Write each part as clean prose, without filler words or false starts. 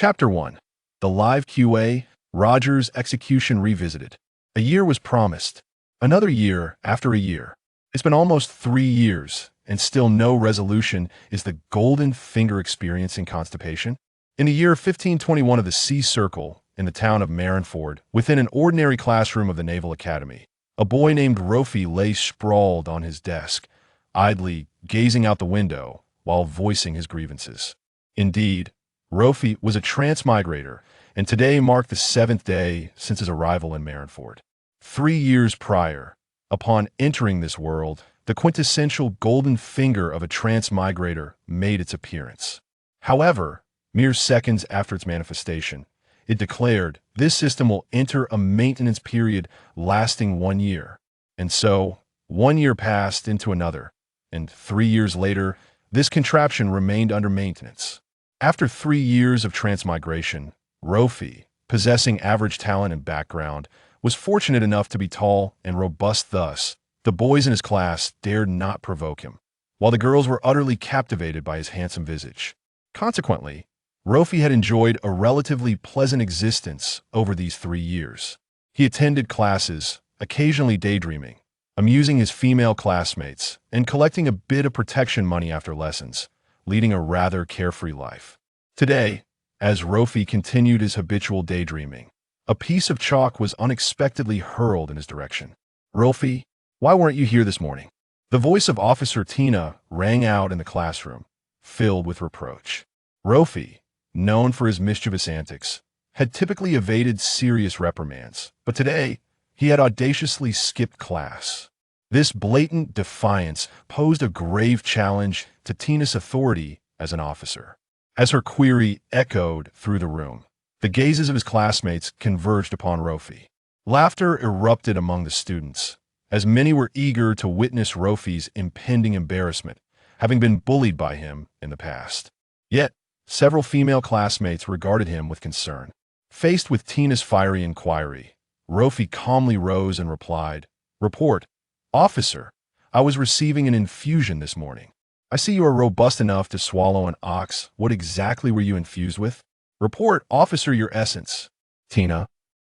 Chapter 1. The Live QA, Roger's Execution Revisited. A year was promised. Another year after a year. It's been almost 3 years, and still no resolution. Is the golden finger experiencing constipation? In the year 1521 of the Sea Circle, in the town of Marineford, within an ordinary classroom of the Naval Academy, a boy named Luffy lay sprawled on his desk, idly gazing out the window while voicing his grievances. Indeed, Luffy was a transmigrator, and today marked the 7th day since his arrival in Marineford. 3 years prior, upon entering this world, the quintessential golden finger of a transmigrator made its appearance. However, mere seconds after its manifestation, it declared this system will enter a maintenance period lasting 1 year. And so, 1 year passed into another, and 3 years later, this contraption remained under maintenance. After 3 years of transmigration, Luffy, possessing average talent and background, was fortunate enough to be tall and robust. Thus, the boys in his class dared not provoke him, while the girls were utterly captivated by his handsome visage. Consequently, Luffy had enjoyed a relatively pleasant existence over these 3 years. He attended classes, occasionally daydreaming, amusing his female classmates, and collecting a bit of protection money after lessons, leading a rather carefree life. Today, as Luffy continued his habitual daydreaming, a piece of chalk was unexpectedly hurled in his direction. "Luffy, why weren't you here this morning?" The voice of Officer Tina rang out in the classroom, filled with reproach. Luffy, known for his mischievous antics, had typically evaded serious reprimands, but today he had audaciously skipped class. This blatant defiance posed a grave challenge to Tina's authority as an officer. As her query echoed through the room, the gazes of his classmates converged upon Luffy. Laughter erupted among the students, as many were eager to witness Luffy's impending embarrassment, having been bullied by him in the past. Yet, several female classmates regarded him with concern. Faced with Tina's fiery inquiry, Luffy calmly rose and replied, "Report, Officer, I was receiving an infusion this morning. I see you are robust enough to swallow an ox. What exactly were you infused with?" "Report, Officer, your essence." Tina.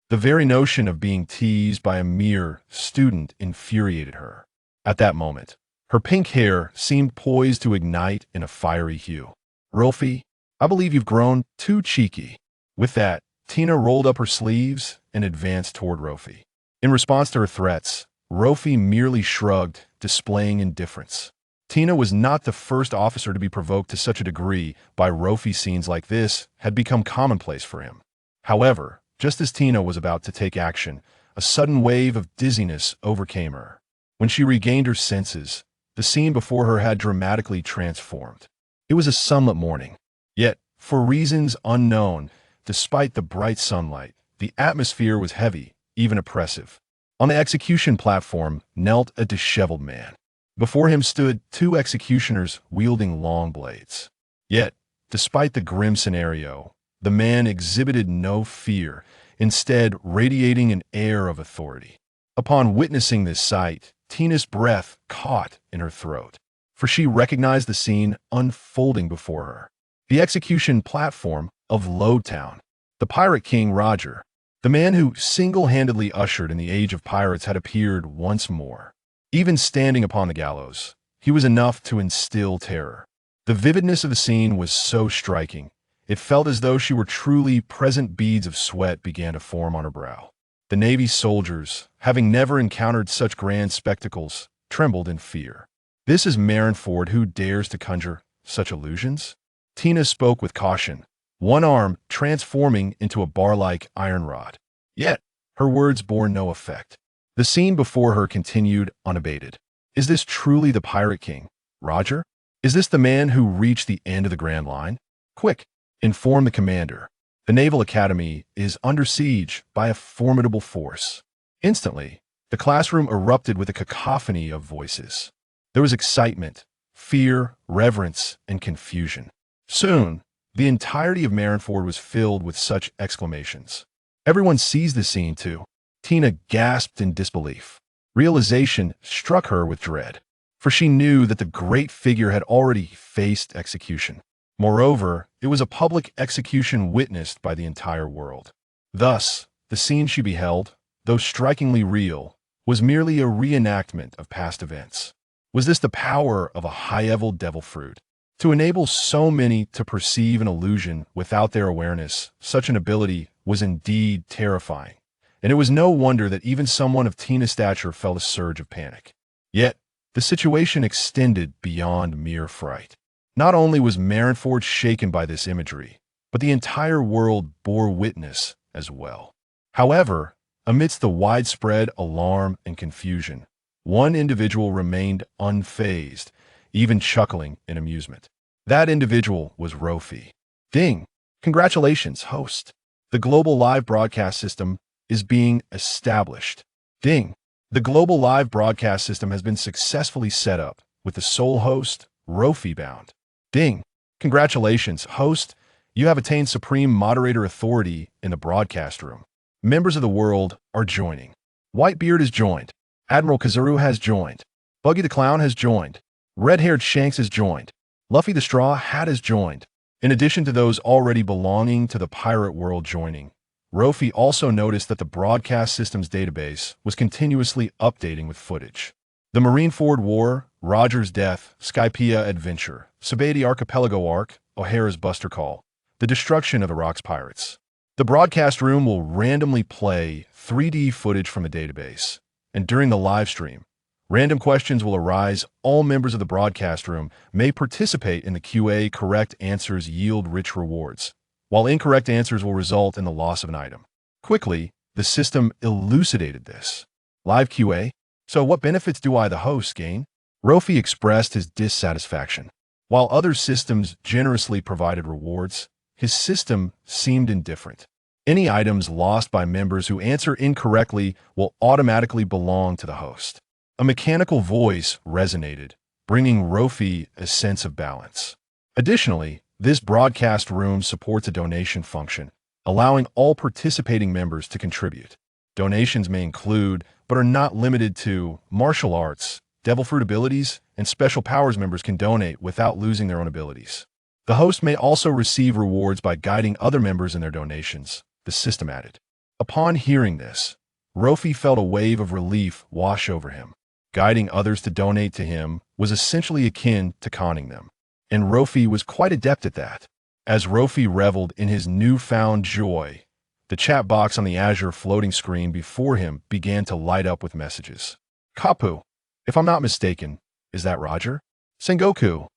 The very notion of being teased by a mere student infuriated her. At that moment, her pink hair seemed poised to ignite in a fiery hue. "Luffy, I believe you've grown too cheeky." With that, Tina rolled up her sleeves and advanced toward Luffy. In response to her threats, Luffy merely shrugged, displaying indifference. Tina was not the first officer to be provoked to such a degree by Luffy. Scenes like this had become commonplace for him. However, just as Tina was about to take action, a sudden wave of dizziness overcame her. When she regained her senses, the scene before her had dramatically transformed. It was a sunlit morning. Yet, for reasons unknown, despite the bright sunlight, the atmosphere was heavy, even oppressive. On the execution platform knelt a disheveled man. Before him stood 2 executioners wielding long blades. Yet, despite the grim scenario, the man exhibited no fear, instead radiating an air of authority. Upon witnessing this sight, Tina's breath caught in her throat, for she recognized the scene unfolding before her. The execution platform of Lowtown. The Pirate King Roger, the man who single-handedly ushered in the age of pirates, had appeared once more. Even standing upon the gallows, he was enough to instill terror. The vividness of the scene was so striking, it felt as though she were truly present. Beads of sweat began to form on her brow. The Navy's soldiers, having never encountered such grand spectacles, trembled in fear. "This is Marineford. Who dares to conjure such illusions?" Tina spoke with caution, one arm transforming into a bar-like iron rod. Yet, her words bore no effect. The scene before her continued unabated. "Is this truly the Pirate King, Roger? Is this the man who reached the end of the Grand Line? Quick, inform the commander. The Naval Academy is under siege by a formidable force." Instantly, the classroom erupted with a cacophony of voices. There was excitement, fear, reverence, and confusion. Soon, the entirety of Marineford was filled with such exclamations. Everyone sees the scene too. Tina gasped in disbelief. Realization struck her with dread, for she knew that the great figure had already faced execution. Moreover, it was a public execution witnessed by the entire world. Thus, the scene she beheld, though strikingly real, was merely a reenactment of past events. Was this the power of a high-level devil fruit? To enable so many to perceive an illusion without their awareness, such an ability was indeed terrifying, and it was no wonder that even someone of Tina's stature felt a surge of panic. Yet, the situation extended beyond mere fright. Not only was Marineford shaken by this imagery, but the entire world bore witness as well. However, amidst the widespread alarm and confusion, one individual remained unfazed, even chuckling in amusement. That individual was Luo Fei. Ding! Congratulations, host. The global live broadcast system is being established. Ding! The global live broadcast system has been successfully set up, with the sole host, Luo Fei, bound. Ding! Congratulations, host. You have attained supreme moderator authority in the broadcast room. Members of the world are joining. Whitebeard has joined. Admiral Kazuru has joined. Buggy the Clown has joined. Red-haired Shanks has joined. Luffy the Straw Hat has joined. In addition to those already belonging to the pirate world joining, Luo Fei also noticed that the broadcast system's database was continuously updating with footage. The Marineford War, Roger's death, Skypiea adventure, Sabati Archipelago arc, O'Hara's Buster Call, the destruction of the Rocks Pirates. The broadcast room will randomly play 3D footage from the database, and during the live stream, random questions will arise. All members of the broadcast room may participate in the QA. Correct answers yield rich rewards, while incorrect answers will result in the loss of an item. Quickly, the system elucidated this. Live QA? So what benefits do I, the host, gain? Luo Fei expressed his dissatisfaction. While other systems generously provided rewards, his system seemed indifferent. Any items lost by members who answer incorrectly will automatically belong to the host. A mechanical voice resonated, bringing Luo Fei a sense of balance. Additionally, this broadcast room supports a donation function, allowing all participating members to contribute. Donations may include, but are not limited to, martial arts, devil fruit abilities, and special powers. Members can donate without losing their own abilities. The host may also receive rewards by guiding other members in their donations, the system added. Upon hearing this, Luo Fei felt a wave of relief wash over him. Guiding others to donate to him was essentially akin to conning them, and Luo Fei was quite adept at that. As Luo Fei reveled in his newfound joy, the chat box on the Azure floating screen before him began to light up with messages. Kapu, if I'm not mistaken, is that Roger? Sengoku,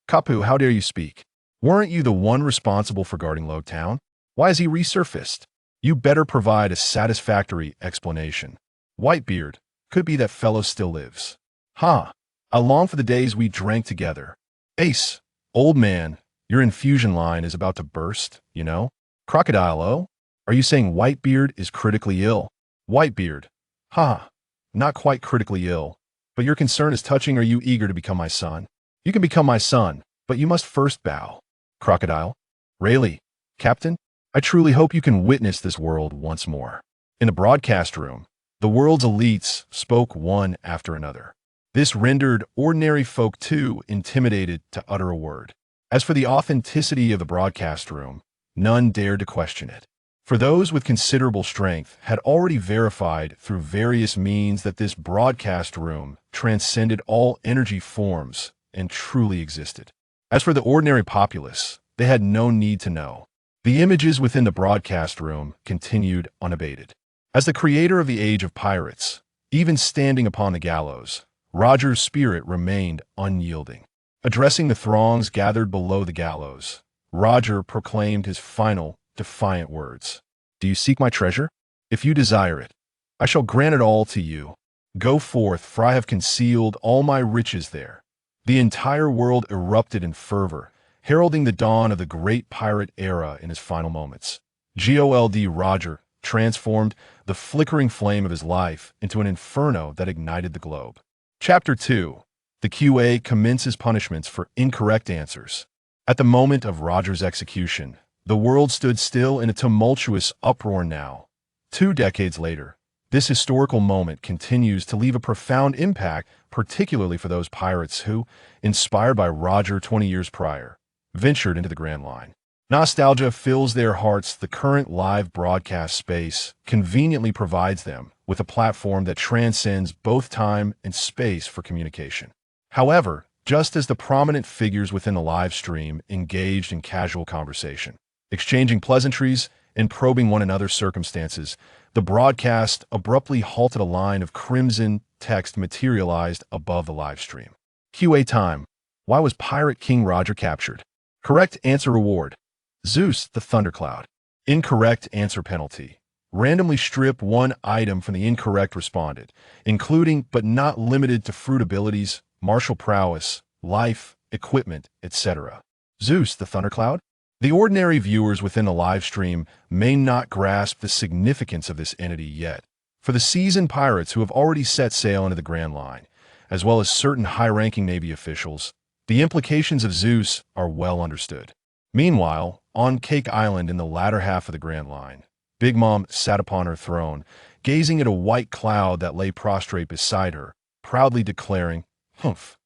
Kapu, how dare you speak? Weren't you the one responsible for guarding Low Town? Why has he resurfaced? You better provide a satisfactory explanation. Whitebeard, could be that fellow still lives. Ha! I long for the days we drank together. Ace, old man, your infusion line is about to burst, you know? Crocodile, oh? Are you saying Whitebeard is critically ill? Whitebeard, ha! Not quite critically ill, but your concern is touching. Are you eager to become my son? You can become my son, but you must first bow. Crocodile, Rayleigh, Captain, I truly hope you can witness this world once more. In the broadcast room, the world's elites spoke one after another. This rendered ordinary folk too intimidated to utter a word. As for the authenticity of the broadcast room, none dared to question it. For those with considerable strength had already verified through various means that this broadcast room transcended all energy forms and truly existed. As for the ordinary populace, they had no need to know. The images within the broadcast room continued unabated. As the creator of the Age of Pirates, even standing upon the gallows, Roger's spirit remained unyielding. Addressing the throngs gathered below the gallows, Roger proclaimed his final, defiant words. Do you seek my treasure? If you desire it, I shall grant it all to you. Go forth, for I have concealed all my riches there. The entire world erupted in fervor, heralding the dawn of the great pirate era in his final moments. Gold Roger transformed the flickering flame of his life into an inferno that ignited the globe. Chapter 2. The QA commences punishments for incorrect answers. At the moment of Roger's execution, the world stood still in a tumultuous uproar now. 2 decades later, this historical moment continues to leave a profound impact, particularly for those pirates who, inspired by Roger 20 years prior, ventured into the Grand Line. Nostalgia fills their hearts. The current live broadcast space conveniently provides them with a platform that transcends both time and space for communication. However, just as the prominent figures within the live stream engaged in casual conversation, exchanging pleasantries and probing one another's circumstances, the broadcast abruptly halted. A line of crimson text materialized above the live stream. QA time. Why was Pirate King Roger captured? Correct answer reward: Zeus the Thundercloud. Incorrect answer penalty: randomly strip one item from the incorrect responded, including but not limited to fruit abilities, martial prowess, life, equipment, etc. Zeus the Thundercloud? The ordinary viewers within the live stream may not grasp the significance of this entity yet. For the seasoned pirates who have already set sail into the Grand Line, as well as certain high-ranking Navy officials, the implications of Zeus are well understood. Meanwhile, on Cake Island in the latter half of the Grand Line, Big Mom sat upon her throne, gazing at a white cloud that lay prostrate beside her, proudly declaring, "Humph!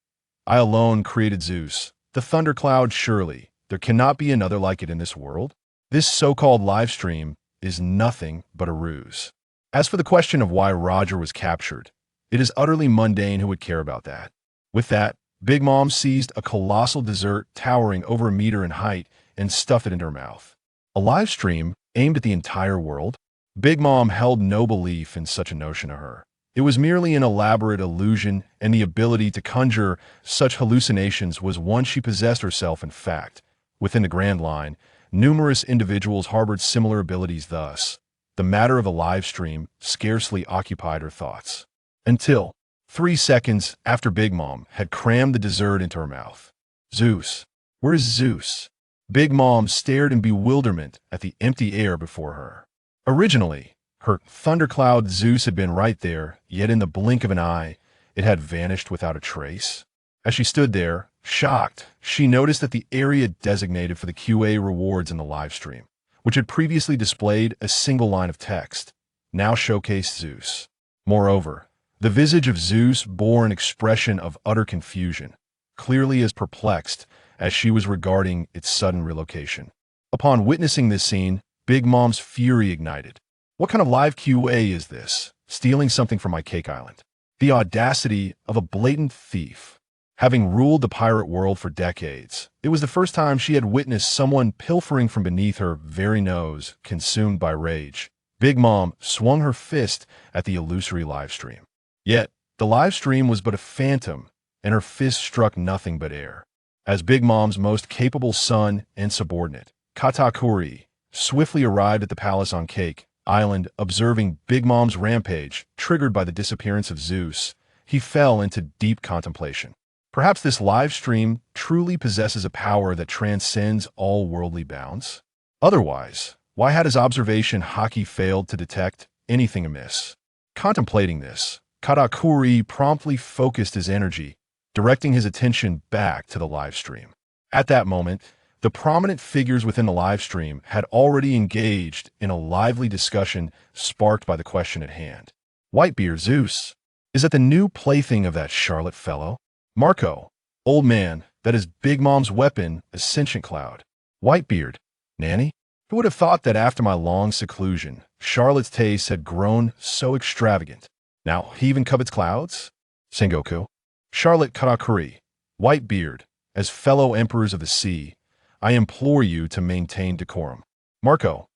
I alone created Zeus, the thundercloud. Surely there cannot be another like it in this world. This so-called live stream is nothing but a ruse." As for the question of why Roger was captured, it is utterly mundane. Who would care about that? With that, Big Mom seized a colossal dessert towering over a meter in height and stuffed it into her mouth. A live stream aimed at the entire world? Big Mom held no belief in such a notion to her. It was merely an elaborate illusion, and the ability to conjure such hallucinations was one she possessed herself. In fact, within the Grand Line, numerous individuals harbored similar abilities. Thus, the matter of a live stream scarcely occupied her thoughts. Until 3 seconds after Big Mom had crammed the dessert into her mouth. Zeus. Where is Zeus? Big Mom stared in bewilderment at the empty air before her. Originally, her thundercloud Zeus had been right there, yet in the blink of an eye, it had vanished without a trace. As she stood there, shocked, she noticed that the area designated for the QA rewards in the live stream, which had previously displayed a single line of text, now showcased Zeus. Moreover, the visage of Zeus bore an expression of utter confusion, clearly as perplexed as she was regarding its sudden relocation. Upon witnessing this scene, Big Mom's fury ignited. What kind of live QA is this? Stealing something from my Cake Island. The audacity of a blatant thief. Having ruled the pirate world for decades, it was the first time she had witnessed someone pilfering from beneath her very nose. Consumed by rage, Big Mom swung her fist at the illusory live stream. Yet, the live stream was but a phantom, and her fist struck nothing but air. As Big Mom's most capable son and subordinate, Katakuri, swiftly arrived at the palace on Cake Island, observing Big Mom's rampage, triggered by the disappearance of Zeus, he fell into deep contemplation. Perhaps this live stream truly possesses a power that transcends all worldly bounds? Otherwise, why had his observation Haki failed to detect anything amiss? Contemplating this, Katakuri promptly focused his energy, directing his attention back to the live stream. At that moment, the prominent figures within the live stream had already engaged in a lively discussion sparked by the question at hand. Whitebeard Zeus, is that the new plaything of that Charlotte fellow? Marco, old man, that is Big Mom's weapon, a sentient cloud. Whitebeard, Nanny? Who would have thought that after my long seclusion, Charlotte's taste had grown so extravagant? Now he even covets clouds? Sengoku. Charlotte Katakuri, Whitebeard, as fellow emperors of the sea, I implore you to maintain decorum. Marco,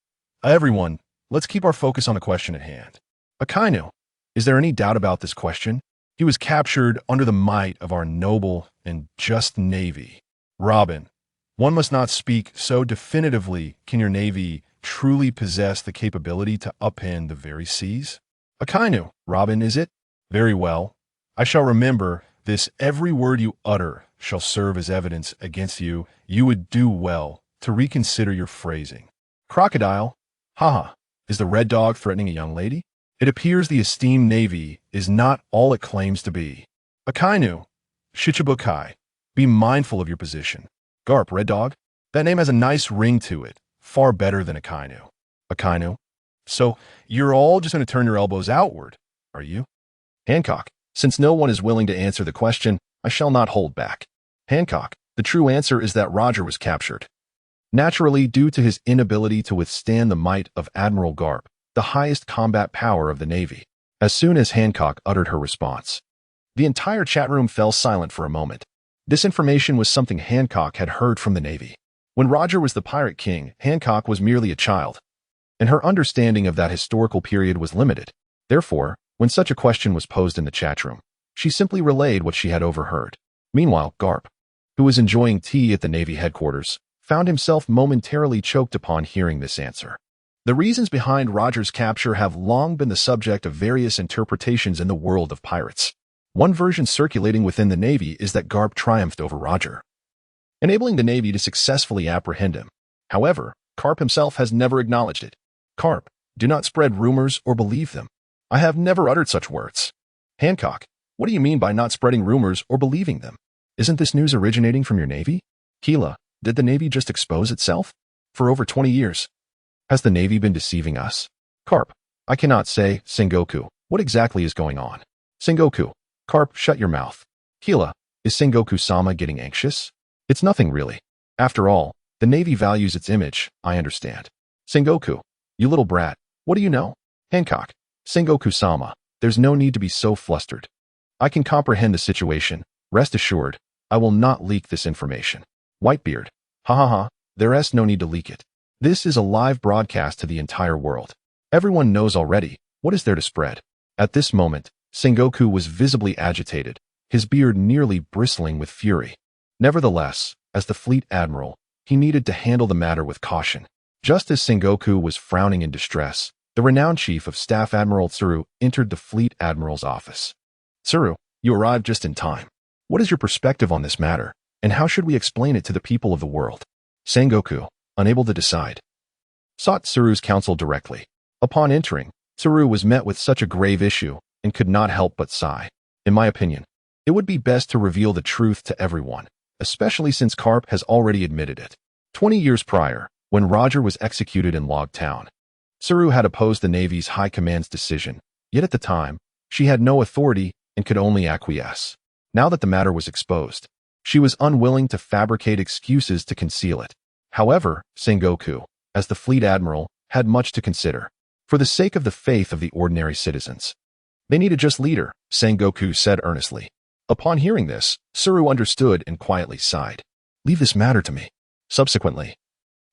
everyone, let's keep our focus on the question at hand. Akainu, is there any doubt about this question? He was captured under the might of our noble and just navy. Robin, one must not speak so definitively. Can your navy truly possess the capability to upend the very seas? Akainu, Robin, is it? Very well. I shall remember this. Every word you utter shall serve as evidence against you. You would do well to reconsider your phrasing. Crocodile, haha, is the red dog threatening a young lady? It appears the esteemed navy is not all it claims to be. Akainu, Shichibukai, be mindful of your position. Garp, red dog, that name has a nice ring to it, far better than Akainu. Akainu, so you're all just going to turn your elbows outward, are you? Hancock, since no one is willing to answer the question, I shall not hold back. Hancock, The true answer is that Roger was captured. Naturally, due to his inability to withstand the might of Admiral Garp, the highest combat power of the Navy. As soon as Hancock uttered her response, the entire chat room fell silent for a moment. This information was something Hancock had heard from the Navy. When Roger was the Pirate King, Hancock was merely a child, and her understanding of that historical period was limited. Therefore, when such a question was posed in the chat room, she simply relayed what she had overheard. Meanwhile, Garp, who was enjoying tea at the Navy headquarters, found himself momentarily choked upon hearing this answer. The reasons behind Roger's capture have long been the subject of various interpretations in the world of pirates. One version circulating within the Navy is that Garp triumphed over Roger, enabling the Navy to successfully apprehend him. However, Garp himself has never acknowledged it. Garp, do not spread rumors or believe them. I have never uttered such words. Hancock, what do you mean by not spreading rumors or believing them? Isn't this news originating from your Navy? Keela, did the Navy just expose itself? For over 20 years, has the Navy been deceiving us? Garp, I cannot say. Sengoku, what exactly is going on? Sengoku, Garp, shut your mouth. Keela, is Sengoku-sama getting anxious? It's nothing really. After all, the Navy values its image, I understand. Sengoku, you little brat, what do you know? Hancock, Sengoku-sama, there's no need to be so flustered. I can comprehend the situation. Rest assured, I will not leak this information. Whitebeard, ha ha ha, there's no need to leak it. This is a live broadcast to the entire world. Everyone knows already, what is there to spread? At this moment, Sengoku was visibly agitated, his beard nearly bristling with fury. Nevertheless, as the fleet admiral, he needed to handle the matter with caution. Just as Sengoku was frowning in distress, the renowned chief of staff Admiral Tsuru entered the fleet admiral's office. Tsuru, you arrived just in time. What is your perspective on this matter, and how should we explain it to the people of the world? Sengoku, unable to decide, sought Tsuru's counsel directly. Upon entering, Tsuru was met with such a grave issue and could not help but sigh. In my opinion, it would be best to reveal the truth to everyone, especially since Garp has already admitted it. 20 years prior, when Roger was executed in Log Town, Tsuru had opposed the Navy's high command's decision, yet at the time, she had no authority and could only acquiesce. Now that the matter was exposed, she was unwilling to fabricate excuses to conceal it. However, Sengoku, as the fleet admiral, had much to consider. For the sake of the faith of the ordinary citizens, they need a just leader, Sengoku said earnestly. Upon hearing this, Tsuru understood and quietly sighed. Leave this matter to me. Subsequently,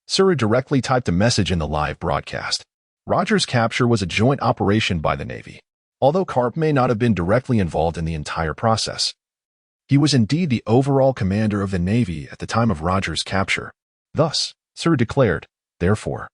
Tsuru directly typed a message in the live broadcast. Roger's capture was a joint operation by the Navy. Although Garp may not have been directly involved in the entire process, he was indeed the overall commander of the Navy at the time of Roger's capture. Thus, Tsuru declared, therefore,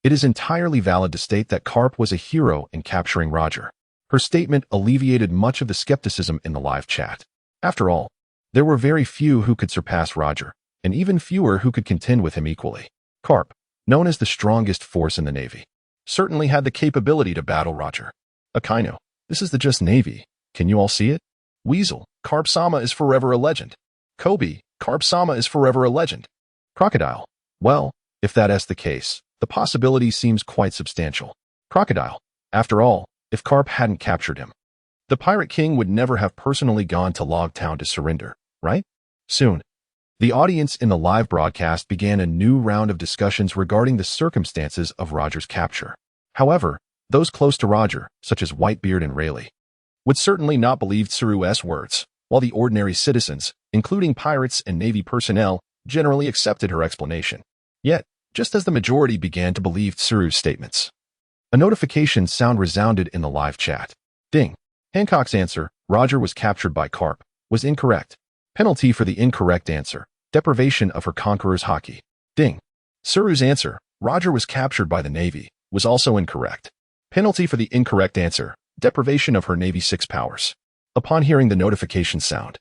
it is entirely valid to state that Garp was a hero in capturing Roger. Her statement alleviated much of the skepticism in the live chat. After all, there were very few who could surpass Roger, and even fewer who could contend with him equally. Garp, known as the strongest force in the Navy, certainly had the capability to battle Roger. Akainu, this is the just Navy. Can you all see it? Weasel, Garp-sama is forever a legend. Kobe, Garp-sama is forever a legend. Crocodile, well, if that is the case, the possibility seems quite substantial. Crocodile, after all, if Garp hadn't captured him, the Pirate King would never have personally gone to Log Town to surrender, right? Soon, the audience in the live broadcast began a new round of discussions regarding the circumstances of Roger's capture. However, those close to Roger, such as Whitebeard and Rayleigh, would certainly not believe Tsuru's words, while the ordinary citizens, including pirates and Navy personnel, generally accepted her explanation. Yet, just as the majority began to believe Tsuru's statements, a notification sound resounded in the live chat. Ding. Hancock's answer, Roger was captured by Garp, was incorrect. Penalty for the incorrect answer, deprivation of her conqueror's haki. Ding. Tsuru's answer, Roger was captured by the Navy, was also incorrect. Penalty for the incorrect answer, deprivation of her Navy 6 powers. Upon hearing the notification sound,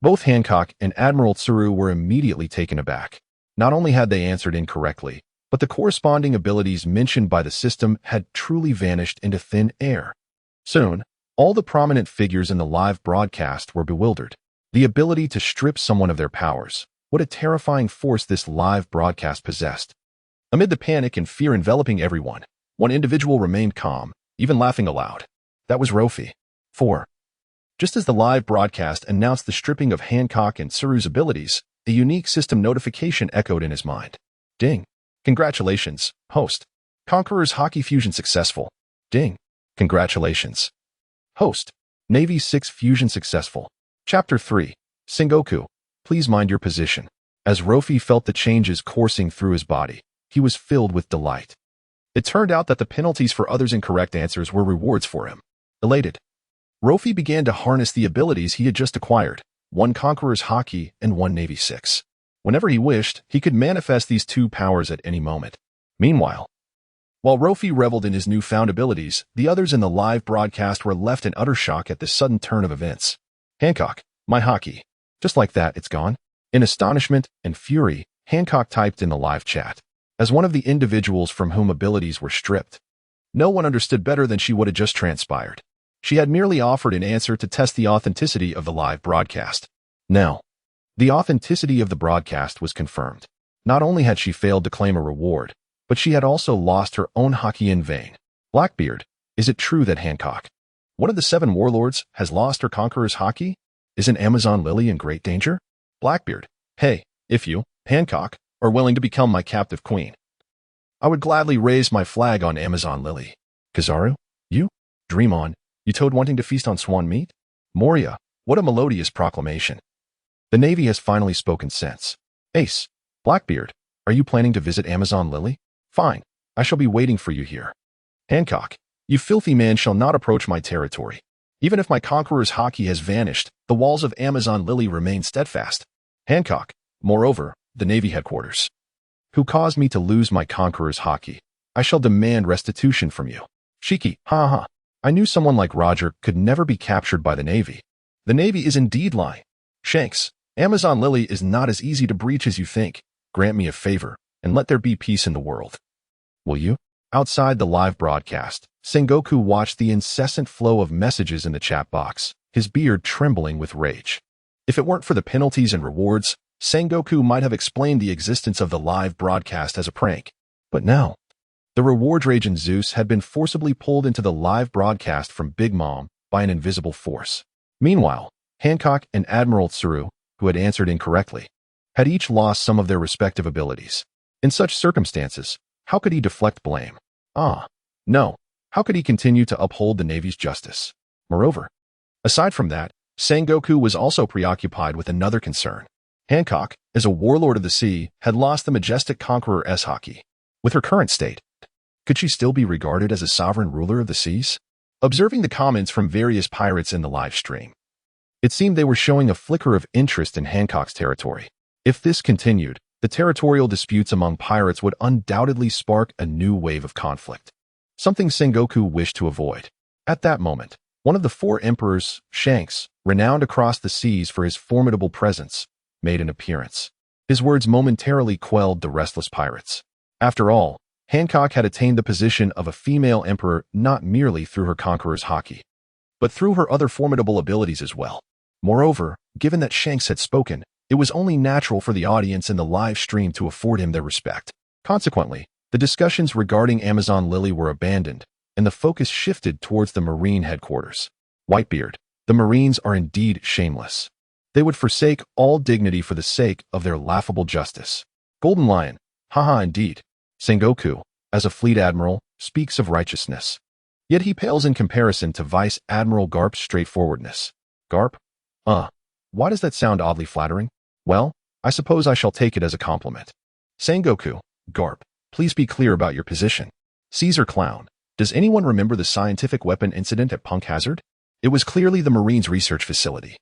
both Hancock and Admiral Tsuru were immediately taken aback. Not only had they answered incorrectly, but the corresponding abilities mentioned by the system had truly vanished into thin air. Soon, all the prominent figures in the live broadcast were bewildered. The ability to strip someone of their powers, what a terrifying force this live broadcast possessed. Amid the panic and fear enveloping everyone, one individual remained calm, even laughing aloud. That was Luo Fei. 4. Just as the live broadcast announced the stripping of Hancock and Tsuru's abilities, a unique system notification echoed in his mind. Ding. Congratulations, host. Conqueror's Hockey Fusion successful. Ding. Congratulations. Host. Navy 6 Fusion successful. Chapter 3. Sengoku, please mind your position. As Luffy felt the changes coursing through his body, he was filled with delight. It turned out that the penalties for others' incorrect answers were rewards for him. Elated, Luffy began to harness the abilities he had just acquired, one Conqueror's Hockey and one Navy 6. Whenever he wished, he could manifest these two powers at any moment. Meanwhile, while Luffy reveled in his newfound abilities, the others in the live broadcast were left in utter shock at this sudden turn of events. Hancock, my hockey. Just like that, it's gone? In astonishment and fury, Hancock typed in the live chat. As one of the individuals from whom abilities were stripped, no one understood better than what had just transpired. She had merely offered an answer to test the authenticity of the live broadcast. Now, the authenticity of the broadcast was confirmed. Not only had she failed to claim a reward, but she had also lost her own hockey in vain. Blackbeard, is it true that Hancock, one of the 7 warlords, has lost her Conqueror's Hockey? Isn't Amazon Lily in great danger? Blackbeard, hey, if you, Hancock, are willing to become my captive queen, I would gladly raise my flag on Amazon Lily. Kizaru, you? Dream on, you toad wanting to feast on swan meat? Moria, what a melodious proclamation. The Navy has finally spoken sense. Ace, Blackbeard, are you planning to visit Amazon Lily? Fine, I shall be waiting for you here. Hancock, you filthy man shall not approach my territory. Even if my Conqueror's Hockey has vanished, the walls of Amazon Lily remain steadfast. Hancock, moreover, the Navy headquarters, who caused me to lose my Conqueror's Hockey, I shall demand restitution from you. Shiki, ha ha. I knew someone like Roger could never be captured by the Navy. The Navy is indeed lying. Shanks, Amazon Lily is not as easy to breach as you think. Grant me a favor, and let there be peace in the world. Will you? Outside the live broadcast, Sengoku watched the incessant flow of messages in the chat box, his beard trembling with rage. If it weren't for the penalties and rewards, Sengoku might have explained the existence of the live broadcast as a prank. But now, the reward agent Zeus had been forcibly pulled into the live broadcast from Big Mom by an invisible force. Meanwhile, Hancock and Admiral Tsuru, who had answered incorrectly, had each lost some of their respective abilities. In such circumstances, how could he deflect blame? No. How could he continue to uphold the Navy's justice? Moreover, aside from that, Sengoku was also preoccupied with another concern. Hancock, as a warlord of the sea, had lost the majestic Conqueror's Hockey. With her current state, could she still be regarded as a sovereign ruler of the seas? Observing the comments from various pirates in the live stream, it seemed they were showing a flicker of interest in Hancock's territory. If this continued, the territorial disputes among pirates would undoubtedly spark a new wave of conflict, something Sengoku wished to avoid. At that moment, one of the 4 emperors, Shanks, renowned across the seas for his formidable presence, made an appearance. His words momentarily quelled the restless pirates. After all, Hancock had attained the position of a female emperor not merely through her Conqueror's Hockey, but through her other formidable abilities as well. Moreover, given that Shanks had spoken, it was only natural for the audience in the live stream to afford him their respect. Consequently, the discussions regarding Amazon Lily were abandoned, and the focus shifted towards the Marine headquarters. Whitebeard, the Marines are indeed shameless. They would forsake all dignity for the sake of their laughable justice. Golden Lion, haha indeed. Sengoku, as a fleet admiral, speaks of righteousness. Yet he pales in comparison to Vice Admiral Garp's straightforwardness. Garp? Why does that sound oddly flattering? Well, I suppose I shall take it as a compliment. Sengoku, Garp, please be clear about your position. Caesar Clown, does anyone remember the scientific weapon incident at Punk Hazard? It was clearly the Marines' research facility.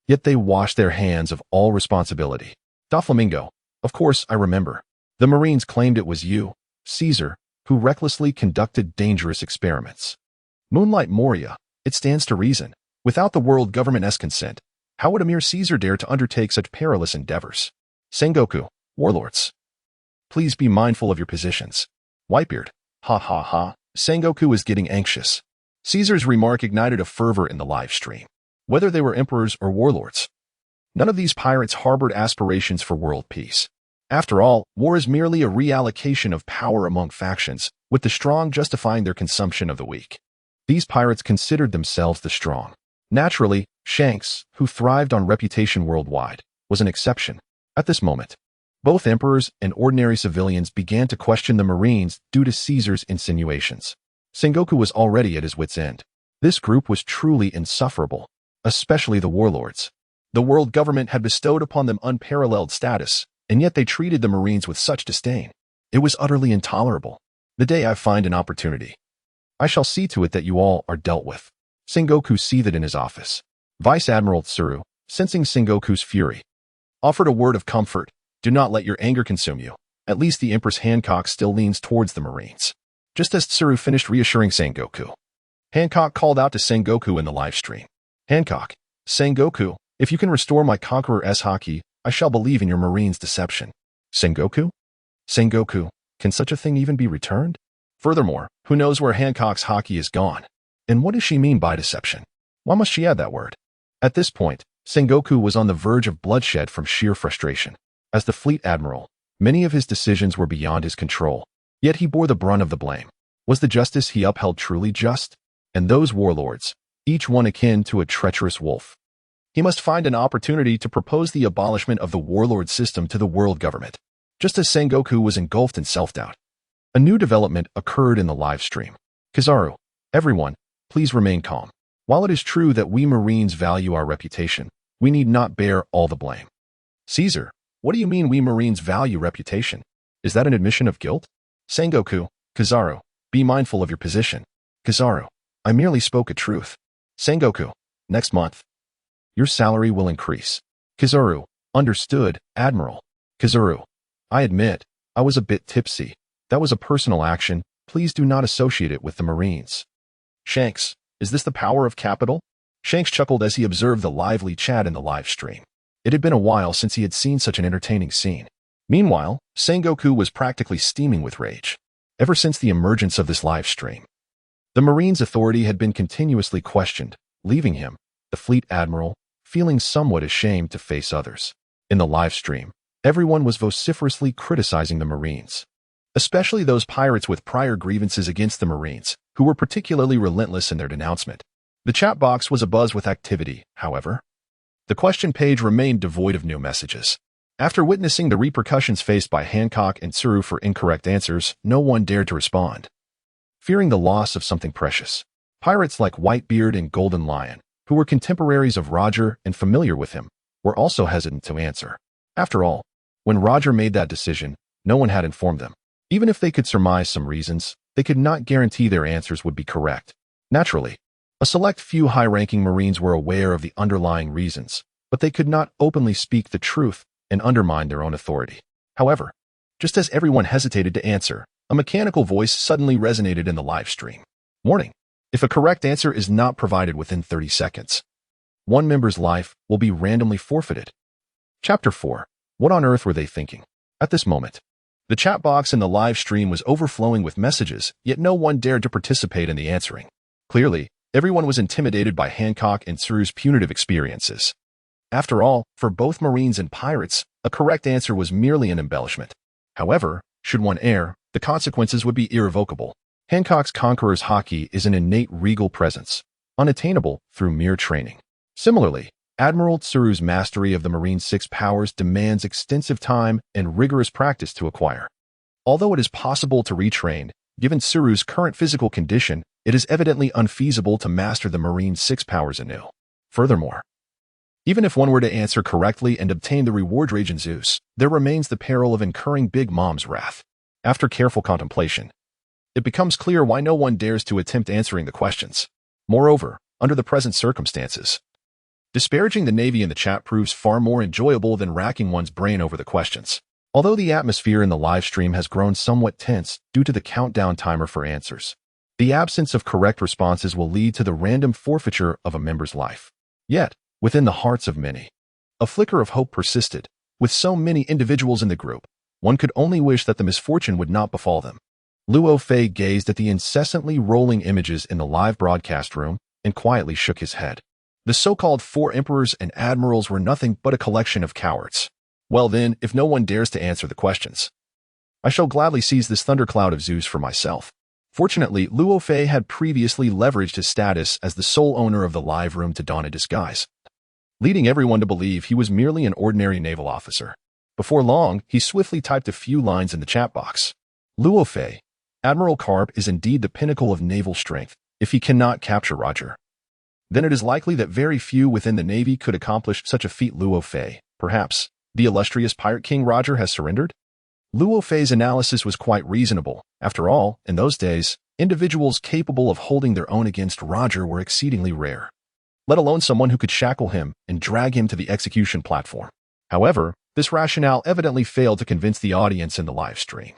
Yet they washed their hands of all responsibility. Doflamingo, of course I remember. The Marines claimed it was you, Caesar, who recklessly conducted dangerous experiments. Moonlight Moria, it stands to reason. Without the world government's consent, how would a mere Caesar dare to undertake such perilous endeavors? Sengoku, warlords, please be mindful of your positions. Whitebeard, ha ha ha, Sengoku is getting anxious. Caesar's remark ignited a fervor in the live stream. Whether they were emperors or warlords, none of these pirates harbored aspirations for world peace. After all, war is merely a reallocation of power among factions, with the strong justifying their consumption of the weak. These pirates considered themselves the strong. Naturally, Shanks, who thrived on reputation worldwide, was an exception. At this moment, both emperors and ordinary civilians began to question the Marines due to Caesar's insinuations. Sengoku was already at his wit's end. This group was truly insufferable, especially the warlords. The world government had bestowed upon them unparalleled status, and yet they treated the Marines with such disdain. It was utterly intolerable. The day I find an opportunity, I shall see to it that you all are dealt with. Sengoku seethed in his office. Vice Admiral Tsuru, sensing Sengoku's fury, offered a word of comfort. Do not let your anger consume you. At least the Empress Hancock still leans towards the Marines. Just as Tsuru finished reassuring Sengoku, Hancock called out to Sengoku in the live stream. Hancock, Sengoku, if you can restore my Conqueror's haki, I shall believe in your Marine's deception. Sengoku? Sengoku, can such a thing even be returned? Furthermore, who knows where Hancock's haki is gone? And what does she mean by deception? Why must she add that word? At this point, Sengoku was on the verge of bloodshed from sheer frustration. As the fleet admiral, many of his decisions were beyond his control, yet he bore the brunt of the blame. Was the justice he upheld truly just? And those warlords, each one akin to a treacherous wolf. He must find an opportunity to propose the abolishment of the warlord system to the world government. Just as Sengoku was engulfed in self-doubt, a new development occurred in the live stream. Kizaru, everyone, please remain calm. While it is true that we Marines value our reputation, we need not bear all the blame. Caesar, what do you mean we Marines value reputation? Is that an admission of guilt? Sengoku, Kizaru, be mindful of your position. Kizaru, I merely spoke a truth. Sengoku, next month, your salary will increase. Kizaru, understood, Admiral. Kizaru, I admit, I was a bit tipsy. That was a personal action. Please do not associate it with the Marines. Shanks, is this the power of capital? Shanks chuckled as he observed the lively chat in the live stream. It had been a while since he had seen such an entertaining scene. Meanwhile, Sengoku was practically steaming with rage. Ever since the emergence of this live stream, the Marines' authority had been continuously questioned, leaving him, the fleet admiral, feeling somewhat ashamed to face others. In the live stream, everyone was vociferously criticizing the Marines, especially those pirates with prior grievances against the Marines, who were particularly relentless in their denouncement. The chat box was abuzz with activity, however. The question page remained devoid of new messages. After witnessing the repercussions faced by Hancock and Tsuru for incorrect answers, no one dared to respond, fearing the loss of something precious. Pirates like Whitebeard and Golden Lion, who were contemporaries of Roger and familiar with him, were also hesitant to answer. After all, when Roger made that decision, no one had informed them. Even if they could surmise some reasons, they could not guarantee their answers would be correct. Naturally, a select few high-ranking Marines were aware of the underlying reasons, but they could not openly speak the truth and undermine their own authority. However, just as everyone hesitated to answer, a mechanical voice suddenly resonated in the live stream. Warning: if a correct answer is not provided within 30 seconds, one member's life will be randomly forfeited. Chapter 4. What on earth were they thinking? At this moment, the chat box in the live stream was overflowing with messages, yet no one dared to participate in the answering. Clearly, everyone was intimidated by Hancock and Tsuru's punitive experiences. After all, for both Marines and pirates, a correct answer was merely an embellishment. However, should one err, the consequences would be irrevocable. Hancock's Conqueror's haki is an innate regal presence, unattainable through mere training. Similarly, Admiral Tsuru's mastery of the Marine's 6 powers demands extensive time and rigorous practice to acquire. Although it is possible to retrain, given Tsuru's current physical condition, it is evidently unfeasible to master the Marine's 6 powers anew. Furthermore, even if one were to answer correctly and obtain the reward Raging Zeus, there remains the peril of incurring Big Mom's wrath. After careful contemplation, it becomes clear why no one dares to attempt answering the questions. Moreover, under the present circumstances, disparaging the Navy in the chat proves far more enjoyable than racking one's brain over the questions. Although the atmosphere in the live stream has grown somewhat tense due to the countdown timer for answers, the absence of correct responses will lead to the random forfeiture of a member's life. Yet, within the hearts of many, a flicker of hope persisted. With so many individuals in the group, one could only wish that the misfortune would not befall them. Luo Fei gazed at the incessantly rolling images in the live broadcast room and quietly shook his head. The so-called 4 emperors and admirals were nothing but a collection of cowards. Well then, if no one dares to answer the questions, I shall gladly seize this thundercloud of Zeus for myself. Fortunately, Luo Fei had previously leveraged his status as the sole owner of the live room to don a disguise, leading everyone to believe he was merely an ordinary naval officer. Before long, he swiftly typed a few lines in the chat box. Luo Fei, Admiral Garp is indeed the pinnacle of naval strength. If he cannot capture Roger, then it is likely that very few within the Navy could accomplish such a feat. Luo Fei, perhaps the illustrious pirate king Roger has surrendered? Luo Fei's analysis was quite reasonable. After all, in those days, individuals capable of holding their own against Roger were exceedingly rare, let alone someone who could shackle him and drag him to the execution platform. However, this rationale evidently failed to convince the audience in the live stream,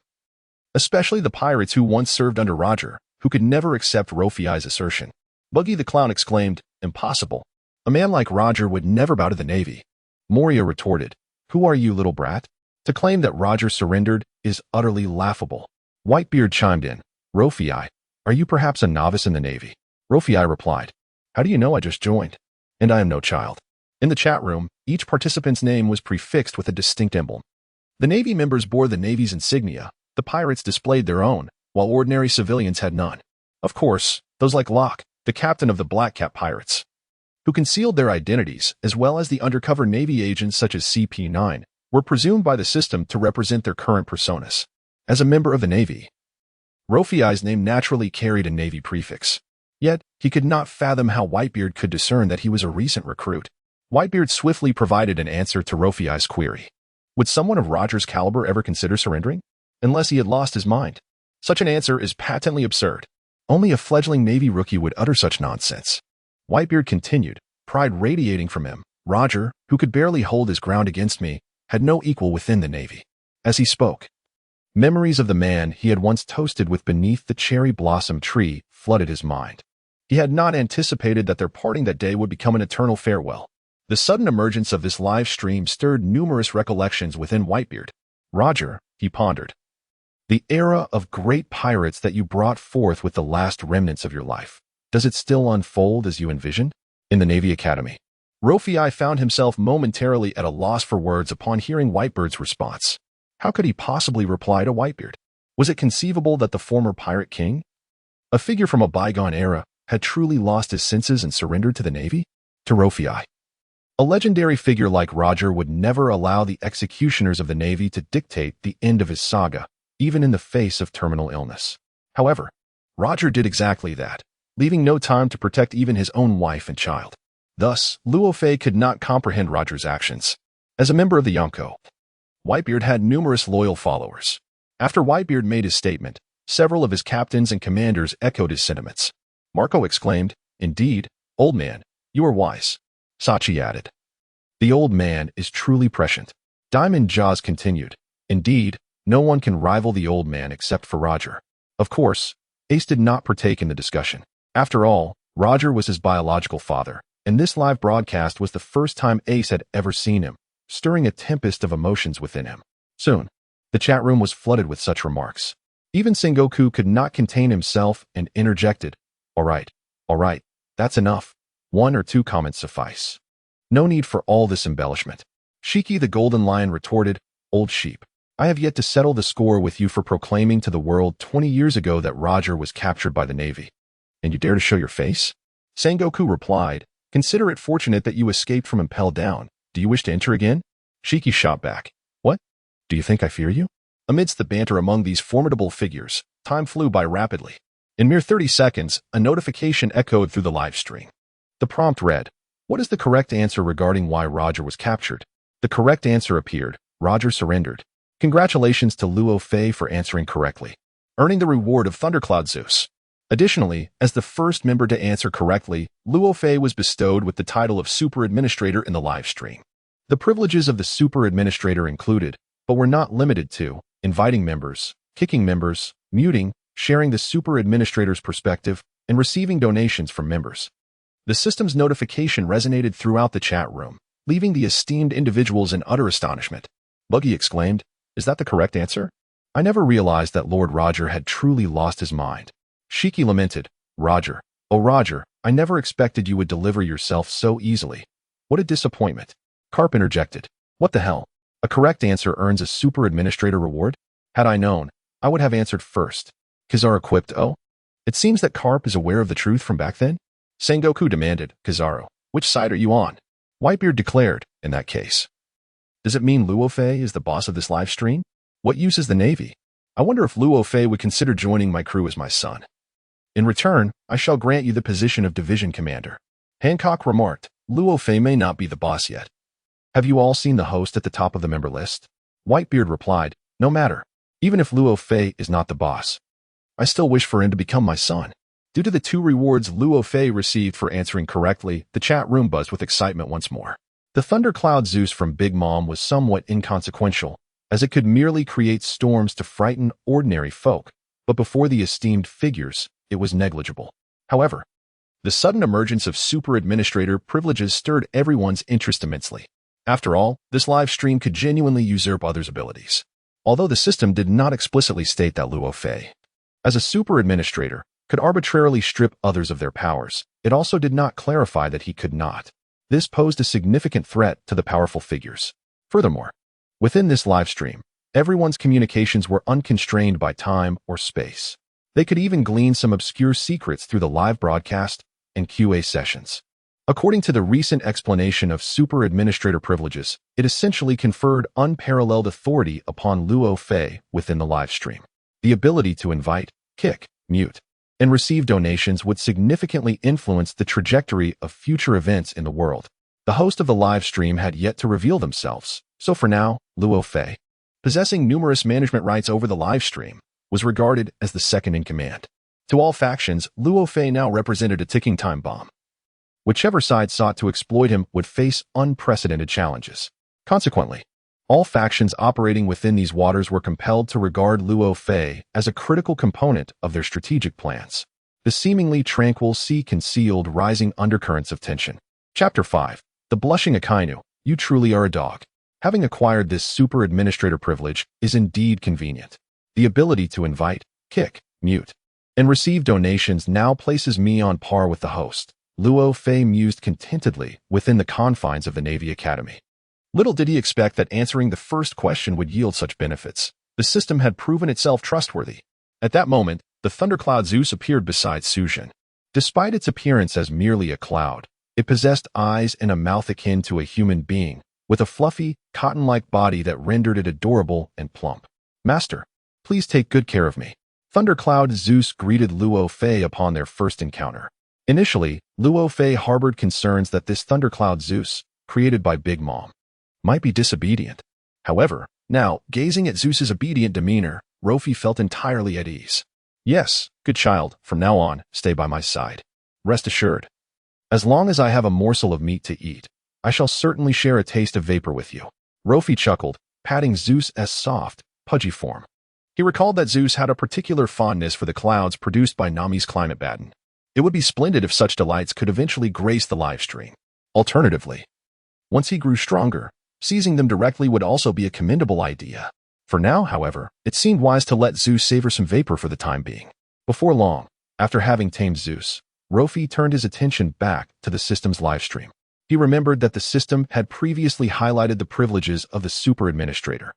especially the pirates who once served under Roger, who could never accept Rofei's assertion. Buggy the Clown exclaimed, "Impossible. A man like Roger would never bow to the Navy." Moria retorted, "Who are you, little brat? To claim that Roger surrendered is utterly laughable." Whitebeard chimed in, "Rofei, are you perhaps a novice in the Navy?" Rofei replied, "How do you know? I just joined, and I am no child." In the chat room, each participant's name was prefixed with a distinct emblem. The Navy members bore the Navy's insignia, the pirates displayed their own, while ordinary civilians had none. Of course, those like Locke, the captain of the Black Cap Pirates, who concealed their identities, as well as the undercover Navy agents such as CP9, were presumed by the system to represent their current personas. As a member of the Navy, Rofei's name naturally carried a Navy prefix. Yet, he could not fathom how Whitebeard could discern that he was a recent recruit. Whitebeard swiftly provided an answer to Rofei's query. Would someone of Roger's caliber ever consider surrendering? Unless he had lost his mind. Such an answer is patently absurd. Only a fledgling Navy rookie would utter such nonsense. Whitebeard continued, pride radiating from him. Roger, who could barely hold his ground against me, had no equal within the Navy. As he spoke, memories of the man he had once toasted with beneath the cherry blossom tree flooded his mind. He had not anticipated that their parting that day would become an eternal farewell. The sudden emergence of this live stream stirred numerous recollections within Whitebeard. Roger, he pondered. The era of great pirates that you brought forth with the last remnants of your life. Does it still unfold as you envisioned? In the Navy Academy, Rofei found himself momentarily at a loss for words upon hearing Whitebeard's response. How could he possibly reply to Whitebeard? Was it conceivable that the former pirate king, a figure from a bygone era, had truly lost his senses and surrendered to the Navy? To Rofei, a legendary figure like Roger would never allow the executioners of the Navy to dictate the end of his saga, even in the face of terminal illness. However, Roger did exactly that, leaving no time to protect even his own wife and child. Thus, Luo Fei could not comprehend Roger's actions. As a member of the Yonko, Whitebeard had numerous loyal followers. After Whitebeard made his statement, several of his captains and commanders echoed his sentiments. Marco exclaimed, "Indeed, old man, you are wise." Sachi added, "The old man is truly prescient." Diamond Jaws continued, "Indeed, no one can rival the old man except for Roger." Of course, Ace did not partake in the discussion. After all, Roger was his biological father, and this live broadcast was the first time Ace had ever seen him, stirring a tempest of emotions within him. Soon, the chat room was flooded with such remarks. Even Sengoku could not contain himself and interjected, all right, that's enough. One or two comments suffice. No need for all this embellishment." Shiki the Golden Lion retorted, "Old sheep, I have yet to settle the score with you for proclaiming to the world 20 years ago that Roger was captured by the Navy. And you dare to show your face?" Sengoku replied, "Consider it fortunate that you escaped from Impel Down. Do you wish to enter again?" Shiki shot back, "What? Do you think I fear you?" Amidst the banter among these formidable figures, time flew by rapidly. In mere 30 seconds, a notification echoed through the live stream. The prompt read, "What is the correct answer regarding why Roger was captured?" The correct answer appeared, "Roger surrendered." Congratulations to Luo Fei for answering correctly, earning the reward of Thundercloud Zeus. Additionally, as the first member to answer correctly, Luo Fei was bestowed with the title of Super Administrator in the live stream. The privileges of the Super Administrator included, but were not limited to, inviting members, kicking members, muting, sharing the Super Administrator's perspective, and receiving donations from members. The system's notification resonated throughout the chat room, leaving the esteemed individuals in utter astonishment. Buggy exclaimed, "Is that the correct answer? I never realized that Lord Roger had truly lost his mind." Shiki lamented, "Roger, oh Roger, I never expected you would deliver yourself so easily. What a disappointment." Garp interjected, "What the hell? A correct answer earns a Super Administrator reward? Had I known, I would have answered first." Kizaru quipped, "Oh? It seems that Garp is aware of the truth from back then?" Sengoku demanded, "Kizaru, which side are you on?" Whitebeard declared, "In that case, Does it mean Luo Fei is the boss of this live stream? What use is the Navy? I wonder if Luo Fei would consider joining my crew as my son. In return, I shall grant you the position of division commander. Hancock remarked, Luo Fei may not be the boss yet. Have you all seen the host at the top of the member list? Whitebeard replied, no matter. Even if Luo Fei is not the boss, I still wish for him to become my son. Due to the 2 rewards Luo Fei received for answering correctly, the chat room buzzed with excitement once more. The Thundercloud Zeus from Big Mom was somewhat inconsequential, as it could merely create storms to frighten ordinary folk, but before the esteemed figures, it was negligible. However, the sudden emergence of Super Administrator privileges stirred everyone's interest immensely. After all, this live stream could genuinely usurp others' abilities. Although the system did not explicitly state that Luo Fei, as a Super Administrator, could arbitrarily strip others of their powers, it also did not clarify that he could not. This posed a significant threat to the powerful figures. Furthermore, within this live stream, everyone's communications were unconstrained by time or space. They could even glean some obscure secrets through the live broadcast and QA sessions. According to the recent explanation of Super Administrator privileges, it essentially conferred unparalleled authority upon Luo Fei within the live stream. The ability to invite, kick, mute, and receive donations would significantly influence the trajectory of future events in the world. The host of the live stream had yet to reveal themselves, so for now, Luo Fei, possessing numerous management rights over the live stream, was regarded as the second in command. To all factions, Luo Fei now represented a ticking time bomb. Whichever side sought to exploit him would face unprecedented challenges. Consequently, all factions operating within these waters were compelled to regard Luo Fei as a critical component of their strategic plans. The seemingly tranquil sea concealed rising undercurrents of tension. Chapter 5. The Blushing Akainu. You truly are a dog. Having acquired this Super Administrator privilege is indeed convenient. The ability to invite, kick, mute, and receive donations now places me on par with the host. Luo Fei mused contentedly within the confines of the Navy Academy. Little did he expect that answering the first question would yield such benefits. The system had proven itself trustworthy. At that moment, the Thundercloud Zeus appeared beside Sujin. Despite its appearance as merely a cloud, it possessed eyes and a mouth akin to a human being, with a fluffy, cotton-like body that rendered it adorable and plump. Master, please take good care of me. Thundercloud Zeus greeted Luo Fei upon their first encounter. Initially, Luo Fei harbored concerns that this Thundercloud Zeus, created by Big Mom, might be disobedient. However, now, gazing at Zeus's obedient demeanor, Luffy felt entirely at ease. Yes, good child, from now on, stay by my side. Rest assured. As long as I have a morsel of meat to eat, I shall certainly share a taste of vapor with you. Luffy chuckled, patting Zeus's soft, pudgy form. He recalled that Zeus had a particular fondness for the clouds produced by Nami's climate baton. It would be splendid if such delights could eventually grace the live stream. Alternatively, once he grew stronger, seizing them directly would also be a commendable idea. For now, however, it seemed wise to let Zeus savor some vapor for the time being. Before long, after having tamed Zeus, Luffy turned his attention back to the system's livestream. He remembered that the system had previously highlighted the privileges of the Super Administrator,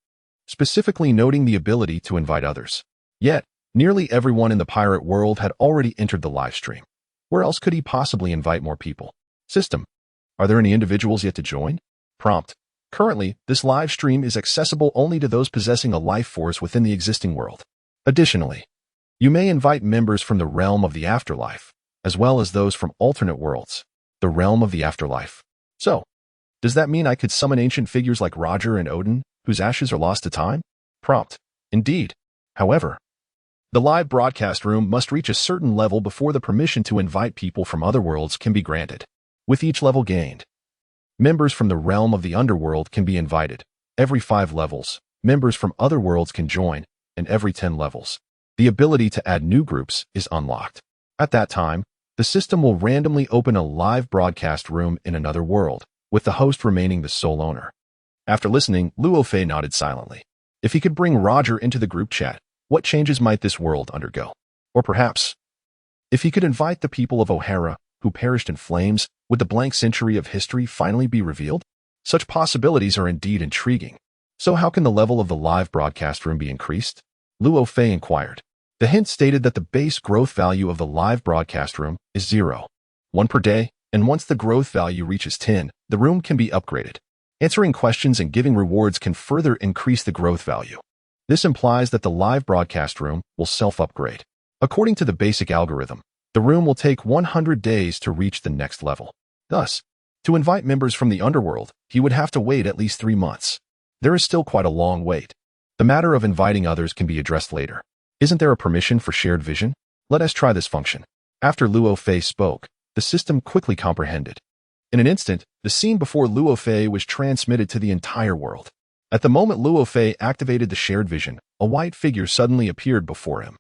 specifically noting the ability to invite others. Yet, nearly everyone in the pirate world had already entered the livestream. Where else could he possibly invite more people? System. Are there any individuals yet to join? Prompt. Currently, this live stream is accessible only to those possessing a life force within the existing world. Additionally, you may invite members from the realm of the afterlife, as well as those from alternate worlds, the realm of the afterlife. So, does that mean I could summon ancient figures like Roger and Odin, whose ashes are lost to time? Prompt. Indeed. However, the live broadcast room must reach a certain level before the permission to invite people from other worlds can be granted. With each level gained, members from the realm of the underworld can be invited. Every 5 levels, members from other worlds can join, and every 10 levels, the ability to add new groups is unlocked. At that time, the system will randomly open a live broadcast room in another world, with the host remaining the sole owner. After listening, Luo Fei nodded silently. If he could bring Roger into the group chat, what changes might this world undergo? Or perhaps, if he could invite the people of O'Hara, who perished in flames, would the blank century of history finally be revealed? Such possibilities are indeed intriguing. So how can the level of the live broadcast room be increased? Luo Fei inquired. The hint stated that the base growth value of the live broadcast room is 0. 1 per day, and once the growth value reaches 10, the room can be upgraded. Answering questions and giving rewards can further increase the growth value. This implies that the live broadcast room will self-upgrade. According to the basic algorithm, the room will take 100 days to reach the next level. Thus, to invite members from the underworld, he would have to wait at least 3 months. There is still quite a long wait. The matter of inviting others can be addressed later. Isn't there a permission for shared vision? Let us try this function. After Luo Fei spoke, the system quickly comprehended. In an instant, the scene before Luo Fei was transmitted to the entire world. At the moment Luo Fei activated the shared vision, a white figure suddenly appeared before him.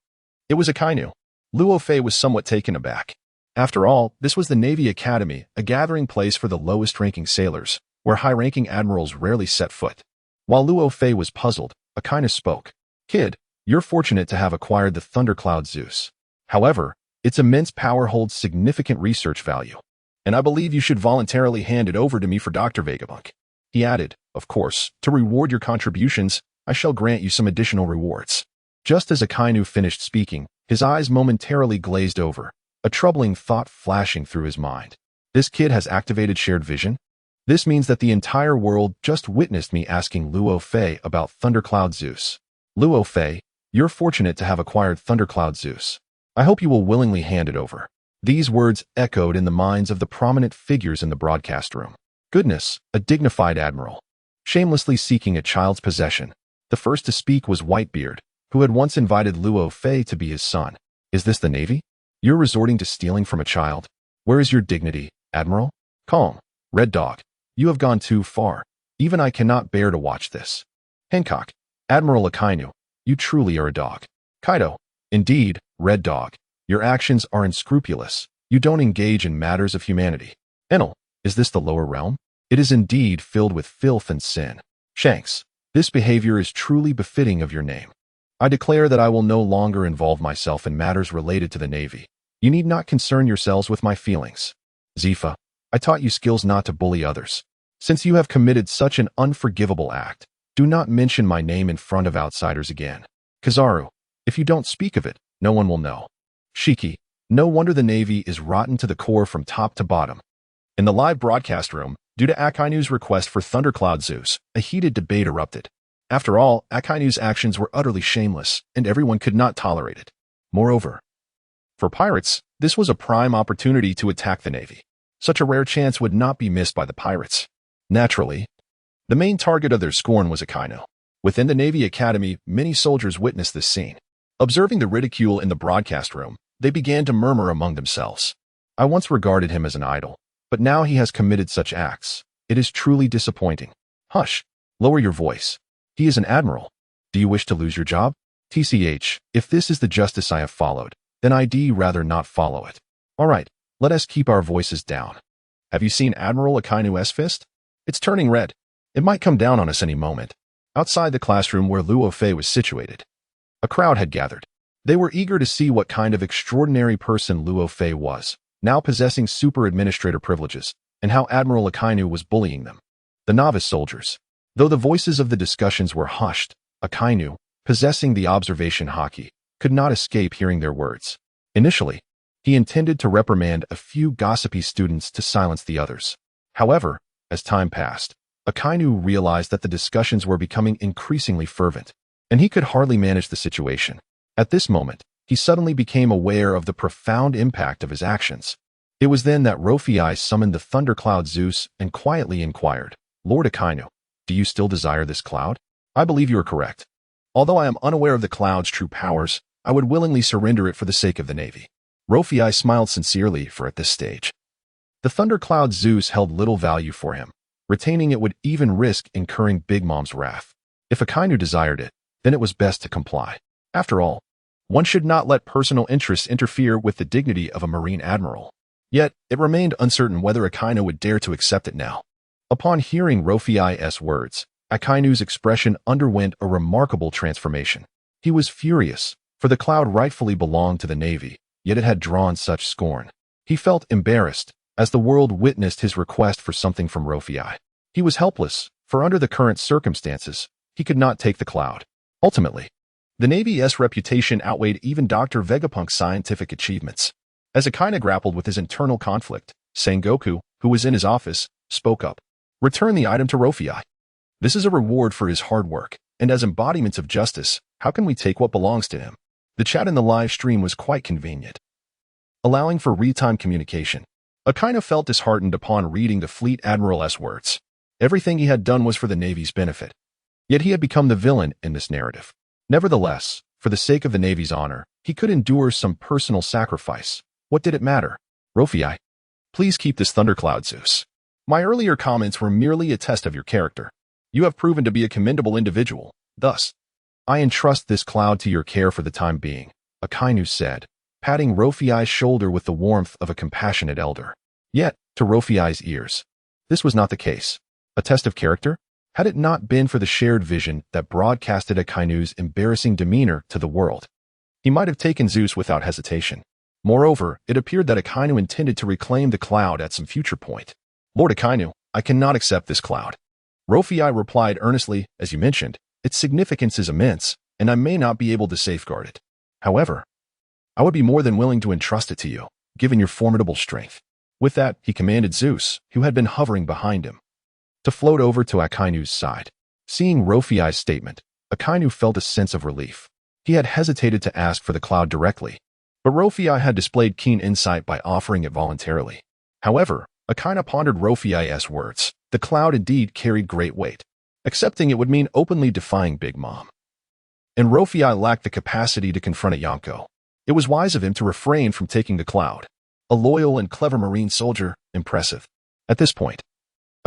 It was Akainu. Luo Fei was somewhat taken aback. After all, this was the Navy Academy, a gathering place for the lowest-ranking sailors, where high-ranking admirals rarely set foot. While Luo Fei was puzzled, Akainu spoke. Kid, you're fortunate to have acquired the Thundercloud Zeus. However, its immense power holds significant research value, and I believe you should voluntarily hand it over to me for Dr. Vegapunk. He added, of course, to reward your contributions, I shall grant you some additional rewards. Just as Akainu finished speaking, his eyes momentarily glazed over, a troubling thought flashing through his mind. This kid has activated shared vision? This means that the entire world just witnessed me asking Luo Fei about Thundercloud Zeus. Luo Fei, you're fortunate to have acquired Thundercloud Zeus. I hope you will willingly hand it over. These words echoed in the minds of the prominent figures in the broadcast room. Goodness, a dignified admiral. Shamelessly seeking a child's possession. The first to speak was Whitebeard, who had once invited Luo Fei to be his son. Is this the Navy? You're resorting to stealing from a child? Where is your dignity, Admiral? Calm. Red Dog. You have gone too far. Even I cannot bear to watch this. Hancock. Admiral Akainu, you truly are a dog. Kaido. Indeed, Red Dog. Your actions are unscrupulous. You don't engage in matters of humanity. Enel. Is this the lower realm? It is indeed filled with filth and sin. Shanks. This behavior is truly befitting of your name. I declare that I will no longer involve myself in matters related to the Navy. You need not concern yourselves with my feelings. Zifa. I taught you skills not to bully others. Since you have committed such an unforgivable act, do not mention my name in front of outsiders again. Kizaru. If you don't speak of it, no one will know. Shiki. No wonder the Navy is rotten to the core from top to bottom. In the live broadcast room, due to Akainu's request for Thundercloud Zeus, a heated debate erupted. After all, Akainu's actions were utterly shameless, and everyone could not tolerate it. Moreover, for pirates, this was a prime opportunity to attack the Navy. Such a rare chance would not be missed by the pirates. Naturally, the main target of their scorn was Akainu. Within the Navy Academy, many soldiers witnessed this scene. Observing the ridicule in the broadcast room, they began to murmur among themselves. I once regarded him as an idol, but now he has committed such acts. It is truly disappointing. Hush. Lower your voice. He is an admiral. Do you wish to lose your job? TCH, if this is the justice I have followed, then I'd rather not follow it. All right, let us keep our voices down. Have you seen Admiral Akainu's fist? It's turning red. It might come down on us any moment. Outside the classroom where Luo Fei was situated, a crowd had gathered. They were eager to see what kind of extraordinary person Luo Fei was, now possessing super administrator privileges, and how Admiral Akainu was bullying them. The novice soldiers. Though the voices of the discussions were hushed, Akainu, possessing the observation haki, could not escape hearing their words. Initially, he intended to reprimand a few gossipy students to silence the others. However, as time passed, Akainu realized that the discussions were becoming increasingly fervent, and he could hardly manage the situation. At this moment, he suddenly became aware of the profound impact of his actions. It was then that Luffy summoned the Thundercloud Zeus and quietly inquired, Lord Akainu, do you still desire this cloud? I believe you are correct. Although I am unaware of the cloud's true powers, I would willingly surrender it for the sake of the Navy. Luffy smiled sincerely, for at this stage, the Thundercloud Zeus held little value for him. Retaining it would even risk incurring Big Mom's wrath. If Akainu desired it, then it was best to comply. After all, one should not let personal interests interfere with the dignity of a Marine Admiral. Yet, it remained uncertain whether Akainu would dare to accept it now. Upon hearing Luffy's words, Akainu's expression underwent a remarkable transformation. He was furious, for the cloud rightfully belonged to the Navy, yet it had drawn such scorn. He felt embarrassed, as the world witnessed his request for something from Luffy. He was helpless, for under the current circumstances, he could not take the cloud. Ultimately, the Navy's reputation outweighed even Dr. Vegapunk's scientific achievements. As Akainu grappled with his internal conflict, Sengoku, who was in his office, spoke up. Return the item to Rofei. This is a reward for his hard work, and as embodiments of justice, how can we take what belongs to him? The chat in the live stream was quite convenient, allowing for real-time communication. Akainu felt disheartened upon reading the Fleet Admiral's words. Everything he had done was for the Navy's benefit. Yet he had become the villain in this narrative. Nevertheless, for the sake of the Navy's honor, he could endure some personal sacrifice. What did it matter? Rofei, please keep this thundercloud, Zeus. My earlier comments were merely a test of your character. You have proven to be a commendable individual. Thus, I entrust this cloud to your care for the time being, Akainu said, patting Rofei's shoulder with the warmth of a compassionate elder. Yet, to Rofei's ears, this was not the case. A test of character? Had it not been for the shared vision that broadcasted Akainu's embarrassing demeanor to the world, he might have taken Zeus without hesitation. Moreover, it appeared that Akainu intended to reclaim the cloud at some future point. Lord Akainu, I cannot accept this cloud. Rofei replied earnestly, as you mentioned, its significance is immense, and I may not be able to safeguard it. However, I would be more than willing to entrust it to you, given your formidable strength. With that, he commanded Zeus, who had been hovering behind him, to float over to Akainu's side. Seeing Rofei's statement, Akainu felt a sense of relief. He had hesitated to ask for the cloud directly, but Rofei had displayed keen insight by offering it voluntarily. However, Akainu pondered Rofei's words. The cloud indeed carried great weight. Accepting it would mean openly defying Big Mom. And Rofei lacked the capacity to confront a Yonko. It was wise of him to refrain from taking the cloud. A loyal and clever marine soldier, impressive. At this point,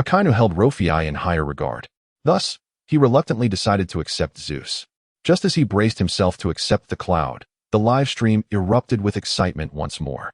Akainu held Rofei in higher regard. Thus, he reluctantly decided to accept Zeus. Just as he braced himself to accept the cloud, the live stream erupted with excitement once more.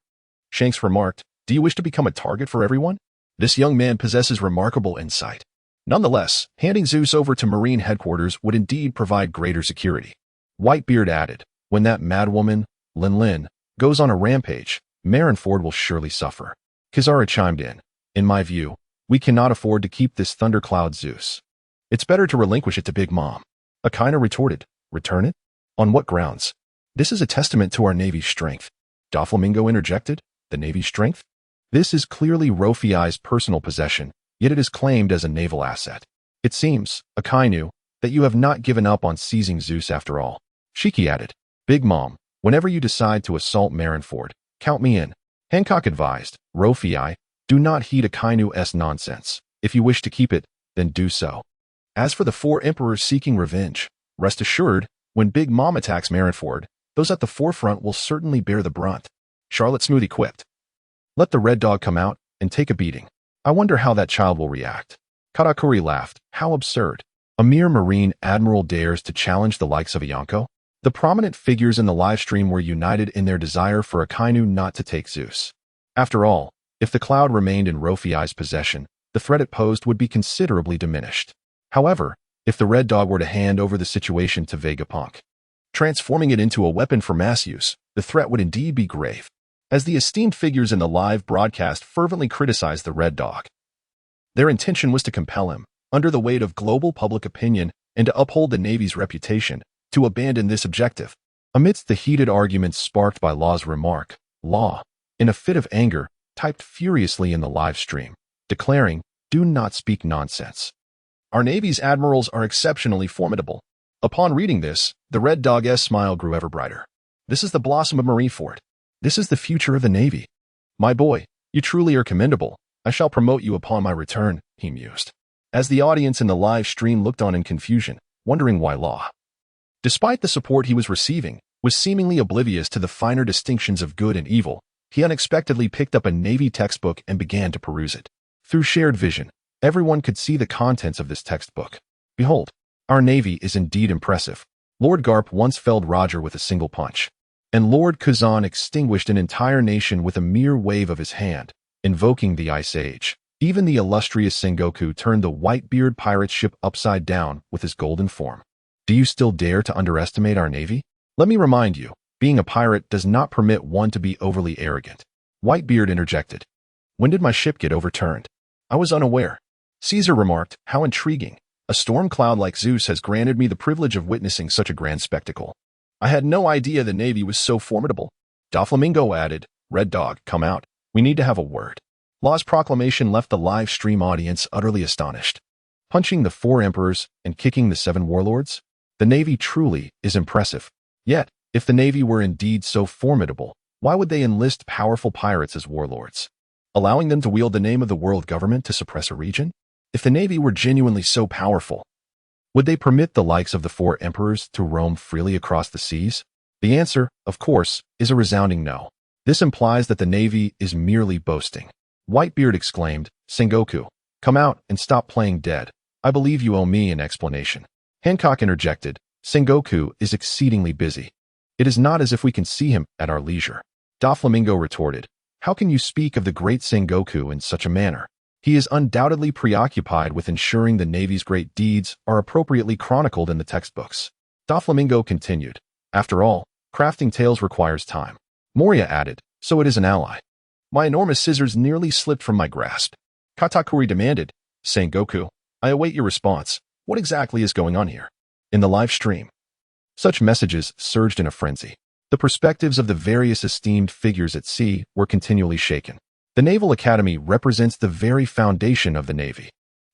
Shanks remarked, "Do you wish to become a target for everyone? This young man possesses remarkable insight." Nonetheless, handing Zeus over to Marine headquarters would indeed provide greater security. Whitebeard added, "When that madwoman, Lin, goes on a rampage, Marineford will surely suffer." Kizaru chimed in, "In my view, we cannot afford to keep this thundercloud, Zeus. It's better to relinquish it to Big Mom." Akainu retorted, "Return it? On what grounds? This is a testament to our Navy's strength." Doflamingo interjected, "The Navy's strength? This is clearly Rofei's personal possession, yet it is claimed as a naval asset. It seems, Akainu, that you have not given up on seizing Zeus after all." Shiki added, "Big Mom, whenever you decide to assault Marineford, count me in." Hancock advised, "Rofei, do not heed Akainu's nonsense. If you wish to keep it, then do so. As for the 4 emperors seeking revenge, rest assured, when Big Mom attacks Marineford, those at the forefront will certainly bear the brunt." Charlotte Smoothie quipped, "Let the Red Dog come out and take a beating. I wonder how that child will react." Katakuri laughed, "How absurd. A mere Marine admiral dares to challenge the likes of a Yonko?" The prominent figures in the livestream were united in their desire for Akainu not to take Zeus. After all, if the cloud remained in Rofei's possession, the threat it posed would be considerably diminished. However, if the Red Dog were to hand over the situation to Vegapunk, transforming it into a weapon for mass use, the threat would indeed be grave. As the esteemed figures in the live broadcast fervently criticized the Red Dog, their intention was to compel him, under the weight of global public opinion and to uphold the Navy's reputation, to abandon this objective. Amidst the heated arguments sparked by Law's remark, Law, in a fit of anger, typed furiously in the live stream, declaring, "Do not speak nonsense. Our Navy's admirals are exceptionally formidable." Upon reading this, the Red Dog's smile grew ever brighter. "This is the blossom of Marineford. This is the future of the Navy. My boy, you truly are commendable. I shall promote you upon my return," he mused. As the audience in the live stream looked on in confusion, wondering why Law, despite the support he was receiving, was seemingly oblivious to the finer distinctions of good and evil, he unexpectedly picked up a Navy textbook and began to peruse it. Through shared vision, everyone could see the contents of this textbook. Behold, our Navy is indeed impressive. Lord Garp once felled Roger with a single punch, and Lord Kazan extinguished an entire nation with a mere wave of his hand, invoking the Ice Age. Even the illustrious Sengoku turned the Whitebeard pirate ship upside down with his golden form. Do you still dare to underestimate our Navy? Let me remind you, being a pirate does not permit one to be overly arrogant. Whitebeard interjected. When did my ship get overturned? I was unaware. Caesar remarked, how intriguing. A storm cloud like Zeus has granted me the privilege of witnessing such a grand spectacle. I had no idea the Navy was so formidable. Doflamingo added, Red Dog, come out. We need to have a word. Law's proclamation left the live stream audience utterly astonished. Punching the 4 emperors and kicking the 7 warlords? The Navy truly is impressive. Yet, if the Navy were indeed so formidable, why would they enlist powerful pirates as warlords, allowing them to wield the name of the world government to suppress a region? If the Navy were genuinely so powerful, would they permit the likes of the 4 emperors to roam freely across the seas? The answer, of course, is a resounding no. This implies that the Navy is merely boasting. Whitebeard exclaimed, "Sengoku, come out and stop playing dead. I believe you owe me an explanation." Hancock interjected, "Sengoku is exceedingly busy. It is not as if we can see him at our leisure." Doflamingo retorted, "How can you speak of the great Sengoku in such a manner? He is undoubtedly preoccupied with ensuring the Navy's great deeds are appropriately chronicled in the textbooks." Doflamingo continued, "After all, crafting tales requires time." Moria added, "So it is an ally." My enormous scissors nearly slipped from my grasp. Katakuri demanded, "Sengoku, I await your response. What exactly is going on here?" In the live stream, such messages surged in a frenzy. The perspectives of the various esteemed figures at sea were continually shaken. The Naval Academy represents the very foundation of the Navy.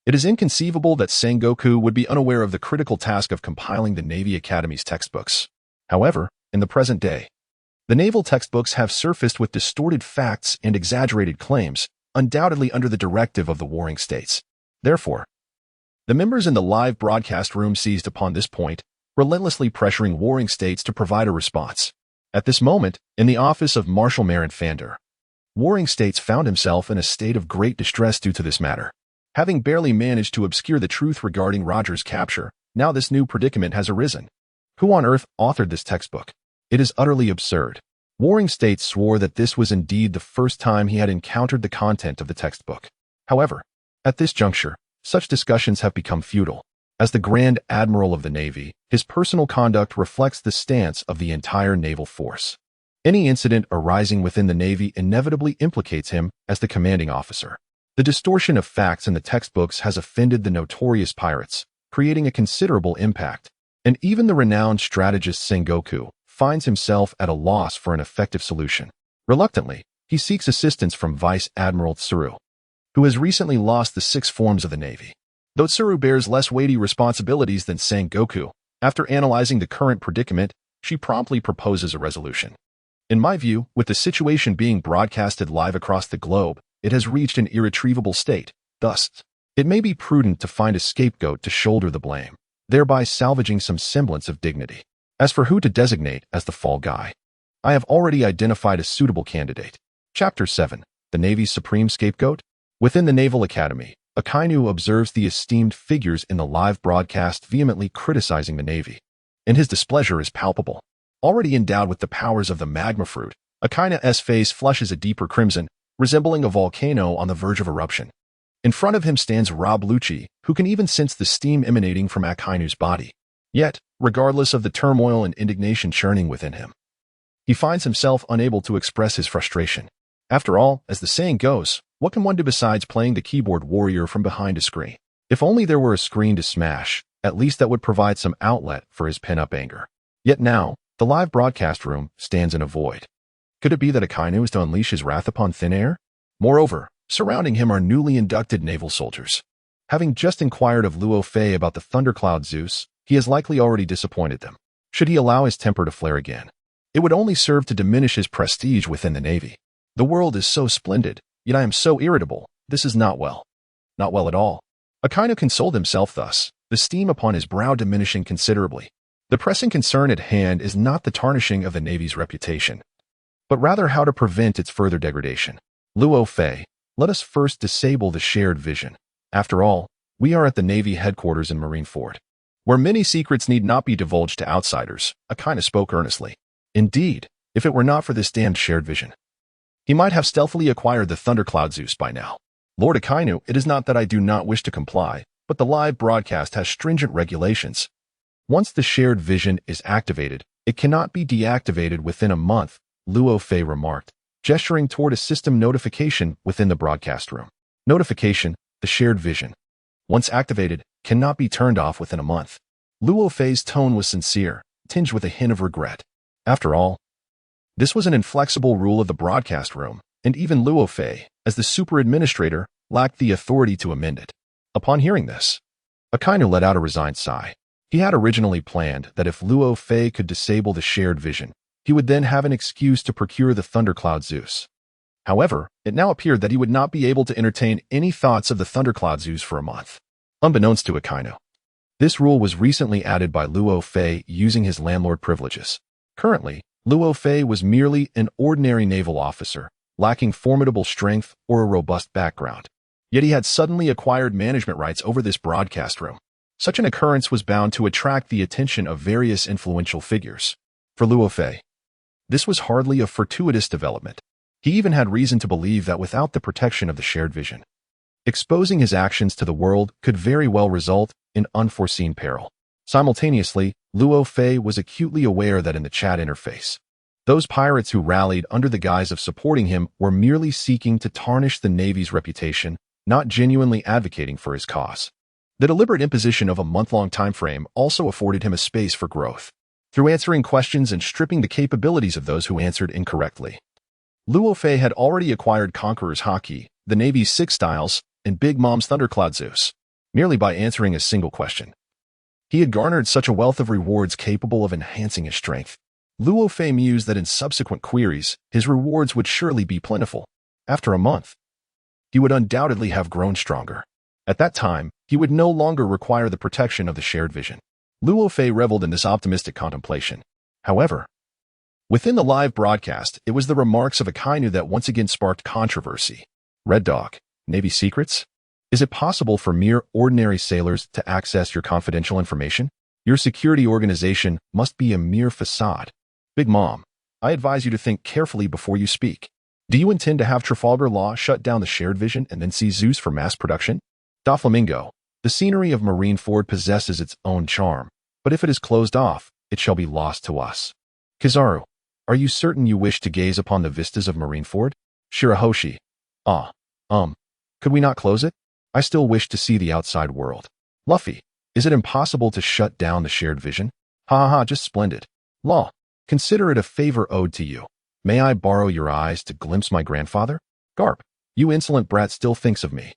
It is inconceivable that Sengoku would be unaware of the critical task of compiling the Navy Academy's textbooks. However, in the present day, the naval textbooks have surfaced with distorted facts and exaggerated claims, undoubtedly under the directive of the warring states. Therefore, the members in the live broadcast room seized upon this point, relentlessly pressuring warring states to provide a response. At this moment, in the office of Marshal Marin Fander, warring states found himself in a state of great distress due to this matter. Having barely managed to obscure the truth regarding Roger's capture, now this new predicament has arisen. Who on earth authored this textbook? It is utterly absurd. Warring states swore that this was indeed the first time he had encountered the content of the textbook. However, at this juncture, such discussions have become futile. As the Grand Admiral of the Navy, his personal conduct reflects the stance of the entire naval force. Any incident arising within the Navy inevitably implicates him as the commanding officer. The distortion of facts in the textbooks has offended the notorious pirates, creating a considerable impact. And even the renowned strategist Sengoku finds himself at a loss for an effective solution. Reluctantly, he seeks assistance from Vice Admiral Tsuru, who has recently lost the 6 forms of the Navy. Though Tsuru bears less weighty responsibilities than Sengoku, after analyzing the current predicament, she promptly proposes a resolution. In my view, with the situation being broadcasted live across the globe, it has reached an irretrievable state. Thus, it may be prudent to find a scapegoat to shoulder the blame, thereby salvaging some semblance of dignity. As for who to designate as the fall guy, I have already identified a suitable candidate. Chapter 7. The Navy's Supreme Scapegoat. Within the Naval Academy, Akainu observes the esteemed figures in the live broadcast vehemently criticizing the Navy, and his displeasure is palpable. Already endowed with the powers of the magma fruit, Akaina's face flushes a deeper crimson, resembling a volcano on the verge of eruption. In front of him stands Rob Lucci, who can even sense the steam emanating from Akainu's body. Yet, regardless of the turmoil and indignation churning within him, he finds himself unable to express his frustration. After all, as the saying goes, what can one do besides playing the keyboard warrior from behind a screen? If only there were a screen to smash, at least that would provide some outlet for his pent-up anger. Yet now, the live broadcast room stands in a void. Could it be that Akainu is to unleash his wrath upon thin air? Moreover, surrounding him are newly inducted naval soldiers. Having just inquired of Luo Fei about the thundercloud Zeus, he has likely already disappointed them. Should he allow his temper to flare again, it would only serve to diminish his prestige within the Navy. The world is so splendid, yet I am so irritable. This is not well. Not well at all. Akainu consoled himself thus, the steam upon his brow diminishing considerably. The pressing concern at hand is not the tarnishing of the Navy's reputation, but rather how to prevent its further degradation. Luo Fei, let us first disable the shared vision. After all, we are at the Navy headquarters in Marineford, where many secrets need not be divulged to outsiders. Akainu spoke earnestly. Indeed, if it were not for this damned shared vision, he might have stealthily acquired the thundercloud Zeus by now. Lord Akainu, it is not that I do not wish to comply, but the live broadcast has stringent regulations. Once the shared vision is activated, it cannot be deactivated within a month, Luo Fei remarked, gesturing toward a system notification within the broadcast room. Notification, the shared vision, once activated, cannot be turned off within a month. Luo Fei's tone was sincere, tinged with a hint of regret. After all, this was an inflexible rule of the broadcast room, and even Luo Fei, as the super administrator, lacked the authority to amend it. Upon hearing this, Akainu let out a resigned sigh. He had originally planned that if Luo Fei could disable the shared vision, he would then have an excuse to procure the Thundercloud Zeus. However, it now appeared that he would not be able to entertain any thoughts of the Thundercloud Zeus for a month. Unbeknownst to Akainu, this rule was recently added by Luo Fei using his landlord privileges. Currently, Luo Fei was merely an ordinary naval officer, lacking formidable strength or a robust background. Yet he had suddenly acquired management rights over this broadcast room. Such an occurrence was bound to attract the attention of various influential figures. For Luo Fei, this was hardly a fortuitous development. He even had reason to believe that without the protection of the shared vision, exposing his actions to the world could very well result in unforeseen peril. Simultaneously, Luo Fei was acutely aware that in the chat interface, those pirates who rallied under the guise of supporting him were merely seeking to tarnish the Navy's reputation, not genuinely advocating for his cause. The deliberate imposition of a month-long time frame also afforded him a space for growth, through answering questions and stripping the capabilities of those who answered incorrectly. Luo Fei had already acquired Conqueror's Haki, the Navy's 6 styles, and Big Mom's Thundercloud Zeus, merely by answering a single question. He had garnered such a wealth of rewards capable of enhancing his strength. Luo Fei mused that in subsequent queries, his rewards would surely be plentiful. After a month, he would undoubtedly have grown stronger. At that time, he would no longer require the protection of the shared vision. Luo Fei reveled in this optimistic contemplation. However, within the live broadcast, it was the remarks of Akainu that once again sparked controversy. Red Dog, Navy secrets? Is it possible for mere ordinary sailors to access your confidential information? Your security organization must be a mere facade. Big Mom, I advise you to think carefully before you speak. Do you intend to have Trafalgar Law shut down the shared vision and then seize Zeus for mass production? Doflamingo, the scenery of Marineford possesses its own charm, but if it is closed off, it shall be lost to us. Kizaru, are you certain you wish to gaze upon the vistas of Marineford? Shirahoshi, could we not close it? I still wish to see the outside world. Luffy, is it impossible to shut down the shared vision? Just splendid. Law, consider it a favor owed to you. May I borrow your eyes to glimpse my grandfather? Garp, you insolent brat still thinks of me.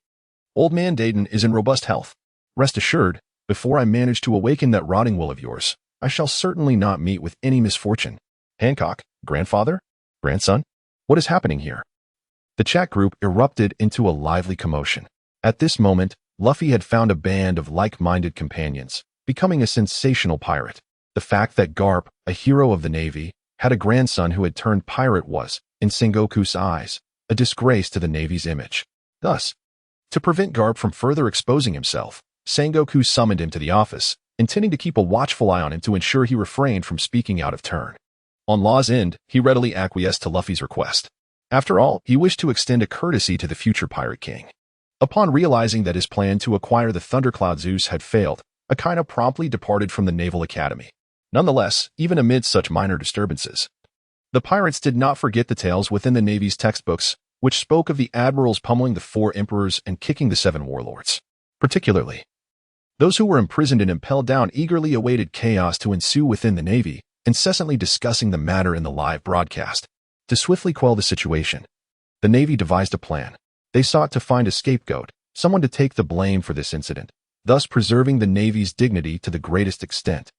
Old man Dayton is in robust health. Rest assured, before I manage to awaken that rotting will of yours, I shall certainly not meet with any misfortune. Hancock, grandfather? Grandson? What is happening here? The chat group erupted into a lively commotion. At this moment, Luffy had found a band of like-minded companions, becoming a sensational pirate. The fact that Garp, a hero of the Navy, had a grandson who had turned pirate was, in Sengoku's eyes, a disgrace to the Navy's image. Thus, to prevent Garp from further exposing himself, Sengoku summoned him to the office, intending to keep a watchful eye on him to ensure he refrained from speaking out of turn. On Law's end, he readily acquiesced to Luffy's request. After all, he wished to extend a courtesy to the future Pirate King. Upon realizing that his plan to acquire the Thundercloud Zeus had failed, Akainu promptly departed from the Naval Academy. Nonetheless, even amid such minor disturbances, the pirates did not forget the tales within the Navy's textbooks, which spoke of the admirals pummeling the 4 emperors and kicking the 7 warlords. Particularly, those who were imprisoned and impelled down eagerly awaited chaos to ensue within the Navy, incessantly discussing the matter in the live broadcast. To swiftly quell the situation, the Navy devised a plan. They sought to find a scapegoat, someone to take the blame for this incident, thus preserving the Navy's dignity to the greatest extent.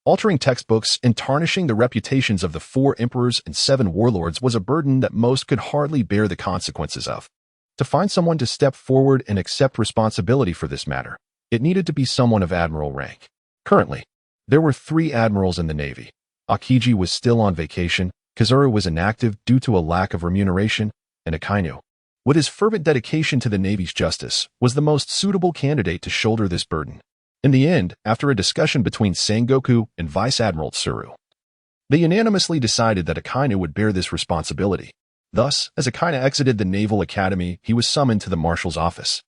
Altering textbooks and tarnishing the reputations of the 4 emperors and 7 warlords was a burden that most could hardly bear the consequences of. To find someone to step forward and accept responsibility for this matter, it needed to be someone of admiral rank. Currently, there were 3 admirals in the Navy. Akiji was still on vacation, Kizaru was inactive due to a lack of remuneration, and Akainu, with his fervent dedication to the Navy's justice, was the most suitable candidate to shoulder this burden. In the end, after a discussion between Sengoku and Vice Admiral Tsuru, they unanimously decided that Akainu would bear this responsibility. Thus, as Akainu exited the Naval Academy, he was summoned to the Marshal's office.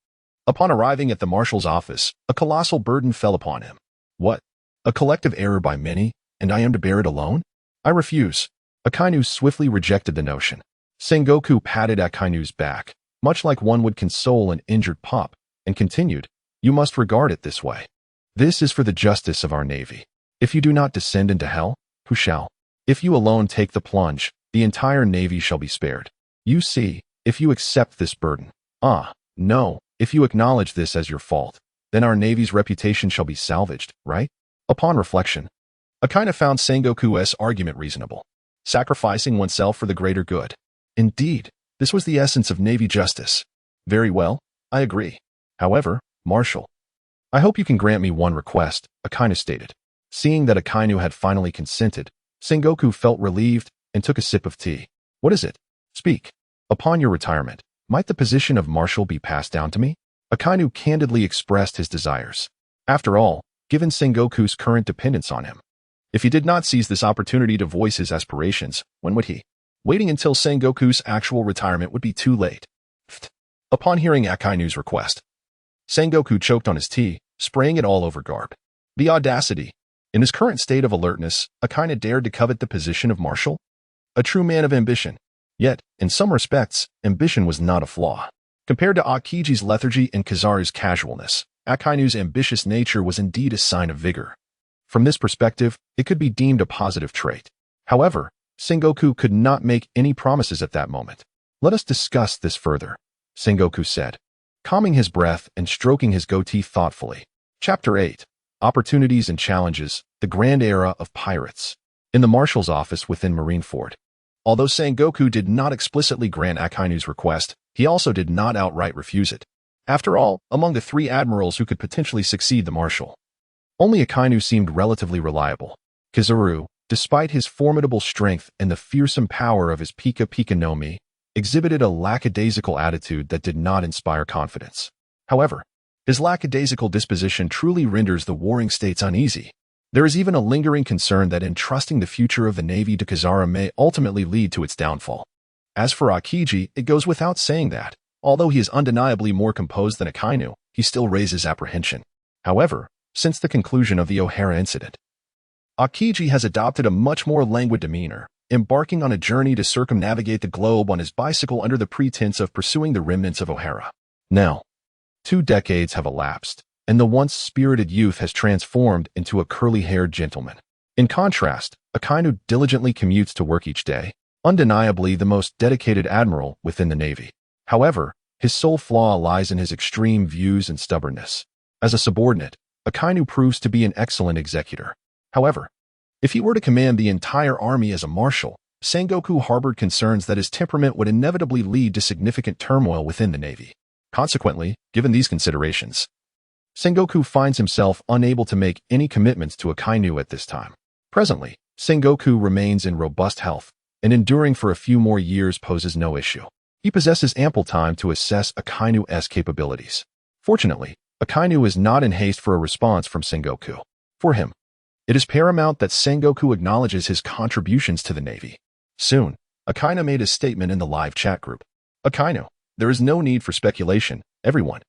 Upon arriving at the Marshal's office, a colossal burden fell upon him. What? A collective error by many, and I am to bear it alone? I refuse. Akainu swiftly rejected the notion. Sengoku patted Akainu's back, much like one would console an injured pup, and continued, "You must regard it this way. This is for the justice of our Navy. If you do not descend into hell, who shall? If you alone take the plunge, the entire Navy shall be spared. You see, if you accept this burden. No, if you acknowledge this as your fault, then our Navy's reputation shall be salvaged, right? Upon reflection, Akainu found Sengoku's argument reasonable, sacrificing oneself for the greater good. Indeed, this was the essence of Navy justice. Very well, I agree. However, Marshal, I hope you can grant me one request, Akainu stated. Seeing that Akainu had finally consented, Sengoku felt relieved and took a sip of tea. What is it? Speak. Upon your retirement, might the position of Marshal be passed down to me? Akainu candidly expressed his desires. After all, given Sengoku's current dependence on him, if he did not seize this opportunity to voice his aspirations, when would he? Waiting until Sengoku's actual retirement would be too late. Upon hearing Akainu's request, Sengoku choked on his tea, spraying it all over Garp. The audacity. In his current state of alertness, Akainu dared to covet the position of Marshal? A true man of ambition. Yet, in some respects, ambition was not a flaw. Compared to Akiji's lethargy and Kizaru's casualness, Akainu's ambitious nature was indeed a sign of vigor. From this perspective, it could be deemed a positive trait. However, Sengoku could not make any promises at that moment. Let us discuss this further, Sengoku said, calming his breath and stroking his goatee thoughtfully. Chapter 8. Opportunities and Challenges, the Grand Era of Pirates. In the Marshal's office within Marineford. Although Sengoku did not explicitly grant Akainu's request, he also did not outright refuse it. After all, among the 3 admirals who could potentially succeed the Marshal, only Akainu seemed relatively reliable. Kizaru, despite his formidable strength and the fearsome power of his Pika Pika no Mi, exhibited a lackadaisical attitude that did not inspire confidence. However, his lackadaisical disposition truly renders the warring states uneasy. There is even a lingering concern that entrusting the future of the Navy to Kizaru may ultimately lead to its downfall. As for Akiji, it goes without saying that, although he is undeniably more composed than Akainu, he still raises apprehension. However, since the conclusion of the O'Hara incident, Akiji has adopted a much more languid demeanor, embarking on a journey to circumnavigate the globe on his bicycle under the pretense of pursuing the remnants of O'Hara. Now, 2 decades have elapsed, and the once spirited youth has transformed into a curly-haired gentleman. In contrast, Akainu diligently commutes to work each day, undeniably the most dedicated admiral within the Navy. However, his sole flaw lies in his extreme views and stubbornness. As a subordinate, Akainu proves to be an excellent executor. However, if he were to command the entire army as a marshal, Sengoku harbored concerns that his temperament would inevitably lead to significant turmoil within the Navy. Consequently, given these considerations, Sengoku finds himself unable to make any commitments to Akainu at this time. Presently, Sengoku remains in robust health, and enduring for a few more years poses no issue. He possesses ample time to assess Akainu's capabilities. Fortunately, Akainu is not in haste for a response from Sengoku. For him, it is paramount that Sengoku acknowledges his contributions to the Navy. Soon, Akainu made a statement in the live chat group. Akainu, there is no need for speculation, everyone.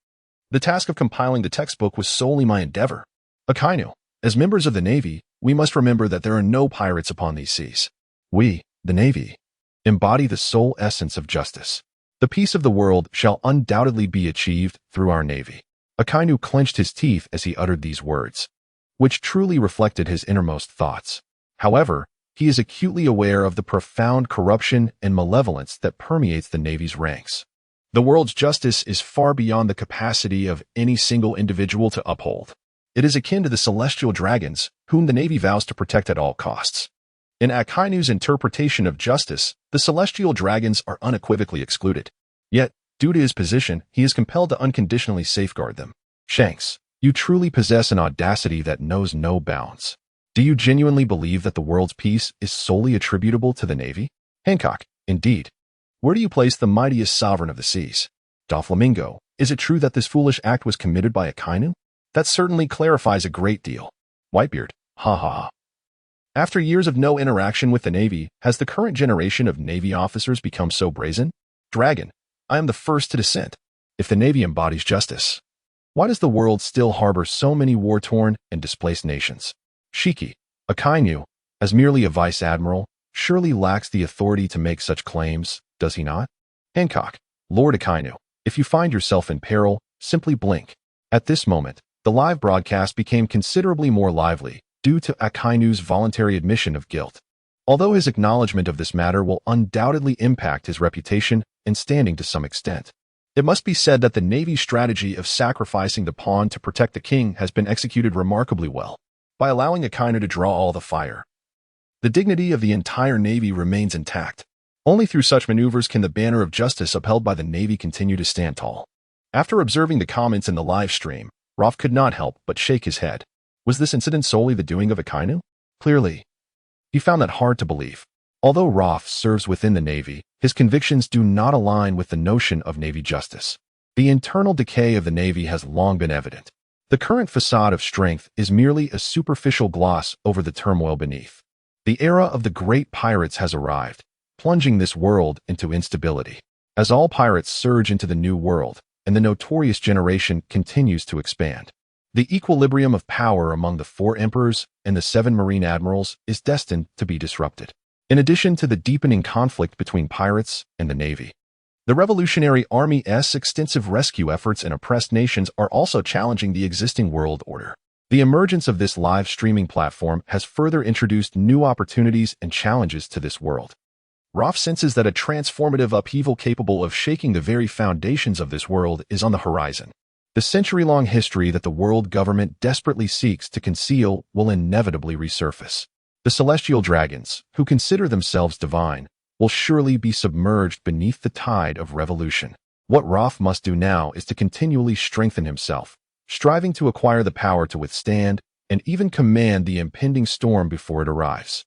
The task of compiling the textbook was solely my endeavor. Akainu, as members of the Navy, we must remember that there are no pirates upon these seas. We, the Navy, embody the sole essence of justice. The peace of the world shall undoubtedly be achieved through our Navy. Akainu clenched his teeth as he uttered these words, which truly reflected his innermost thoughts. However, he is acutely aware of the profound corruption and malevolence that permeates the Navy's ranks. The world's justice is far beyond the capacity of any single individual to uphold. It is akin to the celestial dragons, whom the Navy vows to protect at all costs. In Akainu's interpretation of justice, the celestial dragons are unequivocally excluded. Yet, due to his position, he is compelled to unconditionally safeguard them. Shanks, you truly possess an audacity that knows no bounds. Do you genuinely believe that the world's peace is solely attributable to the Navy? Hancock, indeed. Where do you place the mightiest sovereign of the seas? Doflamingo, is it true that this foolish act was committed by Akainu? That certainly clarifies a great deal. Whitebeard, ha ha ha. After years of no interaction with the Navy, has the current generation of Navy officers become so brazen? Dragon, I am the first to dissent. If the Navy embodies justice, why does the world still harbor so many war-torn and displaced nations? Shiki, Akainu, as merely a vice admiral, surely lacks the authority to make such claims, does he not? Hancock, Lord Akainu, if you find yourself in peril, simply blink. At this moment, the live broadcast became considerably more lively due to Akainu's voluntary admission of guilt. Although his acknowledgement of this matter will undoubtedly impact his reputation, and standing to some extent. It must be said that the Navy's strategy of sacrificing the pawn to protect the king has been executed remarkably well, by allowing Akainu to draw all the fire. The dignity of the entire Navy remains intact. Only through such maneuvers can the banner of justice upheld by the Navy continue to stand tall. After observing the comments in the live stream, Rolf could not help but shake his head. Was this incident solely the doing of Akainu? Clearly, he found that hard to believe. Although Rolf serves within the Navy, his convictions do not align with the notion of Navy justice. The internal decay of the Navy has long been evident. The current facade of strength is merely a superficial gloss over the turmoil beneath. The era of the great pirates has arrived, plunging this world into instability. As all pirates surge into the new world, and the notorious generation continues to expand, the equilibrium of power among the 4 emperors and the 7 marine admirals is destined to be disrupted. In addition to the deepening conflict between pirates and the Navy, the Revolutionary Army's extensive rescue efforts in oppressed nations are also challenging the existing world order. The emergence of this live streaming platform has further introduced new opportunities and challenges to this world. Rolf senses that a transformative upheaval capable of shaking the very foundations of this world is on the horizon. The century-long history that the world government desperately seeks to conceal will inevitably resurface. The celestial dragons, who consider themselves divine, will surely be submerged beneath the tide of revolution. What Rolf must do now is to continually strengthen himself, striving to acquire the power to withstand and even command the impending storm before it arrives.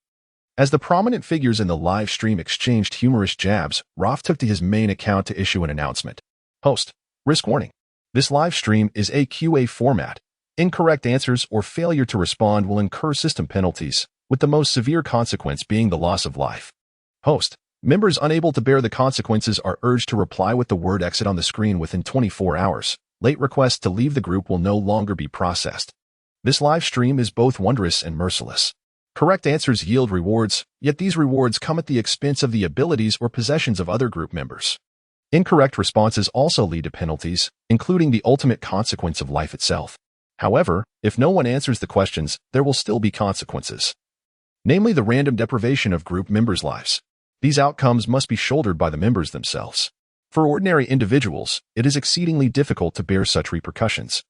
As the prominent figures in the live stream exchanged humorous jabs, Rolf took to his main account to issue an announcement. Host, risk warning. This live stream is a QA format. Incorrect answers or failure to respond will incur system penalties, with the most severe consequence being the loss of life. Host, members unable to bear the consequences are urged to reply with the word exit on the screen within 24 hours. Late requests to leave the group will no longer be processed. This live stream is both wondrous and merciless. Correct answers yield rewards, yet these rewards come at the expense of the abilities or possessions of other group members. Incorrect responses also lead to penalties, including the ultimate consequence of life itself. However, if no one answers the questions, there will still be consequences, namely the random deprivation of group members' lives. These outcomes must be shouldered by the members themselves. For ordinary individuals, it is exceedingly difficult to bear such repercussions.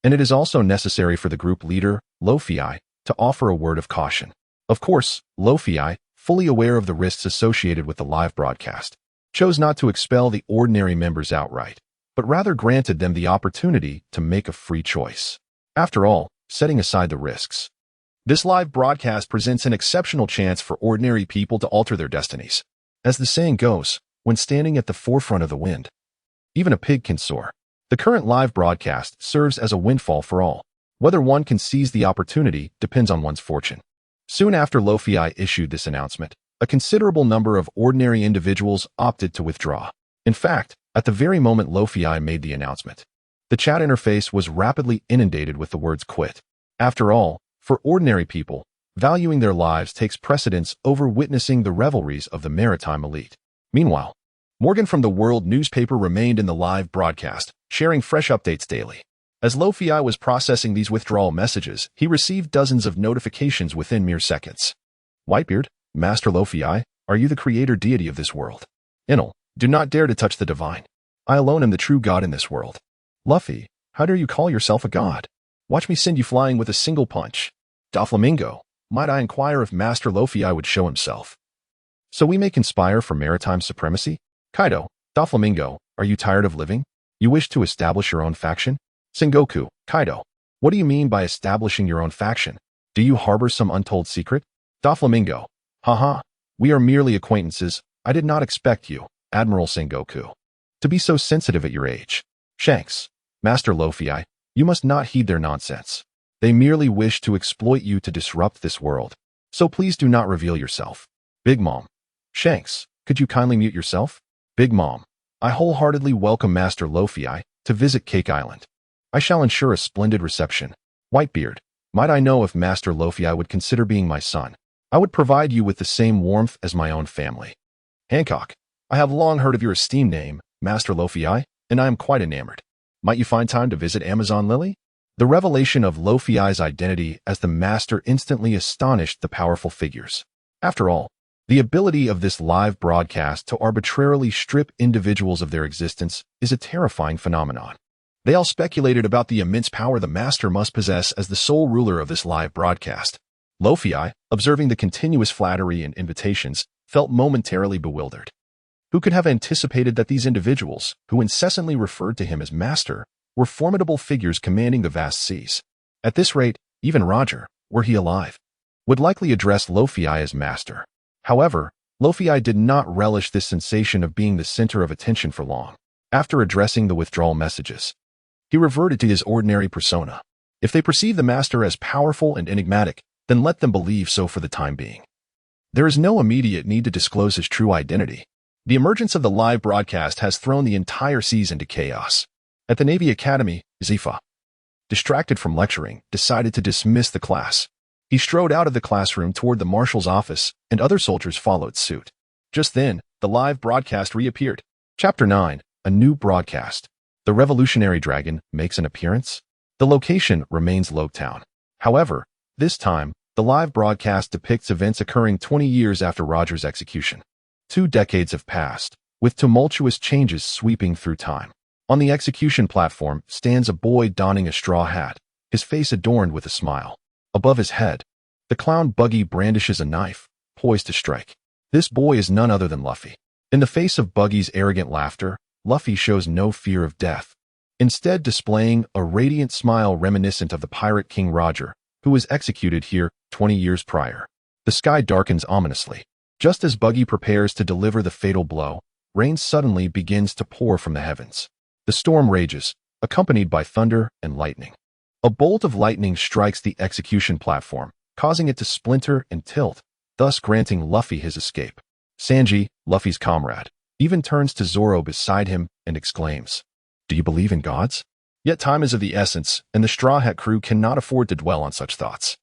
And it is also necessary for the group leader, Luo Fei, to offer a word of caution. Of course, Luo Fei, fully aware of the risks associated with the live broadcast, chose not to expel the ordinary members outright, but rather granted them the opportunity to make a free choice. After all, setting aside the risks, this live broadcast presents an exceptional chance for ordinary people to alter their destinies. As the saying goes, when standing at the forefront of the wind, even a pig can soar. The current live broadcast serves as a windfall for all. Whether one can seize the opportunity depends on one's fortune. Soon after Luo Fei issued this announcement, a considerable number of ordinary individuals opted to withdraw. In fact, at the very moment Luo Fei made the announcement, the chat interface was rapidly inundated with the words quit. After all, for ordinary people, valuing their lives takes precedence over witnessing the revelries of the maritime elite. Meanwhile, Morgan from the World newspaper remained in the live broadcast, sharing fresh updates daily. As Luo Fei was processing these withdrawal messages, he received dozens of notifications within mere seconds. Whitebeard, Master Luo Fei, are you the creator deity of this world? Enel, do not dare to touch the divine. I alone am the true god in this world. Luffy, how dare you call yourself a god? Watch me send you flying with a single punch. Doflamingo, might I inquire if Master Luo Fei would show himself, so we may conspire for maritime supremacy? Kaido, Doflamingo, are you tired of living? You wish to establish your own faction? Sengoku, Kaido, what do you mean by establishing your own faction? Do you harbor some untold secret? Doflamingo, haha, we are merely acquaintances. I did not expect you, Admiral Sengoku, to be so sensitive at your age. Shanks, Master Luo Fei, you must not heed their nonsense. They merely wish to exploit you to disrupt this world. So please do not reveal yourself. Big Mom, Shanks, could you kindly mute yourself? Big Mom, I wholeheartedly welcome Master Luo Fei to visit Cake Island. I shall ensure a splendid reception. Whitebeard, might I know if Master Luo Fei would consider being my son? I would provide you with the same warmth as my own family. Hancock, I have long heard of your esteemed name, Master Luo Fei, and I am quite enamored. Might you find time to visit Amazon Lily? The revelation of Luo Fei's identity as the master instantly astonished the powerful figures. After all, The ability of this live broadcast to arbitrarily strip individuals of their existence is a terrifying phenomenon. They all speculated about the immense power the master must possess as the sole ruler of this live broadcast. Luo Fei, observing the continuous flattery and invitations, felt momentarily bewildered. Who could have anticipated that these individuals, who incessantly referred to him as master, were formidable figures commanding the vast seas? At this rate, even Roger, were he alive, would likely address Luo Fei as master. However, Luo Fei did not relish this sensation of being the center of attention for long. After addressing the withdrawal messages, he reverted to his ordinary persona. If they perceive the master as powerful and enigmatic, then let them believe so for the time being. There is no immediate need to disclose his true identity. The emergence of the live broadcast has thrown the entire seas into chaos. At the Navy Academy, Zifa, distracted from lecturing, decided to dismiss the class. He strode out of the classroom toward the marshal's office, and other soldiers followed suit. Just then, the live broadcast reappeared. Chapter 9, A New Broadcast. The Revolutionary Dragon makes an appearance. The location remains Logtown. However, this time, the live broadcast depicts events occurring 20 years after Roger's execution. 2 decades have passed, with tumultuous changes sweeping through time. On the execution platform stands a boy donning a straw hat, his face adorned with a smile. Above his head, the clown Buggy brandishes a knife, poised to strike. This boy is none other than Luffy. In the face of Buggy's arrogant laughter, Luffy shows no fear of death, instead displaying a radiant smile reminiscent of the pirate King Roger, who was executed here 20 years prior. The sky darkens ominously. Just as Buggy prepares to deliver the fatal blow, rain suddenly begins to pour from the heavens. The storm rages, accompanied by thunder and lightning. A bolt of lightning strikes the execution platform, causing it to splinter and tilt, thus granting Luffy his escape. Sanji, Luffy's comrade, even turns to Zoro beside him and exclaims, "Do you believe in gods?" Yet time is of the essence, and the Straw Hat crew cannot afford to dwell on such thoughts.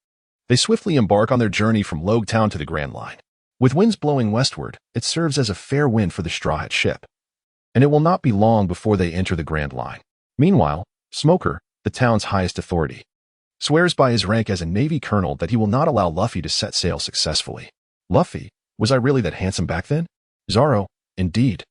They swiftly embark on their journey from Logtown to the Grand Line. With winds blowing westward, it serves as a fair wind for the Straw Hat ship, and it will not be long before they enter the Grand Line. Meanwhile, Smoker, the town's highest authority, swears by his rank as a Navy colonel that he will not allow Luffy to set sail successfully. Luffy, was I really that handsome back then? Zoro, indeed.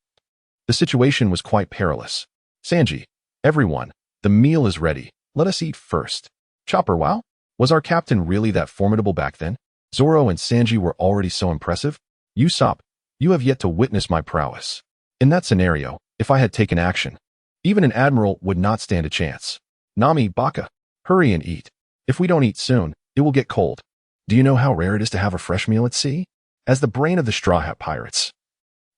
The situation was quite perilous. Sanji, everyone, the meal is ready. Let us eat first. Chopper, wow, was our captain really that formidable back then? Zoro and Sanji were already so impressive. Usopp, you have yet to witness my prowess. In that scenario, if I had taken action, even an admiral would not stand a chance. Nami, Baka, hurry and eat. If we don't eat soon, it will get cold. Do you know how rare it is to have a fresh meal at sea? As the brain of the Straw Hat Pirates,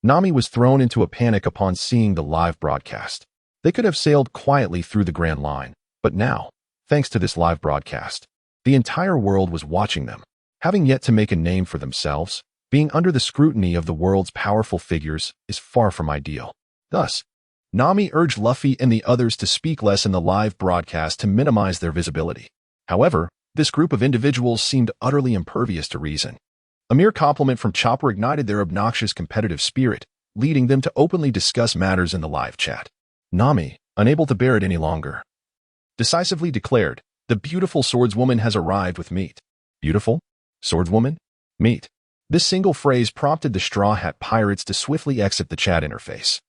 Nami was thrown into a panic upon seeing the live broadcast. They could have sailed quietly through the Grand Line, but now, thanks to this live broadcast, the entire world was watching them. Having yet to make a name for themselves, being under the scrutiny of the world's powerful figures is far from ideal. Thus, Nami urged Luffy and the others to speak less in the live broadcast to minimize their visibility. However, this group of individuals seemed utterly impervious to reason. A mere compliment from Chopper ignited their obnoxious competitive spirit, leading them to openly discuss matters in the live chat. Nami, unable to bear it any longer, decisively declared, "The beautiful swordswoman has arrived with meat." Beautiful? Swordswoman? Meat. This single phrase prompted the Straw Hat Pirates to swiftly exit the chat interface.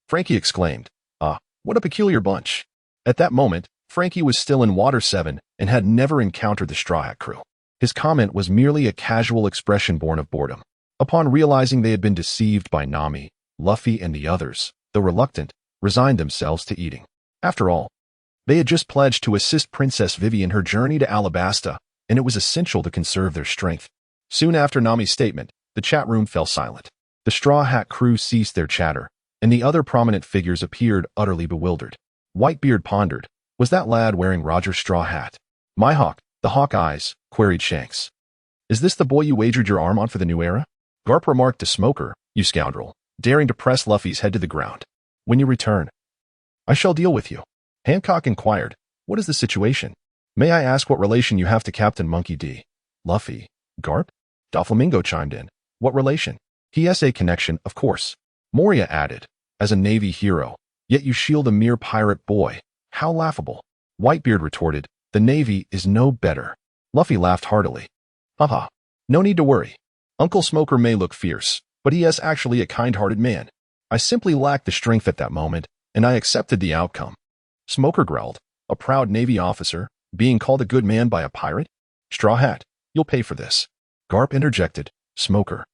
Frankie exclaimed, "Ah, what a peculiar bunch." At that moment, Frankie was still in Water 7 and had never encountered the Straw Hat crew. His comment was merely a casual expression born of boredom. Upon realizing they had been deceived by Nami, Luffy and the others, though reluctant, resigned themselves to eating. After all, they had just pledged to assist Princess Vivi in her journey to Alabasta, and it was essential to conserve their strength. Soon after Nami's statement, the chat room fell silent. The Straw Hat crew ceased their chatter, and the other prominent figures appeared utterly bewildered. Whitebeard pondered, was that lad wearing Roger's straw hat? Mihawk, the Hawk Eyes, queried Shanks. Is this the boy you wagered your arm on for the new era? Garp remarked to Smoker, you scoundrel, daring to press Luffy's head to the ground. When you return, I shall deal with you. Hancock inquired, what is the situation? May I ask what relation you have to Captain Monkey D? Luffy, Garp? Doflamingo chimed in, what relation? He has a connection, of course. Moria added, as a Navy hero, yet you shield a mere pirate boy. How laughable. Whitebeard retorted, the Navy is no better. Luffy laughed heartily. Haha, no need to worry. Uncle Smoker may look fierce, but he is actually a kind-hearted man. I simply lacked the strength at that moment, and I accepted the outcome. Smoker growled, a proud Navy officer, being called a good man by a pirate? Straw Hat, you'll pay for this. Garp interjected, Smoker.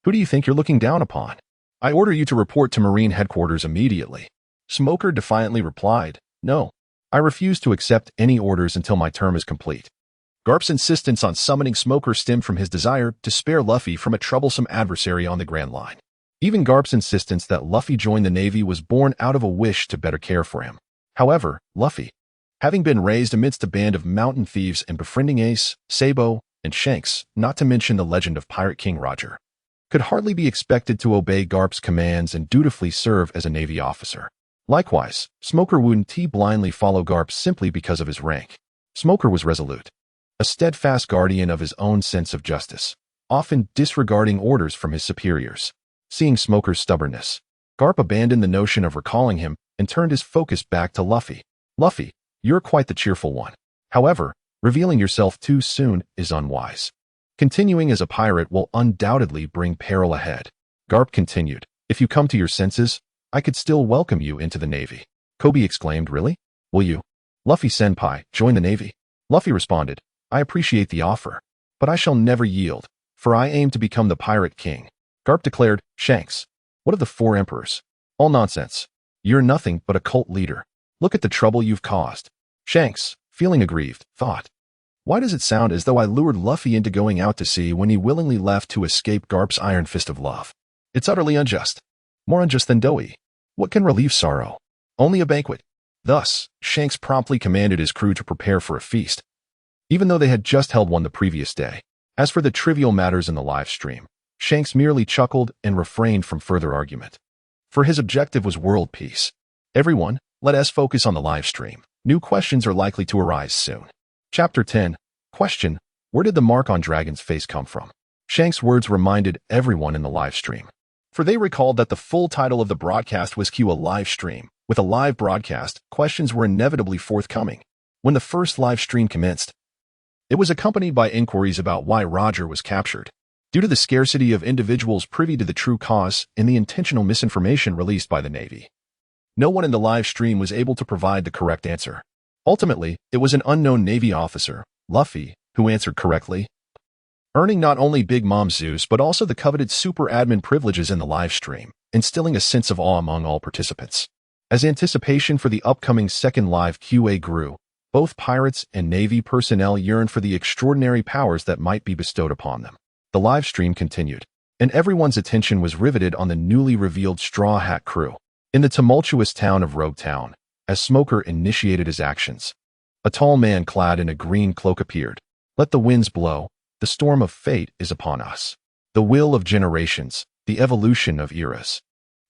Who do you think you're looking down upon? I order you to report to Marine headquarters immediately. Smoker defiantly replied, No, I refuse to accept any orders until my term is complete. Garp's insistence on summoning Smoker stemmed from his desire to spare Luffy from a troublesome adversary on the Grand Line. Even Garp's insistence that Luffy join the Navy was born out of a wish to better care for him. However, Luffy, having been raised amidst a band of mountain thieves and befriending Ace, Sabo, and Shanks, not to mention the legend of Pirate King Roger, could hardly be expected to obey Garp's commands and dutifully serve as a Navy officer. Likewise, Smoker wouldn't blindly follow Garp simply because of his rank. Smoker was resolute, a steadfast guardian of his own sense of justice, often disregarding orders from his superiors. Seeing Smoker's stubbornness, Garp abandoned the notion of recalling him and turned his focus back to Luffy. Luffy, you're quite the cheerful one. However, revealing yourself too soon is unwise. Continuing as a pirate will undoubtedly bring peril ahead. Garp continued, If you come to your senses, I could still welcome you into the Navy. Kobe exclaimed, Really? Will you? Luffy-senpai, join the Navy? Luffy responded, I appreciate the offer, but I shall never yield, for I aim to become the Pirate King. Garp declared, Shanks, what of the 4 emperors? All nonsense. You're nothing but a cult leader. Look at the trouble you've caused. Shanks, feeling aggrieved, thought, Why does it sound as though I lured Luffy into going out to sea when he willingly left to escape Garp's iron fist of love? It's utterly unjust. More unjust than Doi. What can relieve sorrow? Only a banquet. Thus, Shanks promptly commanded his crew to prepare for a feast, even though they had just held one the previous day. As for the trivial matters in the live stream, Shanks merely chuckled and refrained from further argument. For his objective was world peace. Everyone, let us focus on the live stream. New questions are likely to arise soon. Chapter 10. Question: Where did the mark on Dragon's face come from? Shanks' words reminded everyone in the live stream, for they recalled that the full title of the broadcast was Q, a live stream. With a live broadcast, questions were inevitably forthcoming. When the first live stream commenced, it was accompanied by inquiries about why Roger was captured. Due to the scarcity of individuals privy to the true cause and the intentional misinformation released by the Navy, no one in the live stream was able to provide the correct answer. Ultimately, it was an unknown Navy officer, Luffy, who answered correctly, earning not only Big Mom Zeus but also the coveted super admin privileges in the live stream, instilling a sense of awe among all participants. As anticipation for the upcoming second live QA grew, both pirates and Navy personnel yearned for the extraordinary powers that might be bestowed upon them. The live stream continued, and everyone's attention was riveted on the newly revealed Straw Hat crew. In the tumultuous town of Rogue Town, as Smoker initiated his actions, a tall man clad in a green cloak appeared. Let the winds blow, the storm of fate is upon us. The will of generations, the evolution of eras,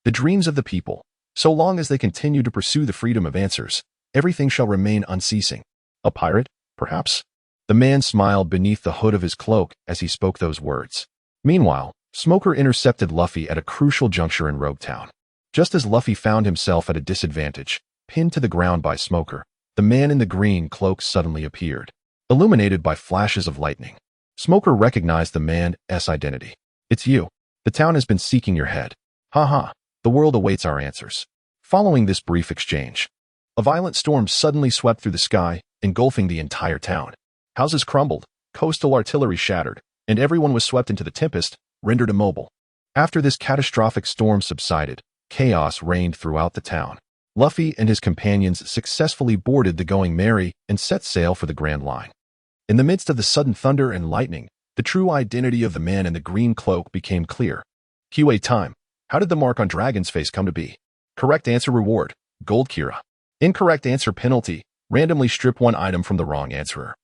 the dreams of the people. So long as they continue to pursue the freedom of answers, everything shall remain unceasing. A pirate, perhaps? The man smiled beneath the hood of his cloak as he spoke those words. Meanwhile, Smoker intercepted Luffy at a crucial juncture in Rogue Town. Just as Luffy found himself at a disadvantage, pinned to the ground by Smoker, the man in the green cloak suddenly appeared, illuminated by flashes of lightning. Smoker recognized the man's identity. It's you. The town has been seeking your head. Ha ha. The world awaits our answers. Following this brief exchange, a violent storm suddenly swept through the sky, engulfing the entire town. Houses crumbled, coastal artillery shattered, and everyone was swept into the tempest, rendered immobile. After this catastrophic storm subsided, chaos reigned throughout the town. Luffy and his companions successfully boarded the Going Merry and set sail for the Grand Line. In the midst of the sudden thunder and lightning, the true identity of the man in the green cloak became clear. QA time. How did the mark on Dragon's face come to be? Correct answer reward, Gold Kira. Incorrect answer penalty, randomly strip one item from the wrong answerer,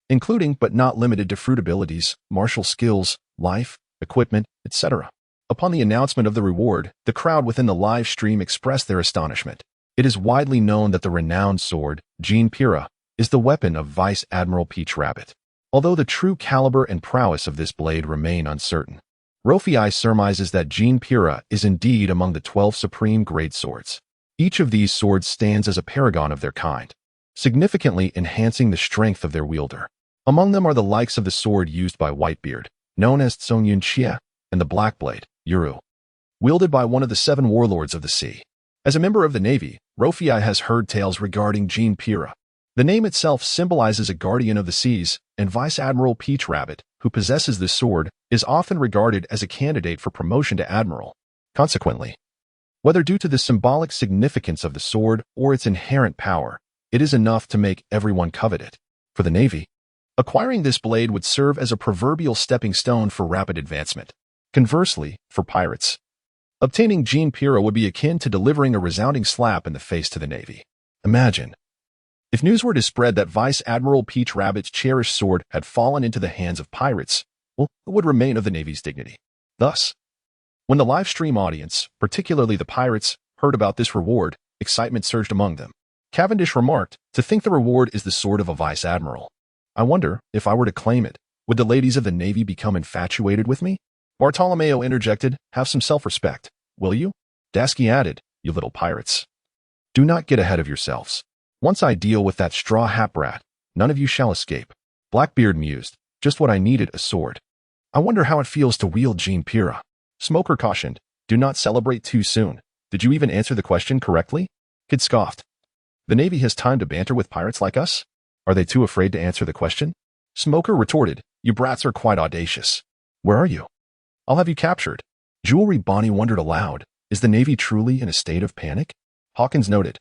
including but not limited to fruit abilities, martial skills, life, equipment, etc. Upon the announcement of the reward, the crowd within the live stream expressed their astonishment. It is widely known that the renowned sword, Jean Pira, is the weapon of Vice Admiral Peach Rabbit. Although the true caliber and prowess of this blade remain uncertain, Rofei surmises that Jean Pira is indeed among the 12 supreme grade swords. Each of these swords stands as a paragon of their kind, significantly enhancing the strength of their wielder. Among them are the likes of the sword used by Whitebeard, known as Tsongyun Xie, and the Black Blade, Yuru, wielded by one of the 7 warlords of the sea. As a member of the Navy, Luo Fei has heard tales regarding Jean Pira. The name itself symbolizes a guardian of the seas, and Vice Admiral Peach Rabbit, who possesses this sword, is often regarded as a candidate for promotion to admiral. Consequently, whether due to the symbolic significance of the sword or its inherent power, it is enough to make everyone covet it. For the Navy, acquiring this blade would serve as a proverbial stepping stone for rapid advancement. Conversely, for pirates, obtaining Jean Pira would be akin to delivering a resounding slap in the face to the Navy. Imagine if news were to spread that Vice Admiral Peach Rabbit's cherished sword had fallen into the hands of pirates. Well, it would remain of the Navy's dignity. Thus, when the live stream audience, particularly the pirates, heard about this reward, excitement surged among them. Cavendish remarked, "To think the reward is the sword of a Vice Admiral. I wonder, if I were to claim it, would the ladies of the Navy become infatuated with me?" Bartolomeo interjected, "Have some self-respect, will you?" Dasky added, "You little pirates. Do not get ahead of yourselves. Once I deal with that straw hat brat, none of you shall escape." Blackbeard mused, "Just what I needed, a sword. I wonder how it feels to wield Jean Pira." Smoker cautioned, "Do not celebrate too soon. Did you even answer the question correctly?" Kid scoffed. "The Navy has time to banter with pirates like us? Are they too afraid to answer the question?" Smoker retorted, "You brats are quite audacious. Where are you? I'll have you captured." Jewelry Bonnie wondered aloud, "Is the Navy truly in a state of panic?" Hawkins noted,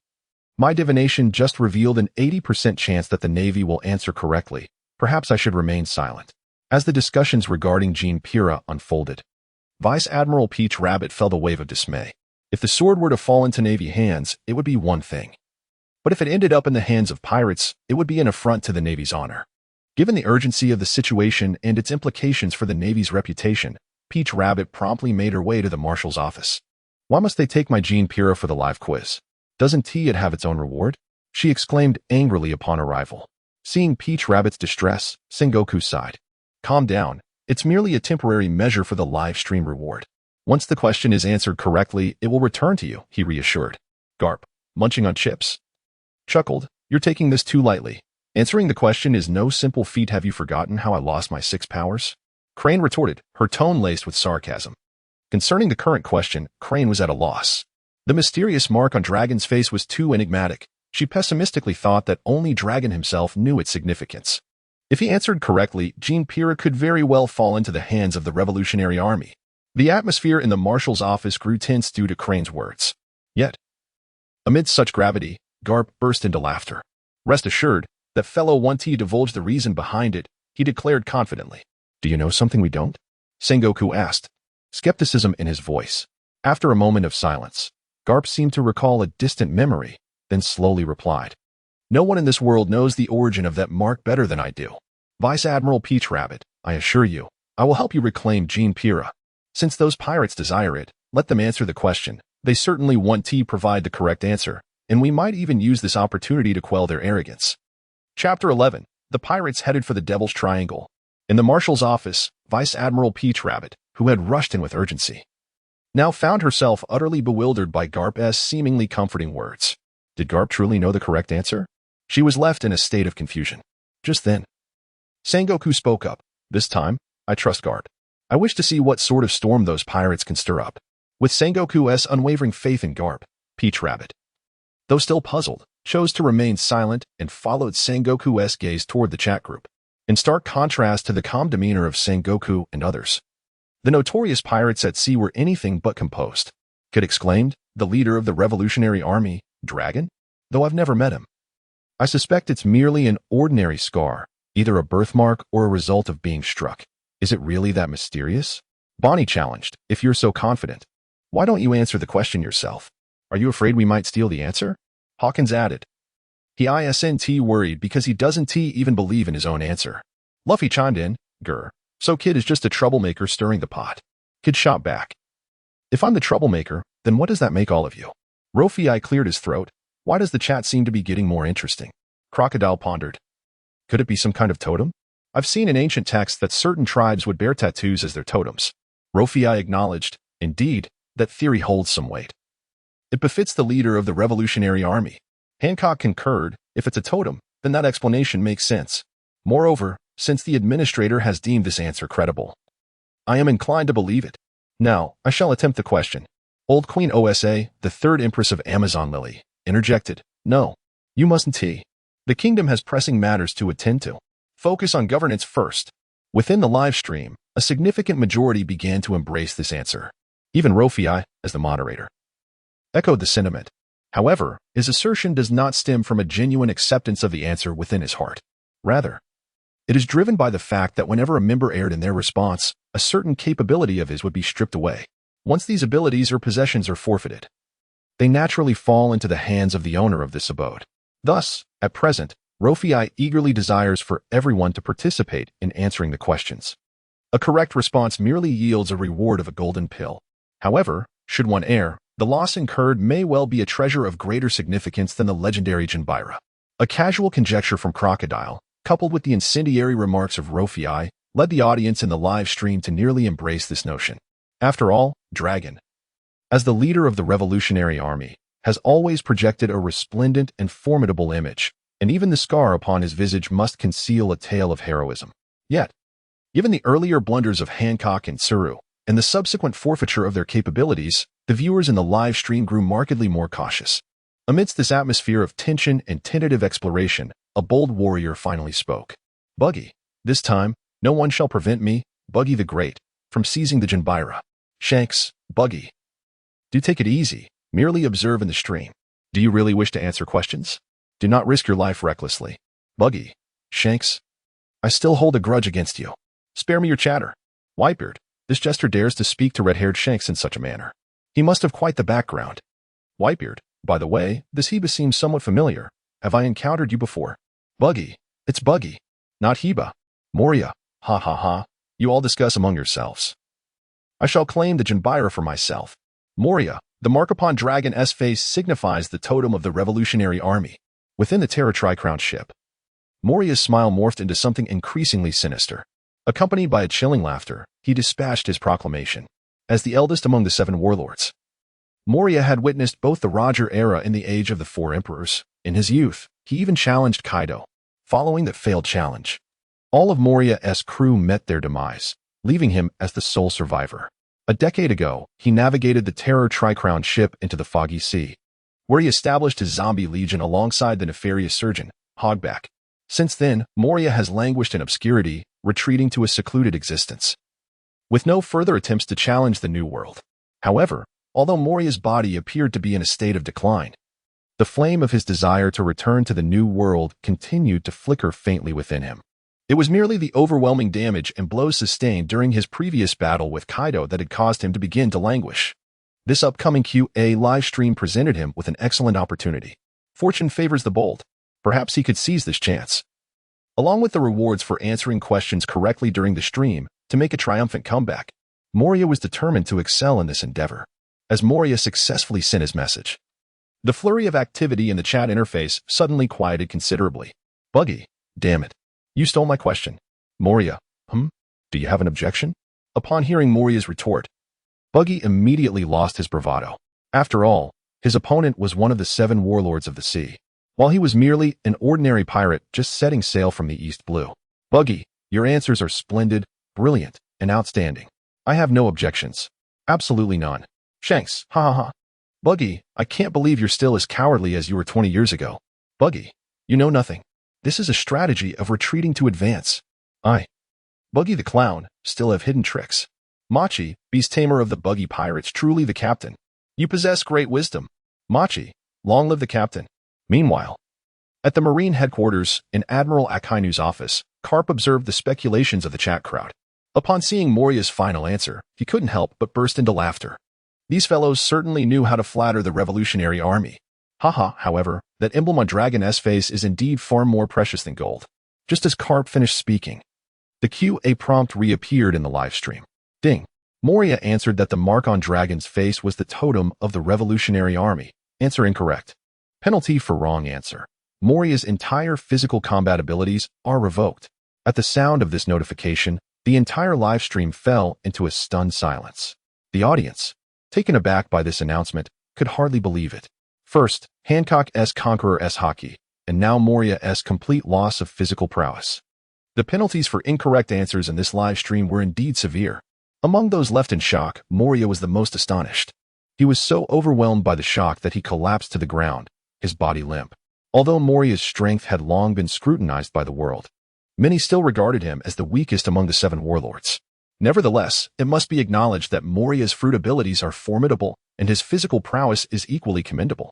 "My divination just revealed an 80% chance that the Navy will answer correctly. Perhaps I should remain silent." As the discussions regarding Jean Pira unfolded, Vice Admiral Peach Rabbit felt a wave of dismay. If the sword were to fall into Navy hands, it would be one thing. But if it ended up in the hands of pirates, it would be an affront to the Navy's honor. Given the urgency of the situation and its implications for the Navy's reputation, Peach Rabbit promptly made her way to the Marshal's office. "Why must they take my Jean Pira for the live quiz? Doesn't it have its own reward?" she exclaimed angrily upon arrival. Seeing Peach Rabbit's distress, Sengoku sighed. "Calm down. It's merely a temporary measure for the live stream reward. Once the question is answered correctly, it will return to you," he reassured. Garp, munching on chips, chuckled, "You're taking this too lightly. Answering the question is no simple feat. Have you forgotten how I lost my 6 powers?" Crane retorted, her tone laced with sarcasm. Concerning the current question, Crane was at a loss. The mysterious mark on Dragon's face was too enigmatic. She pessimistically thought that only Dragon himself knew its significance. If he answered correctly, Jean Pira could very well fall into the hands of the Revolutionary Army. The atmosphere in the Marshal's office grew tense due to Crane's words. Yet, amidst such gravity, Garp burst into laughter. "Rest assured, that fellow 1T divulged the reason behind it," he declared confidently. "Do you know something we don't?" Sengoku asked, skepticism in his voice. After a moment of silence, Garp seemed to recall a distant memory, then slowly replied, "No one in this world knows the origin of that mark better than I do. Vice Admiral Peach Rabbit, I assure you, I will help you reclaim Jean Pira. Since those pirates desire it, let them answer the question. They certainly want to provide the correct answer, and we might even use this opportunity to quell their arrogance." Chapter 11. The pirates headed for the Devil's Triangle. In the Marshal's office, Vice Admiral Peach Rabbit, who had rushed in with urgency, now found herself utterly bewildered by Garp's seemingly comforting words. Did Garp truly know the correct answer? She was left in a state of confusion. Just then, Sengoku spoke up. "This time, I trust Garp. I wish to see what sort of storm those pirates can stir up." With Sengoku's unwavering faith in Garp, Peach Rabbit, though still puzzled, chose to remain silent and followed Sengoku's gaze toward the chat group. In stark contrast to the calm demeanor of Sengoku and others, the notorious pirates at sea were anything but composed. Kid exclaimed, "The leader of the Revolutionary Army, Dragon? Though I've never met him. I suspect it's merely an ordinary scar, either a birthmark or a result of being struck. Is it really that mysterious?" Bonnie challenged, "If you're so confident, why don't you answer the question yourself? Are you afraid we might steal the answer?" Hawkins added, "He isn't worried because he doesn't even believe in his own answer." Luffy chimed in, "Grr, so Kid is just a troublemaker stirring the pot." Kid shot back, "If I'm the troublemaker, then what does that make all of you?" Luo Fei cleared his throat. "Why does the chat seem to be getting more interesting?" Crocodile pondered. "Could it be some kind of totem? I've seen in ancient texts that certain tribes would bear tattoos as their totems." Luo Fei acknowledged, "Indeed, that theory holds some weight. It befits the leader of the Revolutionary Army." Hancock concurred, "If it's a totem, then that explanation makes sense. Moreover, since the administrator has deemed this answer credible, I am inclined to believe it. Now, I shall attempt the question. Old Queen Osa, the third Empress of Amazon Lily, interjected. No, you mustn't. The kingdom has pressing matters to attend to. Focus on governance first. Within the live stream, a significant majority began to embrace this answer. Even Luo Fei, as the moderator, echoed the sentiment. However, his assertion does not stem from a genuine acceptance of the answer within his heart. Rather, it is driven by the fact that whenever a member erred in their response, a certain capability of his would be stripped away. Once these abilities or possessions are forfeited, they naturally fall into the hands of the owner of this abode. Thus, at present, Luo Fei eagerly desires for everyone to participate in answering the questions. A correct response merely yields a reward of a golden pill. However, should one err, the loss incurred may well be a treasure of greater significance than the legendary Jinbira. A casual conjecture from Crocodile, coupled with the incendiary remarks of Luo Fei, led the audience in the live stream to nearly embrace this notion. After all, Dragon, as the leader of the revolutionary army, has always projected a resplendent and formidable image, and even the scar upon his visage must conceal a tale of heroism. Yet, given the earlier blunders of Hancock and Tsuru, and the subsequent forfeiture of their capabilities, the viewers in the live stream grew markedly more cautious. Amidst this atmosphere of tension and tentative exploration, a bold warrior finally spoke. Buggy, this time, no one shall prevent me, Buggy the Great, from seizing the Jinbira. Shanks, Buggy, do take it easy, merely observe in the stream. Do you really wish to answer questions? Do not risk your life recklessly. Buggy, Shanks, I still hold a grudge against you. Spare me your chatter. Whitebeard, this jester dares to speak to red-haired Shanks in such a manner. He must have quite the background. Whitebeard, by the way, this Heba seems somewhat familiar. Have I encountered you before? Buggy, it's Buggy, not Heba. Moria, ha ha ha, you all discuss among yourselves. I shall claim the Jinbira for myself. Moria, the mark upon Dragon's face signifies the totem of the revolutionary army. Within the Terra Tri-Crowned ship, Moria's smile morphed into something increasingly sinister. Accompanied by a chilling laughter, he dispatched his proclamation. As the eldest among the 7 warlords, Moria had witnessed both the Roger era and the age of the 4 emperors. In his youth, he even challenged Kaido. Following that failed challenge, all of Moria's crew met their demise, leaving him as the sole survivor. A decade ago, he navigated the Terra Tri-Crowned ship into the Foggy Sea, where he established his zombie legion alongside the nefarious surgeon, Hogback. Since then, Moria has languished in obscurity, retreating to a secluded existence, with no further attempts to challenge the New World. However, although Moria's body appeared to be in a state of decline, the flame of his desire to return to the New World continued to flicker faintly within him. It was merely the overwhelming damage and blows sustained during his previous battle with Kaido that had caused him to begin to languish. This upcoming QA live stream presented him with an excellent opportunity. Fortune favors the bold. Perhaps he could seize this chance. Along with the rewards for answering questions correctly during the stream to make a triumphant comeback, Moria was determined to excel in this endeavor. As Moria successfully sent his message, the flurry of activity in the chat interface suddenly quieted considerably. Buggy, damn it. You stole my question. Moria, do you have an objection? Upon hearing Moria's retort, Buggy immediately lost his bravado. After all, his opponent was one of the 7 warlords of the sea, while he was merely an ordinary pirate just setting sail from the East Blue. Buggy, your answers are splendid, brilliant, and outstanding. I have no objections. Absolutely none. Shanks, ha ha ha. Buggy, I can't believe you're still as cowardly as you were 20 years ago. Buggy, you know nothing. This is a strategy of retreating to advance. Buggy the Clown, still have hidden tricks. Machi, beast tamer of the Buggy Pirates, truly the captain. You possess great wisdom. Machi, long live the captain. Meanwhile, at the Marine headquarters, in Admiral Akainu's office, Garp observed the speculations of the chat crowd. Upon seeing Moria's final answer, he couldn't help but burst into laughter. These fellows certainly knew how to flatter the revolutionary army. Haha, however, that emblem on Dragon's face is indeed far more precious than gold. Just as Garp finished speaking, the QA prompt reappeared in the live stream. Ding. Moria answered that the mark on Dragon's face was the totem of the revolutionary army. Answer incorrect. Penalty for wrong answer. Moria's entire physical combat abilities are revoked. At the sound of this notification, the entire live stream fell into a stunned silence. The audience, taken aback by this announcement, could hardly believe it. First, Hancock's Conqueror's hockey, and now Moria's complete loss of physical prowess. The penalties for incorrect answers in this live stream were indeed severe. Among those left in shock, Moria was the most astonished. He was so overwhelmed by the shock that he collapsed to the ground, his body limp. Although Moria's strength had long been scrutinized by the world, many still regarded him as the weakest among the 7 warlords. Nevertheless, it must be acknowledged that Moria's fruit abilities are formidable, and his physical prowess is equally commendable.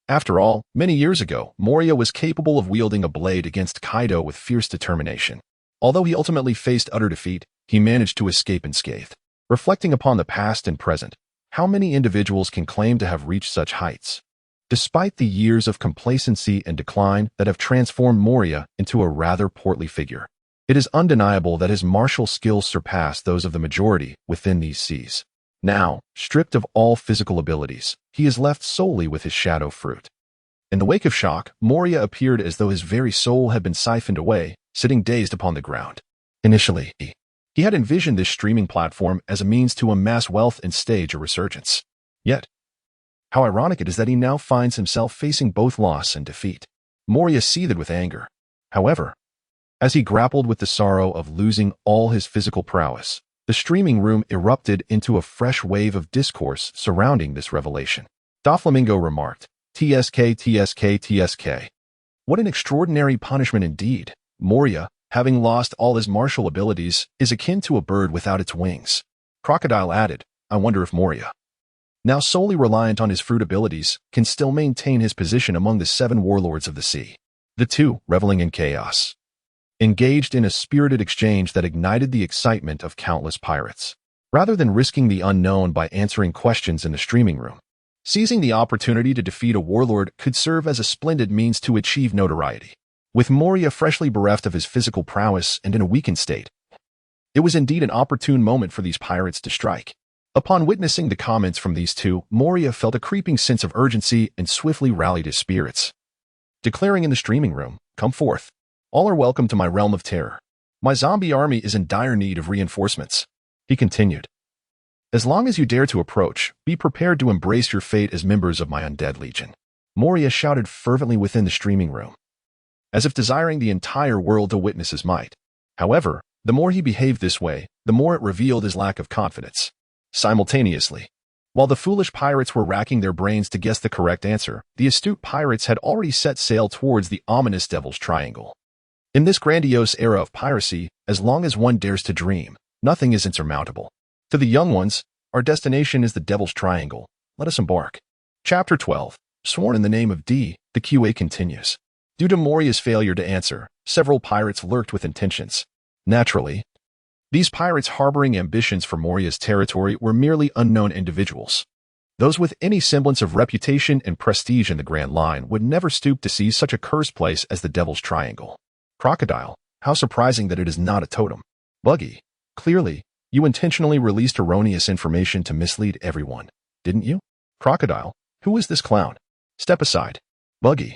After all, many years ago, Moria was capable of wielding a blade against Kaido with fierce determination. Although he ultimately faced utter defeat, he managed to escape unscathed. Reflecting upon the past and present, how many individuals can claim to have reached such heights? Despite the years of complacency and decline that have transformed Moria into a rather portly figure, it is undeniable that his martial skills surpass those of the majority within these seas. Now, stripped of all physical abilities, he is left solely with his shadow fruit. In the wake of shock, Moria appeared as though his very soul had been siphoned away, sitting dazed upon the ground. Initially, he had envisioned this streaming platform as a means to amass wealth and stage a resurgence. Yet, how ironic it is that he now finds himself facing both loss and defeat. Moria seethed with anger. However, as he grappled with the sorrow of losing all his physical prowess, the streaming room erupted into a fresh wave of discourse surrounding this revelation. Doflamingo remarked, "TSK, TSK, TSK. What an extraordinary punishment indeed. Moria, having lost all his martial abilities, is akin to a bird without its wings." Crocodile added, "I wonder if Moria, now solely reliant on his fruit abilities, can still maintain his position among the 7 warlords of the sea." The two, reveling in chaos, engaged in a spirited exchange that ignited the excitement of countless pirates. Rather than risking the unknown by answering questions in the streaming room, seizing the opportunity to defeat a warlord could serve as a splendid means to achieve notoriety. With Moria freshly bereft of his physical prowess and in a weakened state, it was indeed an opportune moment for these pirates to strike. Upon witnessing the comments from these two, Moria felt a creeping sense of urgency and swiftly rallied his spirits. Declaring in the streaming room, "Come forth. All are welcome to my realm of terror. My zombie army is in dire need of reinforcements." He continued, "As long as you dare to approach, be prepared to embrace your fate as members of my undead legion." Moria shouted fervently within the streaming room, as if desiring the entire world to witness his might. However, the more he behaved this way, the more it revealed his lack of confidence. Simultaneously, while the foolish pirates were racking their brains to guess the correct answer, the astute pirates had already set sail towards the ominous Devil's Triangle. In this grandiose era of piracy, as long as one dares to dream, nothing is insurmountable. To the young ones, our destination is the Devil's Triangle. Let us embark. Chapter 12. Sworn in the name of D, the QA continues. Due to Moria's failure to answer, several pirates lurked with intentions. Naturally, these pirates harboring ambitions for Moria's territory were merely unknown individuals. Those with any semblance of reputation and prestige in the Grand Line would never stoop to seize such a cursed place as the Devil's Triangle. Crocodile, how surprising that it is not a totem. Buggy, clearly, you intentionally released erroneous information to mislead everyone, didn't you? Crocodile, who is this clown? Step aside. Buggy.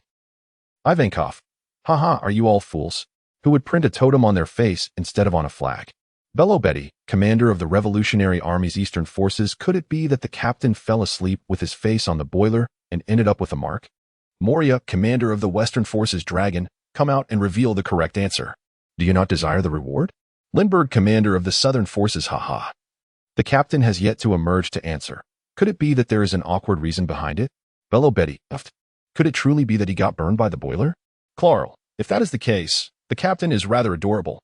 Ivankov, haha, are you all fools? Who would print a totem on their face instead of on a flag? Bello Betty, commander of the Revolutionary Army's Eastern Forces, could it be that the captain fell asleep with his face on the boiler and ended up with a mark? Moria, commander of the Western Forces Dragon, come out and reveal the correct answer. Do you not desire the reward? Lindbergh, commander of the Southern Forces, haha. The captain has yet to emerge to answer. Could it be that there is an awkward reason behind it? Bello Betty, could it truly be that he got burned by the boiler? Clarl, if that is the case, the captain is rather adorable.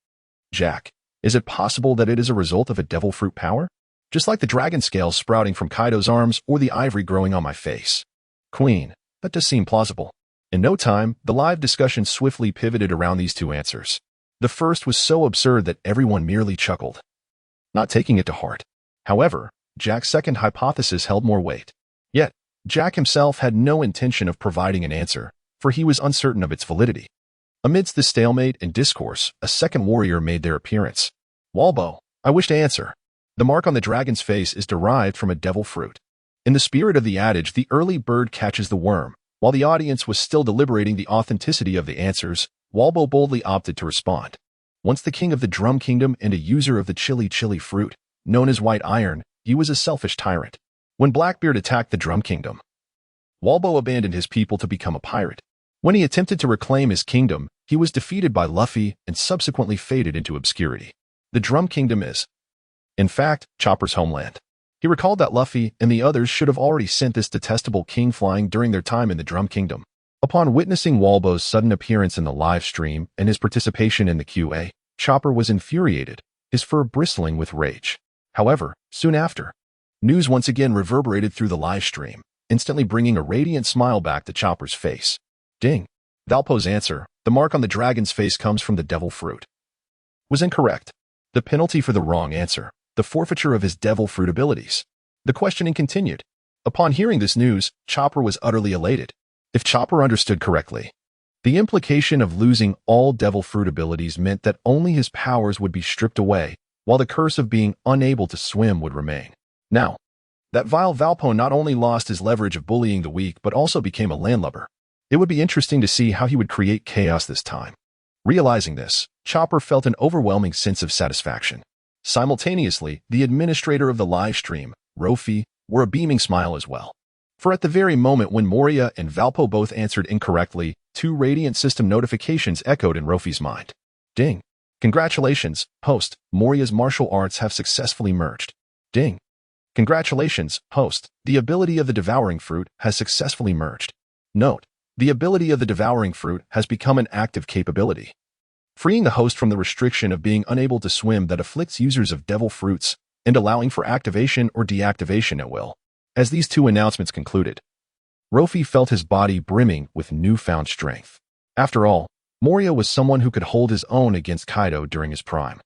Jack, is it possible that it is a result of a devil fruit power? Just like the dragon scales sprouting from Kaido's arms or the ivory growing on my face. Queen, that does seem plausible. In no time, the live discussion swiftly pivoted around these two answers. The first was so absurd that everyone merely chuckled, not taking it to heart. However, Jack's second hypothesis held more weight. Yet, Jack himself had no intention of providing an answer, for he was uncertain of its validity. Amidst this stalemate and discourse, a second warrior made their appearance. Walbo, I wish to answer. The mark on the dragon's face is derived from a devil fruit. In the spirit of the adage, the early bird catches the worm. While the audience was still deliberating the authenticity of the answers, Walbo boldly opted to respond. Once the king of the Drum Kingdom and a user of the chili fruit, known as white iron, he was a selfish tyrant. When Blackbeard attacked the Drum Kingdom, Walbo abandoned his people to become a pirate. When he attempted to reclaim his kingdom, he was defeated by Luffy and subsequently faded into obscurity. The Drum Kingdom is In fact, Chopper's homeland. He recalled that Luffy and the others should have already sent this detestable king flying during their time in the Drum Kingdom. Upon witnessing Walbo's sudden appearance in the live stream and his participation in the QA, Chopper was infuriated, his fur bristling with rage. However, soon after, news once again reverberated through the live stream, instantly bringing a radiant smile back to Chopper's face. Ding. Valpo's answer, the mark on the dragon's face comes from the devil fruit, was incorrect. The penalty for the wrong answer, the forfeiture of his devil fruit abilities. The questioning continued. Upon hearing this news, Chopper was utterly elated. If Chopper understood correctly, the implication of losing all devil fruit abilities meant that only his powers would be stripped away, while the curse of being unable to swim would remain. Now, that vile Valpo not only lost his leverage of bullying the weak but also became a landlubber. It would be interesting to see how he would create chaos this time. Realizing this, Chopper felt an overwhelming sense of satisfaction. Simultaneously, the administrator of the live stream, Luo Fei, wore a beaming smile as well. For at the very moment when Moria and Valpo both answered incorrectly, 2 radiant system notifications echoed in Luo Fei's mind. Ding. Congratulations, host, Moria's martial arts have successfully merged. Ding. Congratulations, host, the ability of the devouring fruit has successfully merged. Note, the ability of the devouring fruit has become an active capability, freeing the host from the restriction of being unable to swim that afflicts users of devil fruits and allowing for activation or deactivation at will. As these 2 announcements concluded, Luo Fei felt his body brimming with newfound strength. After all, Moria was someone who could hold his own against Kaido during his prime,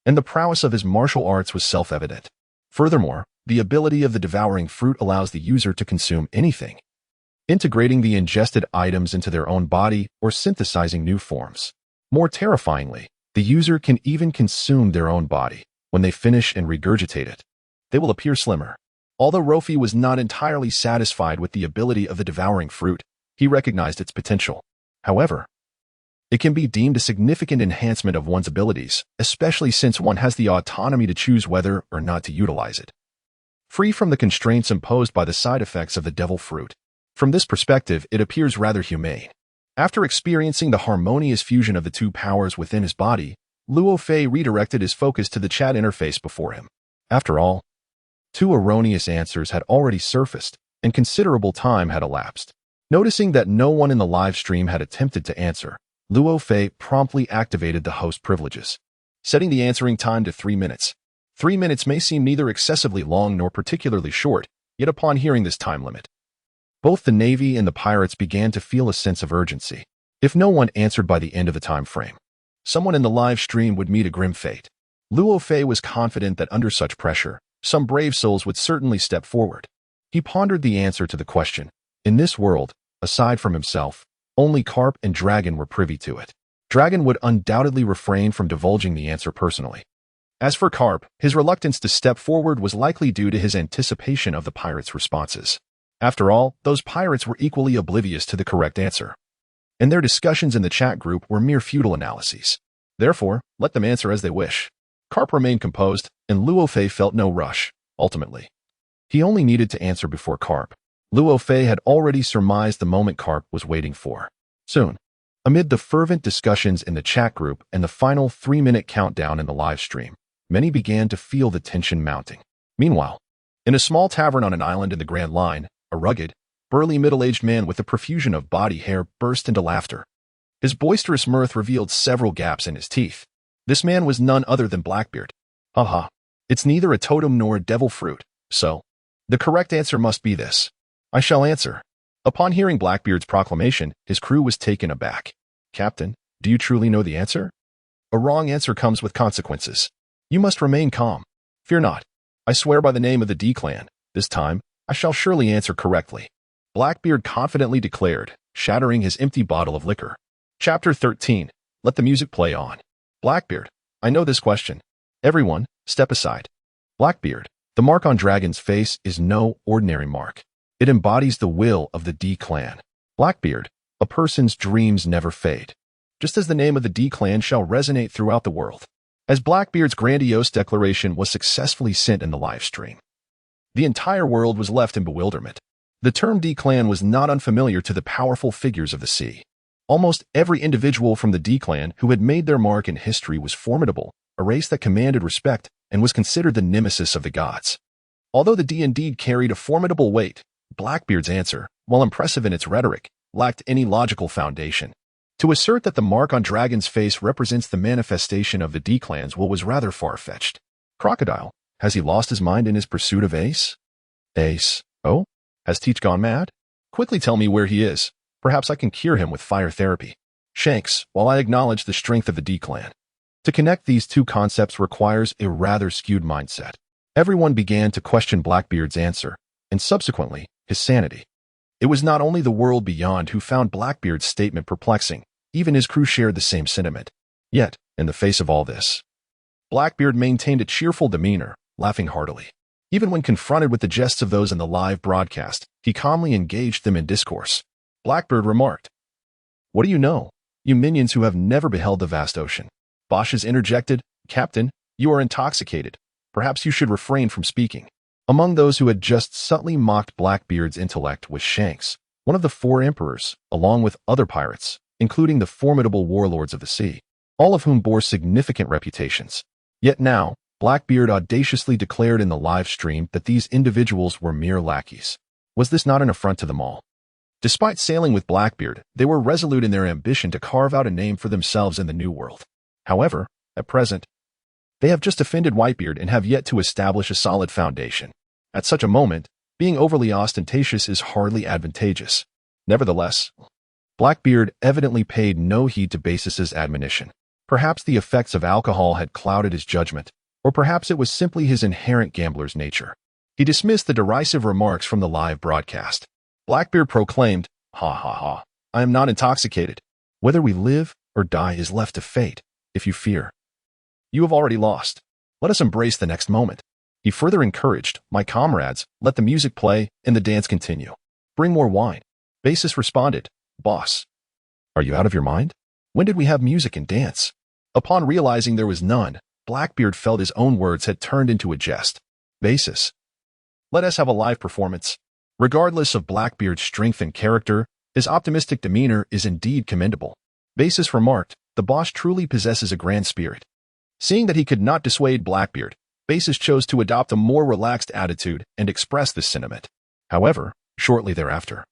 and the prowess of his martial arts was self-evident. Furthermore, the ability of the devouring fruit allows the user to consume anything, integrating the ingested items into their own body or synthesizing new forms. More terrifyingly, the user can even consume their own body. When they finish and regurgitate it, they will appear slimmer. Although Luo Fei was not entirely satisfied with the ability of the devouring fruit, he recognized its potential. However, it can be deemed a significant enhancement of one's abilities, especially since one has the autonomy to choose whether or not to utilize it, free from the constraints imposed by the side effects of the devil fruit. From this perspective, it appears rather humane. After experiencing the harmonious fusion of the 2 powers within his body, Luo Fei redirected his focus to the chat interface before him. After all, 2 erroneous answers had already surfaced, and considerable time had elapsed. Noticing that no one in the live stream had attempted to answer, Luo Fei promptly activated the host privileges, setting the answering time to 3 minutes. 3 minutes may seem neither excessively long nor particularly short, yet upon hearing this time limit, both the Navy and the pirates began to feel a sense of urgency. If no one answered by the end of the time frame, someone in the live stream would meet a grim fate. Luo Fei was confident that under such pressure, some brave souls would certainly step forward. He pondered the answer to the question. In this world, aside from himself, only Garp and Dragon were privy to it. Dragon would undoubtedly refrain from divulging the answer personally. As for Garp, his reluctance to step forward was likely due to his anticipation of the pirates' responses. After all, those pirates were equally oblivious to the correct answer, and their discussions in the chat group were mere futile analyses. Therefore, let them answer as they wish. Garp remained composed, and Luo Fei felt no rush. Ultimately, he only needed to answer before Garp. Luo Fei had already surmised the moment Garp was waiting for. Soon, amid the fervent discussions in the chat group and the final 3-minute countdown in the live stream, many began to feel the tension mounting. Meanwhile, in a small tavern on an island in the Grand Line, a rugged, burly middle-aged man with a profusion of body hair burst into laughter. His boisterous mirth revealed several gaps in his teeth. This man was none other than Blackbeard. Haha, it's neither a totem nor a devil fruit, so the correct answer must be this. I shall answer. Upon hearing Blackbeard's proclamation, his crew was taken aback. Captain, do you truly know the answer? A wrong answer comes with consequences. You must remain calm. Fear not. I swear by the name of the D-Clan, this time, I shall surely answer correctly. Blackbeard confidently declared, shattering his empty bottle of liquor. Chapter 13. Let the music play on. Blackbeard, I know this question. Everyone, step aside. Blackbeard, the mark on Dragon's face is no ordinary mark. It embodies the will of the D-Clan. Blackbeard, a person's dreams never fade, just as the name of the D-Clan shall resonate throughout the world. As Blackbeard's grandiose declaration was successfully sent in the live stream, the entire world was left in bewilderment. The term D-Clan was not unfamiliar to the powerful figures of the sea. Almost every individual from the D-Clan who had made their mark in history was formidable, a race that commanded respect and was considered the nemesis of the gods. Although the D indeed carried a formidable weight, Blackbeard's answer, while impressive in its rhetoric, lacked any logical foundation. To assert that the mark on Dragon's face represents the manifestation of the D-clan's will was rather far-fetched. Crocodile, has he lost his mind in his pursuit of Ace? Ace, oh? Has Teach gone mad? Quickly tell me where he is. Perhaps I can cure him with fire therapy. Shanks, while I acknowledge the strength of the D-clan. To connect these two concepts requires a rather skewed mindset. Everyone began to question Blackbeard's answer, and subsequently, his sanity. It was not only the world beyond who found Blackbeard's statement perplexing, even his crew shared the same sentiment. Yet, in the face of all this, Blackbeard maintained a cheerful demeanor, laughing heartily. Even when confronted with the jests of those in the live broadcast, he calmly engaged them in discourse. Blackbeard remarked, "What do you know, you minions who have never beheld the vast ocean?" Bosch interjected, "Captain, you are intoxicated. Perhaps you should refrain from speaking." Among those who had just subtly mocked Blackbeard's intellect was Shanks, one of the four emperors, along with other pirates, including the formidable warlords of the sea, all of whom bore significant reputations. Yet now, Blackbeard audaciously declared in the live stream that these individuals were mere lackeys. Was this not an affront to them all? Despite sailing with Blackbeard, they were resolute in their ambition to carve out a name for themselves in the New World. However, at present, they have just offended Whitebeard and have yet to establish a solid foundation. At such a moment, being overly ostentatious is hardly advantageous. Nevertheless, Blackbeard evidently paid no heed to Basis's admonition. Perhaps the effects of alcohol had clouded his judgment, or perhaps it was simply his inherent gambler's nature. He dismissed the derisive remarks from the live broadcast. Blackbeard proclaimed, "Ha ha ha, I am not intoxicated. Whether we live or die is left to fate. If you fear, you have already lost. Let us embrace the next moment." He further encouraged, "My comrades, let the music play and the dance continue. Bring more wine." Basis responded, "Boss, are you out of your mind? When did we have music and dance?" Upon realizing there was none, Blackbeard felt his own words had turned into a jest. "Basis, let us have a live performance." Regardless of Blackbeard's strength and character, his optimistic demeanor is indeed commendable. Basis remarked, "The boss truly possesses a grand spirit." Seeing that he could not dissuade Blackbeard, Basis chose to adopt a more relaxed attitude and express this sentiment. However, shortly thereafter,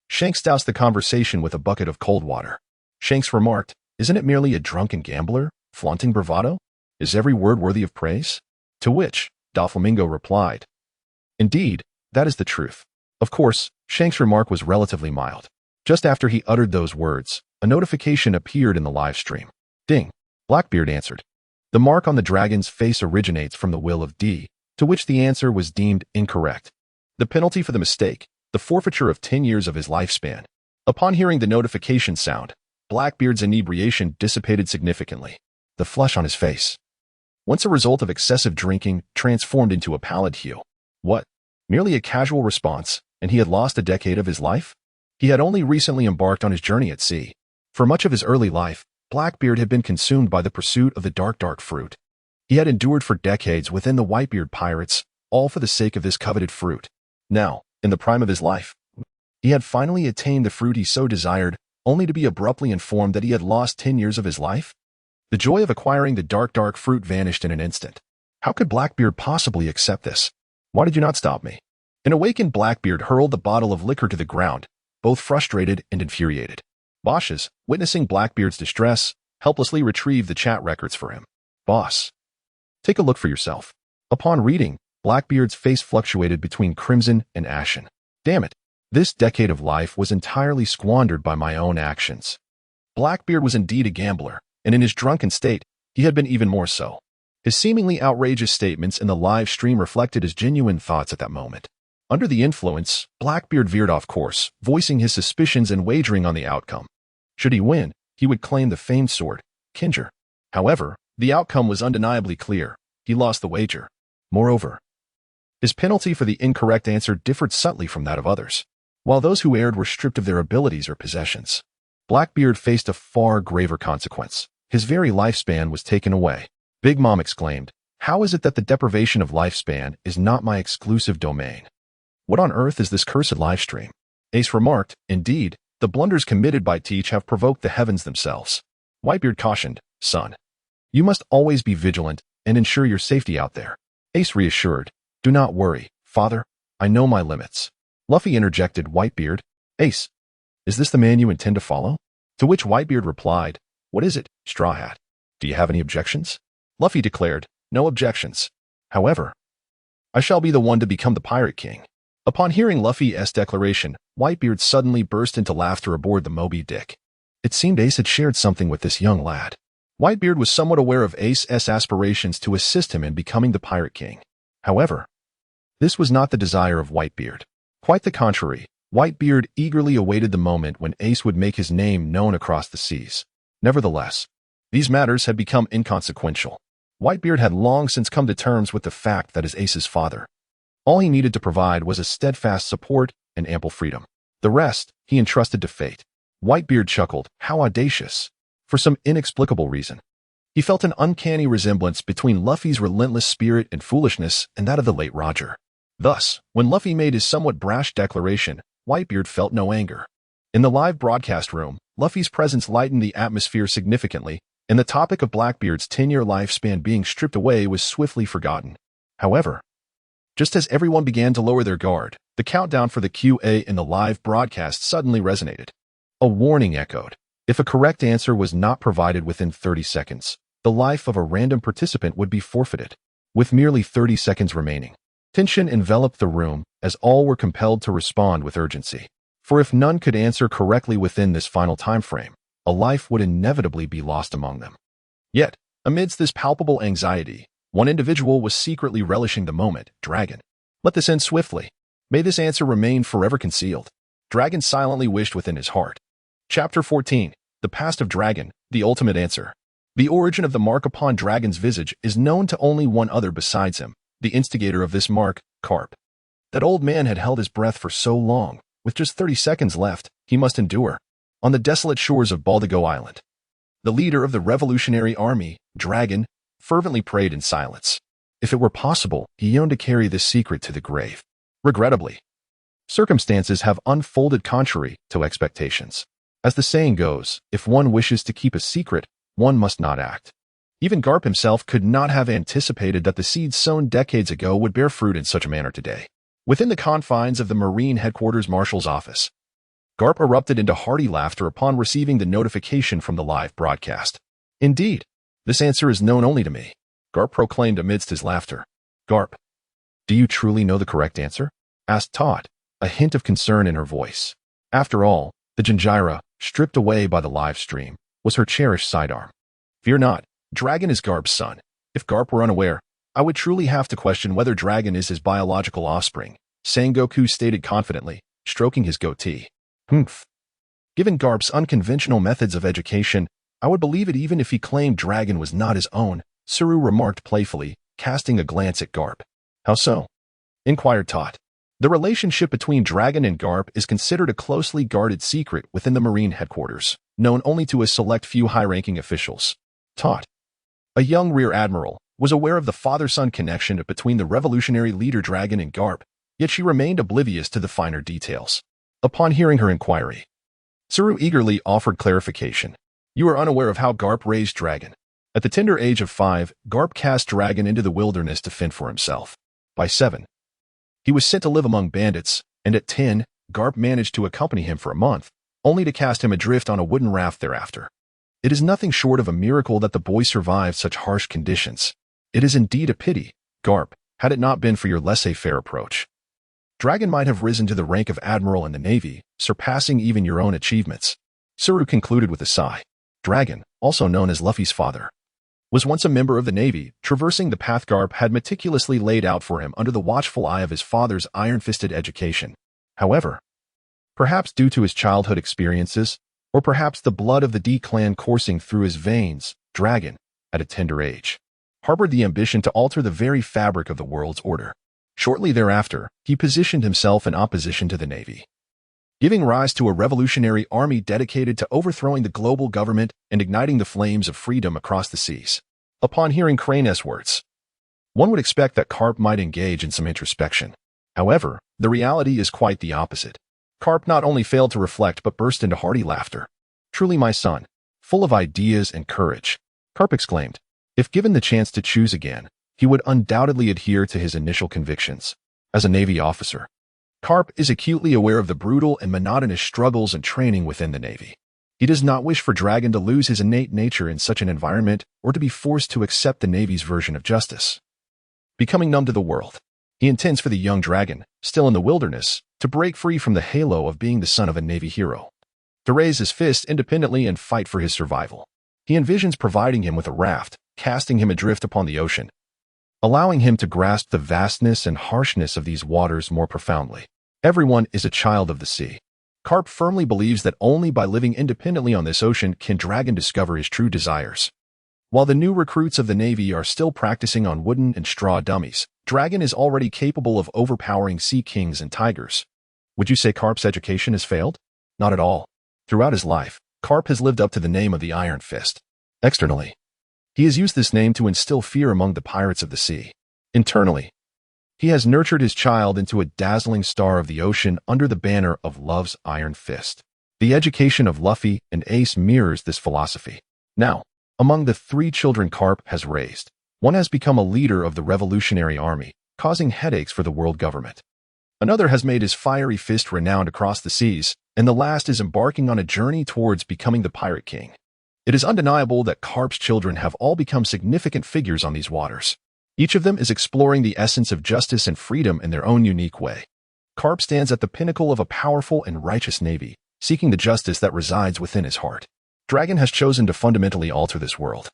Shanks doused the conversation with a bucket of cold water. Shanks remarked, "Isn't it merely a drunken gambler, flaunting bravado? Is every word worthy of praise?" To which, Doflamingo replied, "Indeed, that is the truth." Of course, Shanks' remark was relatively mild. Just after he uttered those words, a notification appeared in the live stream. "Ding," Blackbeard answered. "The mark on the dragon's face originates from the will of D," to which the answer was deemed incorrect. The penalty for the mistake, the forfeiture of 10 years of his lifespan. Upon hearing the notification sound, Blackbeard's inebriation dissipated significantly. The flush on his face, once a result of excessive drinking, transformed into a pallid hue. What? Merely a casual response, and he had lost a decade of his life? He had only recently embarked on his journey at sea. For much of his early life, Blackbeard had been consumed by the pursuit of the dark fruit. He had endured for decades within the Whitebeard pirates, all for the sake of this coveted fruit. Now, in the prime of his life, he had finally attained the fruit he so desired, only to be abruptly informed that he had lost 10 years of his life? The joy of acquiring the dark fruit vanished in an instant. How could Blackbeard possibly accept this? "Why did you not stop me?" An awakened Blackbeard hurled the bottle of liquor to the ground, both frustrated and infuriated. Bosches, witnessing Blackbeard's distress, helplessly retrieved the chat records for him. "Boss, take a look for yourself." Upon reading, Blackbeard's face fluctuated between crimson and ashen. "Damn it. This decade of life was entirely squandered by my own actions." Blackbeard was indeed a gambler, and in his drunken state, he had been even more so. His seemingly outrageous statements in the live stream reflected his genuine thoughts at that moment. Under the influence, Blackbeard veered off course, voicing his suspicions and wagering on the outcome. Should he win, he would claim the famed sword, Kinger. However, the outcome was undeniably clear. He lost the wager. Moreover, his penalty for the incorrect answer differed subtly from that of others. While those who erred were stripped of their abilities or possessions, Blackbeard faced a far graver consequence. His very lifespan was taken away. Big Mom exclaimed, "How is it that the deprivation of lifespan is not my exclusive domain? What on earth is this cursed livestream?" Ace remarked, "Indeed, the blunders committed by Teach have provoked the heavens themselves." Whitebeard cautioned, "Son, you must always be vigilant and ensure your safety out there. Ace reassured, "Do not worry, father. I know my limits." Luffy interjected, "Whitebeard, Ace, is this the man you intend to follow?" To which Whitebeard replied, "What is it, Straw Hat? Do you have any objections?" Luffy declared, "No objections. However, I shall be the one to become the Pirate King." Upon hearing Luffy's declaration, Whitebeard suddenly burst into laughter aboard the Moby Dick. It seemed Ace had shared something with this young lad. Whitebeard was somewhat aware of Ace's aspirations to assist him in becoming the Pirate King. However, this was not the desire of Whitebeard. Quite the contrary, Whitebeard eagerly awaited the moment when Ace would make his name known across the seas. Nevertheless, these matters had become inconsequential. Whitebeard had long since come to terms with the fact that as Ace's father, all he needed to provide was a steadfast support and ample freedom. The rest he entrusted to fate. Whitebeard chuckled, "How audacious!" For some inexplicable reason. He felt an uncanny resemblance between Luffy's relentless spirit and foolishness and that of the late Roger. Thus, when Luffy made his somewhat brash declaration, Whitebeard felt no anger. In the live broadcast room, Luffy's presence lightened the atmosphere significantly, and the topic of Blackbeard's 10-year lifespan being stripped away was swiftly forgotten. However, just as everyone began to lower their guard, the countdown for the QA in the live broadcast suddenly resonated. A warning echoed. If a correct answer was not provided within 30 seconds, the life of a random participant would be forfeited. With merely 30 seconds remaining, tension enveloped the room as all were compelled to respond with urgency. For if none could answer correctly within this final time frame, a life would inevitably be lost among them. Yet, amidst this palpable anxiety, one individual was secretly relishing the moment. Dragon. Let this end swiftly. May this answer remain forever concealed. Dragon silently wished within his heart. Chapter 14. The Past of Dragon, the Ultimate Answer. The origin of the mark upon Dragon's visage is known to only one other besides him, the instigator of this mark, Garp. That old man had held his breath for so long, with just 30 seconds left, he must endure. On the desolate shores of Baldigo Island, the leader of the revolutionary army, Dragon, fervently prayed in silence. If it were possible, he yearned to carry this secret to the grave. Regrettably, circumstances have unfolded contrary to expectations. As the saying goes, if one wishes to keep a secret, one must not act. Even Garp himself could not have anticipated that the seeds sown decades ago would bear fruit in such a manner today. Within the confines of the Marine Headquarters Marshal's office, Garp erupted into hearty laughter upon receiving the notification from the live broadcast. "Indeed, this answer is known only to me," Garp proclaimed amidst his laughter. "Garp, do you truly know the correct answer?" asked Todd, a hint of concern in her voice. After all, the Janjira, stripped away by the live stream, was her cherished sidearm. "Fear not, Dragon is Garp's son. If Garp were unaware, I would truly have to question whether Dragon is his biological offspring," Sangoku stated confidently, stroking his goatee. "Humph. Given Garp's unconventional methods of education, I would believe it even if he claimed Dragon was not his own," Saru remarked playfully, casting a glance at Garp. "How so?" inquired Tot. The relationship between Dragon and Garp is considered a closely guarded secret within the Marine Headquarters, known only to a select few high-ranking officials. Tot, a young rear admiral, was aware of the father-son connection between the revolutionary leader Dragon and Garp, yet she remained oblivious to the finer details. Upon hearing her inquiry, Saru eagerly offered clarification. "You are unaware of how Garp raised Dragon. At the tender age of 5, Garp cast Dragon into the wilderness to fend for himself. By 7, he was sent to live among bandits, and at 10, Garp managed to accompany him for a month, only to cast him adrift on a wooden raft thereafter. It is nothing short of a miracle that the boy survived such harsh conditions. It is indeed a pity, Garp, had it not been for your laissez-faire approach. Dragon might have risen to the rank of admiral in the Navy, surpassing even your own achievements." Saru concluded with a sigh. Dragon, also known as Luffy's father, was once a member of the Navy, traversing the path Garp had meticulously laid out for him under the watchful eye of his father's iron-fisted education. However, perhaps due to his childhood experiences, or perhaps the blood of the D clan coursing through his veins, Dragon, at a tender age, harbored the ambition to alter the very fabric of the world's order. Shortly thereafter, he positioned himself in opposition to the Navy, giving rise to a revolutionary army dedicated to overthrowing the global government and igniting the flames of freedom across the seas. Upon hearing Crane's words, one would expect that Garp might engage in some introspection. However, the reality is quite the opposite. Garp not only failed to reflect but burst into hearty laughter. "Truly my son, full of ideas and courage," Garp exclaimed. If given the chance to choose again, he would undoubtedly adhere to his initial convictions. As a Navy officer, Garp is acutely aware of the brutal and monotonous struggles and training within the Navy. He does not wish for Dragon to lose his innate nature in such an environment or to be forced to accept the Navy's version of justice. Becoming numb to the world, he intends for the young Dragon, still in the wilderness, to break free from the halo of being the son of a Navy hero. To raise his fist independently and fight for his survival. He envisions providing him with a raft, casting him adrift upon the ocean, allowing him to grasp the vastness and harshness of these waters more profoundly. Everyone is a child of the sea. Garp firmly believes that only by living independently on this ocean can Dragon discover his true desires. While the new recruits of the Navy are still practicing on wooden and straw dummies, Dragon is already capable of overpowering sea kings and tigers. Would you say Garp's education has failed? Not at all. Throughout his life, Garp has lived up to the name of the Iron Fist. Externally, he has used this name to instill fear among the pirates of the sea. Internally, he has nurtured his child into a dazzling star of the ocean under the banner of Love's Iron Fist. The education of Luffy and Ace mirrors this philosophy. Now, among the 3 children Garp has raised, one has become a leader of the Revolutionary Army, causing headaches for the world government. Another has made his fiery fist renowned across the seas, and the last is embarking on a journey towards becoming the Pirate King. It is undeniable that Garp's children have all become significant figures on these waters. Each of them is exploring the essence of justice and freedom in their own unique way. Garp stands at the pinnacle of a powerful and righteous navy, seeking the justice that resides within his heart. Dragon has chosen to fundamentally alter this world,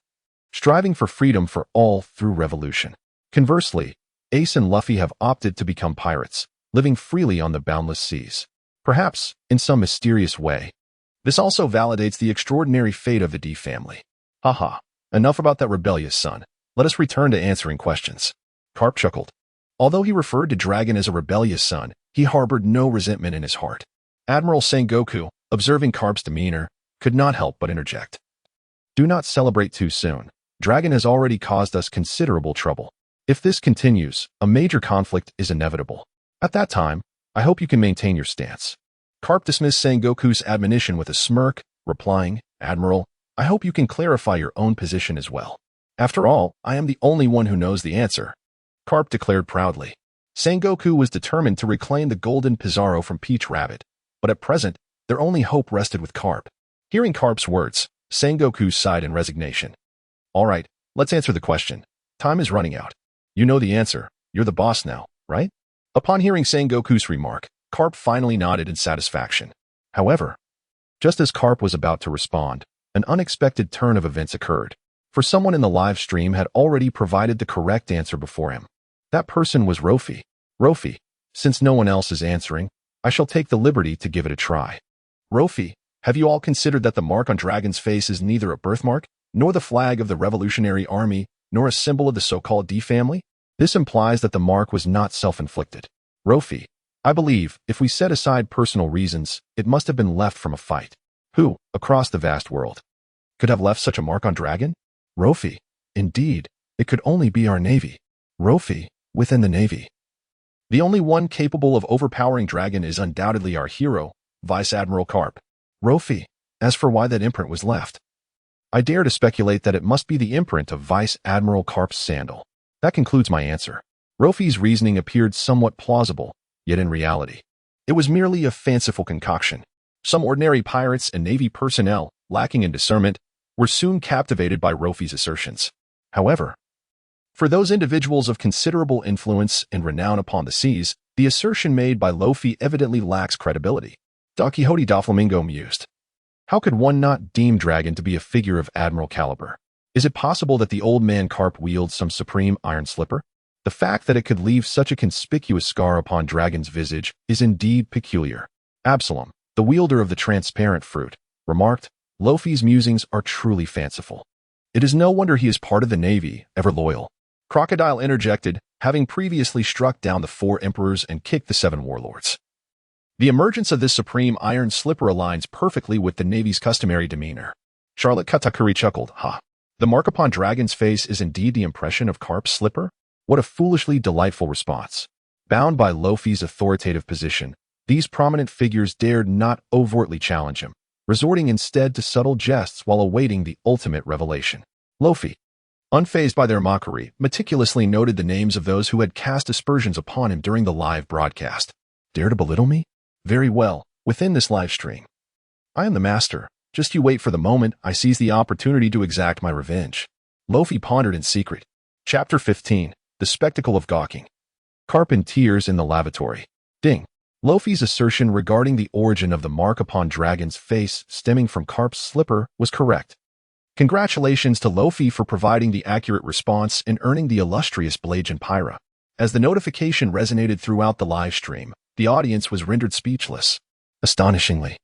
striving for freedom for all through revolution. Conversely, Ace and Luffy have opted to become pirates, living freely on the boundless seas. Perhaps, in some mysterious way, this also validates the extraordinary fate of the D family. Haha, enough about that rebellious son. Let us return to answering questions. Garp chuckled. Although he referred to Dragon as a rebellious son, he harbored no resentment in his heart. Admiral Sengoku, observing Garp's demeanor, could not help but interject. Do not celebrate too soon. Dragon has already caused us considerable trouble. If this continues, a major conflict is inevitable. At that time, I hope you can maintain your stance. Garp dismissed Sengoku's admonition with a smirk, replying, Admiral, I hope you can clarify your own position as well. After all, I am the only one who knows the answer. Garp declared proudly. Sengoku was determined to reclaim the golden Pizarro from Peach Rabbit, but at present, their only hope rested with Garp. Hearing Garp's words, Sengoku sighed in resignation. All right, let's answer the question. Time is running out. You know the answer. You're the boss now, right? Upon hearing Sengoku's remark, Garp finally nodded in satisfaction. However, just as Garp was about to respond, an unexpected turn of events occurred. For someone in the live stream had already provided the correct answer before him. That person was Rayleigh. Rayleigh, since no one else is answering, I shall take the liberty to give it a try. Rayleigh, have you all considered that the mark on Dragon's face is neither a birthmark, nor the flag of the Revolutionary Army, nor a symbol of the so-called D family? This implies that the mark was not self-inflicted. Rayleigh, I believe, if we set aside personal reasons, it must have been left from a fight. Who, across the vast world, could have left such a mark on Dragon? Rayleigh, indeed, it could only be our Navy. Rayleigh, within the Navy. The only one capable of overpowering Dragon is undoubtedly our hero, Vice Admiral Garp. Rayleigh, as for why that imprint was left, I dare to speculate that it must be the imprint of Vice Admiral Garp's sandal. That concludes my answer. Rayleigh's reasoning appeared somewhat plausible, yet in reality, it was merely a fanciful concoction. Some ordinary pirates and Navy personnel, lacking in discernment, were soon captivated by Rayleigh's assertions. However, for those individuals of considerable influence and renown upon the seas, the assertion made by Luffy evidently lacks credibility. Don Quixote Doflamingo mused. How could one not deem Dragon to be a figure of admiral caliber? Is it possible that the old man Garp wields some supreme iron slipper? The fact that it could leave such a conspicuous scar upon Dragon's visage is indeed peculiar. Absalom, the wielder of the transparent fruit, remarked, Luffy's musings are truly fanciful. It is no wonder he is part of the Navy, ever loyal. Crocodile interjected, having previously struck down the 4 emperors and kicked the 7 warlords. The emergence of this supreme iron slipper aligns perfectly with the Navy's customary demeanor. Charlotte Katakuri chuckled, ha. The mark upon Dragon's face is indeed the impression of Garp's slipper? What a foolishly delightful response. Bound by Luffy's authoritative position, these prominent figures dared not overtly challenge him, resorting instead to subtle jests while awaiting the ultimate revelation. Luffy, Unfazed by their mockery, meticulously noted the names of those who had cast aspersions upon him during the live broadcast. Dare to belittle me? Very well, within this live stream. I am the master. Just you wait for the moment I seize the opportunity to exact my revenge. Luffy pondered in secret. Chapter 15. The Spectacle of Gawking. Garp in tears in the lavatory. Ding. Luffy's assertion regarding the origin of the mark upon Dragon's face stemming from Garp's slipper was correct. Congratulations to Luffy for providing the accurate response and earning the illustrious Blade and Pyra. As the notification resonated throughout the live stream, the audience was rendered speechless. Astonishingly,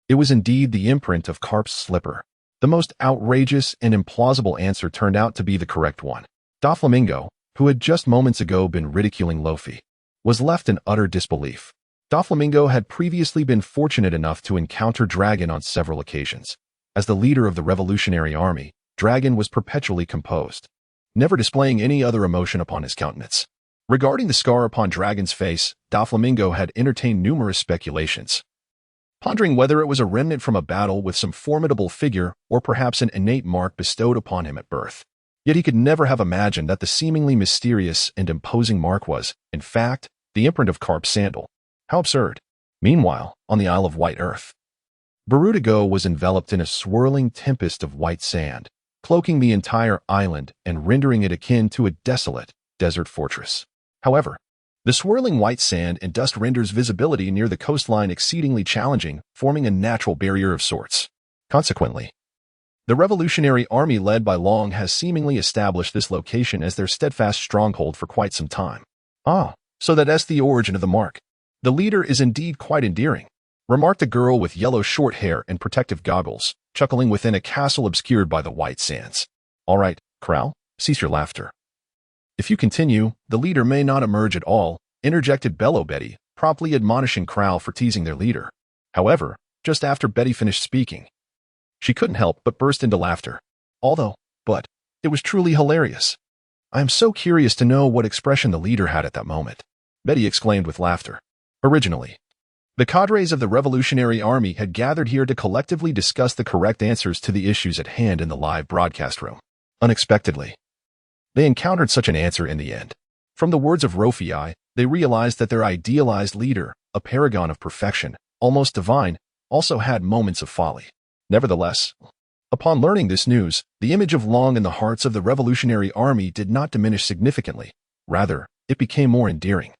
it was indeed the imprint of Garp's slipper. The most outrageous and implausible answer turned out to be the correct one. Doflamingo, who had just moments ago been ridiculing Luffy, was left in utter disbelief. Doflamingo had previously been fortunate enough to encounter Dragon on several occasions. As the leader of the Revolutionary Army, Dragon was perpetually composed, never displaying any other emotion upon his countenance. Regarding the scar upon Dragon's face, Doflamingo had entertained numerous speculations, pondering whether it was a remnant from a battle with some formidable figure or perhaps an innate mark bestowed upon him at birth. Yet he could never have imagined that the seemingly mysterious and imposing mark was, in fact, the imprint of Garp's sandal. How absurd. Meanwhile, on the Isle of White Earth, Barudigo was enveloped in a swirling tempest of white sand, cloaking the entire island and rendering it akin to a desolate desert fortress. However, the swirling white sand and dust renders visibility near the coastline exceedingly challenging, forming a natural barrier of sorts. Consequently, the Revolutionary Army led by Long has seemingly established this location as their steadfast stronghold for quite some time. Ah, so that's the origin of the mark. The leader is indeed quite endearing, remarked a girl with yellow short hair and protective goggles, chuckling within a castle obscured by the white sands. All right, Crow, cease your laughter. If you continue, the leader may not emerge at all, interjected Bello Betty, promptly admonishing Crow for teasing their leader. However, just after Betty finished speaking, she couldn't help but burst into laughter. But it was truly hilarious. I am so curious to know what expression the leader had at that moment, Betty exclaimed with laughter. Originally, the cadres of the Revolutionary Army had gathered here to collectively discuss the correct answers to the issues at hand in the live broadcast room. Unexpectedly, they encountered such an answer in the end. From the words of Luo Fei, they realized that their idealized leader, a paragon of perfection, almost divine, also had moments of folly. Nevertheless, upon learning this news, the image of Long in the hearts of the Revolutionary Army did not diminish significantly. Rather, it became more endearing.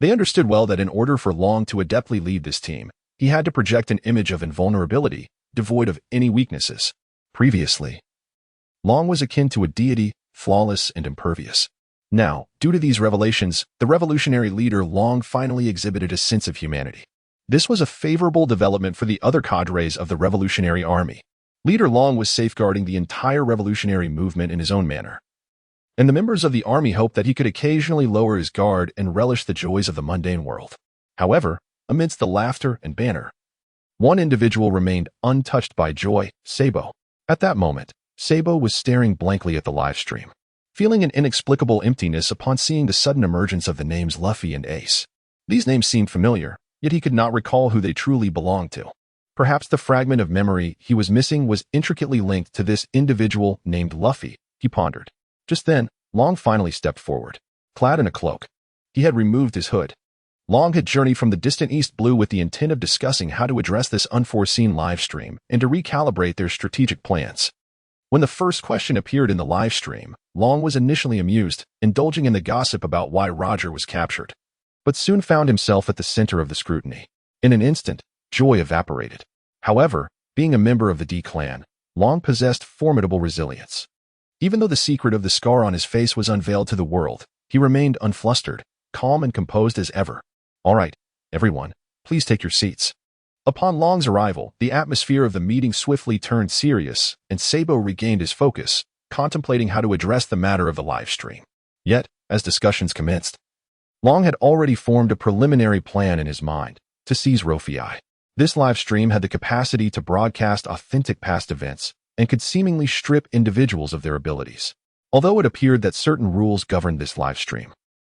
They understood well that in order for Long to adeptly lead this team, he had to project an image of invulnerability, devoid of any weaknesses. Previously, Long was akin to a deity, flawless and impervious. Now, due to these revelations, the revolutionary leader Long finally exhibited a sense of humanity. This was a favorable development for the other cadres of the Revolutionary Army. Leader Long was safeguarding the entire revolutionary movement in his own manner, and the members of the army hoped that he could occasionally lower his guard and relish the joys of the mundane world. However, amidst the laughter and banter, one individual remained untouched by joy, Sabo. At that moment, Sabo was staring blankly at the live stream, feeling an inexplicable emptiness upon seeing the sudden emergence of the names Luffy and Ace. These names seemed familiar, yet he could not recall who they truly belonged to. Perhaps the fragment of memory he was missing was intricately linked to this individual named Luffy, he pondered. Just then, Long finally stepped forward. Clad in a cloak, he had removed his hood. Long had journeyed from the distant East Blue with the intent of discussing how to address this unforeseen live stream and to recalibrate their strategic plans. When the first question appeared in the live stream, Long was initially amused, indulging in the gossip about why Roger was captured, but soon found himself at the center of the scrutiny. In an instant, joy evaporated. However, being a member of the D clan, Long possessed formidable resilience. Even though the secret of the scar on his face was unveiled to the world, he remained unflustered, calm and composed as ever. All right, everyone, please take your seats. Upon Long's arrival, the atmosphere of the meeting swiftly turned serious, and Sabo regained his focus, contemplating how to address the matter of the live stream. Yet, as discussions commenced, Long had already formed a preliminary plan in his mind to seize Luo Fei. This live stream had the capacity to broadcast authentic past events and could seemingly strip individuals of their abilities. Although it appeared that certain rules governed this live stream,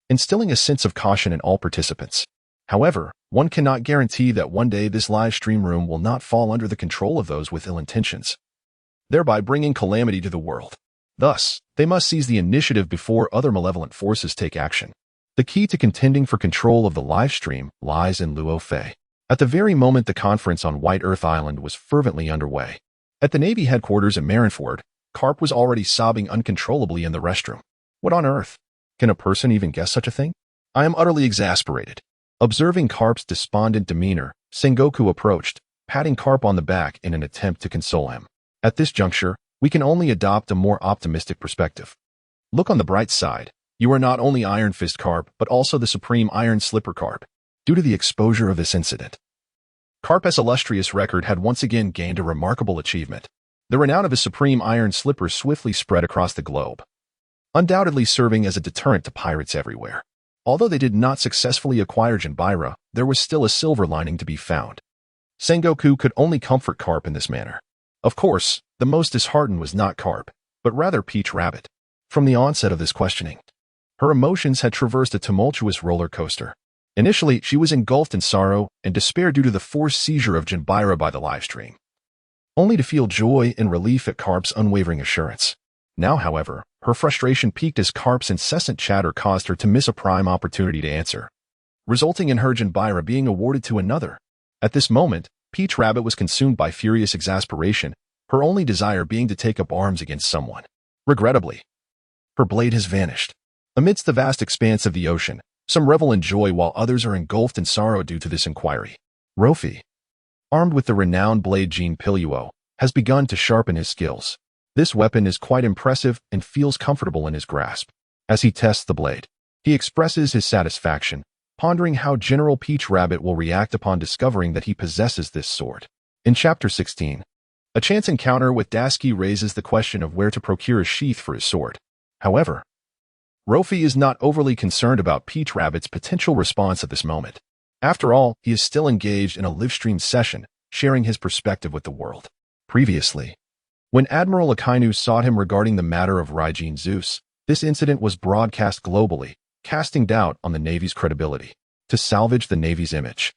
instilling a sense of caution in all participants. However, one cannot guarantee that one day this live stream room will not fall under the control of those with ill intentions, thereby bringing calamity to the world. Thus, They must seize the initiative before other malevolent forces take action. The key to contending for control of the live stream lies in Luo Fei. At the very moment the conference on White Earth Island was fervently underway. At the Navy headquarters at Marineford, Garp was already sobbing uncontrollably in the restroom. What on earth? Can a person even guess such a thing? I am utterly exasperated. Observing Garp's despondent demeanor, Sengoku approached, patting Garp on the back in an attempt to console him. At this juncture, we can only adopt a more optimistic perspective. Look on the bright side. You are not only Iron Fist Garp, but also the Supreme Iron Slipper Garp. Due to the exposure of this incident, Garp's illustrious record had once again gained a remarkable achievement. The renown of his Supreme Iron Slipper swiftly spread across the globe, undoubtedly serving as a deterrent to pirates everywhere. Although they did not successfully acquire Jinbei, there was still a silver lining to be found. Sengoku could only comfort Garp in this manner. Of course, the most disheartened was not Garp, but rather Peach Rabbit. From the onset of this questioning, her emotions had traversed a tumultuous roller coaster. Initially, she was engulfed in sorrow and despair due to the forced seizure of Jinbei by the livestream, only to feel joy and relief at Garp's unwavering assurance. Now, however, her frustration peaked as Garp's incessant chatter caused her to miss a prime opportunity to answer, resulting in her Jinbei being awarded to another. At this moment, Peach Rabbit was consumed by furious exasperation, her only desire being to take up arms against someone. Regrettably, her blade has vanished. Amidst the vast expanse of the ocean, some revel in joy while others are engulfed in sorrow due to this inquiry. Luffy, armed with the renowned blade Jinbei, has begun to sharpen his skills. This weapon is quite impressive and feels comfortable in his grasp. As he tests the blade, he expresses his satisfaction, pondering how General Peach Rabbit will react upon discovering that he possesses this sword. In Chapter 16, a chance encounter with Dasky raises the question of where to procure a sheath for his sword. However, Luffy is not overly concerned about Peach Rabbit's potential response at this moment. After all, he is still engaged in a livestream session, sharing his perspective with the world. Previously, when Admiral Akainu sought him regarding the matter of Raijin Zeus, this incident was broadcast globally, casting doubt on the Navy's credibility. To salvage the Navy's image,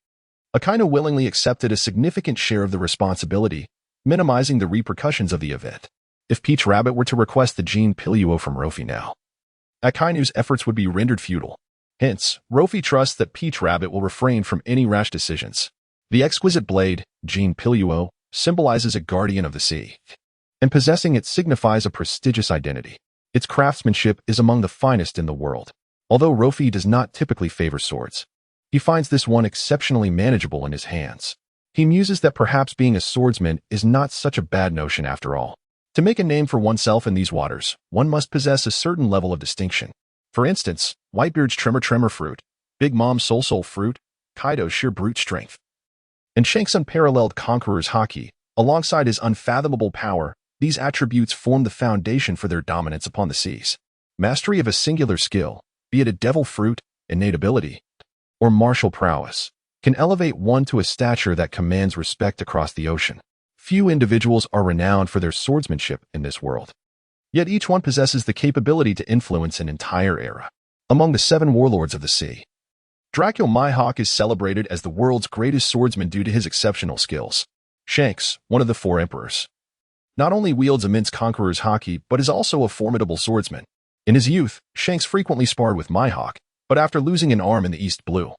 Akainu willingly accepted a significant share of the responsibility, minimizing the repercussions of the event. If Peach Rabbit were to request the Jinbei from Luffy now, Akainu's efforts would be rendered futile. Hence, Luffy trusts that Peach Rabbit will refrain from any rash decisions. The exquisite blade, Jinbei, symbolizes a guardian of the sea, and possessing it signifies a prestigious identity. Its craftsmanship is among the finest in the world. Although Luffy does not typically favor swords, he finds this one exceptionally manageable in his hands. He muses that perhaps being a swordsman is not such a bad notion after all. To make a name for oneself in these waters, one must possess a certain level of distinction. For instance, Whitebeard's Tremor Fruit, Big Mom's Soul Fruit, Kaido's sheer brute strength, and Shanks' unparalleled Conqueror's Haki, alongside his unfathomable power, these attributes form the foundation for their dominance upon the seas. Mastery of a singular skill, be it a devil fruit, innate ability, or martial prowess, can elevate one to a stature that commands respect across the ocean. Few individuals are renowned for their swordsmanship in this world, yet each one possesses the capability to influence an entire era. Among the 7 warlords of the sea, Dracula Mihawk is celebrated as the world's greatest swordsman due to his exceptional skills. Shanks, one of the 4 emperors, not only wields immense Conqueror's Haki, but is also a formidable swordsman. In his youth, Shanks frequently sparred with Mihawk, but after losing an arm in the East Blue,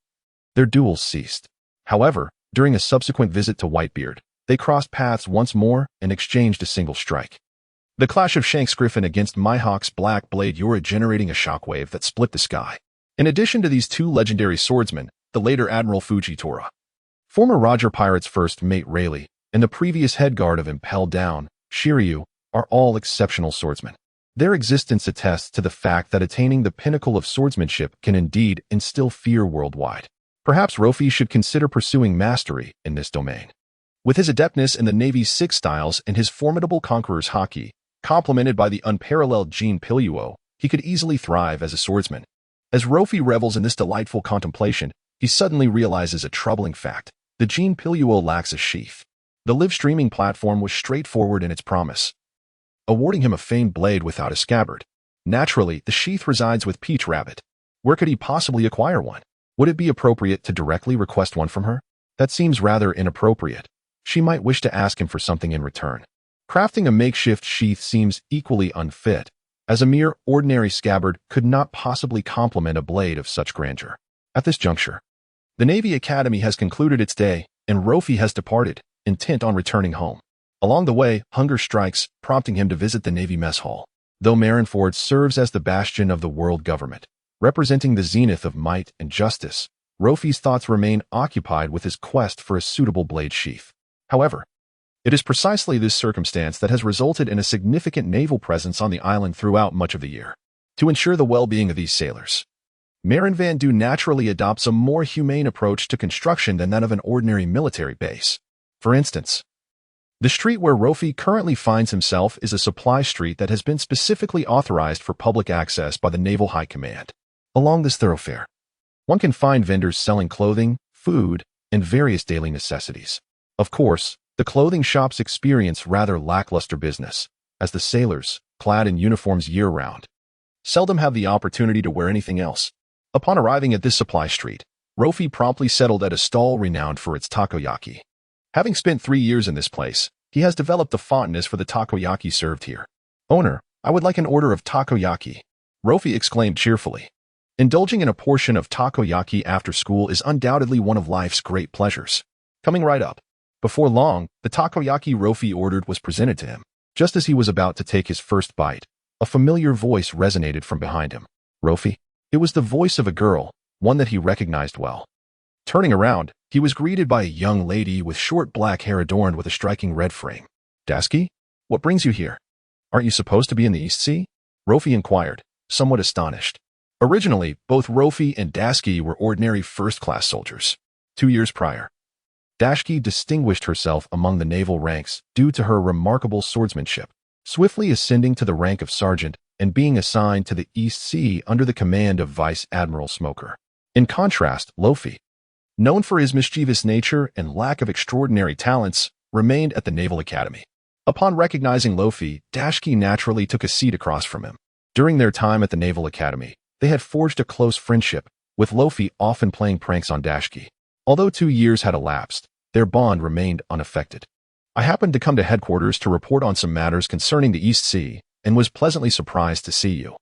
their duels ceased. However, during a subsequent visit to Whitebeard, they crossed paths once more and exchanged a single strike. The clash of Shanks' Griffin against Mihawk's Black Blade Yura generating a shockwave that split the sky. In addition to these 2 legendary swordsmen, the later Admiral Fujitora, former Roger Pirate's first mate Rayleigh, and the previous head guard of Impel Down, Shiryu, are all exceptional swordsmen. Their existence attests to the fact that attaining the pinnacle of swordsmanship can indeed instill fear worldwide. Perhaps Luffy should consider pursuing mastery in this domain. With his adeptness in the Navy's 6 styles and his formidable Conqueror's Haki, complemented by the unparalleled Jinbei, he could easily thrive as a swordsman. As Luffy revels in this delightful contemplation, he suddenly realizes a troubling fact. The Jinbei lacks a sheath. The live streaming platform was straightforward in its promise, awarding him a famed blade without a scabbard. Naturally, the sheath resides with Peach Rabbit. Where could he possibly acquire one? Would it be appropriate to directly request one from her? That seems rather inappropriate. She might wish to ask him for something in return. Crafting a makeshift sheath seems equally unfit. as a mere ordinary scabbard could not possibly complement a blade of such grandeur. At this juncture, the Navy Academy has concluded its day, and Luffy has departed, intent on returning home. Along the way, hunger strikes, prompting him to visit the Navy mess hall. Though Marineford serves as the bastion of the world government, representing the zenith of might and justice, Luffy's thoughts remain occupied with his quest for a suitable blade sheath. However, it is precisely this circumstance that has resulted in a significant naval presence on the island throughout much of the year. To ensure the well-being of these sailors, Marin Van Du naturally adopts a more humane approach to construction than that of an ordinary military base. For instance, the street where Luffy currently finds himself is a supply street that has been specifically authorized for public access by the Naval High Command. Along this thoroughfare, one can find vendors selling clothing, food, and various daily necessities. Of course, the clothing shops experience rather lackluster business, as the sailors, clad in uniforms year-round, seldom have the opportunity to wear anything else. Upon arriving at this supply street, Luffy promptly settled at a stall renowned for its takoyaki. Having spent 3 years in this place, he has developed a fondness for the takoyaki served here. "Owner, I would like an order of takoyaki," Luffy exclaimed cheerfully. Indulging in a portion of takoyaki after school is undoubtedly one of life's great pleasures. Coming right up. Before long, the takoyaki Luffy ordered was presented to him. Just as he was about to take his first bite, a familiar voice resonated from behind him. "Luffy?" It was the voice of a girl, one that he recognized well. Turning around, he was greeted by a young lady with short black hair adorned with a striking red frame. "Dasky? What brings you here? Aren't you supposed to be in the East Sea?" Luffy inquired, somewhat astonished. Originally, both Luffy and Dasky were ordinary first-class soldiers. 2 years prior, Dasky distinguished herself among the naval ranks due to her remarkable swordsmanship, swiftly ascending to the rank of sergeant and being assigned to the East Sea under the command of Vice Admiral Smoker. In contrast, Luffy, known for his mischievous nature and lack of extraordinary talents, remained at the Naval Academy. Upon recognizing Luffy, Dasky naturally took a seat across from him. During their time at the Naval Academy, they had forged a close friendship, with Luffy often playing pranks on Dasky. Although 2 years had elapsed, their bond remained unaffected. "I happened to come to headquarters to report on some matters concerning the East Sea, and was pleasantly surprised to see you.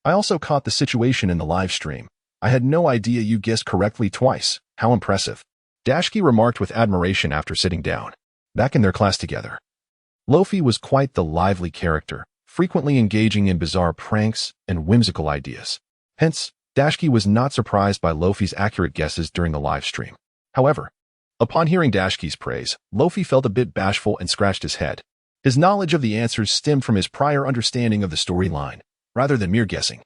I also caught the situation in the live stream. I had no idea you guessed correctly twice. How impressive," Dasky remarked with admiration after sitting down. Back in their class together, Luffy was quite the lively character, frequently engaging in bizarre pranks and whimsical ideas. Hence, Dasky was not surprised by Luffy's accurate guesses during the live stream. However, upon hearing Dasky's praise, Luffy felt a bit bashful and scratched his head. His knowledge of the answers stemmed from his prior understanding of the storyline, rather than mere guessing.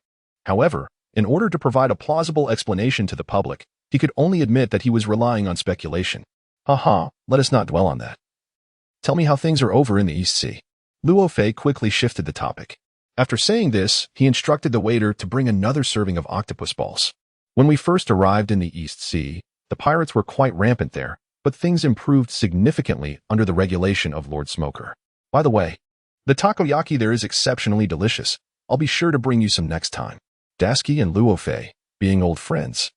However, in order to provide a plausible explanation to the public, he could only admit that he was relying on speculation. "Haha, let us not dwell on that. Tell me how things are over in the East Sea." Luo Fei quickly shifted the topic. After saying this, he instructed the waiter to bring another serving of octopus balls. "When we first arrived in the East Sea, the pirates were quite rampant there, but things improved significantly under the regulation of Lord Smoker. By the way, the takoyaki there is exceptionally delicious. I'll be sure to bring you some next time." Dasky and Luo Fei, being old friends,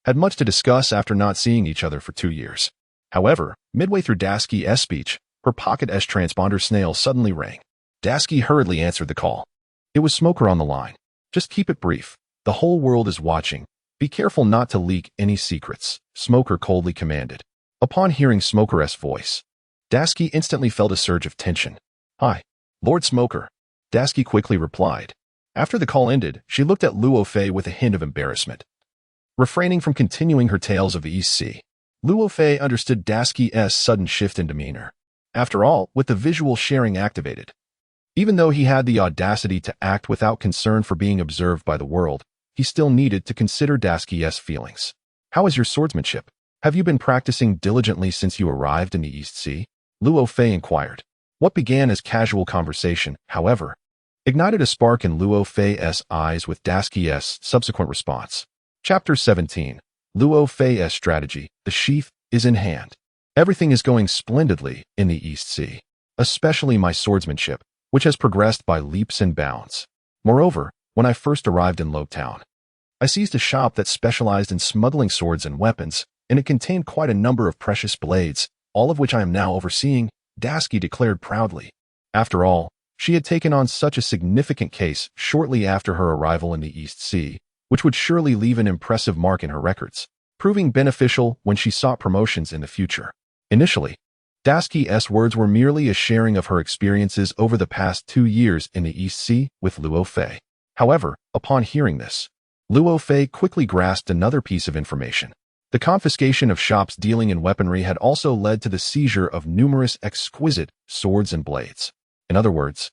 had much to discuss after not seeing each other for 2 years. However, midway through Dasky's speech, her pocket transponder snail suddenly rang. Dasky hurriedly answered the call. It was Smoker on the line. "Just keep it brief. The whole world is watching. Be careful not to leak any secrets," Smoker coldly commanded. Upon hearing Smoker's voice, Dasky instantly felt a surge of tension. "Hi, Lord Smoker," Dasky quickly replied. After the call ended, she looked at Luo Fei with a hint of embarrassment. Refraining from continuing her tales of the East Sea, Luo Fei understood Dasky's sudden shift in demeanor. After all, with the visual sharing activated, even though he had the audacity to act without concern for being observed by the world, he still needed to consider Dasky's feelings. "How is your swordsmanship? Have you been practicing diligently since you arrived in the East Sea?" Luo Fei inquired. What began as casual conversation, however, ignited a spark in Luo Fei's eyes with Dasky's subsequent response. Chapter 17. Luo Fei's strategy. The sheath is in hand. Everything is going splendidly in the East Sea, especially my swordsmanship, which has progressed by leaps and bounds. Moreover, when I first arrived in Low Town, I seized a shop that specialized in smuggling swords and weapons, and it contained quite a number of precious blades, all of which I am now overseeing, Dasky declared proudly. After all, She had taken on such a significant case shortly after her arrival in the East Sea, which would surely leave an impressive mark in her records, proving beneficial when she sought promotions in the future. Initially, Dasky's words were merely a sharing of her experiences over the past 2 years in the East Sea with Luo Fei. However, upon hearing this, Luo Fei quickly grasped another piece of information. The confiscation of shops dealing in weaponry had also led to the seizure of numerous exquisite swords and blades. In other words,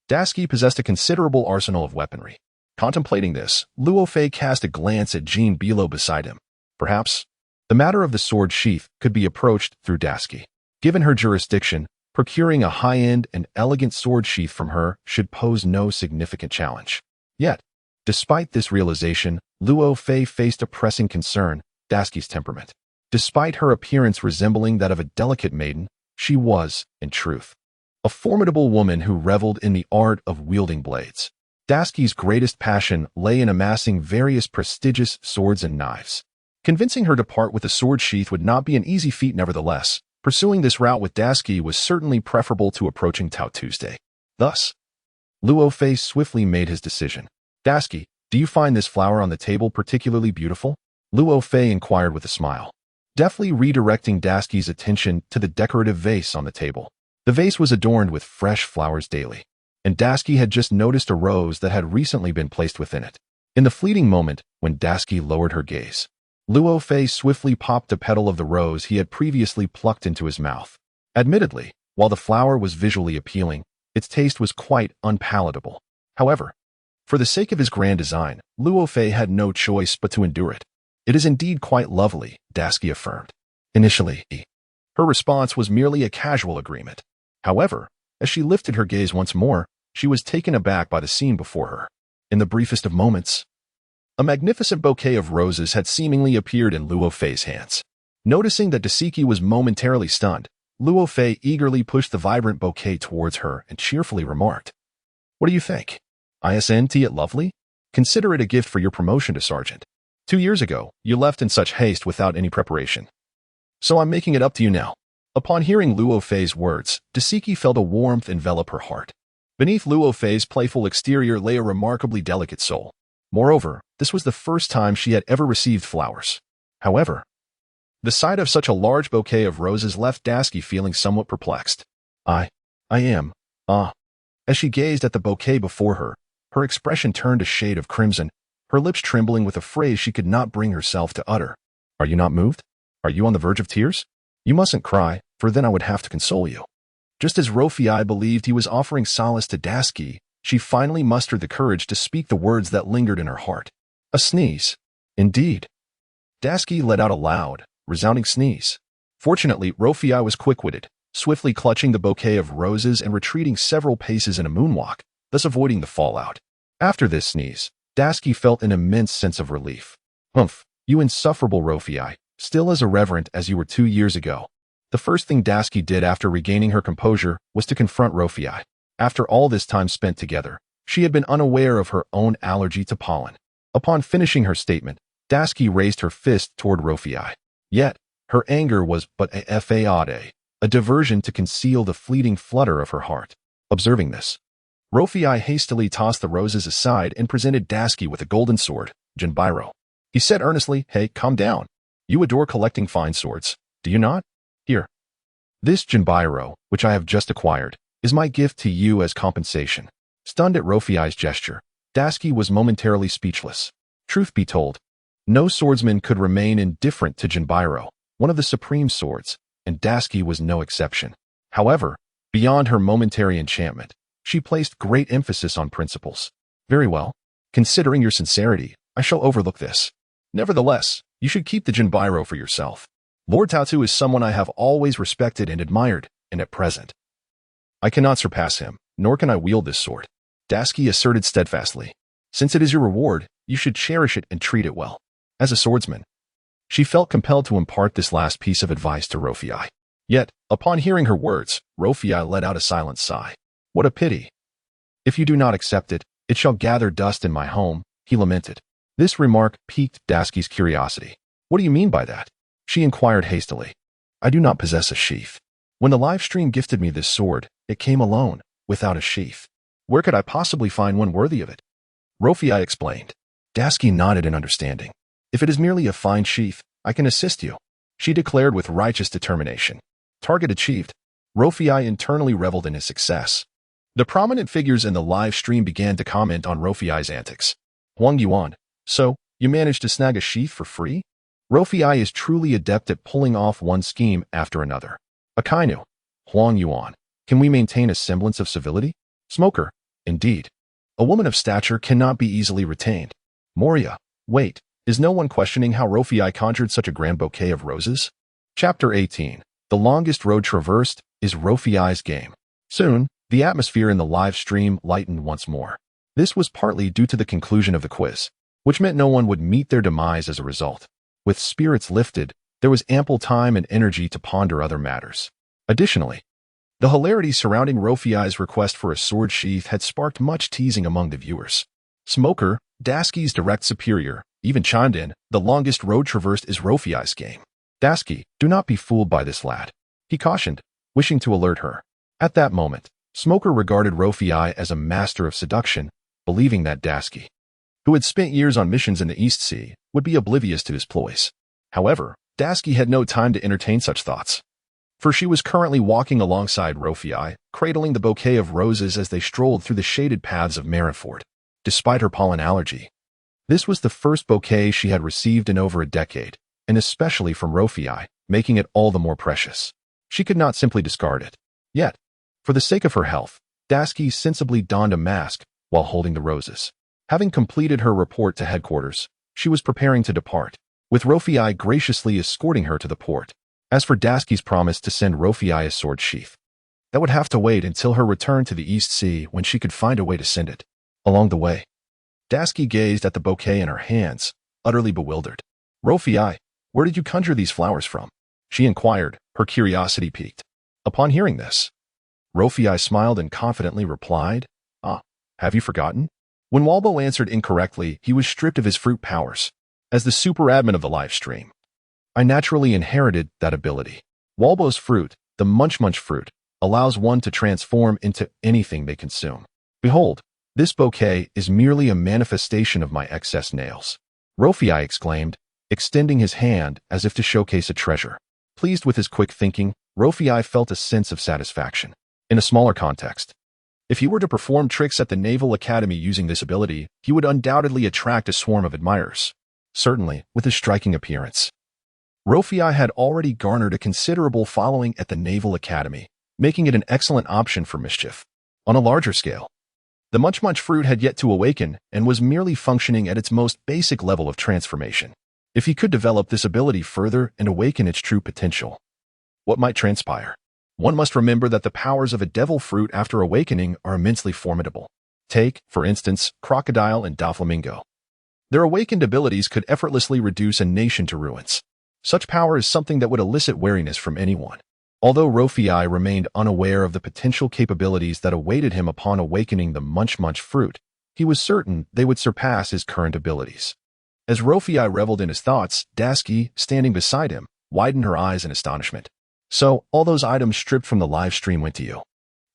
Dasky possessed a considerable arsenal of weaponry. Contemplating this, Luo Fei cast a glance at Jean below beside him. Perhaps, the matter of the sword sheath could be approached through Dasky. Given her jurisdiction, procuring a high-end and elegant sword sheath from her should pose no significant challenge. Yet, despite this realization, Luo Fei faced a pressing concern: Dasky's temperament. Despite her appearance resembling that of a delicate maiden, she was, in truth, a formidable woman who reveled in the art of wielding blades. Dasky's greatest passion lay in amassing various prestigious swords and knives. Convincing her to part with the sword sheath would not be an easy feat nevertheless. Pursuing this route with Dasky was certainly preferable to approaching Tao Tuesday. Thus, Luo Fei swiftly made his decision. Dasky, do you find this flower on the table particularly beautiful? Luo Fei inquired with a smile, deftly redirecting Dasky's attention to the decorative vase on the table. The vase was adorned with fresh flowers daily, and Dasky had just noticed a rose that had recently been placed within it. In the fleeting moment when Dasky lowered her gaze, Luo Fei swiftly popped a petal of the rose he had previously plucked into his mouth. Admittedly, while the flower was visually appealing, its taste was quite unpalatable. However, for the sake of his grand design, Luo Fei had no choice but to endure it. It is indeed quite lovely, Dasky affirmed. Initially, her response was merely a casual agreement. However, as she lifted her gaze once more, she was taken aback by the scene before her. In the briefest of moments, a magnificent bouquet of roses had seemingly appeared in Luo Fei's hands. Noticing that Dasky was momentarily stunned, Luo Fei eagerly pushed the vibrant bouquet towards her and cheerfully remarked, "What do you think? Isn't it lovely? Consider it a gift for your promotion to sergeant. 2 years ago, you left in such haste without any preparation. So I'm making it up to you now." Upon hearing Luo Fei's words, Dasky felt a warmth envelop her heart. Beneath Luo Fei's playful exterior lay a remarkably delicate soul. Moreover, this was the first time she had ever received flowers. However, the sight of such a large bouquet of roses left Dasky feeling somewhat perplexed. I am. As she gazed at the bouquet before her, her expression turned a shade of crimson, her lips trembling with a phrase she could not bring herself to utter. Are you not moved? Are you on the verge of tears? You mustn't cry, for then I would have to console you. Just as Rayleigh believed he was offering solace to Dasky, she finally mustered the courage to speak the words that lingered in her heart. A sneeze. Indeed. Dasky let out a loud, resounding sneeze. Fortunately, Rayleigh was quick-witted, swiftly clutching the bouquet of roses and retreating several paces in a moonwalk, thus avoiding the fallout. After this sneeze, Dasky felt an immense sense of relief. Humph, you insufferable Rayleigh, still as irreverent as you were 2 years ago. The first thing Dasky did after regaining her composure was to confront Rayleigh. After all this time spent together, she had been unaware of her own allergy to pollen. Upon finishing her statement, Dasky raised her fist toward Rayleigh. Yet, her anger was but a diversion to conceal the fleeting flutter of her heart. Observing this, Rayleigh hastily tossed the roses aside and presented Dasky with a golden sword, Jinbiro. He said earnestly, "Hey, calm down. You adore collecting fine swords, do you not? Here. This Jinbiro, which I have just acquired, is my gift to you as compensation." Stunned at Rayleigh's gesture, Dasky was momentarily speechless. Truth be told, no swordsman could remain indifferent to Jinbiro, one of the supreme swords, and Dasky was no exception. However, beyond her momentary enchantment, she placed great emphasis on principles. "Very well. Considering your sincerity, I shall overlook this. Nevertheless, you should keep the Jinbiro for yourself. Lord Taotu is someone I have always respected and admired, and at present, I cannot surpass him, nor can I wield this sword," Dasky asserted steadfastly. "Since it is your reward, you should cherish it and treat it well." As a swordsman, she felt compelled to impart this last piece of advice to Rayleigh. Yet, upon hearing her words, Rayleigh let out a silent sigh. "What a pity. If you do not accept it, it shall gather dust in my home," he lamented. This remark piqued Dasky's curiosity. "What do you mean by that?" she inquired hastily. "I do not possess a sheath. When the live stream gifted me this sword, it came alone, without a sheath. Where could I possibly find one worthy of it? Rofei explained. Dasky nodded in understanding. If it is merely a fine sheath, I can assist you, she declared with righteous determination. Target achieved. Rofei internally reveled in his success. The prominent figures in the live stream began to comment on Rofei's antics. Huang Yuan, so, you managed to snag a sheath for free? Rofei is truly adept at pulling off one scheme after another. Akainu, Huang Yuan, can we maintain a semblance of civility? Smoker, indeed. A woman of stature cannot be easily retained. Moria, wait, is no one questioning how Rofei conjured such a grand bouquet of roses? Chapter 18. The longest road traversed is Rofei's game. Soon, the atmosphere in the live stream lightened once more. This was partly due to the conclusion of the quiz, which meant no one would meet their demise as a result. With spirits lifted, there was ample time and energy to ponder other matters. Additionally, the hilarity surrounding Rofei's request for a sword sheath had sparked much teasing among the viewers. Smoker, Dasky's direct superior, even chimed in, the longest road traversed is Rofei's game. Dasky, do not be fooled by this lad, he cautioned, wishing to alert her. At that moment, Smoker regarded Rofei as a master of seduction, believing that Dasky, who had spent years on missions in the East Sea, would be oblivious to his ploys. However, Dasky had no time to entertain such thoughts, for she was currently walking alongside Rofei, cradling the bouquet of roses as they strolled through the shaded paths of Marineford. Despite her pollen allergy, this was the first bouquet she had received in over a decade, and especially from Rofei, making it all the more precious. She could not simply discard it. Yet, for the sake of her health, Dasky sensibly donned a mask while holding the roses. Having completed her report to headquarters, she was preparing to depart, with Rofei graciously escorting her to the port. As for Dasky's promise to send Rofei a sword sheath, that would have to wait until her return to the East Sea when she could find a way to send it. Along the way, Dasky gazed at the bouquet in her hands, utterly bewildered. Rofei, where did you conjure these flowers from? She inquired, her curiosity piqued. Upon hearing this, Rofei smiled and confidently replied, have you forgotten? When Walbo answered incorrectly, he was stripped of his fruit powers. As the super admin of the live stream, I naturally inherited that ability. Walbo's fruit, the Munch Munch fruit, allows one to transform into anything they consume. Behold, this bouquet is merely a manifestation of my excess nails. Rofei exclaimed, extending his hand as if to showcase a treasure. Pleased with his quick thinking, Rofei felt a sense of satisfaction. In a smaller context, if he were to perform tricks at the Naval Academy using this ability, he would undoubtedly attract a swarm of admirers. Certainly, with his striking appearance. Rofei had already garnered a considerable following at the Naval Academy, making it an excellent option for mischief. On a larger scale, the Munch Munch fruit had yet to awaken and was merely functioning at its most basic level of transformation. If he could develop this ability further and awaken its true potential, what might transpire? One must remember that the powers of a devil fruit after awakening are immensely formidable. Take, for instance, Crocodile and Doflamingo. Their awakened abilities could effortlessly reduce a nation to ruins. Such power is something that would elicit wariness from anyone. Although Rofei remained unaware of the potential capabilities that awaited him upon awakening the Munch Munch fruit, he was certain they would surpass his current abilities. As Rofei reveled in his thoughts, Dasky, standing beside him, widened her eyes in astonishment. So, all those items stripped from the live stream went to you?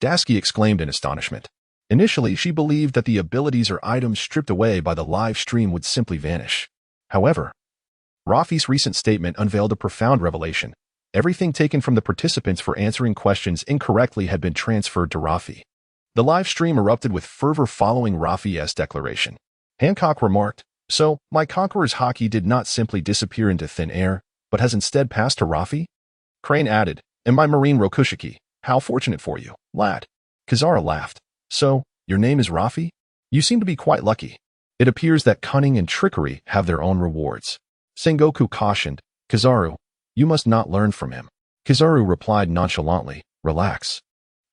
Dasky exclaimed in astonishment. Initially, she believed that the abilities or items stripped away by the live stream would simply vanish. However, Raffi's recent statement unveiled a profound revelation. Everything taken from the participants for answering questions incorrectly had been transferred to Raffi. The live stream erupted with fervor following Raffi's declaration. Hancock remarked, so, my Conqueror's hockey did not simply disappear into thin air, but has instead passed to Raffi? Crane added, and my Marine Rokushiki, how fortunate for you, lad. Kizaru laughed. So, your name is Raffi? You seem to be quite lucky. It appears that cunning and trickery have their own rewards. Sengoku cautioned, Kizaru, you must not learn from him. Kizaru replied nonchalantly, relax.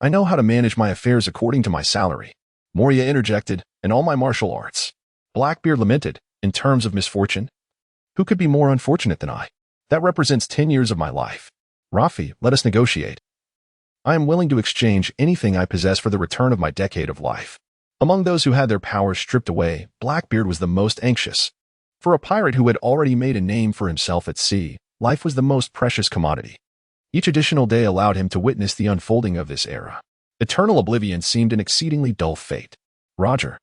I know how to manage my affairs according to my salary. Moria interjected, and all my martial arts. Blackbeard lamented, in terms of misfortune. Who could be more unfortunate than I? That represents 10 years of my life. Raffi, let us negotiate. I am willing to exchange anything I possess for the return of my decade of life. Among those who had their powers stripped away, Blackbeard was the most anxious. For a pirate who had already made a name for himself at sea, life was the most precious commodity. Each additional day allowed him to witness the unfolding of this era. Eternal oblivion seemed an exceedingly dull fate. Roger,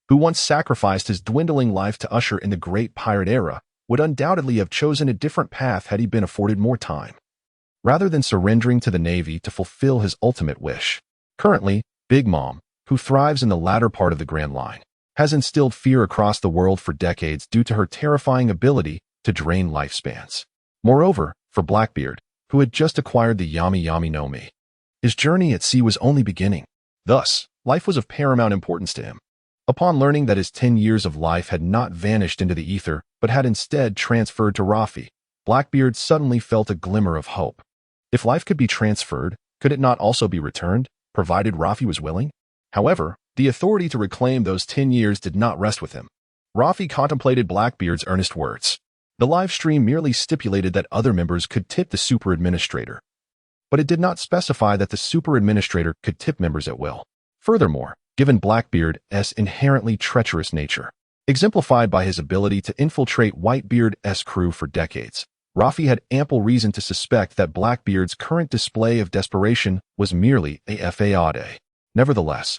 who once sacrificed his dwindling life to usher in the great pirate era, would undoubtedly have chosen a different path had he been afforded more time, rather than surrendering to the Navy to fulfill his ultimate wish. Currently, Big Mom, who thrives in the latter part of the Grand Line, has instilled fear across the world for decades due to her terrifying ability to drain lifespans. Moreover, for Blackbeard, who had just acquired the Yami Yami no Mi, his journey at sea was only beginning. Thus, life was of paramount importance to him. Upon learning that his 10 years of life had not vanished into the ether, but had instead transferred to Raffi, Blackbeard suddenly felt a glimmer of hope. If life could be transferred, could it not also be returned, provided Raffi was willing? However, the authority to reclaim those 10 years did not rest with him. Raffi contemplated Blackbeard's earnest words. The live stream merely stipulated that other members could tip the super administrator, but it did not specify that the super administrator could tip members at will. Furthermore, given Blackbeard's inherently treacherous nature, exemplified by his ability to infiltrate Whitebeard's crew for decades, Raffi had ample reason to suspect that Blackbeard's current display of desperation was merely a fade. Nevertheless,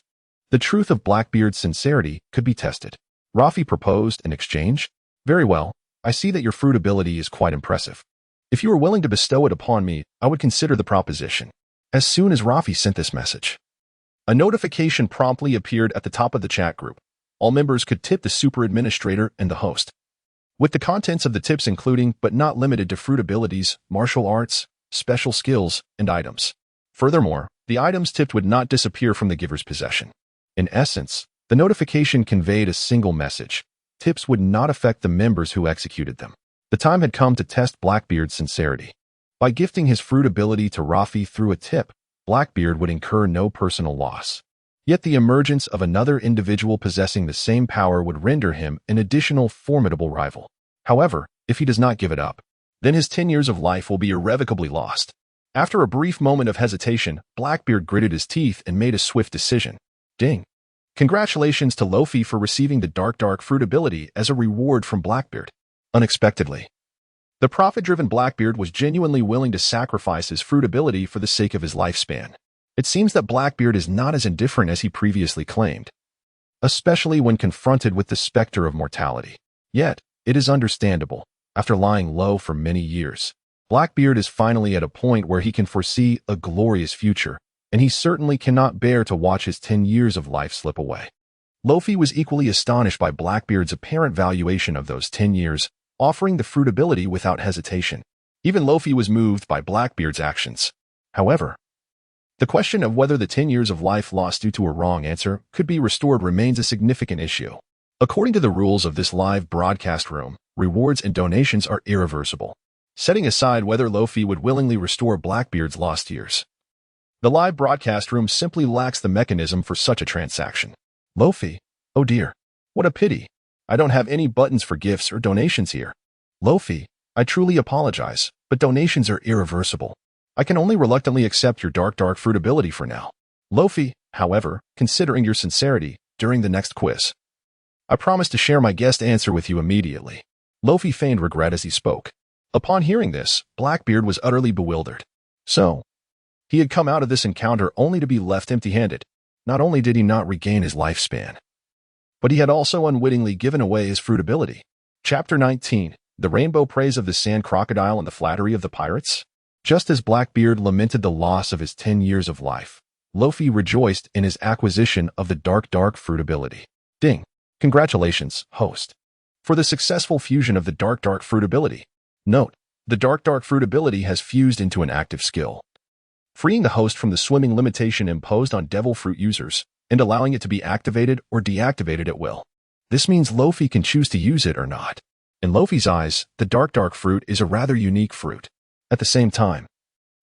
the truth of Blackbeard's sincerity could be tested. Raffi proposed an exchange. Very well, I see that your fruit ability is quite impressive. If you are willing to bestow it upon me, I would consider the proposition. As soon as Raffi sent this message, a notification promptly appeared at the top of the chat group. All members could tip the super administrator and the host, with the contents of the tips including but not limited to fruit abilities, martial arts, special skills, and items. Furthermore, the items tipped would not disappear from the giver's possession. In essence, the notification conveyed a single message. Tips would not affect the members who executed them. The time had come to test Blackbeard's sincerity. By gifting his fruit ability to Raffi through a tip, Blackbeard would incur no personal loss. Yet the emergence of another individual possessing the same power would render him an additional formidable rival. However, if he does not give it up, then his 10 years of life will be irrevocably lost. After a brief moment of hesitation, Blackbeard gritted his teeth and made a swift decision. Ding. Congratulations to Luffy for receiving the dark fruit ability as a reward from Blackbeard. Unexpectedly, the profit-driven Blackbeard was genuinely willing to sacrifice his fruit ability for the sake of his lifespan. It seems that Blackbeard is not as indifferent as he previously claimed, especially when confronted with the specter of mortality. Yet, it is understandable. After lying low for many years, Blackbeard is finally at a point where he can foresee a glorious future, and he certainly cannot bear to watch his 10 years of life slip away. Luffy was equally astonished by Blackbeard's apparent valuation of those 10 years, offering the fruit ability without hesitation. Even Luffy was moved by Blackbeard's actions. However, the question of whether the 10 years of life lost due to a wrong answer could be restored remains a significant issue. According to the rules of this live broadcast room, rewards and donations are irreversible, setting aside whether Luffy would willingly restore Blackbeard's lost years. The live broadcast room simply lacks the mechanism for such a transaction. Luffy, oh dear, what a pity. I don't have any buttons for gifts or donations here. Luffy, I truly apologize, but donations are irreversible. I can only reluctantly accept your dark fruit ability for now. Luffy, however, considering your sincerity, during the next quiz, I promise to share my guest answer with you immediately. Luffy feigned regret as he spoke. Upon hearing this, Blackbeard was utterly bewildered. So, he had come out of this encounter only to be left empty-handed. Not only did he not regain his lifespan, but he had also unwittingly given away his fruit ability. Chapter 19, The Rainbow Praise of the Sand Crocodile and the Flattery of the Pirates. Just as Blackbeard lamented the loss of his 10 years of life, Luffy rejoiced in his acquisition of the dark fruit ability. Ding. Congratulations, host, for the successful fusion of the dark fruit ability. Note, the dark fruit ability has fused into an active skill, freeing the host from the swimming limitation imposed on devil fruit users and allowing it to be activated or deactivated at will. This means Luffy can choose to use it or not. In Luffy's eyes, the dark fruit is a rather unique fruit. At the same time,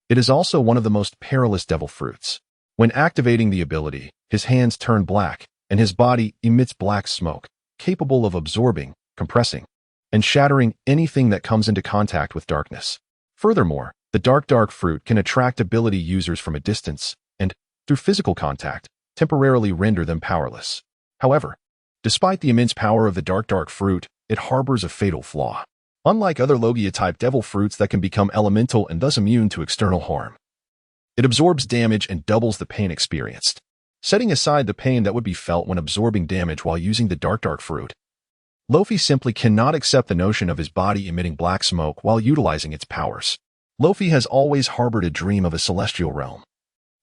it is also one of the most perilous devil fruits. When activating the ability, his hands turn black, and his body emits black smoke, capable of absorbing, compressing, and shattering anything that comes into contact with darkness. Furthermore, the dark fruit can attract ability users from a distance and, through physical contact, temporarily render them powerless. However, despite the immense power of the dark fruit, it harbors a fatal flaw. Unlike other Logia-type devil fruits that can become elemental and thus immune to external harm, It absorbs damage and doubles the pain experienced. Setting aside the pain that would be felt when absorbing damage while using the dark fruit, Luffy simply cannot accept the notion of his body emitting black smoke while utilizing its powers. Luffy has always harbored a dream of a celestial realm,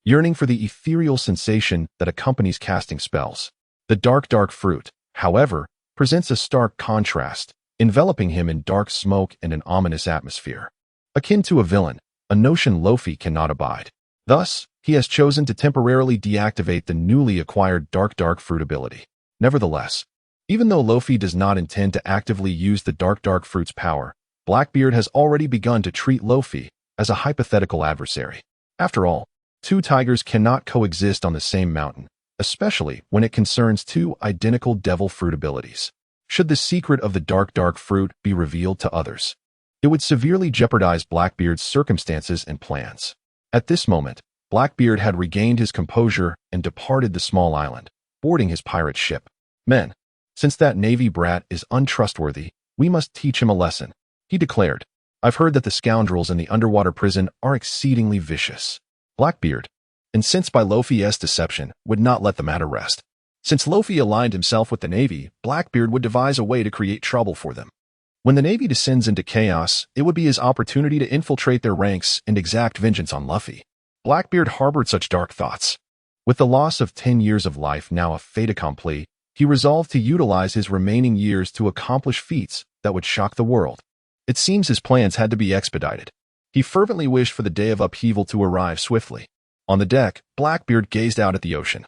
yearning for the ethereal sensation that accompanies casting spells. The dark fruit, however, presents a stark contrast, enveloping him in dark smoke and an ominous atmosphere. Akin to a villain, a notion Luffy cannot abide. Thus, he has chosen to temporarily deactivate the newly acquired dark fruit ability. Nevertheless, even though Luffy does not intend to actively use the dark fruit's power, Blackbeard has already begun to treat Luffy as a hypothetical adversary. After all, two tigers cannot coexist on the same mountain, especially when it concerns two identical devil fruit abilities. Should the secret of the dark fruit be revealed to others, it would severely jeopardize Blackbeard's circumstances and plans. At this moment, Blackbeard had regained his composure and departed the small island, boarding his pirate ship. Men, since that Navy brat is untrustworthy, we must teach him a lesson, he declared. I've heard that the scoundrels in the underwater prison are exceedingly vicious. Blackbeard, incensed by Luffy's deception, would not let the matter rest. Since Luffy aligned himself with the Navy, Blackbeard would devise a way to create trouble for them. When the Navy descends into chaos, it would be his opportunity to infiltrate their ranks and exact vengeance on Luffy. Blackbeard harbored such dark thoughts. With the loss of 10 years of life now a fait accompli, he resolved to utilize his remaining years to accomplish feats that would shock the world. It seems his plans had to be expedited. He fervently wished for the day of upheaval to arrive swiftly. On the deck, Blackbeard gazed out at the ocean,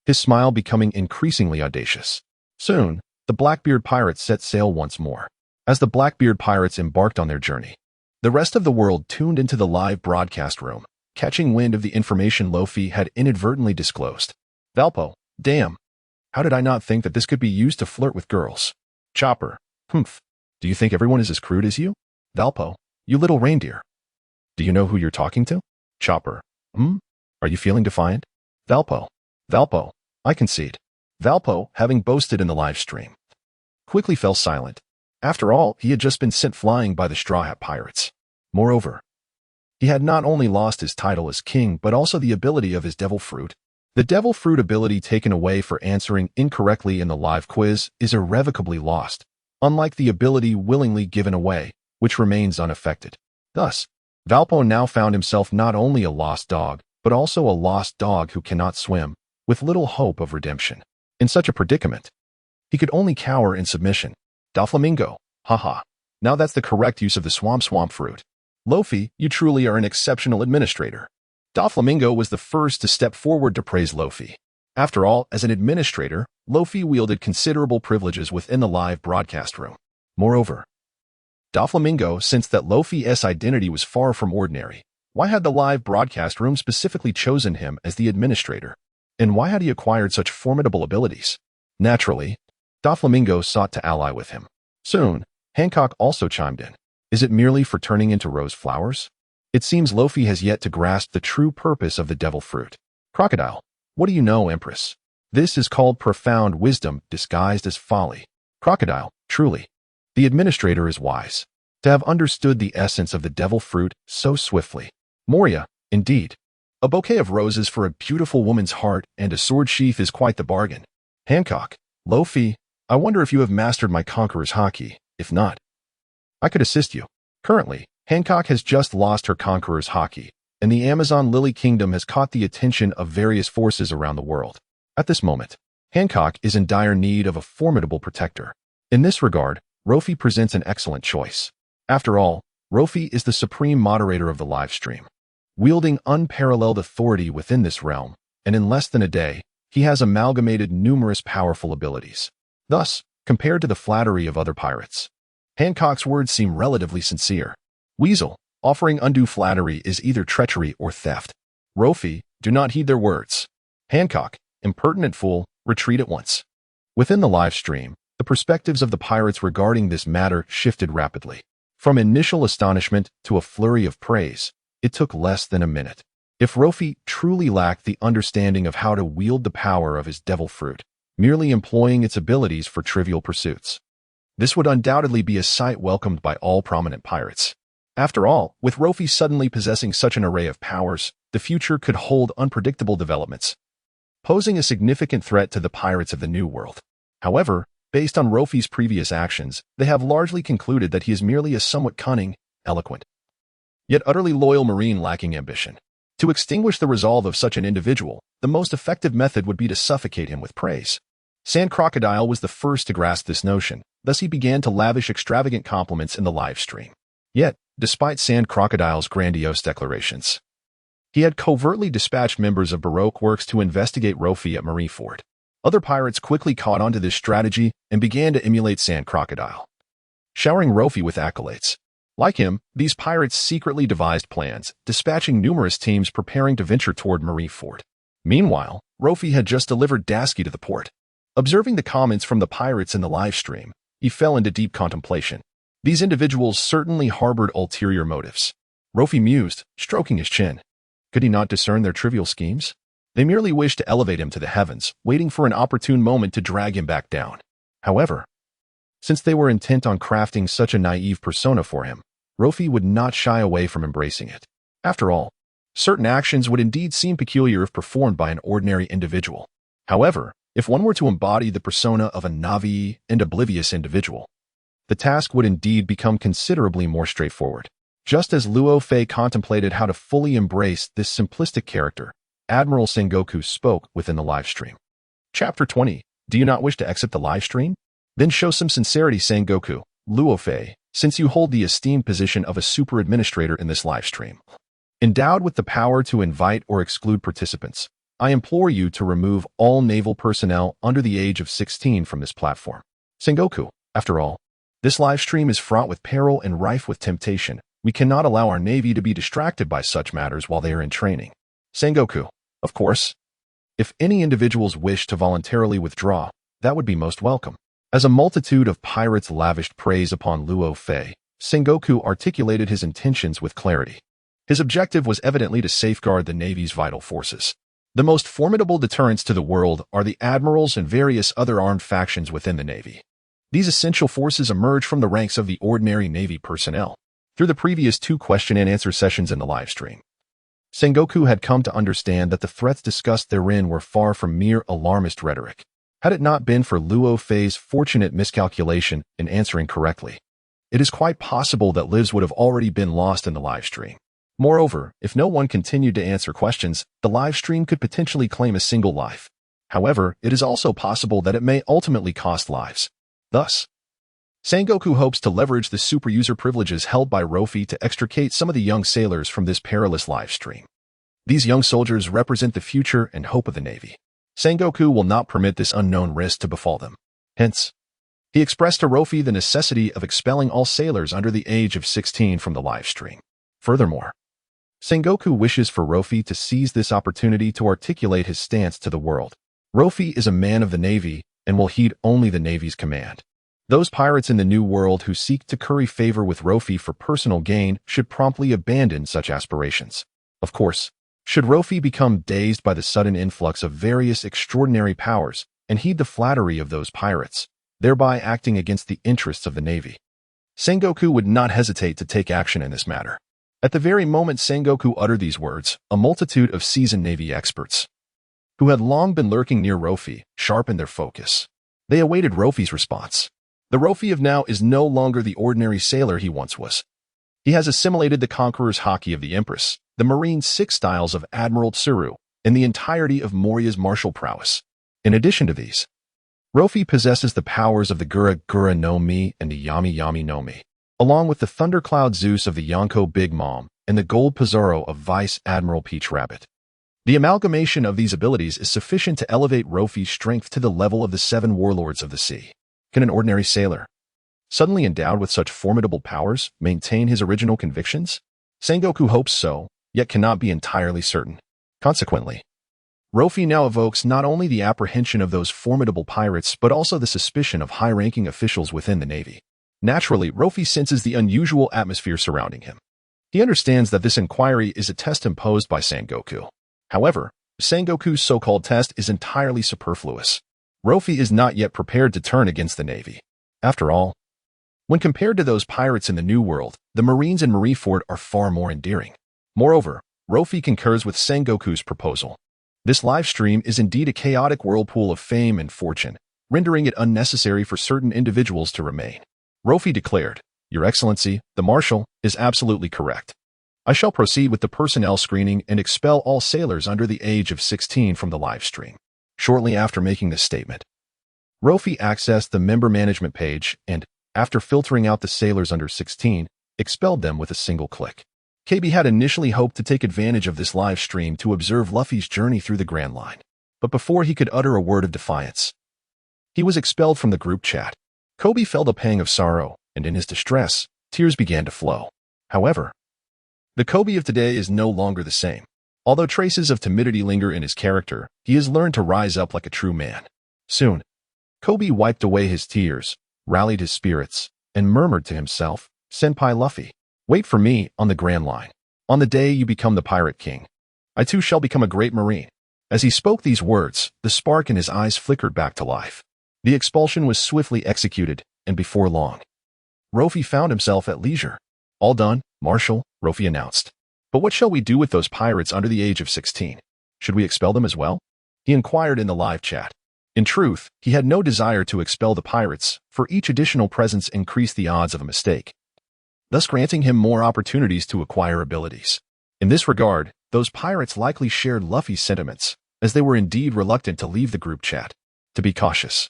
his smile becoming increasingly audacious. Soon, the Blackbeard pirates set sail once more. As the Blackbeard pirates embarked on their journey, the rest of the world tuned into the live broadcast room, catching wind of the information Luffy had inadvertently disclosed. Valpo, damn. How did I not think that this could be used to flirt with girls? Chopper, humph. Do you think everyone is as crude as you? Valpo, you little reindeer. Do you know who you're talking to? Chopper, Are you feeling defiant? Valpo, I concede. Valpo, having boasted in the live stream, quickly fell silent. After all, he had just been sent flying by the Straw Hat Pirates. Moreover, he had not only lost his title as king, but also the ability of his devil fruit. The devil fruit ability taken away for answering incorrectly in the live quiz is irrevocably lost, unlike the ability willingly given away, which remains unaffected. Thus, Valpo now found himself not only a lost dog, but also a lost dog who cannot swim, with little hope of redemption. In such a predicament, he could only cower in submission. Doflamingo, haha. Now that's the correct use of the swamp fruit. Luffy, you truly are an exceptional administrator. Doflamingo was the first to step forward to praise Luffy. After all, as an administrator, Luffy wielded considerable privileges within the live broadcast room. Moreover, Doflamingo sensed that Luffy's identity was far from ordinary. Why had the live broadcast room specifically chosen him as the administrator? And why had he acquired such formidable abilities? Naturally, Doflamingo sought to ally with him. Soon, Hancock also chimed in. Is it merely for turning into rose flowers? It seems Luffy has yet to grasp the true purpose of the devil fruit. Crocodile, what do you know, Empress? This is called profound wisdom disguised as folly. Crocodile, truly. The administrator is wise to have understood the essence of the devil fruit so swiftly. Moria, indeed. A bouquet of roses for a beautiful woman's heart and a sword sheath is quite the bargain. Hancock, Luffy, I wonder if you have mastered my conqueror's haki. If not, I could assist you. Currently, Hancock has just lost her conqueror's haki, and the Amazon Lily Kingdom has caught the attention of various forces around the world. At this moment, Hancock is in dire need of a formidable protector. In this regard, Luffy presents an excellent choice. After all, Luffy is the supreme moderator of the live stream, wielding unparalleled authority within this realm, and in less than a day, he has amalgamated numerous powerful abilities. Thus, compared to the flattery of other pirates, Hancock's words seem relatively sincere. Weasel, offering undue flattery is either treachery or theft. Luffy, do not heed their words. Hancock, impertinent fool, retreat at once. Within the live stream, the perspectives of the pirates regarding this matter shifted rapidly. From initial astonishment to a flurry of praise, it took less than a minute. If Luffy truly lacked the understanding of how to wield the power of his devil fruit, merely employing its abilities for trivial pursuits, this would undoubtedly be a sight welcomed by all prominent pirates. After all, with Luffy suddenly possessing such an array of powers, the future could hold unpredictable developments, posing a significant threat to the pirates of the New World. However, based on Luffy's previous actions, they have largely concluded that he is merely a somewhat cunning, eloquent, yet utterly loyal marine lacking ambition. To extinguish the resolve of such an individual, the most effective method would be to suffocate him with praise. Sand Crocodile was the first to grasp this notion, thus he began to lavish extravagant compliments in the live stream. Yet, despite Sand Crocodile's grandiose declarations, he had covertly dispatched members of Baroque Works to investigate Luffy at Marineford. Other pirates quickly caught on to this strategy and began to emulate Sand Crocodile, showering Luffy with accolades. Like him, these pirates secretly devised plans, dispatching numerous teams preparing to venture toward Marineford. Meanwhile, Luffy had just delivered Dasky to the port. Observing the comments from the pirates in the live stream, he fell into deep contemplation. These individuals certainly harbored ulterior motives. Luffy mused, stroking his chin. Could he not discern their trivial schemes? They merely wished to elevate him to the heavens, waiting for an opportune moment to drag him back down. However, since they were intent on crafting such a naive persona for him, Luffy would not shy away from embracing it. After all, certain actions would indeed seem peculiar if performed by an ordinary individual. However, if one were to embody the persona of a naive and oblivious individual, the task would indeed become considerably more straightforward. Just as Luo Fei contemplated how to fully embrace this simplistic character, Admiral Sengoku spoke within the livestream. Chapter 20. Do you not wish to exit the livestream? Then show some sincerity, Sengoku, Luo Fei, since you hold the esteemed position of a super administrator in this livestream. Endowed with the power to invite or exclude participants, I implore you to remove all naval personnel under the age of 16 from this platform. Sengoku, after all, this livestream is fraught with peril and rife with temptation. We cannot allow our Navy to be distracted by such matters while they are in training. Sengoku, of course. If any individuals wish to voluntarily withdraw, that would be most welcome. As a multitude of pirates lavished praise upon Luo Fei, Sengoku articulated his intentions with clarity. His objective was evidently to safeguard the Navy's vital forces. The most formidable deterrents to the world are the admirals and various other armed factions within the Navy. These essential forces emerge from the ranks of the ordinary Navy personnel. Through the previous 2 question-and-answer sessions in the livestream, Sengoku had come to understand that the threats discussed therein were far from mere alarmist rhetoric. Had it not been for Luo Fei's fortunate miscalculation in answering correctly, it is quite possible that lives would have already been lost in the livestream. Moreover, if no one continued to answer questions, the livestream could potentially claim a single life. However, it is also possible that it may ultimately cost lives. Thus, Sengoku hopes to leverage the super user privileges held by Luffy to extricate some of the young sailors from this perilous livestream. These young soldiers represent the future and hope of the Navy. Sengoku will not permit this unknown risk to befall them. Hence, he expressed to Luffy the necessity of expelling all sailors under the age of 16 from the livestream. Furthermore, Sengoku wishes for Luffy to seize this opportunity to articulate his stance to the world. Luffy is a man of the Navy and will heed only the Navy's command. Those pirates in the New World who seek to curry favor with Luffy for personal gain should promptly abandon such aspirations. Of course, should Luffy become dazed by the sudden influx of various extraordinary powers and heed the flattery of those pirates, thereby acting against the interests of the Navy, Sengoku would not hesitate to take action in this matter. At the very moment Sengoku uttered these words, a multitude of seasoned Navy experts, who had long been lurking near Luffy, sharpened their focus. They awaited Luffy's response. The Luffy of now is no longer the ordinary sailor he once was. He has assimilated the conqueror's haki of the Empress, the Marine 6 styles of Admiral Tsuru, and the entirety of Moria's martial prowess. In addition to these, Luffy possesses the powers of the Gura Gura no Mi and the Yami Yami no Mi, along with the Thundercloud Zeus of the Yonko Big Mom and the Gold Pizarro of Vice Admiral Peach Rabbit. The amalgamation of these abilities is sufficient to elevate Luffy's strength to the level of the 7 warlords of the sea. Can an ordinary sailor, suddenly endowed with such formidable powers, maintain his original convictions? Sengoku hopes so, yet cannot be entirely certain. Consequently, Luffy now evokes not only the apprehension of those formidable pirates but also the suspicion of high-ranking officials within the Navy. Naturally, Luffy senses the unusual atmosphere surrounding him. He understands that this inquiry is a test imposed by Sengoku. However, Sengoku's so-called test is entirely superfluous. Luffy is not yet prepared to turn against the Navy. After all, when compared to those pirates in the New World, the Marines in Marineford are far more endearing. Moreover, Luffy concurs with Sengoku's proposal. This live stream is indeed a chaotic whirlpool of fame and fortune, rendering it unnecessary for certain individuals to remain. Luffy declared, "Your Excellency, the Marshal, is absolutely correct. I shall proceed with the personnel screening and expel all sailors under the age of 16 from the live stream." Shortly after making this statement, Luffy accessed the member management page and, after filtering out the sailors under 16, expelled them with a single click. KB had initially hoped to take advantage of this live stream to observe Luffy's journey through the Grand Line, but before he could utter a word of defiance, he was expelled from the group chat. Kobe felt a pang of sorrow, and in his distress, tears began to flow. However, the Kobe of today is no longer the same. Although traces of timidity linger in his character, he has learned to rise up like a true man. Soon, Kobe wiped away his tears, rallied his spirits, and murmured to himself, "Senpai Luffy, wait for me on the Grand Line. On the day you become the Pirate King, I too shall become a great Marine." As he spoke these words, the spark in his eyes flickered back to life. The expulsion was swiftly executed, and before long, Luffy found himself at leisure. "All done, Marshal," Luffy announced. "But what shall we do with those pirates under the age of 16? Should we expel them as well?" he inquired in the live chat. In truth, he had no desire to expel the pirates, for each additional presence increased the odds of a mistake, thus granting him more opportunities to acquire abilities. In this regard, those pirates likely shared Luffy's sentiments, as they were indeed reluctant to leave the group chat. To be cautious,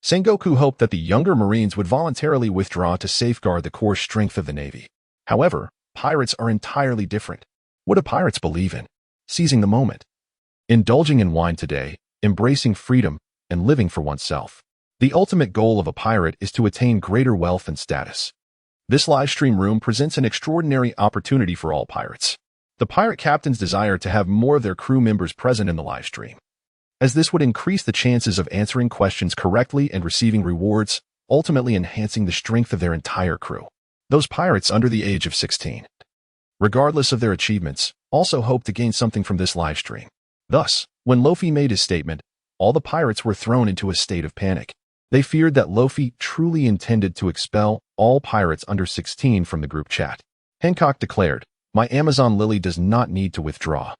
Sengoku hoped that the younger Marines would voluntarily withdraw to safeguard the core strength of the Navy. However, pirates are entirely different. What do pirates believe in? Seizing the moment, indulging in wine today, embracing freedom, and living for oneself. The ultimate goal of a pirate is to attain greater wealth and status. This live stream room presents an extraordinary opportunity for all pirates. The pirate captains desire to have more of their crew members present in the live stream, as this would increase the chances of answering questions correctly and receiving rewards, ultimately enhancing the strength of their entire crew. Those pirates under the age of 16, regardless of their achievements, also hope to gain something from this live stream. Thus, when Luffy made his statement, all the pirates were thrown into a state of panic. They feared that Luffy truly intended to expel all pirates under 16 from the group chat. Hancock declared, "My Amazon Lily does not need to withdraw.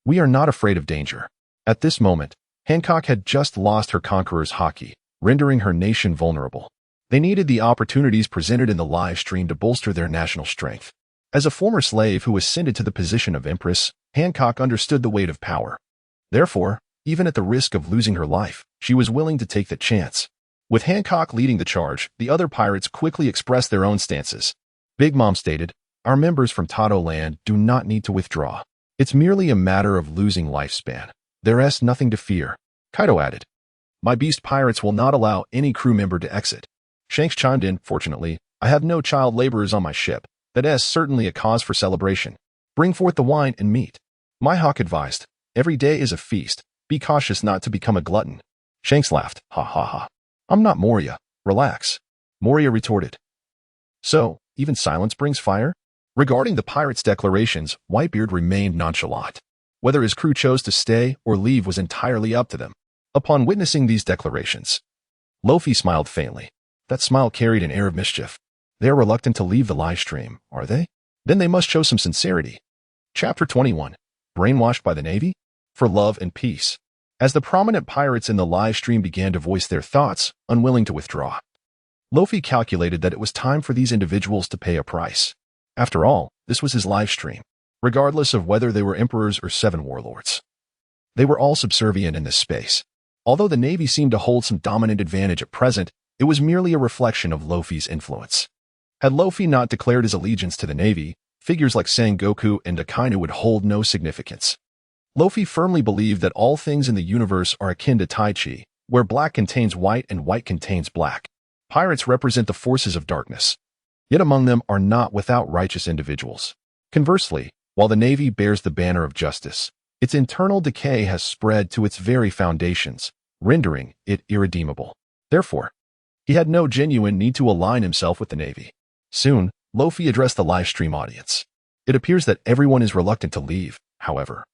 We are not afraid of danger." At this moment, Hancock had just lost her conqueror's haki, rendering her nation vulnerable. They needed the opportunities presented in the live stream to bolster their national strength. As a former slave who ascended to the position of Empress, Hancock understood the weight of power. Therefore, even at the risk of losing her life, she was willing to take the chance. With Hancock leading the charge, the other pirates quickly expressed their own stances. Big Mom stated, "Our members from Tato Land do not need to withdraw. It's merely a matter of losing lifespan. There's nothing to fear." Kaido added, "My beast pirates will not allow any crew member to exit." Shanks chimed in, "Fortunately, I have no child laborers on my ship. That is certainly a cause for celebration. Bring forth the wine and meat." Mihawk advised, "Every day is a feast. Be cautious not to become a glutton." Shanks laughed, "Ha ha ha. I'm not Moria. Relax." Moria retorted, "So, even silence brings fire?" Regarding the pirates' declarations, Whitebeard remained nonchalant. Whether his crew chose to stay or leave was entirely up to them. Upon witnessing these declarations, Luffy smiled faintly. That smile carried an air of mischief. They are reluctant to leave the live stream, are they? Then they must show some sincerity. Chapter 21. Brainwashed by the Navy? For love and peace. As the prominent pirates in the live stream began to voice their thoughts, unwilling to withdraw, Luffy calculated that it was time for these individuals to pay a price. After all, this was his live stream. Regardless of whether they were emperors or 7 warlords, they were all subservient in this space. Although the Navy seemed to hold some dominant advantage at present, it was merely a reflection of Luffy's influence. Had Luffy not declared his allegiance to the Navy, figures like Sengoku and Akainu would hold no significance. Luffy firmly believed that all things in the universe are akin to Tai Chi, where black contains white and white contains black. Pirates represent the forces of darkness, yet among them are not without righteous individuals. Conversely, while the Navy bears the banner of justice, its internal decay has spread to its very foundations, rendering it irredeemable. Therefore, he had no genuine need to align himself with the Navy. Soon, Luffy addressed the live stream audience. It appears that everyone is reluctant to leave, however.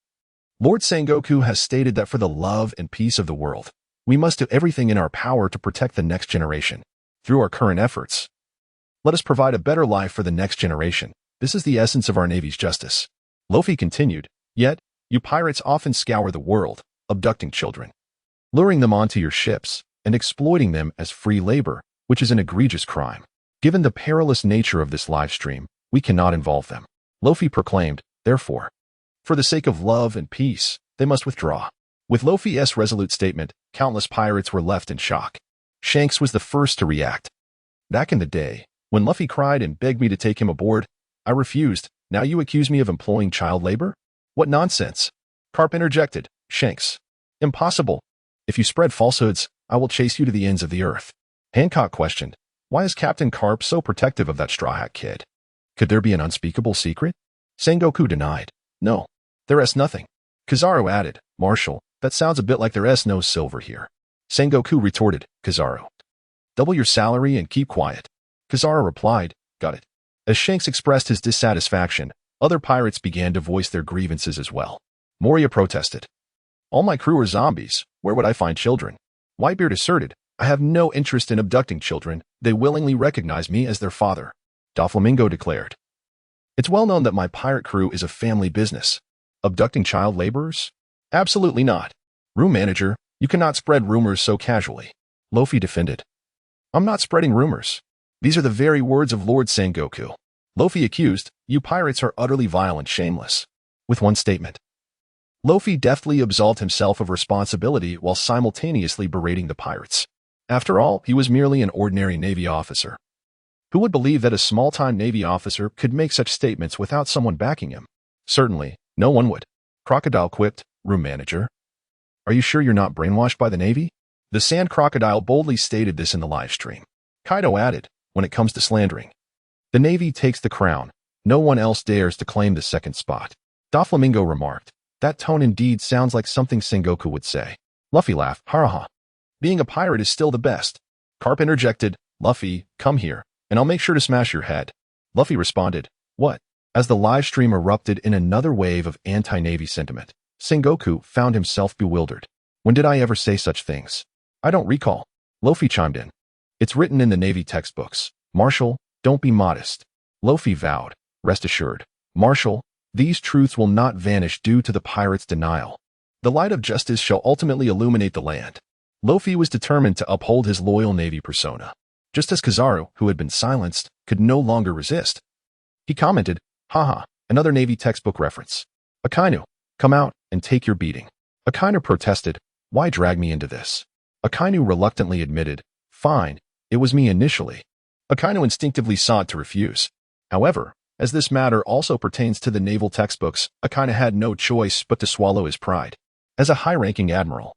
Lord Sengoku has stated that for the love and peace of the world, we must do everything in our power to protect the next generation. Through our current efforts, let us provide a better life for the next generation. This is the essence of our Navy's justice. Luffy continued, "Yet, you pirates often scour the world, abducting children, luring them onto your ships, and exploiting them as free labor, which is an egregious crime. Given the perilous nature of this live stream, we cannot involve them." Luffy proclaimed, therefore, for the sake of love and peace, they must withdraw. With Luffy's resolute statement, countless pirates were left in shock. Shanks was the first to react. "Back in the day, when Luffy cried and begged me to take him aboard, I refused. Now you accuse me of employing child labor? What nonsense!" Garp interjected, "Shanks, impossible. If you spread falsehoods, I will chase you to the ends of the earth." Hancock questioned, "Why is Captain Garp so protective of that Straw Hat Kid? Could there be an unspeakable secret?" Sengoku denied, "No, there is nothing." Kizaru added, "Marshal, that sounds a bit like there is no silver here." Sengoku retorted, "Kizaru, double your salary and keep quiet." Kizaru replied, "Got it." As Shanks expressed his dissatisfaction, other pirates began to voice their grievances as well. Moria protested, "All my crew are zombies. Where would I find children?" Whitebeard asserted, "I have no interest in abducting children. They willingly recognize me as their father." Doflamingo declared, "It's well known that my pirate crew is a family business. Abducting child laborers? Absolutely not. Room manager, you cannot spread rumors so casually." Luffy defended, "I'm not spreading rumors. These are the very words of Lord Sengoku." Luffy accused, "You pirates are utterly vile and shameless." With one statement, Luffy deftly absolved himself of responsibility while simultaneously berating the pirates. After all, he was merely an ordinary Navy officer. Who would believe that a small-time Navy officer could make such statements without someone backing him? Certainly, no one would. Crocodile quipped, "Room manager, are you sure you're not brainwashed by the Navy?" The Sand Crocodile boldly stated this in the live stream. Kaido added, "When it comes to slandering, the Navy takes the crown. No one else dares to claim the second spot." Doflamingo remarked, "That tone indeed sounds like something Sengoku would say." Luffy laughed, "Ha. Being a pirate is still the best." Garp interjected, "Luffy, come here, and I'll make sure to smash your head." Luffy responded, "What?" As the live stream erupted in another wave of anti-Navy sentiment, Sengoku found himself bewildered. "When did I ever say such things? I don't recall." Luffy chimed in, "It's written in the Navy textbooks. Marshal, don't be modest." Luffy vowed, "Rest assured, Marshal, these truths will not vanish due to the pirates' denial. The light of justice shall ultimately illuminate the land." Luffy was determined to uphold his loyal Navy persona. Just as Kizaru, who had been silenced, could no longer resist. He commented, "Haha, another Navy textbook reference. Akainu, come out and take your beating." Akainu protested, "Why drag me into this?" Akainu reluctantly admitted, "Fine, it was me initially." Akainu instinctively sought to refuse. However, as this matter also pertains to the naval textbooks, Akainu had no choice but to swallow his pride. As a high-ranking admiral,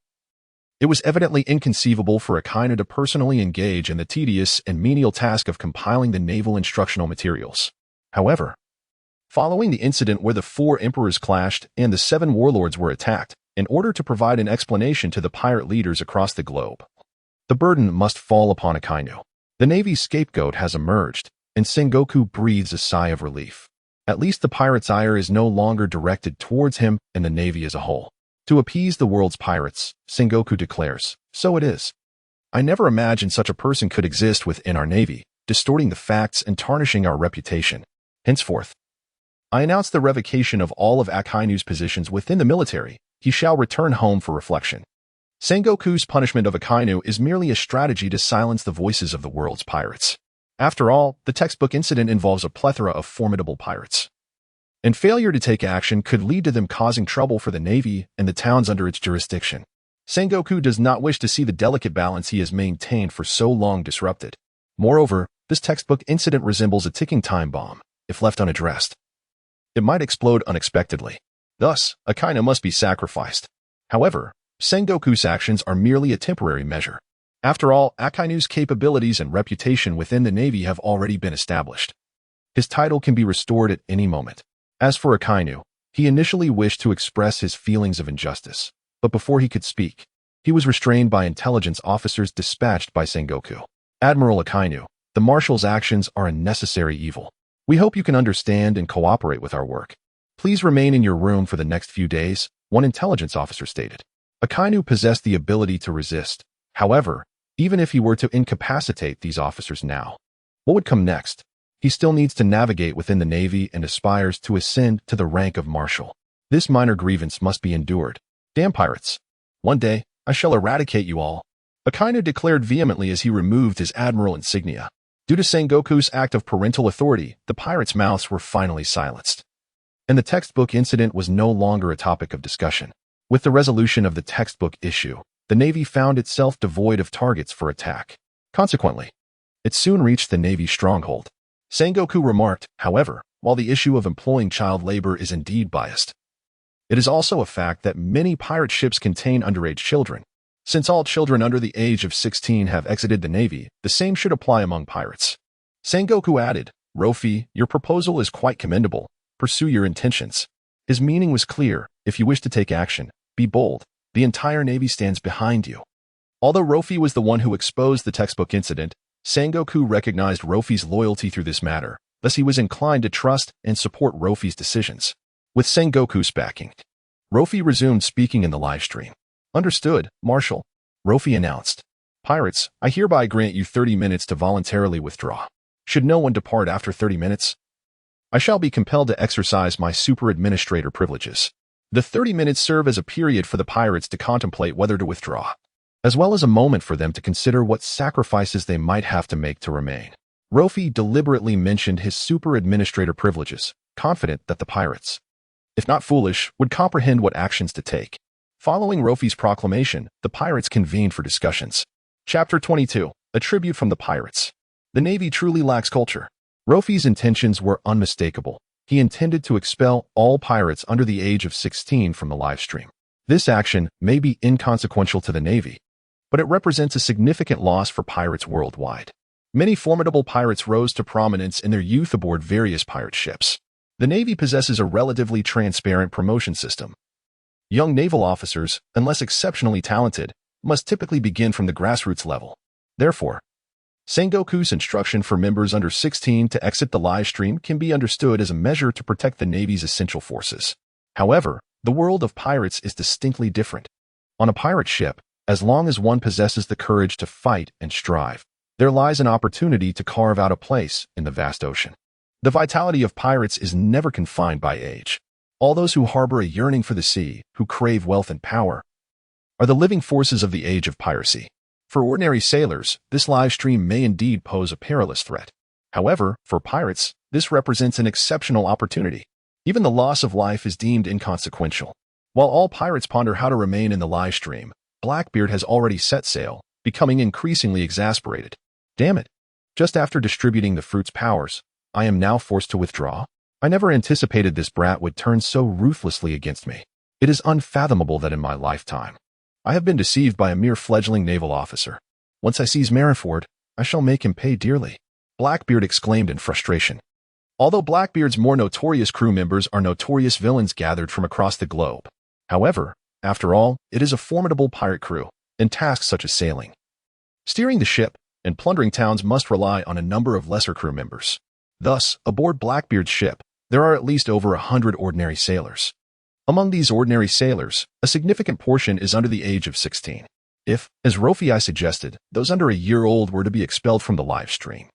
it was evidently inconceivable for Akainu to personally engage in the tedious and menial task of compiling the naval instructional materials. However, following the incident where the 4 emperors clashed and the 7 warlords were attacked, in order to provide an explanation to the pirate leaders across the globe, the burden must fall upon Akainu. The Navy's scapegoat has emerged, and Sengoku breathes a sigh of relief. At least the pirate's ire is no longer directed towards him and the Navy as a whole. To appease the world's pirates, Sengoku declares, "So it is. I never imagined such a person could exist within our Navy, distorting the facts and tarnishing our reputation. Henceforth, I announce the revocation of all of Akainu's positions within the military. He shall return home for reflection." Sengoku's punishment of Akainu is merely a strategy to silence the voices of the world's pirates. After all, the textbook incident involves a plethora of formidable pirates, and failure to take action could lead to them causing trouble for the Navy and the towns under its jurisdiction. Sengoku does not wish to see the delicate balance he has maintained for so long disrupted. Moreover, this textbook incident resembles a ticking time bomb. If left unaddressed, it might explode unexpectedly. Thus, Akainu must be sacrificed. However, Sengoku's actions are merely a temporary measure. After all, Akainu's capabilities and reputation within the Navy have already been established. His title can be restored at any moment. As for Akainu, he initially wished to express his feelings of injustice, but before he could speak, he was restrained by intelligence officers dispatched by Sengoku. "Admiral Akainu, the Marshal's actions are a necessary evil. We hope you can understand and cooperate with our work. Please remain in your room for the next few days," one intelligence officer stated. Akainu possessed the ability to resist. However, even if he were to incapacitate these officers now, what would come next? He still needs to navigate within the Navy and aspires to ascend to the rank of Marshal. This minor grievance must be endured. Damn pirates. One day, I shall eradicate you all. Akainu declared vehemently as he removed his admiral insignia. Due to Sengoku's act of parental authority, the pirates' mouths were finally silenced. And the textbook incident was no longer a topic of discussion. With the resolution of the textbook issue, the Navy found itself devoid of targets for attack. Consequently, it soon reached the Navy's stronghold. Sengoku remarked, however, while the issue of employing child labor is indeed biased, it is also a fact that many pirate ships contain underage children. Since all children under the age of 16 have exited the Navy, the same should apply among pirates. Sengoku added, Luo Fei, your proposal is quite commendable. Pursue your intentions. His meaning was clear. If you wish to take action, be bold. The entire Navy stands behind you. Although Luo Fei was the one who exposed the textbook incident, Sengoku recognized Luo Fei's loyalty through this matter, thus he was inclined to trust and support Luo Fei's decisions. With Sengoku's backing, Luo Fei resumed speaking in the live stream. Understood, Marshal. Luo Fei announced. Pirates, I hereby grant you 30 minutes to voluntarily withdraw. Should no one depart after 30 minutes, I shall be compelled to exercise my super administrator privileges. The 30 minutes serve as a period for the pirates to contemplate whether to withdraw, as well as a moment for them to consider what sacrifices they might have to make to remain. Luo Fei deliberately mentioned his super administrator privileges, confident that the pirates, if not foolish, would comprehend what actions to take. Following Luo Fei's proclamation, the pirates convened for discussions. Chapter 22, A Tribute from the Pirates. The Navy truly lacks culture. Luo Fei's intentions were unmistakable. He intended to expel all pirates under the age of 16 from the live stream. This action may be inconsequential to the Navy, but it represents a significant loss for pirates worldwide. Many formidable pirates rose to prominence in their youth aboard various pirate ships. The Navy possesses a relatively transparent promotion system. Young naval officers, unless exceptionally talented, must typically begin from the grassroots level. Therefore, Sengoku's instruction for members under 16 to exit the live stream can be understood as a measure to protect the Navy's essential forces. However, the world of pirates is distinctly different. On a pirate ship, as long as one possesses the courage to fight and strive, there lies an opportunity to carve out a place in the vast ocean. The vitality of pirates is never confined by age. All those who harbor a yearning for the sea, who crave wealth and power, are the living forces of the age of piracy. For ordinary sailors, this live stream may indeed pose a perilous threat. However, for pirates, this represents an exceptional opportunity. Even the loss of life is deemed inconsequential. While all pirates ponder how to remain in the live stream, Blackbeard has already set sail, becoming increasingly exasperated. Damn it. Just after distributing the fruit's powers, I am now forced to withdraw? I never anticipated this brat would turn so ruthlessly against me. It is unfathomable that in my lifetime, I have been deceived by a mere fledgling naval officer. Once I seize Marineford, I shall make him pay dearly. Blackbeard exclaimed in frustration. Although Blackbeard's more notorious crew members are notorious villains gathered from across the globe. However, after all, it is a formidable pirate crew, and tasks such as sailing, steering the ship, and plundering towns must rely on a number of lesser crew members. Thus, aboard Blackbeard's ship, there are at least over 100 ordinary sailors. Among these ordinary sailors, a significant portion is under the age of 16. If, as Luo Fei suggested, those under a year old were to be expelled from the live stream,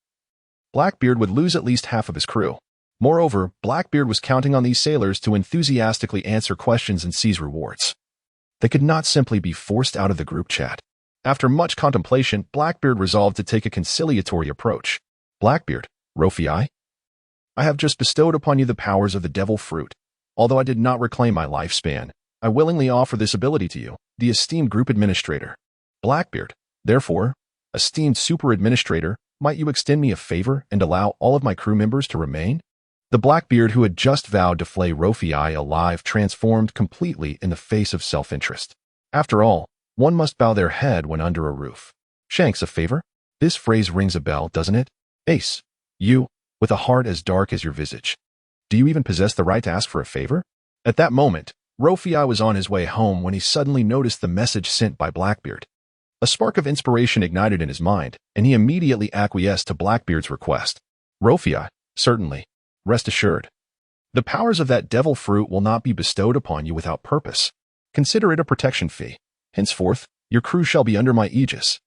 Blackbeard would lose at least half of his crew. Moreover, Blackbeard was counting on these sailors to enthusiastically answer questions and seize rewards. They could not simply be forced out of the group chat. After much contemplation, Blackbeard resolved to take a conciliatory approach. Blackbeard, Luo Fei, I have just bestowed upon you the powers of the devil fruit. Although I did not reclaim my lifespan, I willingly offer this ability to you, the esteemed group administrator. Blackbeard, therefore, esteemed super administrator, might you extend me a favor and allow all of my crew members to remain? The Blackbeard who had just vowed to flay Luo Fei alive transformed completely in the face of self-interest. After all, one must bow their head when under a roof. Shanks, a favor? This phrase rings a bell, doesn't it? Ace, you, with a heart as dark as your visage. Do you even possess the right to ask for a favor? At that moment, Luo Fei was on his way home when he suddenly noticed the message sent by Blackbeard. A spark of inspiration ignited in his mind, and he immediately acquiesced to Blackbeard's request. Luo Fei, certainly. Rest assured. The powers of that devil fruit will not be bestowed upon you without purpose. Consider it a protection fee. Henceforth, your crew shall be under my aegis.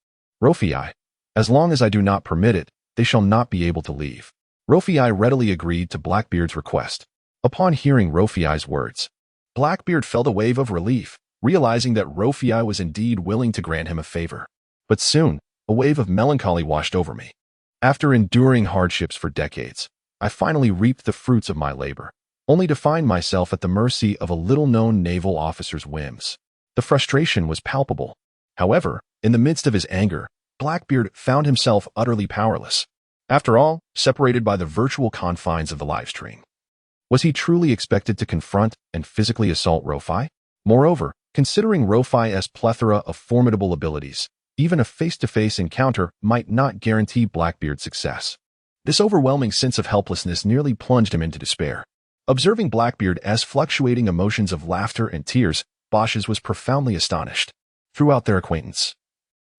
Luo Fei, as long as I do not permit it, they shall not be able to leave. Rofei readily agreed to Blackbeard's request. Upon hearing Rofei's words, Blackbeard felt a wave of relief, realizing that Rofei was indeed willing to grant him a favor. But soon, a wave of melancholy washed over me. After enduring hardships for decades, I finally reaped the fruits of my labor, only to find myself at the mercy of a little-known naval officer's whims. The frustration was palpable. However, in the midst of his anger, Blackbeard found himself utterly powerless. After all, separated by the virtual confines of the livestream. Was he truly expected to confront and physically assault Rofei? Moreover, considering Rofei's plethora of formidable abilities, even a face-to-face encounter might not guarantee Blackbeard's success. This overwhelming sense of helplessness nearly plunged him into despair. Observing Blackbeard's fluctuating emotions of laughter and tears, Bashes was profoundly astonished. Throughout their acquaintance,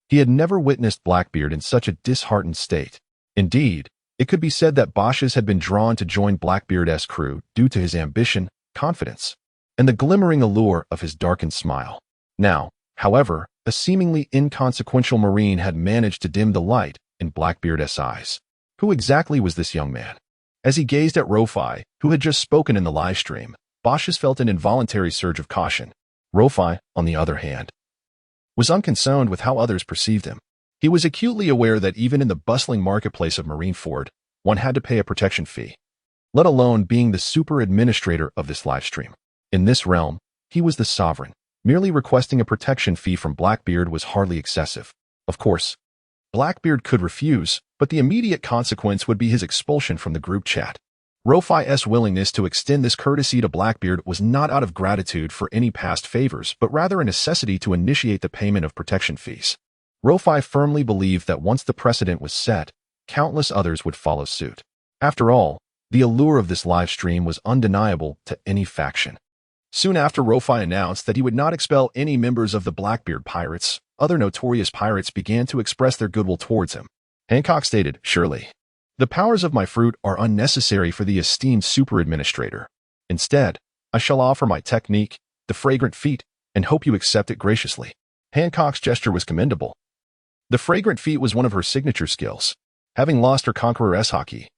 he had never witnessed Blackbeard in such a disheartened state. Indeed, it could be said that Bashes had been drawn to join Blackbeard's crew due to his ambition, confidence, and the glimmering allure of his darkened smile. Now, however, a seemingly inconsequential Marine had managed to dim the light in Blackbeard's eyes. Who exactly was this young man? As he gazed at Rofei, who had just spoken in the live stream, Bashes felt an involuntary surge of caution. Rofei, on the other hand, was unconcerned with how others perceived him. He was acutely aware that even in the bustling marketplace of Marineford, one had to pay a protection fee, let alone being the super administrator of this livestream. In this realm, he was the sovereign. Merely requesting a protection fee from Blackbeard was hardly excessive. Of course, Blackbeard could refuse, but the immediate consequence would be his expulsion from the group chat. Rofei's willingness to extend this courtesy to Blackbeard was not out of gratitude for any past favors, but rather a necessity to initiate the payment of protection fees. Rofei firmly believed that once the precedent was set, countless others would follow suit. After all, the allure of this live stream was undeniable to any faction. Soon after Rofei announced that he would not expel any members of the Blackbeard pirates, other notorious pirates began to express their goodwill towards him. Hancock stated, "Surely, the powers of my fruit are unnecessary for the esteemed super administrator. Instead, I shall offer my technique, the fragrant feat, and hope you accept it graciously." Hancock's gesture was commendable. The fragrant feat was one of her signature skills. Having lost her conqueror's hockey,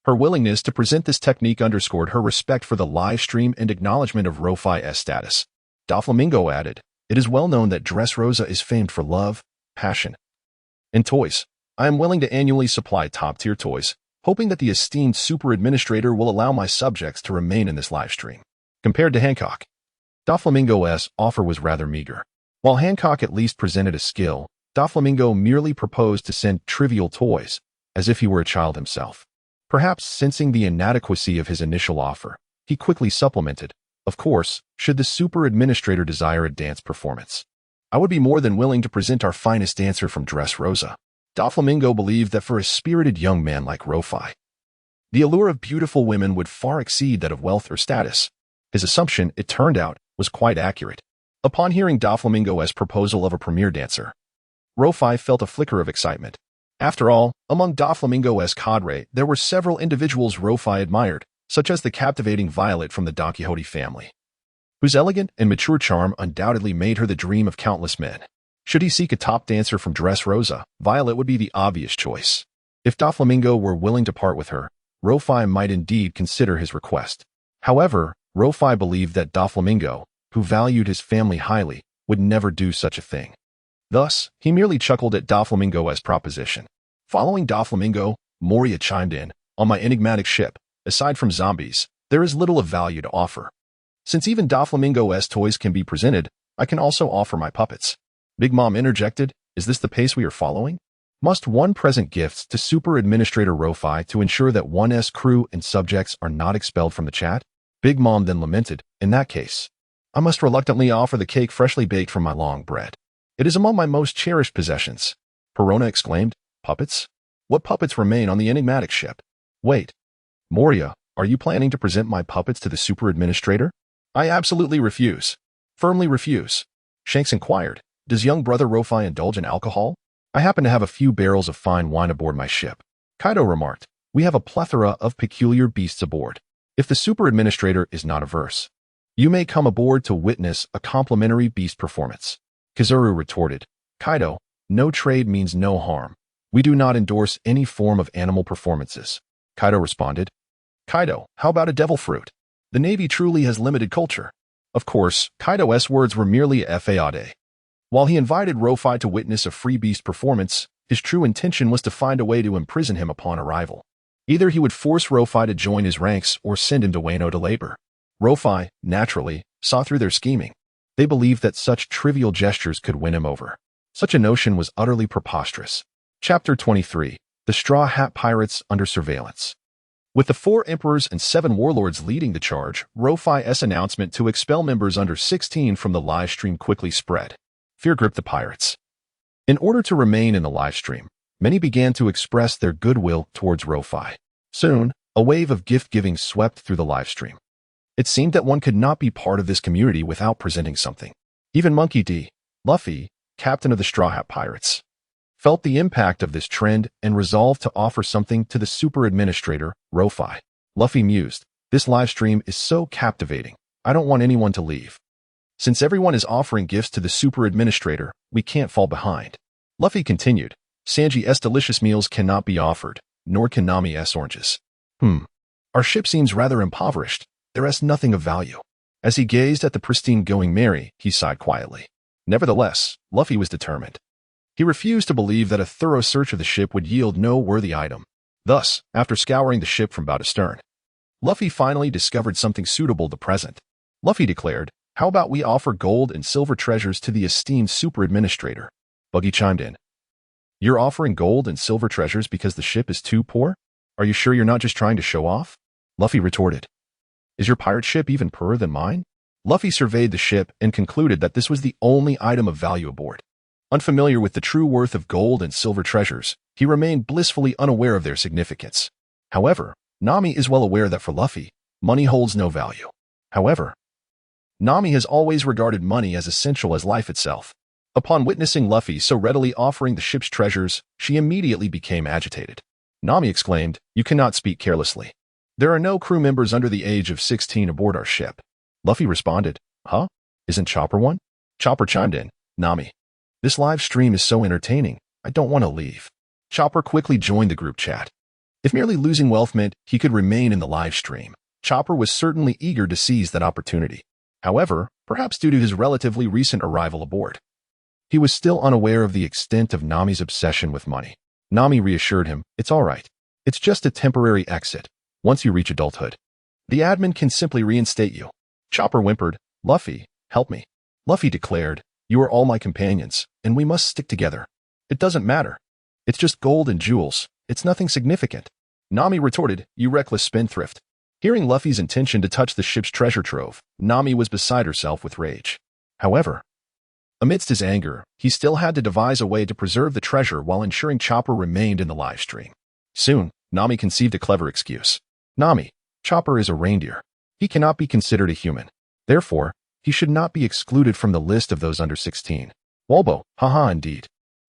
her willingness to present this technique underscored her respect for the live stream and acknowledgement of Rofei's status. Doflamingo added, "It is well known that Dressrosa is famed for love, passion, and toys. I am willing to annually supply top-tier toys, hoping that the esteemed super administrator will allow my subjects to remain in this live stream." Compared to Hancock, Doflamingo's offer was rather meager. While Hancock at least presented a skill, Doflamingo merely proposed to send trivial toys, as if he were a child himself. Perhaps sensing the inadequacy of his initial offer, he quickly supplemented, "Of course, should the super administrator desire a dance performance, I would be more than willing to present our finest dancer from Dressrosa." Doflamingo believed that for a spirited young man like Rofei, the allure of beautiful women would far exceed that of wealth or status. His assumption, it turned out, was quite accurate. Upon hearing Doflamingo's proposal of a premier dancer, Rofei felt a flicker of excitement. After all, among Doflamingo's cadre, there were several individuals Rofei admired, such as the captivating Violet from the Don Quixote family, whose elegant and mature charm undoubtedly made her the dream of countless men. Should he seek a top dancer from Dressrosa, Violet would be the obvious choice. If Doflamingo were willing to part with her, Rofei might indeed consider his request. However, Rofei believed that Doflamingo, who valued his family highly, would never do such a thing. Thus, he merely chuckled at Doflamingo's proposition. Following Doflamingo, Moria chimed in, "On my enigmatic ship, aside from zombies, there is little of value to offer. Since even Doflamingo's toys can be presented, I can also offer my puppets." Big Mom interjected, "Is this the pace we are following? Must one present gifts to Super Administrator Rofei to ensure that one's crew and subjects are not expelled from the chat?" Big Mom then lamented, "In that case, I must reluctantly offer the cake freshly baked from my long bread. It is among my most cherished possessions." Perona exclaimed, "Puppets? What puppets remain on the enigmatic ship?" "Wait. Moria, are you planning to present my puppets to the Super Administrator?" "I absolutely refuse. Firmly refuse." Shanks inquired, "Does young brother Rofei indulge in alcohol?" "I happen to have a few barrels of fine wine aboard my ship." Kaido remarked, "We have a plethora of peculiar beasts aboard. If the Super Administrator is not averse, you may come aboard to witness a complimentary beast performance." Kizaru retorted, "Kaido, no trade means no harm. We do not endorse any form of animal performances." Kaido responded. Kaido, how about a devil fruit? The Navy truly has limited culture. Of course, Kaido's words were merely a fade. While he invited Luo Fei to witness a free beast performance, his true intention was to find a way to imprison him upon arrival. Either he would force Luo Fei to join his ranks or send him to Wano to labor. Luo Fei, naturally, saw through their scheming. They believed that such trivial gestures could win him over. Such a notion was utterly preposterous. Chapter 23. The Straw Hat Pirates Under Surveillance. With the 4 emperors and 7 warlords leading the charge, Luo Fei's announcement to expel members under 16 from the livestream quickly spread. Fear gripped the pirates. In order to remain in the livestream, many began to express their goodwill towards Luo Fei. Soon, a wave of gift-giving swept through the livestream. It seemed that one could not be part of this community without presenting something. Even Monkey D. Luffy, captain of the Straw Hat Pirates, felt the impact of this trend and resolved to offer something to the super administrator, Luo Fei. Luffy mused, this livestream is so captivating. I don't want anyone to leave. Since everyone is offering gifts to the super administrator, we can't fall behind. Luffy continued, Sanji's delicious meals cannot be offered, nor can Nami's oranges. Our ship seems rather impoverished. There is nothing of value. As he gazed at the pristine Going Merry, he sighed quietly. Nevertheless, Luffy was determined. He refused to believe that a thorough search of the ship would yield no worthy item. Thus, after scouring the ship from bow to stern, Luffy finally discovered something suitable to present. Luffy declared, how about we offer gold and silver treasures to the esteemed super administrator? Buggy chimed in. You're offering gold and silver treasures because the ship is too poor? Are you sure you're not just trying to show off? Luffy retorted. Is your pirate ship even poorer than mine? Luffy surveyed the ship and concluded that this was the only item of value aboard. Unfamiliar with the true worth of gold and silver treasures, he remained blissfully unaware of their significance. However, Nami is well aware that for Luffy, money holds no value. However, Nami has always regarded money as essential as life itself. Upon witnessing Luffy so readily offering the ship's treasures, she immediately became agitated. Nami exclaimed, you cannot speak carelessly. There are no crew members under the age of 16 aboard our ship. Luffy responded, huh? Isn't Chopper one? Chopper chimed in, Nami. This live stream is so entertaining, I don't want to leave. Chopper quickly joined the group chat. If merely losing wealth meant he could remain in the live stream, Chopper was certainly eager to seize that opportunity. However, perhaps due to his relatively recent arrival aboard, he was still unaware of the extent of Nami's obsession with money. Nami reassured him, it's all right. It's just a temporary exit. Once you reach adulthood, the admin can simply reinstate you. Chopper whimpered, Luffy, help me. Luffy declared, you are all my companions, and we must stick together. It doesn't matter. It's just gold and jewels. It's nothing significant. Nami retorted, you reckless spendthrift. Hearing Luffy's intention to touch the ship's treasure trove, Nami was beside herself with rage. However, amidst his anger, he still had to devise a way to preserve the treasure while ensuring Chopper remained in the live stream. Soon, Nami conceived a clever excuse. Nami, Chopper is a reindeer. He cannot be considered a human. Therefore, he should not be excluded from the list of those under 16. Walbo, haha indeed.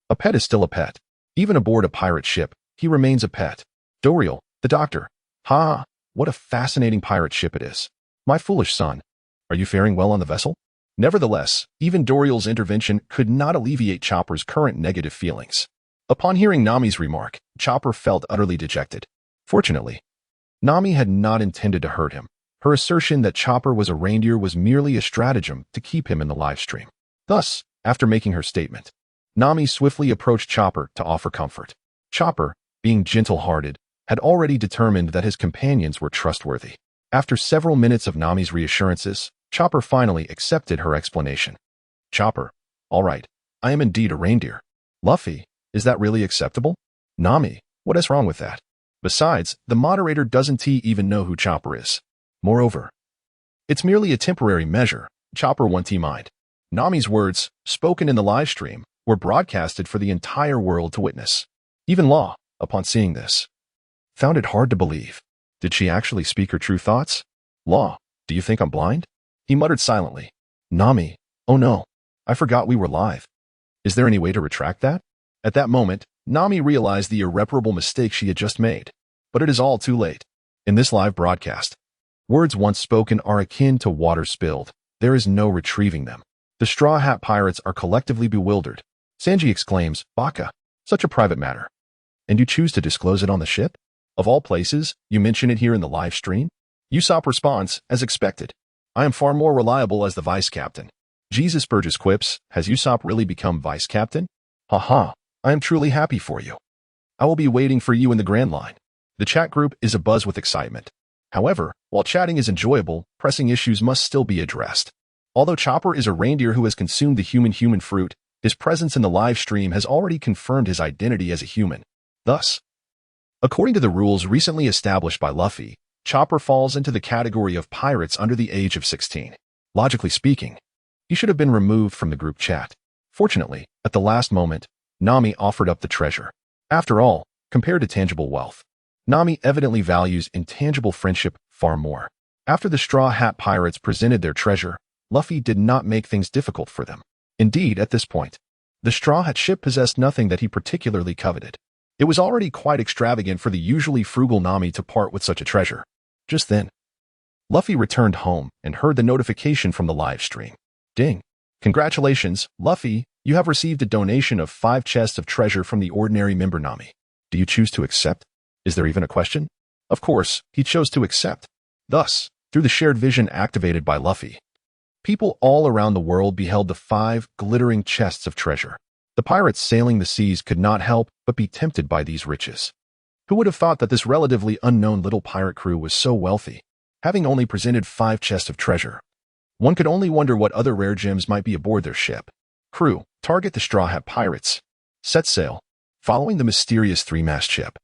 A pet is still a pet. Even aboard a pirate ship, he remains a pet. Doriel, the doctor. Ha! What a fascinating pirate ship it is. My foolish son. Are you faring well on the vessel? Nevertheless, even Doriel's intervention could not alleviate Chopper's current negative feelings. Upon hearing Nami's remark, Chopper felt utterly dejected. Fortunately, Nami had not intended to hurt him. Her assertion that Chopper was a reindeer was merely a stratagem to keep him in the live stream. Thus, after making her statement, Nami swiftly approached Chopper to offer comfort. Chopper, being gentle-hearted, had already determined that his companions were trustworthy. After several minutes of Nami's reassurances, Chopper finally accepted her explanation. Chopper, all right, I am indeed a reindeer. Luffy, is that really acceptable? Nami, what is wrong with that? Besides, the moderator doesn't even know who Chopper is. Moreover, it's merely a temporary measure, Chopper won't mind. Nami's words, spoken in the live stream, were broadcasted for the entire world to witness. Even Law, upon seeing this, found it hard to believe. Did she actually speak her true thoughts? Law, do you think I'm blind? He muttered silently. Nami, oh no, I forgot we were live. Is there any way to retract that? At that moment, Nami realized the irreparable mistake she had just made. But it is all too late. In this live broadcast, words once spoken are akin to water spilled. There is no retrieving them. The Straw Hat Pirates are collectively bewildered. Sanji exclaims, Baka, such a private matter. And you choose to disclose it on the ship? Of all places, you mention it here in the live stream? Usopp responds, as expected. I am far more reliable as the vice captain. Jesus Burgess quips, has Usopp really become vice captain? Haha, I am truly happy for you. I will be waiting for you in the Grand Line. The chat group is abuzz with excitement. However, while chatting is enjoyable, pressing issues must still be addressed. Although Chopper is a reindeer who has consumed the human fruit, his presence in the live stream has already confirmed his identity as a human. Thus, according to the rules recently established by Luffy, Chopper falls into the category of pirates under the age of 16. Logically speaking, he should have been removed from the group chat. Fortunately, at the last moment, Nami offered up the treasure. After all, compared to tangible wealth, Nami evidently values intangible friendship far more. After the Straw Hat Pirates presented their treasure, Luffy did not make things difficult for them. Indeed, at this point, the Straw Hat ship possessed nothing that he particularly coveted. It was already quite extravagant for the usually frugal Nami to part with such a treasure. Just then, Luffy returned home and heard the notification from the live stream. Ding! Congratulations, Luffy, you have received a donation of 5 chests of treasure from the ordinary member Nami. Do you choose to accept? Is there even a question? Of course, he chose to accept. Thus, through the shared vision activated by Luffy, people all around the world beheld the 5 glittering chests of treasure. The pirates sailing the seas could not help but be tempted by these riches. Who would have thought that this relatively unknown little pirate crew was so wealthy, having only presented 5 chests of treasure? One could only wonder what other rare gems might be aboard their ship. Crew, target the Straw Hat Pirates. Set sail, following the mysterious 3-mast ship.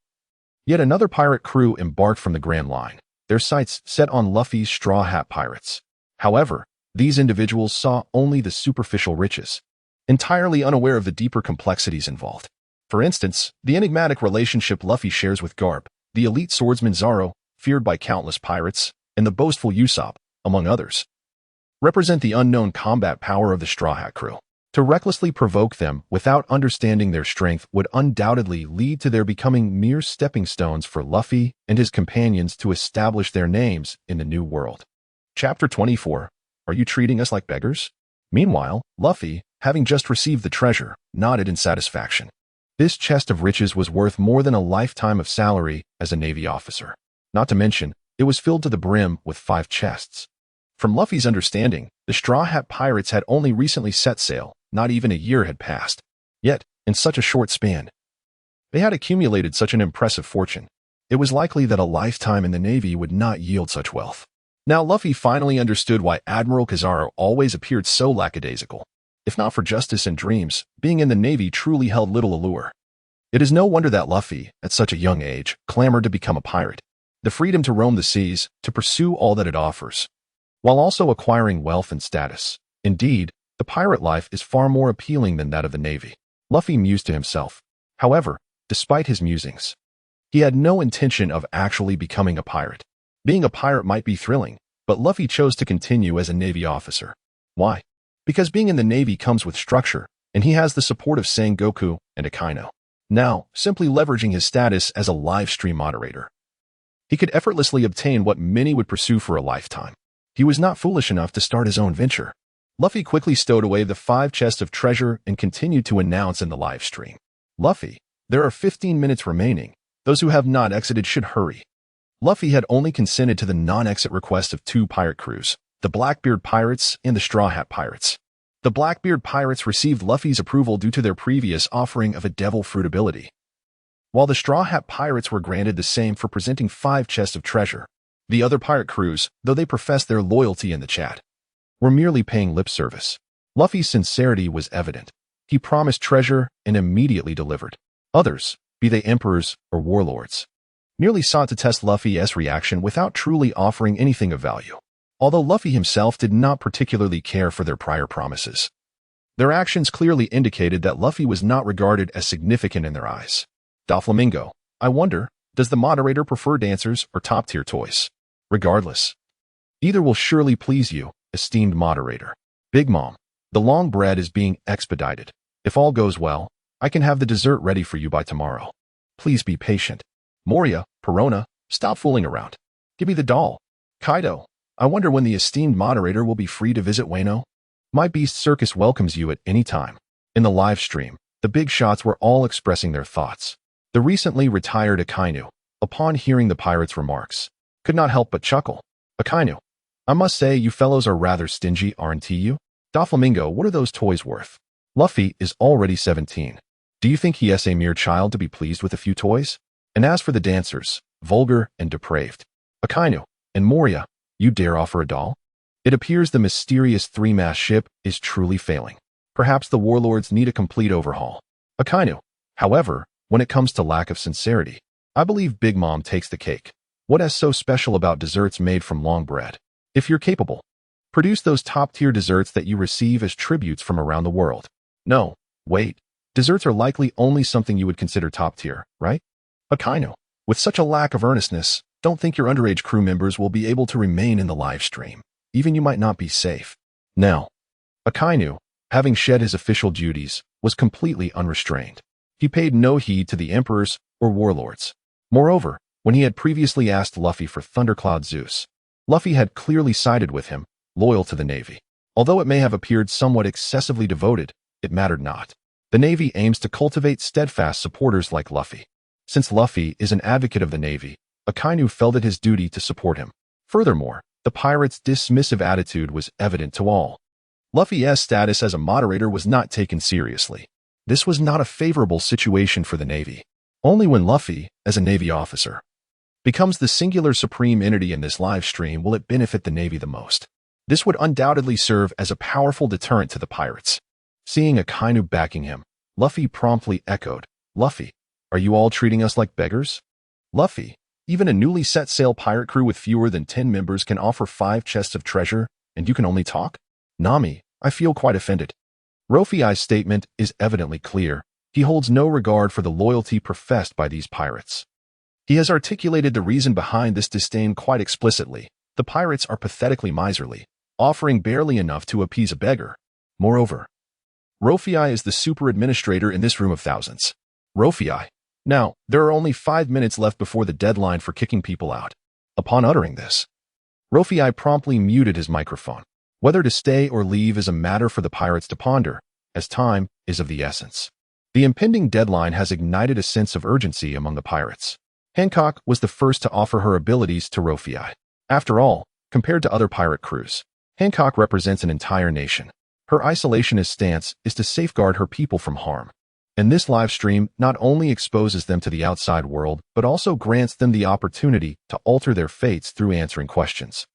Yet another pirate crew embarked from the Grand Line, their sights set on Luffy's Straw Hat Pirates. However, these individuals saw only the superficial riches, entirely unaware of the deeper complexities involved. For instance, the enigmatic relationship Luffy shares with Garp, the elite swordsman Zoro, feared by countless pirates, and the boastful Usopp, among others, represent the unknown combat power of the Straw Hat crew. To recklessly provoke them without understanding their strength would undoubtedly lead to their becoming mere stepping stones for Luffy and his companions to establish their names in the new world. Chapter 24. Are you treating us like beggars? Meanwhile, Luffy, having just received the treasure, nodded in satisfaction. This chest of riches was worth more than a lifetime of salary as a Navy officer. Not to mention, it was filled to the brim with 5 chests. From Luffy's understanding, the Straw Hat Pirates had only recently set sail, not even a year had passed. Yet, in such a short span, they had accumulated such an impressive fortune. It was likely that a lifetime in the Navy would not yield such wealth. Now Luffy finally understood why Admiral Kizaru always appeared so lackadaisical. If not for justice and dreams, being in the Navy truly held little allure. It is no wonder that Luffy, at such a young age, clamored to become a pirate. The freedom to roam the seas, to pursue all that it offers, while also acquiring wealth and status. Indeed, the pirate life is far more appealing than that of the Navy. Luffy mused to himself. However, despite his musings, he had no intention of actually becoming a pirate. Being a pirate might be thrilling, but Luffy chose to continue as a Navy officer. Why? Because being in the Navy comes with structure, and he has the support of Sengoku and Akainu. Now, simply leveraging his status as a live stream moderator, he could effortlessly obtain what many would pursue for a lifetime. He was not foolish enough to start his own venture. Luffy quickly stowed away the 5 chests of treasure and continued to announce in the live stream. Luffy, there are 15 minutes remaining. Those who have not exited should hurry. Luffy had only consented to the non-exit request of 2 pirate crews, the Blackbeard Pirates and the Straw Hat Pirates. The Blackbeard Pirates received Luffy's approval due to their previous offering of a devil fruit ability, while the Straw Hat Pirates were granted the same for presenting 5 chests of treasure. The other pirate crews, though they professed their loyalty in the chat, were merely paying lip service. Luffy's sincerity was evident. He promised treasure and immediately delivered. Others, be they emperors or warlords, merely sought to test Luffy's reaction without truly offering anything of value. Although Luffy himself did not particularly care for their prior promises, their actions clearly indicated that Luffy was not regarded as significant in their eyes. Doflamingo, I wonder, does the moderator prefer dancers or top-tier toys? Regardless, either will surely please you, esteemed moderator. Big Mom, the long bread is being expedited. If all goes well, I can have the dessert ready for you by tomorrow. Please be patient. Moria, Perona, stop fooling around. Give me the doll. Kaido, I wonder when the esteemed moderator will be free to visit Wano? My Beast Circus welcomes you at any time. In the live stream, the big shots were all expressing their thoughts. The recently retired Akainu, upon hearing the pirate's remarks, could not help but chuckle. Akainu, I must say you fellows are rather stingy, aren't you? Doflamingo, what are those toys worth? Luffy is already 17. Do you think he is a mere child to be pleased with a few toys? And as for the dancers, vulgar and depraved. Akainu, and Moria, you dare offer a doll? It appears the mysterious three-mast ship is truly failing. Perhaps the warlords need a complete overhaul. Akainu, however, when it comes to lack of sincerity, I believe Big Mom takes the cake. What is so special about desserts made from long bread? If you're capable, produce those top-tier desserts that you receive as tributes from around the world. No, wait. Desserts are likely only something you would consider top-tier, right? Akainu, with such a lack of earnestness, don't think your underage crew members will be able to remain in the live stream. Even you might not be safe. Now, Akainu, having shed his official duties, was completely unrestrained. He paid no heed to the emperors or warlords. Moreover, when he had previously asked Luffy for Thundercloud Zeus, Luffy had clearly sided with him, loyal to the Navy. Although it may have appeared somewhat excessively devoted, it mattered not. The Navy aims to cultivate steadfast supporters like Luffy. Since Luffy is an advocate of the Navy, Akainu felt it his duty to support him. Furthermore, the pirate's dismissive attitude was evident to all. Luffy's status as a moderator was not taken seriously. This was not a favorable situation for the Navy. Only when Luffy, as a Navy officer, becomes the singular supreme entity in this live stream will it benefit the Navy the most. This would undoubtedly serve as a powerful deterrent to the pirates. Seeing Akainu backing him, Luffy promptly echoed, Luffy, are you all treating us like beggars? Luffy, even a newly set sail pirate crew with fewer than 10 members can offer 5 chests of treasure, and you can only talk? Nami, I feel quite offended. Rofei's statement is evidently clear. He holds no regard for the loyalty professed by these pirates. He has articulated the reason behind this disdain quite explicitly. The pirates are pathetically miserly, offering barely enough to appease a beggar. Moreover, Rofei is the super administrator in this room of thousands. Rofei. Now, there are only 5 minutes left before the deadline for kicking people out. Upon uttering this, Rofei promptly muted his microphone. Whether to stay or leave is a matter for the pirates to ponder, as time is of the essence. The impending deadline has ignited a sense of urgency among the pirates. Hancock was the first to offer her abilities to Rofei. After all, compared to other pirate crews, Hancock represents an entire nation. Her isolationist stance is to safeguard her people from harm. And this live stream not only exposes them to the outside world, but also grants them the opportunity to alter their fates through answering questions.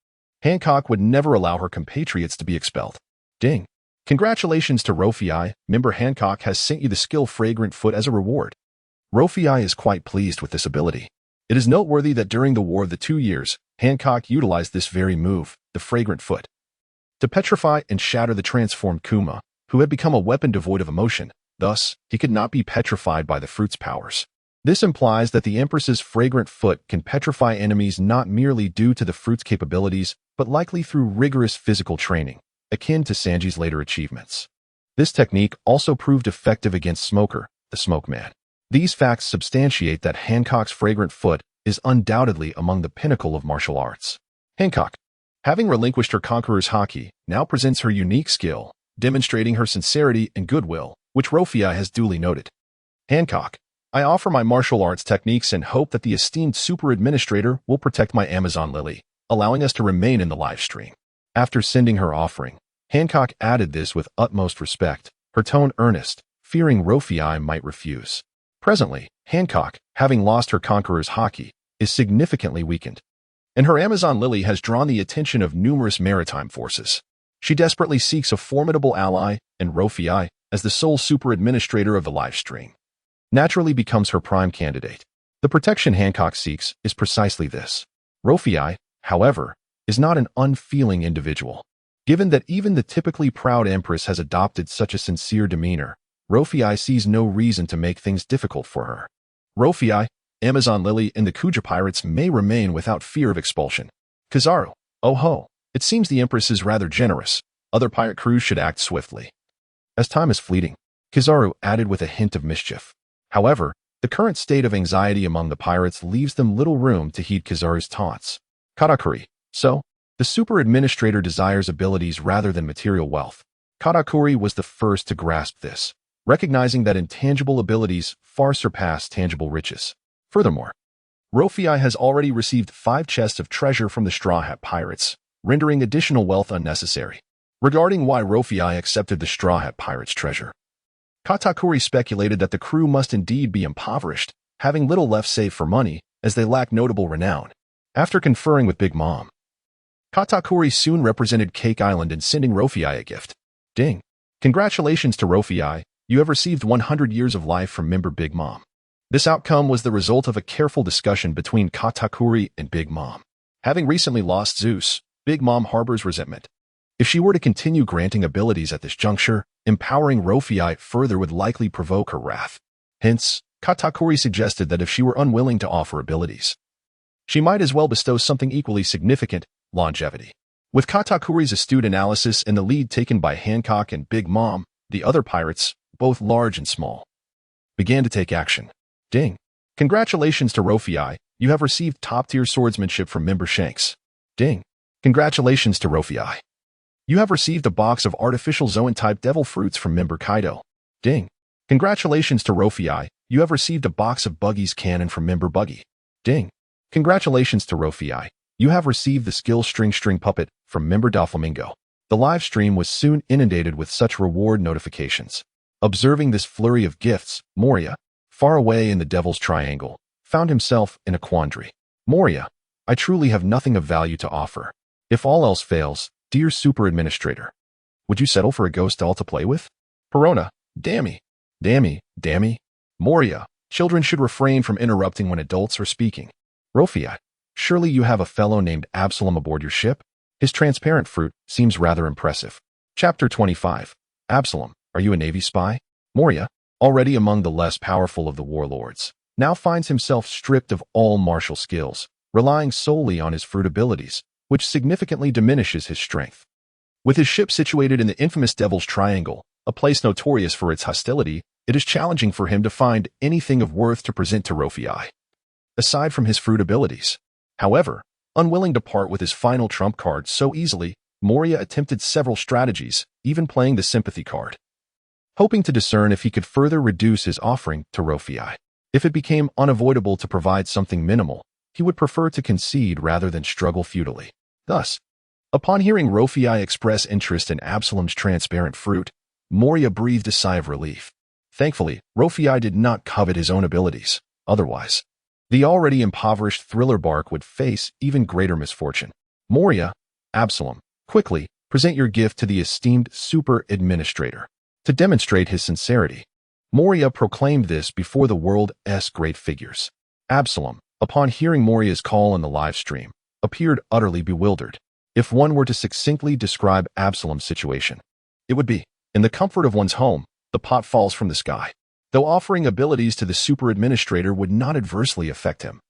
Hancock would never allow her compatriots to be expelled. Ding. Congratulations to Rofei, member Hancock has sent you the skill Fragrant Foot as a reward. Rofei is quite pleased with this ability. It is noteworthy that during the War of the 2 Years, Hancock utilized this very move, the Fragrant Foot, to petrify and shatter the transformed Kuma, who had become a weapon devoid of emotion. Thus, he could not be petrified by the fruit's powers. This implies that the Empress's Fragrant Foot can petrify enemies not merely due to the fruit's capabilities, but likely through rigorous physical training, akin to Sanji's later achievements. This technique also proved effective against Smoker, the Smoke Man. These facts substantiate that Hancock's Fragrant Foot is undoubtedly among the pinnacle of martial arts. Hancock, having relinquished her Conqueror's Haki, now presents her unique skill, demonstrating her sincerity and goodwill, which Rofei has duly noted. Hancock, I offer my martial arts techniques and hope that the esteemed super administrator will protect my Amazon Lily, allowing us to remain in the live stream. After sending her offering, Hancock added this with utmost respect, her tone earnest, fearing Rofei might refuse. Presently, Hancock, having lost her Conqueror's Haki, is significantly weakened, and her Amazon Lily has drawn the attention of numerous maritime forces. She desperately seeks a formidable ally, and Rofei, as the sole super administrator of the live stream, naturally becomes her prime candidate. The protection Hancock seeks is precisely this. Rofei, however, is not an unfeeling individual. Given that even the typically proud Empress has adopted such a sincere demeanor, Rofei sees no reason to make things difficult for her. Rofei, Amazon Lily, and the Kuja pirates may remain without fear of expulsion. Kizaru, oh ho, it seems the Empress is rather generous. Other pirate crews should act swiftly. As time is fleeting, Kizaru added with a hint of mischief. However, the current state of anxiety among the pirates leaves them little room to heed Kizaru's taunts. Katakuri, so, the super administrator desires abilities rather than material wealth. Katakuri was the first to grasp this, recognizing that intangible abilities far surpass tangible riches. Furthermore, Rofei has already received 5 chests of treasure from the Straw Hat Pirates, rendering additional wealth unnecessary. Regarding why Rofei accepted the Straw Hat Pirates' treasure, Katakuri speculated that the crew must indeed be impoverished, having little left saved for money, as they lack notable renown. After conferring with Big Mom, Katakuri soon represented Cake Island in sending Rofei a gift. Ding! Congratulations to Rofei, you have received 100 years of life from member Big Mom. This outcome was the result of a careful discussion between Katakuri and Big Mom. Having recently lost Zeus, Big Mom harbors resentment. If she were to continue granting abilities at this juncture, empowering Rofei further would likely provoke her wrath. Hence, Katakuri suggested that if she were unwilling to offer abilities, she might as well bestow something equally significant, longevity. With Katakuri's astute analysis and the lead taken by Hancock and Big Mom, the other pirates, both large and small, began to take action. Ding! Congratulations to Rofei, you have received top-tier swordsmanship from member Shanks. Ding! Congratulations to Rofei. You have received a box of artificial Zoan-type devil fruits from member Kaido. Ding! Congratulations to Rofei, you have received a box of Buggy's cannon from member Buggy. Ding! Congratulations to Rofei, you have received the skill String Puppet from member Doflamingo. The live stream was soon inundated with such reward notifications. Observing this flurry of gifts, Moria, far away in the Devil's Triangle, found himself in a quandary. Moria, I truly have nothing of value to offer. If all else fails, dear Super Administrator, would you settle for a ghost doll to play with? Perona, dammy. Moria, children should refrain from interrupting when adults are speaking. Rofei, surely you have a fellow named Absalom aboard your ship? His transparent fruit seems rather impressive. Chapter 25. Absalom, are you a Navy spy? Moria, already among the less powerful of the warlords, now finds himself stripped of all martial skills, relying solely on his fruit abilities, which significantly diminishes his strength. With his ship situated in the infamous Devil's Triangle, a place notorious for its hostility, it is challenging for him to find anything of worth to present to Rofei, aside from his fruit abilities. However, unwilling to part with his final trump card so easily, Moria attempted several strategies, even playing the sympathy card, hoping to discern if he could further reduce his offering to Rofei. If it became unavoidable to provide something minimal, he would prefer to concede rather than struggle futilely. Thus, upon hearing Rofei express interest in Absalom's transparent fruit, Moria breathed a sigh of relief. Thankfully, Rofei did not covet his own abilities. Otherwise, the already impoverished Thriller Bark would face even greater misfortune. Moria, Absalom, quickly present your gift to the esteemed Super Administrator. To demonstrate his sincerity, Moria proclaimed this before the world's great figures. Absalom, upon hearing Moria's call in the live stream, appeared utterly bewildered. If one were to succinctly describe Absalom's situation, it would be, in the comfort of one's home, the pot falls from the sky. Though offering abilities to the Super Administrator would not adversely affect him,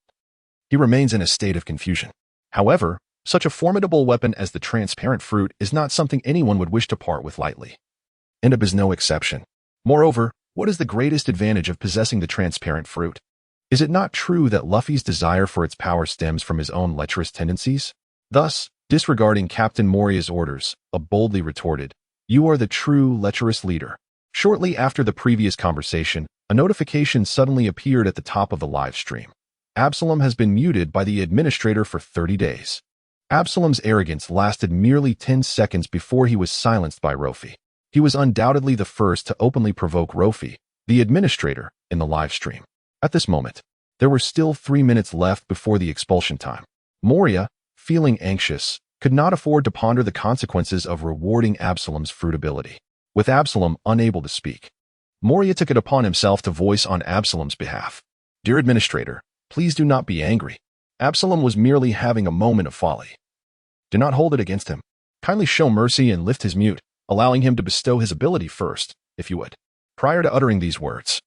he remains in a state of confusion. However, such a formidable weapon as the transparent fruit is not something anyone would wish to part with lightly. Inab is no exception. Moreover, what is the greatest advantage of possessing the transparent fruit? Is it not true that Luffy's desire for its power stems from his own lecherous tendencies? Thus, disregarding Captain Moria's orders, Ab boldly retorted, "You are the true lecherous leader." Shortly after the previous conversation, a notification suddenly appeared at the top of the live stream. Absalom has been muted by the administrator for 30 days. Absalom's arrogance lasted merely 10 seconds before he was silenced by Rofei. He was undoubtedly the first to openly provoke Rofei, the administrator, in the live stream. At this moment, there were still 3 minutes left before the expulsion time. Moria, feeling anxious, could not afford to ponder the consequences of rewarding Absalom's fruit ability. With Absalom unable to speak, Moria took it upon himself to voice on Absalom's behalf. "Dear Administrator, please do not be angry. Absalom was merely having a moment of folly. Do not hold it against him. Kindly show mercy and lift his mute, allowing him to bestow his ability first, if you would." Prior to uttering these words,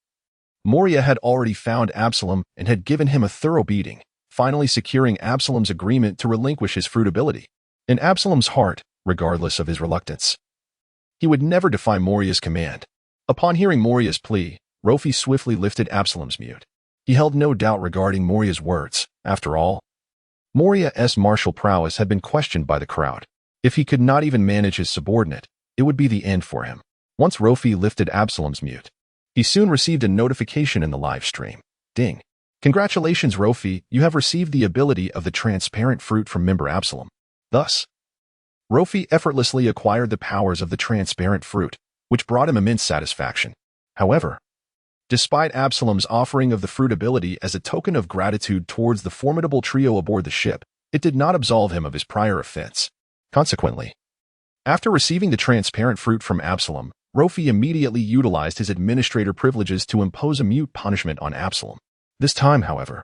Moria had already found Absalom and had given him a thorough beating, finally securing Absalom's agreement to relinquish his fruit ability. In Absalom's heart, regardless of his reluctance, he would never defy Moria's command. Upon hearing Moria's plea, Rofei swiftly lifted Absalom's mute. He held no doubt regarding Moria's words. After all, Moria's martial prowess had been questioned by the crowd. If he could not even manage his subordinate, it would be the end for him. Once Rofei lifted Absalom's mute, he soon received a notification in the live stream. Ding! Congratulations, Luffy, you have received the ability of the transparent fruit from member Absalom. Thus, Luffy effortlessly acquired the powers of the transparent fruit, which brought him immense satisfaction. However, despite Absalom's offering of the fruit ability as a token of gratitude towards the formidable trio aboard the ship, it did not absolve him of his prior offense. Consequently, after receiving the transparent fruit from Absalom, Luffy immediately utilized his administrator privileges to impose a mute punishment on Absalom. This time, however,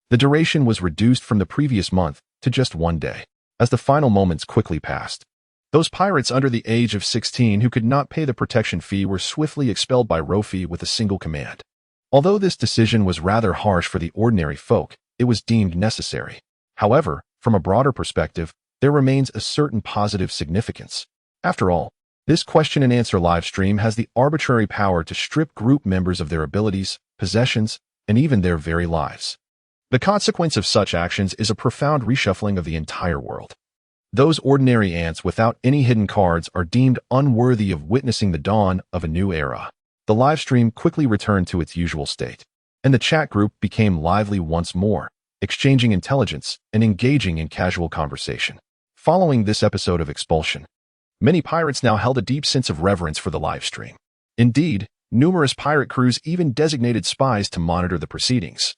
the duration was reduced from the previous month to just 1 day. As the final moments quickly passed, those pirates under the age of 16 who could not pay the protection fee were swiftly expelled by Luffy with a single command. Although this decision was rather harsh for the ordinary folk, it was deemed necessary. However, from a broader perspective, there remains a certain positive significance. After all, this question and answer live stream has the arbitrary power to strip group members of their abilities, possessions, and even their very lives. The consequence of such actions is a profound reshuffling of the entire world. Those ordinary ants without any hidden cards are deemed unworthy of witnessing the dawn of a new era. The live stream quickly returned to its usual state, and the chat group became lively once more, exchanging intelligence and engaging in casual conversation. Following this episode of expulsion, many pirates now held a deep sense of reverence for the live stream. Indeed, numerous pirate crews even designated spies to monitor the proceedings,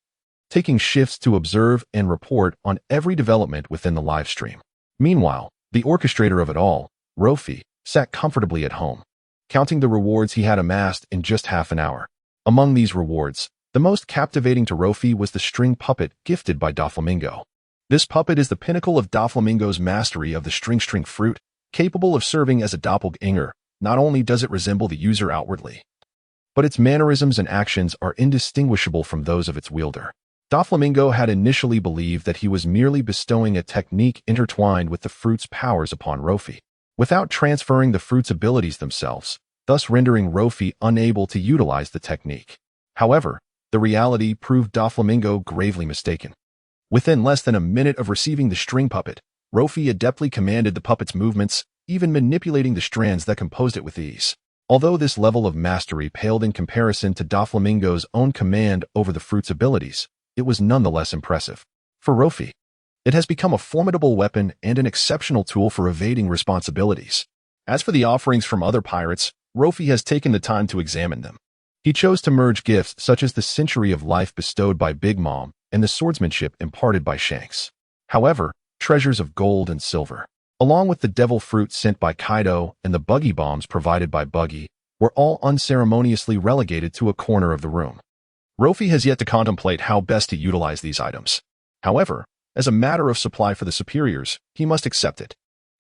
taking shifts to observe and report on every development within the live stream. Meanwhile, the orchestrator of it all, Luffy, sat comfortably at home, counting the rewards he had amassed in just half an hour. Among these rewards, the most captivating to Luffy was the string puppet gifted by Doflamingo. This puppet is the pinnacle of Doflamingo's mastery of the string fruit, capable of serving as a doppelganger. Not only does it resemble the user outwardly, but its mannerisms and actions are indistinguishable from those of its wielder. Doflamingo had initially believed that he was merely bestowing a technique intertwined with the fruit's powers upon Luffy, without transferring the fruit's abilities themselves, thus rendering Luffy unable to utilize the technique. However, the reality proved Doflamingo gravely mistaken. Within less than a minute of receiving the string puppet, Luffy adeptly commanded the puppet's movements, even manipulating the strands that composed it with ease. Although this level of mastery paled in comparison to Doflamingo's own command over the fruit's abilities, it was nonetheless impressive. For Luffy, it has become a formidable weapon and an exceptional tool for evading responsibilities. As for the offerings from other pirates, Luffy has taken the time to examine them. He chose to merge gifts such as the Century of Life bestowed by Big Mom and the swordsmanship imparted by Shanks. However, treasures of gold and silver, along with the devil fruit sent by Kaido and the buggy bombs provided by Buggy, were all unceremoniously relegated to a corner of the room. Luffy has yet to contemplate how best to utilize these items. However, as a matter of supply for the superiors, he must accept it.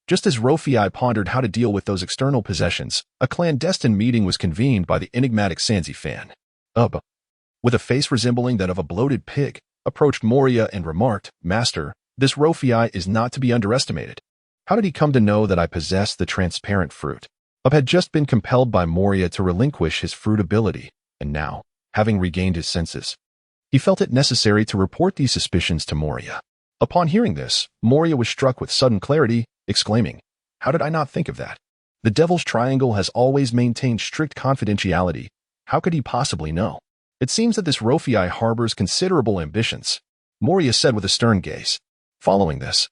Just as Luffy pondered how to deal with those external possessions, a clandestine meeting was convened by the enigmatic Sanzi fan. With a face resembling that of a bloated pig, approached Moria and remarked, "Master, this Luffy is not to be underestimated. How did he come to know that I possess the transparent fruit?" Had just been compelled by Moria to relinquish his fruit ability, and now, having regained his senses, he felt it necessary to report these suspicions to Moria. Upon hearing this, Moria was struck with sudden clarity, exclaiming, "How did I not think of that? The Devil's Triangle has always maintained strict confidentiality. How could he possibly know? It seems that this Luffy harbors considerable ambitions," Moria said with a stern gaze. Following this,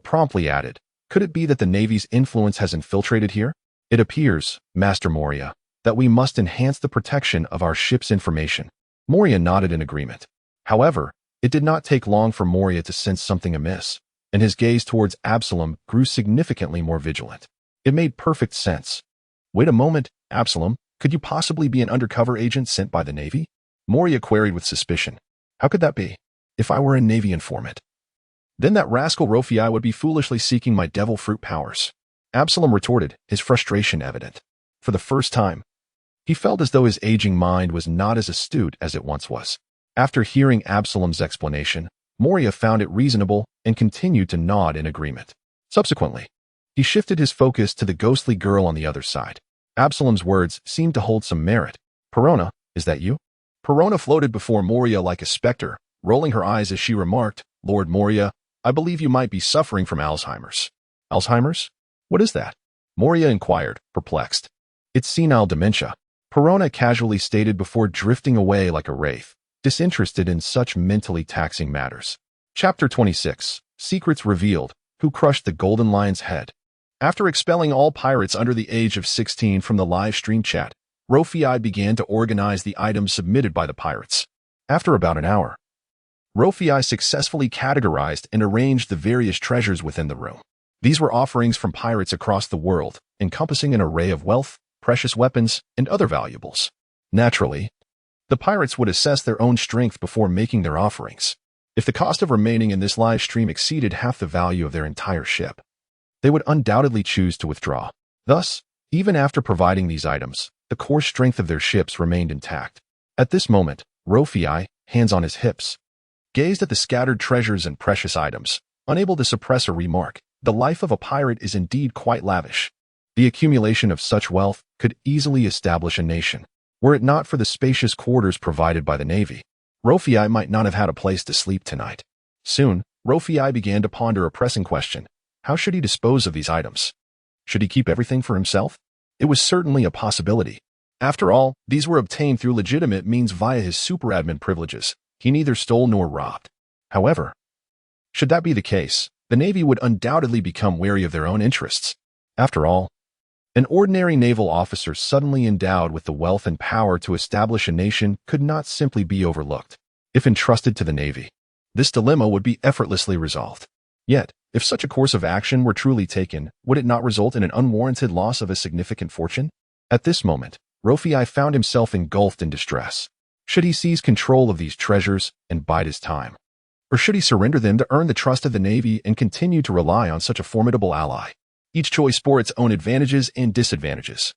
promptly added, "Could it be that the Navy's influence has infiltrated here? It appears, Master Moria, that we must enhance the protection of our ship's information." Moria nodded in agreement. However, it did not take long for Moria to sense something amiss, and his gaze towards Absalom grew significantly more vigilant. It made perfect sense. "Wait a moment, Absalom, could you possibly be an undercover agent sent by the Navy?" Moria queried with suspicion. "How could that be? If I were a Navy informant, then that rascal Luffy would be foolishly seeking my devil fruit powers," Absalom retorted, his frustration evident. For the first time, he felt as though his aging mind was not as astute as it once was. After hearing Absalom's explanation, Moria found it reasonable and continued to nod in agreement. Subsequently, he shifted his focus to the ghostly girl on the other side. Absalom's words seemed to hold some merit. "Perona, is that you?" Perona floated before Moria like a specter, rolling her eyes as she remarked, "Lord Moria, I believe you might be suffering from Alzheimer's." "Alzheimer's? What is that?" Moria inquired, perplexed. "It's senile dementia," Perona casually stated before drifting away like a wraith. disinterested in such mentally taxing matters. Chapter 26. Secrets Revealed. Who crushed the Golden Lion's head? After expelling all pirates under the age of 16 from the live stream chat, Luo Fei began to organize the items submitted by the pirates. After about an hour, Luo Fei successfully categorized and arranged the various treasures within the room. These were offerings from pirates across the world, encompassing an array of wealth, precious weapons, and other valuables. Naturally, the pirates would assess their own strength before making their offerings. If the cost of remaining in this live stream exceeded half the value of their entire ship, they would undoubtedly choose to withdraw. Thus, even after providing these items, the core strength of their ships remained intact. At this moment, Luo Fei, hands on his hips, gazed at the scattered treasures and precious items, unable to suppress a remark. The life of a pirate is indeed quite lavish. The accumulation of such wealth could easily establish a nation. Were it not for the spacious quarters provided by the Navy, Luo Fei might not have had a place to sleep tonight. Soon, Luo Fei began to ponder a pressing question. How should he dispose of these items? Should he keep everything for himself? It was certainly a possibility. After all, these were obtained through legitimate means via his superadmin privileges. He neither stole nor robbed. However, should that be the case, the Navy would undoubtedly become wary of their own interests. After all, an ordinary naval officer suddenly endowed with the wealth and power to establish a nation could not simply be overlooked. If entrusted to the Navy, this dilemma would be effortlessly resolved. Yet, if such a course of action were truly taken, would it not result in an unwarranted loss of a significant fortune? At this moment, Luo Fei found himself engulfed in distress. Should he seize control of these treasures and bide his time? Or should he surrender them to earn the trust of the Navy and continue to rely on such a formidable ally? Each choice bore its own advantages and disadvantages,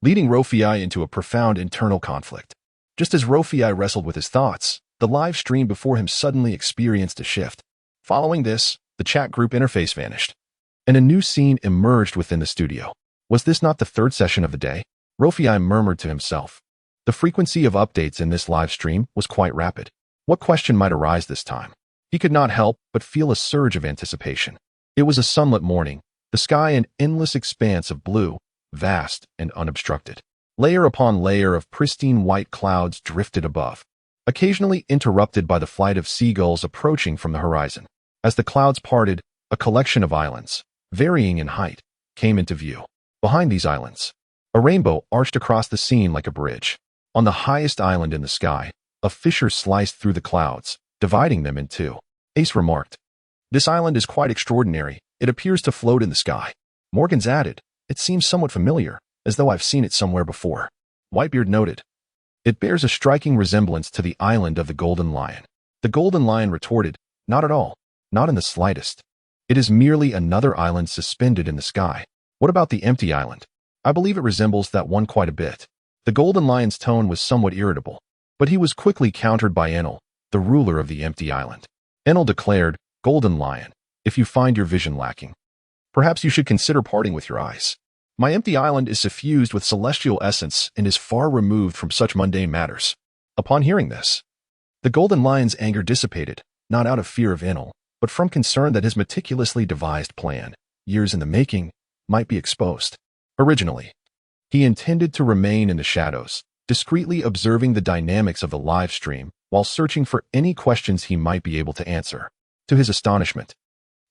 leading Luo Fei into a profound internal conflict. Just as Luo Fei wrestled with his thoughts, the live stream before him suddenly experienced a shift. Following this, the chat group interface vanished, and a new scene emerged within the studio. Was this not the third session of the day? Luo Fei murmured to himself. The frequency of updates in this live stream was quite rapid. What question might arise this time? He could not help but feel a surge of anticipation. It was a sunlit morning, the sky an endless expanse of blue, vast and unobstructed. Layer upon layer of pristine white clouds drifted above, occasionally interrupted by the flight of seagulls approaching from the horizon. As the clouds parted, a collection of islands, varying in height, came into view. Behind these islands, a rainbow arched across the scene like a bridge. On the highest island in the sky, a fissure sliced through the clouds, dividing them in two. Ace remarked, "This island is quite extraordinary. It appears to float in the sky." Morgans added, "It seems somewhat familiar, as though I've seen it somewhere before." Whitebeard noted, "It bears a striking resemblance to the island of the Golden Lion." The Golden Lion retorted, "Not at all. Not in the slightest. It is merely another island suspended in the sky. What about the empty island? I believe it resembles that one quite a bit." The Golden Lion's tone was somewhat irritable, but he was quickly countered by Enel, the ruler of the empty island. Enel declared, "Golden Lion, if you find your vision lacking, perhaps you should consider parting with your eyes. My empty island is suffused with celestial essence and is far removed from such mundane matters." Upon hearing this, the Golden Lion's anger dissipated, not out of fear of Enel, but from concern that his meticulously devised plan, years in the making, might be exposed. Originally, he intended to remain in the shadows, discreetly observing the dynamics of the live stream while searching for any questions he might be able to answer. To his astonishment,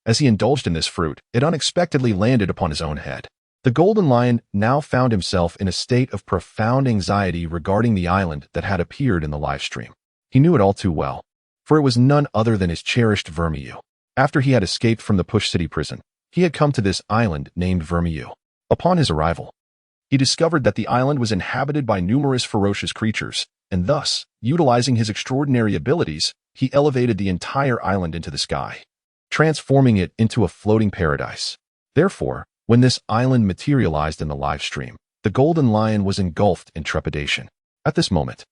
as he indulged in this fruit, it unexpectedly landed upon his own head. The Golden Lion now found himself in a state of profound anxiety regarding the island that had appeared in the live stream. He knew it all too well, for it was none other than his cherished Vermiu. After he had escaped from the Push City prison, he had come to this island named Vermiu. Upon his arrival, he discovered that the island was inhabited by numerous ferocious creatures, and thus, utilizing his extraordinary abilities, he elevated the entire island into the sky, transforming it into a floating paradise. Therefore, when this island materialized in the live stream, the Golden Lion was engulfed in trepidation. At this moment,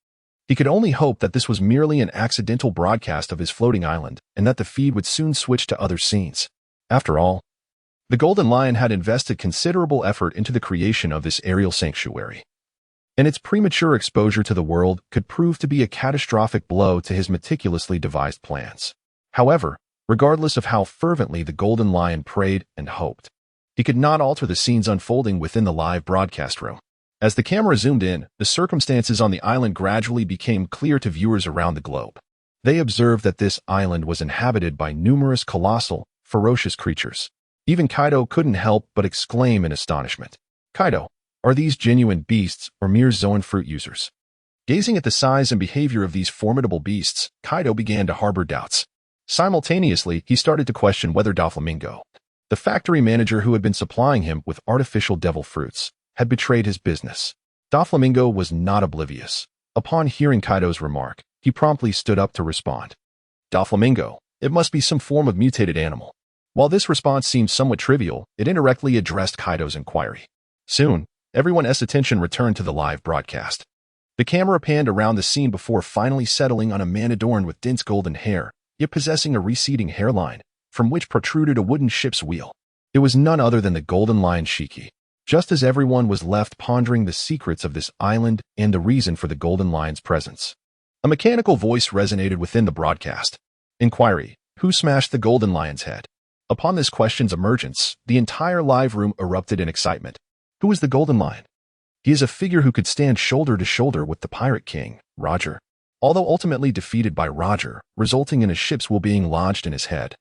he could only hope that this was merely an accidental broadcast of his floating island, and that the feed would soon switch to other scenes. After all, the Golden Lion had invested considerable effort into the creation of this aerial sanctuary, and its premature exposure to the world could prove to be a catastrophic blow to his meticulously devised plans. However, regardless of how fervently the Golden Lion prayed and hoped, he could not alter the scenes unfolding within the live broadcast room. As the camera zoomed in, the circumstances on the island gradually became clear to viewers around the globe. They observed that this island was inhabited by numerous colossal, ferocious creatures. Even Kaido couldn't help but exclaim in astonishment. Kaido, are these genuine beasts or mere Zoan fruit users? Gazing at the size and behavior of these formidable beasts, Kaido began to harbor doubts. Simultaneously, he started to question whether Doflamingo, the factory manager who had been supplying him with artificial devil fruits, had betrayed his business. Doflamingo was not oblivious. Upon hearing Kaido's remark, he promptly stood up to respond. Doflamingo, it must be some form of mutated animal. While this response seemed somewhat trivial, it indirectly addressed Kaido's inquiry. Soon, everyone's attention returned to the live broadcast. The camera panned around the scene before finally settling on a man adorned with dense golden hair, yet possessing a receding hairline, from which protruded a wooden ship's wheel. It was none other than the Golden Lion Shiki. Just as everyone was left pondering the secrets of this island and the reason for the Golden Lion's presence, a mechanical voice resonated within the broadcast. Inquiry: who smashed the Golden Lion's head? Upon this question's emergence, the entire live room erupted in excitement. Who is the Golden Lion? He is a figure who could stand shoulder to shoulder with the Pirate King, Roger. Although ultimately defeated by Roger, resulting in a ship's will being lodged in his head.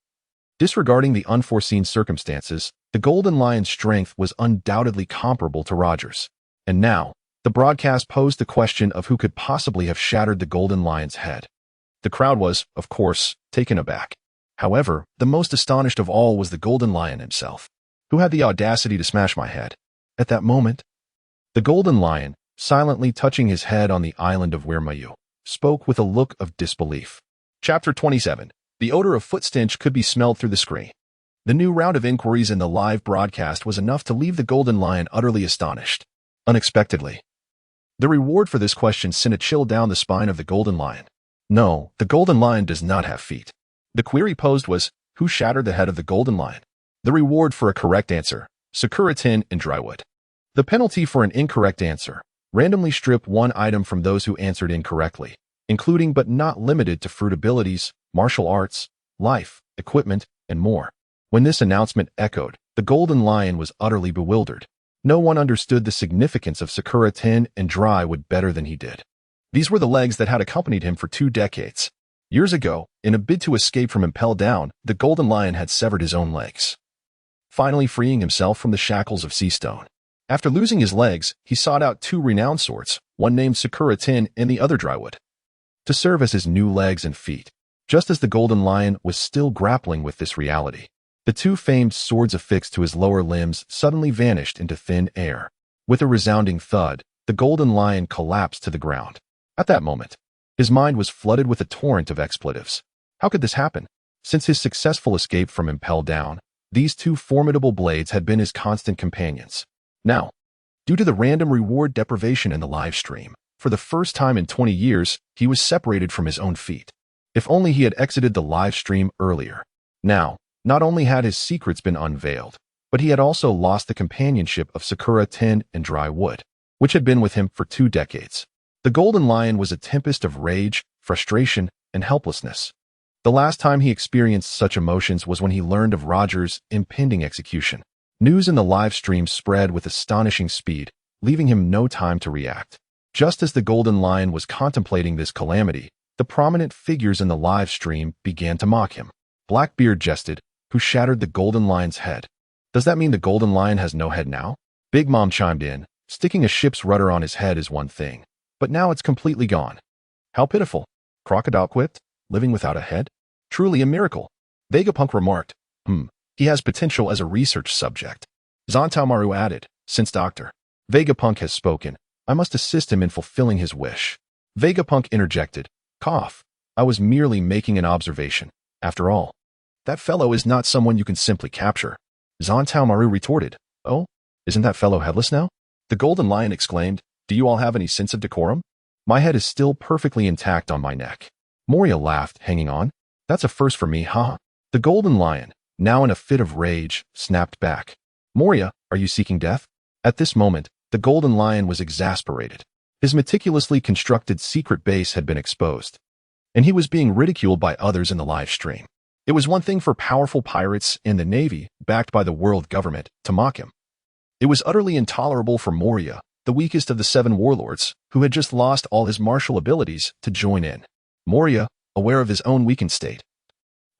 Disregarding the unforeseen circumstances, the Golden Lion's strength was undoubtedly comparable to Roger's. And now, the broadcast posed the question of who could possibly have shattered the Golden Lion's head. The crowd was, of course, taken aback. However, the most astonished of all was the Golden Lion himself. Who had the audacity to smash my head? At that moment, the Golden Lion, silently touching his head on the island of Wirmayu, spoke with a look of disbelief. Chapter 27. The odor of foot stench could be smelled through the screen. The new round of inquiries in the live broadcast was enough to leave the Golden Lion utterly astonished. Unexpectedly, the reward for this question sent a chill down the spine of the Golden Lion. No, the Golden Lion does not have feet. The query posed was, who shattered the head of the Golden Lion? The reward for a correct answer: Sakura tin and drywood. The penalty for an incorrect answer: randomly strip one item from those who answered incorrectly, including but not limited to fruit abilities, martial arts, life, equipment, and more. When this announcement echoed, the Golden Lion was utterly bewildered. No one understood the significance of Sakura tin and drywood better than he did. These were the legs that had accompanied him for 2 decades. Years ago, in a bid to escape from Impel Down, the Golden Lion had severed his own legs, finally freeing himself from the shackles of sea stone. After losing his legs, he sought out 2 renowned swords, one named Sakura tin and the other drywood, to serve as his new legs and feet. Just as the Golden Lion was still grappling with this reality, the 2 famed swords affixed to his lower limbs suddenly vanished into thin air. With a resounding thud, the Golden Lion collapsed to the ground. At that moment, his mind was flooded with a torrent of expletives. How could this happen? Since his successful escape from Impel Down, these 2 formidable blades had been his constant companions. Now, due to the random reward deprivation in the live stream, for the first time in 20 years, he was separated from his own feet. If only he had exited the live stream earlier. Now, not only had his secrets been unveiled, but he had also lost the companionship of Sakura tin and drywood, which had been with him for 2 decades. The Golden Lion was a tempest of rage, frustration, and helplessness. The last time he experienced such emotions was when he learned of Roger's impending execution. News in the live stream spread with astonishing speed, leaving him no time to react. Just as the Golden Lion was contemplating this calamity, the prominent figures in the live stream began to mock him. Blackbeard jested, who shattered the Golden Lion's head. Does that mean the Golden Lion has no head now? Big Mom chimed in, sticking a ship's rudder on his head is one thing, but now it's completely gone. How pitiful. Crocodile quipped, living without a head? Truly a miracle. Vegapunk remarked, he has potential as a research subject. Zantaomaru added, since Dr. Vegapunk has spoken, I must assist him in fulfilling his wish. Vegapunk interjected, cough. I was merely making an observation. After all, that fellow is not someone you can simply capture. Zantaomaru retorted, oh, isn't that fellow headless now? The Golden Lion exclaimed, do you all have any sense of decorum? My head is still perfectly intact on my neck. Moria laughed, hanging on. That's a first for me, haha. The Golden Lion, now in a fit of rage, snapped back. Moria, are you seeking death? At this moment, the Golden Lion was exasperated. His meticulously constructed secret base had been exposed, and he was being ridiculed by others in the live stream. It was one thing for powerful pirates in the Navy, backed by the world government, to mock him. It was utterly intolerable for Moria, the weakest of the 7 warlords, who had just lost all his martial abilities, to join in. Moria, aware of his own weakened state,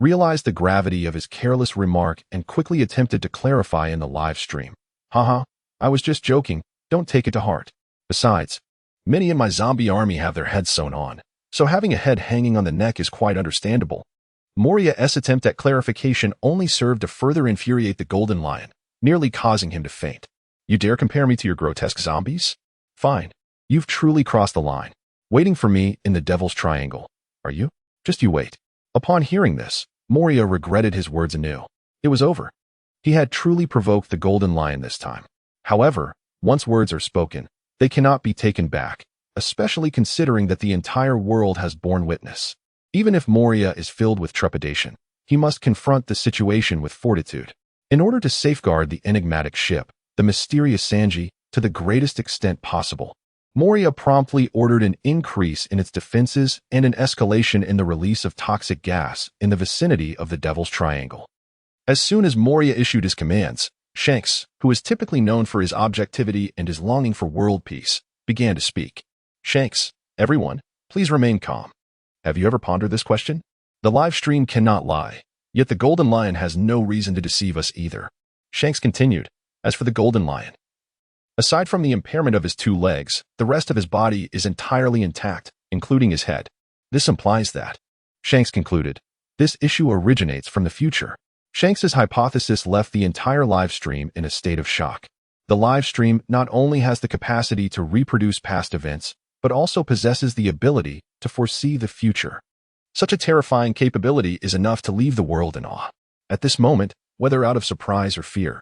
realized the gravity of his careless remark and quickly attempted to clarify in the live stream. Haha, I was just joking, don't take it to heart. Besides, many in my zombie army have their heads sewn on, so having a head hanging on the neck is quite understandable. Moria's attempt at clarification only served to further infuriate the Golden Lion, nearly causing him to faint. You dare compare me to your grotesque zombies? Fine. You've truly crossed the line. Waiting for me in the Devil's Triangle. Are you? Just you wait. Upon hearing this, Moria regretted his words anew. It was over. He had truly provoked the Golden Lion this time. However, once words are spoken, they cannot be taken back, especially considering that the entire world has borne witness. Even if Moria is filled with trepidation, he must confront the situation with fortitude. In order to safeguard the enigmatic ship, the mysterious Sanji, to the greatest extent possible, Moria promptly ordered an increase in its defenses and an escalation in the release of toxic gas in the vicinity of the Devil's Triangle. As soon as Moria issued his commands, Shanks, who is typically known for his objectivity and his longing for world peace, began to speak. Shanks, everyone, please remain calm. Have you ever pondered this question? The live stream cannot lie, yet the Golden Lion has no reason to deceive us either. Shanks continued. As for the Golden Lion, aside from the impairment of his 2 legs, the rest of his body is entirely intact, including his head. This implies that, Shanks concluded, this issue originates from the future. Shanks's hypothesis left the entire live stream in a state of shock. The live stream not only has the capacity to reproduce past events, but also possesses the ability to foresee the future. Such a terrifying capability is enough to leave the world in awe. At this moment, whether out of surprise or fear,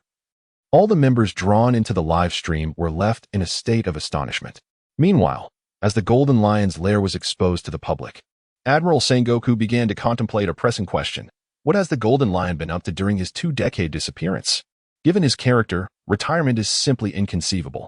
all the members drawn into the live stream were left in a state of astonishment. Meanwhile, as the Golden Lion's lair was exposed to the public, Admiral Sengoku began to contemplate a pressing question. What has the Golden Lion been up to during his 2-decade disappearance? Given his character, retirement is simply inconceivable.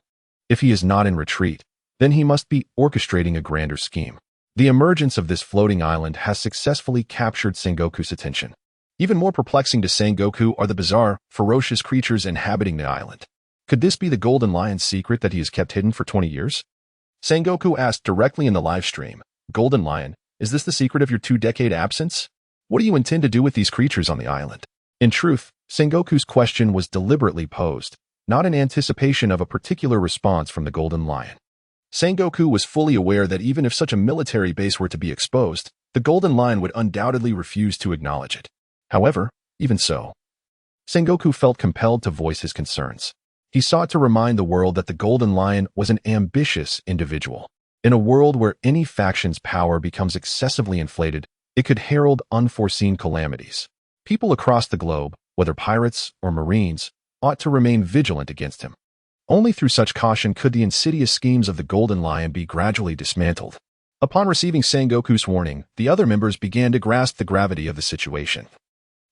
If he is not in retreat, then he must be orchestrating a grander scheme. The emergence of this floating island has successfully captured Sengoku's attention. Even more perplexing to Sengoku are the bizarre, ferocious creatures inhabiting the island. Could this be the Golden Lion's secret that he has kept hidden for 20 years? Sengoku asked directly in the live stream, Golden Lion, is this the secret of your 2-decade absence? What do you intend to do with these creatures on the island? In truth, Sengoku's question was deliberately posed, not in anticipation of a particular response from the Golden Lion. Sengoku was fully aware that even if such a military base were to be exposed, the Golden Lion would undoubtedly refuse to acknowledge it. However, even so, Sengoku felt compelled to voice his concerns. He sought to remind the world that the Golden Lion was an ambitious individual. In a world where any faction's power becomes excessively inflated, it could herald unforeseen calamities. People across the globe, whether pirates or marines, ought to remain vigilant against him. Only through such caution could the insidious schemes of the Golden Lion be gradually dismantled. Upon receiving Sengoku's warning, the other members began to grasp the gravity of the situation.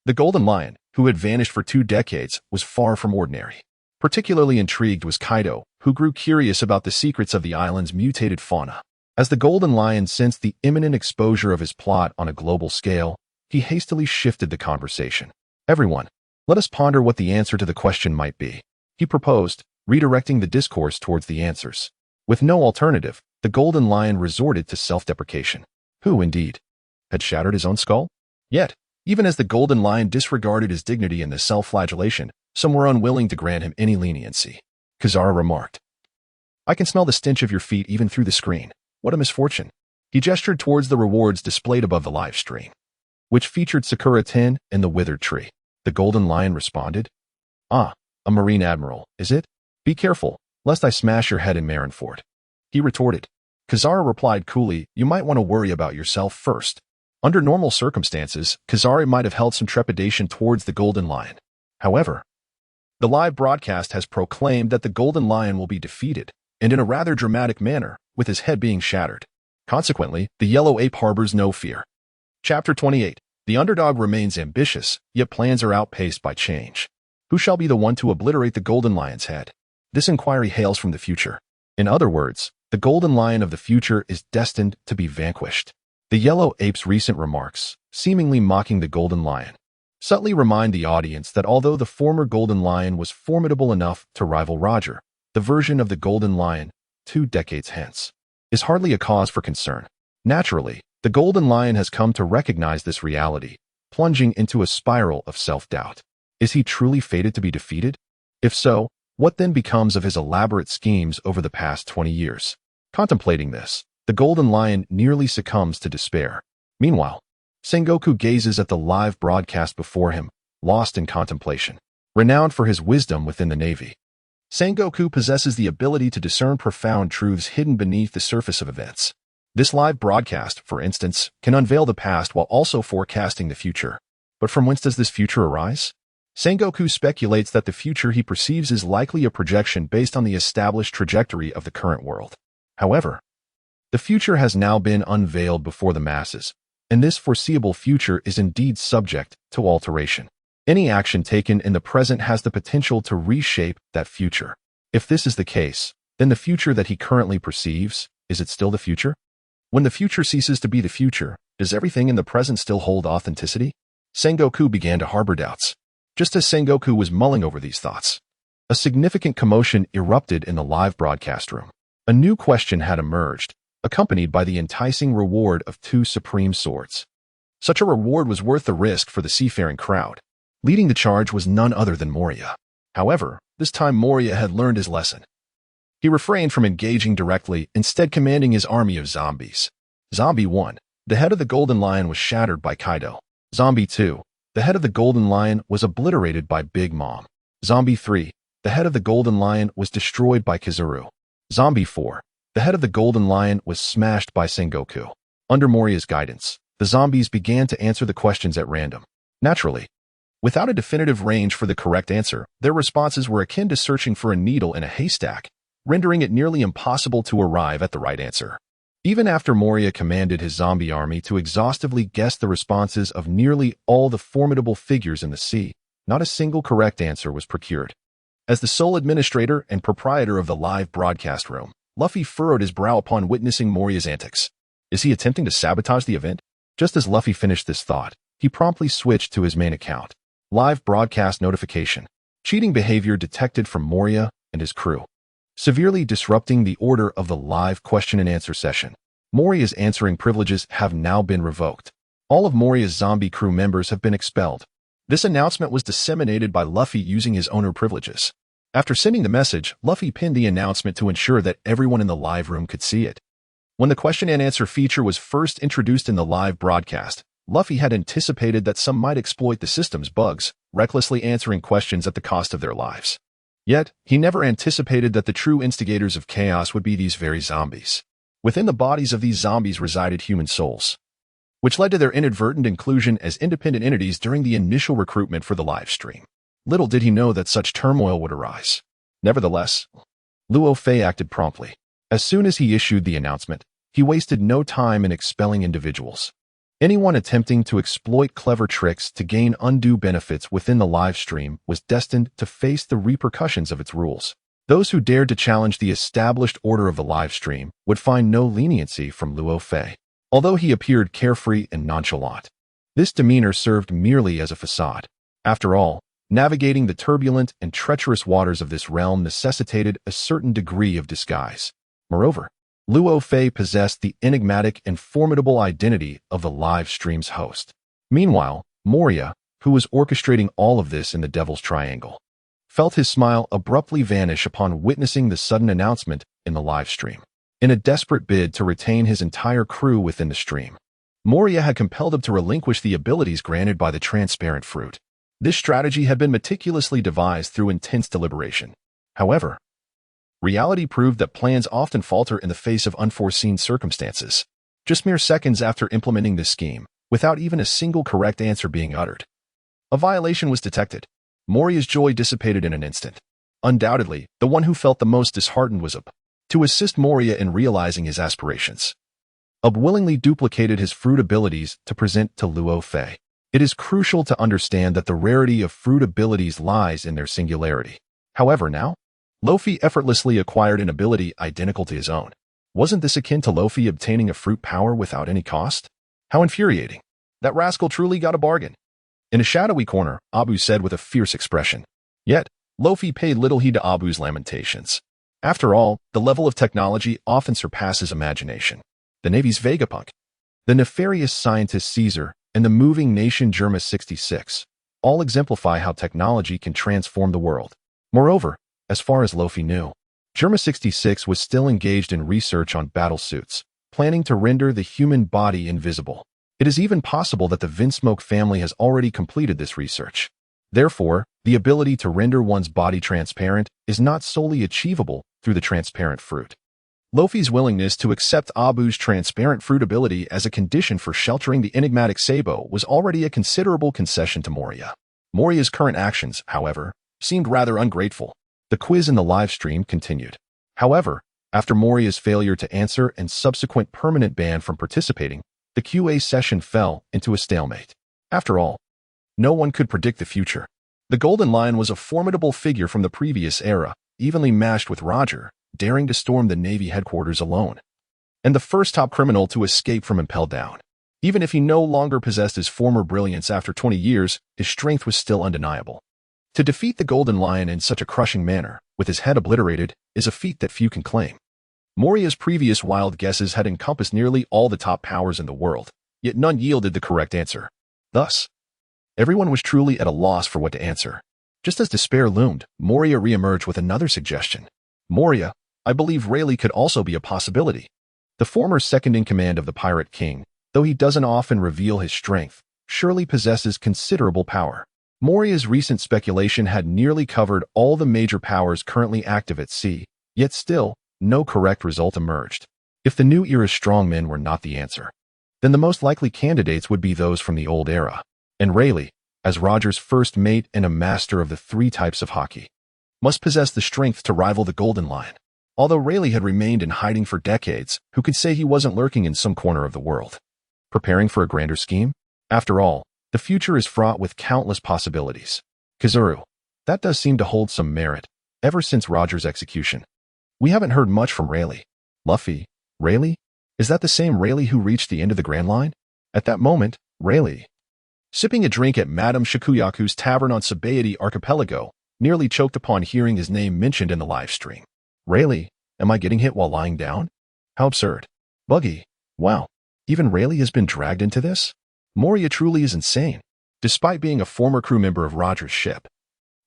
The Golden Lion, who had vanished for 2 decades, was far from ordinary. Particularly intrigued was Kaido, who grew curious about the secrets of the island's mutated fauna. As the Golden Lion sensed the imminent exposure of his plot on a global scale, he hastily shifted the conversation. Everyone, let us ponder what the answer to the question might be, he proposed, redirecting the discourse towards the answers. With no alternative, the Golden Lion resorted to self-deprecation. Who, indeed, had shattered his own skull? Yet, even as the Golden Lion disregarded his dignity in this self-flagellation, some were unwilling to grant him any leniency. Kazara remarked, I can smell the stench of your feet even through the screen. What a misfortune. He gestured towards the rewards displayed above the live stream, which featured Sakura 10 and the withered tree. The Golden Lion responded, Ah, a Marine Admiral, is it? Be careful, lest I smash your head in Marineford. He retorted. Kazara replied coolly, You might want to worry about yourself first. Under normal circumstances, Kazara might have held some trepidation towards the Golden Lion. However, the live broadcast has proclaimed that the Golden Lion will be defeated, and in a rather dramatic manner, with his head being shattered. Consequently, the Yellow Ape harbors no fear. Chapter 28. The underdog remains ambitious, yet plans are outpaced by change. Who shall be the one to obliterate the Golden Lion's head? This inquiry hails from the future. In other words, the Golden Lion of the future is destined to be vanquished. The Yellow Ape's recent remarks, seemingly mocking the Golden Lion, subtly remind the audience that although the former Golden Lion was formidable enough to rival Roger, the version of the Golden Lion 2 decades hence, is hardly a cause for concern. Naturally, the Golden Lion has come to recognize this reality, plunging into a spiral of self-doubt. Is he truly fated to be defeated? If so, what then becomes of his elaborate schemes over the past 20 years? Contemplating this, the Golden Lion nearly succumbs to despair. Meanwhile, Sengoku gazes at the live broadcast before him, lost in contemplation. Renowned for his wisdom within the Navy, Sengoku possesses the ability to discern profound truths hidden beneath the surface of events. This live broadcast, for instance, can unveil the past while also forecasting the future. But from whence does this future arise? Sengoku speculates that the future he perceives is likely a projection based on the established trajectory of the current world. However, the future has now been unveiled before the masses, and this foreseeable future is indeed subject to alteration. Any action taken in the present has the potential to reshape that future. If this is the case, then the future that he currently perceives, is it still the future? When the future ceases to be the future, does everything in the present still hold authenticity? Sengoku began to harbor doubts. Just as Sengoku was mulling over these thoughts, a significant commotion erupted in the live broadcast room. A new question had emerged, accompanied by the enticing reward of 2 supreme swords. Such a reward was worth the risk for the seafaring crowd. Leading the charge was none other than Moria. However, this time Moria had learned his lesson. He refrained from engaging directly, instead commanding his army of zombies. Zombie 1, the head of the Golden Lion, was shattered by Kaido. Zombie 2, the head of the Golden Lion, was obliterated by Big Mom. Zombie 3, the head of the Golden Lion, was destroyed by Kizaru. Zombie 4, the head of the Golden Lion, was smashed by Sengoku. Under Moria's guidance, the zombies began to answer the questions at random. Naturally, without a definitive range for the correct answer, their responses were akin to searching for a needle in a haystack, rendering it nearly impossible to arrive at the right answer. Even after Moria commanded his zombie army to exhaustively guess the responses of nearly all the formidable figures in the sea, not a single correct answer was procured. As the sole administrator and proprietor of the live broadcast room, Luffy furrowed his brow upon witnessing Moria's antics. Is he attempting to sabotage the event? Just as Luffy finished this thought, he promptly switched to his main account. Live broadcast notification. Cheating behavior detected from Moria and his crew, severely disrupting the order of the live question and answer session. Moria's answering privileges have now been revoked. All of Moria's zombie crew members have been expelled. This announcement was disseminated by Luffy using his owner privileges. After sending the message, Luffy pinned the announcement to ensure that everyone in the live room could see it. When the question and answer feature was first introduced in the live broadcast, Luffy had anticipated that some might exploit the system's bugs, recklessly answering questions at the cost of their lives. Yet, he never anticipated that the true instigators of chaos would be these very zombies. Within the bodies of these zombies resided human souls, which led to their inadvertent inclusion as independent entities during the initial recruitment for the live stream. Little did he know that such turmoil would arise. Nevertheless, Luo Fei acted promptly. As soon as he issued the announcement, he wasted no time in expelling individuals. Anyone attempting to exploit clever tricks to gain undue benefits within the live stream was destined to face the repercussions of its rules. Those who dared to challenge the established order of the live stream would find no leniency from Luo Fei. Although he appeared carefree and nonchalant, this demeanor served merely as a facade. After all, navigating the turbulent and treacherous waters of this realm necessitated a certain degree of disguise. Moreover, Luo Fei possessed the enigmatic and formidable identity of the live stream's host. Meanwhile, Moria, who was orchestrating all of this in the Devil's Triangle, felt his smile abruptly vanish upon witnessing the sudden announcement in the live stream. In a desperate bid to retain his entire crew within the stream, Moria had compelled him to relinquish the abilities granted by the transparent fruit. This strategy had been meticulously devised through intense deliberation. However, reality proved that plans often falter in the face of unforeseen circumstances. Just mere seconds after implementing this scheme, without even a single correct answer being uttered, a violation was detected. Moria's joy dissipated in an instant. Undoubtedly, the one who felt the most disheartened was Up. To assist Moria in realizing his aspirations, Up willingly duplicated his fruit abilities to present to Luo Fei. It is crucial to understand that the rarity of fruit abilities lies in their singularity. However, now, Luffy effortlessly acquired an ability identical to his own. Wasn't this akin to Luffy obtaining a fruit power without any cost? How infuriating. That rascal truly got a bargain. In a shadowy corner, Abu said with a fierce expression. Yet, Luffy paid little heed to Abu's lamentations. After all, the level of technology often surpasses imagination. The Navy's Vegapunk, the nefarious scientist Caesar, and the moving nation Germa 66 all exemplify how technology can transform the world. Moreover, as far as Luffy knew, Germa 66 was still engaged in research on battlesuits, planning to render the human body invisible. It is even possible that the Vinsmoke family has already completed this research. Therefore, the ability to render one's body transparent is not solely achievable through the transparent fruit. Luffy's willingness to accept Abu's transparent fruit ability as a condition for sheltering the enigmatic Sabo was already a considerable concession to Moria. Moria's current actions, however, seemed rather ungrateful. The quiz in the live stream continued. However, after Moria's failure to answer and subsequent permanent ban from participating, the QA session fell into a stalemate. After all, no one could predict the future. The Golden Lion was a formidable figure from the previous era, evenly matched with Roger, daring to storm the Navy headquarters alone, and the first top criminal to escape from Impel Down. Even if he no longer possessed his former brilliance after 20 years, his strength was still undeniable. To defeat the Golden Lion in such a crushing manner, with his head obliterated, is a feat that few can claim. Moria's previous wild guesses had encompassed nearly all the top powers in the world, yet none yielded the correct answer. Thus, everyone was truly at a loss for what to answer. Just as despair loomed, Moria re-emerged with another suggestion. Moria, I believe Rayleigh could also be a possibility. The former second-in-command of the Pirate King, though he doesn't often reveal his strength, surely possesses considerable power. Moria's recent speculation had nearly covered all the major powers currently active at sea, yet still, no correct result emerged. If the new era's strongmen were not the answer, then the most likely candidates would be those from the old era. And Rayleigh, as Roger's first mate and a master of the 3 types of hockey, must possess the strength to rival the Golden Lion. Although Rayleigh had remained in hiding for decades, who could say he wasn't lurking in some corner of the world, preparing for a grander scheme? After all, the future is fraught with countless possibilities. Kizaru, that does seem to hold some merit. Ever since Roger's execution, we haven't heard much from Rayleigh. Luffy, Rayleigh? Is that the same Rayleigh who reached the end of the Grand Line? At that moment, Rayleigh, sipping a drink at Madame Shikuyaku's tavern on Sabaody Archipelago, nearly choked upon hearing his name mentioned in the live stream. Rayleigh, am I getting hit while lying down? How absurd. Buggy, wow, even Rayleigh has been dragged into this? Moria truly is insane. Despite being a former crew member of Roger's ship,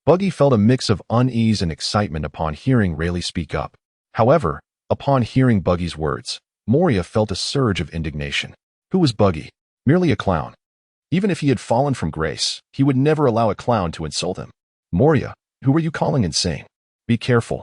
Buggy felt a mix of unease and excitement upon hearing Rayleigh speak up. However, upon hearing Buggy's words, Moria felt a surge of indignation. Who was Buggy? Merely a clown. Even if he had fallen from grace, he would never allow a clown to insult him. Moria, who are you calling insane? Be careful,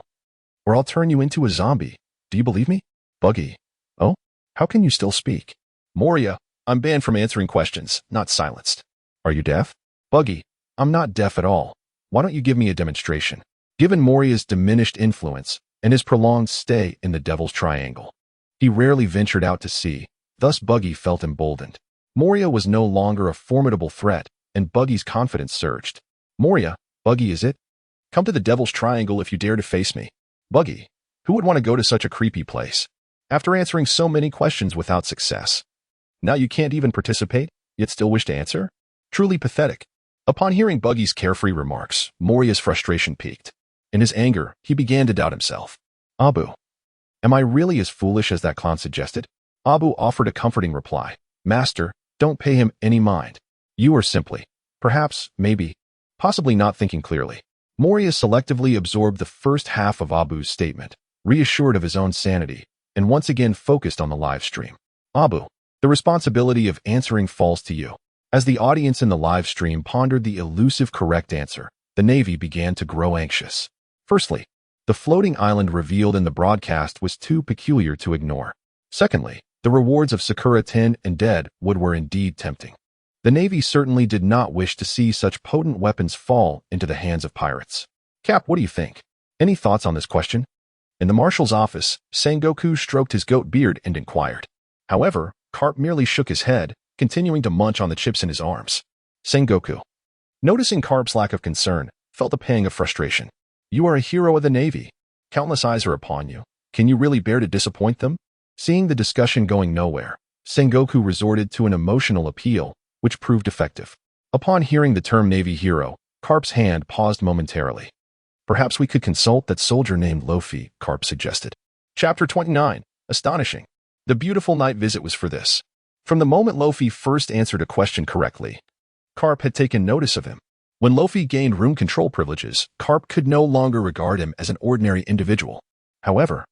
or I'll turn you into a zombie. Do you believe me? Buggy. Oh? How can you still speak? Moria, I'm banned from answering questions, not silenced. Are you deaf? Buggy, I'm not deaf at all. Why don't you give me a demonstration? Given Moria's diminished influence and his prolonged stay in the Devil's Triangle, he rarely ventured out to sea, thus Buggy felt emboldened. Moria was no longer a formidable threat, and Buggy's confidence surged. Moria, Buggy is it? Come to the Devil's Triangle if you dare to face me. Buggy, who would want to go to such a creepy place? After answering so many questions without success, now you can't even participate, yet still wish to answer? Truly pathetic. Upon hearing Buggy's carefree remarks, Moria's frustration peaked. In his anger, he began to doubt himself. Abu, am I really as foolish as that clown suggested? Abu offered a comforting reply. Master, don't pay him any mind. You are simply, perhaps, maybe, possibly not thinking clearly. Moria selectively absorbed the first half of Abu's statement, reassured of his own sanity, and once again focused on the live stream. Abu, the responsibility of answering falls to you. As the audience in the live stream pondered the elusive correct answer, the Navy began to grow anxious. Firstly, the floating island revealed in the broadcast was too peculiar to ignore. Secondly, the rewards of Sakura 10 and Deadwood were indeed tempting. The Navy certainly did not wish to see such potent weapons fall into the hands of pirates. Cap, what do you think? Any thoughts on this question? In the marshal's office, Sengoku stroked his goat beard and inquired. However, Garp merely shook his head, continuing to munch on the chips in his arms. Sengoku, noticing Garp's lack of concern, felt a pang of frustration. You are a hero of the Navy. Countless eyes are upon you. Can you really bear to disappoint them? Seeing the discussion going nowhere, Sengoku resorted to an emotional appeal, which proved effective. Upon hearing the term Navy hero, Garp's hand paused momentarily. Perhaps we could consult that soldier named Luo Fei, Garp suggested. Chapter 29. Astonishing. The beautiful night visit was for this. From the moment Luo Fei first answered a question correctly, Garp had taken notice of him. When Luo Fei gained room control privileges, Garp could no longer regard him as an ordinary individual. However,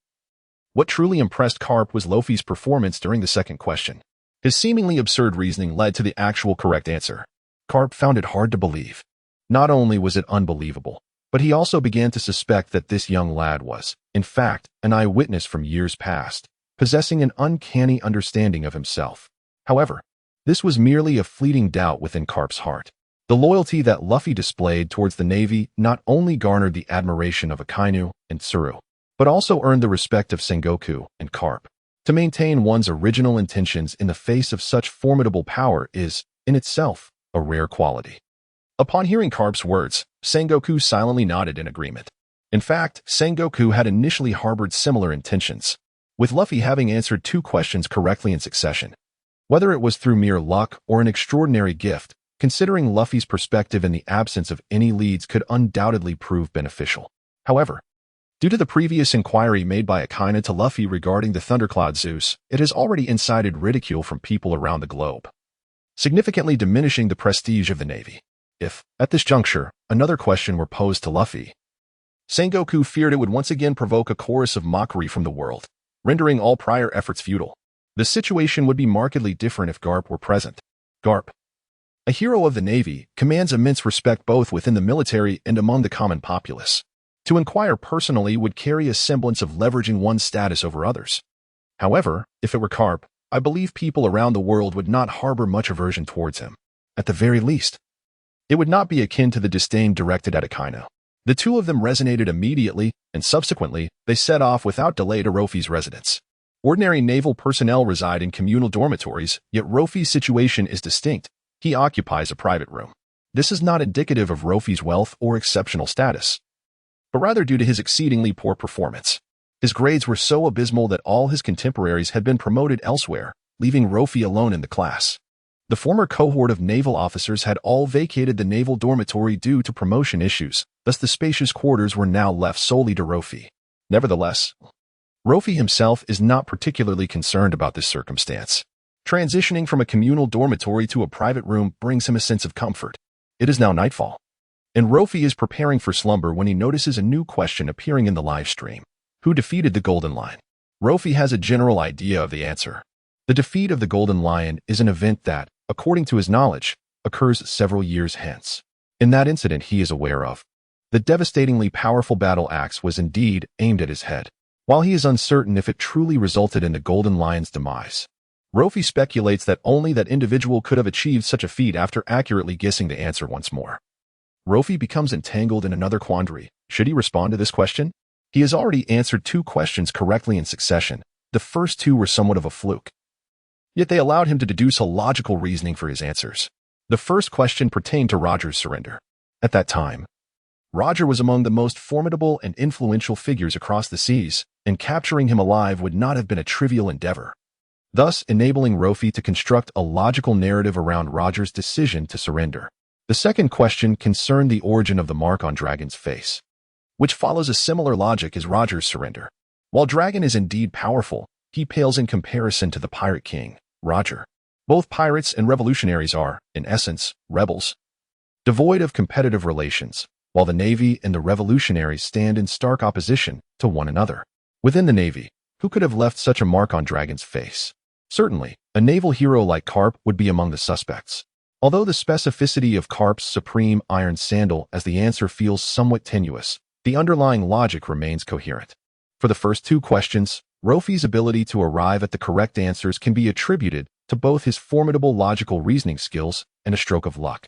what truly impressed Garp was Luo Fei's performance during the second question. His seemingly absurd reasoning led to the actual correct answer. Garp found it hard to believe. Not only was it unbelievable, but he also began to suspect that this young lad was, in fact, an eyewitness from years past, possessing an uncanny understanding of himself. However, this was merely a fleeting doubt within Garp's heart. The loyalty that Luffy displayed towards the Navy not only garnered the admiration of Akainu and Tsuru, but also earned the respect of Sengoku and Garp. To maintain one's original intentions in the face of such formidable power is, in itself, a rare quality. Upon hearing Garp's words, Sengoku silently nodded in agreement. In fact, Sengoku had initially harbored similar intentions, with Luffy having answered 2 questions correctly in succession. Whether it was through mere luck or an extraordinary gift, considering Luffy's perspective in the absence of any leads could undoubtedly prove beneficial. However, due to the previous inquiry made by Akainu to Luffy regarding the Thundercloud Zeus, it has already incited ridicule from people around the globe, significantly diminishing the prestige of the Navy. If, at this juncture, another question were posed to Luffy, Sengoku feared it would once again provoke a chorus of mockery from the world, rendering all prior efforts futile. The situation would be markedly different if Garp were present. Garp, a hero of the Navy, commands immense respect both within the military and among the common populace. To inquire personally would carry a semblance of leveraging one's status over others. However, if it were Garp, I believe people around the world would not harbor much aversion towards him. At the very least, it would not be akin to the disdain directed at Akainu. The two of them resonated immediately, and subsequently, they set off without delay to Luffy's residence. Ordinary naval personnel reside in communal dormitories, yet Luffy's situation is distinct. He occupies a private room. This is not indicative of Luffy's wealth or exceptional status, but rather due to his exceedingly poor performance. His grades were so abysmal that all his contemporaries had been promoted elsewhere, leaving Luffy alone in the class. The former cohort of naval officers had all vacated the naval dormitory due to promotion issues, thus the spacious quarters were now left solely to Luffy. Nevertheless, Luffy himself is not particularly concerned about this circumstance. Transitioning from a communal dormitory to a private room brings him a sense of comfort. It is now nightfall, and Luffy is preparing for slumber when he notices a new question appearing in the live stream. Who defeated the Golden Lion? Luffy has a general idea of the answer. The defeat of the Golden Lion is an event that, according to his knowledge, occurs several years hence. In that incident he is aware of, the devastatingly powerful battle axe was indeed aimed at his head. While he is uncertain if it truly resulted in the Golden Lion's demise, Luffy speculates that only that individual could have achieved such a feat after accurately guessing the answer once more. Luffy becomes entangled in another quandary. Should he respond to this question? He has already answered 2 questions correctly in succession. The first 2 were somewhat of a fluke, yet they allowed him to deduce a logical reasoning for his answers. The first question pertained to Roger's surrender. At that time, Roger was among the most formidable and influential figures across the seas, and capturing him alive would not have been a trivial endeavor, thus enabling Luffy to construct a logical narrative around Roger's decision to surrender. The second question concerned the origin of the mark on Dragon's face, which follows a similar logic as Roger's surrender. While Dragon is indeed powerful, he pales in comparison to the Pirate King, Roger. Both pirates and revolutionaries are, in essence, rebels, devoid of competitive relations, while the Navy and the revolutionaries stand in stark opposition to one another. Within the Navy, who could have left such a mark on Dragon's face? Certainly, a naval hero like Garp would be among the suspects. Although the specificity of Garp's supreme iron sandal as the answer feels somewhat tenuous, the underlying logic remains coherent. For the first 2 questions, Luffy's ability to arrive at the correct answers can be attributed to both his formidable logical reasoning skills and a stroke of luck,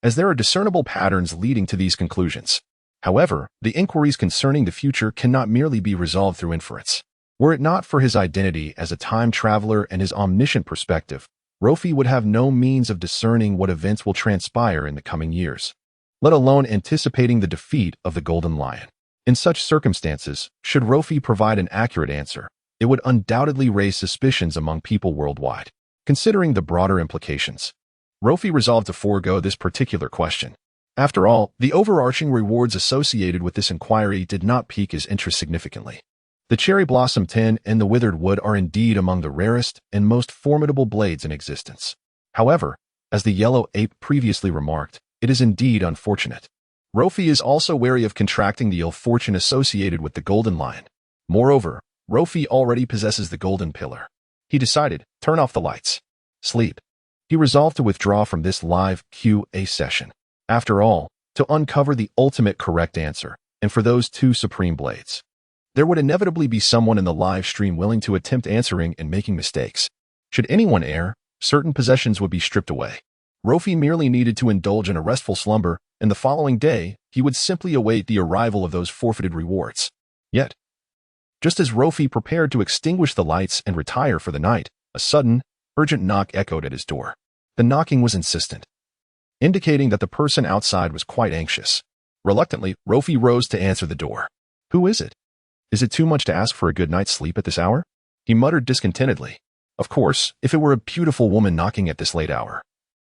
as there are discernible patterns leading to these conclusions. However, the inquiries concerning the future cannot merely be resolved through inference. Were it not for his identity as a time traveler and his omniscient perspective, Luffy would have no means of discerning what events will transpire in the coming years, let alone anticipating the defeat of the Golden Lion. In such circumstances, should Luffy provide an accurate answer, it would undoubtedly raise suspicions among people worldwide. Considering the broader implications, Luffy resolved to forego this particular question. After all, the overarching rewards associated with this inquiry did not pique his interest significantly. The cherry blossom tin and the withered wood are indeed among the rarest and most formidable blades in existence. However, as the yellow ape previously remarked, it is indeed unfortunate. Luffy is also wary of contracting the ill fortune associated with the golden lion. Moreover, Luffy already possesses the golden pillar. He decided, turn off the lights. Sleep. He resolved to withdraw from this live QA session. After all, to uncover the ultimate correct answer, and for those two supreme blades. There would inevitably be someone in the live stream willing to attempt answering and making mistakes. Should anyone err, certain possessions would be stripped away. Luffy merely needed to indulge in a restful slumber, and the following day, he would simply await the arrival of those forfeited rewards. Yet, just as Luffy prepared to extinguish the lights and retire for the night, a sudden, urgent knock echoed at his door. The knocking was insistent, indicating that the person outside was quite anxious. Reluctantly, Luffy rose to answer the door. Who is it? Is it too much to ask for a good night's sleep at this hour? He muttered discontentedly. Of course, if it were a beautiful woman knocking at this late hour,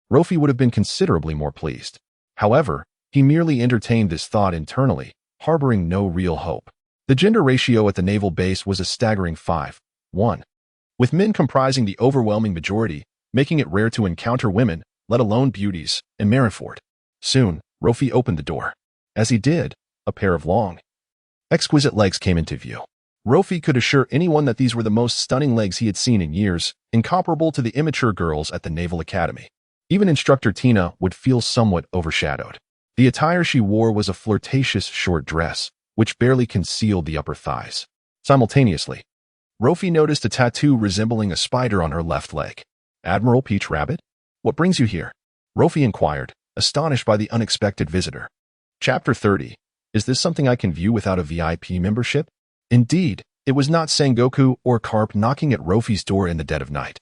Luffy would have been considerably more pleased. However, he merely entertained this thought internally, harboring no real hope. The gender ratio at the naval base was a staggering 5-1, with men comprising the overwhelming majority, making it rare to encounter women, let alone beauties, in Marineford. Soon, Luffy opened the door. As he did, a pair of long, exquisite legs came into view. Luffy could assure anyone that these were the most stunning legs he had seen in years, incomparable to the immature girls at the Naval Academy. Even instructor Tina would feel somewhat overshadowed. The attire she wore was a flirtatious short dress, which barely concealed the upper thighs. Simultaneously, Luffy noticed a tattoo resembling a spider on her left leg. Admiral Peach Rabbit? What brings you here? Luffy inquired, astonished by the unexpected visitor. Chapter 30. Is this something I can view without a VIP membership? Indeed, it was not Sengoku or Garp knocking at Luffy's door in the dead of night,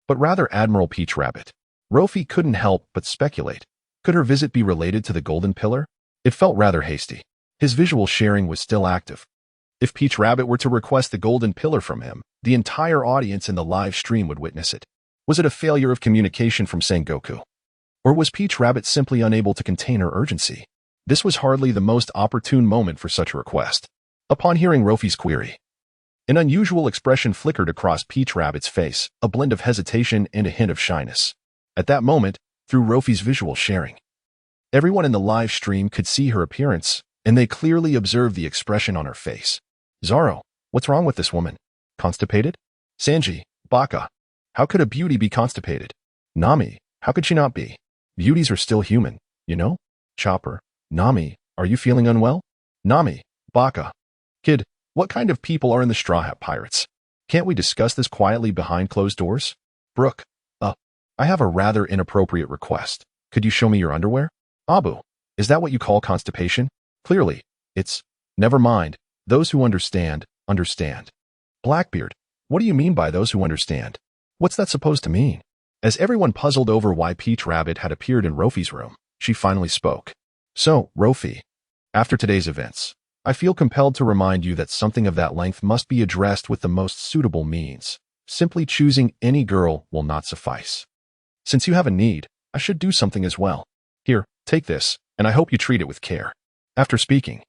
but rather Admiral Peach Rabbit. Luffy couldn't help but speculate. Could her visit be related to the Golden Pillar? It felt rather hasty. His visual sharing was still active. If Peach Rabbit were to request the Golden Pillar from him, the entire audience in the live stream would witness it. Was it a failure of communication from Sengoku? Or was Peach Rabbit simply unable to contain her urgency? This was hardly the most opportune moment for such a request. Upon hearing Luffy's query, an unusual expression flickered across Peach Rabbit's face, a blend of hesitation and a hint of shyness. At that moment, through Luffy's visual sharing, everyone in the live stream could see her appearance, and they clearly observed the expression on her face. Zoro, what's wrong with this woman? Constipated? Sanji, Baka, how could a beauty be constipated? Nami, how could she not be? Beauties are still human, you know? Chopper, Nami, are you feeling unwell? Nami, Baka, Kid, what kind of people are in the Straw Hat Pirates? Can't we discuss this quietly behind closed doors? Brook, I have a rather inappropriate request. Could you show me your underwear? Abu, is that what you call constipation? Clearly, it's, never mind, those who understand, understand. Blackbeard, what do you mean by those who understand? What's that supposed to mean? As everyone puzzled over why Peach Rabbit had appeared in Luffy's room, she finally spoke. So, Luffy, after today's events, I feel compelled to remind you that something of that length must be addressed with the most suitable means. Simply choosing any girl will not suffice. Since you have a need, I should do something as well. Here, take this, and I hope you treat it with care. After speaking,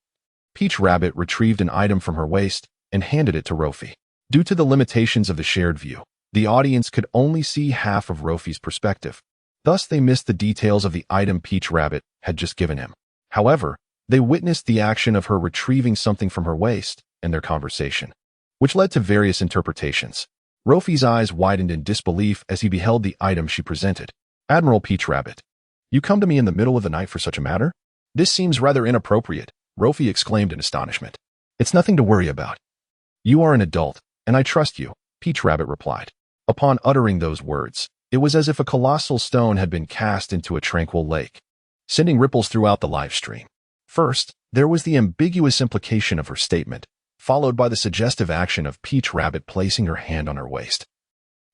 Peach Rabbit retrieved an item from her waist and handed it to Luffy. Due to the limitations of the shared view, the audience could only see half of Luffy's perspective. Thus, they missed the details of the item Peach Rabbit had just given him. However, they witnessed the action of her retrieving something from her waist and their conversation, which led to various interpretations. Luffy's eyes widened in disbelief as he beheld the item she presented. Admiral Peach Rabbit, you come to me in the middle of the night for such a matter? This seems rather inappropriate, Luffy exclaimed in astonishment. It's nothing to worry about. You are an adult, and I trust you, Peach Rabbit replied. Upon uttering those words, it was as if a colossal stone had been cast into a tranquil lake, sending ripples throughout the live stream. First, there was the ambiguous implication of her statement, followed by the suggestive action of Peach Rabbit placing her hand on her waist,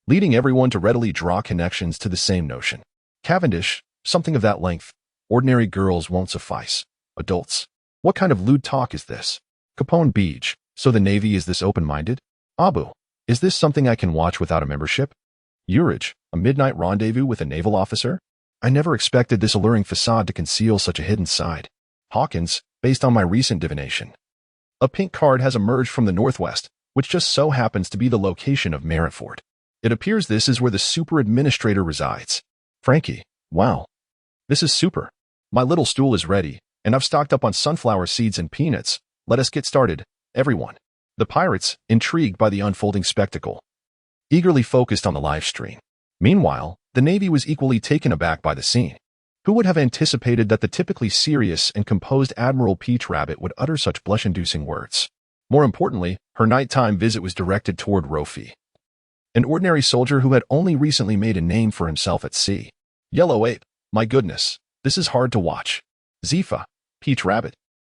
leading everyone to readily draw connections to the same notion. Cavendish, something of that length. Ordinary girls won't suffice. Adults. What kind of lewd talk is this? Capone Beach, so the Navy is this open-minded? Abu, is this something I can watch without a membership? Urich, a midnight rendezvous with a naval officer? I never expected this alluring facade to conceal such a hidden side. Hawkins, based on my recent divination. A pink card has emerged from the northwest, which just so happens to be the location of Marineford. It appears this is where the super administrator resides. Frankie, wow. This is super. My little stool is ready, and I've stocked up on sunflower seeds and peanuts. Let us get started, everyone. The pirates, intrigued by the unfolding spectacle, eagerly focused on the live stream. Meanwhile, the Navy was equally taken aback by the scene. Who would have anticipated that the typically serious and composed Admiral Peach Rabbit would utter such blush-inducing words? More importantly, her nighttime visit was directed toward Luo Fei, an ordinary soldier who had only recently made a name for himself at sea. Yellow Ape, my goodness, this is hard to watch. Zifa, Peach Rabbit,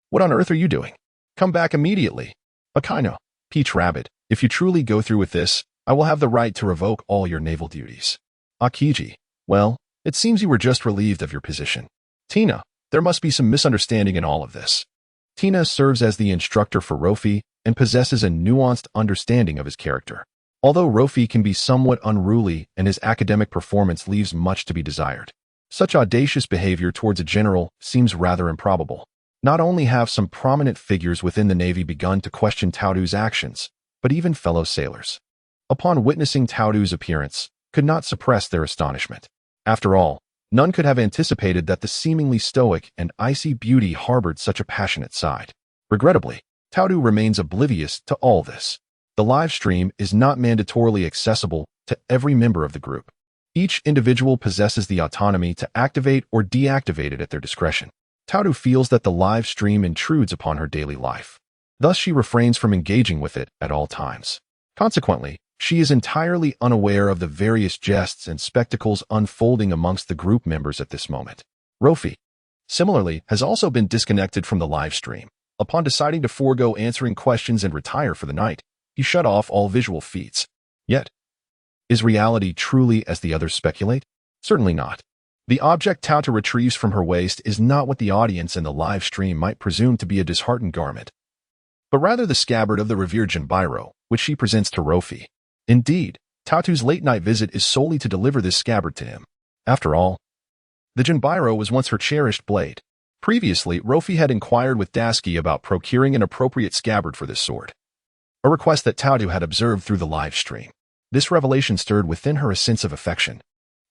what on earth are you doing? Come back immediately. Akainu, Peach Rabbit, if you truly go through with this, I will have the right to revoke all your naval duties. Akiji, well, it seems you were just relieved of your position. Tina, there must be some misunderstanding in all of this. Tina serves as the instructor for Luo Fei and possesses a nuanced understanding of his character. Although Luo Fei can be somewhat unruly and his academic performance leaves much to be desired, such audacious behavior towards a general seems rather improbable. Not only have some prominent figures within the Navy begun to question Taudu's actions, but even fellow sailors, upon witnessing Taudu's appearance, could not suppress their astonishment. After all, none could have anticipated that the seemingly stoic and icy beauty harbored such a passionate side. Regrettably, Taudu remains oblivious to all this. The live stream is not mandatorily accessible to every member of the group. Each individual possesses the autonomy to activate or deactivate it at their discretion. Taudu feels that the live stream intrudes upon her daily life. Thus, she refrains from engaging with it at all times. Consequently, she is entirely unaware of the various jests and spectacles unfolding amongst the group members at this moment. Luo Fei, similarly, has also been disconnected from the live stream. Upon deciding to forego answering questions and retire for the night, he shut off all visual feeds. Yet, is reality truly as the others speculate? Certainly not. The object Taudu retrieves from her waist is not what the audience in the live stream might presume to be a disheartened garment, but rather the scabbard of the revered Jinbairo, which she presents to Luo Fei. Indeed, Taudu's late-night visit is solely to deliver this scabbard to him. After all, the Jinbairo was once her cherished blade. Previously, Luo Fei had inquired with Dasky about procuring an appropriate scabbard for this sword, a request that Taudu had observed through the live stream. This revelation stirred within her a sense of affection.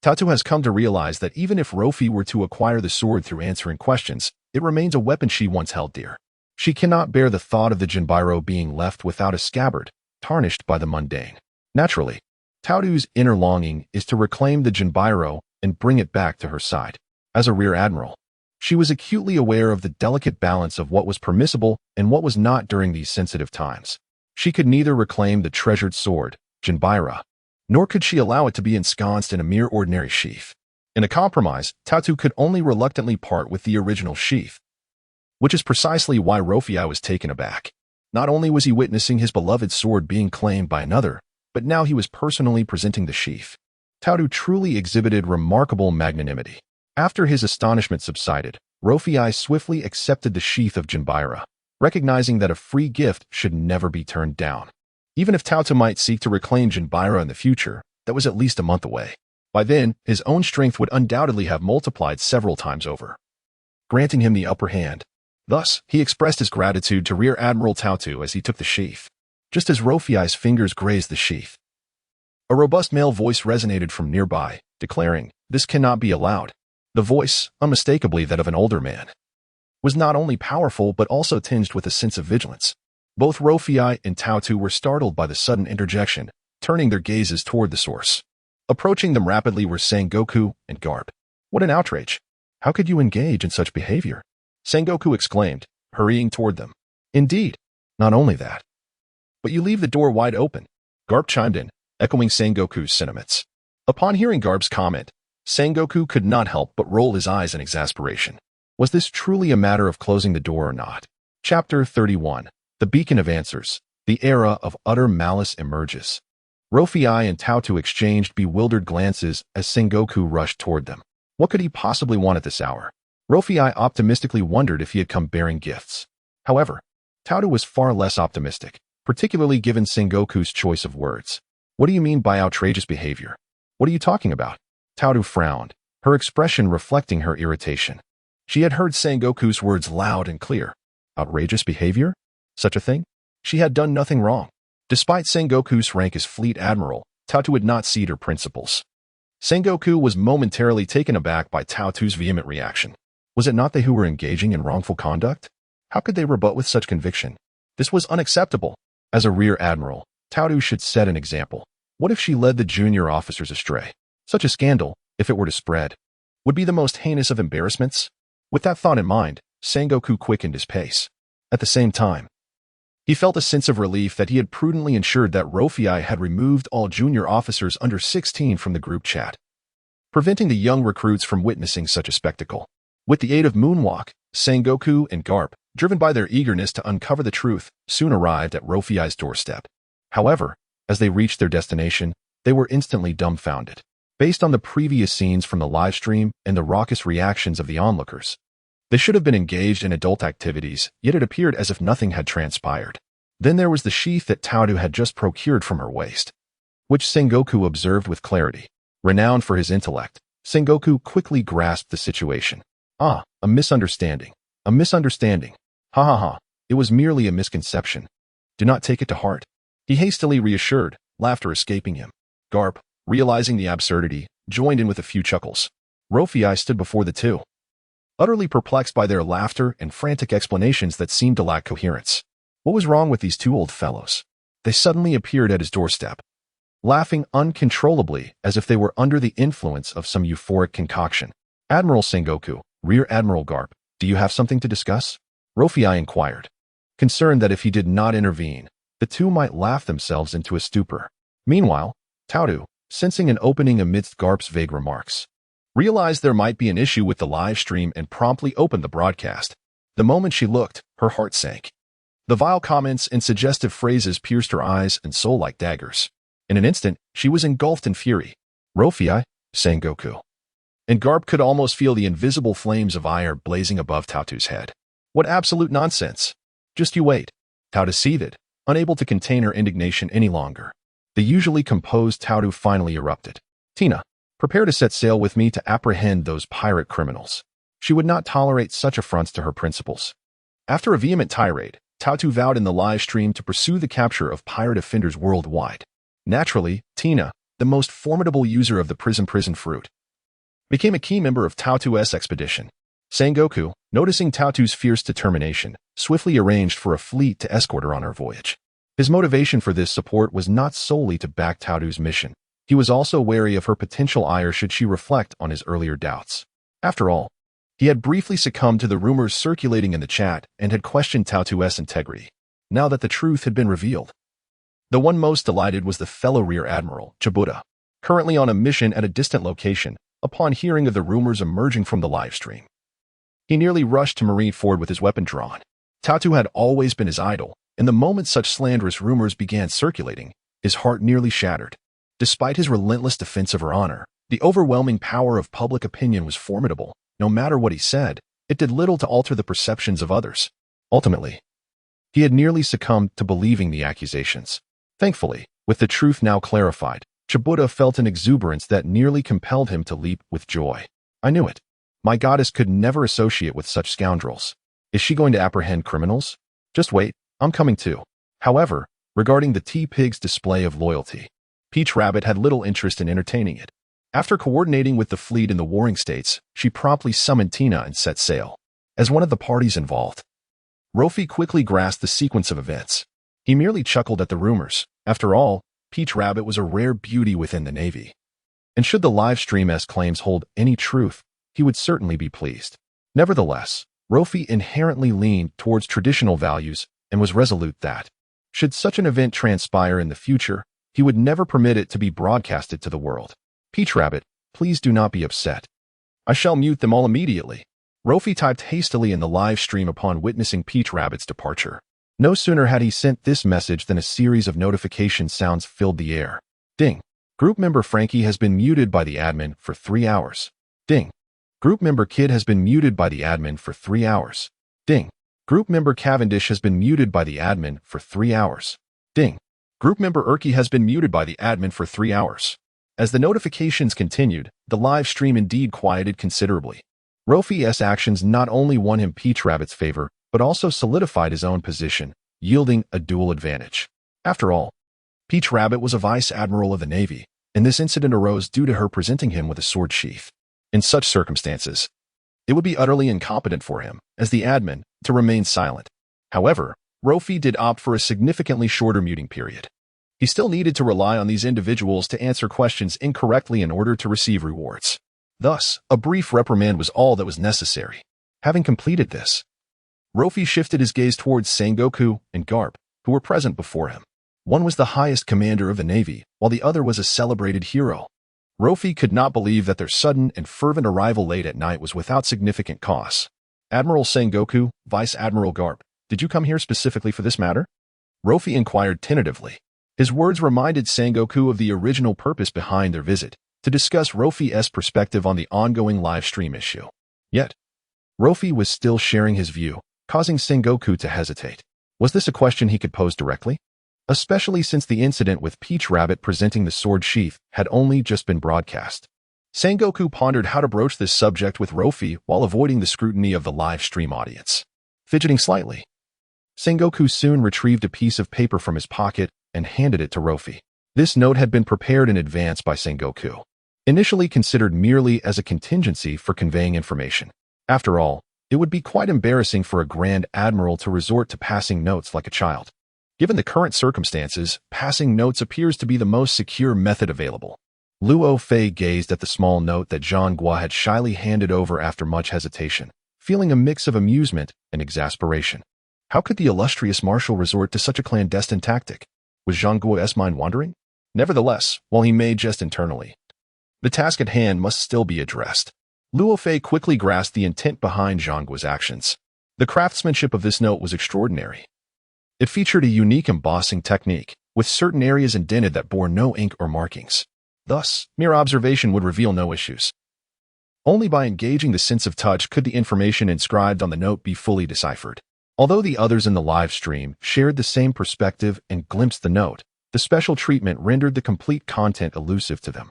Taudu has come to realize that even if Luo Fei were to acquire the sword through answering questions, it remains a weapon she once held dear. She cannot bear the thought of the Jinbairo being left without a scabbard, tarnished by the mundane. Naturally, Taudu's inner longing is to reclaim the Jinbairo and bring it back to her side. As a rear admiral, she was acutely aware of the delicate balance of what was permissible and what was not during these sensitive times. She could neither reclaim the treasured sword, Jinbairo, nor could she allow it to be ensconced in a mere ordinary sheath. In a compromise, Taudu could only reluctantly part with the original sheath, which is precisely why Luo Fei was taken aback. Not only was he witnessing his beloved sword being claimed by another, but now he was personally presenting the sheath. Taudu truly exhibited remarkable magnanimity. After his astonishment subsided, Luo Fei swiftly accepted the sheath of Jinbairo, recognizing that a free gift should never be turned down. Even if Taudu might seek to reclaim Jinbairo in the future, that was at least a month away. By then, his own strength would undoubtedly have multiplied several times over, granting him the upper hand. Thus, he expressed his gratitude to Rear Admiral Taudu as he took the sheath. Just as Luo Fei's fingers grazed the sheath, a robust male voice resonated from nearby, declaring, "This cannot be allowed." The voice, unmistakably that of an older man, was not only powerful but also tinged with a sense of vigilance. Both Luo Fei and Taudu were startled by the sudden interjection, turning their gazes toward the source. Approaching them rapidly were Sengoku and Garp. "What an outrage! How could you engage in such behavior?" Sengoku exclaimed, hurrying toward them. "Indeed, not only that, but you leave the door wide open," Garp chimed in, echoing Sengoku's sentiments. Upon hearing Garp's comment, Sengoku could not help but roll his eyes in exasperation. Was this truly a matter of closing the door or not? Chapter 31. The Beacon of Answers. The era of utter malice emerges. Luo Fei and Taudu exchanged bewildered glances as Sengoku rushed toward them. What could he possibly want at this hour? Luo Fei optimistically wondered if he had come bearing gifts. However, Taudu was far less optimistic, particularly given Sengoku's choice of words. "What do you mean by outrageous behavior? What are you talking about?" Taudu frowned, her expression reflecting her irritation. She had heard Sengoku's words loud and clear. Outrageous behavior? Such a thing? She had done nothing wrong. Despite Sengoku's rank as Fleet Admiral, Taotu had not ceded her principles. Sengoku was momentarily taken aback by Taotu's vehement reaction. Was it not they who were engaging in wrongful conduct? How could they rebut with such conviction? This was unacceptable. As a rear admiral, Taotu should set an example. What if she led the junior officers astray? Such a scandal, if it were to spread, would be the most heinous of embarrassments. With that thought in mind, Sengoku quickened his pace. At the same time, he felt a sense of relief that he had prudently ensured that Luo Fei had removed all junior officers under 16 from the group chat, preventing the young recruits from witnessing such a spectacle. With the aid of Moonwalk, Sengoku and Garp, driven by their eagerness to uncover the truth, soon arrived at Luo Fei's doorstep. However, as they reached their destination, they were instantly dumbfounded. Based on the previous scenes from the livestream and the raucous reactions of the onlookers, they should have been engaged in adult activities, yet it appeared as if nothing had transpired. Then there was the sheath that Taotu had just procured from her waist, which Sengoku observed with clarity. Renowned for his intellect, Sengoku quickly grasped the situation. Ah, a misunderstanding. A misunderstanding. Ha ha ha. It was merely a misconception. Do not take it to heart. He hastily reassured, laughter escaping him. Garp, realizing the absurdity, joined in with a few chuckles. Luo Fei stood before the two, utterly perplexed by their laughter and frantic explanations that seemed to lack coherence. What was wrong with these two old fellows? They suddenly appeared at his doorstep, laughing uncontrollably as if they were under the influence of some euphoric concoction. Admiral Sengoku, Rear Admiral Garp, do you have something to discuss? Luo Fei inquired, concerned that if he did not intervene, the two might laugh themselves into a stupor. Meanwhile, Taotu, sensing an opening amidst Garp's vague remarks, realized there might be an issue with the live stream and promptly opened the broadcast. The moment she looked, her heart sank. The vile comments and suggestive phrases pierced her eyes and soul like daggers. In an instant, she was engulfed in fury. Luo Fei, Sengoku, and Garp could almost feel the invisible flames of ire blazing above Taotu's head. What absolute nonsense! Just you wait. Taotu seethed, unable to contain her indignation any longer. The usually composed Taotu finally erupted. Tina, prepare to set sail with me to apprehend those pirate criminals. She would not tolerate such affronts to her principles. After a vehement tirade, Taotu vowed in the live stream to pursue the capture of pirate offenders worldwide. Naturally, Tina, the most formidable user of the prison fruit, became a key member of Taotu's expedition. Sengoku, noticing Taotu's fierce determination, swiftly arranged for a fleet to escort her on her voyage. His motivation for this support was not solely to back Taotu's mission. He was also wary of her potential ire should she reflect on his earlier doubts. After all, he had briefly succumbed to the rumors circulating in the chat and had questioned Taotu's integrity. Now that the truth had been revealed, the one most delighted was the fellow Rear Admiral, Chibuta, currently on a mission at a distant location, upon hearing of the rumors emerging from the livestream. He nearly rushed to Marineford with his weapon drawn. Taotu had always been his idol, and the moment such slanderous rumors began circulating, his heart nearly shattered. Despite his relentless defense of her honor, the overwhelming power of public opinion was formidable. No matter what he said, it did little to alter the perceptions of others. Ultimately, he had nearly succumbed to believing the accusations. Thankfully, with the truth now clarified, Chibuta felt an exuberance that nearly compelled him to leap with joy. I knew it. My goddess could never associate with such scoundrels. Is she going to apprehend criminals? Just wait, I'm coming too. However, regarding the T-Pig's display of loyalty, Peach Rabbit had little interest in entertaining it. After coordinating with the fleet in the warring states, she promptly summoned Tina and set sail. As one of the parties involved, Luo Fei quickly grasped the sequence of events. He merely chuckled at the rumors. After all, Peach Rabbit was a rare beauty within the Navy. And should the live stream's claims hold any truth, he would certainly be pleased. Nevertheless, Luo Fei inherently leaned towards traditional values and was resolute that, should such an event transpire in the future, he would never permit it to be broadcasted to the world. Peach Rabbit, please do not be upset. I shall mute them all immediately. Luo Fei typed hastily in the live stream upon witnessing Peach Rabbit's departure. No sooner had he sent this message than a series of notification sounds filled the air. Ding. Group member Frankie has been muted by the admin for 3 hours. Ding. Group member Kid has been muted by the admin for 3 hours. Ding. Group member Cavendish has been muted by the admin for 3 hours. Ding. Group member Erky has been muted by the admin for 3 hours. As the notifications continued, the live stream indeed quieted considerably. Luffy's actions not only won him Peach Rabbit's favor, but also solidified his own position, yielding a dual advantage. After all, Peach Rabbit was a vice admiral of the Navy, and this incident arose due to her presenting him with a sword sheath. In such circumstances, it would be utterly incompetent for him, as the admin, to remain silent. However, Luffy did opt for a significantly shorter muting period. He still needed to rely on these individuals to answer questions incorrectly in order to receive rewards. Thus, a brief reprimand was all that was necessary. Having completed this, Luffy shifted his gaze towards Sengoku and Garp, who were present before him. One was the highest commander of the Navy, while the other was a celebrated hero. Luffy could not believe that their sudden and fervent arrival late at night was without significant costs. Admiral Sengoku, Vice Admiral Garp, did you come here specifically for this matter? Luffy inquired tentatively. His words reminded Sengoku of the original purpose behind their visit, to discuss Luffy's perspective on the ongoing live stream issue. Yet, Luffy was still sharing his view, causing Sengoku to hesitate. Was this a question he could pose directly? Especially since the incident with Peach Rabbit presenting the sword sheath had only just been broadcast. Sengoku pondered how to broach this subject with Luffy while avoiding the scrutiny of the live stream audience. Fidgeting slightly, Sengoku soon retrieved a piece of paper from his pocket and handed it to Luffy. This note had been prepared in advance by Sengoku, initially considered merely as a contingency for conveying information. After all, it would be quite embarrassing for a Grand Admiral to resort to passing notes like a child. Given the current circumstances, passing notes appears to be the most secure method available. Luo Fei gazed at the small note that Zhang Guo had shyly handed over after much hesitation, feeling a mix of amusement and exasperation. How could the illustrious marshal resort to such a clandestine tactic? Was Zhang Guo's mind wandering? Nevertheless, while he may jest internally, the task at hand must still be addressed. Luo Fei quickly grasped the intent behind Zhang Guo's actions. The craftsmanship of this note was extraordinary. It featured a unique embossing technique, with certain areas indented that bore no ink or markings. Thus, mere observation would reveal no issues. Only by engaging the sense of touch could the information inscribed on the note be fully deciphered. Although the others in the live stream shared the same perspective and glimpsed the note, the special treatment rendered the complete content elusive to them.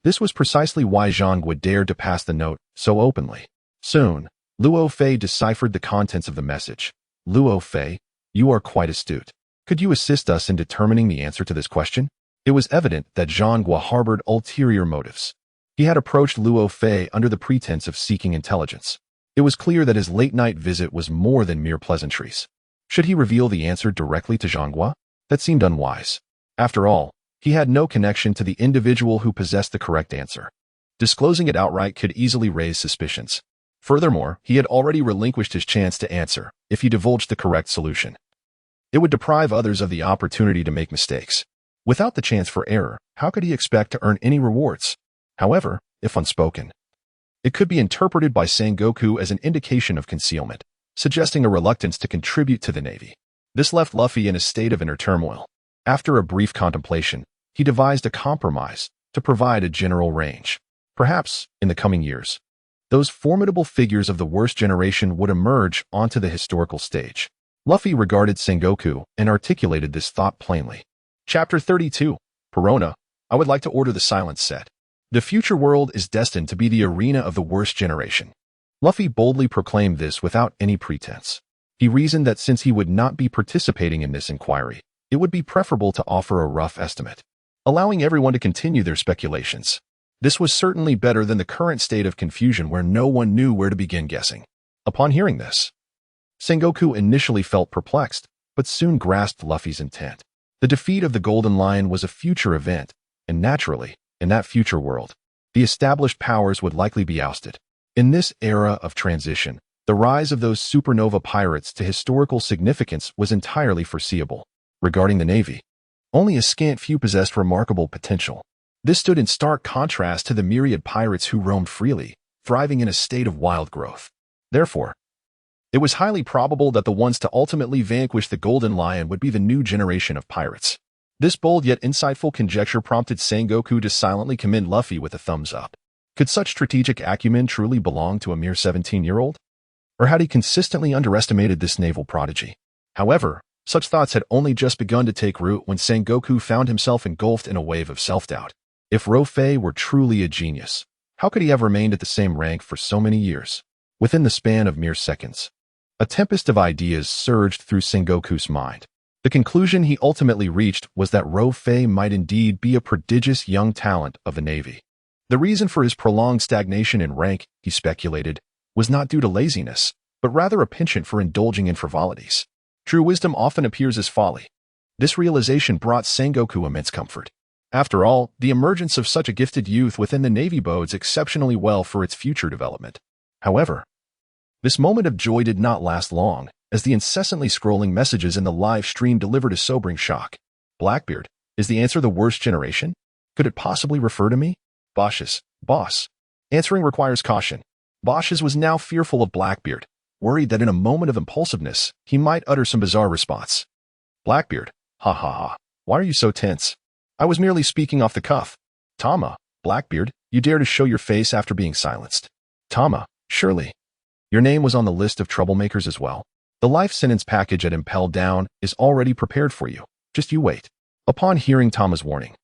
This was precisely why Zhang Guo dared to pass the note so openly. Soon, Luo Fei deciphered the contents of the message. Luo Fei, you are quite astute. Could you assist us in determining the answer to this question? It was evident that Zhang Guo harbored ulterior motives. He had approached Luo Fei under the pretense of seeking intelligence. It was clear that his late-night visit was more than mere pleasantries. Should he reveal the answer directly to Zhang Guo? That seemed unwise. After all, he had no connection to the individual who possessed the correct answer. Disclosing it outright could easily raise suspicions. Furthermore, he had already relinquished his chance to answer if he divulged the correct solution. It would deprive others of the opportunity to make mistakes. Without the chance for error, how could he expect to earn any rewards? However, if unspoken, it could be interpreted by Sengoku as an indication of concealment, suggesting a reluctance to contribute to the Navy. This left Luffy in a state of inner turmoil. After a brief contemplation, he devised a compromise to provide a general range. Perhaps, in the coming years, those formidable figures of the worst generation would emerge onto the historical stage. Luffy regarded Sengoku and articulated this thought plainly. Chapter 32. Perona, I would like to order the silence set. The future world is destined to be the arena of the worst generation. Luffy boldly proclaimed this without any pretense. He reasoned that since he would not be participating in this inquiry, it would be preferable to offer a rough estimate, allowing everyone to continue their speculations. This was certainly better than the current state of confusion where no one knew where to begin guessing. Upon hearing this, Sengoku initially felt perplexed, but soon grasped Luffy's intent. The defeat of the Golden Lion was a future event, and naturally, in that future world, the established powers would likely be ousted. In this era of transition, the rise of those supernova pirates to historical significance was entirely foreseeable. Regarding the Navy, only a scant few possessed remarkable potential. This stood in stark contrast to the myriad pirates who roamed freely, thriving in a state of wild growth. Therefore, it was highly probable that the ones to ultimately vanquish the Golden Lion would be the new generation of pirates. This bold yet insightful conjecture prompted Sengoku to silently commend Luffy with a thumbs up. Could such strategic acumen truly belong to a mere 17-year-old? Or had he consistently underestimated this naval prodigy? However, such thoughts had only just begun to take root when Sengoku found himself engulfed in a wave of self-doubt. If Luo Fei were truly a genius, how could he have remained at the same rank for so many years? Within the span of mere seconds, a tempest of ideas surged through Sengoku's mind. The conclusion he ultimately reached was that Luo Fei might indeed be a prodigious young talent of the Navy. The reason for his prolonged stagnation in rank, he speculated, was not due to laziness, but rather a penchant for indulging in frivolities. True wisdom often appears as folly. This realization brought Sengoku immense comfort. After all, the emergence of such a gifted youth within the Navy bodes exceptionally well for its future development. However, this moment of joy did not last long, as the incessantly scrolling messages in the live stream delivered a sobering shock. Blackbeard, is the answer the worst generation? Could it possibly refer to me? Bosch's, boss. Answering requires caution. Bosch's was now fearful of Blackbeard, worried that in a moment of impulsiveness, he might utter some bizarre response. Blackbeard, ha ha ha, why are you so tense? I was merely speaking off the cuff. Tama, Blackbeard, you dare to show your face after being silenced. Tama, surely. Your name was on the list of troublemakers as well. The life sentence package at Impel Down is already prepared for you. Just you wait. Upon hearing Tama's warning,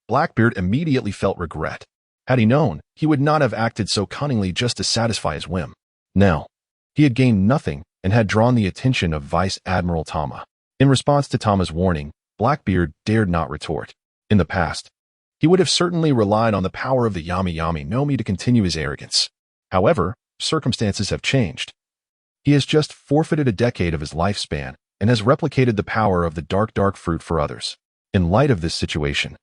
Blackbeard immediately felt regret. Had he known, he would not have acted so cunningly just to satisfy his whim. Now, he had gained nothing and had drawn the attention of Vice Admiral Tama. In response to Tama's warning, Blackbeard dared not retort. In the past, he would have certainly relied on the power of the Yami Yami no Mi to continue his arrogance. However, circumstances have changed. He has just forfeited a decade of his lifespan and has replicated the power of the dark fruit for others. In light of this situation,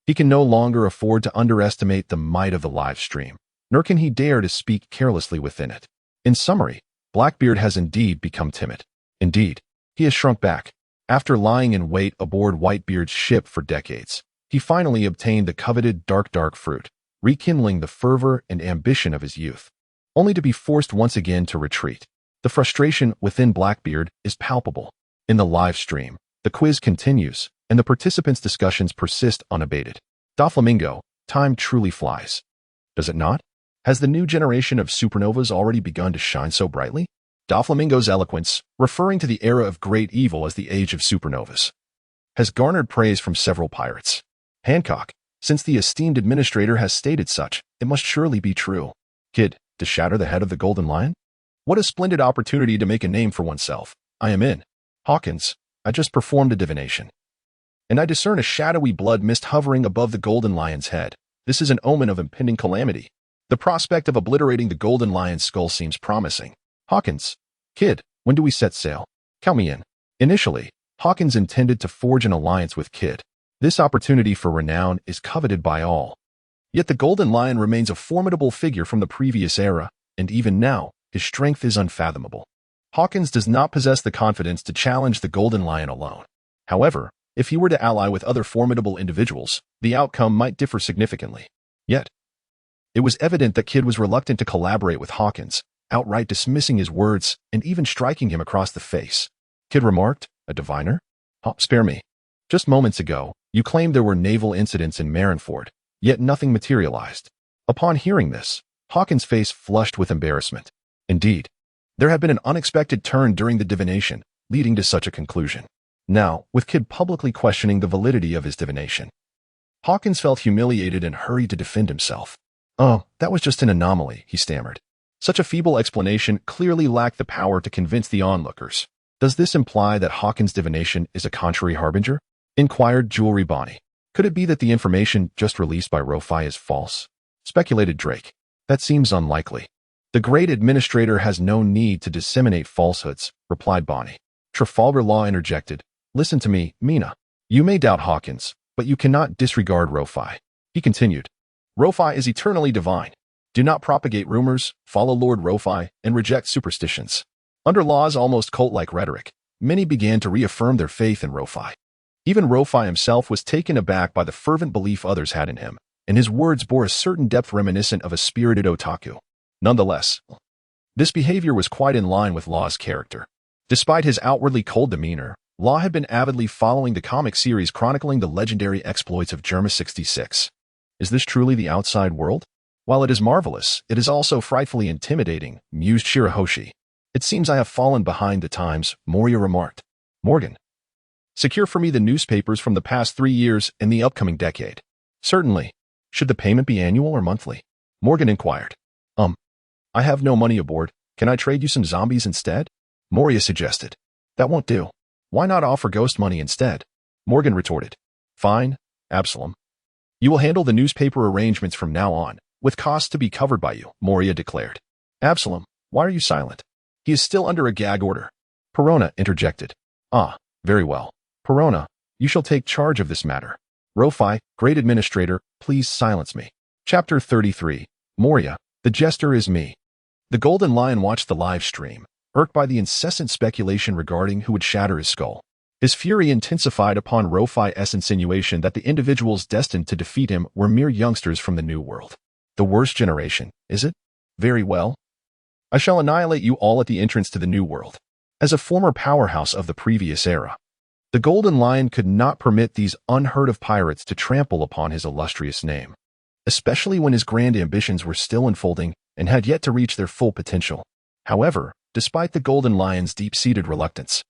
he can no longer afford to underestimate the might of the live stream, nor can he dare to speak carelessly within it. In summary, Blackbeard has indeed become timid. Indeed, he has shrunk back. After lying in wait aboard Whitebeard's ship for decades, he finally obtained the coveted dark fruit, rekindling the fervor and ambition of his youth, only to be forced once again to retreat. The frustration within Blackbeard is palpable. In the live stream, the quiz continues, and the participants' discussions persist unabated. Doflamingo, time truly flies. Does it not? Has the new generation of supernovas already begun to shine so brightly? Doflamingo's eloquence, referring to the era of great evil as the age of supernovas, has garnered praise from several pirates. Hancock, since the esteemed administrator has stated such, it must surely be true. Kid, to shatter the head of the Golden Lion? What a splendid opportunity to make a name for oneself. I am in. Hawkins, I just performed a divination, and I discern a shadowy blood mist hovering above the Golden Lion's head. This is an omen of impending calamity. The prospect of obliterating the Golden Lion's skull seems promising. Hawkins, Kid, when do we set sail? Count me in. Initially, Hawkins intended to forge an alliance with Kid. This opportunity for renown is coveted by all. Yet the Golden Lion remains a formidable figure from the previous era, and even now, his strength is unfathomable. Hawkins does not possess the confidence to challenge the Golden Lion alone. However, if he were to ally with other formidable individuals, the outcome might differ significantly. Yet, it was evident that Kid was reluctant to collaborate with Hawkins, outright dismissing his words and even striking him across the face. Kid remarked, a diviner? Oh, spare me. Just moments ago, you claimed there were naval incidents in Marineford, yet nothing materialized. Upon hearing this, Hawkins' face flushed with embarrassment. Indeed, there had been an unexpected turn during the divination, leading to such a conclusion. Now, with Kid publicly questioning the validity of his divination, Hawkins felt humiliated and hurried to defend himself. Oh, that was just an anomaly, he stammered. Such a feeble explanation clearly lacked the power to convince the onlookers. Does this imply that Hawkins' divination is a contrary harbinger? Inquired Jewelry Bonnie. Could it be that the information just released by Luo Fei is false? Speculated Drake. That seems unlikely. The great administrator has no need to disseminate falsehoods, replied Bonnie. Trafalgar Law interjected. Listen to me, Mina. You may doubt Hawkins, but you cannot disregard Luo Fei. He continued. Luo Fei is eternally divine. Do not propagate rumors, follow Lord Luo Fei, and reject superstitions. Under Law's almost cult-like rhetoric, many began to reaffirm their faith in Luo Fei. Even Luo Fei himself was taken aback by the fervent belief others had in him, and his words bore a certain depth reminiscent of a spirited otaku. Nonetheless, this behavior was quite in line with Law's character. Despite his outwardly cold demeanor, Law had been avidly following the comic series chronicling the legendary exploits of Germa 66. Is this truly the outside world? While it is marvelous, it is also frightfully intimidating, mused Shirahoshi. It seems I have fallen behind the times, Moria remarked. Morgan. Secure for me the newspapers from the past 3 years and the upcoming decade. Certainly. Should the payment be annual or monthly? Morgan inquired. I have no money aboard. Can I trade you some zombies instead? Moria suggested. That won't do. Why not offer ghost money instead? Morgan retorted. Fine, Absalom. You will handle the newspaper arrangements from now on, with costs to be covered by you, Moria declared. Absalom, why are you silent? He is still under a gag order. Perona interjected. Very well. Perona, you shall take charge of this matter. Luo Fei, great administrator, please silence me. Chapter 33. Moria, the jester is me. The Golden Lion watched the live stream, irked by the incessant speculation regarding who would shatter his skull. His fury intensified upon Luo Fei's insinuation that the individuals destined to defeat him were mere youngsters from the New World. The worst generation, is it? Very well. I shall annihilate you all at the entrance to the New World. As a former powerhouse of the previous era, the Golden Lion could not permit these unheard-of pirates to trample upon his illustrious name, especially when his grand ambitions were still unfolding and had yet to reach their full potential. However, despite the Golden Lion's deep-seated reluctance,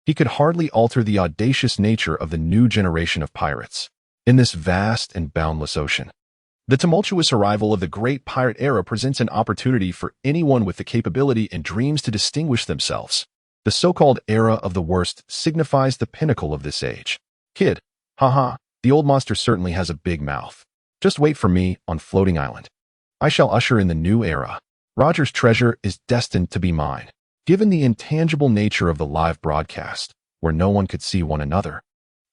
he could hardly alter the audacious nature of the new generation of pirates in this vast and boundless ocean. The tumultuous arrival of the great pirate era presents an opportunity for anyone with the capability and dreams to distinguish themselves. The so-called era of the worst signifies the pinnacle of this age. Kid, haha, the old monster certainly has a big mouth. Just wait for me on Floating Island. I shall usher in the new era. Roger's treasure is destined to be mine. Given the intangible nature of the live broadcast, where no one could see one another,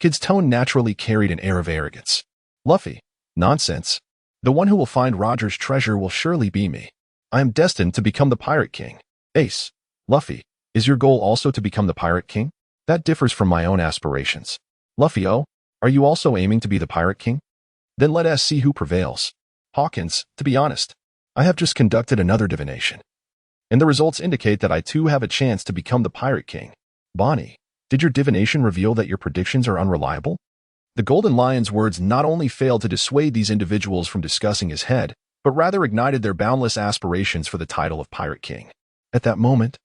Kid's tone naturally carried an air of arrogance. Luffy, nonsense. The one who will find Roger's treasure will surely be me. I am destined to become the Pirate King. Ace, Luffy, is your goal also to become the Pirate King? That differs from my own aspirations. Luffy, oh, are you also aiming to be the Pirate King? Then let us see who prevails. Hawkins, to be honest, I have just conducted another divination, and the results indicate that I too have a chance to become the Pirate King. Bonnie, did your divination reveal that your predictions are unreliable? The Golden Lion's words not only failed to dissuade these individuals from discussing his head, but rather ignited their boundless aspirations for the title of Pirate King. At that moment,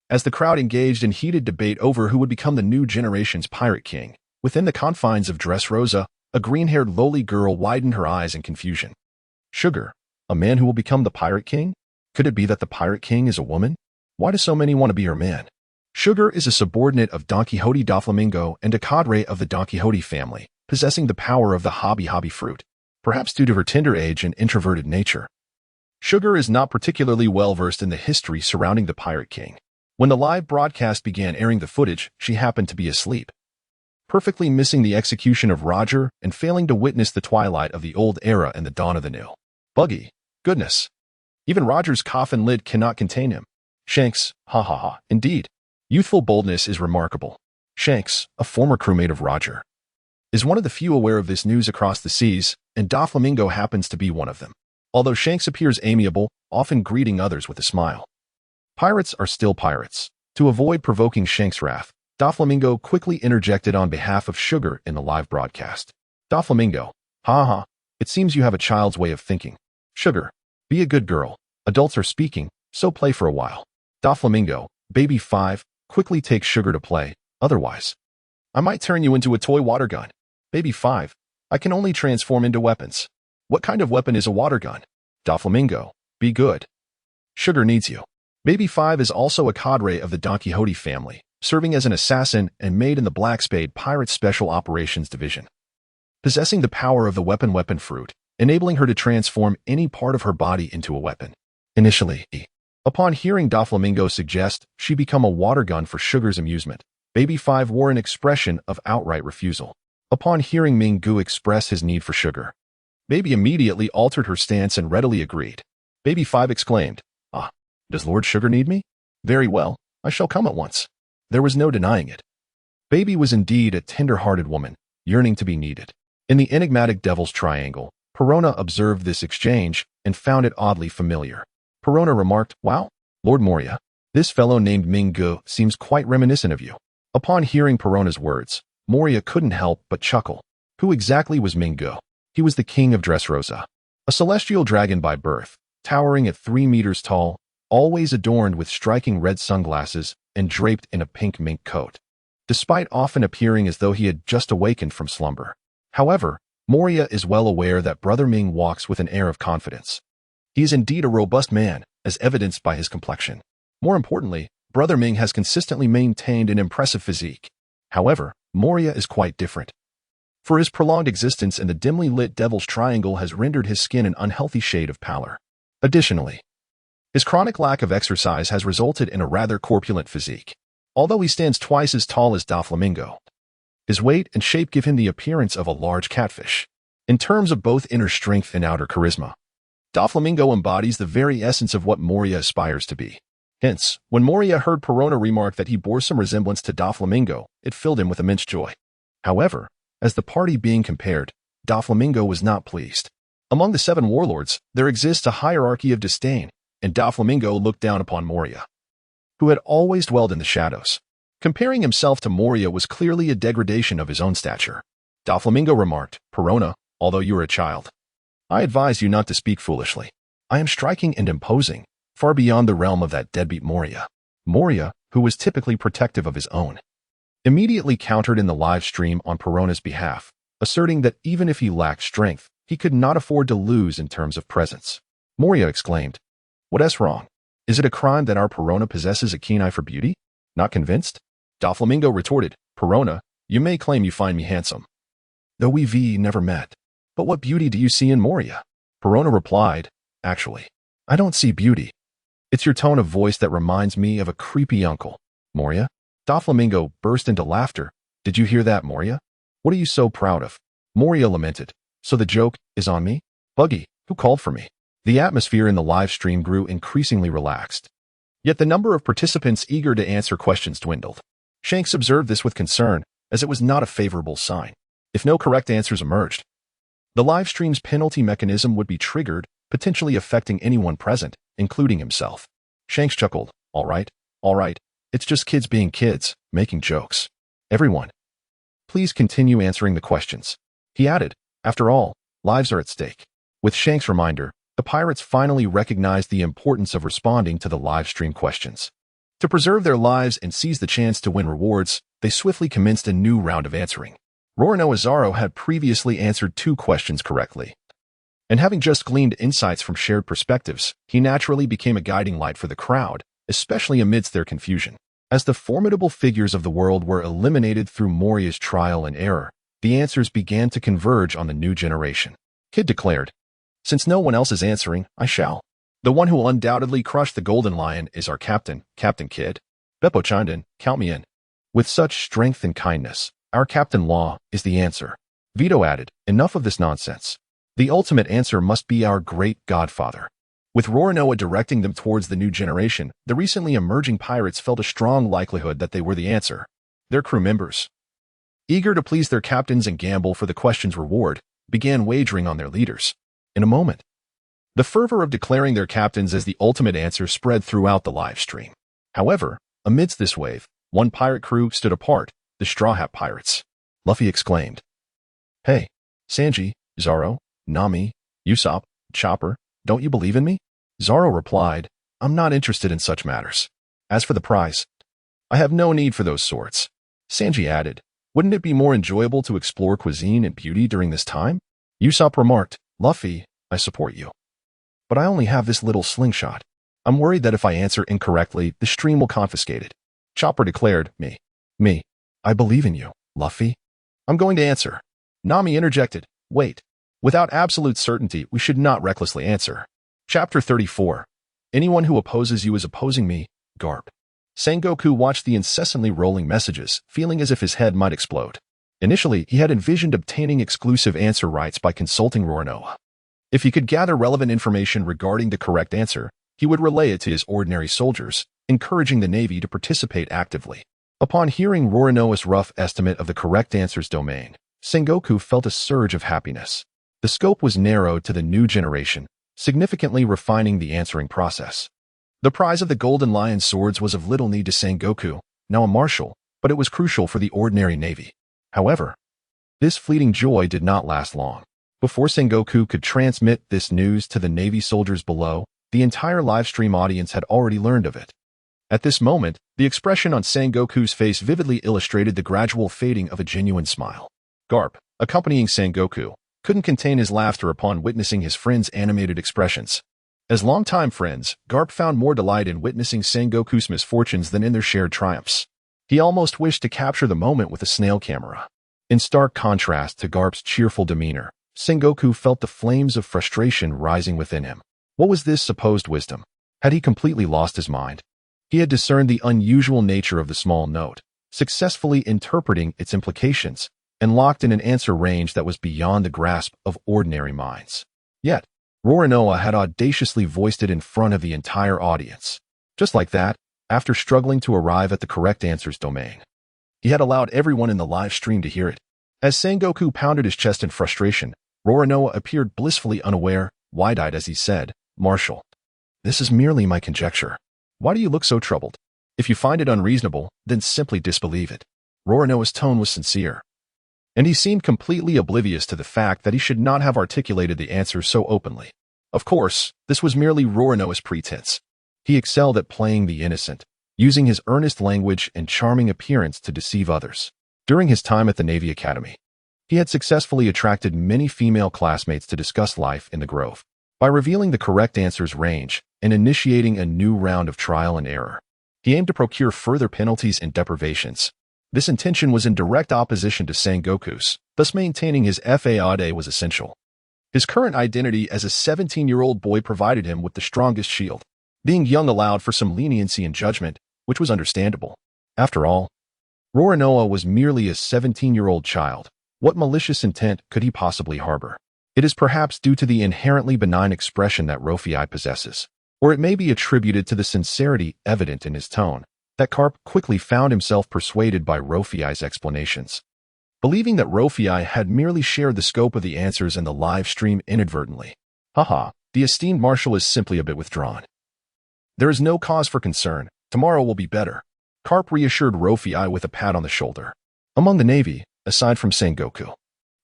as the crowd engaged in heated debate over who would become the new generation's Pirate King, within the confines of Dressrosa, a green-haired lowly girl widened her eyes in confusion. Sugar, a man who will become the Pirate King? Could it be that the Pirate King is a woman? Why do so many want to be her man? Sugar is a subordinate of Don Quixote Doflamingo and a cadre of the Don Quixote family, possessing the power of the hobby fruit, perhaps due to her tender age and introverted nature. Sugar is not particularly well-versed in the history surrounding the Pirate King. When the live broadcast began airing the footage, she happened to be asleep, perfectly missing the execution of Roger and failing to witness the twilight of the old era and the dawn of the new. Buggy, goodness. Even Roger's coffin lid cannot contain him. Shanks, indeed. Youthful boldness is remarkable. Shanks, a former crewmate of Roger, is one of the few aware of this news across the seas, and Doflamingo happens to be one of them. Although Shanks appears amiable, often greeting others with a smile. Pirates are still pirates. To avoid provoking Shanks' wrath, Doflamingo quickly interjected on behalf of Sugar in the live broadcast. Doflamingo, it seems you have a child's way of thinking. Sugar, be a good girl. Adults are speaking, so play for a while. Doflamingo, baby 5, quickly take Sugar to play, otherwise I might turn you into a toy water gun. Baby 5, I can only transform into weapons. What kind of weapon is a water gun? Doflamingo, be good. Sugar needs you. Baby 5 is also a cadre of the Don Quixote family, serving as an assassin and made in the Black Spade Pirate Special Operations Division, possessing the power of the weapon fruit, enabling her to transform any part of her body into a weapon. Initially, upon hearing Doflamingo suggest she become a water gun for Sugar's amusement, Baby 5 wore an expression of outright refusal. Upon hearing Mingu express his need for Sugar, Baby immediately altered her stance and readily agreed. Baby 5 exclaimed, does Lord Sugar need me? Very well, I shall come at once. There was no denying it. Baby was indeed a tender-hearted woman, yearning to be needed. In the enigmatic Devil's Triangle, Perona observed this exchange and found it oddly familiar. Perona remarked, wow, Lord Moria, this fellow named Mingu seems quite reminiscent of you. Upon hearing Perona's words, Moria couldn't help but chuckle. Who exactly was Mingu? He was the king of Dressrosa, a celestial dragon by birth, towering at 3 meters tall, always adorned with striking red sunglasses and draped in a pink mink coat, despite often appearing as though he had just awakened from slumber. However, Moria is well aware that Brother Ming walks with an air of confidence. He is indeed a robust man, as evidenced by his complexion. More importantly, Brother Ming has consistently maintained an impressive physique. However, Moria is quite different. For his prolonged existence in the dimly lit Devil's Triangle has rendered his skin an unhealthy shade of pallor. Additionally, his chronic lack of exercise has resulted in a rather corpulent physique. Although he stands twice as tall as Doflamingo, his weight and shape give him the appearance of a large catfish. In terms of both inner strength and outer charisma, Doflamingo embodies the very essence of what Moria aspires to be. Hence, when Moria heard Perona remark that he bore some resemblance to Doflamingo, it filled him with immense joy. However, as the party being compared, Doflamingo was not pleased. Among the 7 warlords, there exists a hierarchy of disdain, and Doflamingo looked down upon Moria, who had always dwelled in the shadows. Comparing himself to Moria was clearly a degradation of his own stature. Doflamingo remarked, "Perona, although you are a child, I advise you not to speak foolishly. I am striking and imposing, far beyond the realm of that deadbeat Moria." Moria, who was typically protective of his own, immediately countered in the live stream on Perona's behalf, asserting that even if he lacked strength, he could not afford to lose in terms of presence. Moria exclaimed, "What's wrong? Is it a crime that our Perona possesses a keen eye for beauty? Not convinced?" Doflamingo retorted, "Perona, you may claim you find me handsome, though we've never met. But what beauty do you see in Moria?" Perona replied, "Actually, I don't see beauty. It's your tone of voice that reminds me of a creepy uncle." "Moria?" Doflamingo burst into laughter. "Did you hear that, Moria? What are you so proud of?" Moria lamented, "So the joke is on me? Buggy, who called for me?" The atmosphere in the live stream grew increasingly relaxed. Yet the number of participants eager to answer questions dwindled. Shanks observed this with concern, as it was not a favorable sign. If no correct answers emerged, the live stream's penalty mechanism would be triggered, potentially affecting anyone present, including himself. Shanks chuckled, all right, it's just kids being kids, making jokes. Everyone, please continue answering the questions." He added, "After all, lives are at stake." With Shanks' reminder, the pirates finally recognized the importance of responding to the live stream questions. To preserve their lives and seize the chance to win rewards, they swiftly commenced a new round of answering. Roronoa Zaro had previously answered 2 questions correctly, and having just gleaned insights from shared perspectives, he naturally became a guiding light for the crowd, especially amidst their confusion. As the formidable figures of the world were eliminated through Moria's trial and error, the answers began to converge on the new generation. Kid declared, "Since no one else is answering, I shall. The one who undoubtedly crushed the Golden Lion is our captain, Captain Kid." Beppo chimed in, "Count me in. With such strength and kindness, our Captain Law is the answer." Vito added, "Enough of this nonsense. The ultimate answer must be our great godfather." With Roronoa directing them towards the new generation, the recently emerging pirates felt a strong likelihood that they were the answer. Their crew members, eager to please their captains and gamble for the question's reward, began wagering on their leaders. In a moment, the fervor of declaring their captains as the ultimate answer spread throughout the live stream. However, amidst this wave, one pirate crew stood apart, the Straw Hat Pirates. Luffy exclaimed, "Hey, Sanji, Zoro, Nami, Usopp, Chopper, don't you believe in me?" Zoro replied, "I'm not interested in such matters. As for the prize, I have no need for those swords." Sanji added, "Wouldn't it be more enjoyable to explore cuisine and beauty during this time?" Usopp remarked, "Luffy, I support you. But I only have this little slingshot. I'm worried that if I answer incorrectly, the stream will confiscate it." Chopper declared, Me. I believe in you, Luffy. I'm going to answer." Nami interjected, "Wait. Without absolute certainty, we should not recklessly answer." Chapter 34. Anyone who opposes you is opposing me, Garp. Sengoku watched the incessantly rolling messages, feeling as if his head might explode. Initially, he had envisioned obtaining exclusive answer rights by consulting Roronoa. If he could gather relevant information regarding the correct answer, he would relay it to his ordinary soldiers, encouraging the Navy to participate actively. Upon hearing Roronoa's rough estimate of the correct answer's domain, Sengoku felt a surge of happiness. The scope was narrowed to the new generation, significantly refining the answering process. The prize of the Golden Lion swords was of little need to Sengoku, now a marshal, but it was crucial for the ordinary Navy. However, this fleeting joy did not last long. Before Sengoku could transmit this news to the Navy soldiers below, the entire livestream audience had already learned of it. At this moment, the expression on Sengoku's face vividly illustrated the gradual fading of a genuine smile. Garp, accompanying Sengoku, couldn't contain his laughter upon witnessing his friend's animated expressions. As longtime friends, Garp found more delight in witnessing Sengoku's misfortunes than in their shared triumphs. He almost wished to capture the moment with a snail camera. In stark contrast to Garp's cheerful demeanor, Sengoku felt the flames of frustration rising within him. What was this supposed wisdom? Had he completely lost his mind? He had discerned the unusual nature of the small note, successfully interpreting its implications, and locked in an answer range that was beyond the grasp of ordinary minds. Yet, Rorinoa had audaciously voiced it in front of the entire audience. Just like that, after struggling to arrive at the correct answer's domain. He had allowed everyone in the live stream to hear it. As Sengoku pounded his chest in frustration, Rorinoa appeared blissfully unaware, wide-eyed as he said, "Marshal, this is merely my conjecture. Why do you look so troubled? If you find it unreasonable, then simply disbelieve it." Rorinoa's tone was sincere, and he seemed completely oblivious to the fact that he should not have articulated the answer so openly. Of course, this was merely Rorinoa's pretense. He excelled at playing the innocent, using his earnest language and charming appearance to deceive others. During his time at the Navy Academy, he had successfully attracted many female classmates to discuss life in the Grove. By revealing the correct answer's range and initiating a new round of trial and error, he aimed to procure further penalties and deprivations. This intention was in direct opposition to Sengoku's, thus maintaining his FAAD was essential. His current identity as a 17-year-old boy provided him with the strongest shield. Being young allowed for some leniency in judgment, which was understandable. After all, Rorinoa was merely a 17-year-old child. What malicious intent could he possibly harbor? It is perhaps due to the inherently benign expression that Rofei possesses, or it may be attributed to the sincerity evident in his tone, that Garp quickly found himself persuaded by Rofei's explanations. Believing that Rofei had merely shared the scope of the answers in the live stream inadvertently. Haha, the esteemed marshal is simply a bit withdrawn. There is no cause for concern. Tomorrow will be better. Garp reassured Rofei with a pat on the shoulder. Among the Navy, aside from Sengoku,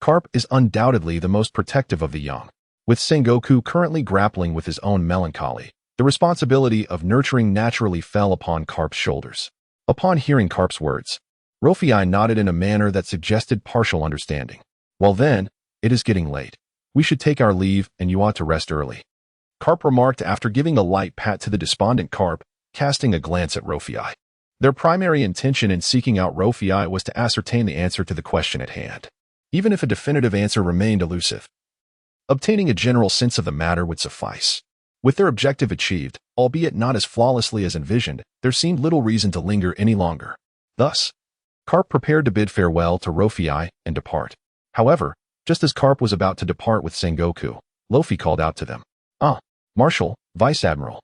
Garp is undoubtedly the most protective of the young. With Sengoku currently grappling with his own melancholy, the responsibility of nurturing naturally fell upon Garp's shoulders. Upon hearing Garp's words, Rofei nodded in a manner that suggested partial understanding. Well then, it is getting late. We should take our leave and you ought to rest early. Garp remarked after giving a light pat to the despondent Garp, casting a glance at Rofei. Their primary intention in seeking out Rofei was to ascertain the answer to the question at hand. Even if a definitive answer remained elusive, obtaining a general sense of the matter would suffice. With their objective achieved, albeit not as flawlessly as envisioned, there seemed little reason to linger any longer. Thus, Garp prepared to bid farewell to Rofei and depart. However, just as Garp was about to depart with Sengoku, Luffy called out to them. "Ah, Marshal, Vice Admiral,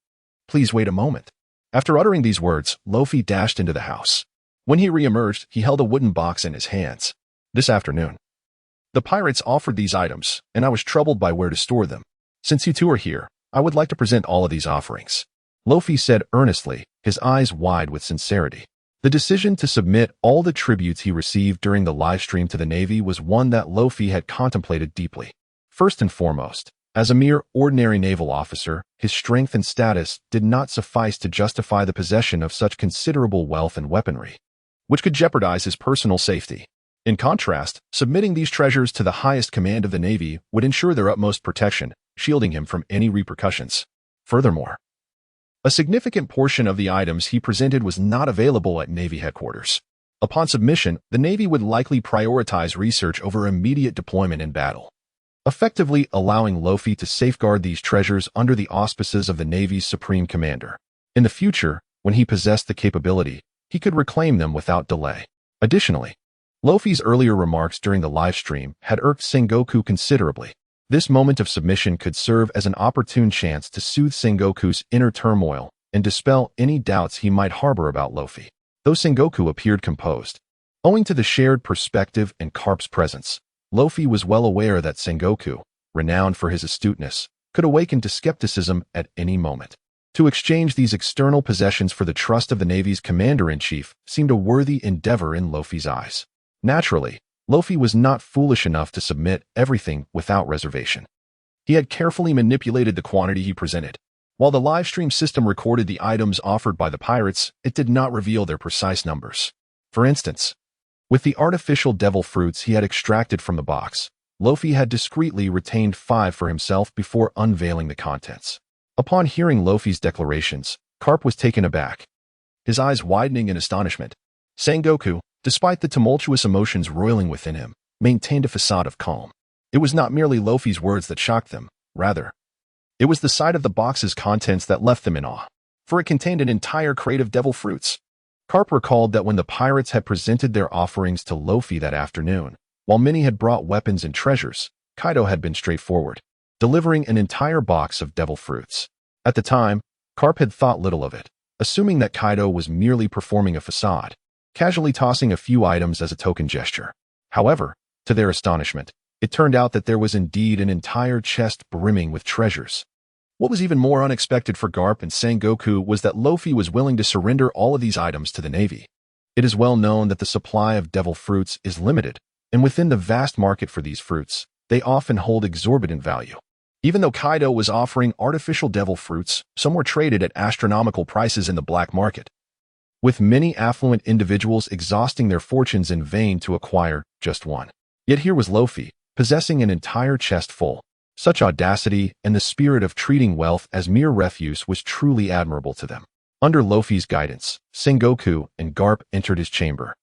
please wait a moment." After uttering these words, Luffy dashed into the house. When he re-emerged, he held a wooden box in his hands. "This afternoon, the pirates offered these items, and I was troubled by where to store them. Since you two are here, I would like to present all of these offerings," Luffy said earnestly, his eyes wide with sincerity. The decision to submit all the tributes he received during the livestream to the Navy was one that Luffy had contemplated deeply. First and foremost, as a mere ordinary naval officer, his strength and status did not suffice to justify the possession of such considerable wealth and weaponry, which could jeopardize his personal safety. In contrast, submitting these treasures to the highest command of the Navy would ensure their utmost protection, shielding him from any repercussions. Furthermore, a significant portion of the items he presented was not available at Navy headquarters. Upon submission, the Navy would likely prioritize research over immediate deployment in battle, effectively allowing Luffy to safeguard these treasures under the auspices of the Navy's Supreme Commander. In the future, when he possessed the capability, he could reclaim them without delay. Additionally, Luffy's earlier remarks during the livestream had irked Sengoku considerably. This moment of submission could serve as an opportune chance to soothe Sengoku's inner turmoil and dispel any doubts he might harbor about Luffy. Though Sengoku appeared composed, owing to the shared perspective and Garp's presence, Luffy was well aware that Sengoku, renowned for his astuteness, could awaken to skepticism at any moment. To exchange these external possessions for the trust of the Navy's commander-in-chief seemed a worthy endeavor in Luffy's eyes. Naturally, Luffy was not foolish enough to submit everything without reservation. He had carefully manipulated the quantity he presented. While the livestream system recorded the items offered by the pirates, it did not reveal their precise numbers. For instance, with the artificial devil fruits he had extracted from the box, Luffy had discreetly retained 5 for himself before unveiling the contents. Upon hearing Luffy's declarations, Garp was taken aback, his eyes widening in astonishment. Sengoku, despite the tumultuous emotions roiling within him, maintained a facade of calm. It was not merely Luffy's words that shocked them, rather, it was the sight of the box's contents that left them in awe, for it contained an entire crate of devil fruits. Garp recalled that when the pirates had presented their offerings to Luffy that afternoon, while many had brought weapons and treasures, Kaido had been straightforward, delivering an entire box of devil fruits. At the time, Garp had thought little of it, assuming that Kaido was merely performing a facade, casually tossing a few items as a token gesture. However, to their astonishment, it turned out that there was indeed an entire chest brimming with treasures. What was even more unexpected for Garp and Sengoku was that Luffy was willing to surrender all of these items to the Navy. It is well known that the supply of devil fruits is limited, and within the vast market for these fruits, they often hold exorbitant value. Even though Kaido was offering artificial devil fruits, some were traded at astronomical prices in the black market, with many affluent individuals exhausting their fortunes in vain to acquire just one. Yet here was Luffy, possessing an entire chest full. Such audacity and the spirit of treating wealth as mere refuse was truly admirable to them. Under Luffy's guidance, Sengoku and Garp entered his chamber,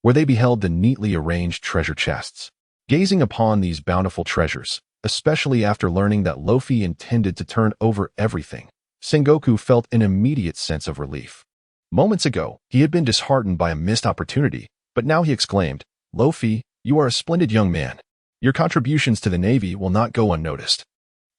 where they beheld the neatly arranged treasure chests. Gazing upon these bountiful treasures, especially after learning that Luffy intended to turn over everything, Sengoku felt an immediate sense of relief. Moments ago, he had been disheartened by a missed opportunity, but now he exclaimed, "Luffy, you are a splendid young man. Your contributions to the Navy will not go unnoticed."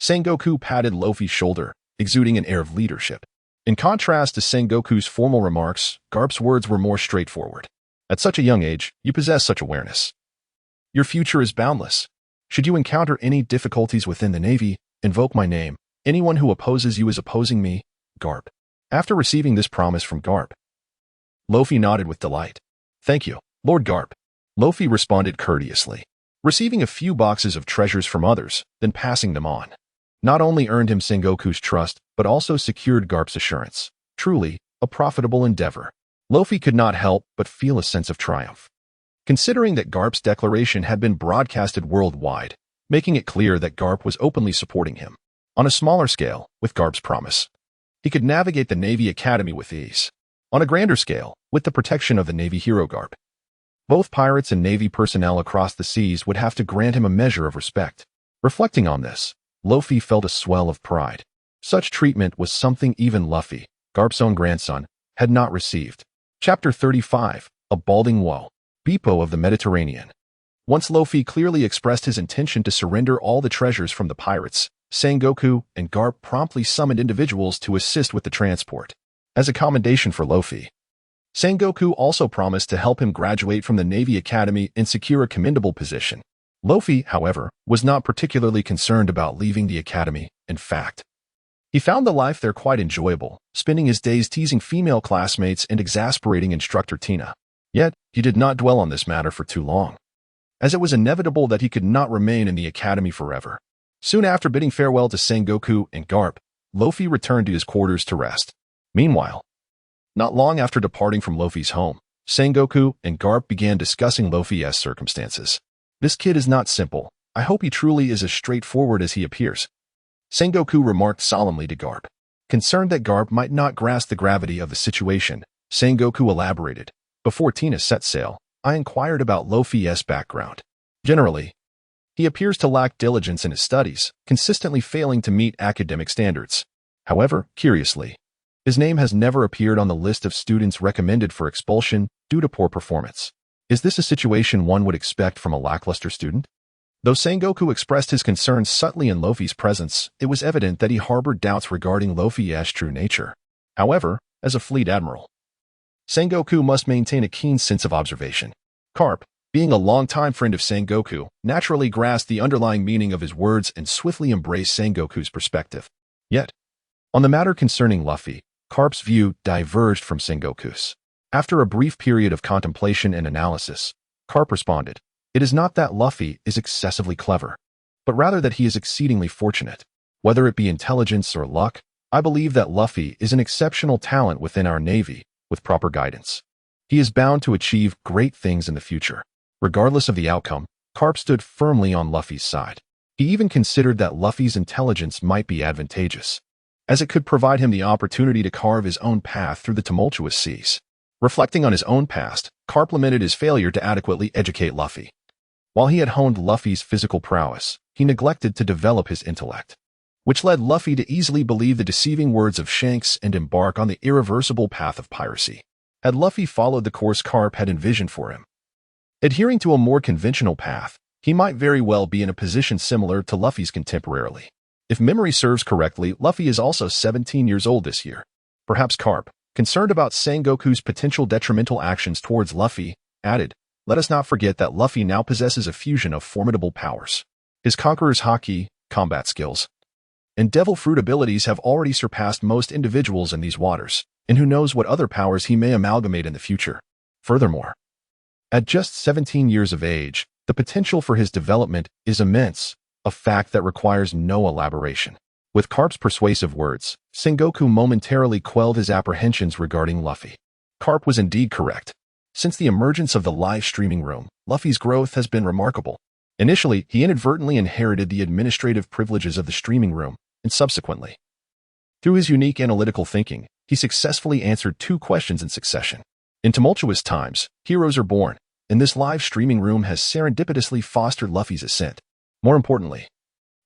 Sengoku patted Luffy's shoulder, exuding an air of leadership. In contrast to Sengoku's formal remarks, Garp's words were more straightforward. "At such a young age, you possess such awareness. Your future is boundless. Should you encounter any difficulties within the Navy, invoke my name. Anyone who opposes you is opposing me, Garp." After receiving this promise from Garp, Luffy nodded with delight. "Thank you, Lord Garp." Luffy responded courteously, receiving a few boxes of treasures from others, then passing them on. Not only earned him Sengoku's trust, but also secured Garp's assurance. Truly, a profitable endeavor. Luffy could not help but feel a sense of triumph, considering that Garp's declaration had been broadcasted worldwide, making it clear that Garp was openly supporting him. On a smaller scale, with Garp's promise, he could navigate the Navy Academy with ease. On a grander scale, with the protection of the Navy hero Garp, both pirates and Navy personnel across the seas would have to grant him a measure of respect. Reflecting on this, Luffy felt a swell of pride. Such treatment was something even Luffy, Garp's own grandson, had not received. Chapter 35, A Balding Wall. Bepo of the Mediterranean. Once Luffy clearly expressed his intention to surrender all the treasures from the pirates, Sengoku and Garp promptly summoned individuals to assist with the transport. As a commendation for Luffy, Sengoku also promised to help him graduate from the Navy Academy and secure a commendable position. Luffy, however, was not particularly concerned about leaving the academy. In fact, he found the life there quite enjoyable, spending his days teasing female classmates and exasperating instructor Tina. Yet, he did not dwell on this matter for too long, as it was inevitable that he could not remain in the academy forever. Soon after bidding farewell to Sengoku and Garp, Luffy returned to his quarters to rest. Meanwhile, not long after departing from Luffy's home, Sengoku and Garp began discussing Luffy's circumstances. "This kid is not simple. I hope he truly is as straightforward as he appears," Sengoku remarked solemnly to Garp. Concerned that Garp might not grasp the gravity of the situation, Sengoku elaborated. "Before Tina set sail, I inquired about Luffy's background. Generally, he appears to lack diligence in his studies, consistently failing to meet academic standards. However, curiously, his name has never appeared on the list of students recommended for expulsion due to poor performance. Is this a situation one would expect from a lackluster student?" Though Sengoku expressed his concerns subtly in Luffy's presence, it was evident that he harbored doubts regarding Luffy's true nature. However, as a fleet admiral, Sengoku must maintain a keen sense of observation. Garp, being a longtime friend of Sengoku, naturally grasped the underlying meaning of his words and swiftly embraced Sengoku's perspective. Yet, on the matter concerning Luffy, Garp's view diverged from Sengoku's. After a brief period of contemplation and analysis, Garp responded, "It is not that Luffy is excessively clever, but rather that he is exceedingly fortunate. Whether it be intelligence or luck, I believe that Luffy is an exceptional talent within our Navy, with proper guidance. He is bound to achieve great things in the future. Regardless of the outcome, Garp stood firmly on Luffy's side. He even considered that Luffy's intelligence might be advantageous, as it could provide him the opportunity to carve his own path through the tumultuous seas. Reflecting on his own past, Garp lamented his failure to adequately educate Luffy. While he had honed Luffy's physical prowess, he neglected to develop his intellect, which led Luffy to easily believe the deceiving words of Shanks and embark on the irreversible path of piracy. Had Luffy followed the course Garp had envisioned for him, adhering to a more conventional path, he might very well be in a position similar to Luffy's contemporarily. If memory serves correctly, Luffy is also 17 years old this year. Perhaps Garp, concerned about Sengoku's potential detrimental actions towards Luffy, added, "Let us not forget that Luffy now possesses a fusion of formidable powers. His Conqueror's Haki, combat skills, and Devil Fruit abilities have already surpassed most individuals in these waters, and who knows what other powers he may amalgamate in the future. Furthermore, at just 17 years of age, the potential for his development is immense, a fact that requires no elaboration." With Garp's persuasive words, Sengoku momentarily quelled his apprehensions regarding Luffy. Garp was indeed correct. Since the emergence of the live streaming room, Luffy's growth has been remarkable. Initially, he inadvertently inherited the administrative privileges of the streaming room, and subsequently, through his unique analytical thinking, he successfully answered 2 questions in succession. In tumultuous times, heroes are born, and this live streaming room has serendipitously fostered Luffy's ascent. More importantly,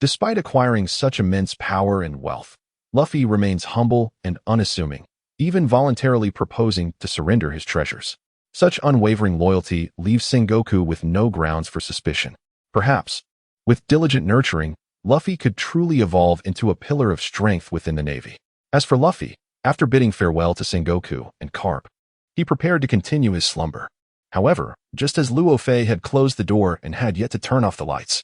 despite acquiring such immense power and wealth, Luffy remains humble and unassuming, even voluntarily proposing to surrender his treasures. Such unwavering loyalty leaves Sengoku with no grounds for suspicion. Perhaps, with diligent nurturing, Luffy could truly evolve into a pillar of strength within the Navy. As for Luffy, after bidding farewell to Sengoku and Garp, he prepared to continue his slumber. However, just as Luo Fei had closed the door and had yet to turn off the lights,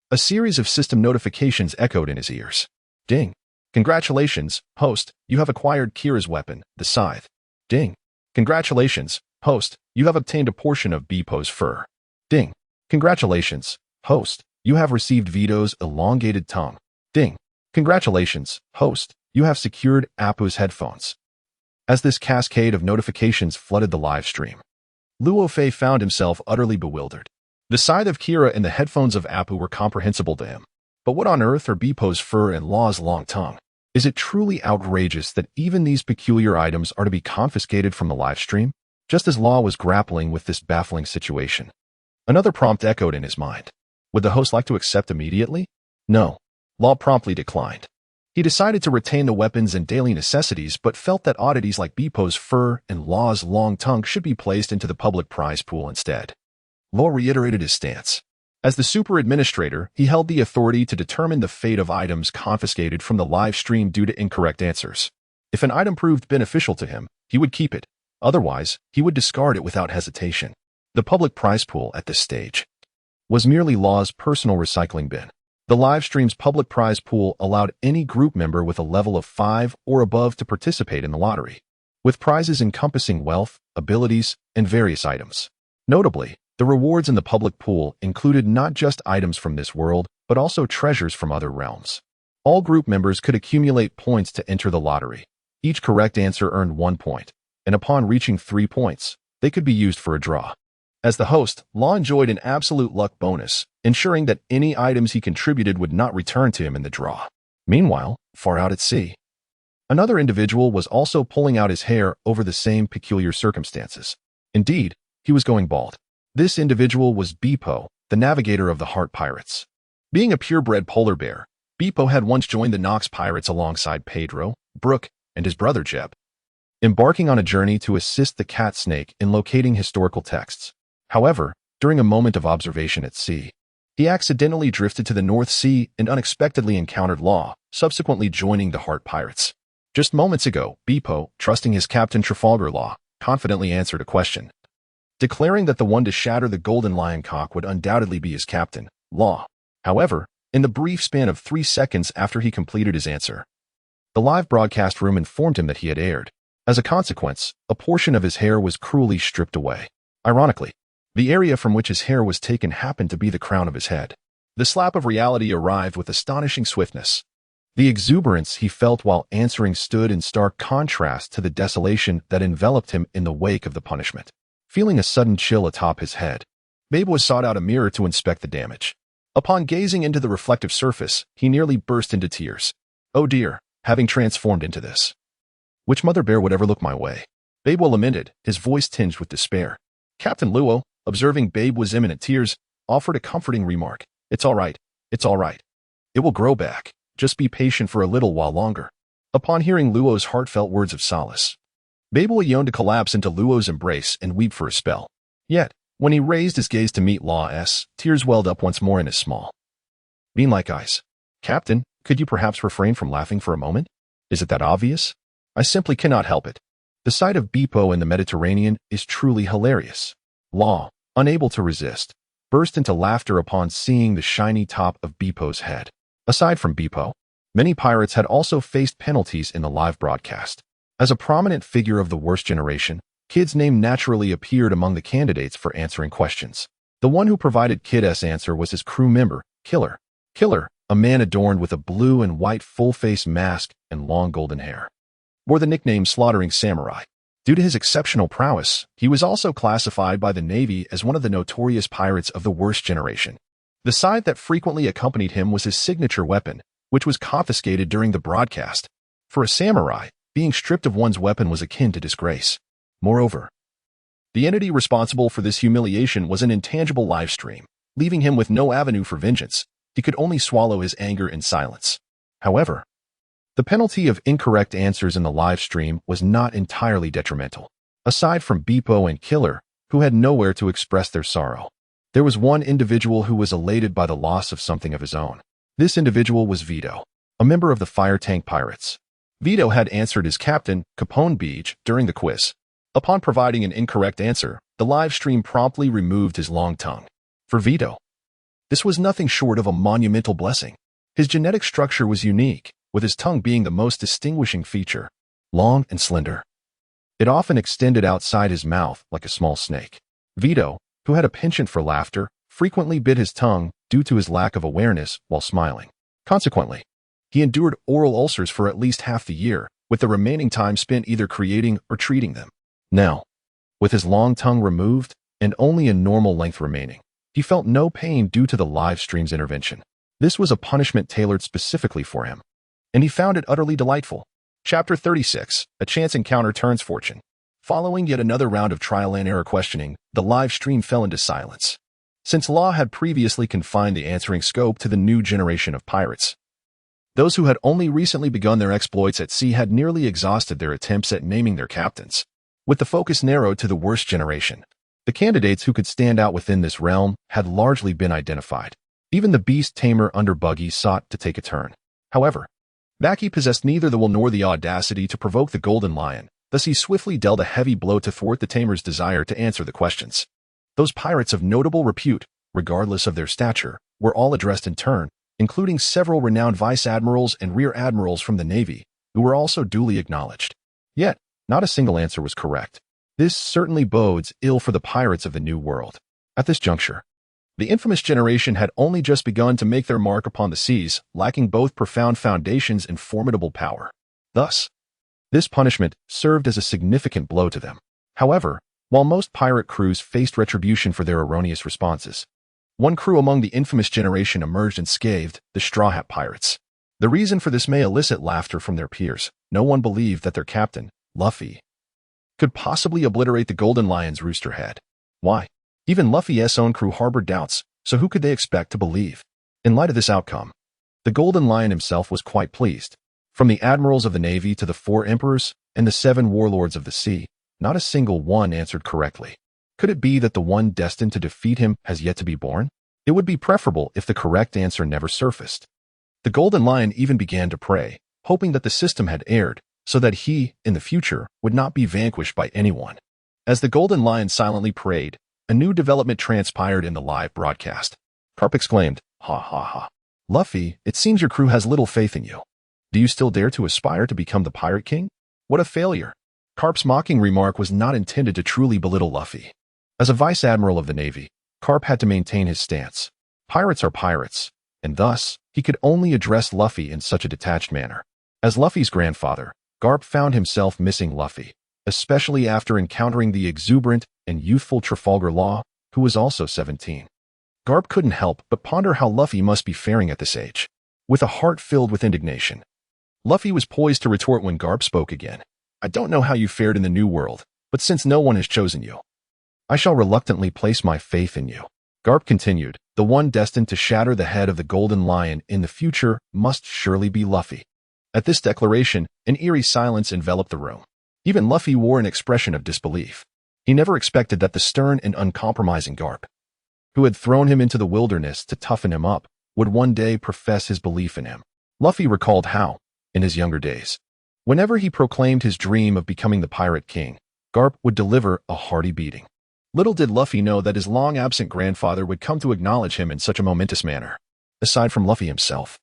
a series of system notifications echoed in his ears. Ding. Congratulations, host, you have acquired Kira's weapon, the Scythe. Ding. Congratulations, host, you have obtained a portion of Beepo's fur. Ding. Congratulations, host, you have received Vito's elongated tongue. Ding. Congratulations, host, you have secured Appu's headphones. As this cascade of notifications flooded the live stream, Luo Fei found himself utterly bewildered. The scythe of Kira and the headphones of Appu were comprehensible to him. But what on earth are Beepo's fur and Law's long tongue? Is it truly outrageous that even these peculiar items are to be confiscated from the live stream? Just as Law was grappling with this baffling situation, another prompt echoed in his mind. Would the host like to accept immediately? No. Law promptly declined. He decided to retain the weapons and daily necessities, but felt that oddities like Beepo's fur and Law's long tongue should be placed into the public prize pool instead. Law reiterated his stance. As the super administrator, he held the authority to determine the fate of items confiscated from the live stream due to incorrect answers. If an item proved beneficial to him, he would keep it. Otherwise, he would discard it without hesitation. The public prize pool at this stage was merely Law's personal recycling bin. The live stream's public prize pool allowed any group member with a level of 5 or above to participate in the lottery, with prizes encompassing wealth, abilities, and various items. Notably, the rewards in the public pool included not just items from this world, but also treasures from other realms. All group members could accumulate points to enter the lottery. Each correct answer earned 1 point, and upon reaching 3 points, they could be used for a draw. As the host, Law enjoyed an absolute luck bonus, ensuring that any items he contributed would not return to him in the draw. Meanwhile, far out at sea, another individual was also pulling out his hair over the same peculiar circumstances. Indeed, he was going bald. This individual was Beepo, the navigator of the Heart Pirates. Being a purebred polar bear, Beepo had once joined the Nox Pirates alongside Pedro, Brook, and his brother Jeb, embarking on a journey to assist the cat snake in locating historical texts. However, during a moment of observation at sea, he accidentally drifted to the North Sea and unexpectedly encountered Law, subsequently joining the Heart Pirates. Just moments ago, Beepo, trusting his captain Trafalgar Law, confidently answered a question, declaring that the one to shatter the Golden Lion cock would undoubtedly be his captain, Law. However, in the brief span of 3 seconds after he completed his answer, the live broadcast room informed him that he had erred. As a consequence, a portion of his hair was cruelly stripped away. Ironically, the area from which his hair was taken happened to be the crown of his head. The slap of reality arrived with astonishing swiftness. The exuberance he felt while answering stood in stark contrast to the desolation that enveloped him in the wake of the punishment. Feeling a sudden chill atop his head, Babe sought out a mirror to inspect the damage. Upon gazing into the reflective surface, he nearly burst into tears. Oh dear, having transformed into this. Which mother bear would ever look my way? Babe lamented, his voice tinged with despair. Captain Luo, observing Babe was imminent tears, offered a comforting remark. It's all right. It's all right. It will grow back. Just be patient for a little while longer. Upon hearing Luo's heartfelt words of solace, Babe yearned to collapse into Luo's embrace and weep for a spell. Yet, when he raised his gaze to meet Law's, tears welled up once more in his small, bean-like eyes. Captain, could you perhaps refrain from laughing for a moment? Is it that obvious? I simply cannot help it. The sight of Bepo in the Mediterranean is truly hilarious. Law, unable to resist, burst into laughter upon seeing the shiny top of Bepo's head. Aside from Bepo, many pirates had also faced penalties in the live broadcast. As a prominent figure of the worst generation, Kid's name naturally appeared among the candidates for answering questions. The one who provided Kid's answer was his crew member, Killer. Killer, a man adorned with a blue and white full-face mask and long golden hair, bore the nickname Slaughtering Samurai. Due to his exceptional prowess, he was also classified by the Navy as one of the notorious pirates of the worst generation. The side that frequently accompanied him was his signature weapon, which was confiscated during the broadcast. For a samurai, being stripped of one's weapon was akin to disgrace. Moreover, the entity responsible for this humiliation was an intangible live stream, leaving him with no avenue for vengeance. He could only swallow his anger in silence. However, the penalty of incorrect answers in the live stream was not entirely detrimental. Aside from Bepo and Killer, who had nowhere to express their sorrow, there was one individual who was elated by the loss of something of his own. This individual was Vito, a member of the Fire Tank Pirates. Vito had answered as Captain Capone Beach during the quiz. Upon providing an incorrect answer, the live stream promptly removed his long tongue. For Vito, this was nothing short of a monumental blessing. His genetic structure was unique, with his tongue being the most distinguishing feature, long and slender. It often extended outside his mouth like a small snake. Vito, who had a penchant for laughter, frequently bit his tongue due to his lack of awareness while smiling. Consequently, he endured oral ulcers for at least half the year, with the remaining time spent either creating or treating them. Now, with his long tongue removed and only a normal length remaining, he felt no pain due to the live stream's intervention. This was a punishment tailored specifically for him, and he found it utterly delightful. Chapter 36, A Chance Encounter Turns Fortune. Following yet another round of trial and error questioning, the live stream fell into silence. Since Law had previously confined the answering scope to the new generation of pirates, those who had only recently begun their exploits at sea had nearly exhausted their attempts at naming their captains. With the focus narrowed to the worst generation, the candidates who could stand out within this realm had largely been identified. Even the beast tamer under Buggy sought to take a turn. However, Baki possessed neither the will nor the audacity to provoke the Golden Lion, thus he swiftly dealt a heavy blow to thwart the tamer's desire to answer the questions. Those pirates of notable repute, regardless of their stature, were all addressed in turn, including several renowned vice admirals and rear admirals from the Navy, who were also duly acknowledged. Yet, not a single answer was correct. This certainly bodes ill for the pirates of the New World. At this juncture, the infamous generation had only just begun to make their mark upon the seas, lacking both profound foundations and formidable power. Thus, this punishment served as a significant blow to them. However, while most pirate crews faced retribution for their erroneous responses, one crew among the infamous generation emerged unscathed, the Straw Hat Pirates. The reason for this may elicit laughter from their peers. No one believed that their captain, Luffy, could possibly obliterate the Golden Lion's rooster head. Why? Even Luffy's own crew harbored doubts, so who could they expect to believe? In light of this outcome, the Golden Lion himself was quite pleased. From the admirals of the Navy to the 4 emperors and the 7 warlords of the sea, not a single one answered correctly. Could it be that the one destined to defeat him has yet to be born? It would be preferable if the correct answer never surfaced. The Golden Lion even began to pray, hoping that the system had erred, so that he, in the future, would not be vanquished by anyone. As the Golden Lion silently prayed, a new development transpired in the live broadcast. Garp exclaimed, "Ha ha ha. Luffy, it seems your crew has little faith in you. Do you still dare to aspire to become the Pirate King? What a failure." Garp's mocking remark was not intended to truly belittle Luffy. As a vice admiral of the Navy, Garp had to maintain his stance. Pirates are pirates, and thus, he could only address Luffy in such a detached manner. As Luffy's grandfather, Garp found himself missing Luffy, especially after encountering the exuberant and youthful Trafalgar Law. who was also 17. Garp couldn't help but ponder how Luffy must be faring at this age. With a heart filled with indignation, Luffy was poised to retort when Garp spoke again. I don't know how you fared in the New World, but since no one has chosen you, I shall reluctantly place my faith in you. Garp continued, the one destined to shatter the head of the Golden Lion in the future must surely be Luffy. At this declaration, an eerie silence enveloped the room. Even Luffy wore an expression of disbelief. He never expected that the stern and uncompromising Garp, who had thrown him into the wilderness to toughen him up, would one day profess his belief in him. Luffy recalled how, in his younger days, whenever he proclaimed his dream of becoming the Pirate King, Garp would deliver a hearty beating. Little did Luffy know that his long-absent grandfather would come to acknowledge him in such a momentous manner. Aside from Luffy himself,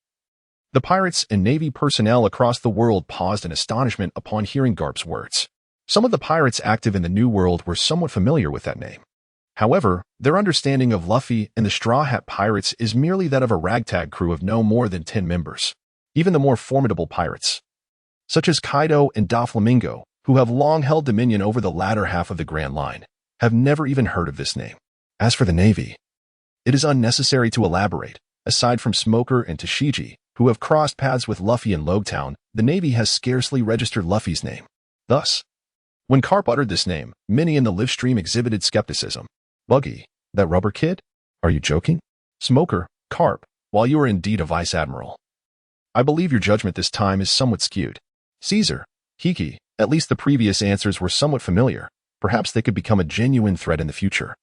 the pirates and Navy personnel across the world paused in astonishment upon hearing Garp's words. Some of the pirates active in the New World were somewhat familiar with that name. However, their understanding of Luffy and the Straw Hat Pirates is merely that of a ragtag crew of no more than 10 members. Even the more formidable pirates, such as Kaido and Doflamingo, who have long held dominion over the latter half of the Grand Line, have never even heard of this name. As for the Navy, it is unnecessary to elaborate. Aside from Smoker and Tashigi, who have crossed paths with Luffy in Logtown, the Navy has scarcely registered Luffy's name. Thus, when Garp uttered this name, many in the live stream exhibited skepticism. Buggy, that rubber kid? Are you joking? Smoker, Garp, while you are indeed a vice admiral, I believe your judgment this time is somewhat skewed. Caesar, Hiki, at least the previous answers were somewhat familiar. Perhaps they could become a genuine threat in the future.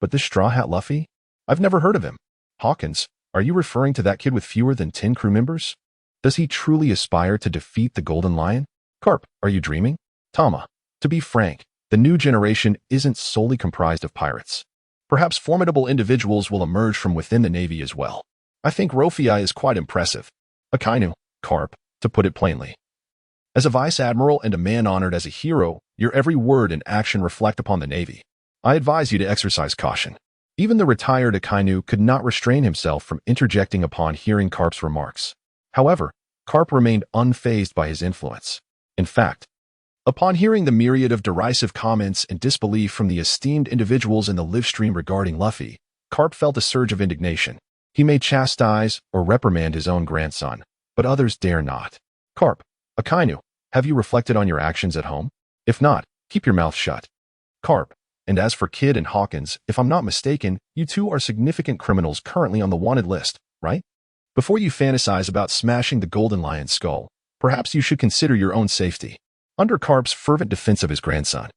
But this Straw Hat Luffy? I've never heard of him. Hawkins, are you referring to that kid with fewer than 10 crew members? Does he truly aspire to defeat the Golden Lion? Garp, are you dreaming? Tama, to be frank, the new generation isn't solely comprised of pirates. Perhaps formidable individuals will emerge from within the Navy as well. I think Rofei is quite impressive. Akainu, Garp, to put it plainly. As a vice admiral and a man honored as a hero, your every word and action reflect upon the Navy. I advise you to exercise caution. Even the retired Akainu could not restrain himself from interjecting upon hearing Garp's remarks. However, Garp remained unfazed by his influence. In fact, upon hearing the myriad of derisive comments and disbelief from the esteemed individuals in the live stream regarding Luffy, Garp felt a surge of indignation. He may chastise or reprimand his own grandson, but others dare not. Garp, Akainu, have you reflected on your actions at home? If not, keep your mouth shut. Garp, and as for Kid and Hawkins, if I'm not mistaken, you two are significant criminals currently on the wanted list, right? Before you fantasize about smashing the Golden Lion's skull, perhaps you should consider your own safety. Under Garp's fervent defense of his grandson,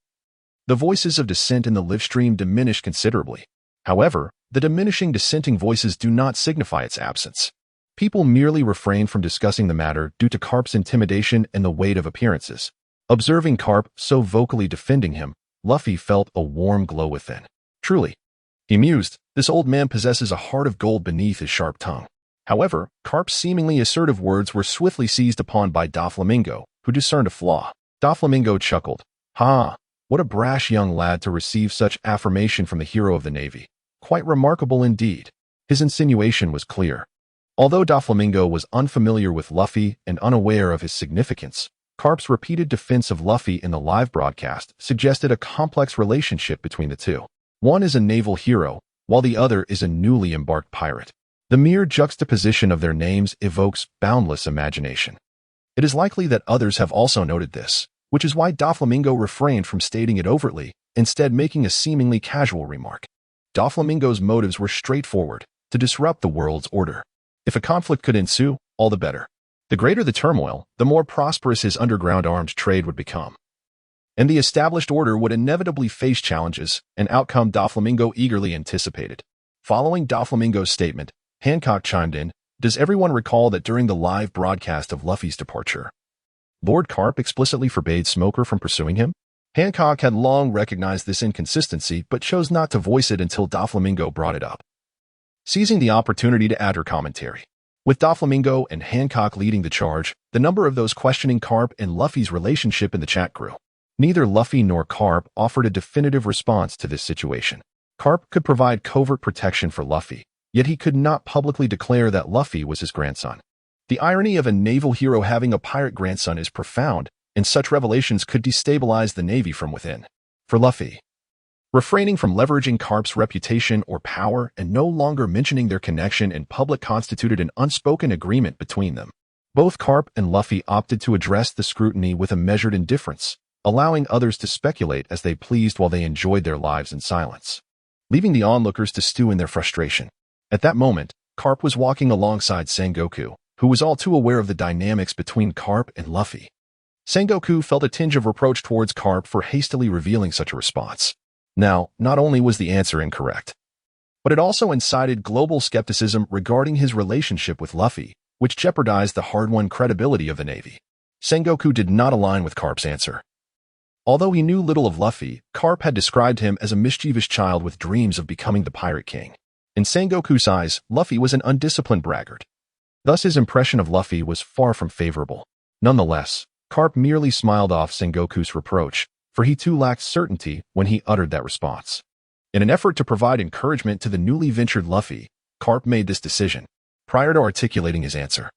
the voices of dissent in the live stream diminished considerably. However, the diminishing dissenting voices do not signify its absence. People merely refrain from discussing the matter due to Garp's intimidation and the weight of appearances. Observing Garp so vocally defending him, Luffy felt a warm glow within. Truly, he mused, this old man possesses a heart of gold beneath his sharp tongue. However, Garp's seemingly assertive words were swiftly seized upon by Doflamingo, who discerned a flaw. Doflamingo chuckled. Ha! What a brash young lad to receive such affirmation from the hero of the Navy. Quite remarkable indeed. His insinuation was clear. Although Doflamingo was unfamiliar with Luffy and unaware of his significance, Garp's repeated defense of Luffy in the live broadcast suggested a complex relationship between the two. One is a naval hero, while the other is a newly embarked pirate. The mere juxtaposition of their names evokes boundless imagination. It is likely that others have also noted this, which is why Doflamingo refrained from stating it overtly, instead making a seemingly casual remark. Doflamingo's motives were straightforward, to disrupt the world's order. If a conflict could ensue, all the better. The greater the turmoil, the more prosperous his underground arms trade would become. And the established order would inevitably face challenges, an outcome Doflamingo eagerly anticipated. Following Doflamingo's statement, Hancock chimed in, does everyone recall that during the live broadcast of Luffy's departure, Lord Garp explicitly forbade Smoker from pursuing him? Hancock had long recognized this inconsistency but chose not to voice it until Doflamingo brought it up, seizing the opportunity to add her commentary. With Doflamingo and Hancock leading the charge, the number of those questioning Garp and Luffy's relationship in the chat grew. Neither Luffy nor Garp offered a definitive response to this situation. Garp could provide covert protection for Luffy, yet he could not publicly declare that Luffy was his grandson. The irony of a naval hero having a pirate grandson is profound, and such revelations could destabilize the Navy from within. For Luffy, refraining from leveraging Garp's reputation or power and no longer mentioning their connection in public constituted an unspoken agreement between them. Both Garp and Luffy opted to address the scrutiny with a measured indifference, allowing others to speculate as they pleased while they enjoyed their lives in silence, leaving the onlookers to stew in their frustration. At that moment, Garp was walking alongside Sengoku, who was all too aware of the dynamics between Garp and Luffy. Sengoku felt a tinge of reproach towards Garp for hastily revealing such a response. Now, not only was the answer incorrect, but it also incited global skepticism regarding his relationship with Luffy, which jeopardized the hard-won credibility of the Navy. Sengoku did not align with Garp's answer. Although he knew little of Luffy, Garp had described him as a mischievous child with dreams of becoming the Pirate King. In Sengoku's eyes, Luffy was an undisciplined braggart. Thus his impression of Luffy was far from favorable. Nonetheless, Garp merely smiled off Sengoku's reproach, for he too lacked certainty when he uttered that response. In an effort to provide encouragement to the newly ventured Luffy, Garp made this decision. Prior to articulating his answer,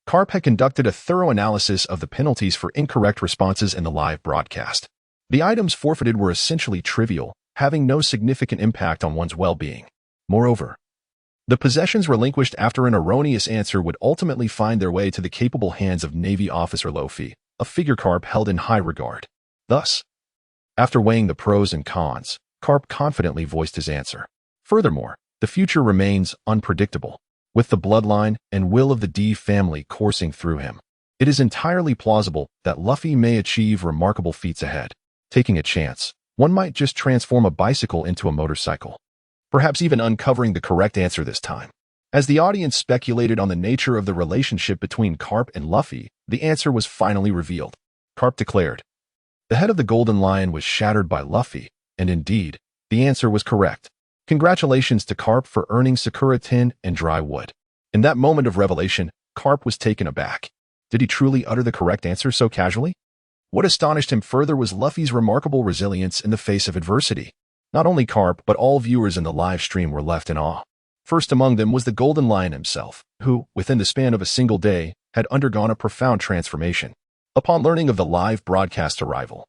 Garp had conducted a thorough analysis of the penalties for incorrect responses in the live broadcast. The items forfeited were essentially trivial, having no significant impact on one's well-being. Moreover, the possessions relinquished after an erroneous answer would ultimately find their way to the capable hands of Navy officer Luo Fei, a figure Garp held in high regard. Thus, after weighing the pros and cons, Garp confidently voiced his answer. Furthermore, the future remains unpredictable. With the bloodline and will of the D family coursing through him, it is entirely plausible that Luffy may achieve remarkable feats ahead. Taking a chance, one might just transform a bicycle into a motorcycle, perhaps even uncovering the correct answer this time. As the audience speculated on the nature of the relationship between Garp and Luffy, the answer was finally revealed. Garp declared, "The head of the Golden Lion was shattered by Luffy," and indeed, the answer was correct. Congratulations to Garp for earning Sakura tin and dry wood. In that moment of revelation, Garp was taken aback. Did he truly utter the correct answer so casually? What astonished him further was Luffy's remarkable resilience in the face of adversity. Not only Garp, but all viewers in the live stream were left in awe. First among them was the Golden Lion himself, who, within the span of a single day, had undergone a profound transformation. Upon learning of the live broadcast arrival,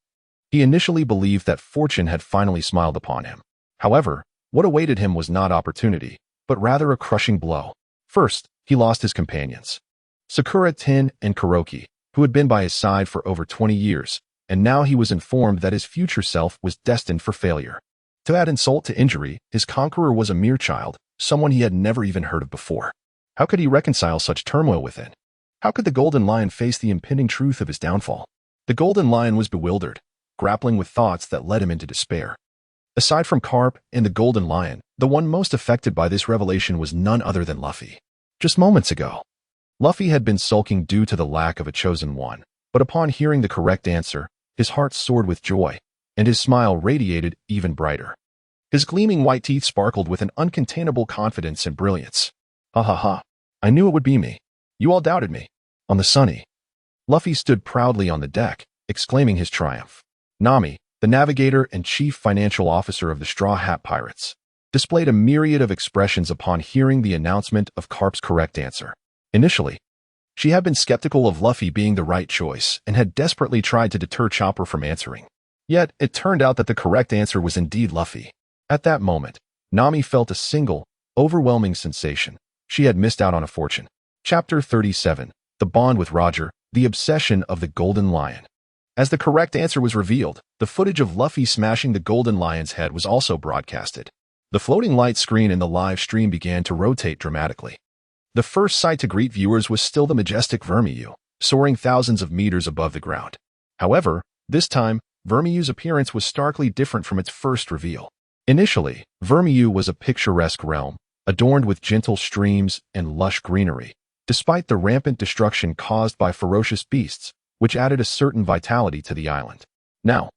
he initially believed that fortune had finally smiled upon him. However, what awaited him was not opportunity, but rather a crushing blow. First, he lost his companions, Sakura, Tin, and Kuroki, who had been by his side for over 20 years, and now he was informed that his future self was destined for failure. To add insult to injury, his conqueror was a mere child, someone he had never even heard of before. How could he reconcile such turmoil within? How could the Golden Lion face the impending truth of his downfall? The Golden Lion was bewildered, grappling with thoughts that led him into despair. Aside from Garp and the Golden Lion, the one most affected by this revelation was none other than Luffy. Just moments ago, Luffy had been sulking due to the lack of a chosen one, but upon hearing the correct answer, his heart soared with joy, and his smile radiated even brighter. His gleaming white teeth sparkled with an uncontainable confidence and brilliance. Ha ha ha, I knew it would be me. You all doubted me. On the Sunny, Luffy stood proudly on the deck, exclaiming his triumph. Nami, the navigator and chief financial officer of the Straw Hat Pirates, displayed a myriad of expressions upon hearing the announcement of Garp's correct answer. Initially, she had been skeptical of Luffy being the right choice and had desperately tried to deter Chopper from answering. Yet, it turned out that the correct answer was indeed Luffy. At that moment, Nami felt a single, overwhelming sensation. She had missed out on a fortune. Chapter 37, The Bond with Roger, The Obsession of the Golden Lion. As the correct answer was revealed, the footage of Luffy smashing the Golden Lion's head was also broadcasted. The floating light screen in the live stream began to rotate dramatically. The first sight to greet viewers was still the majestic Vermiu, soaring thousands of meters above the ground. However, this time, Vermiu's appearance was starkly different from its first reveal. Initially, Vermiu was a picturesque realm, adorned with gentle streams and lush greenery, despite the rampant destruction caused by ferocious beasts, which added a certain vitality to the island. Now,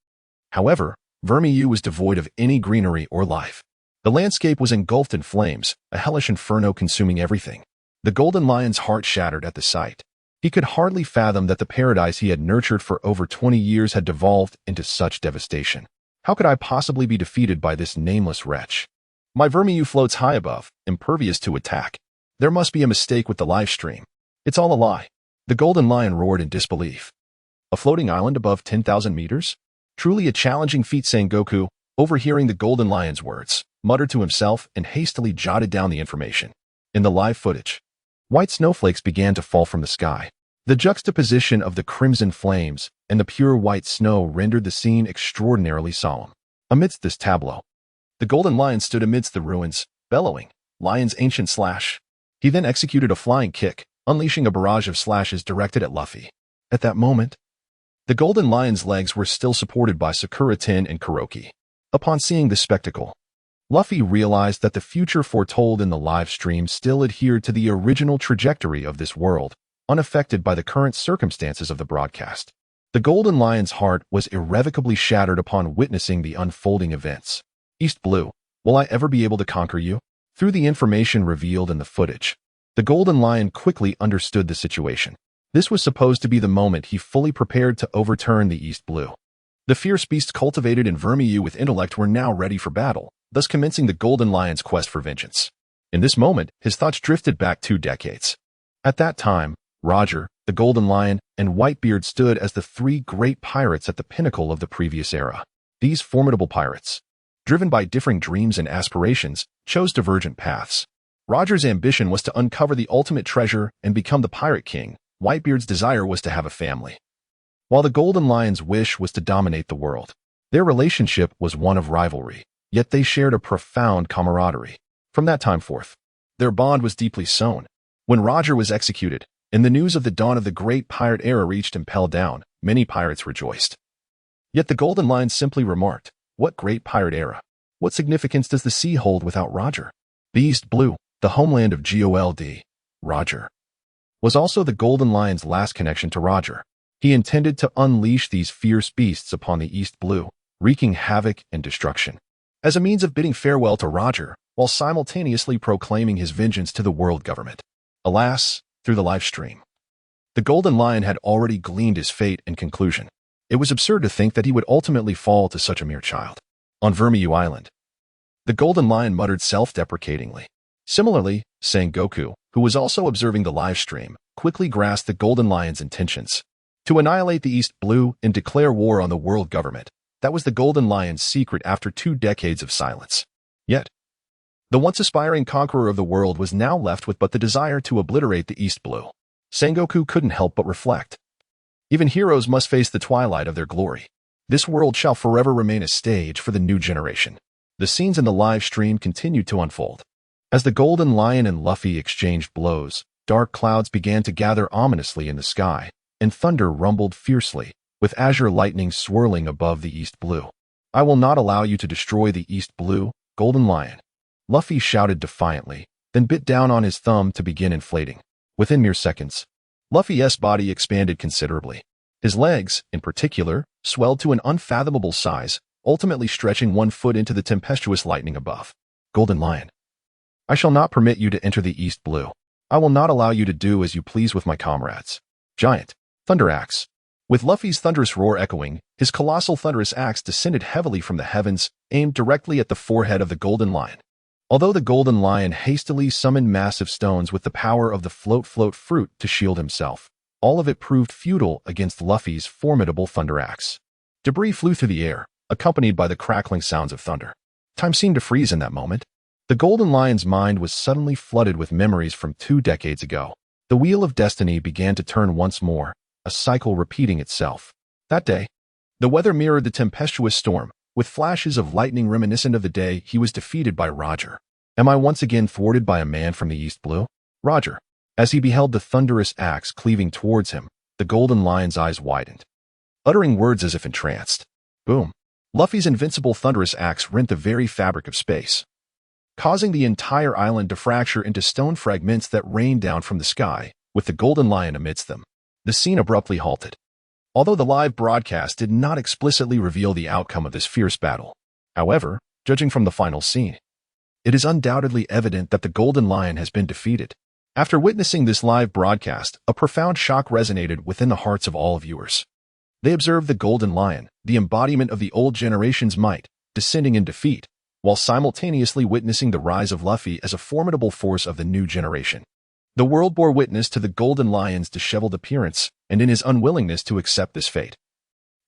however, Vermiu was devoid of any greenery or life. The landscape was engulfed in flames, a hellish inferno consuming everything. The Golden Lion's heart shattered at the sight. He could hardly fathom that the paradise he had nurtured for over 20 years had devolved into such devastation. How could I possibly be defeated by this nameless wretch? My Vermiu floats high above, impervious to attack. There must be a mistake with the live stream. It's all a lie. The Golden Lion roared in disbelief. A floating island above 10,000 meters? Truly a challenging feat, Sengoku. Overhearing the Golden Lion's words, muttered to himself and hastily jotted down the information. In the live footage, white snowflakes began to fall from the sky. The juxtaposition of the crimson flames and the pure white snow rendered the scene extraordinarily solemn. Amidst this tableau, the Golden Lion stood amidst the ruins, bellowing, "Lion's ancient slash." He then executed a flying kick, unleashing a barrage of slashes directed at Luffy. At that moment, the Golden Lion's legs were still supported by Sakura Tin and Kuroki. Upon seeing this spectacle, Luffy realized that the future foretold in the live stream still adhered to the original trajectory of this world, unaffected by the current circumstances of the broadcast. The Golden Lion's heart was irrevocably shattered upon witnessing the unfolding events. East Blue, will I ever be able to conquer you? Through the information revealed in the footage, the Golden Lion quickly understood the situation. This was supposed to be the moment he fully prepared to overturn the East Blue. The fierce beasts cultivated in Vermiu with intellect were now ready for battle, thus commencing the Golden Lion's quest for vengeance. In this moment, his thoughts drifted back 2 decades. At that time, Roger, the Golden Lion, and Whitebeard stood as the 3 great pirates at the pinnacle of the previous era. These formidable pirates, driven by differing dreams and aspirations, chose divergent paths. Roger's ambition was to uncover the ultimate treasure and become the Pirate King. Whitebeard's desire was to have a family, while the Golden Lion's wish was to dominate the world. Their relationship was one of rivalry, yet they shared a profound camaraderie. From that time forth, their bond was deeply sown. When Roger was executed, and the news of the dawn of the great pirate era reached Impel Down, many pirates rejoiced. Yet the Golden Lion simply remarked, "What great pirate era? What significance does the sea hold without Roger?" The East Blue, the homeland of Gold, Roger, was also the Golden Lion's last connection to Roger. He intended to unleash these fierce beasts upon the East Blue, wreaking havoc and destruction, as a means of bidding farewell to Roger, while simultaneously proclaiming his vengeance to the world government. Alas, through the live stream, the Golden Lion had already gleaned his fate and conclusion. It was absurd to think that he would ultimately fall to such a mere child. On Vermiu Island, the Golden Lion muttered self-deprecatingly. Similarly, Sengoku, who was also observing the live stream, quickly grasped the Golden Lion's intentions to annihilate the East Blue and declare war on the world government. That was the Golden Lion's secret after 2 decades of silence. Yet, the once aspiring conqueror of the world was now left with but the desire to obliterate the East Blue. Sengoku couldn't help but reflect. Even heroes must face the twilight of their glory. This world shall forever remain a stage for the new generation. The scenes in the live stream continued to unfold. As the Golden Lion and Luffy exchanged blows, dark clouds began to gather ominously in the sky, and thunder rumbled fiercely, with azure lightning swirling above the East Blue. "I will not allow you to destroy the East Blue, Golden Lion," Luffy shouted defiantly, then bit down on his thumb to begin inflating. Within mere seconds, Luffy's body expanded considerably. His legs, in particular, swelled to an unfathomable size, ultimately stretching 1 foot into the tempestuous lightning above. "Golden Lion, I shall not permit you to enter the East Blue. I will not allow you to do as you please with my comrades." Giant Thunder Axe. With Luffy's thunderous roar echoing, his colossal thunderous axe descended heavily from the heavens, aimed directly at the forehead of the Golden Lion. Although the Golden Lion hastily summoned massive stones with the power of the float fruit to shield himself, all of it proved futile against Luffy's formidable thunder axe. Debris flew through the air, accompanied by the crackling sounds of thunder. Time seemed to freeze in that moment. The Golden Lion's mind was suddenly flooded with memories from 2 decades ago. The wheel of destiny began to turn once more, a cycle repeating itself. That day, the weather mirrored the tempestuous storm, with flashes of lightning reminiscent of the day he was defeated by Roger. Am I once again thwarted by a man from the East Blue? Roger. As he beheld the thunderous axe cleaving towards him, the Golden Lion's eyes widened, uttering words as if entranced. Boom. Luffy's invincible thunderous axe rent the very fabric of space, causing the entire island to fracture into stone fragments that rained down from the sky, with the Golden Lion amidst them. The scene abruptly halted. Although the live broadcast did not explicitly reveal the outcome of this fierce battle, however, judging from the final scene, it is undoubtedly evident that the Golden Lion has been defeated. After witnessing this live broadcast, a profound shock resonated within the hearts of all viewers. They observed the Golden Lion, the embodiment of the old generation's might, descending in defeat, while simultaneously witnessing the rise of Luffy as a formidable force of the new generation. The world bore witness to the Golden Lion's disheveled appearance and in his unwillingness to accept this fate.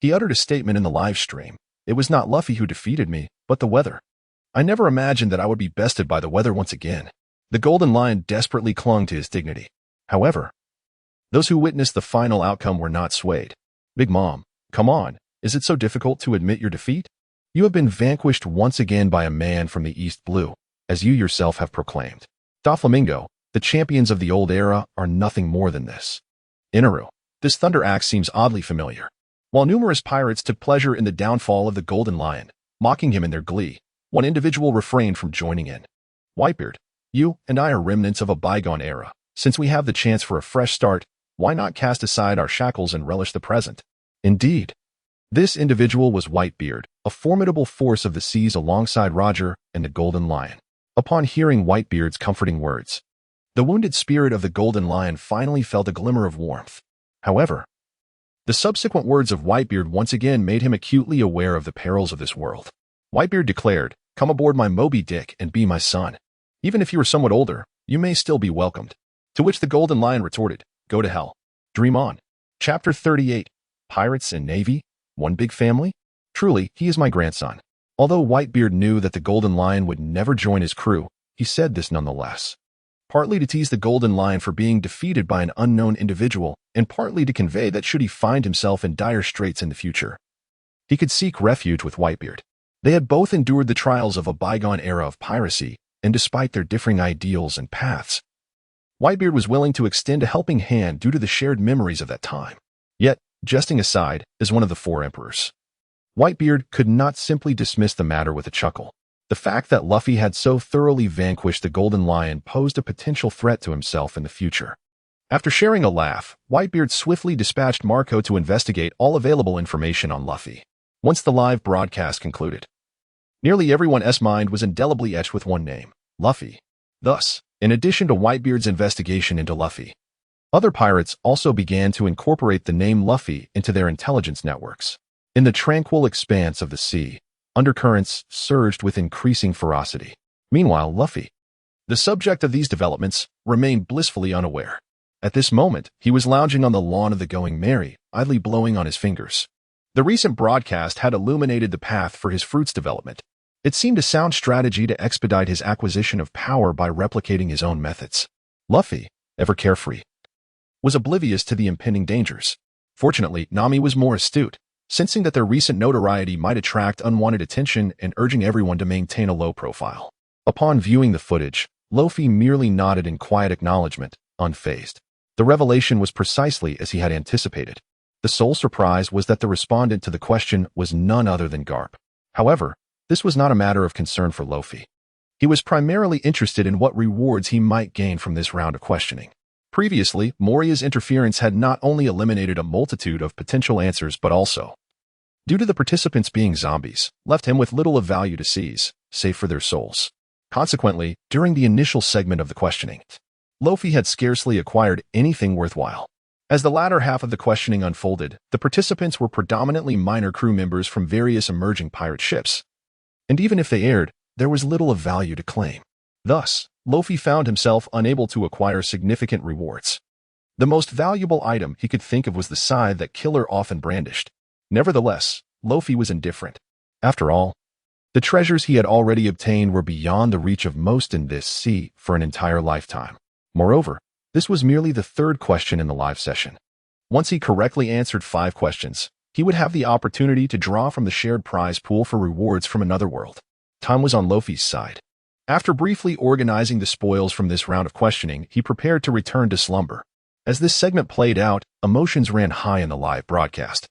He uttered a statement in the live stream. It was not Luffy who defeated me, But the weather. I never imagined that I would be bested by the weather once again. The Golden Lion desperately clung to his dignity. However, those who witnessed the final outcome were not swayed. Big Mom, come on, is it so difficult to admit your defeat? You have been vanquished once again by a man from the East Blue, as you yourself have proclaimed. Doflamingo, the champions of the old era, are nothing more than this. Inaru, this thunder axe seems oddly familiar. While numerous pirates took pleasure in the downfall of the Golden Lion, mocking him in their glee, one individual refrained from joining in. Whitebeard, you and I are remnants of a bygone era. Since we have the chance for a fresh start, why not cast aside our shackles and relish the present? Indeed. This individual was Whitebeard, a formidable force of the seas alongside Roger and the Golden Lion. Upon hearing Whitebeard's comforting words, the wounded spirit of the Golden Lion finally felt a glimmer of warmth. However, the subsequent words of Whitebeard once again made him acutely aware of the perils of this world. Whitebeard declared, "Come aboard my Moby Dick and be my son. Even if you are somewhat older, you may still be welcomed." To which the Golden Lion retorted, "Go to hell. Dream on." Chapter 38. Pirates and Navy? One big family? Truly, he is my grandson. Although Whitebeard knew that the Golden Lion would never join his crew, he said this nonetheless. Partly to tease the Golden Lion for being defeated by an unknown individual, and partly to convey that should he find himself in dire straits in the future, he could seek refuge with Whitebeard. They had both endured the trials of a bygone era of piracy, and despite their differing ideals and paths, Whitebeard was willing to extend a helping hand due to the shared memories of that time. Yet, jesting aside, as one of the four emperors, Whitebeard could not simply dismiss the matter with a chuckle. The fact that Luffy had so thoroughly vanquished the Golden Lion posed a potential threat to himself in the future. After sharing a laugh, Whitebeard swiftly dispatched Marco to investigate all available information on Luffy. Once the live broadcast concluded, nearly everyone's mind was indelibly etched with one name, Luffy. Thus, in addition to Whitebeard's investigation into Luffy, other pirates also began to incorporate the name Luffy into their intelligence networks. In the tranquil expanse of the sea, undercurrents surged with increasing ferocity. Meanwhile, Luffy, the subject of these developments, remained blissfully unaware. At this moment, he was lounging on the lawn of the Going Merry, idly blowing on his fingers. The recent broadcast had illuminated the path for his fruit's development. It seemed a sound strategy to expedite his acquisition of power by replicating his own methods. Luffy, ever carefree, was oblivious to the impending dangers. Fortunately, Nami was more astute, sensing that their recent notoriety might attract unwanted attention and urging everyone to maintain a low profile. Upon viewing the footage, Luffy merely nodded in quiet acknowledgement, unfazed. The revelation was precisely as he had anticipated. The sole surprise was that the respondent to the question was none other than Garp. However, this was not a matter of concern for Luffy. He was primarily interested in what rewards he might gain from this round of questioning. Previously, Moria's interference had not only eliminated a multitude of potential answers but also, due to the participants being zombies, left him with little of value to seize, save for their souls. Consequently, during the initial segment of the questioning, Luffy had scarcely acquired anything worthwhile. As the latter half of the questioning unfolded, the participants were predominantly minor crew members from various emerging pirate ships, and even if they erred, there was little of value to claim. Thus, Luffy found himself unable to acquire significant rewards. The most valuable item he could think of was the scythe that Killer often brandished. Nevertheless, Luffy was indifferent. After all, the treasures he had already obtained were beyond the reach of most in this sea for an entire lifetime. Moreover, this was merely the third question in the live session. Once he correctly answered 5 questions, he would have the opportunity to draw from the shared prize pool for rewards from another world. Time was on Luffy's side. After briefly organizing the spoils from this round of questioning, he prepared to return to slumber. As this segment played out, emotions ran high in the live broadcast.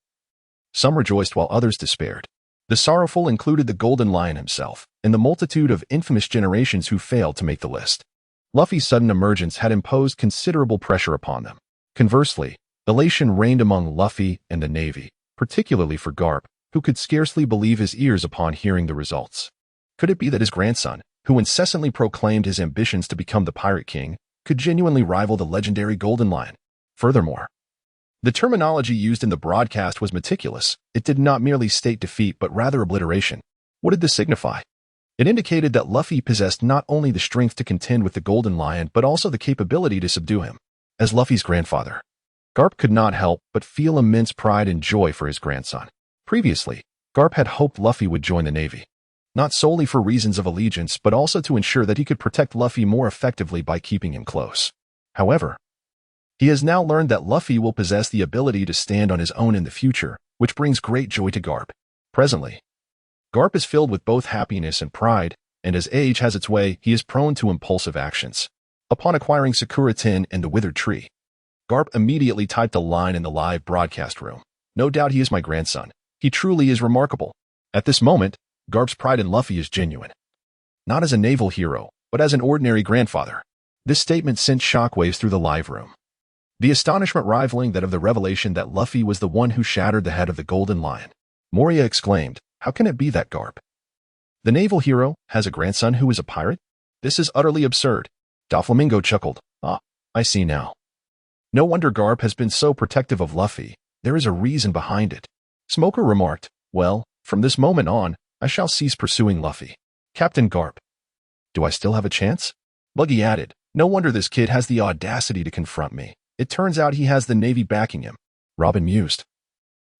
Some rejoiced while others despaired. The sorrowful included the Golden Lion himself, and the multitude of infamous generations who failed to make the list. Luffy's sudden emergence had imposed considerable pressure upon them. Conversely, elation reigned among Luffy and the Navy, particularly for Garp, who could scarcely believe his ears upon hearing the results. Could it be that his grandson, who incessantly proclaimed his ambitions to become the Pirate King, could genuinely rival the legendary Golden Lion? Furthermore, the terminology used in the broadcast was meticulous. It did not merely state defeat but rather obliteration. What did this signify? It indicated that Luffy possessed not only the strength to contend with the Golden Lion but also the capability to subdue him. As Luffy's grandfather, Garp could not help but feel immense pride and joy for his grandson. Previously, Garp had hoped Luffy would join the Navy. not solely for reasons of allegiance but also to ensure that he could protect Luffy more effectively by keeping him close. However, he has now learned that Luffy will possess the ability to stand on his own in the future, which brings great joy to Garp. Presently, Garp is filled with both happiness and pride, and as age has its way, he is prone to impulsive actions. Upon acquiring Sakura Tin and the Withered Tree, Garp immediately typed a line in the live broadcast room. No doubt he is my grandson. He truly is remarkable. At this moment, Garp's pride in Luffy is genuine. Not as a naval hero, but as an ordinary grandfather. This statement sent shockwaves through the live room. The astonishment rivaling that of the revelation that Luffy was the one who shattered the head of the Golden Lion. Moria exclaimed, "How can it be that Garp, the naval hero, has a grandson who is a pirate? This is utterly absurd." Doflamingo chuckled. "Ah, I see now. No wonder Garp has been so protective of Luffy. There is a reason behind it." Smoker remarked, "Well, from this moment on, I shall cease pursuing Luffy." Captain Garp, "Do I still have a chance?" Buggy added, "No wonder this kid has the audacity to confront me. It turns out he has the Navy backing him." Robin mused.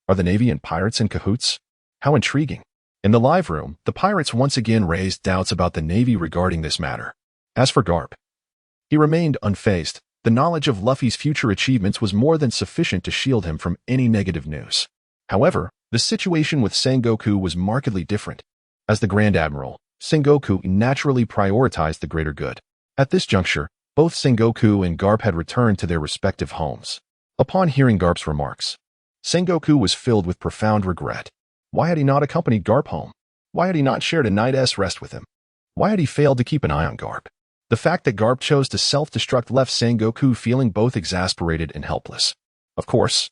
"Are the Navy and pirates in cahoots? How intriguing." In the live room, the pirates once again raised doubts about the Navy regarding this matter. As for Garp, he remained unfazed. The knowledge of Luffy's future achievements was more than sufficient to shield him from any negative news. However, the situation with Sengoku was markedly different. As the Grand Admiral, Sengoku naturally prioritized the greater good. At this juncture, both Sengoku and Garp had returned to their respective homes. Upon hearing Garp's remarks, Sengoku was filled with profound regret. Why had he not accompanied Garp home? Why had he not shared a night's rest with him? Why had he failed to keep an eye on Garp? The fact that Garp chose to self-destruct left Sengoku feeling both exasperated and helpless. Of course,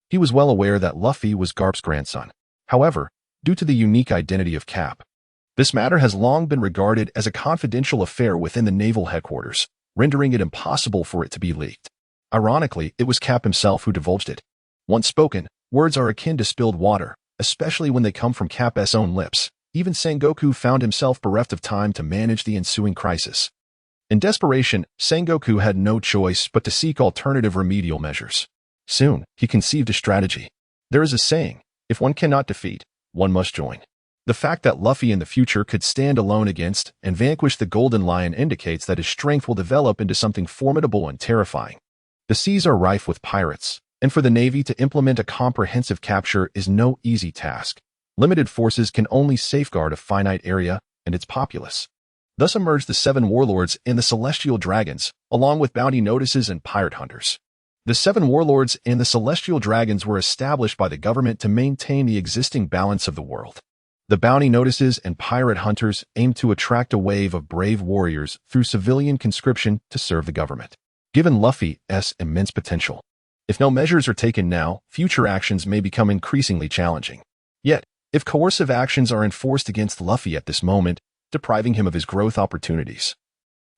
he was well aware that Luffy was Garp's grandson. However, due to the unique identity of Cap, this matter has long been regarded as a confidential affair within the naval headquarters, rendering it impossible for it to be leaked. Ironically, it was Cap himself who divulged it. Once spoken, words are akin to spilled water, especially when they come from Cap's own lips. Even Sengoku found himself bereft of time to manage the ensuing crisis. In desperation, Sengoku had no choice but to seek alternative remedial measures. Soon, he conceived a strategy. There is a saying, if one cannot defeat, one must join. The fact that Luffy in the future could stand alone against and vanquish the Golden Lion indicates that his strength will develop into something formidable and terrifying. The seas are rife with pirates, and for the Navy to implement a comprehensive capture is no easy task. Limited forces can only safeguard a finite area and its populace. Thus emerged the 7 warlords and the Celestial Dragons, along with bounty notices and pirate hunters. The 7 warlords and the Celestial Dragons were established by the government to maintain the existing balance of the world. The bounty notices and pirate hunters aimed to attract a wave of brave warriors through civilian conscription to serve the government. Given Luffy's immense potential, if no measures are taken now, future actions may become increasingly challenging. Yet, if coercive actions are enforced against Luffy at this moment, depriving him of his growth opportunities,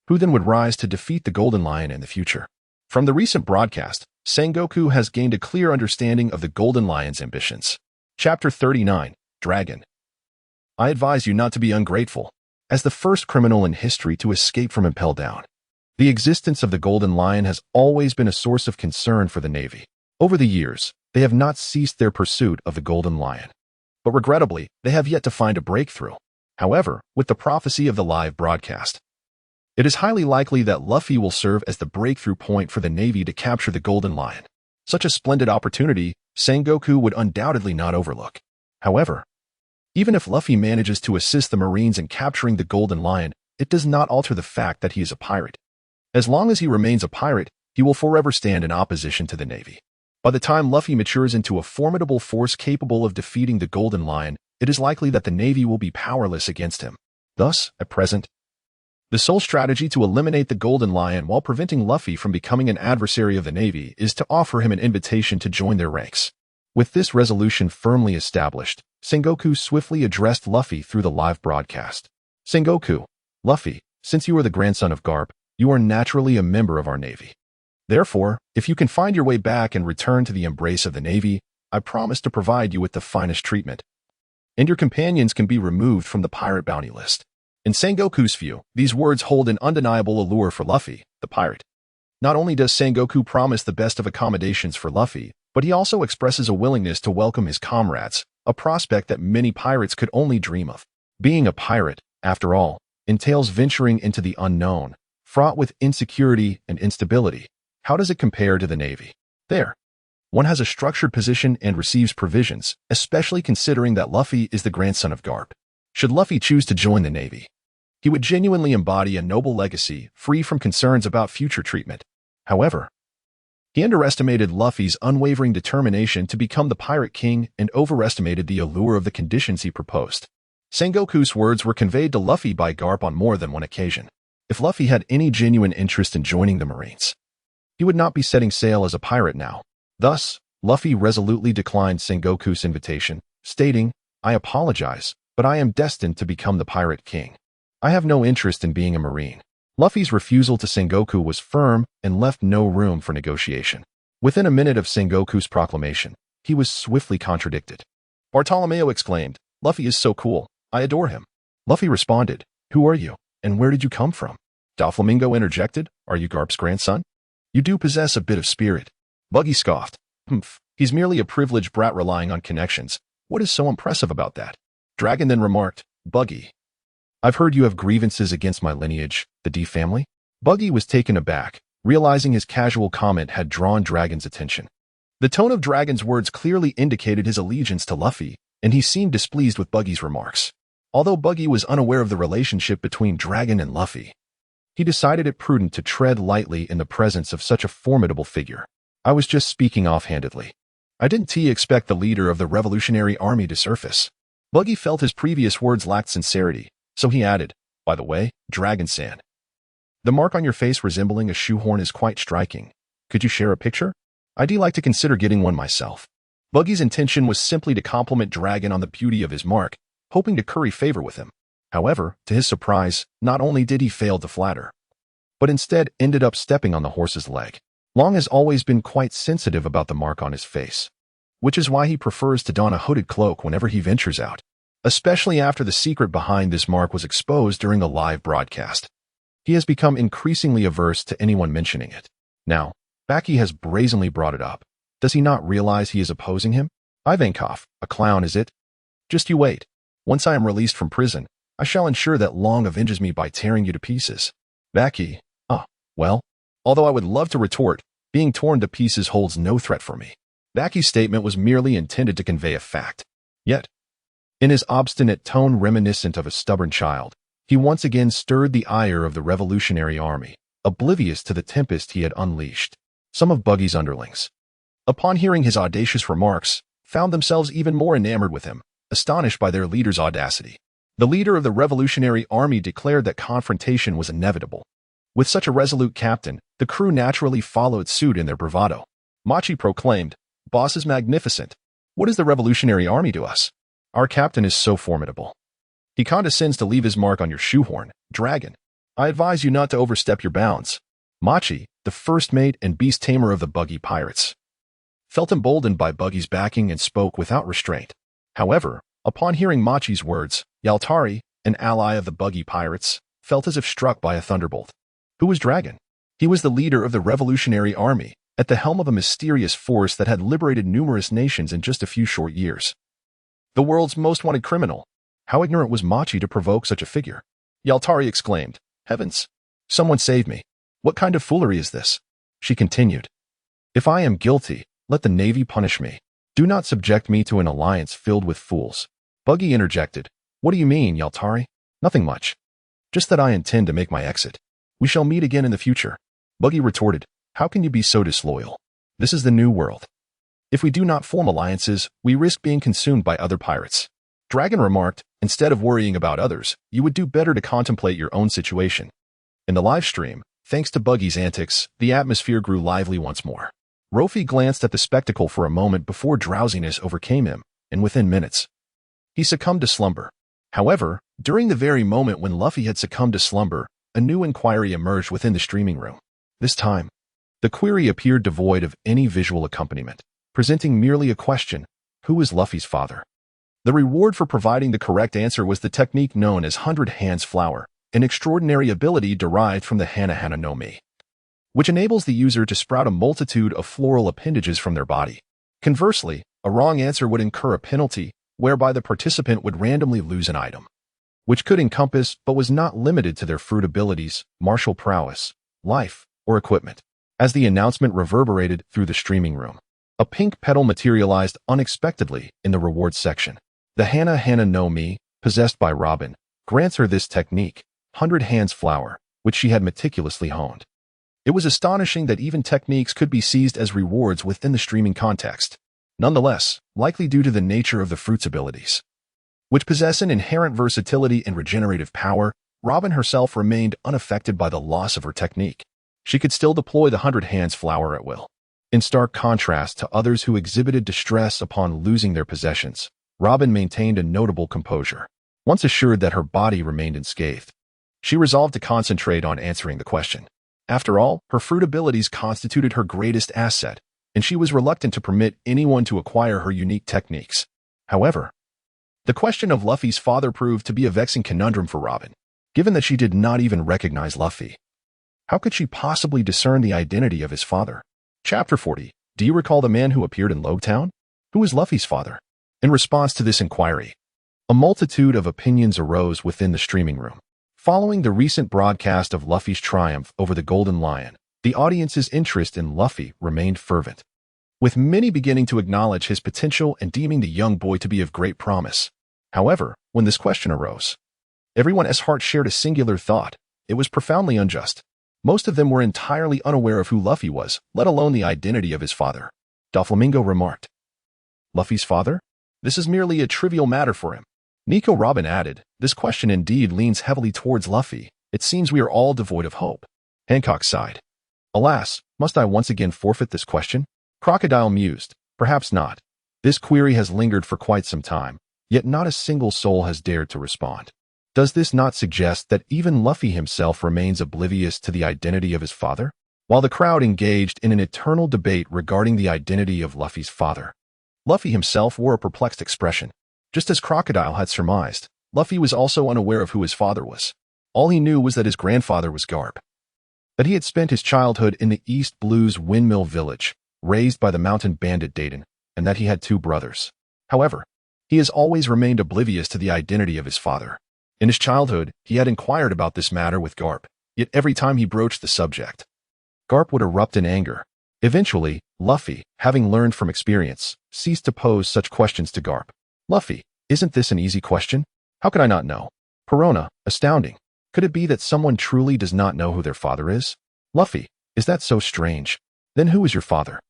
who then would rise to defeat the Golden Lion in the future? From the recent broadcast, Sengoku has gained a clear understanding of the Golden Lion's ambitions. Chapter 39, Dragon. I advise you not to be ungrateful. As the first criminal in history to escape from Impel Down, the existence of the Golden Lion has always been a source of concern for the Navy. Over the years, they have not ceased their pursuit of the Golden Lion. But regrettably, they have yet to find a breakthrough. However, with the prophecy of the live broadcast, it is highly likely that Luffy will serve as the breakthrough point for the Navy to capture the Golden Lion. Such a splendid opportunity, Sengoku would undoubtedly not overlook. However, even if Luffy manages to assist the Marines in capturing the Golden Lion, it does not alter the fact that he is a pirate. As long as he remains a pirate, he will forever stand in opposition to the Navy. By the time Luffy matures into a formidable force capable of defeating the Golden Lion, it is likely that the Navy will be powerless against him. Thus, at present, the sole strategy to eliminate the Golden Lion while preventing Luffy from becoming an adversary of the Navy is to offer him an invitation to join their ranks. With this resolution firmly established, Sengoku swiftly addressed Luffy through the live broadcast. Sengoku, Luffy, since you are the grandson of Garp, you are naturally a member of our Navy. Therefore, if you can find your way back and return to the embrace of the Navy, I promise to provide you with the finest treatment. And your companions can be removed from the pirate bounty list. In Sengoku's view, these words hold an undeniable allure for Luffy, the pirate. Not only does Sengoku promise the best of accommodations for Luffy, but he also expresses a willingness to welcome his comrades, a prospect that many pirates could only dream of. Being a pirate, after all, entails venturing into the unknown, fraught with insecurity and instability. How does it compare to the Navy? There. One has a structured position and receives provisions, especially considering that Luffy is the grandson of Garp. Should Luffy choose to join the Navy, he would genuinely embody a noble legacy, free from concerns about future treatment. However, he underestimated Luffy's unwavering determination to become the Pirate King and overestimated the allure of the conditions he proposed. Sengoku's words were conveyed to Luffy by Garp on more than one occasion. If Luffy had any genuine interest in joining the Marines, he would not be setting sail as a pirate now. Thus, Luffy resolutely declined Sengoku's invitation, stating, "I apologize, but I am destined to become the Pirate King. I have no interest in being a Marine." Luffy's refusal to Sengoku was firm and left no room for negotiation. Within a minute of Sengoku's proclamation, he was swiftly contradicted. Bartolomeo exclaimed, "Luffy is so cool. I adore him." Luffy responded, "Who are you, and where did you come from?" Doflamingo interjected, "Are you Garp's grandson? You do possess a bit of spirit." Buggy scoffed, "Humph, he's merely a privileged brat relying on connections. What is so impressive about that?" Dragon then remarked, "Buggy, I've heard you have grievances against my lineage, the D family?" Buggy was taken aback, realizing his casual comment had drawn Dragon's attention. The tone of Dragon's words clearly indicated his allegiance to Luffy, and he seemed displeased with Buggy's remarks. Although Buggy was unaware of the relationship between Dragon and Luffy, he decided it prudent to tread lightly in the presence of such a formidable figure. "I was just speaking offhandedly. I didn't expect the leader of the Revolutionary Army to surface." Buggy felt his previous words lacked sincerity, so he added, "By the way, Dragon-san, the mark on your face resembling a shoehorn is quite striking. Could you share a picture? I'd like to consider getting one myself." Buggy's intention was simply to compliment Dragon on the beauty of his mark, hoping to curry favor with him. However, to his surprise, not only did he fail to flatter, but instead ended up stepping on the horse's leg. Long has always been quite sensitive about the mark on his face, which is why he prefers to don a hooded cloak whenever he ventures out, especially after the secret behind this mark was exposed during a live broadcast. He has become increasingly averse to anyone mentioning it. Now, Baki has brazenly brought it up. Does he not realize he is opposing him? Ivankov, a clown, is it? Just you wait. Once I am released from prison, I shall ensure that Long avenges me by tearing you to pieces. Baki, well, although I would love to retort, being torn to pieces holds no threat for me. Baki's statement was merely intended to convey a fact. Yet, in his obstinate tone reminiscent of a stubborn child, he once again stirred the ire of the Revolutionary Army, oblivious to the tempest he had unleashed. Some of Buggy's underlings, upon hearing his audacious remarks, found themselves even more enamored with him, astonished by their leader's audacity. The leader of the Revolutionary Army declared that confrontation was inevitable. With such a resolute captain, the crew naturally followed suit in their bravado. Machi proclaimed, "Boss is magnificent. What is the Revolutionary Army to us? Our captain is so formidable. He condescends to leave his mark on your shoehorn, Dragon. I advise you not to overstep your bounds." Machi, the first mate and beast tamer of the Buggy pirates, felt emboldened by Buggy's backing and spoke without restraint. However, upon hearing Machi's words, Yaltari, an ally of the Buggy pirates, felt as if struck by a thunderbolt. Who was Dragon? He was the leader of the Revolutionary Army, at the helm of a mysterious force that had liberated numerous nations in just a few short years. The world's most wanted criminal. How ignorant was Machi to provoke such a figure? Yaltari exclaimed, "Heavens! Someone save me. What kind of foolery is this?" She continued, "If I am guilty, let the Navy punish me. Do not subject me to an alliance filled with fools." Buggy interjected, "What do you mean, Yaltari?" "Nothing much. Just that I intend to make my exit. We shall meet again in the future." Buggy retorted, "How can you be so disloyal? This is the new world. If we do not form alliances, we risk being consumed by other pirates." Dragon remarked, "Instead of worrying about others, you would do better to contemplate your own situation." In the live stream, thanks to Buggy's antics, the atmosphere grew lively once more. Luffy glanced at the spectacle for a moment before drowsiness overcame him, and within minutes, he succumbed to slumber. However, during the very moment when Luffy had succumbed to slumber, a new inquiry emerged within the streaming room. This time, the query appeared devoid of any visual accompaniment, presenting merely a question: who is Luffy's father? The reward for providing the correct answer was the technique known as 100 Hands Flower, an extraordinary ability derived from the Hana no Mi, which enables the user to sprout a multitude of floral appendages from their body. Conversely, a wrong answer would incur a penalty, whereby the participant would randomly lose an item. which could encompass but was not limited to their fruit abilities, martial prowess, life, or equipment. As the announcement reverberated through the streaming room, a pink petal materialized unexpectedly in the rewards section. The Hana no Mi, possessed by Robin, grants her this technique, 100 Hands Flower, which she had meticulously honed. It was astonishing that even techniques could be seized as rewards within the streaming context. Nonetheless, likely due to the nature of the fruit's abilities, which possess an inherent versatility and regenerative power, Robin herself remained unaffected by the loss of her technique. She could still deploy the 100 Hands Flower at will. In stark contrast to others who exhibited distress upon losing their possessions, Robin maintained a notable composure. Once assured that her body remained unscathed, she resolved to concentrate on answering the question. After all, her fruit abilities constituted her greatest asset, and she was reluctant to permit anyone to acquire her unique techniques. However, the question of Luffy's father proved to be a vexing conundrum for Robin, given that she did not even recognize Luffy. How could she possibly discern the identity of his father? Chapter 40. Do you recall the man who appeared in Logtown? Who is Luffy's father? In response to this inquiry, a multitude of opinions arose within the streaming room. Following the recent broadcast of Luffy's triumph over the Golden Lion, the audience's interest in Luffy remained fervent, with many beginning to acknowledge his potential and deeming the young boy to be of great promise. However, when this question arose, everyone's heart shared a singular thought. It was profoundly unjust. Most of them were entirely unaware of who Luffy was, let alone the identity of his father. Doflamingo remarked, "Luffy's father? This is merely a trivial matter for him." Nico Robin added, "This question indeed leans heavily towards Luffy. It seems we are all devoid of hope." Hancock sighed. "Alas, must I once again forfeit this question?" Crocodile mused, "Perhaps not. This query has lingered for quite some time, yet not a single soul has dared to respond. Does this not suggest that even Luffy himself remains oblivious to the identity of his father?" While the crowd engaged in an eternal debate regarding the identity of Luffy's father, Luffy himself wore a perplexed expression. Just as Crocodile had surmised, Luffy was also unaware of who his father was. All he knew was that his grandfather was Garp, that he had spent his childhood in the East Blues Windmill Village, raised by the mountain bandit Dayton, and that he had 2 brothers. However, he has always remained oblivious to the identity of his father. In his childhood, he had inquired about this matter with Garp, yet every time he broached the subject, Garp would erupt in anger. Eventually, Luffy, having learned from experience, ceased to pose such questions to Garp. "Luffy, isn't this an easy question? How could I not know?" Perona, astounding. "Could it be that someone truly does not know who their father is?" "Luffy, is that so strange? Then who is your father?"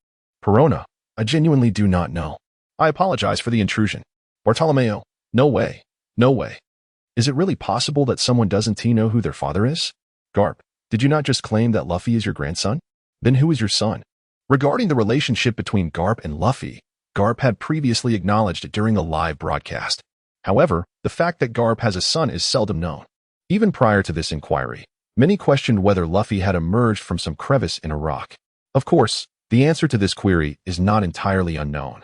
Perona, "I genuinely do not know. I apologize for the intrusion." Bartolomeo, "No way. No way. Is it really possible that someone doesn't know who their father is?" Garp, "Did you not just claim that Luffy is your grandson? Then who is your son?" Regarding the relationship between Garp and Luffy, Garp had previously acknowledged it during a live broadcast. However, the fact that Garp has a son is seldom known. Even prior to this inquiry, many questioned whether Luffy had emerged from some crevice in a rock. Of course, the answer to this query is not entirely unknown.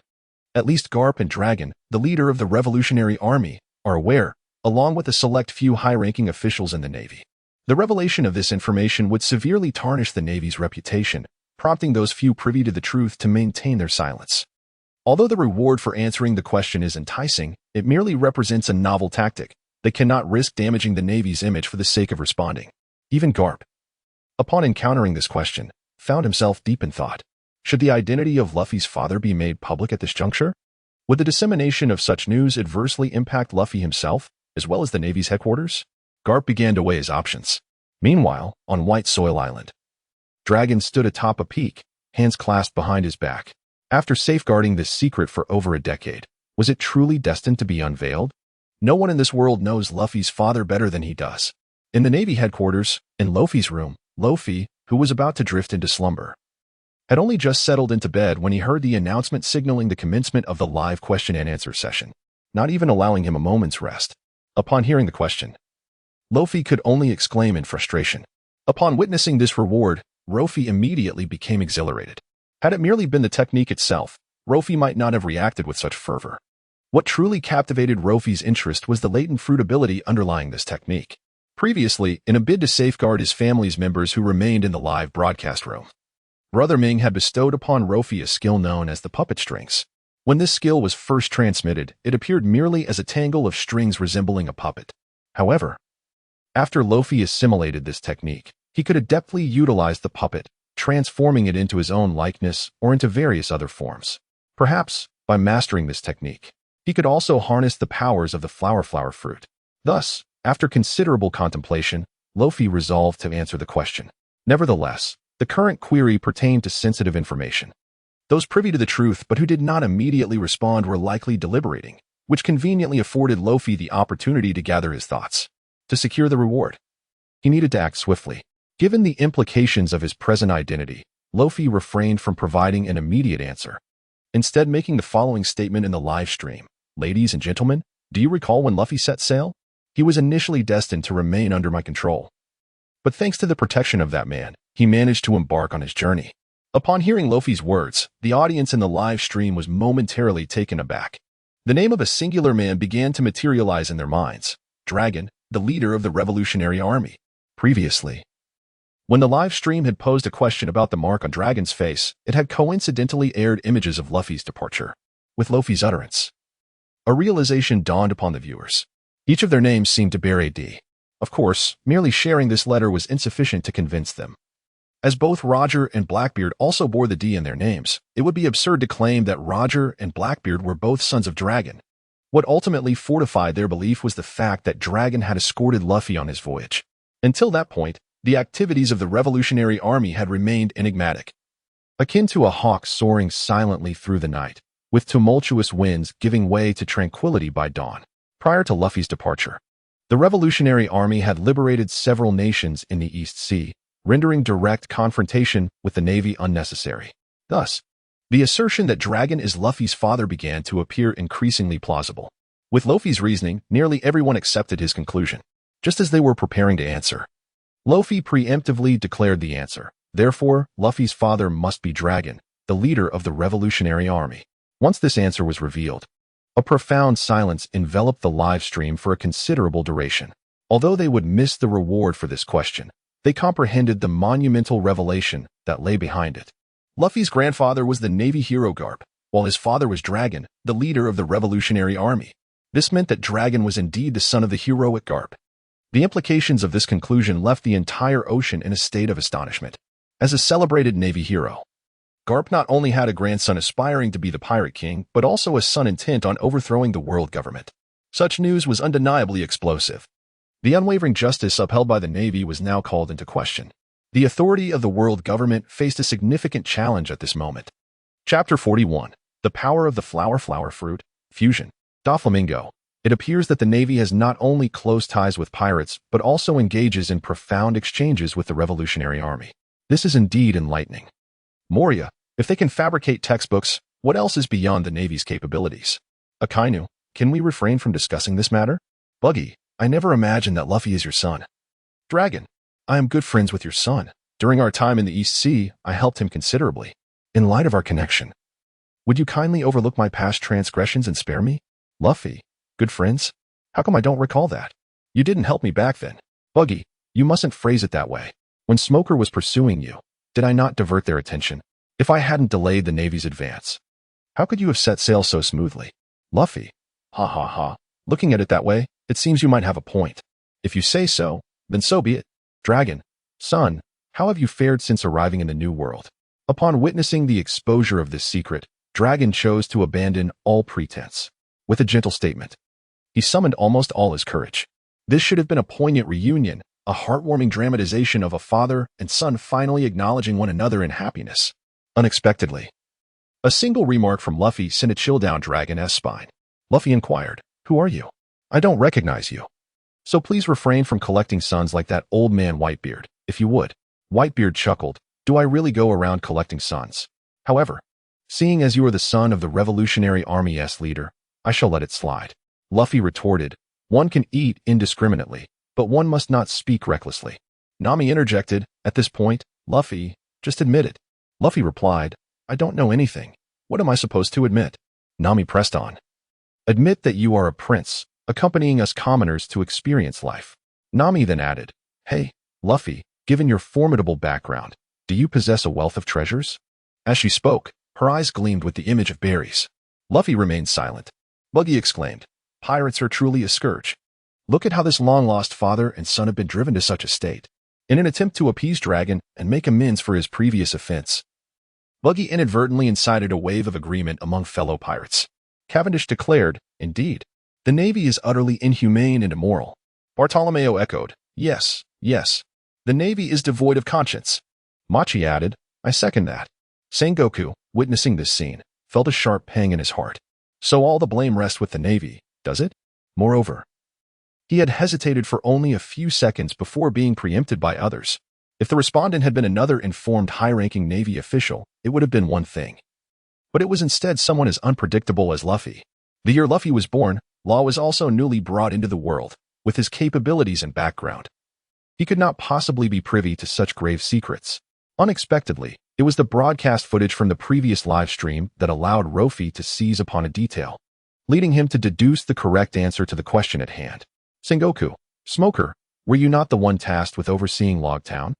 At least Garp and Dragon, the leader of the Revolutionary Army, are aware, along with a select few high-ranking officials in the Navy. The revelation of this information would severely tarnish the Navy's reputation, prompting those few privy to the truth to maintain their silence. Although the reward for answering the question is enticing, it merely represents a novel tactic that cannot risk damaging the Navy's image for the sake of responding. Even Garp, upon encountering this question, found himself deep in thought. Should the identity of Luffy's father be made public at this juncture? Would the dissemination of such news adversely impact Luffy himself, as well as the Navy's headquarters? Garp began to weigh his options. Meanwhile, on White Soil Island, Dragon stood atop a peak, hands clasped behind his back. After safeguarding this secret for over a decade, was it truly destined to be unveiled? No one in this world knows Luffy's father better than he does. In the Navy headquarters, in Luffy's room, Luffy, who was about to drift into slumber, had only just settled into bed when he heard the announcement signaling the commencement of the live question and answer session, not even allowing him a moment's rest. Upon hearing the question, Luffy could only exclaim in frustration. Upon witnessing this reward, Luffy immediately became exhilarated. Had it merely been the technique itself, Luffy might not have reacted with such fervor. What truly captivated Luffy's interest was the latent fruit ability underlying this technique. Previously, in a bid to safeguard his family's members who remained in the live broadcast room, Brother Ming had bestowed upon Luffy a skill known as the puppet strings. When this skill was first transmitted, it appeared merely as a tangle of strings resembling a puppet. However, after Luffy assimilated this technique, he could adeptly utilize the puppet, transforming it into his own likeness or into various other forms. Perhaps, by mastering this technique, he could also harness the powers of the flower fruit. Thus, after considerable contemplation, Luffy resolved to answer the question. Nevertheless, the current query pertained to sensitive information. Those privy to the truth but who did not immediately respond were likely deliberating, which conveniently afforded Luffy the opportunity to gather his thoughts. To secure the reward, he needed to act swiftly. Given the implications of his present identity, Luffy refrained from providing an immediate answer, instead making the following statement in the live stream. Ladies and gentlemen, do you recall when Luffy set sail? He was initially destined to remain under my control. But thanks to the protection of that man, he managed to embark on his journey. Upon hearing Luffy's words, the audience in the live stream was momentarily taken aback. The name of a singular man began to materialize in their minds. Dragon, the leader of the Revolutionary Army. Previously, when the live stream had posed a question about the mark on Dragon's face, it had coincidentally aired images of Luffy's departure. With Luffy's utterance, a realization dawned upon the viewers. Each of their names seemed to bear a D. Of course, merely sharing this letter was insufficient to convince them. As both Roger and Blackbeard also bore the D in their names, it would be absurd to claim that Roger and Blackbeard were both sons of Dragon. What ultimately fortified their belief was the fact that Dragon had escorted Luffy on his voyage. Until that point, the activities of the Revolutionary Army had remained enigmatic, akin to a hawk soaring silently through the night, with tumultuous winds giving way to tranquility by dawn. Prior to Luffy's departure, the Revolutionary Army had liberated several nations in the East Sea, rendering direct confrontation with the Navy unnecessary. Thus, the assertion that Dragon is Luffy's father began to appear increasingly plausible. With Luffy's reasoning, nearly everyone accepted his conclusion. Just as they were preparing to answer, Luffy preemptively declared the answer. Therefore, Luffy's father must be Dragon, the leader of the Revolutionary Army. Once this answer was revealed, a profound silence enveloped the live stream for a considerable duration. Although they would miss the reward for this question, they comprehended the monumental revelation that lay behind it. Luffy's grandfather was the Navy hero Garp, while his father was Dragon, the leader of the Revolutionary Army. This meant that Dragon was indeed the son of the heroic Garp. The implications of this conclusion left the entire ocean in a state of astonishment. As a celebrated Navy hero, Garp not only had a grandson aspiring to be the Pirate King, but also a son intent on overthrowing the world government. Such news was undeniably explosive. The unwavering justice upheld by the Navy was now called into question. The authority of the world government faced a significant challenge at this moment. Chapter 41. The Power of the Flower Fruit, Fusion. Doflamingo. It appears that the Navy has not only close ties with pirates, but also engages in profound exchanges with the Revolutionary Army. This is indeed enlightening. Moria, if they can fabricate textbooks, what else is beyond the Navy's capabilities? Akainu, can we refrain from discussing this matter? Buggy, I never imagined that Luffy is your son. Dragon, I am good friends with your son. During our time in the East Sea, I helped him considerably. In light of our connection, would you kindly overlook my past transgressions and spare me? Luffy, good friends? How come I don't recall that? You didn't help me back then. Buggy, you mustn't phrase it that way. When Smoker was pursuing you, did I not divert their attention? If I hadn't delayed the Navy's advance, how could you have set sail so smoothly? Luffy, ha ha ha. Looking at it that way, it seems you might have a point. If you say so, then so be it. Dragon, son, how have you fared since arriving in the New World? Upon witnessing the exposure of this secret, Dragon chose to abandon all pretense. With a gentle statement, he summoned almost all his courage. This should have been a poignant reunion, a heartwarming dramatization of a father and son finally acknowledging one another in happiness. Unexpectedly, a single remark from Luffy sent a chill down Dragon's spine. Luffy inquired, "Who are you? I don't recognize you. So please refrain from collecting sons like that old man Whitebeard, if you would." Whitebeard chuckled, "Do I really go around collecting sons? However, seeing as you are the son of the Revolutionary Army's leader, I shall let it slide." Luffy retorted, "One can eat indiscriminately, but one must not speak recklessly." Nami interjected, "At this point, Luffy, just admit it." Luffy replied, "I don't know anything. What am I supposed to admit?" Nami pressed on, "Admit that you are a prince, accompanying us commoners to experience life." Nami then added, "Hey, Luffy, given your formidable background, do you possess a wealth of treasures?" As she spoke, her eyes gleamed with the image of berries. Luffy remained silent. Buggy exclaimed, "Pirates are truly a scourge." Look at how this long-lost father and son have been driven to such a state. In an attempt to appease Dragon and make amends for his previous offense, Buggy inadvertently incited a wave of agreement among fellow pirates. Cavendish declared, "Indeed, the Navy is utterly inhumane and immoral." Bartolomeo echoed, "Yes, yes. The Navy is devoid of conscience." Machi added, "I second that." Sengoku, witnessing this scene, felt a sharp pang in his heart. So all the blame rests with the Navy, does it? Moreover, he had hesitated for only a few seconds before being preempted by others. If the respondent had been another informed high-ranking Navy official, it would have been one thing. But it was instead someone as unpredictable as Luffy. The year Luffy was born, Law was also newly brought into the world, with his capabilities and background. He could not possibly be privy to such grave secrets. Unexpectedly, it was the broadcast footage from the previous live stream that allowed Luffy to seize upon a detail, leading him to deduce the correct answer to the question at hand. Sengoku, Smoker, were you not the one tasked with overseeing Log Town?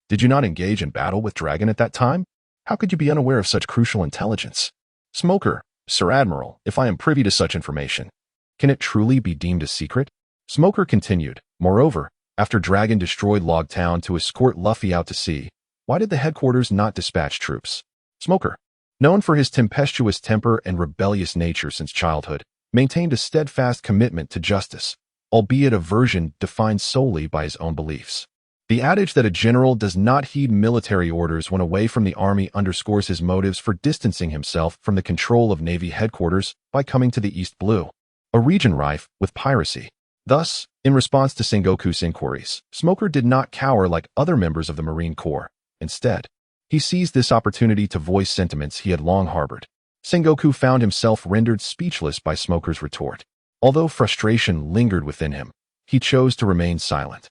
Did you not engage in battle with Dragon at that time? How could you be unaware of such crucial intelligence? Smoker, Sir Admiral, if I am privy to such information, can it truly be deemed a secret? Smoker continued, moreover, after Dragon destroyed Log Town to escort Luffy out to sea, why did the headquarters not dispatch troops? Smoker, known for his tempestuous temper and rebellious nature since childhood, maintained a steadfast commitment to justice, albeit a version defined solely by his own beliefs. The adage that a general does not heed military orders when away from the army underscores his motives for distancing himself from the control of Navy headquarters by coming to the East Blue, a region rife with piracy. Thus, in response to Sengoku's inquiries, Smoker did not cower like other members of the Marine Corps. Instead, he seized this opportunity to voice sentiments he had long harbored. Sengoku found himself rendered speechless by Smoker's retort. Although frustration lingered within him, he chose to remain silent.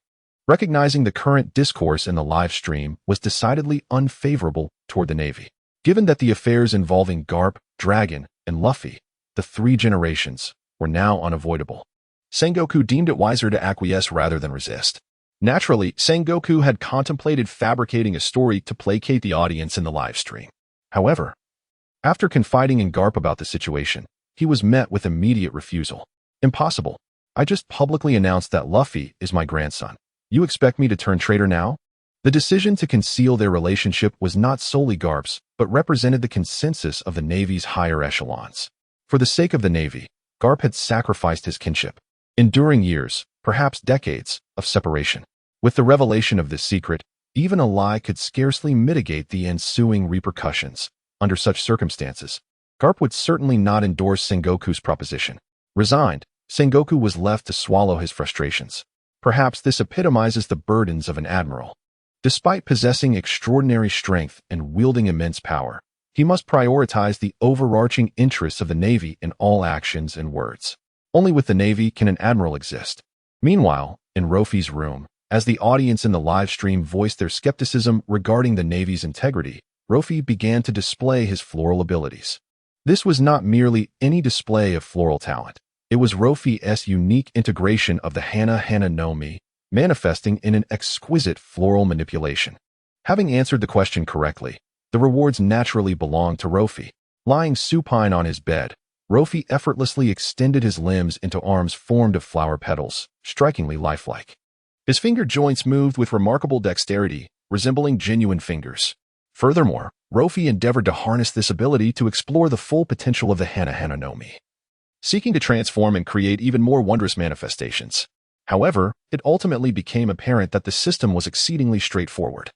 Recognizing the current discourse in the live stream was decidedly unfavorable toward the Navy. Given that the affairs involving Garp, Dragon, and Luffy, the three generations, were now unavoidable, Sengoku deemed it wiser to acquiesce rather than resist. Naturally, Sengoku had contemplated fabricating a story to placate the audience in the live stream. However, after confiding in Garp about the situation, he was met with immediate refusal. "Impossible. I just publicly announced that Luffy is my grandson. You expect me to turn traitor now?" The decision to conceal their relationship was not solely Garp's, but represented the consensus of the Navy's higher echelons. For the sake of the Navy, Garp had sacrificed his kinship, enduring years, perhaps decades, of separation. With the revelation of this secret, even a lie could scarcely mitigate the ensuing repercussions. Under such circumstances, Garp would certainly not endorse Sengoku's proposition. Resigned, Sengoku was left to swallow his frustrations. Perhaps this epitomizes the burdens of an admiral. Despite possessing extraordinary strength and wielding immense power, he must prioritize the overarching interests of the Navy in all actions and words. Only with the Navy can an admiral exist. Meanwhile, in Luffy's room, as the audience in the live stream voiced their skepticism regarding the Navy's integrity, Luffy began to display his floral abilities. This was not merely any display of floral talent. It was Luffy's unique integration of the Hana no Mi, manifesting in an exquisite floral manipulation. Having answered the question correctly, the rewards naturally belonged to Luffy. Lying supine on his bed, Luffy effortlessly extended his limbs into arms formed of flower petals, strikingly lifelike. His finger joints moved with remarkable dexterity, resembling genuine fingers. Furthermore, Luffy endeavored to harness this ability to explore the full potential of the Hana no Mi, seeking to transform and create even more wondrous manifestations. However, it ultimately became apparent that the system was exceedingly straightforward,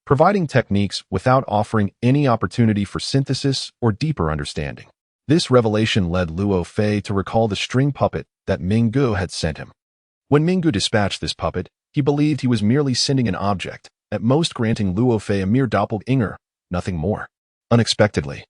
providing techniques without offering any opportunity for synthesis or deeper understanding. This revelation led Luo Fei to recall the string puppet that Mingu had sent him. When Mingu dispatched this puppet, he believed he was merely sending an object, at most granting Luo Fei a mere doppelganger, nothing more. Unexpectedly,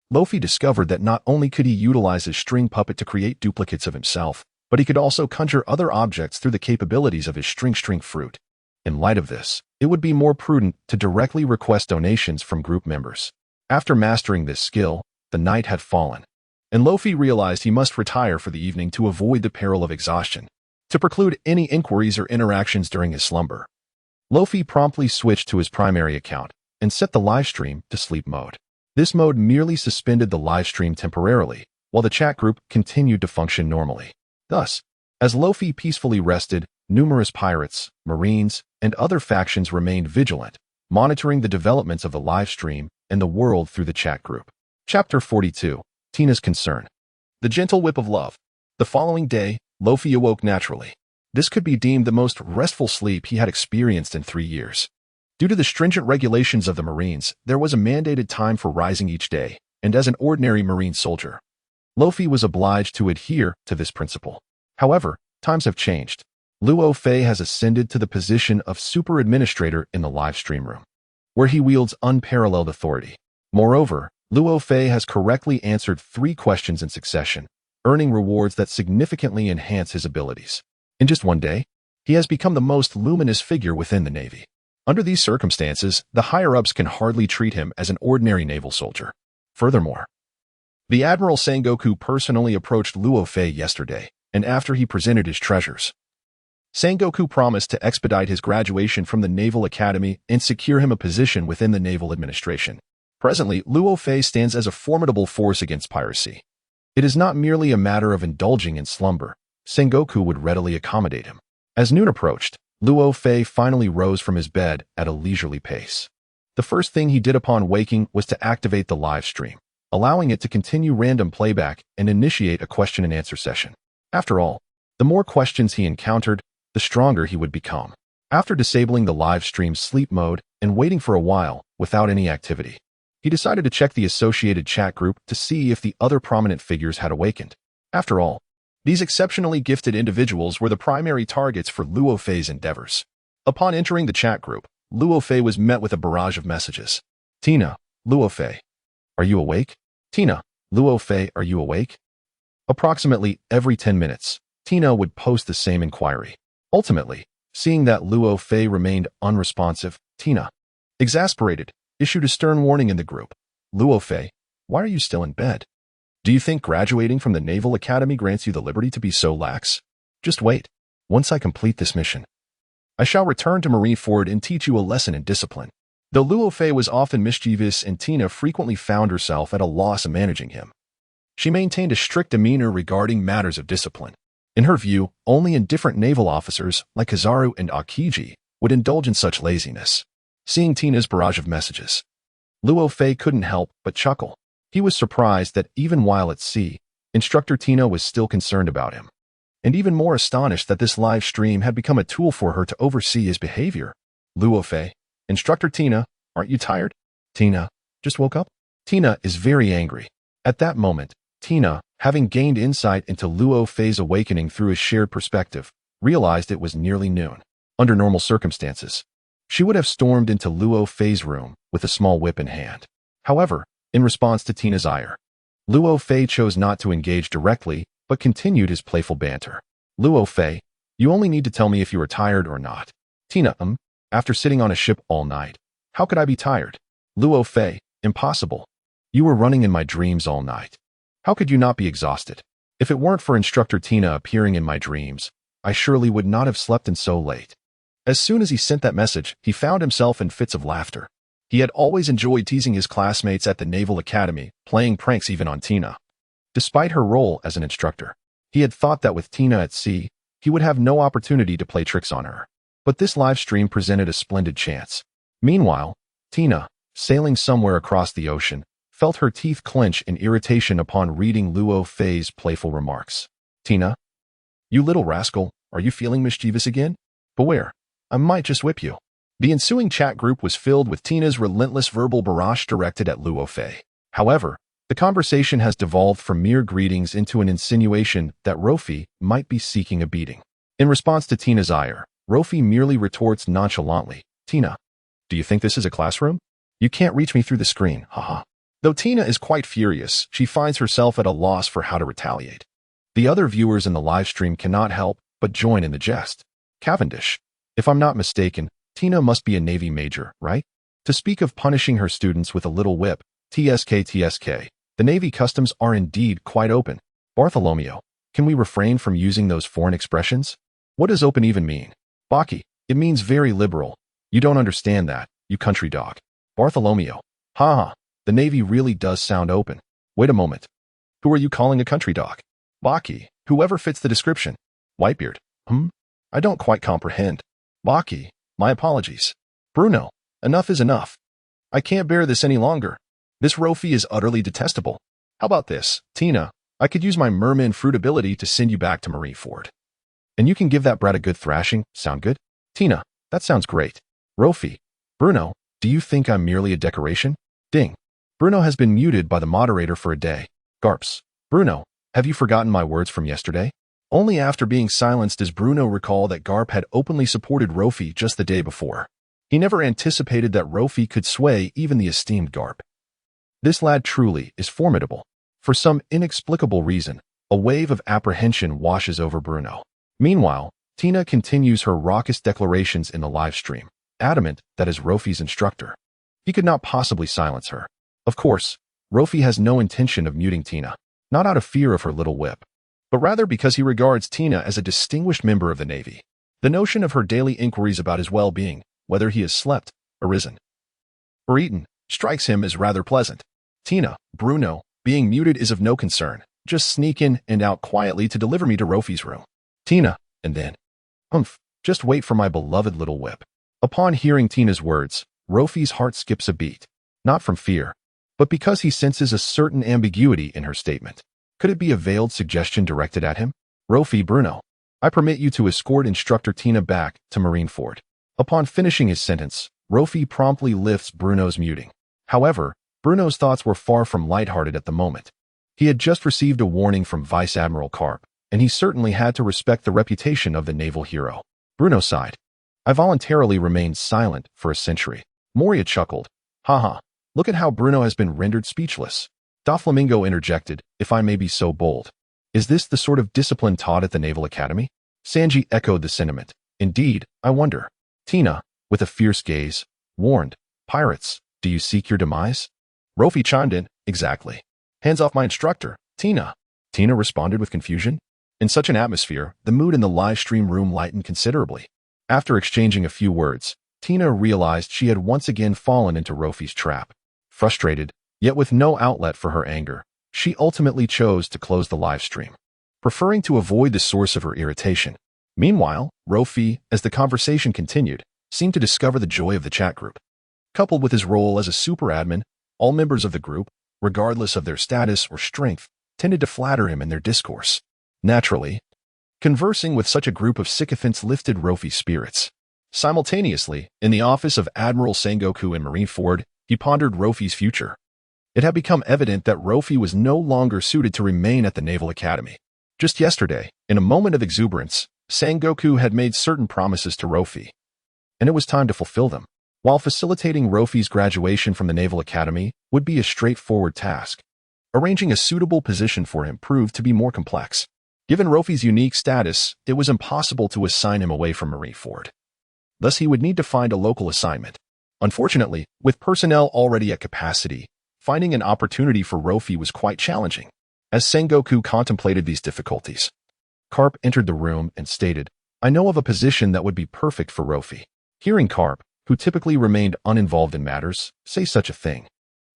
Luffy discovered that not only could he utilize his string puppet to create duplicates of himself, but he could also conjure other objects through the capabilities of his string fruit. In light of this, it would be more prudent to directly request donations from group members. After mastering this skill, the night had fallen, and Luffy realized he must retire for the evening to avoid the peril of exhaustion. To preclude any inquiries or interactions during his slumber, Luffy promptly switched to his primary account and set the livestream to sleep mode. This mode merely suspended the livestream temporarily, while the chat group continued to function normally. Thus, As Luffy peacefully rested, numerous pirates, marines, and other factions remained vigilant, monitoring the developments of the live stream and the world through the chat group. Chapter 42. Tina's Concern. The Gentle Whip of Love. The following day, Luffy awoke naturally. This could be deemed the most restful sleep he had experienced in 3 years. Due to the stringent regulations of the Marines, there was a mandated time for rising each day, and as an ordinary Marine soldier, Luffy was obliged to adhere to this principle. However, times have changed. Luo Fei has ascended to the position of super administrator in the live stream room, where he wields unparalleled authority. Moreover, Luo Fei has correctly answered 3 questions in succession, earning rewards that significantly enhance his abilities. In just 1 day, he has become the most luminous figure within the Navy. Under these circumstances, the higher-ups can hardly treat him as an ordinary naval soldier. Furthermore, the Admiral Sengoku personally approached Luo Fei yesterday, and after he presented his treasures, Sengoku promised to expedite his graduation from the Naval Academy and secure him a position within the Naval Administration. Presently, Luo Fei stands as a formidable force against piracy. It is not merely a matter of indulging in slumber. Sengoku would readily accommodate him. As noon approached, Luo Fei finally rose from his bed at a leisurely pace. The first thing he did upon waking was to activate the live stream, allowing it to continue random playback and initiate a question-and-answer session. After all, the more questions he encountered, the stronger he would become. After disabling the live stream's sleep mode and waiting for a while without any activity, he decided to check the associated chat group to see if the other prominent figures had awakened. After all, these exceptionally gifted individuals were the primary targets for Luo Fei's endeavors. Upon entering the chat group, Luo Fei was met with a barrage of messages. Tina, Luo Fei, are you awake? Tina, Luo Fei, are you awake? Approximately every 10 minutes, Tina would post the same inquiry. Ultimately, seeing that Luo Fei remained unresponsive, Tina, exasperated, issued a stern warning in the group. Luo Fei, why are you still in bed? Do you think graduating from the Naval Academy grants you the liberty to be so lax? Just wait. Once I complete this mission, I shall return to Marineford and teach you a lesson in discipline. Though Luo Fei was often mischievous and Tina frequently found herself at a loss in managing him, she maintained a strict demeanor regarding matters of discipline. In her view, only indifferent naval officers like Kizaru and Akiji would indulge in such laziness. Seeing Tina's barrage of messages, Luo Fei couldn't help but chuckle. He was surprised that even while at sea, Instructor Tina was still concerned about him, and even more astonished that this live stream had become a tool for her to oversee his behavior. Luo Fei, Instructor Tina, aren't you tired? Tina, just woke up? Tina is very angry. At that moment, Tina, having gained insight into Luo Fei's awakening through a shared perspective, realized it was nearly noon. Under normal circumstances, she would have stormed into Luo Fei's room with a small whip in hand. However, in response to Tina's ire, Luo Fei chose not to engage directly, but continued his playful banter. Luo Fei, you only need to tell me if you are tired or not. Tina, after sitting on a ship all night, how could I be tired? Luo Fei, impossible. You were running in my dreams all night. How could you not be exhausted? If it weren't for Instructor Tina appearing in my dreams, I surely would not have slept in so late. As soon as he sent that message, he found himself in fits of laughter. He had always enjoyed teasing his classmates at the Naval Academy, playing pranks even on Tina. Despite her role as an instructor, he had thought that with Tina at sea, he would have no opportunity to play tricks on her. But this live stream presented a splendid chance. Meanwhile, Tina, sailing somewhere across the ocean, felt her teeth clench in irritation upon reading Luo Fei's playful remarks. Tina, you little rascal, are you feeling mischievous again? Beware, I might just whip you. The ensuing chat group was filled with Tina's relentless verbal barrage directed at Luo Fei. However, the conversation has devolved from mere greetings into an insinuation that Luffy might be seeking a beating. In response to Tina's ire, Luffy merely retorts nonchalantly, Tina, do you think this is a classroom? You can't reach me through the screen, haha. Though Tina is quite furious, she finds herself at a loss for how to retaliate. The other viewers in the live stream cannot help but join in the jest. Cavendish, if I'm not mistaken, Tina must be a Navy major, right? To speak of punishing her students with a little whip, TSK, the Navy customs are indeed quite open. Bartholomew, can we refrain from using those foreign expressions? What does open even mean? Baki, it means very liberal. You don't understand that, you country dog. Bartholomew, haha, the Navy really does sound open. Wait a moment. Who are you calling a country dog? Baki, whoever fits the description. Whitebeard. I don't quite comprehend. Baki, my apologies. Bruno, enough is enough. I can't bear this any longer. This Rofy is utterly detestable. How about this, Tina? I could use my merman fruit ability to send you back to Marineford. And you can give that brat a good thrashing. Sound good? Tina, that sounds great. Rofy. Bruno, do you think I'm merely a decoration? Ding. Bruno has been muted by the moderator for a day. Garps. Bruno, have you forgotten my words from yesterday? Only after being silenced does Bruno recall that Garp had openly supported Rofy just the day before. He never anticipated that Rofy could sway even the esteemed Garp. This lad truly is formidable. For some inexplicable reason, a wave of apprehension washes over Bruno. Meanwhile, Tina continues her raucous declarations in the live stream, adamant that is Rofy's instructor. He could not possibly silence her. Of course, Rofy has no intention of muting Tina, not out of fear of her little whip, but rather because he regards Tina as a distinguished member of the Navy. The notion of her daily inquiries about his well-being, whether he has slept, arisen, or eaten, strikes him as rather pleasant. Tina, Bruno, being muted is of no concern. Just sneak in and out quietly to deliver me to Rofy's room. Tina, and then, just wait for my beloved little whip. Upon hearing Tina's words, Rofy's heart skips a beat, not from fear, but because he senses a certain ambiguity in her statement. Could it be a veiled suggestion directed at him? Rofy, Bruno, I permit you to escort instructor Tina back to Marineford. Upon finishing his sentence, Rofy promptly lifts Bruno's muting. However, Bruno's thoughts were far from lighthearted at the moment. He had just received a warning from Vice Admiral Garp, and he certainly had to respect the reputation of the naval hero. Bruno sighed. I voluntarily remained silent for a century. Moria chuckled. Haha, look at how Bruno has been rendered speechless. Doflamingo interjected, if I may be so bold. Is this the sort of discipline taught at the Naval Academy? Sanji echoed the sentiment. Indeed, I wonder. Tina, with a fierce gaze, warned, Pirates, do you seek your demise? Rofy chimed in, exactly. Hands off my instructor, Tina. Tina responded with confusion. In such an atmosphere, the mood in the live stream room lightened considerably. After exchanging a few words, Tina realized she had once again fallen into Rofy's trap. Frustrated, yet with no outlet for her anger, she ultimately chose to close the live stream, preferring to avoid the source of her irritation. Meanwhile, Rofy, as the conversation continued, seemed to discover the joy of the chat group. Coupled with his role as a super admin, all members of the group, regardless of their status or strength, tended to flatter him in their discourse. Naturally, conversing with such a group of sycophants lifted Rofy's spirits. Simultaneously, in the office of Admiral Sengoku in Marineford, he pondered Rofy's future. It had become evident that Rofy was no longer suited to remain at the Naval Academy. Just yesterday, in a moment of exuberance, Sengoku had made certain promises to Rofy, and it was time to fulfill them. While facilitating Rofy's graduation from the Naval Academy would be a straightforward task, arranging a suitable position for him proved to be more complex. Given Rofy's unique status, it was impossible to assign him away from Marineford. Thus, he would need to find a local assignment. Unfortunately, with personnel already at capacity, finding an opportunity for Rofy was quite challenging. As Sengoku contemplated these difficulties, Garp entered the room and stated, I know of a position that would be perfect for Rofy. Hearing Garp, who typically remained uninvolved in matters, say such a thing,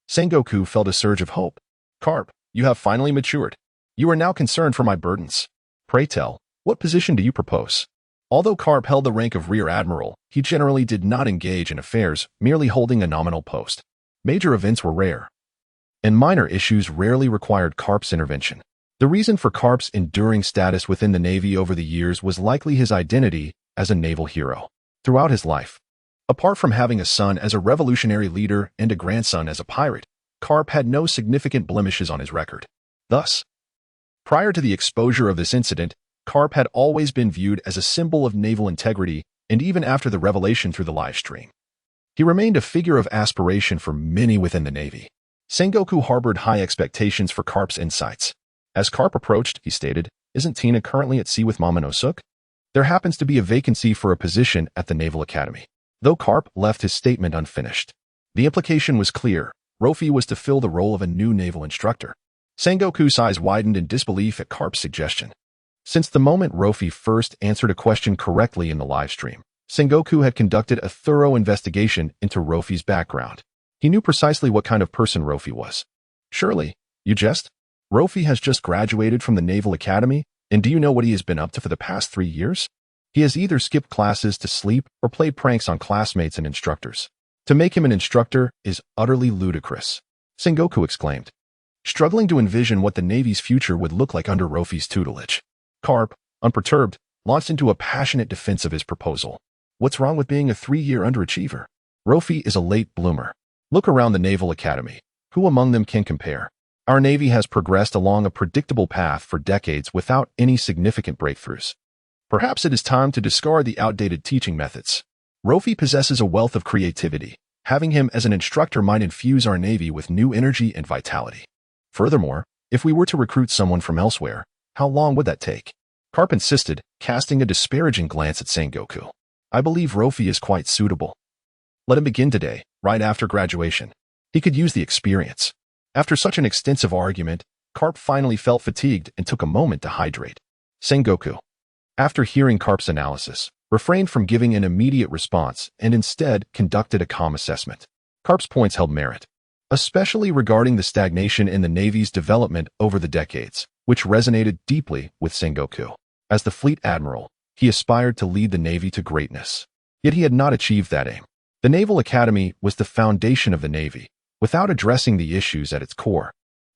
Sengoku felt a surge of hope. Garp, you have finally matured. You are now concerned for my burdens. Pray tell, what position do you propose? Although Garp held the rank of Rear Admiral, he generally did not engage in affairs, merely holding a nominal post. Major events were rare, and minor issues rarely required Garp's intervention. The reason for Garp's enduring status within the Navy over the years was likely his identity as a naval hero. Throughout his life, apart from having a son as a revolutionary leader and a grandson as a pirate, Garp had no significant blemishes on his record. Thus, prior to the exposure of this incident, Garp had always been viewed as a symbol of naval integrity, and even after the revelation through the live stream, he remained a figure of aspiration for many within the Navy. Sengoku harbored high expectations for Garp's insights. As Garp approached, he stated, Isn't Tina currently at sea with Momonosuke? There happens to be a vacancy for a position at the Naval Academy. Though Garp left his statement unfinished, the implication was clear. Rofy was to fill the role of a new naval instructor. Sengoku's eyes widened in disbelief at Garp's suggestion. Since the moment Rofy first answered a question correctly in the live stream, Sengoku had conducted a thorough investigation into Rofy's background. He knew precisely what kind of person Rofy was. Surely, you jest? Rofy has just graduated from the Naval Academy, And do you know what he has been up to for the past 3 years? He has either skipped classes to sleep or played pranks on classmates and instructors. To make him an instructor is utterly ludicrous, Sengoku exclaimed, struggling to envision what the Navy's future would look like under Rofei's tutelage. Garp, unperturbed, launched into a passionate defense of his proposal. What's wrong with being a 3-year underachiever? Rofei is a late bloomer. Look around the Naval Academy. Who among them can compare? Our Navy has progressed along a predictable path for decades without any significant breakthroughs. Perhaps it is time to discard the outdated teaching methods. Rofei possesses a wealth of creativity. Having him as an instructor might infuse our Navy with new energy and vitality. Furthermore, if we were to recruit someone from elsewhere, how long would that take? Garp insisted, casting a disparaging glance at Sengoku. I believe Rofei is quite suitable. Let him begin today, right after graduation. He could use the experience. After such an extensive argument, Garp finally felt fatigued and took a moment to hydrate. Sengoku, after hearing Garp's analysis, refrained from giving an immediate response and instead conducted a calm assessment. Garp's points held merit, especially regarding the stagnation in the Navy's development over the decades, which resonated deeply with Sengoku. As the fleet admiral, he aspired to lead the Navy to greatness. Yet he had not achieved that aim. The Naval Academy was the foundation of the Navy, without addressing the issues at its core.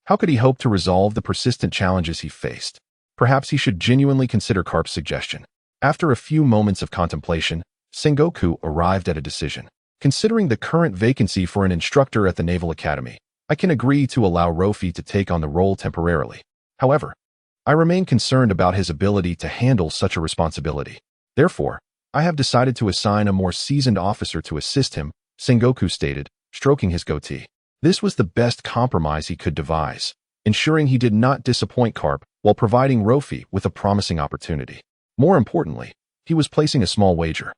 How could he hope to resolve the persistent challenges he faced? Perhaps he should genuinely consider Garp's suggestion. After a few moments of contemplation, Sengoku arrived at a decision. Considering the current vacancy for an instructor at the Naval Academy, I can agree to allow Rofei to take on the role temporarily. However, I remain concerned about his ability to handle such a responsibility. Therefore, I have decided to assign a more seasoned officer to assist him, Sengoku stated, stroking his goatee. This was the best compromise he could devise, ensuring he did not disappoint Garp while providing Rofei with a promising opportunity. More importantly, he was placing a small wager.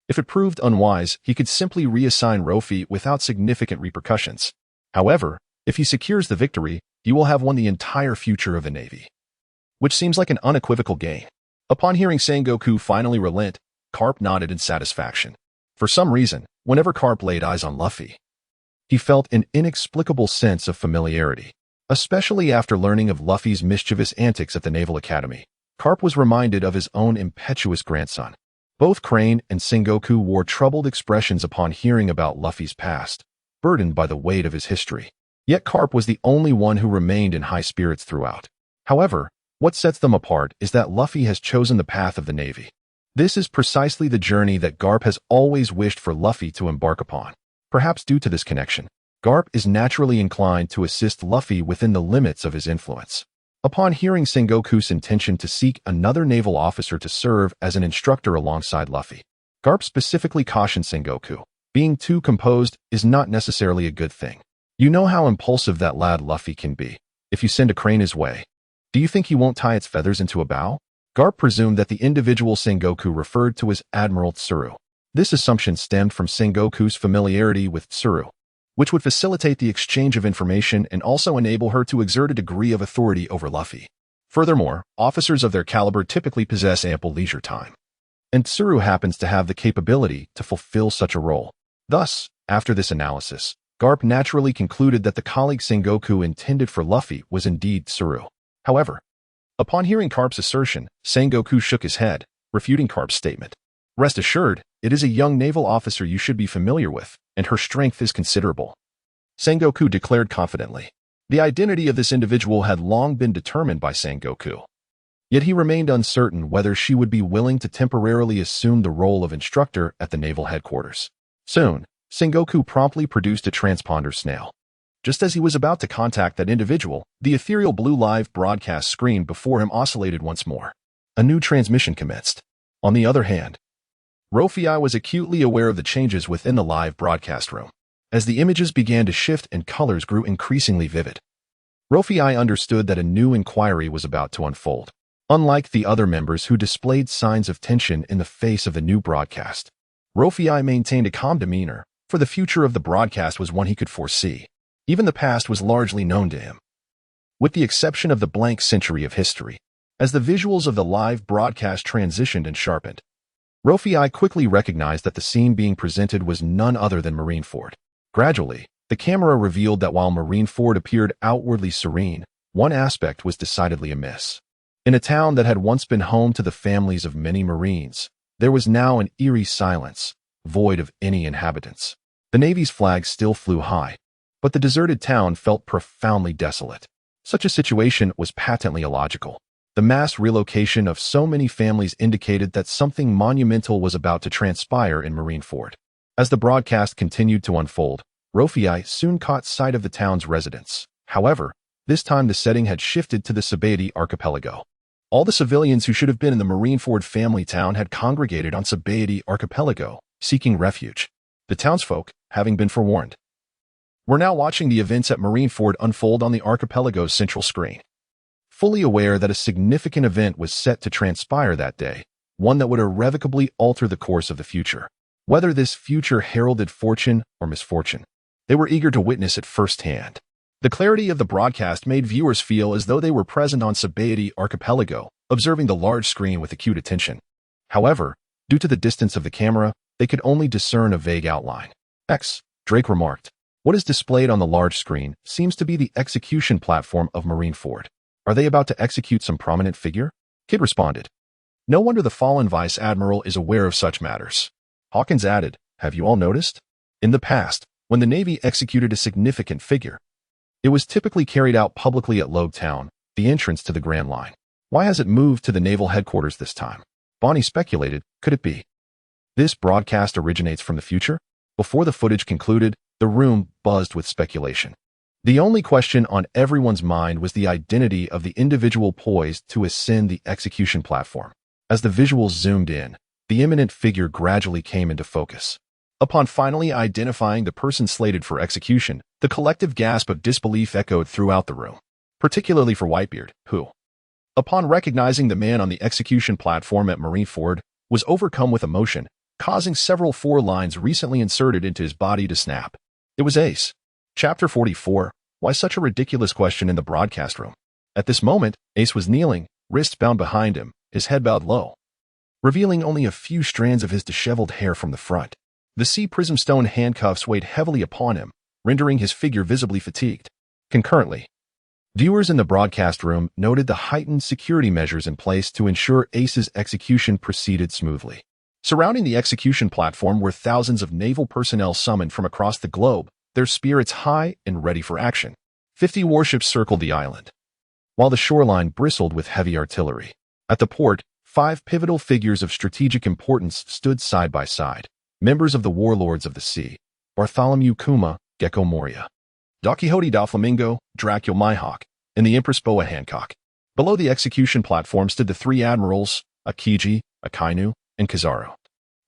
If it proved unwise, he could simply reassign Rofei without significant repercussions. However, if he secures the victory, he will have won the entire future of the Navy. Which seems like an unequivocal gain. Upon hearing Sengoku finally relent, Garp nodded in satisfaction. For some reason, whenever Garp laid eyes on Luffy, he felt an inexplicable sense of familiarity. Especially after learning of Luffy's mischievous antics at the Naval Academy, Garp was reminded of his own impetuous grandson. Both Crane and Sengoku wore troubled expressions upon hearing about Luffy's past, burdened by the weight of his history. Yet Garp was the only one who remained in high spirits throughout. However, what sets them apart is that Luffy has chosen the path of the Navy. This is precisely the journey that Garp has always wished for Luffy to embark upon. Perhaps due to this connection, Garp is naturally inclined to assist Luffy within the limits of his influence. Upon hearing Sengoku's intention to seek another naval officer to serve as an instructor alongside Luffy, Garp specifically cautioned Sengoku, being too composed is not necessarily a good thing. You know how impulsive that lad Luffy can be. If you send a crane his way, do you think he won't tie its feathers into a bow? Garp presumed that the individual Sengoku referred to as Admiral Tsuru. This assumption stemmed from Sengoku's familiarity with Tsuru, which would facilitate the exchange of information and also enable her to exert a degree of authority over Luffy. Furthermore, officers of their caliber typically possess ample leisure time, and Tsuru happens to have the capability to fulfill such a role. Thus, after this analysis, Garp naturally concluded that the colleague Sengoku intended for Luffy was indeed Tsuru. However, upon hearing Garp's assertion, Sengoku shook his head, refuting Garp's statement. Rest assured, it is a young naval officer you should be familiar with, and her strength is considerable, Sengoku declared confidently. The identity of this individual had long been determined by Sengoku. Yet he remained uncertain whether she would be willing to temporarily assume the role of instructor at the naval headquarters. Soon, Sengoku promptly produced a transponder snail. Just as he was about to contact that individual, the ethereal blue live broadcast screen before him oscillated once more. A new transmission commenced. On the other hand, Rofei was acutely aware of the changes within the live broadcast room. As the images began to shift and colors grew increasingly vivid, Rofei understood that a new inquiry was about to unfold. Unlike the other members who displayed signs of tension in the face of the new broadcast, Rofei maintained a calm demeanor, for the future of the broadcast was one he could foresee. Even the past was largely known to him, with the exception of the blank century of history. As the visuals of the live broadcast transitioned and sharpened, Rofei quickly recognized that the scene being presented was none other than Marineford. Gradually, the camera revealed that while Marineford appeared outwardly serene, one aspect was decidedly amiss. In a town that had once been home to the families of many Marines, there was now an eerie silence, void of any inhabitants. The Navy's flag still flew high, but the deserted town felt profoundly desolate. Such a situation was patently illogical. The mass relocation of so many families indicated that something monumental was about to transpire in Marineford. As the broadcast continued to unfold, Luo soon caught sight of the town's residents. However, this time the setting had shifted to the Sabeti archipelago. All the civilians who should have been in the Marineford family town had congregated on Sabeti archipelago, seeking refuge. The townsfolk, having been forewarned, were now watching the events at Marineford unfold on the archipelago's central screen. Fully aware that a significant event was set to transpire that day, one that would irrevocably alter the course of the future. Whether this future heralded fortune or misfortune, they were eager to witness it firsthand. The clarity of the broadcast made viewers feel as though they were present on Sabeti archipelago, observing the large screen with acute attention. However, due to the distance of the camera, they could only discern a vague outline. Drake remarked. What is displayed on the large screen seems to be the execution platform of Marineford. Are they about to execute some prominent figure? Kid responded. No wonder the fallen Vice Admiral is aware of such matters. Hawkins added, have you all noticed? In the past, when the Navy executed a significant figure, it was typically carried out publicly at Logue Town, the entrance to the Grand Line. Why has it moved to the naval headquarters this time? Bonnie speculated, could it be this broadcast originates from the future? Before the footage concluded, the room buzzed with speculation. The only question on everyone's mind was the identity of the individual poised to ascend the execution platform. As the visuals zoomed in, the imminent figure gradually came into focus. Upon finally identifying the person slated for execution, the collective gasp of disbelief echoed throughout the room, particularly for Whitebeard, who, upon recognizing the man on the execution platform at Marineford, was overcome with emotion, causing several 4 lines recently inserted into his body to snap. It was Ace. Chapter 44. Why such a ridiculous question in the broadcast room? At this moment, Ace was kneeling, wrists bound behind him, his head bowed low, revealing only a few strands of his disheveled hair from the front. The sea prismstone handcuffs weighed heavily upon him, rendering his figure visibly fatigued. Concurrently, viewers in the broadcast room noted the heightened security measures in place to ensure Ace's execution proceeded smoothly. Surrounding the execution platform were thousands of naval personnel summoned from across the globe, their spirits high and ready for action. 50 warships circled the island, while the shoreline bristled with heavy artillery. At the port, 5 pivotal figures of strategic importance stood side by side. Members of the Warlords of the Sea, Bartholomew Kuma, Gecko Moria, Don Quixote da Flamingo, Dracula Mihawk, and the Empress Boa Hancock. Below the execution platform stood the 3 admirals, Akiji, Akainu, and Kizaru,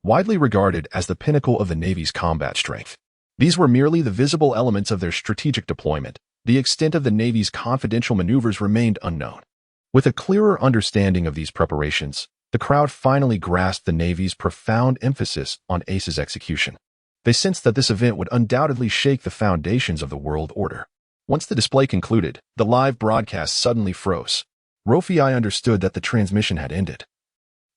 widely regarded as the pinnacle of the Navy's combat strength. These were merely the visible elements of their strategic deployment. The extent of the Navy's confidential maneuvers remained unknown. With a clearer understanding of these preparations, the crowd finally grasped the Navy's profound emphasis on Ace's execution. They sensed that this event would undoubtedly shake the foundations of the world order. Once the display concluded, the live broadcast suddenly froze. Luo Fei understood that the transmission had ended,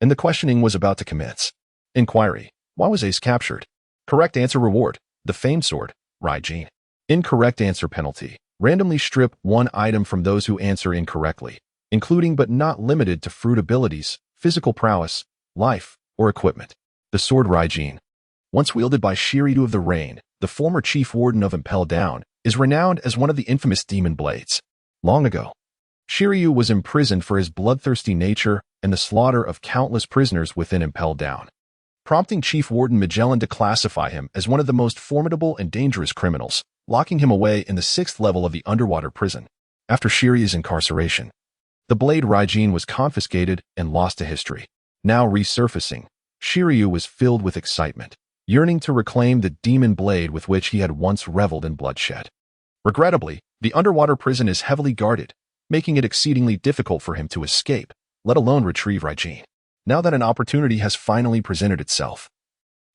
and the questioning was about to commence. Inquiry. Why was Ace captured? Correct answer reward. The famed sword, Rayleigh. Incorrect answer penalty. Randomly strip 1 item from those who answer incorrectly, including but not limited to fruit abilities, physical prowess, life, or equipment. The sword Rayleigh, once wielded by Shiryu of the Rain, the former chief warden of Impel Down, is renowned as one of the infamous demon blades. Long ago, Shiryu was imprisoned for his bloodthirsty nature and the slaughter of countless prisoners within Impel Down, prompting Chief Warden Magellan to classify him as one of the most formidable and dangerous criminals, locking him away in the 6th level of the underwater prison. After Shiryu's incarceration, the blade Rayleigh was confiscated and lost to history. Now resurfacing, Shiryu was filled with excitement, yearning to reclaim the demon blade with which he had once reveled in bloodshed. Regrettably, the underwater prison is heavily guarded, making it exceedingly difficult for him to escape, let alone retrieve Rayleigh. Now that an opportunity has finally presented itself,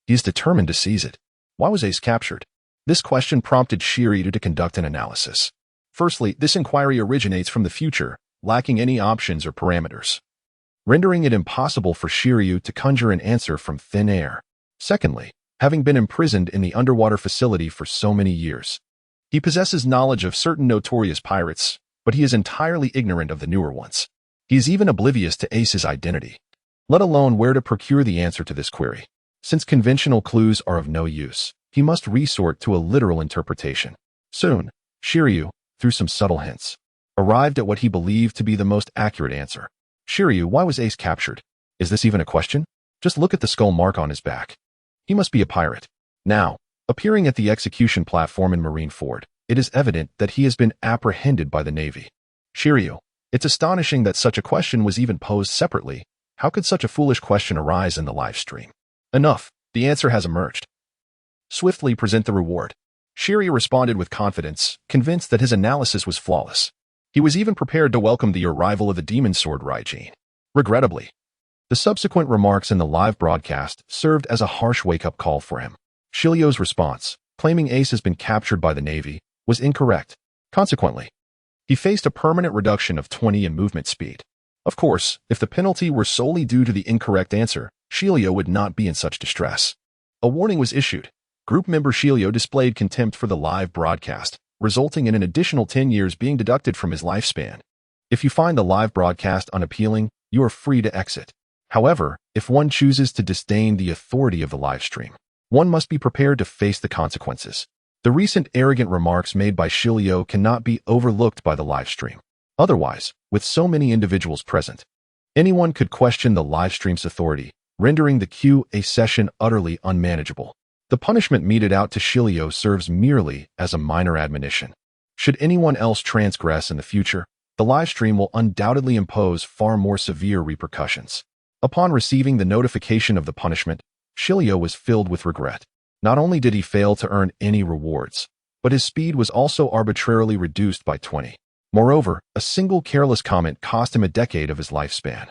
he is determined to seize it. Why was Ace captured? This question prompted Shiryu to conduct an analysis. Firstly, this inquiry originates from the future, lacking any options or parameters, rendering it impossible for Shiryu to conjure an answer from thin air. Secondly, having been imprisoned in the underwater facility for so many years, he possesses knowledge of certain notorious pirates, but he is entirely ignorant of the newer ones. He is even oblivious to Ace's identity, let alone where to procure the answer to this query. Since conventional clues are of no use, he must resort to a literal interpretation. Soon, Shiryu, through some subtle hints, arrived at what he believed to be the most accurate answer. Shiryu, why was Ace captured? Is this even a question? Just look at the skull mark on his back. He must be a pirate. Now, appearing at the execution platform in Marineford, it is evident that he has been apprehended by the Navy. Shiryu, it's astonishing that such a question was even posed separately. How could such a foolish question arise in the live stream? Enough, the answer has emerged. Swiftly present the reward. Shiryu responded with confidence, convinced that his analysis was flawless. He was even prepared to welcome the arrival of the demon sword Rayleigh. Regrettably, the subsequent remarks in the live broadcast served as a harsh wake-up call for him. Shiryu's response, claiming Ace has been captured by the Navy, was incorrect. Consequently, he faced a permanent reduction of 20 in movement speed. Of course, if the penalty were solely due to the incorrect answer, Shiryu would not be in such distress. A warning was issued. Group member Shiryu displayed contempt for the live broadcast, resulting in an additional 10 years being deducted from his lifespan. If you find the live broadcast unappealing, you are free to exit. However, if one chooses to disdain the authority of the live stream, one must be prepared to face the consequences. The recent arrogant remarks made by Shiryu cannot be overlooked by the live stream. Otherwise, with so many individuals present, anyone could question the live stream's authority, rendering the QA session utterly unmanageable. The punishment meted out to Shiryu serves merely as a minor admonition. Should anyone else transgress in the future, the live stream will undoubtedly impose far more severe repercussions. Upon receiving the notification of the punishment, Shiryu was filled with regret. Not only did he fail to earn any rewards, but his speed was also arbitrarily reduced by 20. Moreover, a single careless comment cost him a decade of his lifespan.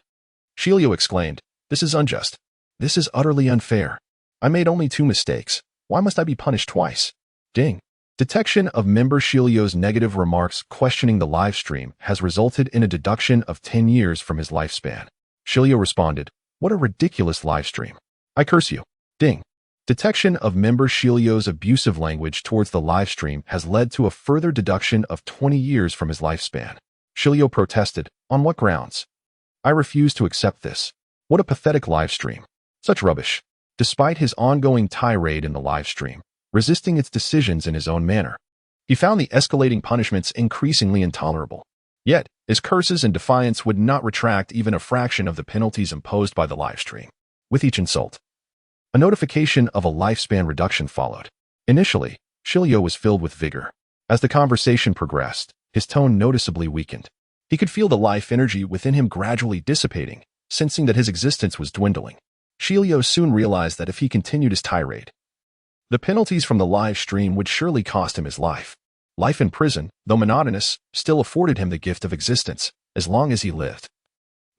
Shiryu exclaimed, "This is unjust. This is utterly unfair. I made only 2 mistakes. Why must I be punished twice?" Ding. Detection of member Shiryu's negative remarks questioning the live stream has resulted in a deduction of 10 years from his lifespan. Shiryu responded, "What a ridiculous live stream. I curse you." Ding. Detection of member Shiryu's abusive language towards the live stream has led to a further deduction of 20 years from his lifespan. Shiryu protested, "On what grounds? I refuse to accept this. What a pathetic live stream. Such rubbish." Despite his ongoing tirade in the live stream, resisting its decisions in his own manner, he found the escalating punishments increasingly intolerable. Yet, his curses and defiance would not retract even a fraction of the penalties imposed by the live stream. With each insult, a notification of a lifespan reduction followed. Initially, Shiryu was filled with vigor. As the conversation progressed, his tone noticeably weakened. He could feel the life energy within him gradually dissipating, sensing that his existence was dwindling. Shiryu soon realized that if he continued his tirade, the penalties from the live stream would surely cost him his life. Life in prison, though monotonous, still afforded him the gift of existence, as long as he lived.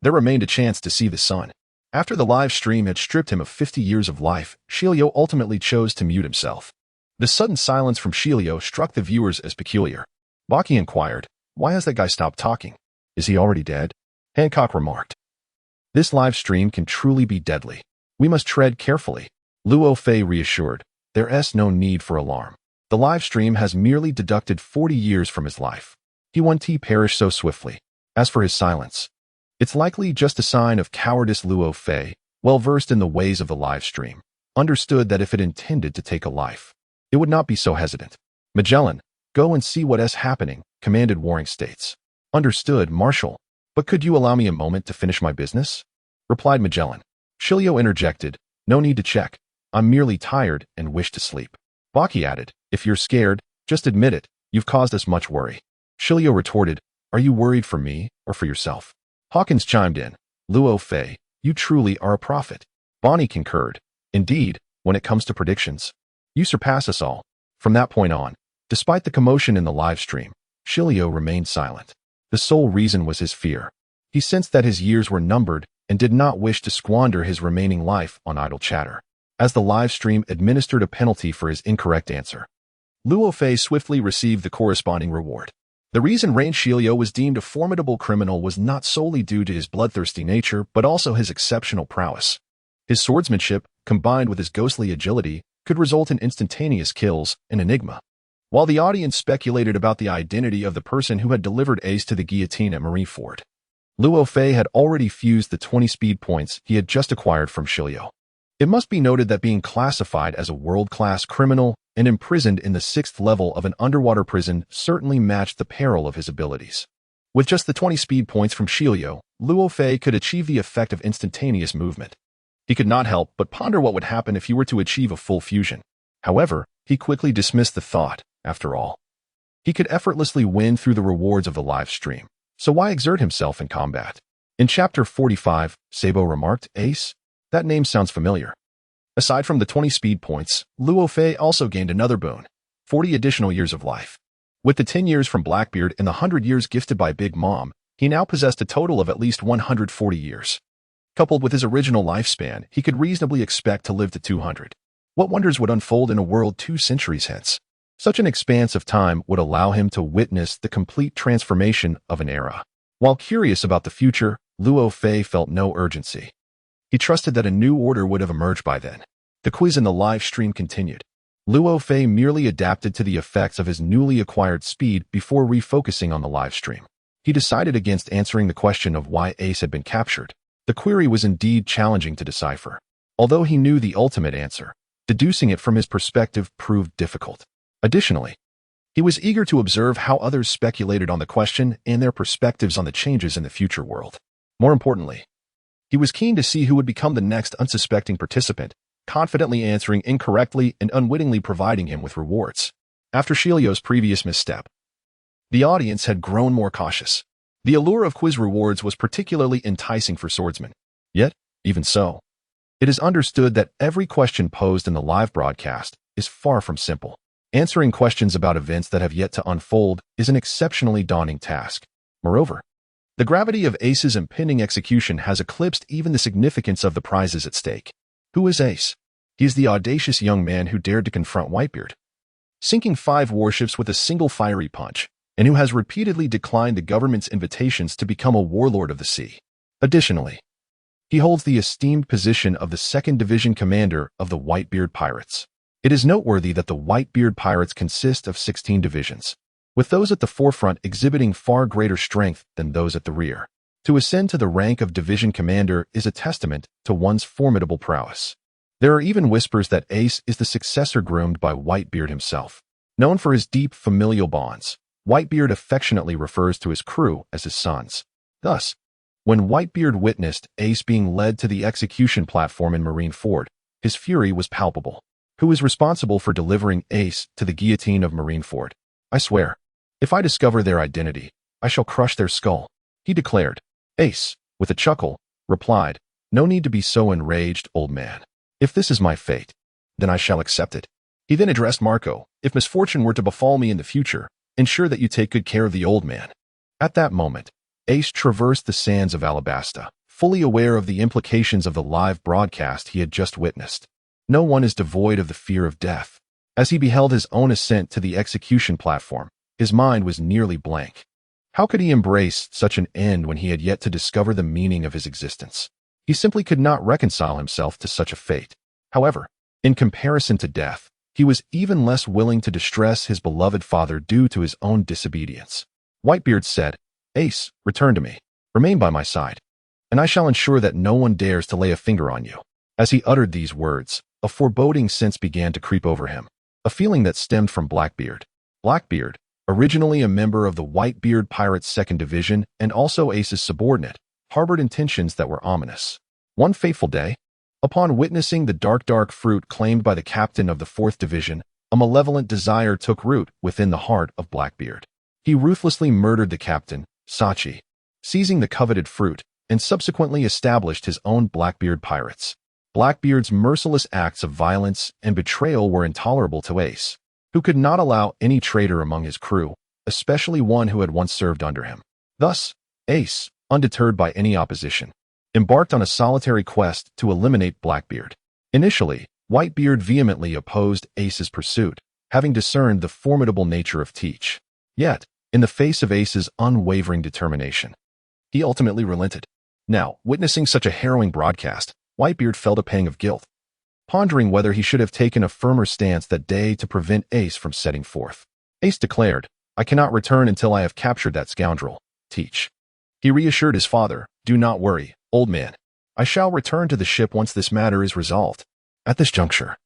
There remained a chance to see the sun. After the live stream had stripped him of 50 years of life, Shiryu ultimately chose to mute himself. The sudden silence from Shiryu struck the viewers as peculiar. Baki inquired, "Why has that guy stopped talking? Is he already dead?" Hancock remarked, "This live stream can truly be deadly. We must tread carefully." Luo Fei reassured, "There's no need for alarm. The live stream has merely deducted 40 years from his life. He won't perish so swiftly. As for his silence, it's likely just a sign of cowardice." Luo Fei, well versed in the ways of the live stream, understood that if it intended to take a life, it would not be so hesitant. "Magellan, go and see what's happening," commanded Warring States. "Understood, Marshal. But could you allow me a moment to finish my business?" replied Magellan. Shiryu interjected, "No need to check. I'm merely tired and wish to sleep." Baki added, "If you're scared, just admit it. You've caused us much worry." Shiryu retorted, "Are you worried for me or for yourself?" Hawkins chimed in, "Luo Fei, you truly are a prophet." Bonnie concurred, "Indeed, when it comes to predictions, you surpass us all." From that point on, despite the commotion in the live stream, Shiryu remained silent. The sole reason was his fear. He sensed that his years were numbered and did not wish to squander his remaining life on idle chatter. As the live stream administered a penalty for his incorrect answer, Luo Fei swiftly received the corresponding reward. The reason Shiryu was deemed a formidable criminal was not solely due to his bloodthirsty nature, but also his exceptional prowess. His swordsmanship, combined with his ghostly agility, could result in instantaneous kills, an enigma. While the audience speculated about the identity of the person who had delivered Ace to the guillotine at Marineford, Luo Fei had already fused the 20 speed points he had just acquired from Shilio. It must be noted that being classified as a world-class criminal and imprisoned in the 6th level of an underwater prison certainly matched the peril of his abilities. With just the 20 speed points from Shilio, Luo Fei could achieve the effect of instantaneous movement. He could not help but ponder what would happen if he were to achieve a full fusion. However, he quickly dismissed the thought, after all. He could effortlessly win through the rewards of the live stream, so why exert himself in combat? In Chapter 45, Sabo remarked, "Ace? That name sounds familiar." Aside from the 20 speed points, Luo Fei also gained another boon, 40 additional years of life. With the 10 years from Blackbeard and the 100 years gifted by Big Mom, he now possessed a total of at least 140 years. Coupled with his original lifespan, he could reasonably expect to live to 200. What wonders would unfold in a world 2 centuries hence? Such an expanse of time would allow him to witness the complete transformation of an era. While curious about the future, Luo Fei felt no urgency. He trusted that a new order would have emerged by then. The quiz in the live stream continued. Luo Fei merely adapted to the effects of his newly acquired speed before refocusing on the live stream. He decided against answering the question of why Ace had been captured. The query was indeed challenging to decipher. Although he knew the ultimate answer, deducing it from his perspective proved difficult. Additionally, he was eager to observe how others speculated on the question and their perspectives on the changes in the future world. More importantly, he was keen to see who would become the next unsuspecting participant, confidently answering incorrectly and unwittingly providing him with rewards. After Shilio's previous misstep, the audience had grown more cautious. The allure of quiz rewards was particularly enticing for swordsmen. Yet, even so, it is understood that every question posed in the live broadcast is far from simple. Answering questions about events that have yet to unfold is an exceptionally daunting task. Moreover, the gravity of Ace's impending execution has eclipsed even the significance of the prizes at stake. Who is Ace? He is the audacious young man who dared to confront Whitebeard, sinking 5 warships with a single fiery punch, and who has repeatedly declined the government's invitations to become a warlord of the sea. Additionally, he holds the esteemed position of the 2nd Division Commander of the Whitebeard Pirates. It is noteworthy that the Whitebeard Pirates consist of 16 divisions, with those at the forefront exhibiting far greater strength than those at the rear. To ascend to the rank of Division Commander is a testament to one's formidable prowess. There are even whispers that Ace is the successor groomed by Whitebeard himself. Known for his deep familial bonds, Whitebeard affectionately refers to his crew as his sons. Thus, when Whitebeard witnessed Ace being led to the execution platform in Marineford, his fury was palpable. Who is responsible for delivering Ace to the guillotine of Marineford? I swear, if I discover their identity, I shall crush their skull, he declared. Ace, with a chuckle, replied, "No need to be so enraged, old man. If this is my fate, then I shall accept it." He then addressed Marco, "If misfortune were to befall me in the future, ensure that you take good care of the old man." At that moment, Ace traversed the sands of Alabasta, fully aware of the implications of the live broadcast he had just witnessed. No one is devoid of the fear of death. As he beheld his own ascent to the execution platform, his mind was nearly blank. How could he embrace such an end when he had yet to discover the meaning of his existence? He simply could not reconcile himself to such a fate. However, in comparison to death, he was even less willing to distress his beloved father due to his own disobedience. Whitebeard said, "Ace, return to me. Remain by my side, and I shall ensure that no one dares to lay a finger on you." As he uttered these words, a foreboding sense began to creep over him, a feeling that stemmed from Blackbeard. Blackbeard, originally a member of the Whitebeard Pirates' 2nd Division and also Ace's subordinate, harbored intentions that were ominous. One fateful day, upon witnessing the dark fruit claimed by the captain of the 4th Division, a malevolent desire took root within the heart of Blackbeard. He ruthlessly murdered the captain, Sachi, seizing the coveted fruit, and subsequently established his own Blackbeard Pirates. Blackbeard's merciless acts of violence and betrayal were intolerable to Ace, who could not allow any traitor among his crew, especially one who had once served under him. Thus, Ace, undeterred by any opposition, embarked on a solitary quest to eliminate Blackbeard. Initially, Whitebeard vehemently opposed Ace's pursuit, having discerned the formidable nature of Teach. Yet, in the face of Ace's unwavering determination, he ultimately relented. Now, witnessing such a harrowing broadcast, Whitebeard felt a pang of guilt, pondering whether he should have taken a firmer stance that day to prevent Ace from setting forth. Ace declared, "I cannot return until I have captured that scoundrel, Teach." He reassured his father, "Do not worry, old man. I shall return to the ship once this matter is resolved." At this juncture,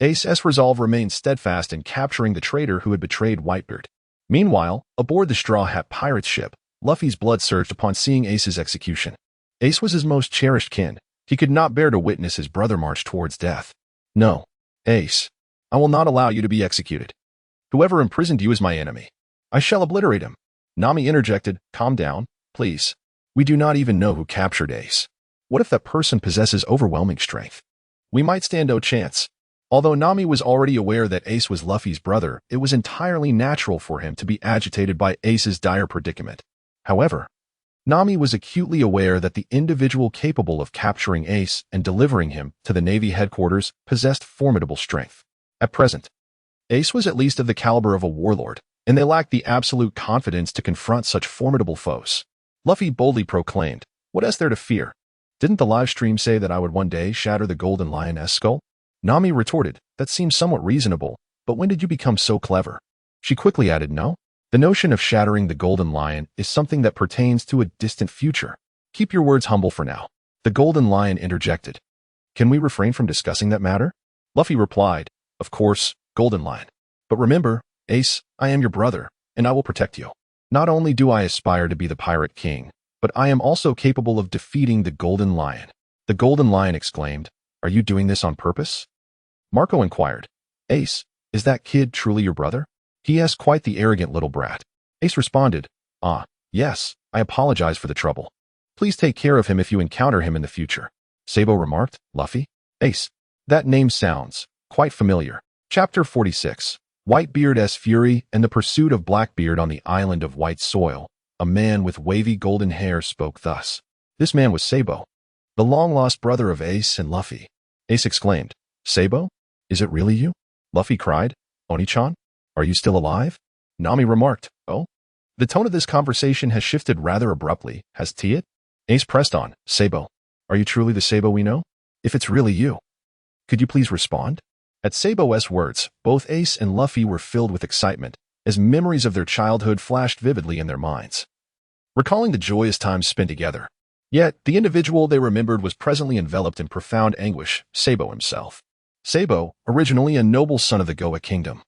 Ace's resolve remained steadfast in capturing the traitor who had betrayed Whitebeard. Meanwhile, aboard the Straw Hat pirate ship, Luffy's blood surged upon seeing Ace's execution. Ace was his most cherished kin. He could not bear to witness his brother march towards death. "No, Ace, I will not allow you to be executed. Whoever imprisoned you is my enemy. I shall obliterate him." Nami interjected, "Calm down, please. We do not even know who captured Ace. What if that person possesses overwhelming strength? We might stand no chance." Although Nami was already aware that Ace was Luffy's brother, it was entirely natural for him to be agitated by Ace's dire predicament. However, Nami was acutely aware that the individual capable of capturing Ace and delivering him to the Navy headquarters possessed formidable strength. At present, Ace was at least of the caliber of a warlord, and they lacked the absolute confidence to confront such formidable foes. Luffy boldly proclaimed, "What is there to fear? Didn't the live stream say that I would one day shatter the Golden Lioness skull?" Nami retorted, "That seems somewhat reasonable, but when did you become so clever?" She quickly added, "No. The notion of shattering the Golden Lion is something that pertains to a distant future. Keep your words humble for now." The Golden Lion interjected, "Can we refrain from discussing that matter?" Luffy replied, "Of course, Golden Lion. But remember, Ace, I am your brother, and I will protect you. Not only do I aspire to be the Pirate King, but I am also capable of defeating the Golden Lion." The Golden Lion exclaimed, "Are you doing this on purpose?" Marco inquired, "Ace, is that kid truly your brother?" He asked quite the arrogant little brat. Ace responded, "Ah, yes, I apologize for the trouble. Please take care of him if you encounter him in the future." Sabo remarked, "Luffy? Ace, that name sounds quite familiar." Chapter 46. Whitebeard's Fury and the Pursuit of Blackbeard on the Island of White Soil. A man with wavy golden hair spoke thus. This man was Sabo, the long-lost brother of Ace and Luffy. Ace exclaimed, "Sabo? Is it really you?" Luffy cried, "Oni-chan? Are you still alive?" Nami remarked, "Oh?" The tone of this conversation has shifted rather abruptly, hasn't it? Ace pressed on, "Sabo, are you truly the Sabo we know? If it's really you, could you please respond?" At Sabo's words, both Ace and Luffy were filled with excitement, as memories of their childhood flashed vividly in their minds, recalling the joyous times spent together. Yet, the individual they remembered was presently enveloped in profound anguish, Sabo himself. Sabo, originally a noble son of the Goa Kingdom,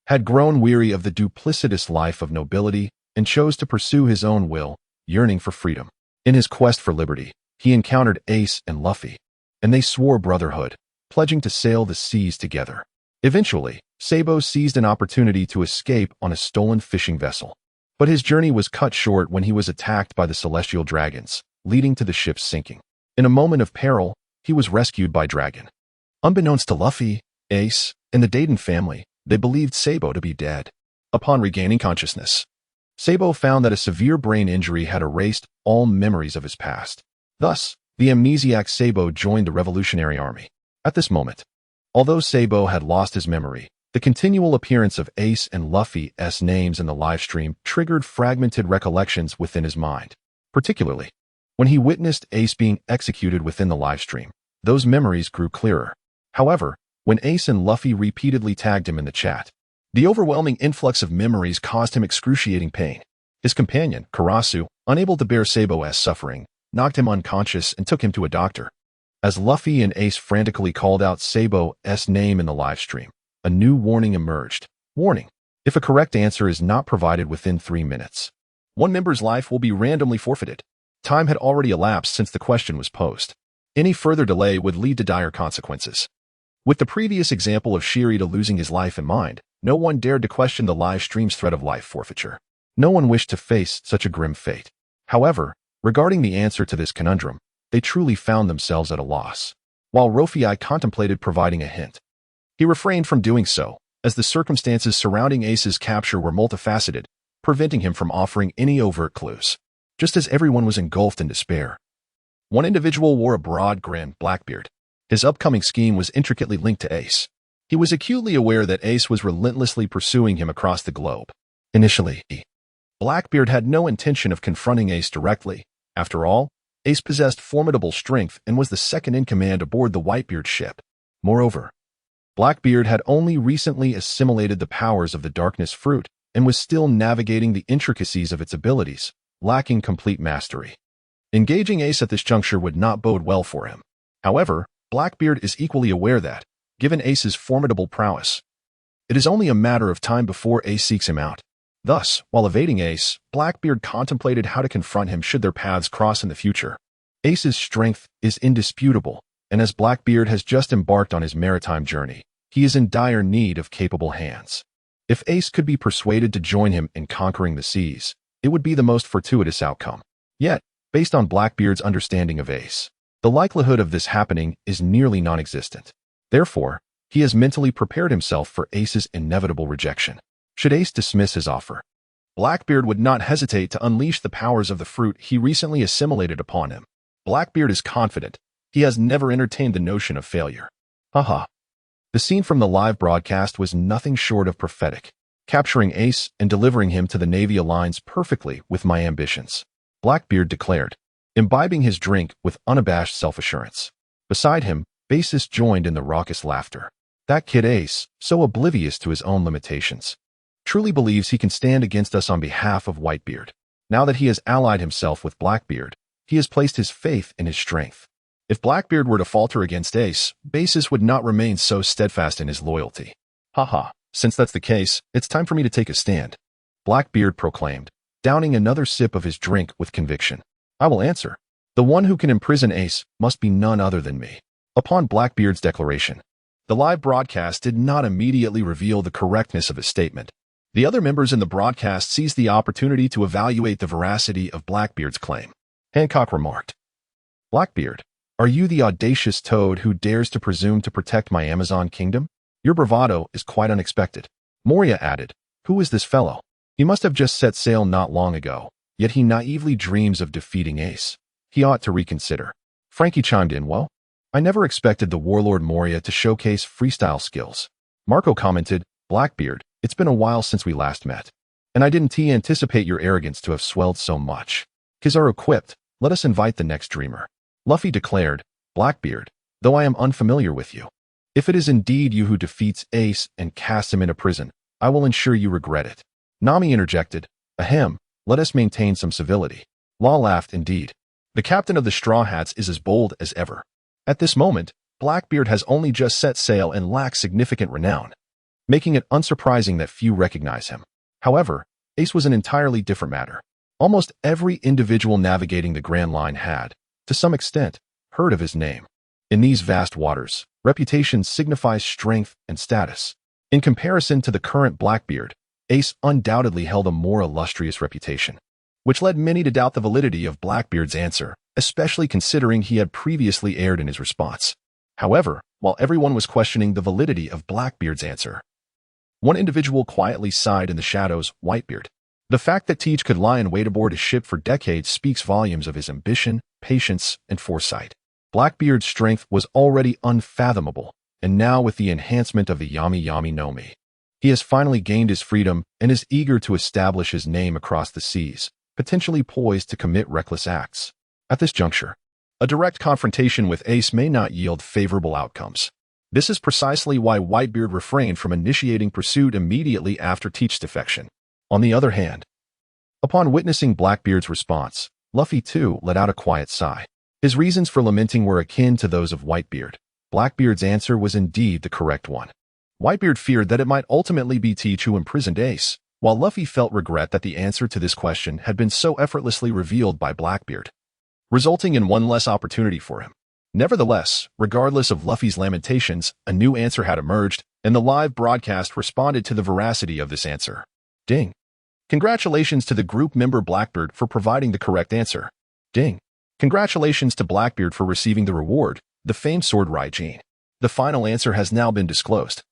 had grown weary of the duplicitous life of nobility and chose to pursue his own will, yearning for freedom. In his quest for liberty, he encountered Ace and Luffy, and they swore brotherhood, pledging to sail the seas together. Eventually, Sabo seized an opportunity to escape on a stolen fishing vessel. But his journey was cut short when he was attacked by the celestial dragons, leading to the ship's sinking. In a moment of peril, he was rescued by Dragon. Unbeknownst to Luffy, Ace, and the Dayton family, they believed Sabo to be dead. Upon regaining consciousness, Sabo found that a severe brain injury had erased all memories of his past. Thus, the amnesiac Sabo joined the Revolutionary Army. At this moment, although Sabo had lost his memory, the continual appearance of Ace and Luffy's names in the livestream triggered fragmented recollections within his mind. Particularly, when he witnessed Ace being executed within the livestream, those memories grew clearer. However, when Ace and Luffy repeatedly tagged him in the chat, the overwhelming influx of memories caused him excruciating pain. His companion, Karasu, unable to bear Sabo's suffering, knocked him unconscious and took him to a doctor. As Luffy and Ace frantically called out Sabo's name in the livestream, a new warning emerged. Warning: if a correct answer is not provided within 3 minutes, one member's life will be randomly forfeited. Time had already elapsed since the question was posed. Any further delay would lead to dire consequences. With the previous example of Shirita losing his life in mind, no one dared to question the live stream's threat of life forfeiture. No one wished to face such a grim fate. However, regarding the answer to this conundrum, they truly found themselves at a loss. While Luo Fei contemplated providing a hint, he refrained from doing so, as the circumstances surrounding Ace's capture were multifaceted, preventing him from offering any overt clues. Just as everyone was engulfed in despair, one individual wore a broad grin, Blackbeard. His upcoming scheme was intricately linked to Ace. He was acutely aware that Ace was relentlessly pursuing him across the globe. Initially, Blackbeard had no intention of confronting Ace directly. After all, Ace possessed formidable strength and was the second in command aboard the Whitebeard ship. Moreover, Blackbeard had only recently assimilated the powers of the Darkness Fruit and was still navigating the intricacies of its abilities, lacking complete mastery. Engaging Ace at this juncture would not bode well for him. However, Blackbeard is equally aware that, given Ace's formidable prowess, it is only a matter of time before Ace seeks him out. Thus, while evading Ace, Blackbeard contemplated how to confront him should their paths cross in the future. Ace's strength is indisputable, and as Blackbeard has just embarked on his maritime journey, he is in dire need of capable hands. If Ace could be persuaded to join him in conquering the seas, it would be the most fortuitous outcome. Yet, based on Blackbeard's understanding of Ace, the likelihood of this happening is nearly non-existent. Therefore, he has mentally prepared himself for Ace's inevitable rejection. Should Ace dismiss his offer, Blackbeard would not hesitate to unleash the powers of the fruit he recently assimilated upon him. Blackbeard is confident. He has never entertained the notion of failure. Haha. The scene from the live broadcast was nothing short of prophetic. Capturing Ace and delivering him to the Navy aligns perfectly with my ambitions, Blackbeard declared, imbibing his drink with unabashed self-assurance. Beside him, Basis joined in the raucous laughter. That kid Ace, so oblivious to his own limitations, truly believes he can stand against us on behalf of Whitebeard. Now that he has allied himself with Blackbeard, he has placed his faith in his strength. If Blackbeard were to falter against Ace, Basis would not remain so steadfast in his loyalty. Haha, since that's the case, it's time for me to take a stand, Blackbeard proclaimed, downing another sip of his drink with conviction. I will answer. The one who can imprison Ace must be none other than me. Upon Blackbeard's declaration, the live broadcast did not immediately reveal the correctness of his statement. The other members in the broadcast seized the opportunity to evaluate the veracity of Blackbeard's claim. Hancock remarked, Blackbeard, are you the audacious toad who dares to presume to protect my Amazon kingdom? Your bravado is quite unexpected. Moria added, who is this fellow? He must have just set sail not long ago, yet he naively dreams of defeating Ace. He ought to reconsider. Frankie chimed in, well, I never expected the warlord Moria to showcase freestyle skills. Marco commented, Blackbeard, it's been a while since we last met, and I didn't anticipate your arrogance to have swelled so much. Kizar equipped, let us invite the next dreamer. Luffy declared, Blackbeard, though I am unfamiliar with you, if it is indeed you who defeats Ace and casts him into prison, I will ensure you regret it. Nami interjected, ahem, let us maintain some civility. Law laughed indeed. The captain of the Straw Hats is as bold as ever. At this moment, Blackbeard has only just set sail and lacks significant renown, making it unsurprising that few recognize him. However, Ace was an entirely different matter. Almost every individual navigating the Grand Line had, to some extent, heard of his name. In these vast waters, reputation signifies strength and status. In comparison to the current Blackbeard, Ace undoubtedly held a more illustrious reputation, which led many to doubt the validity of Blackbeard's answer, especially considering he had previously erred in his response. However, while everyone was questioning the validity of Blackbeard's answer, one individual quietly sighed in the shadows, Whitebeard. The fact that Teach could lie in wait aboard a ship for decades speaks volumes of his ambition, patience, and foresight. Blackbeard's strength was already unfathomable, and now with the enhancement of the Yami Yami no Mi, he has finally gained his freedom and is eager to establish his name across the seas, potentially poised to commit reckless acts. At this juncture, a direct confrontation with Ace may not yield favorable outcomes. This is precisely why Whitebeard refrained from initiating pursuit immediately after Teach's defection. On the other hand, upon witnessing Blackbeard's response, Luffy too let out a quiet sigh. His reasons for lamenting were akin to those of Whitebeard. Blackbeard's answer was indeed the correct one. Whitebeard feared that it might ultimately be Teach who imprisoned Ace, while Luffy felt regret that the answer to this question had been so effortlessly revealed by Blackbeard, resulting in one less opportunity for him. Nevertheless, regardless of Luffy's lamentations, a new answer had emerged, and the live broadcast responded to the veracity of this answer. Ding. Congratulations to the group member Blackbeard for providing the correct answer. Ding. Congratulations to Blackbeard for receiving the reward, the famed sword Raijin. The final answer has now been disclosed,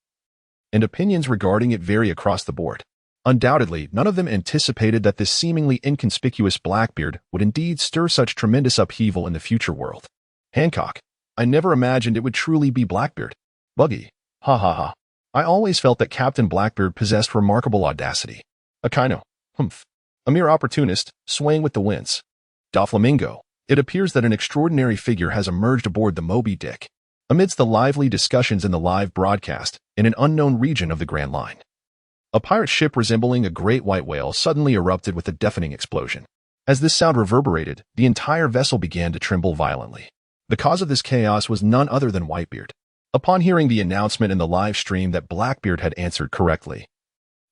and opinions regarding it vary across the board. Undoubtedly, none of them anticipated that this seemingly inconspicuous Blackbeard would indeed stir such tremendous upheaval in the future world. Hancock, I never imagined it would truly be Blackbeard. Buggy, ha ha ha. I always felt that Captain Blackbeard possessed remarkable audacity. Akainu, humph. A mere opportunist, swaying with the winds. Doflamingo, it appears that an extraordinary figure has emerged aboard the Moby Dick, amidst the lively discussions in the live broadcast, in an unknown region of the Grand Line. A pirate ship resembling a great white whale suddenly erupted with a deafening explosion. As this sound reverberated, the entire vessel began to tremble violently. The cause of this chaos was none other than Whitebeard. Upon hearing the announcement in the live stream that Blackbeard had answered correctly,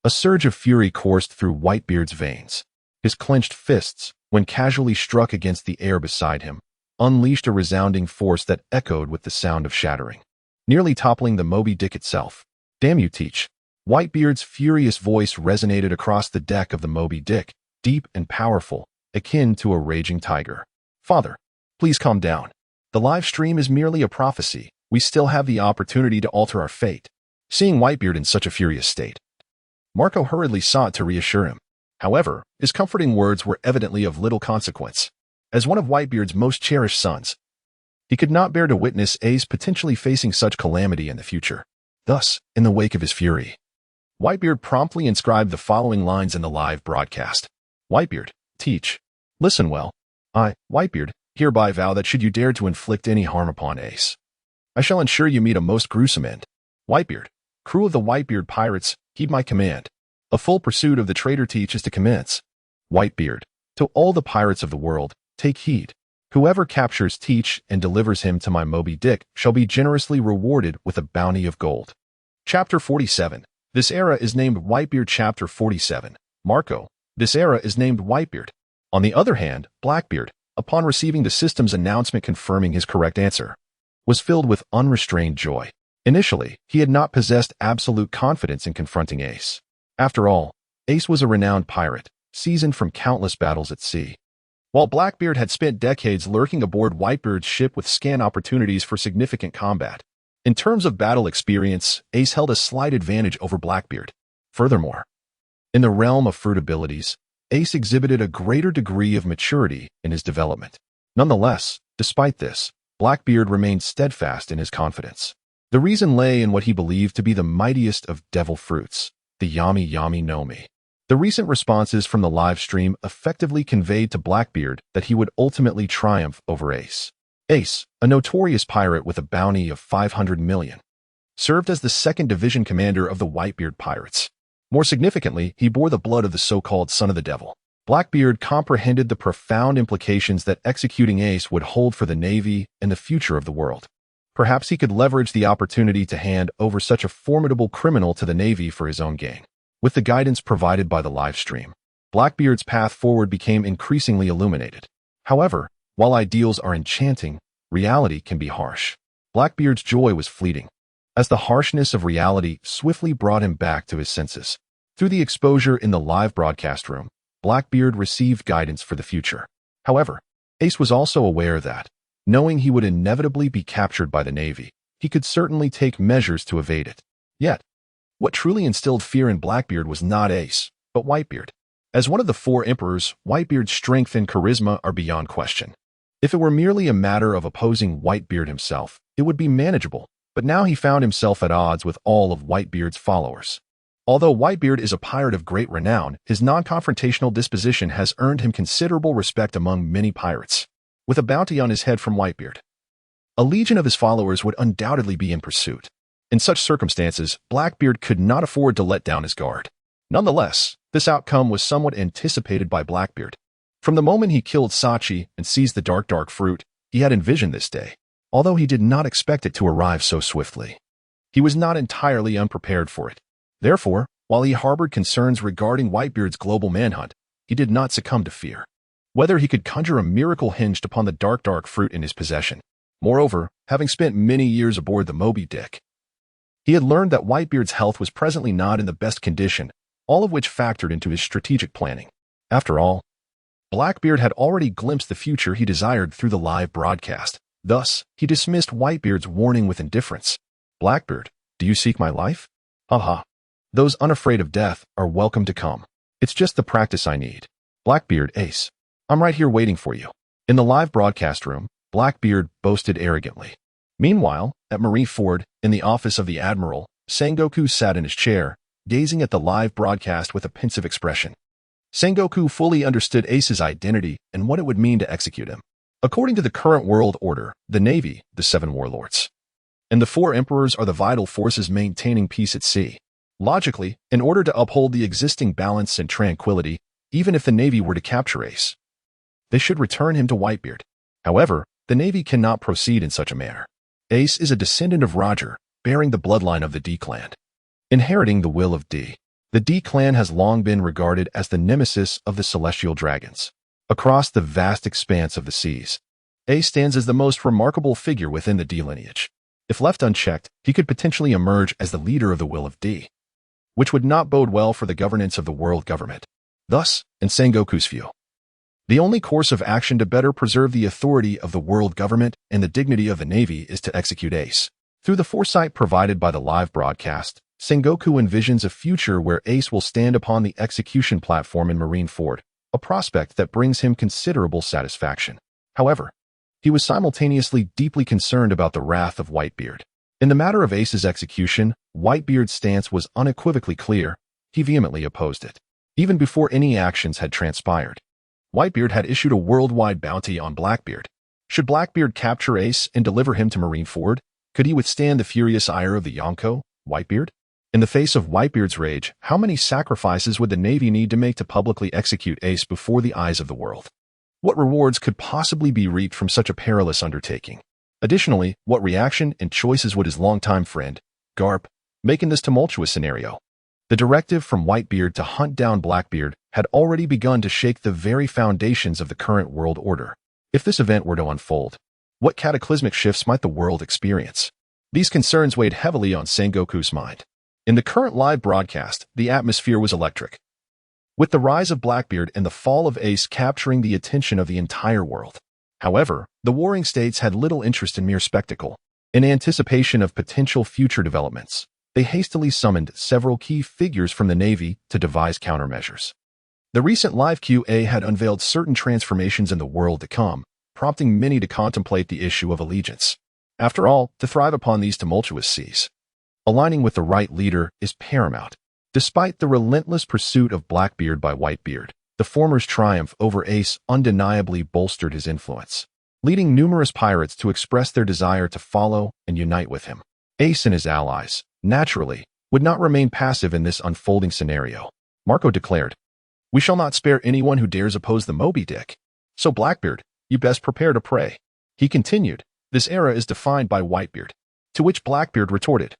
a surge of fury coursed through Whitebeard's veins. His clenched fists, when casually struck against the air beside him, unleashed a resounding force that echoed with the sound of shattering, nearly toppling the Moby Dick itself. "Damn you, Teach." Whitebeard's furious voice resonated across the deck of the Moby Dick, deep and powerful, akin to a raging tiger. "Father, please calm down. The live stream is merely a prophecy. We still have the opportunity to alter our fate." Seeing Whitebeard in such a furious state, Marco hurriedly sought to reassure him. However, his comforting words were evidently of little consequence. As one of Whitebeard's most cherished sons, he could not bear to witness Ace potentially facing such calamity in the future. Thus, in the wake of his fury, Whitebeard promptly inscribed the following lines in the live broadcast. "Whitebeard, Teach, listen well. I, Whitebeard, hereby vow that should you dare to inflict any harm upon Ace, I shall ensure you meet a most gruesome end. Whitebeard, crew of the Whitebeard pirates, heed my command. A full pursuit of the traitor Teach is to commence. Whitebeard, to all the pirates of the world, take heed. Whoever captures Teach and delivers him to my Moby Dick shall be generously rewarded with a bounty of gold." Chapter 47. This era is named Whitebeard. Chapter 47. Marco. This era is named Whitebeard. On the other hand, Blackbeard, upon receiving the system's announcement confirming his correct answer, was filled with unrestrained joy. Initially, he had not possessed absolute confidence in confronting Ace. After all, Ace was a renowned pirate, seasoned from countless battles at sea, while Blackbeard had spent decades lurking aboard Whitebeard's ship with scant opportunities for significant combat. In terms of battle experience, Ace held a slight advantage over Blackbeard. Furthermore, in the realm of fruit abilities, Ace exhibited a greater degree of maturity in his development. Nonetheless, despite this, Blackbeard remained steadfast in his confidence. The reason lay in what he believed to be the mightiest of devil fruits, the Yami Yami no Mi. The recent responses from the live stream effectively conveyed to Blackbeard that he would ultimately triumph over Ace. Ace, a notorious pirate with a bounty of 500 million, served as the 2nd Division commander of the Whitebeard pirates. More significantly, he bore the blood of the so-called Son of the Devil. Blackbeard comprehended the profound implications that executing Ace would hold for the Navy and the future of the world. Perhaps he could leverage the opportunity to hand over such a formidable criminal to the Navy for his own gain. With the guidance provided by the live stream, Blackbeard's path forward became increasingly illuminated. However, while ideals are enchanting, reality can be harsh. Blackbeard's joy was fleeting, as the harshness of reality swiftly brought him back to his senses. Through the exposure in the live broadcast room, Blackbeard received guidance for the future. However, Ace was also aware that, knowing he would inevitably be captured by the Navy, he could certainly take measures to evade it. Yet, what truly instilled fear in Blackbeard was not Ace, but Whitebeard. As one of the 4 emperors, Whitebeard's strength and charisma are beyond question. If it were merely a matter of opposing Whitebeard himself, it would be manageable, but now he found himself at odds with all of Whitebeard's followers. Although Whitebeard is a pirate of great renown, his non-confrontational disposition has earned him considerable respect among many pirates. With a bounty on his head from Whitebeard, a legion of his followers would undoubtedly be in pursuit. In such circumstances, Blackbeard could not afford to let down his guard. Nonetheless, this outcome was somewhat anticipated by Blackbeard. From the moment he killed Sachi and seized the dark fruit, he had envisioned this day, although he did not expect it to arrive so swiftly. He was not entirely unprepared for it. Therefore, while he harbored concerns regarding Whitebeard's global manhunt, he did not succumb to fear. Whether he could conjure a miracle hinged upon the dark fruit in his possession. Moreover, having spent many years aboard the Moby Dick, he had learned that Whitebeard's health was presently not in the best condition, all of which factored into his strategic planning. After all, Blackbeard had already glimpsed the future he desired through the live broadcast. Thus, he dismissed Whitebeard's warning with indifference. "Blackbeard, do you seek my life? Aha. Those unafraid of death are welcome to come. It's just the practice I need. Blackbeard, Ace, I'm right here waiting for you." In the live broadcast room, Blackbeard boasted arrogantly. Meanwhile, at Marineford, in the office of the Admiral, Sengoku sat in his chair, gazing at the live broadcast with a pensive expression. Sengoku fully understood Ace's identity and what it would mean to execute him. According to the current world order, the Navy, the 7 warlords, and the 4 emperors are the vital forces maintaining peace at sea. Logically, in order to uphold the existing balance and tranquility, even if the Navy were to capture Ace, They should return him to Whitebeard. However, the Navy cannot proceed in such a manner. Ace is a descendant of Roger, bearing the bloodline of the D clan. Inheriting the will of D. The D clan has long been regarded as the nemesis of the celestial dragons. Across the vast expanse of the seas, Ace stands as the most remarkable figure within the D lineage. If left unchecked, he could potentially emerge as the leader of the will of D, which would not bode well for the governance of the world government. Thus, in Sengoku's view, the only course of action to better preserve the authority of the world government and the dignity of the Navy is to execute Ace. Through the foresight provided by the live broadcast, Sengoku envisions a future where Ace will stand upon the execution platform in Marineford, a prospect that brings him considerable satisfaction. However, he was simultaneously deeply concerned about the wrath of Whitebeard. In the matter of Ace's execution, Whitebeard's stance was unequivocally clear. He vehemently opposed it. Even before any actions had transpired, Whitebeard had issued a worldwide bounty on Blackbeard. Should Blackbeard capture Ace and deliver him to Marineford, could he withstand the furious ire of the Yonko, Whitebeard? In the face of Whitebeard's rage, how many sacrifices would the Navy need to make to publicly execute Ace before the eyes of the world? What rewards could possibly be reaped from such a perilous undertaking? Additionally, what reaction and choices would his longtime friend, Garp, make in this tumultuous scenario? The directive from Whitebeard to hunt down Blackbeard had already begun to shake the very foundations of the current world order. If this event were to unfold, what cataclysmic shifts might the world experience? These concerns weighed heavily on Sengoku's mind. In the current live broadcast, the atmosphere was electric, with the rise of Blackbeard and the fall of Ace capturing the attention of the entire world. However, the warring states had little interest in mere spectacle. In anticipation of potential future developments, they hastily summoned several key figures from the Navy to devise countermeasures. The recent live QA had unveiled certain transformations in the world to come, prompting many to contemplate the issue of allegiance. After all, to thrive upon these tumultuous seas, aligning with the right leader is paramount. Despite the relentless pursuit of Blackbeard by Whitebeard, the former's triumph over Ace undeniably bolstered his influence, leading numerous pirates to express their desire to follow and unite with him. Ace and his allies, naturally, would not remain passive in this unfolding scenario. Marco declared, "We shall not spare anyone who dares oppose the Moby Dick. So Blackbeard, you best prepare to pray." He continued, "This era is defined by Whitebeard." To which Blackbeard retorted,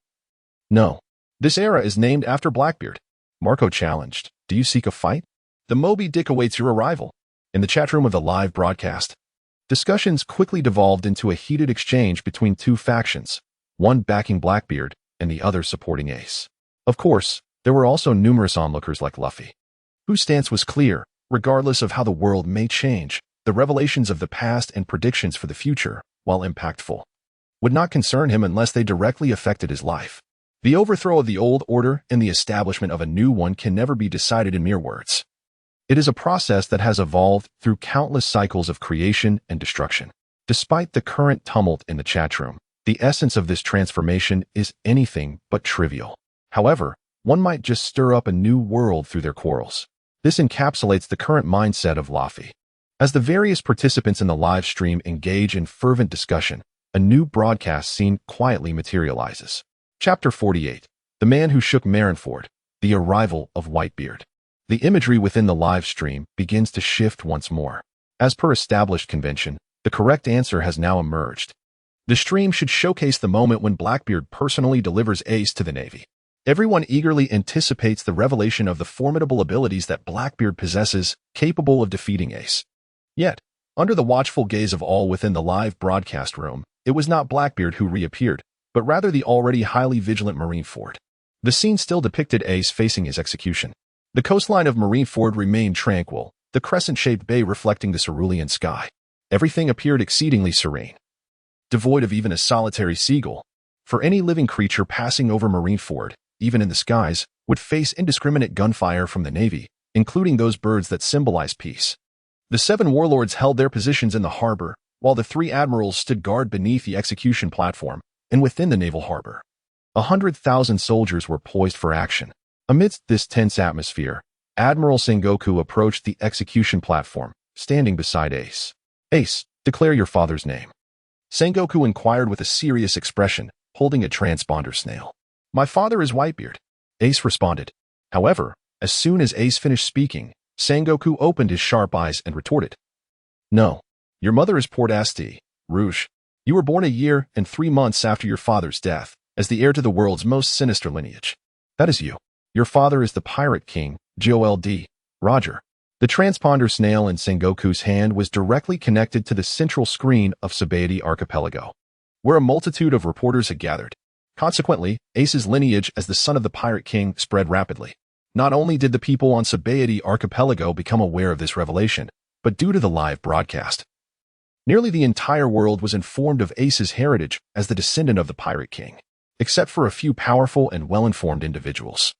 "No, this era is named after Blackbeard." Marco challenged, "Do you seek a fight? The Moby Dick awaits your arrival." In the chat room of the live broadcast, discussions quickly devolved into a heated exchange between two factions, one backing Blackbeard and the other supporting Ace. Of course, there were also numerous onlookers like Luffy, whose stance was clear. Regardless of how the world may change, the revelations of the past and predictions for the future, while impactful, would not concern him unless they directly affected his life. The overthrow of the old order and the establishment of a new one can never be decided in mere words. It is a process that has evolved through countless cycles of creation and destruction. Despite the current tumult in the chat room, the essence of this transformation is anything but trivial. However, one might just stir up a new world through their quarrels. This encapsulates the current mindset of Luffy. As the various participants in the live stream engage in fervent discussion, a new broadcast scene quietly materializes. Chapter 48. The Man Who Shook Marineford. The Arrival of Whitebeard. The imagery within the live stream begins to shift once more. As per established convention, the correct answer has now emerged. The stream should showcase the moment when Blackbeard personally delivers Ace to the Navy. Everyone eagerly anticipates the revelation of the formidable abilities that Blackbeard possesses, capable of defeating Ace. Yet, under the watchful gaze of all within the live broadcast room, it was not Blackbeard who reappeared, but rather the already highly vigilant Marineford. The scene still depicted Ace facing his execution. The coastline of Marineford remained tranquil, the crescent-shaped bay reflecting the cerulean sky. Everything appeared exceedingly serene, devoid of even a solitary seagull. For any living creature passing over Marineford, even in the skies, would face indiscriminate gunfire from the Navy, including those birds that symbolize peace. The 7 warlords held their positions in the harbor, while the 3 admirals stood guard beneath the execution platform and within the naval harbor. 100,000 soldiers were poised for action. Amidst this tense atmosphere, Admiral Sengoku approached the execution platform, standing beside Ace. "Ace, declare your father's name." Sengoku inquired with a serious expression, holding a transponder snail. "My father is Whitebeard," Ace responded. However, as soon as Ace finished speaking, Sengoku opened his sharp eyes and retorted, No. Your mother is Port-Asti, Rouge. You were born a year and 3 months after your father's death, as the heir to the world's most sinister lineage. That is you. Your father is the Pirate King, Gold, Roger. The transponder snail in Sengoku's hand was directly connected to the central screen of Sabaody Archipelago, where a multitude of reporters had gathered. Consequently, Ace's lineage as the son of the Pirate King spread rapidly. Not only did the people on Sabaody Archipelago become aware of this revelation, but due to the live broadcast, nearly the entire world was informed of Ace's heritage as the descendant of the Pirate King, except for a few powerful and well-informed individuals.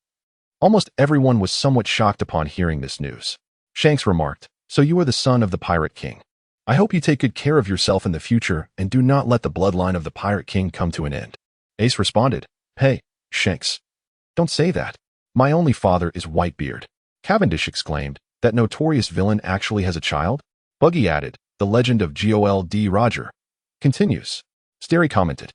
Almost everyone was somewhat shocked upon hearing this news. Shanks remarked, "So you are the son of the Pirate King. I hope you take good care of yourself in the future and do not let the bloodline of the Pirate King come to an end." Ace responded, "Hey, Shanks. Don't say that. My only father is Whitebeard." Cavendish exclaimed, "That notorious villain actually has a child?" Buggy added, "The legend of Gold Roger continues." Sterry commented,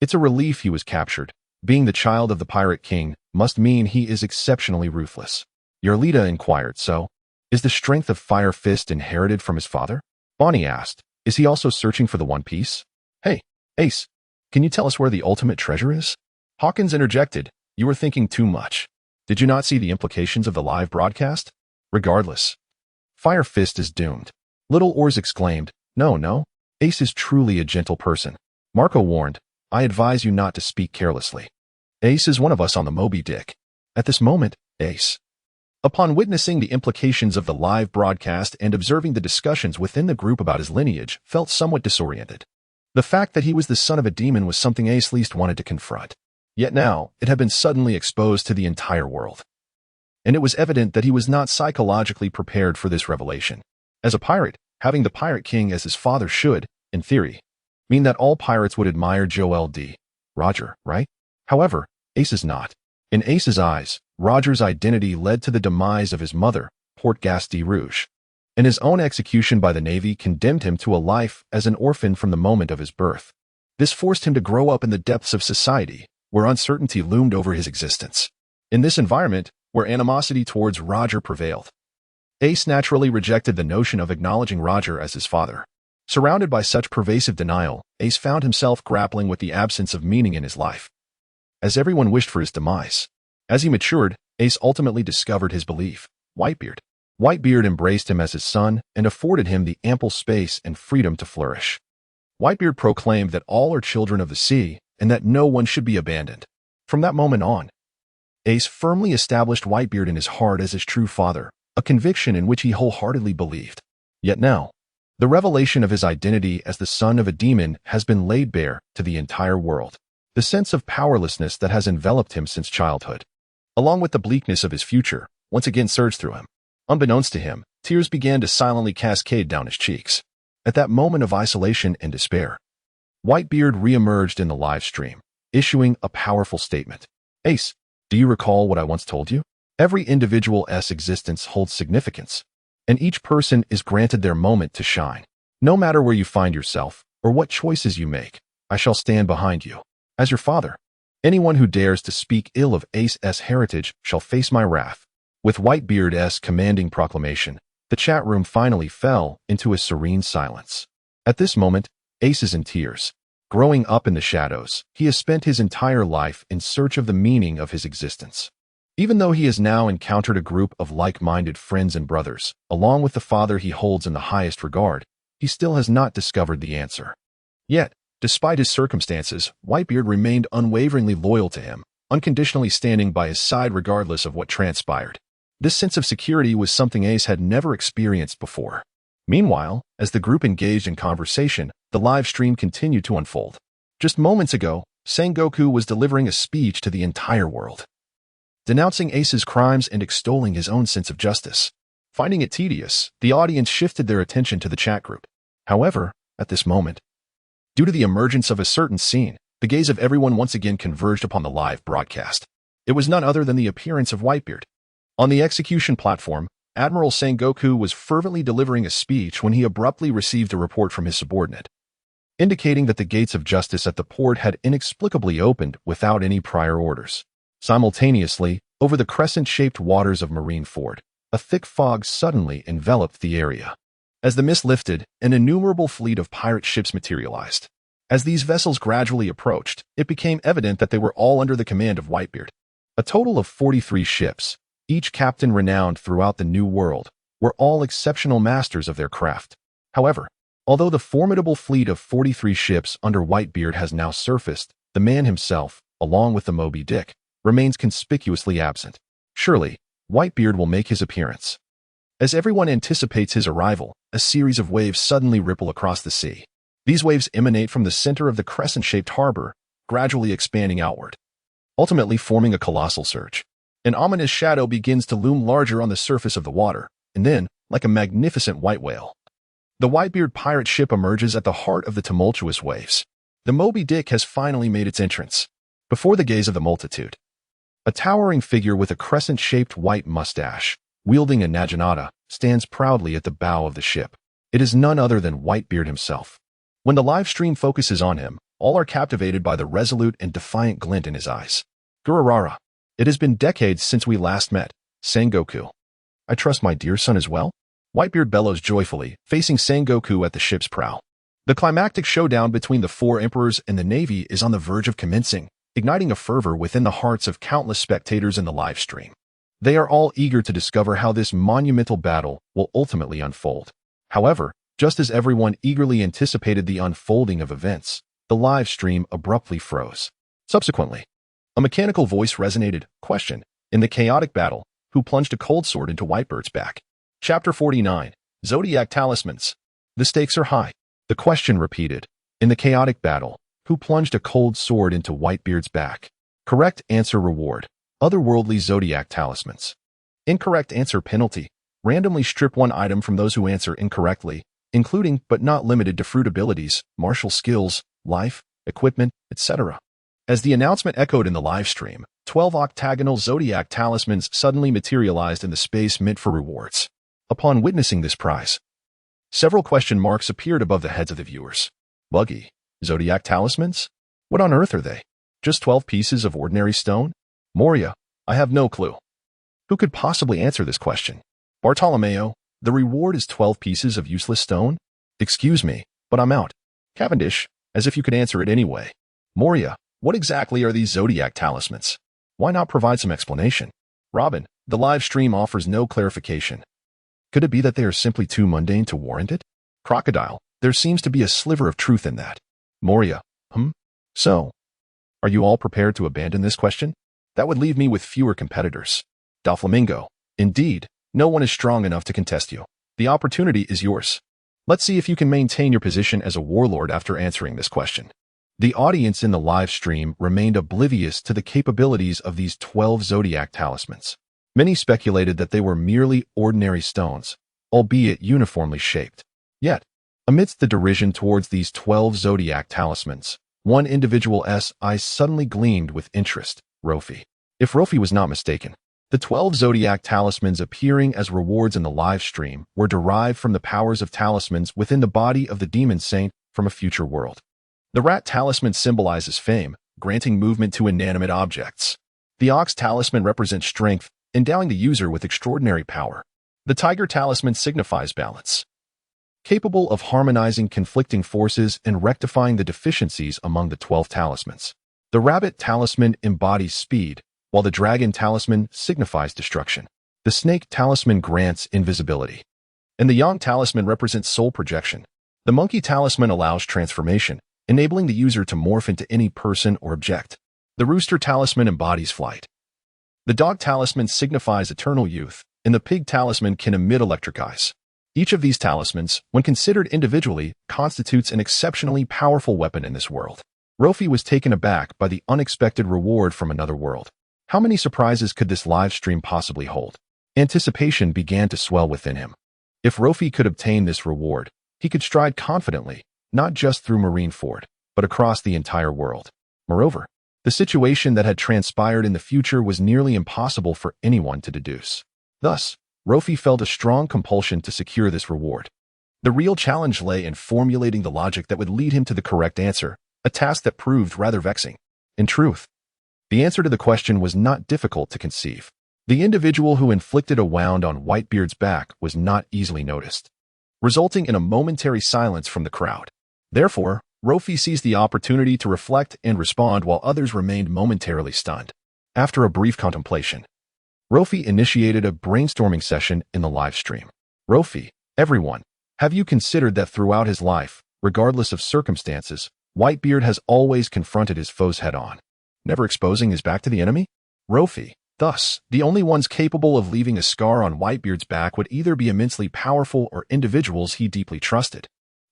"It's a relief he was captured. Being the child of the Pirate King must mean he is exceptionally ruthless." Yarlita inquired, "So, is the strength of Fire Fist inherited from his father?" Bonnie asked, "Is he also searching for the One Piece?" "Hey, Ace, can you tell us where the ultimate treasure is?" Hawkins interjected, "You were thinking too much. Did you not see the implications of the live broadcast? Regardless, Fire Fist is doomed." Little Oars exclaimed, No, Ace is truly a gentle person." Marco warned, "I advise you not to speak carelessly. Ace is one of us on the Moby Dick." At this moment, Ace, upon witnessing the implications of the live broadcast and observing the discussions within the group about his lineage, felt somewhat disoriented. The fact that he was the son of a demon was something Ace least wanted to confront. Yet now, it had been suddenly exposed to the entire world. And it was evident that he was not psychologically prepared for this revelation. As a pirate, having the Pirate King as his father should, in theory, mean that all pirates would admire Gold, Roger, right? However, Ace is not. In Ace's eyes, Roger's identity led to the demise of his mother, Port-Asti Rouge, and his own execution by the Navy condemned him to a life as an orphan from the moment of his birth. This forced him to grow up in the depths of society, where uncertainty loomed over his existence. In this environment, where animosity towards Roger prevailed, Ace naturally rejected the notion of acknowledging Roger as his father. Surrounded by such pervasive denial, Ace found himself grappling with the absence of meaning in his life, as everyone wished for his demise. As he matured, Ace ultimately discovered his belief, Whitebeard. Whitebeard embraced him as his son and afforded him the ample space and freedom to flourish. Whitebeard proclaimed that all are children of the sea and that no one should be abandoned. From that moment on, Ace firmly established Whitebeard in his heart as his true father, a conviction in which he wholeheartedly believed. Yet now, the revelation of his identity as the son of a demon has been laid bare to the entire world. The sense of powerlessness that has enveloped him since childhood, along with the bleakness of his future, once again surged through him. Unbeknownst to him, tears began to silently cascade down his cheeks. At that moment of isolation and despair, Whitebeard re-emerged in the live stream, issuing a powerful statement. "Ace, do you recall what I once told you? Every individual's existence holds significance, and each person is granted their moment to shine. No matter where you find yourself or what choices you make, I shall stand behind you. As your father, anyone who dares to speak ill of Ace's heritage shall face my wrath." With Whitebeard's commanding proclamation, the chat room finally fell into a serene silence. At this moment, Ace is in tears. Growing up in the shadows, he has spent his entire life in search of the meaning of his existence. Even though he has now encountered a group of like-minded friends and brothers, along with the father he holds in the highest regard, he still has not discovered the answer. Yet, despite his circumstances, Whitebeard remained unwaveringly loyal to him, unconditionally standing by his side regardless of what transpired. This sense of security was something Ace had never experienced before. Meanwhile, as the group engaged in conversation, the live stream continued to unfold. Just moments ago, Sengoku was delivering a speech to the entire world, denouncing Ace's crimes and extolling his own sense of justice. Finding it tedious, the audience shifted their attention to the chat group. However, at this moment, due to the emergence of a certain scene, the gaze of everyone once again converged upon the live broadcast. It was none other than the appearance of Whitebeard. On the execution platform, Admiral Sengoku was fervently delivering a speech when he abruptly received a report from his subordinate, indicating that the gates of justice at the port had inexplicably opened without any prior orders. Simultaneously, over the crescent-shaped waters of Marineford, a thick fog suddenly enveloped the area. As the mist lifted, an innumerable fleet of pirate ships materialized. As these vessels gradually approached, it became evident that they were all under the command of Whitebeard. A total of 43 ships, each captain renowned throughout the New World, were all exceptional masters of their craft. However, although the formidable fleet of 43 ships under Whitebeard has now surfaced, the man himself, along with the Moby Dick, remains conspicuously absent. Surely, Whitebeard will make his appearance. As everyone anticipates his arrival, a series of waves suddenly ripple across the sea. These waves emanate from the center of the crescent-shaped harbor, gradually expanding outward, ultimately forming a colossal surge. An ominous shadow begins to loom larger on the surface of the water, and then, like a magnificent white whale, the Whitebeard pirate ship emerges at the heart of the tumultuous waves. The Moby Dick has finally made its entrance. Before the gaze of the multitude, a towering figure with a crescent-shaped white mustache, wielding a naginata, stands proudly at the bow of the ship. It is none other than Whitebeard himself. When the live stream focuses on him, all are captivated by the resolute and defiant glint in his eyes. Gururara, it has been decades since we last met, Sengoku. I trust my dear son is well? Whitebeard bellows joyfully, facing Sengoku at the ship's prow. The climactic showdown between the four emperors and the navy is on the verge of commencing, igniting a fervor within the hearts of countless spectators in the live stream. They are all eager to discover how this monumental battle will ultimately unfold. However, just as everyone eagerly anticipated the unfolding of events, the live stream abruptly froze. Subsequently, a mechanical voice resonated, question, in the chaotic battle, who plunged a cold sword into Whitebeard's back. Chapter 49, Zodiac Talismans. The stakes are high. The question repeated, in the chaotic battle, who plunged a cold sword into Whitebeard's back? Correct answer reward, otherworldly Zodiac Talismans. Incorrect answer penalty, randomly strip one item from those who answer incorrectly, including but not limited to fruit abilities, martial skills, life, equipment, etc. As the announcement echoed in the live stream, 12 octagonal Zodiac Talismans suddenly materialized in the space meant for rewards. Upon witnessing this prize, several question marks appeared above the heads of the viewers. Buggy, Zodiac Talismans? What on earth are they? Just 12 pieces of ordinary stone? Moria, I have no clue. Who could possibly answer this question? Bartolomeo, the reward is 12 pieces of useless stone? Excuse me, but I'm out. Cavendish, as if you could answer it anyway. Moria, what exactly are these Zodiac Talismans? Why not provide some explanation? Robin, the live stream offers no clarification. Could it be that they are simply too mundane to warrant it? Crocodile, there seems to be a sliver of truth in that. Moria, So, are you all prepared to abandon this question? That would leave me with fewer competitors. Doflamingo, indeed, no one is strong enough to contest you. The opportunity is yours. Let's see if you can maintain your position as a warlord after answering this question. The audience in the live stream remained oblivious to the capabilities of these 12 Zodiac Talismans. Many speculated that they were merely ordinary stones, albeit uniformly shaped. Yet, amidst the derision towards these 12 Zodiac Talismans, one individual's eyes suddenly gleamed with interest, Rofi. If Rofi was not mistaken, the 12 Zodiac Talismans appearing as rewards in the live stream were derived from the powers of talismans within the body of the demon saint from a future world. The rat talisman symbolizes fame, granting movement to inanimate objects. The ox talisman represents strength, endowing the user with extraordinary power. The tiger talisman signifies balance, capable of harmonizing conflicting forces and rectifying the deficiencies among the 12 talismans. The rabbit talisman embodies speed, while the dragon talisman signifies destruction. The snake talisman grants invisibility, and the yang talisman represents soul projection. The monkey talisman allows transformation, enabling the user to morph into any person or object. The rooster talisman embodies flight. The dog talisman signifies eternal youth, and the pig talisman can emit electric eyes. Each of these talismans, when considered individually, constitutes an exceptionally powerful weapon in this world. Rofi was taken aback by the unexpected reward from another world. How many surprises could this live stream possibly hold? Anticipation began to swell within him. If Rofi could obtain this reward, he could stride confidently, not just through Marineford, but across the entire world. Moreover, the situation that had transpired in the future was nearly impossible for anyone to deduce. Thus, Rofi felt a strong compulsion to secure this reward. The real challenge lay in formulating the logic that would lead him to the correct answer, a task that proved rather vexing. In truth, the answer to the question was not difficult to conceive. The individual who inflicted a wound on Whitebeard's back was not easily noticed. resulting in a momentary silence from the crowd. Therefore, Luffy seized the opportunity to reflect and respond while others remained momentarily stunned. After a brief contemplation, Luffy initiated a brainstorming session in the live stream. Luffy, everyone, have you considered that throughout his life, regardless of circumstances, Whitebeard has always confronted his foes head-on, never exposing his back to the enemy? Luffy, thus, the only ones capable of leaving a scar on Whitebeard's back would either be immensely powerful or individuals he deeply trusted.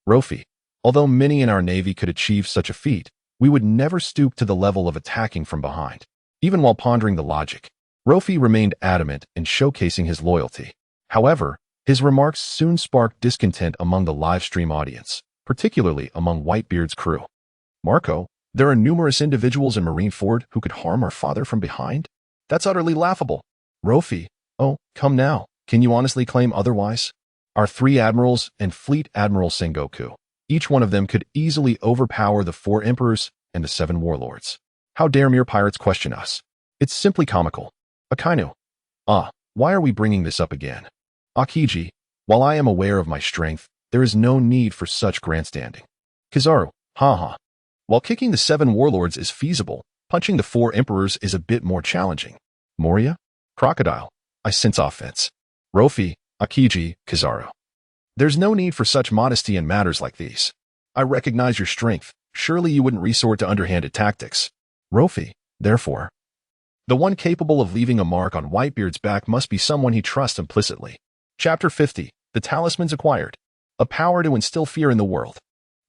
Luffy, although many in our navy could achieve such a feat, we would never stoop to the level of attacking from behind. Even while pondering the logic, Luffy remained adamant in showcasing his loyalty. However, his remarks soon sparked discontent among the live stream audience, particularly among Whitebeard's crew. Marco, there are numerous individuals in Marineford who could harm our father from behind? That's utterly laughable. Luffy, oh, come now, can you honestly claim otherwise? Our 3 admirals and Fleet Admiral Sengoku, each one of them could easily overpower the 4 emperors and the 7 warlords. How dare mere pirates question us? It's simply comical. Akainu. Why are we bringing this up again? Akiji, while I am aware of my strength, there is no need for such grandstanding. Kizaru, haha. While kicking the 7 warlords is feasible, punching the 4 emperors is a bit more challenging. Moria? Crocodile, I sense offense. Luffy, Akiji, Kizaru. There's no need for such modesty in matters like these. I recognize your strength. Surely you wouldn't resort to underhanded tactics. Luffy, therefore, the one capable of leaving a mark on Whitebeard's back must be someone he trusts implicitly. Chapter 50. The Talismans Acquired. A power to instill fear in the world.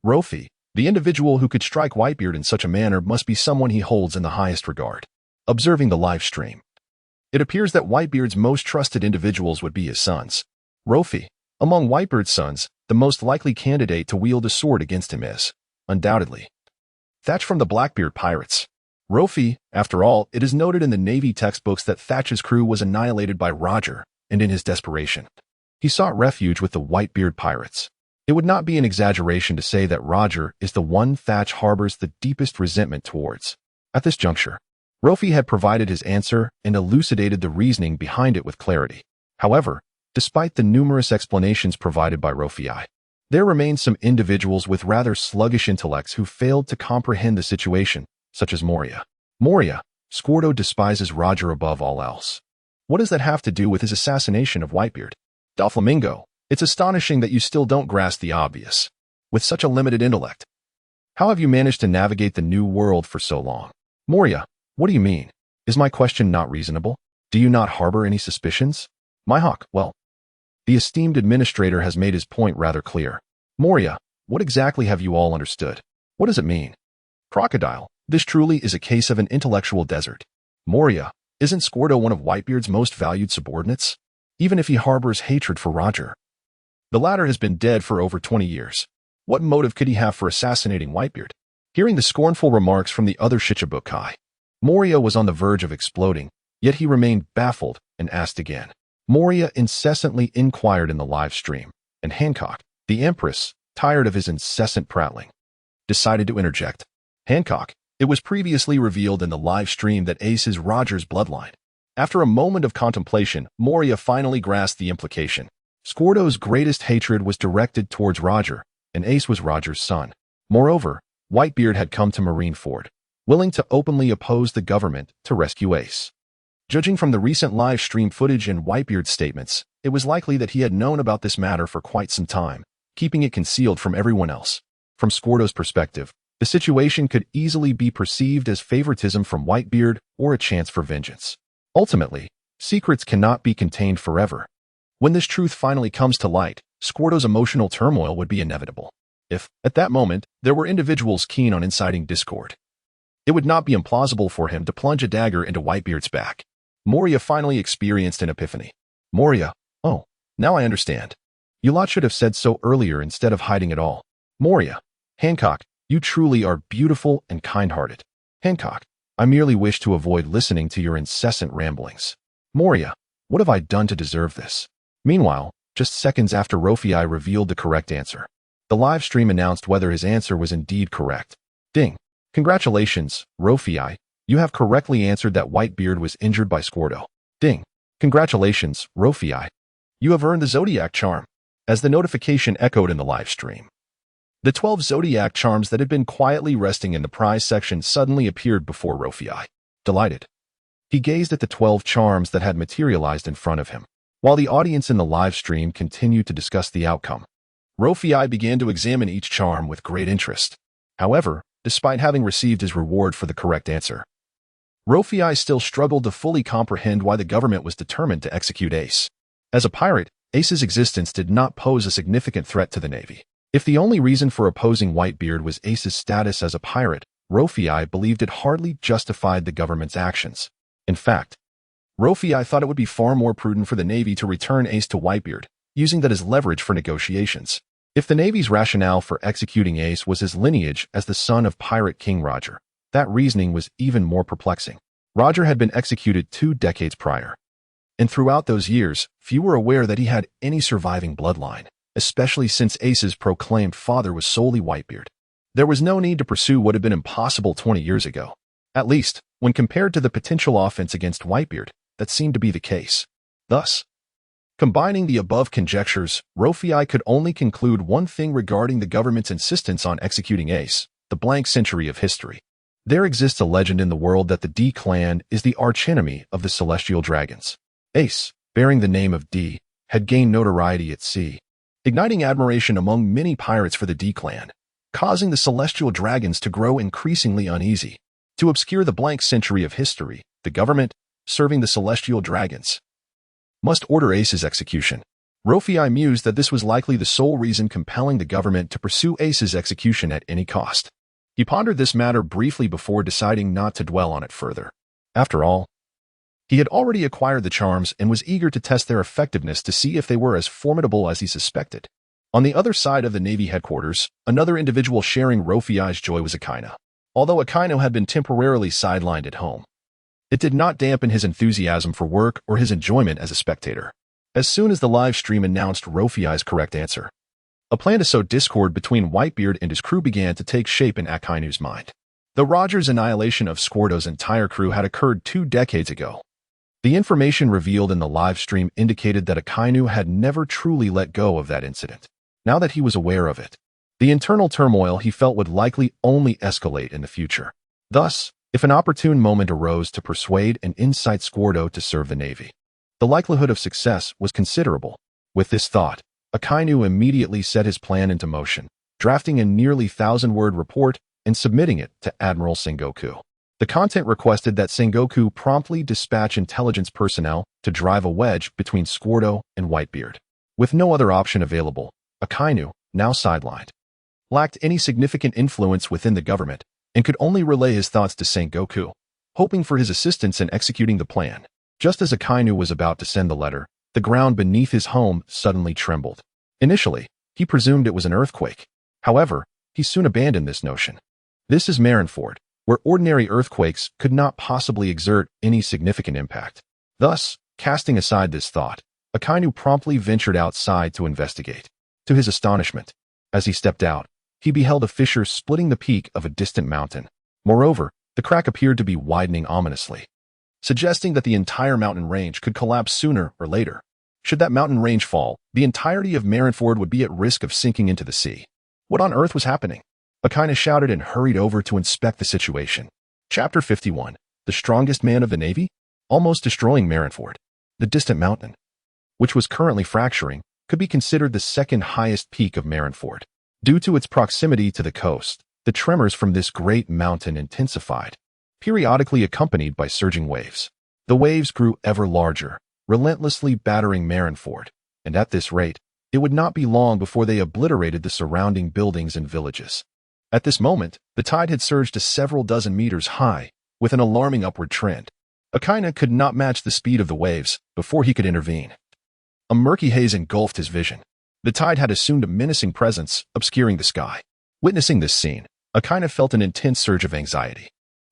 Luffy, the individual who could strike Whitebeard in such a manner must be someone he holds in the highest regard. Observing the live stream, it appears that Whitebeard's most trusted individuals would be his sons. Luffy, among Whitebeard's sons, the most likely candidate to wield a sword against him is, undoubtedly, Thatch from the Blackbeard Pirates. Luffy, after all, it is noted in the Navy textbooks that Thatch's crew was annihilated by Roger, and in his desperation, he sought refuge with the Whitebeard Pirates. It would not be an exaggeration to say that Roger is the one Thatch harbors the deepest resentment towards. At this juncture, Luffy had provided his answer and elucidated the reasoning behind it with clarity. However, despite the numerous explanations provided by Luffy, there remained some individuals with rather sluggish intellects who failed to comprehend the situation, such as Moria. Moria, Squarto despises Roger above all else. What does that have to do with his assassination of Whitebeard? Doflamingo, it's astonishing that you still don't grasp the obvious. With such a limited intellect, how have you managed to navigate the new world for so long? Moria, what do you mean? Is my question not reasonable? Do you not harbor any suspicions? Mihawk, well, the esteemed administrator has made his point rather clear. Moria, what exactly have you all understood? What does it mean? Crocodile, this truly is a case of an intellectual desert. Moria, isn't Squarto one of Whitebeard's most valued subordinates? Even if he harbors hatred for Roger. The latter has been dead for over 20 years. What motive could he have for assassinating Whitebeard? Hearing the scornful remarks from the other Shichibukai, Moria was on the verge of exploding, yet he remained baffled and asked again. Moria incessantly inquired in the live stream, and Hancock, the Empress, tired of his incessant prattling, decided to interject. Hancock, it was previously revealed in the live stream that Ace is Roger's bloodline. After a moment of contemplation, Moria finally grasped the implication. Squarto's greatest hatred was directed towards Roger, and Ace was Roger's son. Moreover, Whitebeard had come to Marineford, willing to openly oppose the government to rescue Ace. Judging from the recent live stream footage and Whitebeard's statements, it was likely that he had known about this matter for quite some time, keeping it concealed from everyone else. From Squarto's perspective, the situation could easily be perceived as favoritism from Whitebeard or a chance for vengeance. Ultimately, secrets cannot be contained forever. When this truth finally comes to light, Squarto's emotional turmoil would be inevitable. If, at that moment, there were individuals keen on inciting discord, it would not be implausible for him to plunge a dagger into Whitebeard's back. Moria finally experienced an epiphany. Moria, oh, now I understand. You lot should have said so earlier instead of hiding it all. Moria, Hancock, you truly are beautiful and kind-hearted. Hancock, I merely wish to avoid listening to your incessant ramblings. Moria, what have I done to deserve this? Meanwhile, just seconds after Luffy revealed the correct answer, the live stream announced whether his answer was indeed correct. Ding. Congratulations, Luffy, you have correctly answered that Whitebeard was injured by Squarto. Ding. Congratulations, Luffy, you have earned the Zodiac Charm. as the notification echoed in the live stream. The 12 zodiac charms that had been quietly resting in the prize section suddenly appeared before Luo Fei. Delighted, he gazed at the 12 charms that had materialized in front of him. While the audience in the live stream continued to discuss the outcome, Luo Fei began to examine each charm with great interest. However, despite having received his reward for the correct answer, Luo Fei still struggled to fully comprehend why the government was determined to execute Ace. As a pirate, Ace's existence did not pose a significant threat to the Navy. If the only reason for opposing Whitebeard was Ace's status as a pirate, Luo Fei believed it hardly justified the government's actions. In fact, Luo Fei thought it would be far more prudent for the Navy to return Ace to Whitebeard, using that as leverage for negotiations. If the Navy's rationale for executing Ace was his lineage as the son of pirate King Roger, that reasoning was even more perplexing. Roger had been executed 2 decades prior, and throughout those years, few were aware that he had any surviving bloodline, especially since Ace's proclaimed father was solely Whitebeard. There was no need to pursue what had been impossible 20 years ago. At least, when compared to the potential offense against Whitebeard, that seemed to be the case. Thus, combining the above conjectures, Luo Fei could only conclude one thing regarding the government's insistence on executing Ace: the blank century of history. There exists a legend in the world that the D clan is the archenemy of the celestial dragons. Ace, bearing the name of D, had gained notoriety at sea, igniting admiration among many pirates for the D clan, causing the celestial dragons to grow increasingly uneasy. To obscure the blank century of history, the government, serving the celestial dragons, must order Ace's execution. Luo Fei mused that this was likely the sole reason compelling the government to pursue Ace's execution at any cost. He pondered this matter briefly before deciding not to dwell on it further. After all, he had already acquired the charms and was eager to test their effectiveness to see if they were as formidable as he suspected. On the other side of the Navy headquarters, another individual sharing Luo Fei's joy was Akainu. Although Akainu had been temporarily sidelined at home, it did not dampen his enthusiasm for work or his enjoyment as a spectator. As soon as the live stream announced Luo Fei's correct answer, a plan to sow discord between Whitebeard and his crew began to take shape in Akainu's mind. Though Roger's annihilation of Squirto's entire crew had occurred 2 decades ago, the information revealed in the live stream indicated that Akainu had never truly let go of that incident. Now that he was aware of it, the internal turmoil he felt would likely only escalate in the future. Thus, if an opportune moment arose to persuade and incite Squirto to serve the Navy, the likelihood of success was considerable. With this thought, Akainu immediately set his plan into motion, drafting a nearly 1,000-word report and submitting it to Admiral Sengoku. The content requested that Sengoku promptly dispatch intelligence personnel to drive a wedge between Squirto and Whitebeard. With no other option available, Akainu, now sidelined, lacked any significant influence within the government and could only relay his thoughts to Sengoku, hoping for his assistance in executing the plan. Just as Akainu was about to send the letter, the ground beneath his home suddenly trembled. Initially, he presumed it was an earthquake. However, he soon abandoned this notion. This is Marineford, where ordinary earthquakes could not possibly exert any significant impact. Thus, casting aside this thought, Akainu promptly ventured outside to investigate. To his astonishment, as he stepped out, he beheld a fissure splitting the peak of a distant mountain. Moreover, the crack appeared to be widening ominously, suggesting that the entire mountain range could collapse sooner or later. Should that mountain range fall, the entirety of Marineford would be at risk of sinking into the sea. What on earth was happening? Akainu shouted and hurried over to inspect the situation. Chapter 51. The strongest man of the Navy? Almost destroying Marineford. The distant mountain, which was currently fracturing, could be considered the second highest peak of Marineford. Due to its proximity to the coast, the tremors from this great mountain intensified, periodically accompanied by surging waves. The waves grew ever larger, relentlessly battering Marineford, and at this rate, it would not be long before they obliterated the surrounding buildings and villages. At this moment, the tide had surged to several dozen meters high, with an alarming upward trend. Akainu could not match the speed of the waves before he could intervene. A murky haze engulfed his vision. The tide had assumed a menacing presence, obscuring the sky. Witnessing this scene, Akainu felt an intense surge of anxiety.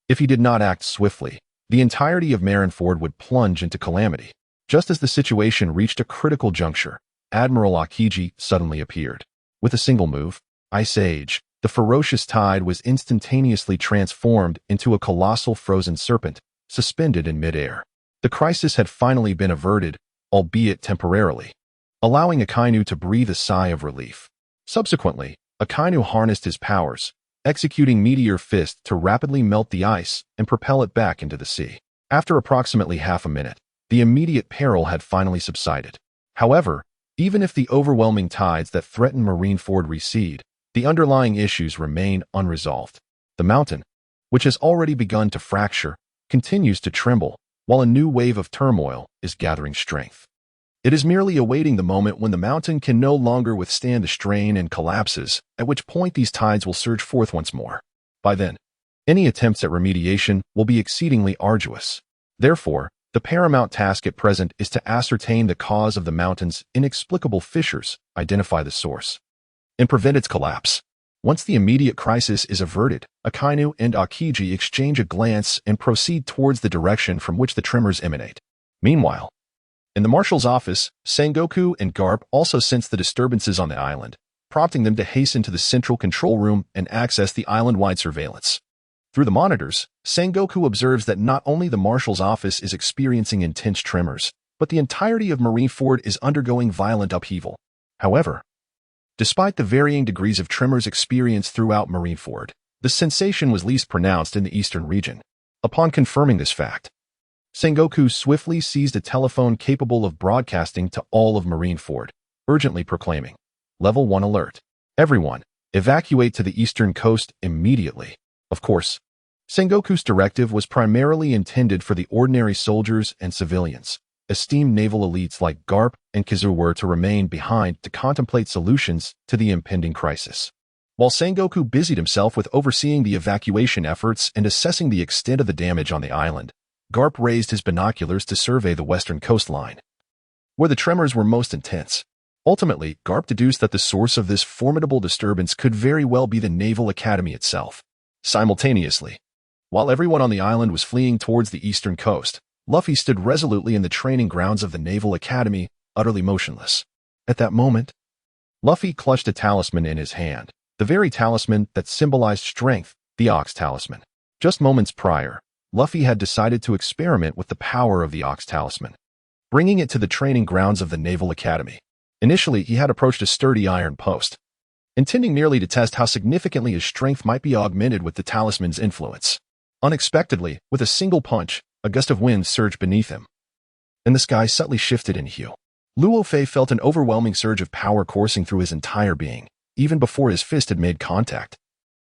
If he did not act swiftly, the entirety of Marineford would plunge into calamity. Just as the situation reached a critical juncture, Admiral Akiji suddenly appeared. With a single move, Ice Age, the ferocious tide was instantaneously transformed into a colossal frozen serpent, suspended in midair. The crisis had finally been averted, albeit temporarily. allowing Akainu to breathe a sigh of relief. Subsequently, Akainu harnessed his powers, executing Meteor Fist to rapidly melt the ice and propel it back into the sea. After approximately half a minute, the immediate peril had finally subsided. However, even if the overwhelming tides that threaten Marineford recede, the underlying issues remain unresolved. The mountain, which has already begun to fracture, continues to tremble, while a new wave of turmoil is gathering strength. It is merely awaiting the moment when the mountain can no longer withstand the strain and collapses, at which point these tides will surge forth once more. By then, any attempts at remediation will be exceedingly arduous. Therefore, the paramount task at present is to ascertain the cause of the mountain's inexplicable fissures, identify the source, and prevent its collapse. Once the immediate crisis is averted, Akainu and Aokiji exchange a glance and proceed towards the direction from which the tremors emanate. Meanwhile, in the marshal's office, Sengoku and Garp also sense the disturbances on the island, prompting them to hasten to the central control room and access the island-wide surveillance. Through the monitors, Sengoku observes that not only the marshal's office is experiencing intense tremors, but the entirety of Marineford is undergoing violent upheaval. However, despite the varying degrees of tremors experienced throughout Marineford, the sensation was least pronounced in the eastern region. Upon confirming this fact, Sengoku swiftly seized a telephone capable of broadcasting to all of Marineford, urgently proclaiming, Level 1 alert. Everyone, evacuate to the eastern coast immediately. Of course, Sengoku's directive was primarily intended for the ordinary soldiers and civilians. Esteemed naval elites like Garp and Kizu were to remain behind to contemplate solutions to the impending crisis. While Sengoku busied himself with overseeing the evacuation efforts and assessing the extent of the damage on the island, Garp raised his binoculars to survey the western coastline, where the tremors were most intense. Ultimately, Garp deduced that the source of this formidable disturbance could very well be the Naval Academy itself. Simultaneously, while everyone on the island was fleeing towards the eastern coast, Luffy stood resolutely in the training grounds of the Naval Academy, utterly motionless. At that moment, Luffy clutched a talisman in his hand, the very talisman that symbolized strength, the Ox Talisman. Just moments prior, Luffy had decided to experiment with the power of the Ox Talisman, bringing it to the training grounds of the Naval Academy. Initially, he had approached a sturdy iron post, intending merely to test how significantly his strength might be augmented with the talisman's influence. Unexpectedly, with a single punch, a gust of wind surged beneath him, and the sky subtly shifted in hue. Luo Fei felt an overwhelming surge of power coursing through his entire being, even before his fist had made contact.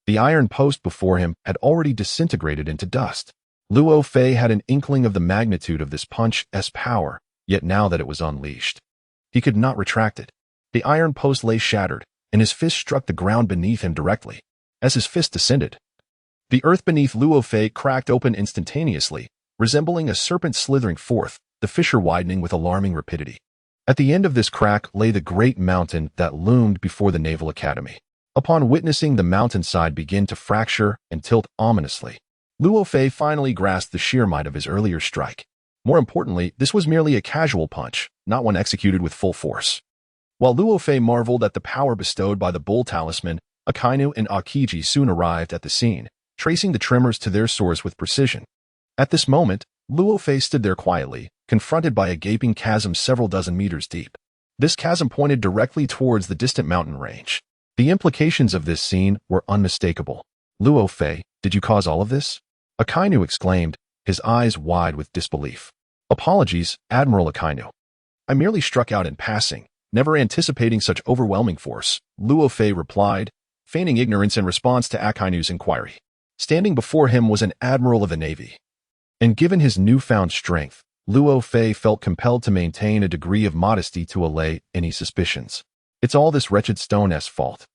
The iron post before him had already disintegrated into dust. Luo Fei had an inkling of the magnitude of this punch's power, yet now that it was unleashed, he could not retract it. The iron post lay shattered, and his fist struck the ground beneath him directly. As his fist descended, the earth beneath Luo Fei cracked open instantaneously, resembling a serpent slithering forth, the fissure widening with alarming rapidity. At the end of this crack lay the great mountain that loomed before the Naval Academy. Upon witnessing the mountainside begin to fracture and tilt ominously, Luo Fei finally grasped the sheer might of his earlier strike. More importantly, this was merely a casual punch, not one executed with full force. While Luo Fei marveled at the power bestowed by the Bull Talisman, Akainu and Aokiji soon arrived at the scene, tracing the tremors to their source with precision. At this moment, Luo Fei stood there quietly, confronted by a gaping chasm several dozen meters deep. This chasm pointed directly towards the distant mountain range. The implications of this scene were unmistakable. Luo Fei, did you cause all of this? Akainu exclaimed, his eyes wide with disbelief. Apologies, Admiral Akainu. I merely struck out in passing, never anticipating such overwhelming force, Luo Fei replied, feigning ignorance in response to Akainu's inquiry. Standing before him was an admiral of the Navy, and given his newfound strength, Luo Fei felt compelled to maintain a degree of modesty to allay any suspicions. It's all this wretched stone's fault.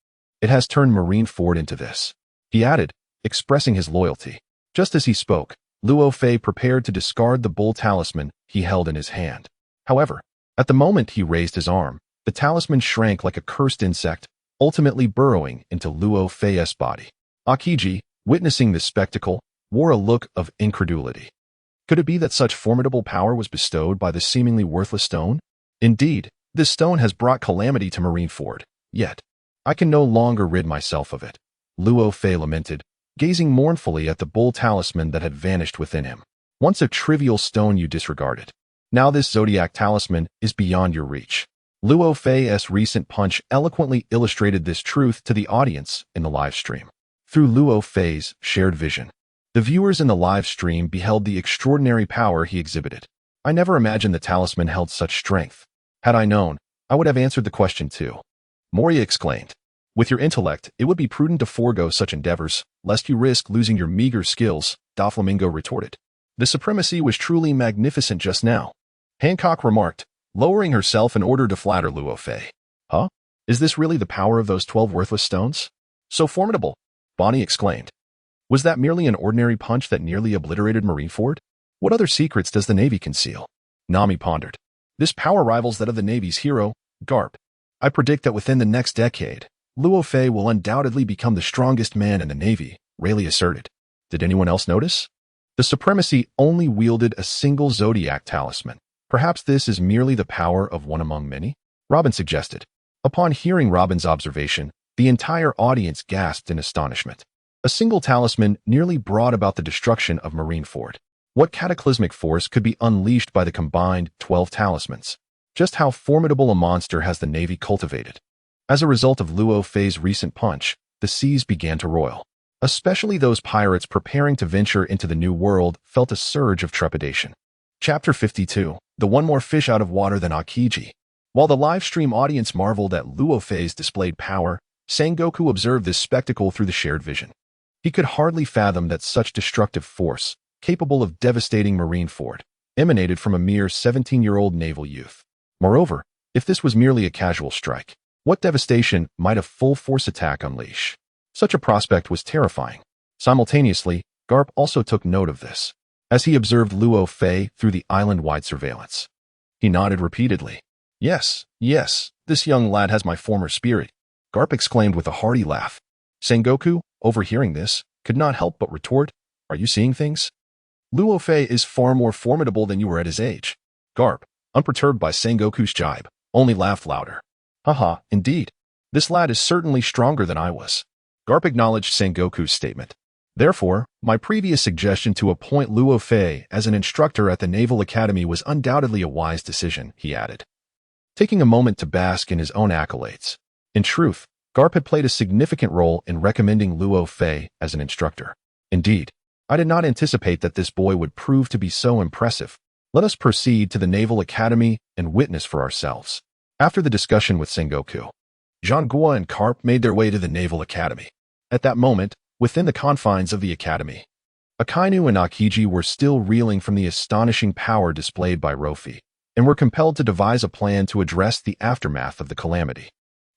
It has turned Marineford into this, he added, expressing his loyalty. Just as he spoke, Luo Fei prepared to discard the Bull Talisman he held in his hand. However, at the moment he raised his arm, the talisman shrank like a cursed insect, ultimately burrowing into Luo Fei's body. Aokiji, witnessing this spectacle, wore a look of incredulity. Could it be that such formidable power was bestowed by this seemingly worthless stone? Indeed, this stone has brought calamity to Marineford, yet I can no longer rid myself of it, Luo Fei lamented, gazing mournfully at the Bull Talisman that had vanished within him. Once a trivial stone you disregarded. Now this Zodiac Talisman is beyond your reach. Luo Fei's recent punch eloquently illustrated this truth to the audience in the live stream. Through Luo Fei's shared vision, the viewers in the live stream beheld the extraordinary power he exhibited. I never imagined the talisman held such strength. Had I known, I would have answered the question too. Moria exclaimed. With your intellect, it would be prudent to forego such endeavors, lest you risk losing your meager skills, Doflamingo retorted. The supremacy was truly magnificent just now, Hancock remarked, lowering herself in order to flatter Luo Fei. Huh? Is this really the power of those 12 worthless stones? So formidable, Bonnie exclaimed. Was that merely an ordinary punch that nearly obliterated Marineford? What other secrets does the Navy conceal? Nami pondered. This power rivals that of the Navy's hero, Garp. I predict that within the next decade, Luo Fei will undoubtedly become the strongest man in the Navy, Rayleigh asserted. Did anyone else notice? The supremacy only wielded a single zodiac talisman. Perhaps this is merely the power of one among many? Robin suggested. Upon hearing Robin's observation, the entire audience gasped in astonishment. A single talisman nearly brought about the destruction of Marineford. What cataclysmic force could be unleashed by the combined 12 talismans? Just how formidable a monster has the Navy cultivated? As a result of Luo Fei's recent punch, the seas began to roil. Especially those pirates preparing to venture into the New World felt a surge of trepidation. Chapter 52, The One More Fish Out of Water Than Aokiji. While the live stream audience marveled at Luo Fei's displayed power, Sengoku observed this spectacle through the shared vision. He could hardly fathom that such destructive force, capable of devastating Marineford, emanated from a mere 17-year-old naval youth. Moreover, if this was merely a casual strike, what devastation might a full-force attack unleash? Such a prospect was terrifying. Simultaneously, Garp also took note of this, as he observed Luo Fei through the island-wide surveillance. He nodded repeatedly. Yes, this young lad has my former spirit, Garp exclaimed with a hearty laugh. Sengoku, overhearing this, could not help but retort, Are you seeing things? Luo Fei is far more formidable than you were at his age. Garp, unperturbed by Sengoku's jibe, only laughed louder. Haha, indeed. This lad is certainly stronger than I was. Garp acknowledged Sengoku's statement. Therefore, my previous suggestion to appoint Luo Fei as an instructor at the Naval Academy was undoubtedly a wise decision, he added, taking a moment to bask in his own accolades. In truth, Garp had played a significant role in recommending Luo Fei as an instructor. Indeed, I did not anticipate that this boy would prove to be so impressive. Let us proceed to the Naval Academy and witness for ourselves. After the discussion with Sengoku, Zhangguo and Garp made their way to the Naval Academy. At that moment, within the confines of the academy, Akainu and Aokiji were still reeling from the astonishing power displayed by Luffy, and were compelled to devise a plan to address the aftermath of the calamity.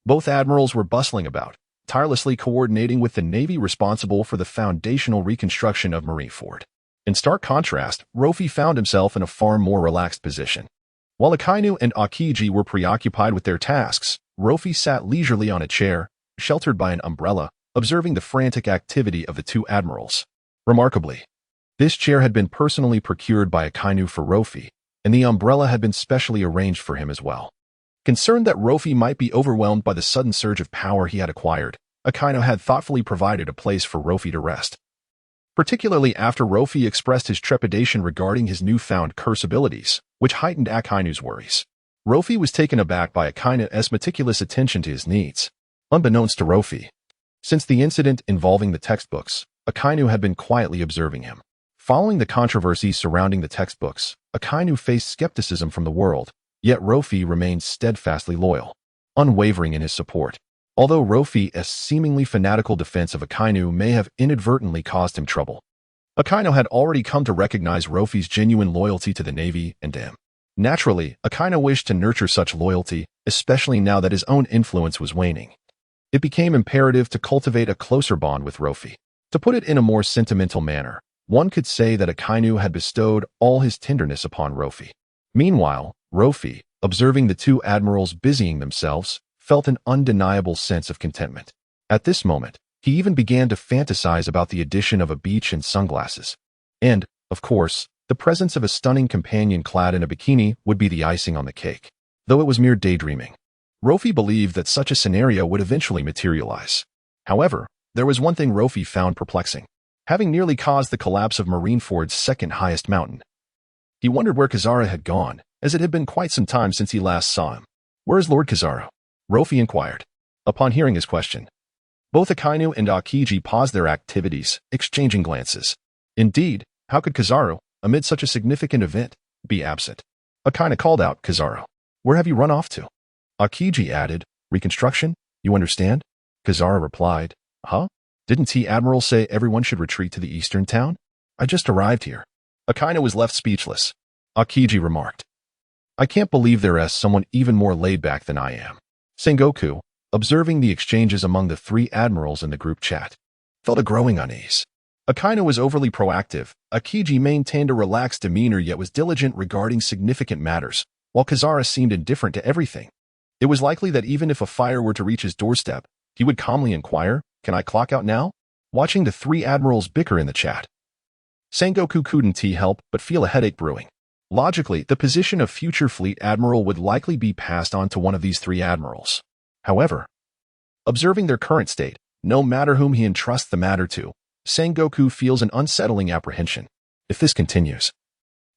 Both admirals were bustling about, tirelessly coordinating with the Navy responsible for the foundational reconstruction of Marineford. In stark contrast, Luffy found himself in a far more relaxed position. While Akainu and Aokiji were preoccupied with their tasks, Luffy sat leisurely on a chair, sheltered by an umbrella, observing the frantic activity of the two admirals. Remarkably, this chair had been personally procured by Akainu for Luffy, and the umbrella had been specially arranged for him as well. Concerned that Luffy might be overwhelmed by the sudden surge of power he had acquired, Akainu had thoughtfully provided a place for Luffy to rest. Particularly after Luffy expressed his trepidation regarding his newfound curse abilities, which heightened Akainu's worries. Luffy was taken aback by Akainu's meticulous attention to his needs. Unbeknownst to Luffy, since the incident involving the textbooks, Akainu had been quietly observing him. Following the controversies surrounding the textbooks, Akainu faced skepticism from the world, yet Luffy remained steadfastly loyal, unwavering in his support. Although Luffy's seemingly fanatical defense of Akainu may have inadvertently caused him trouble, Akainu had already come to recognize Luffy's genuine loyalty to the Navy and him. Naturally, Akainu wished to nurture such loyalty, especially now that his own influence was waning. It became imperative to cultivate a closer bond with Luffy. To put it in a more sentimental manner, one could say that Akainu had bestowed all his tenderness upon Luffy. Meanwhile, Luffy, observing the two admirals busying themselves, felt an undeniable sense of contentment. At this moment, he even began to fantasize about the addition of a beach and sunglasses. And, of course, the presence of a stunning companion clad in a bikini would be the icing on the cake. Though it was mere daydreaming, Luffy believed that such a scenario would eventually materialize. However, there was one thing Luffy found perplexing. Having nearly caused the collapse of Marineford's second highest mountain, he wondered where Kizaru had gone, as it had been quite some time since he last saw him. Where is Lord Kizaru? Luffy inquired. Upon hearing his question, both Akainu and Aokiji paused their activities, exchanging glances. Indeed, how could Kizaru, amid such a significant event, be absent? Akainu called out, Kizaru, where have you run off to? Aokiji added, reconstruction, you understand? Kizaru replied, huh? Didn't T-Admiral say everyone should retreat to the eastern town? I just arrived here. Akainu was left speechless. Aokiji remarked, I can't believe there is someone even more laid back than I am. Sengoku, observing the exchanges among the three admirals in the group chat, felt a growing unease. Akainu was overly proactive. Aokiji maintained a relaxed demeanor yet was diligent regarding significant matters, while Kizaru seemed indifferent to everything. It was likely that even if a fire were to reach his doorstep, he would calmly inquire, can I clock out now? Watching the three admirals bicker in the chat, Sengoku couldn't help but feel a headache brewing. Logically, the position of future fleet admiral would likely be passed on to one of these three admirals. However, observing their current state, no matter whom he entrusts the matter to, Sengoku feels an unsettling apprehension. If this continues,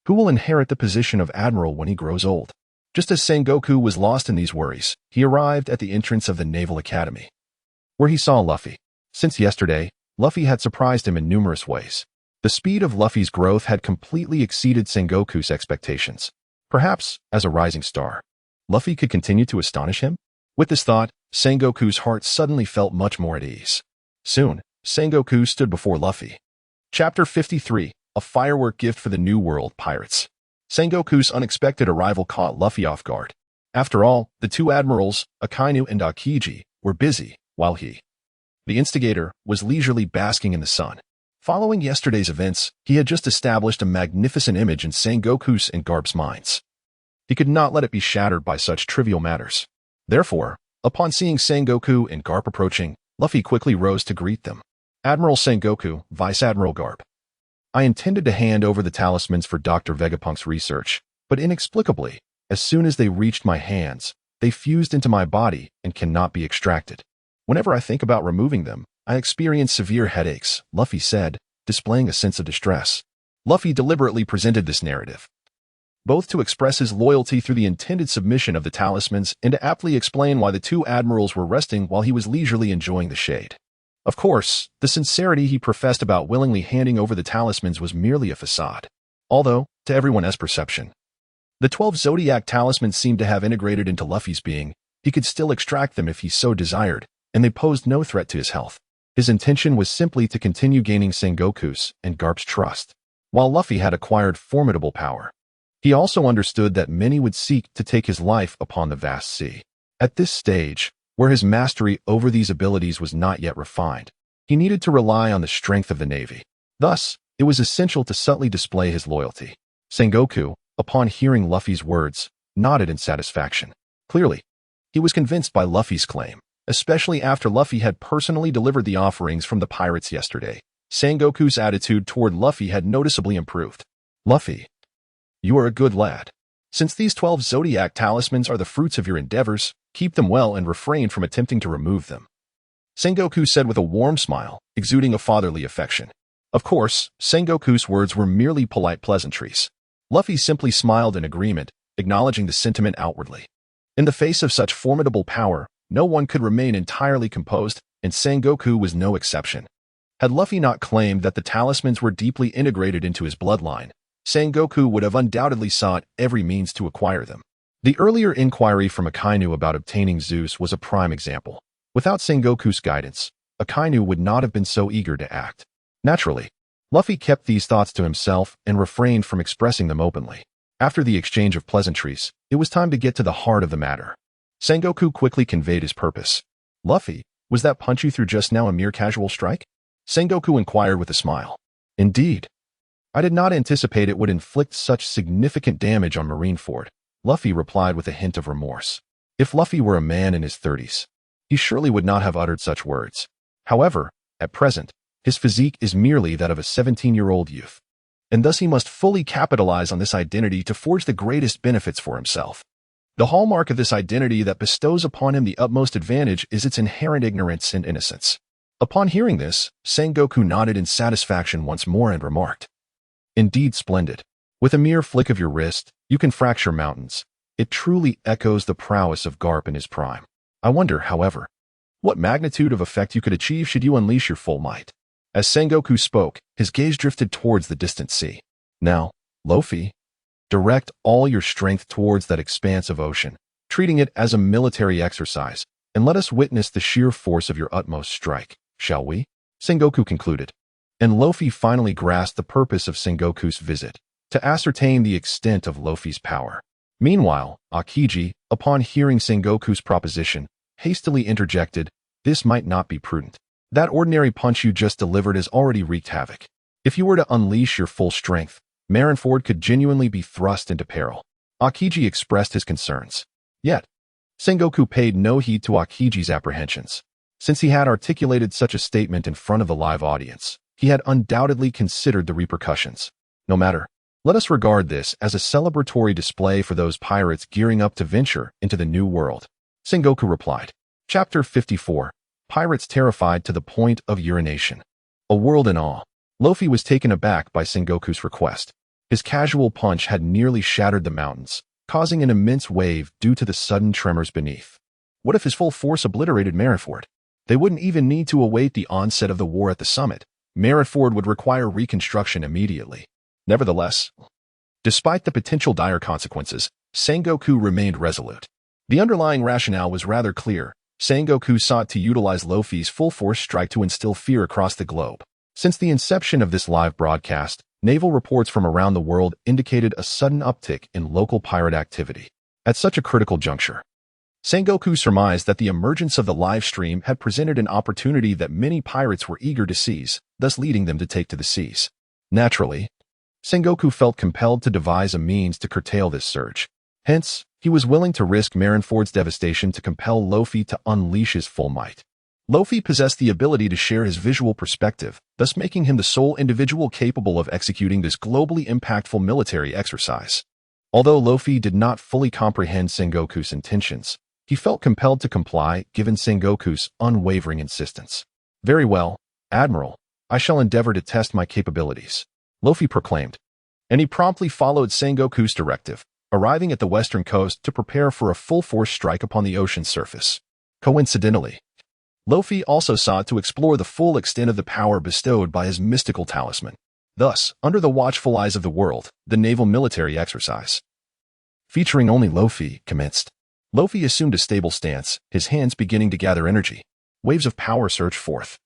who will inherit the position of admiral when he grows old? Just as Sengoku was lost in these worries, he arrived at the entrance of the Naval Academy, where he saw Luffy. Since yesterday, Luffy had surprised him in numerous ways. The speed of Luffy's growth had completely exceeded Sengoku's expectations. Perhaps, as a rising star, Luffy could continue to astonish him? With this thought, Sengoku's heart suddenly felt much more at ease. Soon, Sengoku stood before Luffy. Chapter 53, A Firework Gift for the New World Pirates. Sengoku's unexpected arrival caught Luffy off guard. After all, the two admirals, Akainu and Aokiji, were busy, while he, the instigator, was leisurely basking in the sun. Following yesterday's events, he had just established a magnificent image in Sengoku's and Garp's minds. He could not let it be shattered by such trivial matters. Therefore, upon seeing Sengoku and Garp approaching, Luffy quickly rose to greet them. Admiral Sengoku, Vice Admiral Garp. I intended to hand over the talismans for Dr. Vegapunk's research, but inexplicably, as soon as they reached my hands, they fused into my body and cannot be extracted. Whenever I think about removing them, I experience severe headaches, Luffy said, displaying a sense of distress. Luffy deliberately presented this narrative, both to express his loyalty through the intended submission of the talismans and to aptly explain why the two admirals were resting while he was leisurely enjoying the shade. Of course, the sincerity he professed about willingly handing over the talismans was merely a facade. Although, to everyone else's perception, the 12 Zodiac talismans seemed to have integrated into Luffy's being. He could still extract them if he so desired, and they posed no threat to his health. His intention was simply to continue gaining Sengoku's and Garp's trust. While Luffy had acquired formidable power, he also understood that many would seek to take his life upon the vast sea. At this stage, where his mastery over these abilities was not yet refined, he needed to rely on the strength of the Navy. Thus, it was essential to subtly display his loyalty. Sengoku, upon hearing Luffy's words, nodded in satisfaction. Clearly, he was convinced by Luffy's claim, especially after Luffy had personally delivered the offerings from the pirates yesterday. Sengoku's attitude toward Luffy had noticeably improved. Luffy, you are a good lad. Since these 12 Zodiac talismans are the fruits of your endeavors, keep them well and refrain from attempting to remove them, Sengoku said with a warm smile, exuding a fatherly affection. Of course, Sengoku's words were merely polite pleasantries. Luffy simply smiled in agreement, acknowledging the sentiment outwardly. In the face of such formidable power, no one could remain entirely composed, and Sengoku was no exception. Had Luffy not claimed that the talismans were deeply integrated into his bloodline, Sengoku would have undoubtedly sought every means to acquire them. The earlier inquiry from Akainu about obtaining Zeus was a prime example. Without Sengoku's guidance, Akainu would not have been so eager to act. Naturally, Luffy kept these thoughts to himself and refrained from expressing them openly. After the exchange of pleasantries, it was time to get to the heart of the matter. Sengoku quickly conveyed his purpose. Luffy, was that punch you threw just now a mere casual strike? Sengoku inquired with a smile. Indeed. I did not anticipate it would inflict such significant damage on Marineford, Luffy replied with a hint of remorse. If Luffy were a man in his 30s, he surely would not have uttered such words. However, at present, his physique is merely that of a 17-year-old youth, and thus he must fully capitalize on this identity to forge the greatest benefits for himself. The hallmark of this identity that bestows upon him the utmost advantage is its inherent ignorance and innocence. Upon hearing this, Sengoku nodded in satisfaction once more and remarked, Indeed splendid. With a mere flick of your wrist, you can fracture mountains. It truly echoes the prowess of Garp in his prime. I wonder, however, what magnitude of effect you could achieve should you unleash your full might. As Sengoku spoke, his gaze drifted towards the distant sea. Now, Luffy, direct all your strength towards that expanse of ocean, treating it as a military exercise, and let us witness the sheer force of your utmost strike, shall we? Sengoku concluded. And Luffy finally grasped the purpose of Sengoku's visit, to ascertain the extent of Luffy's power. Meanwhile, Akiji, upon hearing Sengoku's proposition, hastily interjected, "This might not be prudent. That ordinary punch you just delivered has already wreaked havoc. If you were to unleash your full strength, Marineford could genuinely be thrust into peril." Akiji expressed his concerns. Yet, Sengoku paid no heed to Akiji's apprehensions. Since he had articulated such a statement in front of the live audience, he had undoubtedly considered the repercussions. No matter, let us regard this as a celebratory display for those pirates gearing up to venture into the new world. Sengoku replied. Chapter 54. Pirates terrified to the point of urination. A world in awe. Luffy was taken aback by Sengoku's request. His casual punch had nearly shattered the mountains, causing an immense wave due to the sudden tremors beneath. What if his full force obliterated Marineford? They wouldn't even need to await the onset of the war at the summit. Marineford would require reconstruction immediately. Nevertheless, despite the potential dire consequences, Sengoku remained resolute. The underlying rationale was rather clear. Sengoku sought to utilize Luffy's full force strike to instill fear across the globe. Since the inception of this live broadcast, naval reports from around the world indicated a sudden uptick in local pirate activity. At such a critical juncture, Sengoku surmised that the emergence of the live stream had presented an opportunity that many pirates were eager to seize, thus leading them to take to the seas. Naturally, Sengoku felt compelled to devise a means to curtail this surge. Hence, he was willing to risk Marineford's devastation to compel Luffy to unleash his full might. Luffy possessed the ability to share his visual perspective, thus making him the sole individual capable of executing this globally impactful military exercise. Although Luffy did not fully comprehend Sengoku's intentions, he felt compelled to comply given Sengoku's unwavering insistence. "Very well, Admiral, I shall endeavor to test my capabilities," Luffy proclaimed. And he promptly followed Sengoku's directive, arriving at the western coast to prepare for a full-force strike upon the ocean's surface. Coincidentally, Luffy also sought to explore the full extent of the power bestowed by his mystical talisman. Thus, under the watchful eyes of the world, the naval military exercise, featuring only Luffy, commenced. Luffy assumed a stable stance, his hands beginning to gather energy. Waves of power surged forth,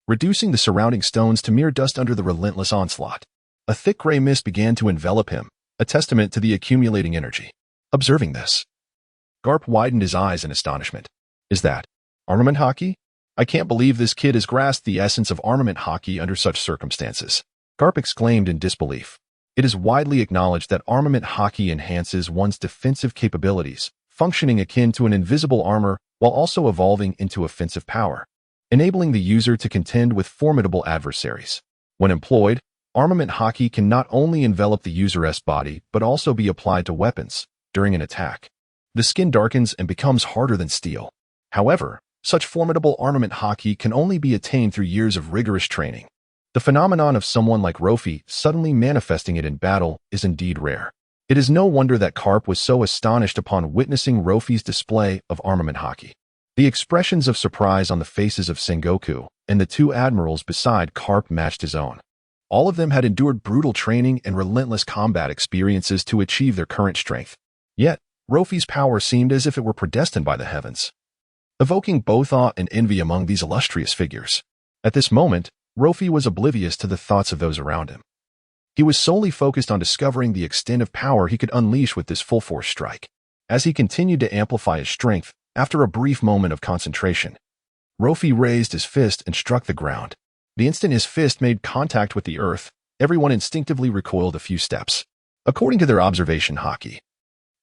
reducing the surrounding stones to mere dust under the relentless onslaught. A thick gray mist began to envelop him, a testament to the accumulating energy. Observing this, Garp widened his eyes in astonishment. "Is that armament hockey? I can't believe this kid has grasped the essence of armament hockey under such circumstances." Garp exclaimed in disbelief. It is widely acknowledged that armament hockey enhances one's defensive capabilities, functioning akin to an invisible armor while also evolving into offensive power, enabling the user to contend with formidable adversaries. When employed, armament hockey can not only envelop the user's body but also be applied to weapons during an attack. The skin darkens and becomes harder than steel. However, such formidable armament hockey can only be attained through years of rigorous training. The phenomenon of someone like Luffy suddenly manifesting it in battle is indeed rare. It is no wonder that Garp was so astonished upon witnessing Luffy's display of armament hockey. The expressions of surprise on the faces of Sengoku and the two admirals beside Garp matched his own. All of them had endured brutal training and relentless combat experiences to achieve their current strength. Yet, Luffy's power seemed as if it were predestined by the heavens, evoking both awe and envy among these illustrious figures. At this moment, Luffy was oblivious to the thoughts of those around him. He was solely focused on discovering the extent of power he could unleash with this full-force strike. As he continued to amplify his strength, after a brief moment of concentration, Luffy raised his fist and struck the ground. The instant his fist made contact with the earth, everyone instinctively recoiled a few steps. According to their observation hockey,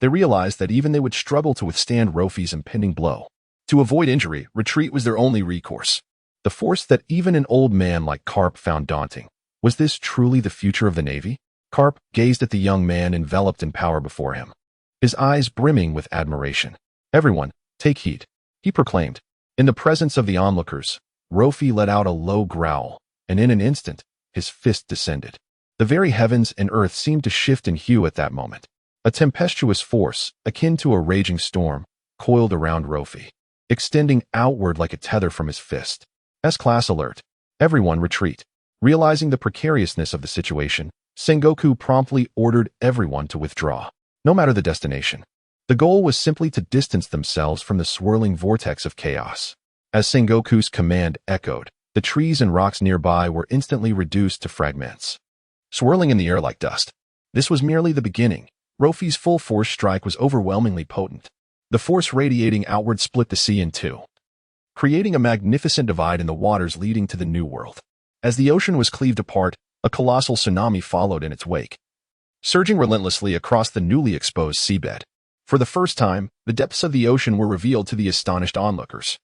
they realized that even they would struggle to withstand Luffy's impending blow. To avoid injury, retreat was their only recourse. The force that even an old man like Garp found daunting. Was this truly the future of the Navy? Garp gazed at the young man enveloped in power before him, his eyes brimming with admiration. "Everyone, take heed," he proclaimed. In the presence of the onlookers, Luffy let out a low growl, and in an instant, his fist descended. The very heavens and earth seemed to shift in hue at that moment. A tempestuous force, akin to a raging storm, coiled around Luffy, extending outward like a tether from his fist. S-class alert. Everyone retreat. Realizing the precariousness of the situation, Sengoku promptly ordered everyone to withdraw, no matter the destination. The goal was simply to distance themselves from the swirling vortex of chaos. As Sengoku's command echoed, the trees and rocks nearby were instantly reduced to fragments, swirling in the air like dust. This was merely the beginning. Luffy's full-force strike was overwhelmingly potent. The force radiating outward split the sea in two, creating a magnificent divide in the waters leading to the New World. As the ocean was cleaved apart, a colossal tsunami followed in its wake, surging relentlessly across the newly exposed seabed. For the first time, the depths of the ocean were revealed to the astonished onlookers.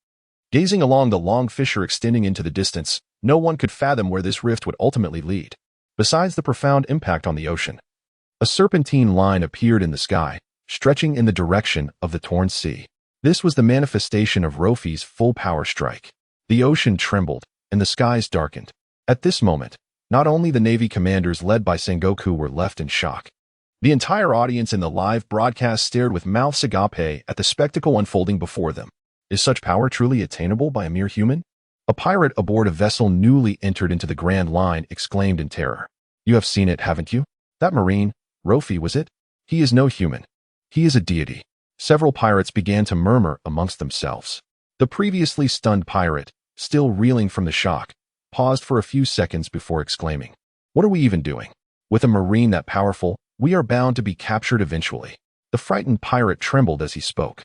Gazing along the long fissure extending into the distance, no one could fathom where this rift would ultimately lead. Besides the profound impact on the ocean, a serpentine line appeared in the sky, stretching in the direction of the torn sea. This was the manifestation of Luffy's full-power strike. The ocean trembled, and the skies darkened. At this moment, not only the Navy commanders led by Sengoku were left in shock. The entire audience in the live broadcast stared with mouths agape at the spectacle unfolding before them. Is such power truly attainable by a mere human? A pirate aboard a vessel newly entered into the Grand Line exclaimed in terror. You have seen it, haven't you? That Marine, Luffy, was it? He is no human. He is a deity. Several pirates began to murmur amongst themselves. The previously stunned pirate, still reeling from the shock, paused for a few seconds before exclaiming, "What are we even doing? With a Marine that powerful, we are bound to be captured eventually." The frightened pirate trembled as he spoke.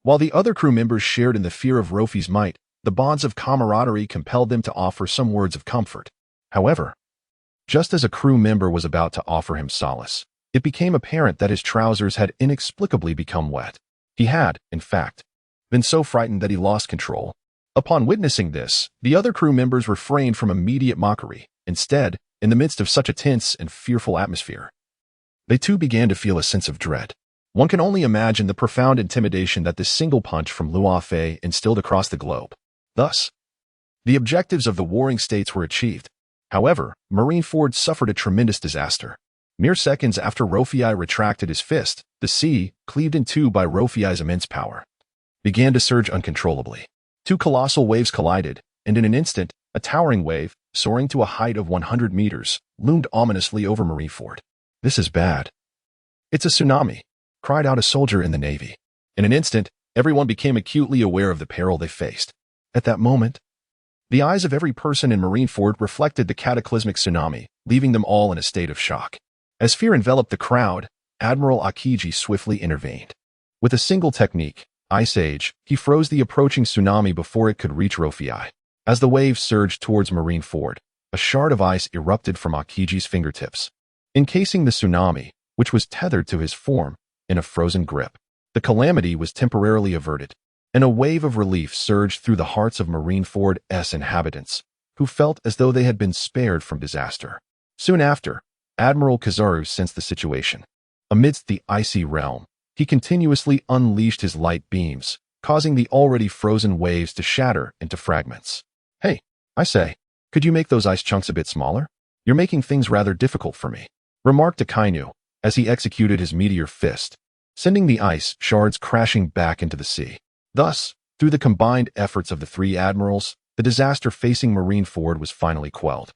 While the other crew members shared in the fear of Luffy's might, the bonds of camaraderie compelled them to offer some words of comfort. However, just as a crew member was about to offer him solace, it became apparent that his trousers had inexplicably become wet. He had, in fact, been so frightened that he lost control. Upon witnessing this, the other crew members refrained from immediate mockery. Instead, in the midst of such a tense and fearful atmosphere, they too began to feel a sense of dread. One can only imagine the profound intimidation that this single punch from Luo Fei instilled across the globe. Thus, the objectives of the warring states were achieved. However, Marineford suffered a tremendous disaster. Mere seconds after Luffy retracted his fist, the sea, cleaved in two by Luffy's immense power, began to surge uncontrollably. Two colossal waves collided, and in an instant, a towering wave, soaring to a height of 100 meters, loomed ominously over Marineford. "This is bad. It's a tsunami," cried out a soldier in the Navy. In an instant, everyone became acutely aware of the peril they faced. At that moment, the eyes of every person in Marineford reflected the cataclysmic tsunami, leaving them all in a state of shock. As fear enveloped the crowd, Admiral Akiji swiftly intervened. With a single technique, Ice Age, he froze the approaching tsunami before it could reach Luffy. As the wave surged towards Marineford, a shard of ice erupted from Akiji's fingertips, encasing the tsunami, which was tethered to his form, in a frozen grip. The calamity was temporarily averted, and a wave of relief surged through the hearts of Marineford's inhabitants, who felt as though they had been spared from disaster. Soon after, Admiral Kizaru sensed the situation. Amidst the icy realm, he continuously unleashed his light beams, causing the already frozen waves to shatter into fragments. "Hey, I say, could you make those ice chunks a bit smaller? You're making things rather difficult for me," remarked Akainu as he executed his meteor fist, sending the ice shards crashing back into the sea. Thus, through the combined efforts of the three admirals, the disaster facing Marineford was finally quelled.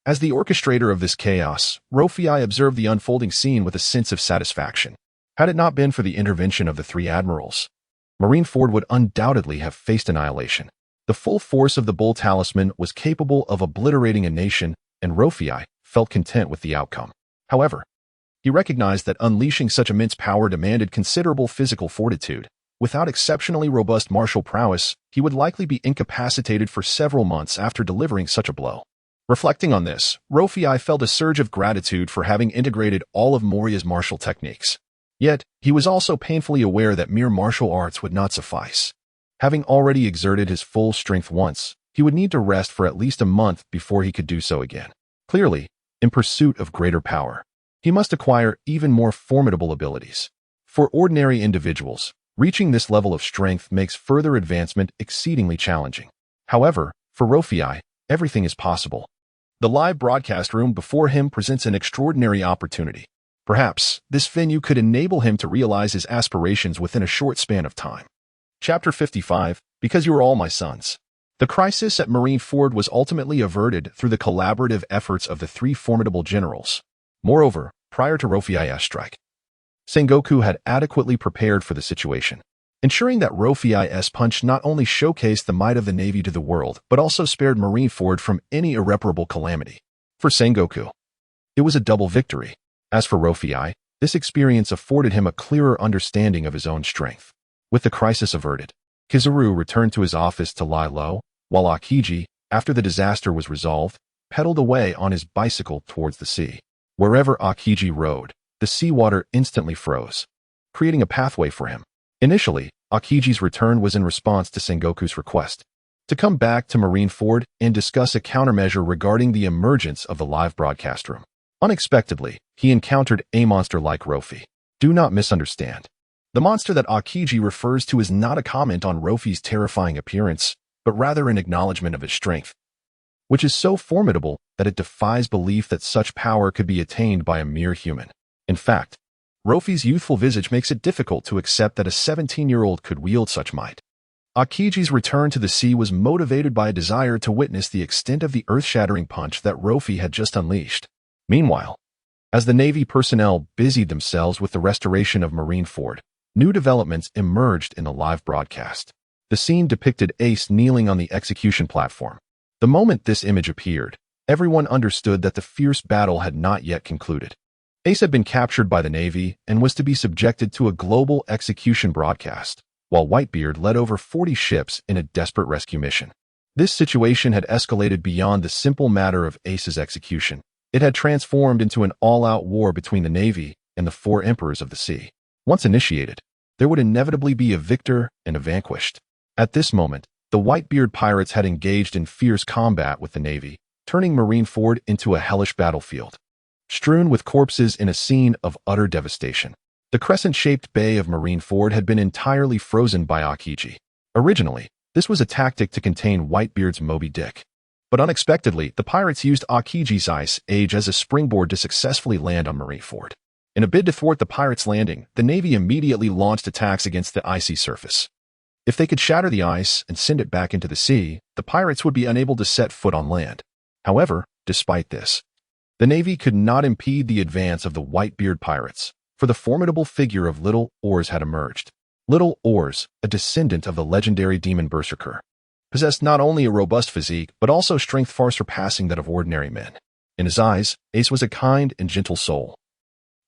As the orchestrator of this chaos, Luffy observed the unfolding scene with a sense of satisfaction. Had it not been for the intervention of the three admirals, Marineford would undoubtedly have faced annihilation. The full force of the Bull Talisman was capable of obliterating a nation, and Luffy felt content with the outcome. However, he recognized that unleashing such immense power demanded considerable physical fortitude. Without exceptionally robust martial prowess, he would likely be incapacitated for several months after delivering such a blow. Reflecting on this, Luffy felt a surge of gratitude for having integrated all of Moria's martial techniques. Yet, he was also painfully aware that mere martial arts would not suffice. Having already exerted his full strength once, he would need to rest for at least a month before he could do so again. Clearly, in pursuit of greater power, he must acquire even more formidable abilities. For ordinary individuals, reaching this level of strength makes further advancement exceedingly challenging. However, for Luffy, everything is possible. The live broadcast room before him presents an extraordinary opportunity. Perhaps this venue could enable him to realize his aspirations within a short span of time. Chapter 55, Because You Are All My Sons. The crisis at Marineford was ultimately averted through the collaborative efforts of the three formidable generals. Moreover, prior to Rofei's strike, Sengoku had adequately prepared for the situation, ensuring that Rofei's punch not only showcased the might of the Navy to the world, but also spared Marineford from any irreparable calamity. For Sengoku, it was a double victory. As for Rofei, this experience afforded him a clearer understanding of his own strength. With the crisis averted, Kizaru returned to his office to lie low, while Akiji, after the disaster was resolved, pedaled away on his bicycle towards the sea. Wherever Akiji rode, the seawater instantly froze, creating a pathway for him. Initially, Akiji's return was in response to Sengoku's request to come back to Marineford and discuss a countermeasure regarding the emergence of the live broadcast room. Unexpectedly, he encountered a monster like Rofei. Do not misunderstand. The monster that Akiji refers to is not a comment on Rofei's terrifying appearance, but rather an acknowledgement of his strength, which is so formidable that it defies belief that such power could be attained by a mere human. In fact, Rofei's youthful visage makes it difficult to accept that a 17-year-old could wield such might. Akiji's return to the sea was motivated by a desire to witness the extent of the earth-shattering punch that Rofei had just unleashed. Meanwhile, as the Navy personnel busied themselves with the restoration of Marineford, new developments emerged in the live broadcast. The scene depicted Ace kneeling on the execution platform. The moment this image appeared, everyone understood that the fierce battle had not yet concluded. Ace had been captured by the Navy and was to be subjected to a global execution broadcast, while Whitebeard led over 40 ships in a desperate rescue mission. This situation had escalated beyond the simple matter of Ace's execution. It had transformed into an all-out war between the Navy and the four emperors of the sea. Once initiated, there would inevitably be a victor and a vanquished. At this moment, the Whitebeard pirates had engaged in fierce combat with the Navy, turning Marineford into a hellish battlefield, strewn with corpses in a scene of utter devastation. The crescent-shaped bay of Marineford had been entirely frozen by Akiji. Originally, this was a tactic to contain Whitebeard's Moby Dick. But unexpectedly, the pirates used Akiji's ice age as a springboard to successfully land on Marineford. In a bid to thwart the pirates' landing, the Navy immediately launched attacks against the icy surface. If they could shatter the ice and send it back into the sea, the pirates would be unable to set foot on land. However, despite this, the Navy could not impede the advance of the Whitebeard pirates, for the formidable figure of Little Oars had emerged. Little Oars, a descendant of the legendary demon Berserker, possessed not only a robust physique, but also strength far surpassing that of ordinary men. In his eyes, Ace was a kind and gentle soul,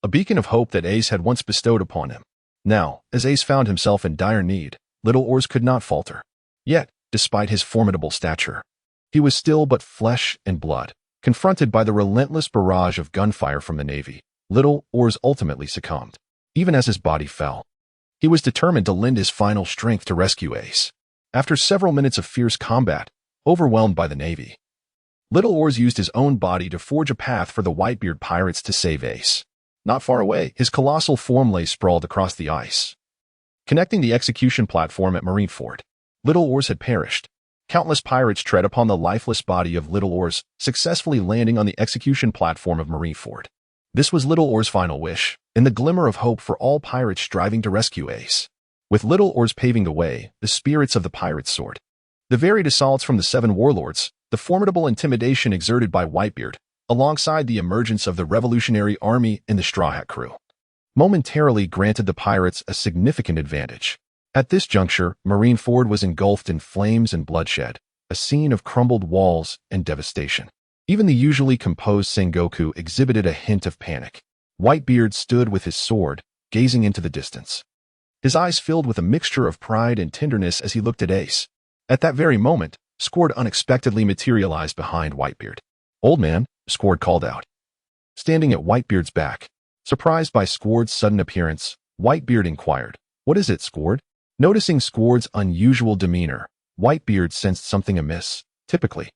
a beacon of hope that Ace had once bestowed upon him. Now, as Ace found himself in dire need, Little Oars could not falter. Yet, despite his formidable stature, he was still but flesh and blood. Confronted by the relentless barrage of gunfire from the Navy, Little Oars ultimately succumbed. Even as his body fell, he was determined to lend his final strength to rescue Ace. After several minutes of fierce combat, overwhelmed by the Navy, Little Oars used his own body to forge a path for the Whitebeard pirates to save Ace. Not far away, his colossal form lay sprawled across the ice, connecting the execution platform at Marineford. Little Oars had perished. Countless pirates tread upon the lifeless body of Little Oars, successfully landing on the execution platform of Marineford. This was Little Oars' final wish, and the glimmer of hope for all pirates striving to rescue Ace. With Little Oars paving the way, the spirits of the pirates soared. The varied assaults from the seven warlords, the formidable intimidation exerted by Whitebeard, alongside the emergence of the Revolutionary Army and the Straw Hat crew, momentarily granted the pirates a significant advantage. At this juncture, Marineford was engulfed in flames and bloodshed, a scene of crumbled walls and devastation. Even the usually composed Sengoku exhibited a hint of panic. Whitebeard stood with his sword, gazing into the distance. His eyes filled with a mixture of pride and tenderness as he looked at Ace. At that very moment, Squard unexpectedly materialized behind Whitebeard. "Old man," Squard called out, standing at Whitebeard's back. Surprised by Squard's sudden appearance, Whitebeard inquired, "What is it, Squard?" Noticing Squard's unusual demeanor, Whitebeard sensed something amiss. Typically,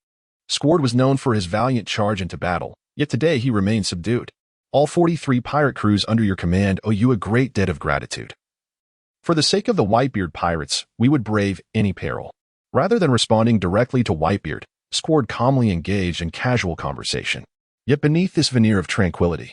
Squard was known for his valiant charge into battle, yet today he remained subdued. "All 43 pirate crews under your command owe you a great debt of gratitude. For the sake of the Whitebeard pirates, we would brave any peril." Rather than responding directly to Whitebeard, Squard calmly engaged in casual conversation. Yet beneath this veneer of tranquility,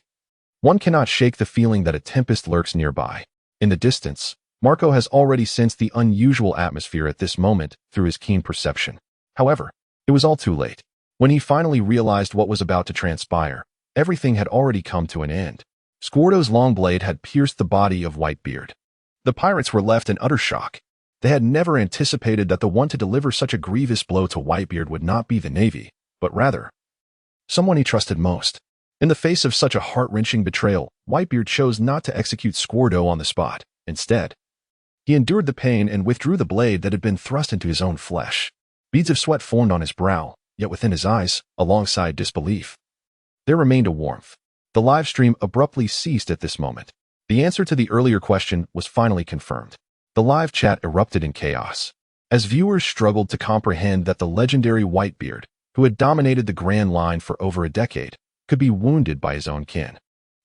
One cannot shake the feeling that a tempest lurks nearby. In the distance, Marco has already sensed the unusual atmosphere at this moment through his keen perception. However, it was all too late. When he finally realized what was about to transpire, everything had already come to an end. Squarto's long blade had pierced the body of Whitebeard. The pirates were left in utter shock. They had never anticipated that the one to deliver such a grievous blow to Whitebeard would not be the Navy, but rather someone he trusted most. In the face of such a heart-wrenching betrayal, Whitebeard chose not to execute Squarto on the spot. Instead, he endured the pain and withdrew the blade that had been thrust into his own flesh. Beads of sweat formed on his brow, yet within his eyes, alongside disbelief, there remained a warmth. The live stream abruptly ceased at this moment. The answer to the earlier question was finally confirmed. The live chat erupted in chaos, as viewers struggled to comprehend that the legendary Whitebeard, who had dominated the Grand Line for over a decade, could be wounded by his own kin.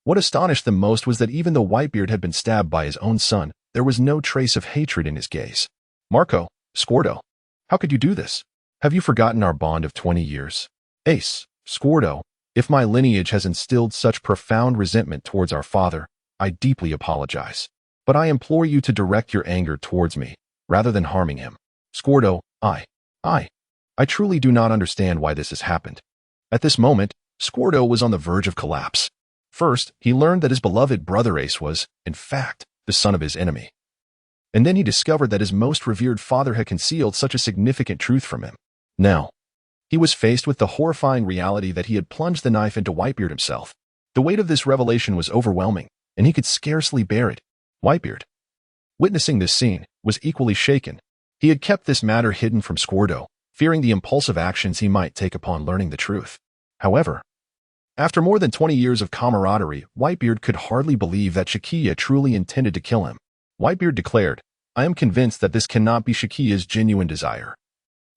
What astonished them most was that even though Whitebeard had been stabbed by his own son, there was no trace of hatred in his gaze. Marco, Squarto, how could you do this? Have you forgotten our bond of 20 years? Ace, Squarto, if my lineage has instilled such profound resentment towards our father, I deeply apologize. But I implore you to direct your anger towards me, rather than harming him. Squarto, I truly do not understand why this has happened. At this moment, Squarto was on the verge of collapse. First, he learned that his beloved brother Ace was, in fact, the son of his enemy. And then he discovered that his most revered father had concealed such a significant truth from him. Now, he was faced with the horrifying reality that he had plunged the knife into Whitebeard himself. The weight of this revelation was overwhelming, and he could scarcely bear it. Whitebeard, witnessing this scene, was equally shaken. He had kept this matter hidden from Squarto, fearing the impulsive actions he might take upon learning the truth. However, after more than 20 years of camaraderie, Whitebeard could hardly believe that Shakia truly intended to kill him. Whitebeard declared, I am convinced that this cannot be Shakia's genuine desire.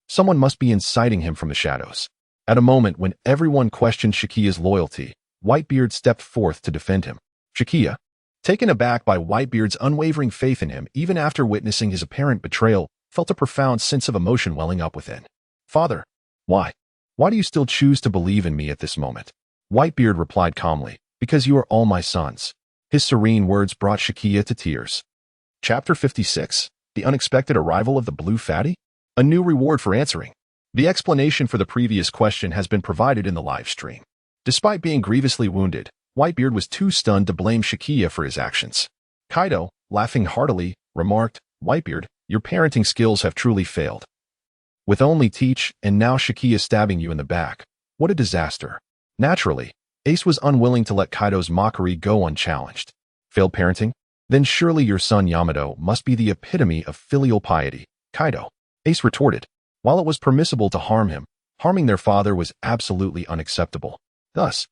Someone must be inciting him from the shadows. At a moment when everyone questioned Shakia's loyalty, Whitebeard stepped forth to defend him. Shakia, taken aback by Whitebeard's unwavering faith in him even after witnessing his apparent betrayal, felt a profound sense of emotion welling up within. Father, why? Why do you still choose to believe in me at this moment? Whitebeard replied calmly, because you are all my sons. His serene words brought Shakia to tears. Chapter 56, The Unexpected Arrival of the Blue Fatty? A new reward for answering. The explanation for the previous question has been provided in the live stream. Despite being grievously wounded, Whitebeard was too stunned to blame Shakia for his actions. Kaido, laughing heartily, remarked, Whitebeard, your parenting skills have truly failed. With only Teach and now Shakia stabbing you in the back. What a disaster. Naturally, Ace was unwilling to let Kaido's mockery go unchallenged. Failed parenting? Then surely your son Yamato must be the epitome of filial piety. Kaido, Ace retorted. While it was permissible to harm him, harming their father was absolutely unacceptable. Thus,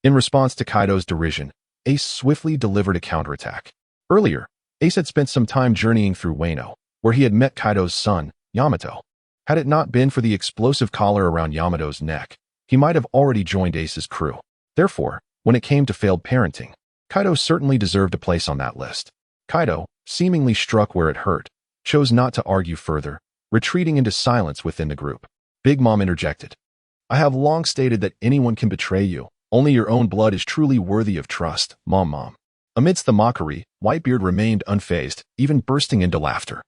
in response to Kaido's derision, Ace swiftly delivered a counterattack. Earlier, Ace had spent some time journeying through Wano, where he had met Kaido's son, Yamato. Had it not been for the explosive collar around Yamato's neck, he might have already joined Ace's crew. Therefore, when it came to failed parenting, Kaido certainly deserved a place on that list. Kaido, seemingly struck where it hurt, chose not to argue further, retreating into silence within the group. Big Mom interjected. I have long stated that anyone can betray you. Only your own blood is truly worthy of trust, Mom. Amidst the mockery, Whitebeard remained unfazed, even bursting into laughter.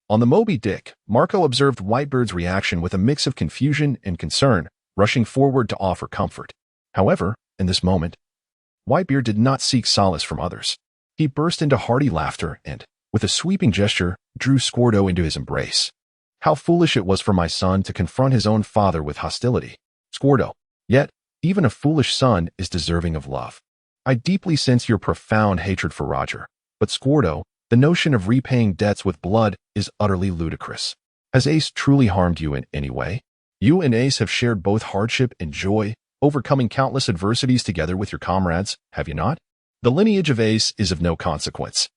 On the Moby Dick, Marco observed Whitebeard's reaction with a mix of confusion and concern, rushing forward to offer comfort. However, in this moment, Whitebeard did not seek solace from others. He burst into hearty laughter and, with a sweeping gesture, drew Squarto into his embrace. How foolish it was for my son to confront his own father with hostility. Squarto, yet, even a foolish son is deserving of love. I deeply sense your profound hatred for Roger, but Squarto, the notion of repaying debts with blood is utterly ludicrous. Has Ace truly harmed you in any way? You and Ace have shared both hardship and joy, overcoming countless adversities together with your comrades, have you not? The lineage of Ace is of no consequence.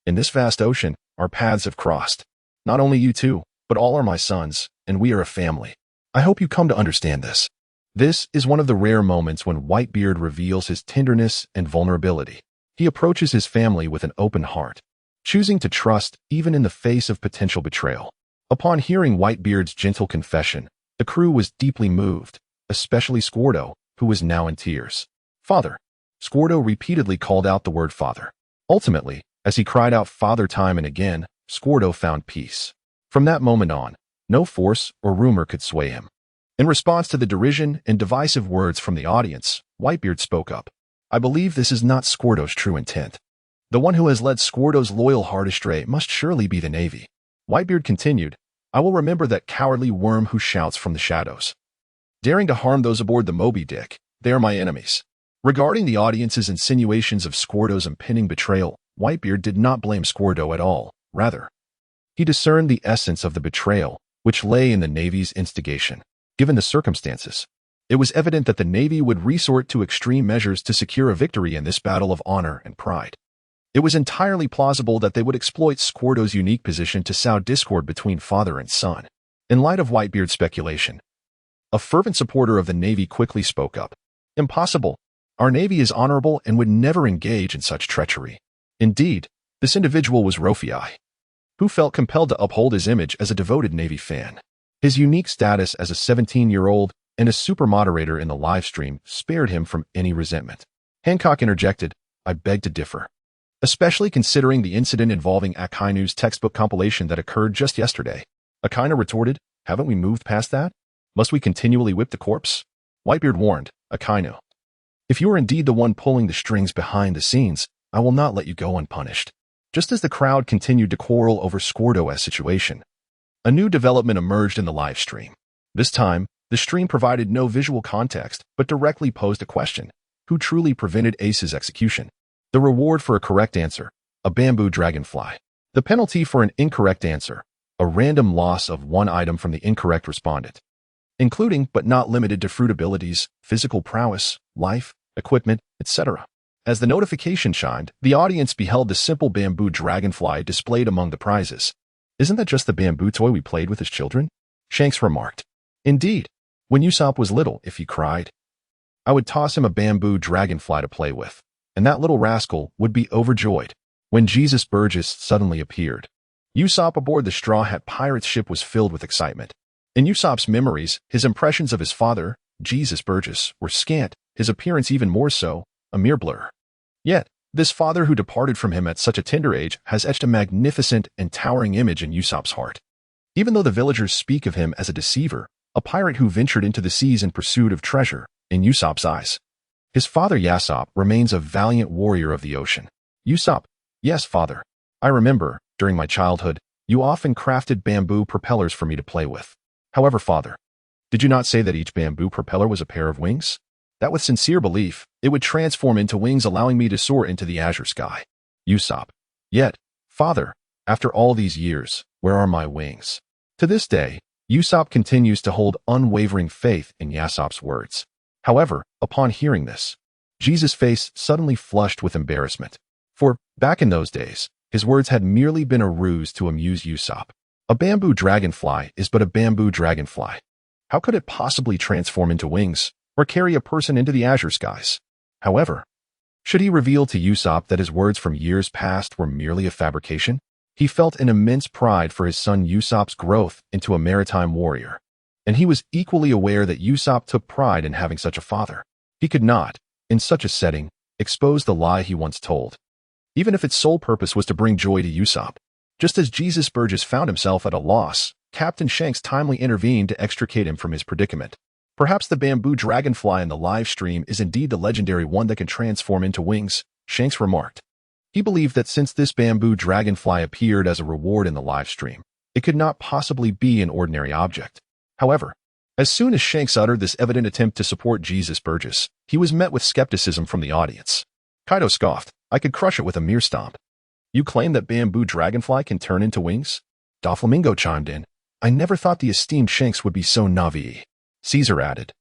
In this vast ocean, our paths have crossed. Not only you two, but all are my sons, and we are a family. I hope you come to understand this. This is one of the rare moments when Whitebeard reveals his tenderness and vulnerability. He approaches his family with an open heart, choosing to trust even in the face of potential betrayal. Upon hearing Whitebeard's gentle confession, the crew was deeply moved, especially Squarto, who was now in tears. Father, Squardo repeatedly called out the word father. Ultimately, as he cried out father time and again, Squardo found peace. From that moment on, no force or rumor could sway him. In response to the derision and divisive words from the audience, Whitebeard spoke up. I believe this is not Squardo's true intent. The one who has led Squardo's loyal heart astray must surely be the Navy. Whitebeard continued, I will remember that cowardly worm who shouts from the shadows, daring to harm those aboard the Moby Dick. They are my enemies. Regarding the audience's insinuations of Squardo's impending betrayal, Whitebeard did not blame Squardo at all. Rather, he discerned the essence of the betrayal, which lay in the Navy's instigation. Given the circumstances, it was evident that the Navy would resort to extreme measures to secure a victory in this battle of honor and pride. It was entirely plausible that they would exploit Squardo's unique position to sow discord between father and son. In light of Whitebeard's speculation, a fervent supporter of the Navy quickly spoke up. Impossible. Our Navy is honorable and would never engage in such treachery. Indeed, this individual was Luo Fei, who felt compelled to uphold his image as a devoted Navy fan. His unique status as a 17-year-old and a super moderator in the live stream spared him from any resentment. Hancock interjected, I beg to differ. Especially considering the incident involving Akainu's textbook compilation that occurred just yesterday. Akainu retorted, haven't we moved past that? Must we continually whip the corpse? Whitebeard warned, Akainu, if you are indeed the one pulling the strings behind the scenes, I will not let you go unpunished. Just as the crowd continued to quarrel over Squardo's situation, a new development emerged in the live stream. This time, the stream provided no visual context, but directly posed a question. Who truly prevented Ace's execution? The reward for a correct answer, a bamboo dragonfly. The penalty for an incorrect answer, a random loss of one item from the incorrect respondent, including but not limited to fruit abilities, physical prowess, life, equipment, etc. As the notification chimed, the audience beheld the simple bamboo dragonfly displayed among the prizes. Isn't that just the bamboo toy we played with as children? Shanks remarked. Indeed, when Usopp was little, if he cried, I would toss him a bamboo dragonfly to play with, and that little rascal would be overjoyed. When Jesus Burgess suddenly appeared, Usopp aboard the Straw Hat Pirate's ship was filled with excitement. In Usopp's memories, his impressions of his father, Jesus Burgess, were scant, his appearance even more so, a mere blur. Yet, this father who departed from him at such a tender age has etched a magnificent and towering image in Usopp's heart. Even though the villagers speak of him as a deceiver, a pirate who ventured into the seas in pursuit of treasure, in Usopp's eyes, his father Yasopp remains a valiant warrior of the ocean. Usopp, yes, father. I remember, during my childhood, you often crafted bamboo propellers for me to play with. However, father, did you not say that each bamboo propeller was a pair of wings? That with sincere belief, it would transform into wings allowing me to soar into the azure sky. Usopp, yet, father, after all these years, where are my wings? To this day, Usopp continues to hold unwavering faith in Yasopp's words. However, upon hearing this, Jesus' face suddenly flushed with embarrassment. For, back in those days, his words had merely been a ruse to amuse Usopp. A bamboo dragonfly is but a bamboo dragonfly. How could it possibly transform into wings, or carry a person into the azure skies? However, should he reveal to Usopp that his words from years past were merely a fabrication? He felt an immense pride for his son Usopp's growth into a maritime warrior, and he was equally aware that Usopp took pride in having such a father. He could not, in such a setting, expose the lie he once told, even if its sole purpose was to bring joy to Usopp. Just as Jesus Burgess found himself at a loss, Captain Shanks timely intervened to extricate him from his predicament. Perhaps the bamboo dragonfly in the live stream is indeed the legendary one that can transform into wings, Shanks remarked. He believed that since this bamboo dragonfly appeared as a reward in the live stream, it could not possibly be an ordinary object. However, as soon as Shanks uttered this evident attempt to support Jesus Burgess, he was met with skepticism from the audience. Kaido scoffed, I could crush it with a mere stomp. You claim that bamboo dragonfly can turn into wings? Doflamingo chimed in. I never thought the esteemed Shanks would be so naive. Caesar added.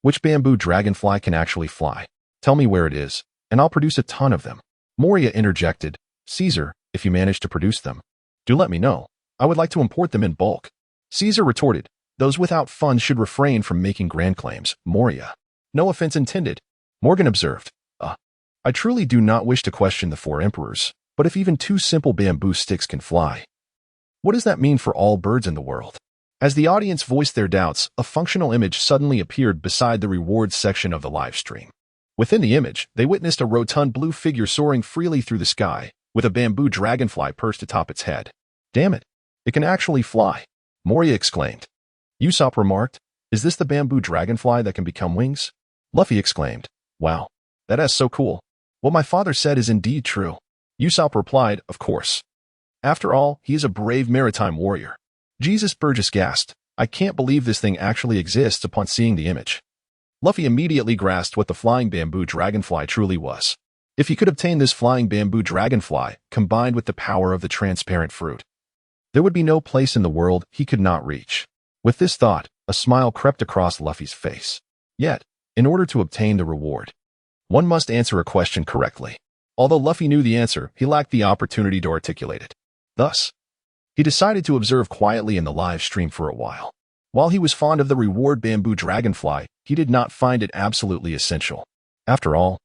Which bamboo dragonfly can actually fly? Tell me where it is, and I'll produce a ton of them. Moria interjected. Caesar, if you manage to produce them, do let me know. I would like to import them in bulk. Caesar retorted. Those without funds should refrain from making grand claims. Moria. No offense intended. Morgan observed. I truly do not wish to question the four emperors, but if even two simple bamboo sticks can fly, what does that mean for all birds in the world? As the audience voiced their doubts, a functional image suddenly appeared beside the rewards section of the live stream. Within the image, they witnessed a rotund blue figure soaring freely through the sky, with a bamboo dragonfly perched atop its head. "Damn it! It can actually fly!" Moria exclaimed. Usopp remarked, "Is this the bamboo dragonfly that can become wings?" Luffy exclaimed, "Wow, that is so cool. What my father said is indeed true." Usopp replied, "Of course. After all, he is a brave maritime warrior." Jesus Burgess gasped, "I can't believe this thing actually exists," upon seeing the image. Luffy immediately grasped what the flying bamboo dragonfly truly was. If he could obtain this flying bamboo dragonfly, combined with the power of the transparent fruit, there would be no place in the world he could not reach. With this thought, a smile crept across Luffy's face. Yet, in order to obtain the reward, one must answer a question correctly. Although Luffy knew the answer, he lacked the opportunity to articulate it. Thus, he decided to observe quietly in the live stream for a while. While he was fond of the reward bamboo dragonfly, he did not find it absolutely essential. After all,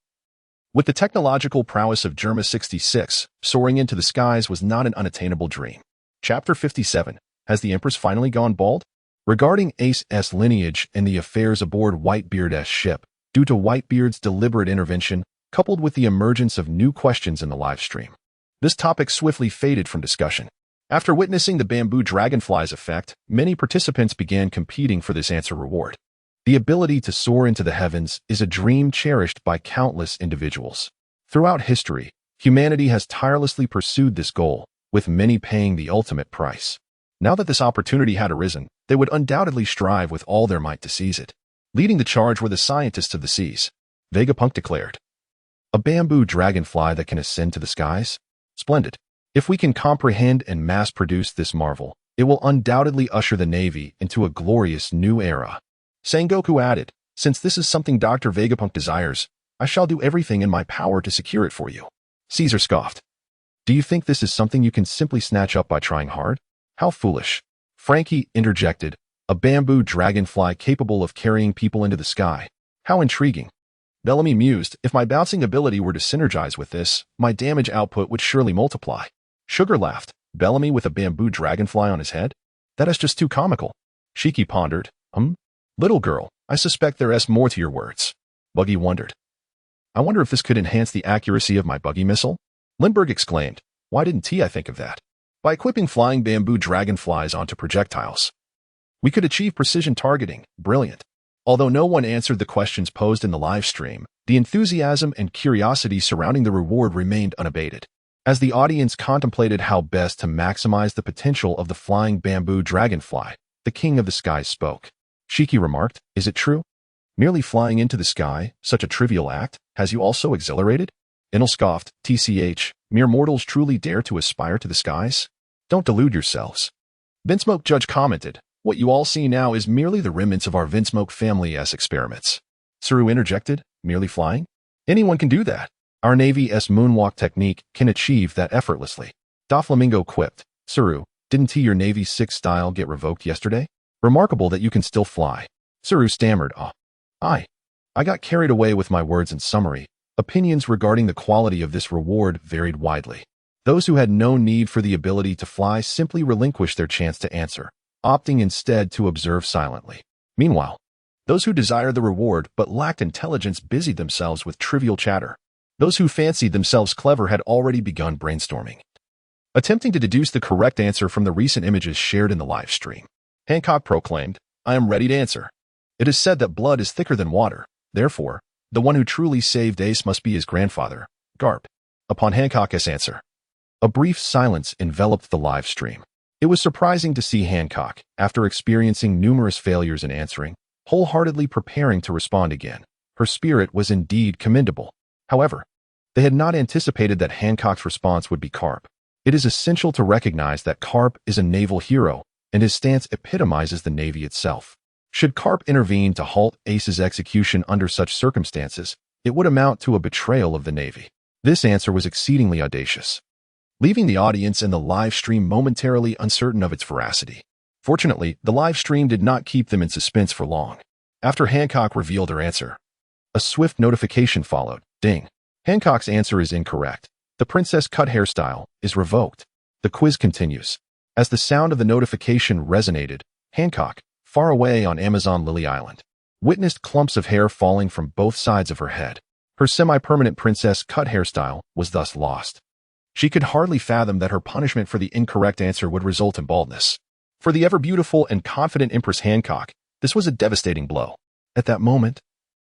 with the technological prowess of Germa 66, soaring into the skies was not an unattainable dream. Chapter 57. Has the Empress finally gone bald? Regarding Ace's lineage and the affairs aboard Whitebeard's ship, due to Whitebeard's deliberate intervention, coupled with the emergence of new questions in the live stream, this topic swiftly faded from discussion. After witnessing the bamboo dragonfly's effect, many participants began competing for this answer reward. The ability to soar into the heavens is a dream cherished by countless individuals. Throughout history, humanity has tirelessly pursued this goal, with many paying the ultimate price. Now that this opportunity had arisen, they would undoubtedly strive with all their might to seize it. Leading the charge were the scientists of the seas. Vegapunk declared, "A bamboo dragonfly that can ascend to the skies? Splendid. If we can comprehend and mass-produce this marvel, it will undoubtedly usher the Navy into a glorious new era." Sengoku added, "Since this is something Dr. Vegapunk desires, I shall do everything in my power to secure it for you." Caesar scoffed, "Do you think this is something you can simply snatch up by trying hard? How foolish." Frankie interjected, "A bamboo dragonfly capable of carrying people into the sky. How intriguing." Bellamy mused, "If my bouncing ability were to synergize with this, my damage output would surely multiply." Sugar laughed, "Bellamy with a bamboo dragonfly on his head? That is just too comical." Shiki pondered, Little girl, I suspect there is more to your words." Buggy wondered, "I wonder if this could enhance the accuracy of my buggy missile?" Lindbergh exclaimed, "Why didn't I think of that? By equipping flying bamboo dragonflies onto projectiles, we could achieve precision targeting. Brilliant." Although no one answered the questions posed in the live stream, the enthusiasm and curiosity surrounding the reward remained unabated. As the audience contemplated how best to maximize the potential of the flying bamboo dragonfly, the King of the Skies spoke. Shiki remarked, "Is it true? Merely flying into the sky, such a trivial act, has you all so exhilarated?" Enel scoffed, "TCH, mere mortals truly dare to aspire to the skies? Don't delude yourselves." Vinsmoke Judge commented, "What you all see now is merely the remnants of our Vinsmoke family's experiments." Saru interjected, "Merely flying? Anyone can do that. Our Navy's moonwalk technique can achieve that effortlessly." Doflamingo quipped, "Saru, didn't your Navy's 6 style get revoked yesterday? Remarkable that you can still fly." Saru stammered, I got carried away with my words in summary." Opinions regarding the quality of this reward varied widely. Those who had no need for the ability to fly simply relinquished their chance to answer, opting instead to observe silently. Meanwhile, those who desired the reward but lacked intelligence busied themselves with trivial chatter. Those who fancied themselves clever had already begun brainstorming, attempting to deduce the correct answer from the recent images shared in the live stream. Hancock proclaimed, "I am ready to answer. It is said that blood is thicker than water. Therefore, the one who truly saved Ace must be his grandfather, Garp." Upon Hancock's answer, a brief silence enveloped the live stream. It was surprising to see Hancock, after experiencing numerous failures in answering, wholeheartedly preparing to respond again. Her spirit was indeed commendable. However, they had not anticipated that Hancock's response would be Carp. It is essential to recognize that Carp is a naval hero, and his stance epitomizes the Navy itself. Should Carp intervene to halt Ace's execution under such circumstances, it would amount to a betrayal of the Navy. This answer was exceedingly audacious, leaving the audience and the live stream momentarily uncertain of its veracity. Fortunately, the live stream did not keep them in suspense for long. After Hancock revealed her answer, a swift notification followed. Ding. Hancock's answer is incorrect. The princess cut hairstyle is revoked. The quiz continues. As the sound of the notification resonated, Hancock, far away on Amazon Lily Island, witnessed clumps of hair falling from both sides of her head. Her semi-permanent princess cut hairstyle was thus lost. She could hardly fathom that her punishment for the incorrect answer would result in baldness. For the ever-beautiful and confident Empress Hancock, this was a devastating blow. At that moment,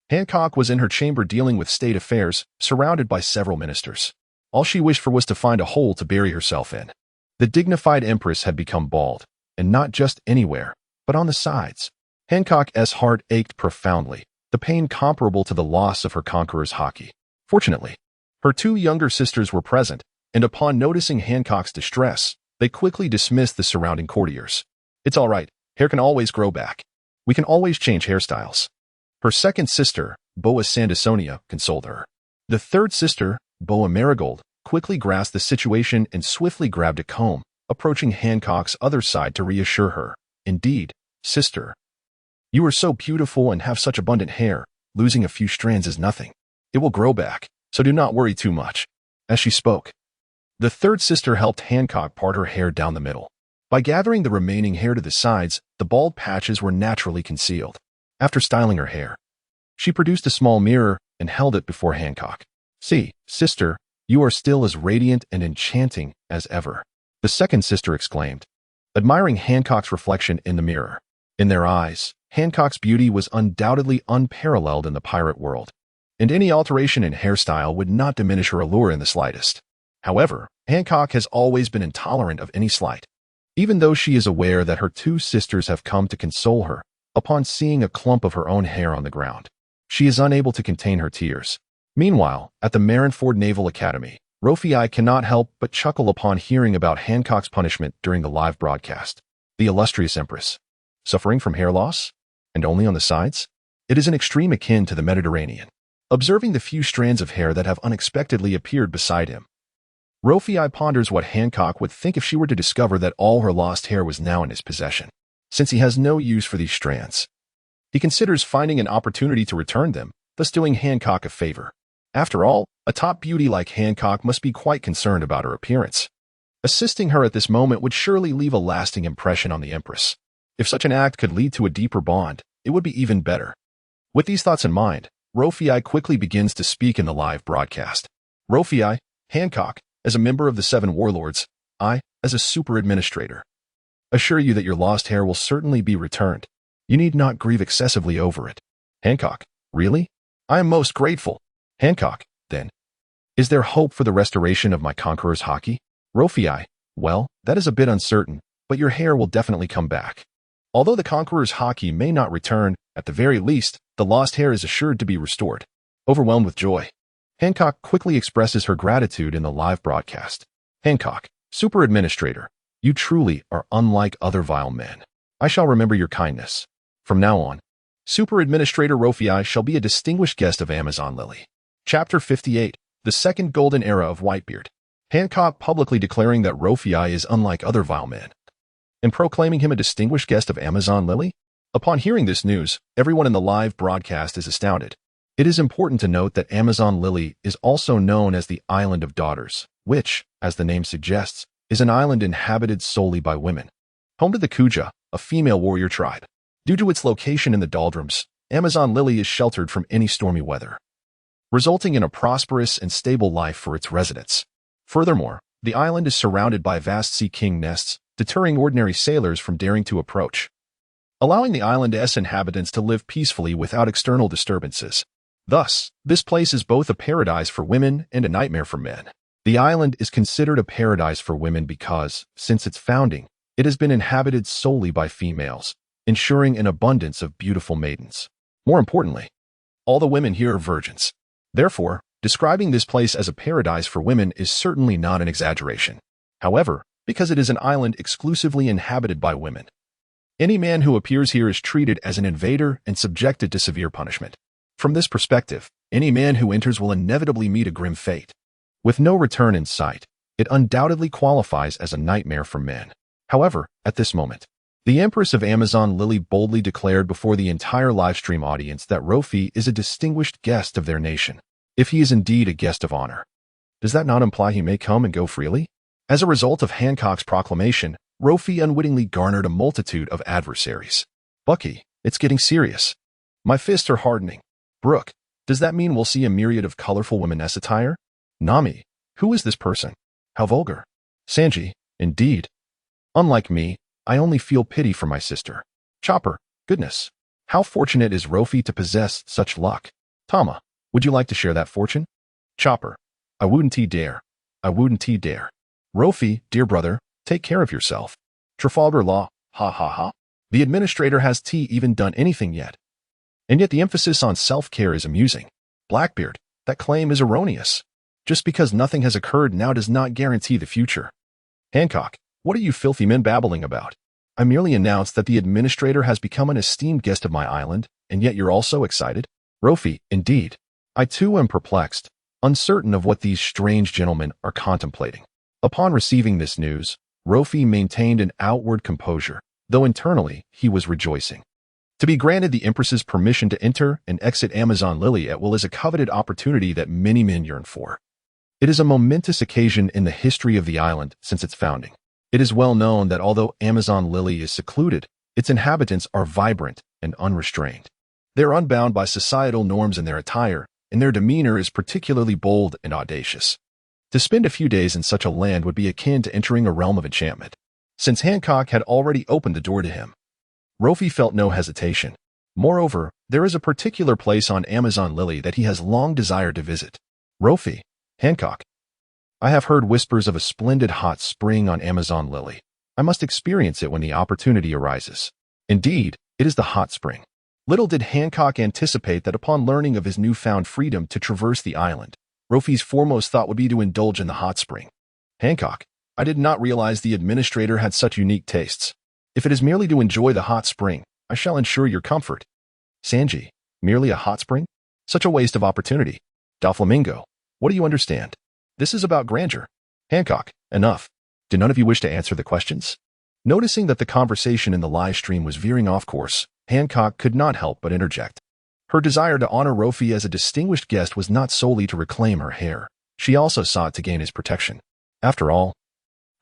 Hancock was in her chamber dealing with state affairs, surrounded by several ministers. All she wished for was to find a hole to bury herself in. The dignified Empress had become bald, and not just anywhere, but on the sides. Hancock's heart ached profoundly, the pain comparable to the loss of her conqueror's haki. Fortunately, her two younger sisters were present, and upon noticing Hancock's distress, they quickly dismissed the surrounding courtiers. "It's all right, hair can always grow back. We can always change hairstyles." Her second sister, Boa Sandasonia, consoled her. The third sister, Boa Marigold, quickly grasped the situation and swiftly grabbed a comb, approaching Hancock's other side to reassure her. "Indeed, sister. You are so beautiful and have such abundant hair, losing a few strands is nothing. It will grow back, so do not worry too much." As she spoke, the third sister helped Hancock part her hair down the middle. By gathering the remaining hair to the sides, the bald patches were naturally concealed. After styling her hair, she produced a small mirror and held it before Hancock. "See, sister, you are still as radiant and enchanting as ever," the second sister exclaimed, admiring Hancock's reflection in the mirror. In their eyes, Hancock's beauty was undoubtedly unparalleled in the pirate world, and any alteration in hairstyle would not diminish her allure in the slightest. However, Hancock has always been intolerant of any slight. Even though she is aware that her two sisters have come to console her, upon seeing a clump of her own hair on the ground, she is unable to contain her tears. Meanwhile, at the Marineford Naval Academy, Luo Fei cannot help but chuckle upon hearing about Hancock's punishment during the live broadcast. The illustrious Empress, suffering from hair loss? And only on the sides? It is an extreme akin to the Mediterranean. Observing the few strands of hair that have unexpectedly appeared beside him, Luo Fei ponders what Hancock would think if she were to discover that all her lost hair was now in his possession. Since he has no use for these strands, he considers finding an opportunity to return them, thus doing Hancock a favor. After all, a top beauty like Hancock must be quite concerned about her appearance. Assisting her at this moment would surely leave a lasting impression on the Empress. If such an act could lead to a deeper bond, it would be even better. With these thoughts in mind, Luo Fei quickly begins to speak in the live broadcast. "Luo Fei, Hancock, as a member of the Seven Warlords, I, as a super administrator, assure you that your lost hair will certainly be returned. You need not grieve excessively over it." Hancock: "Really? I am most grateful." Hancock: "Then, is there hope for the restoration of my conqueror's haki?" Luo Fei: "Well, that is a bit uncertain, but your hair will definitely come back. Although the conqueror's haki may not return, at the very least, the lost hair is assured to be restored." Overwhelmed with joy, Hancock quickly expresses her gratitude in the live broadcast. Hancock: "Super Administrator, you truly are unlike other vile men. I shall remember your kindness. From now on, Super Administrator Luo Fei shall be a distinguished guest of Amazon Lily." Chapter 58, The Second Golden Era of Whitebeard. Hancock publicly declaring that Luo Fei is unlike other vile men, and proclaiming him a distinguished guest of Amazon Lily? Upon hearing this news, everyone in the live broadcast is astounded. It is important to note that Amazon Lily is also known as the Island of Daughters, which, as the name suggests, is an island inhabited solely by women. Home to the Kuja, a female warrior tribe. Due to its location in the doldrums, Amazon Lily is sheltered from any stormy weather, resulting in a prosperous and stable life for its residents. Furthermore, the island is surrounded by vast sea king nests, deterring ordinary sailors from daring to approach, allowing the island's inhabitants to live peacefully without external disturbances. Thus, this place is both a paradise for women and a nightmare for men. The island is considered a paradise for women because, since its founding, it has been inhabited solely by females, ensuring an abundance of beautiful maidens. More importantly, all the women here are virgins. Therefore, describing this place as a paradise for women is certainly not an exaggeration. However, because it is an island exclusively inhabited by women, any man who appears here is treated as an invader and subjected to severe punishment. From this perspective, any man who enters will inevitably meet a grim fate. With no return in sight, it undoubtedly qualifies as a nightmare for men. However, at this moment, the Empress of Amazon Lily boldly declared before the entire livestream audience that Luo Fei is a distinguished guest of their nation. If he is indeed a guest of honor, does that not imply he may come and go freely? As a result of Hancock's proclamation, Luo Fei unwittingly garnered a multitude of adversaries. "Bucky, it's getting serious. My fists are hardening. Brooke, Does that mean we'll see a myriad of colorful women-esque attire? Nami, who is this person? How vulgar. Sanji, indeed. Unlike me, I only feel pity for my sister. Chopper, goodness. How fortunate is Luffy to possess such luck? Tama, would you like to share that fortune? Chopper, I wouldn't dare. I wouldn't dare. Luffy, dear brother, take care of yourself. Trafalgar Law, ha ha ha. The administrator has even done anything yet. And yet the emphasis on self-care is amusing. Blackbeard, that claim is erroneous. Just because nothing has occurred now does not guarantee the future. Hancock, what are you filthy men babbling about? I merely announced that the administrator has become an esteemed guest of my island, and yet you're also excited? Luffy, indeed. I too am perplexed, uncertain of what these strange gentlemen are contemplating. Upon receiving this news, Luffy maintained an outward composure, though internally he was rejoicing. To be granted the Empress's permission to enter and exit Amazon Lily at will is a coveted opportunity that many men yearn for. It is a momentous occasion in the history of the island since its founding. It is well known that although Amazon Lily is secluded, its inhabitants are vibrant and unrestrained. They are unbound by societal norms in their attire, and their demeanor is particularly bold and audacious. To spend a few days in such a land would be akin to entering a realm of enchantment. Since Hancock had already opened the door to him, Luffy felt no hesitation. Moreover, there is a particular place on Amazon Lily that he has long desired to visit. Luffy, Hancock, I have heard whispers of a splendid hot spring on Amazon Lily. I must experience it when the opportunity arises. Indeed, it is the hot spring. Little did Hancock anticipate that upon learning of his newfound freedom to traverse the island, Luffy's foremost thought would be to indulge in the hot spring. Hancock, I did not realize the administrator had such unique tastes. If it is merely to enjoy the hot spring, I shall ensure your comfort. Sanji, merely a hot spring? Such a waste of opportunity. Doflamingo, what do you understand? This is about grandeur. Hancock, enough. Do none of you wish to answer the questions? Noticing that the conversation in the live stream was veering off course, Hancock could not help but interject. Her desire to honor Luffy as a distinguished guest was not solely to reclaim her hair. She also sought to gain his protection. After all,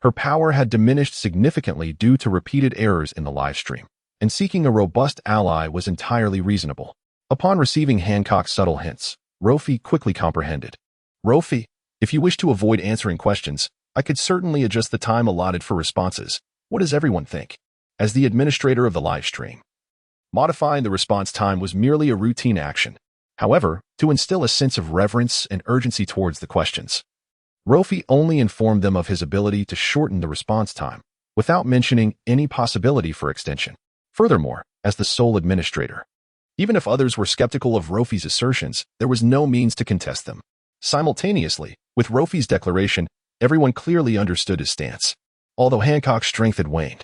her power had diminished significantly due to repeated errors in the live stream, and seeking a robust ally was entirely reasonable. Upon receiving Hancock's subtle hints, Luffy quickly comprehended. Luffy, if you wish to avoid answering questions, I could certainly adjust the time allotted for responses. What does everyone think? As the administrator of the live stream, modifying the response time was merely a routine action. However, to instill a sense of reverence and urgency towards the questions, Luffy only informed them of his ability to shorten the response time, without mentioning any possibility for extension. Furthermore, as the sole administrator, even if others were skeptical of Luffy's assertions, there was no means to contest them. Simultaneously, with Luffy's declaration, everyone clearly understood his stance. Although Hancock's strength had waned,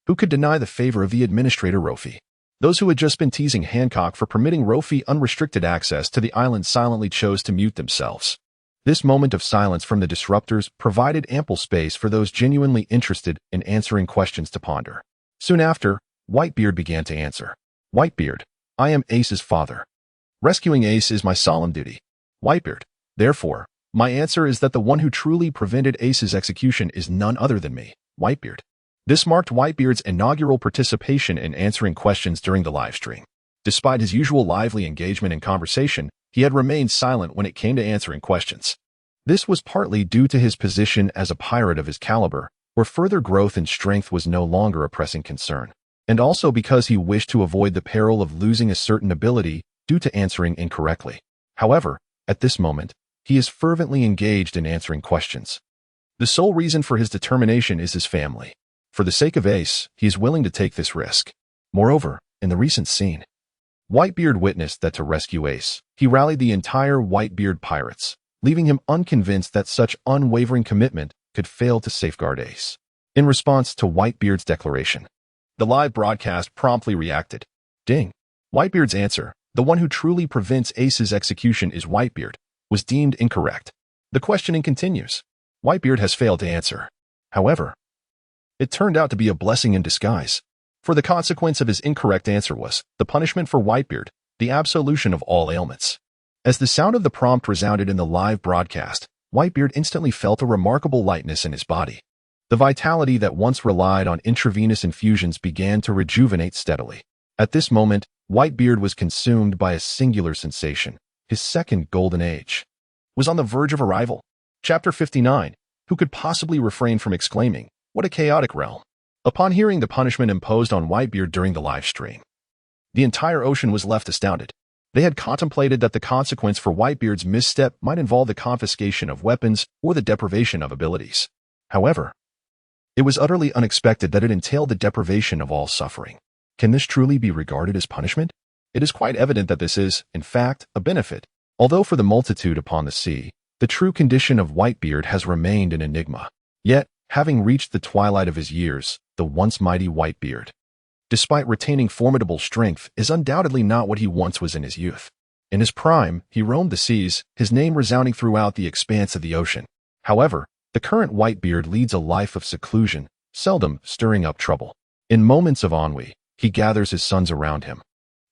who could deny the favor of the administrator Luffy? Those who had just been teasing Hancock for permitting Luffy unrestricted access to the island silently chose to mute themselves. This moment of silence from the disruptors provided ample space for those genuinely interested in answering questions to ponder. Soon after, Whitebeard began to answer. Whitebeard, I am Ace's father. Rescuing Ace is my solemn duty. Whitebeard, therefore, my answer is that the one who truly prevented Ace's execution is none other than me, Whitebeard. This marked Whitebeard's inaugural participation in answering questions during the live stream. Despite his usual lively engagement in conversation, he had remained silent when it came to answering questions. This was partly due to his position as a pirate of his caliber, where further growth in strength was no longer a pressing concern, and also because he wished to avoid the peril of losing a certain ability due to answering incorrectly. However, at this moment, he is fervently engaged in answering questions. The sole reason for his determination is his family. For the sake of Ace, he is willing to take this risk. Moreover, in the recent scene, Whitebeard witnessed that to rescue Ace, he rallied the entire Whitebeard pirates, leaving him unconvinced that such unwavering commitment could fail to safeguard Ace. In response to Whitebeard's declaration, the live broadcast promptly reacted. Ding. Whitebeard's answer, the one who truly prevents Ace's execution is Whitebeard, was deemed incorrect. The questioning continues. Whitebeard has failed to answer. However, it turned out to be a blessing in disguise. For the consequence of his incorrect answer was the punishment for Whitebeard, the absolution of all ailments. As the sound of the prompt resounded in the live broadcast, Whitebeard instantly felt a remarkable lightness in his body. The vitality that once relied on intravenous infusions began to rejuvenate steadily. At this moment, Whitebeard was consumed by a singular sensation. his second golden age, was on the verge of arrival. Chapter 59. Who could possibly refrain from exclaiming, "What a chaotic realm!" Upon hearing the punishment imposed on Whitebeard during the live stream, the entire ocean was left astounded. They had contemplated that the consequence for Whitebeard's misstep might involve the confiscation of weapons or the deprivation of abilities. However, it was utterly unexpected that it entailed the deprivation of all suffering. Can this truly be regarded as punishment? It is quite evident that this is, in fact, a benefit. Although for the multitude upon the sea, the true condition of Whitebeard has remained an enigma. Yet, having reached the twilight of his years, the once mighty Whitebeard, despite retaining formidable strength, is undoubtedly not what he once was in his youth. In his prime, he roamed the seas, his name resounding throughout the expanse of the ocean. However, the current Whitebeard leads a life of seclusion, seldom stirring up trouble. In moments of ennui, he gathers his sons around him,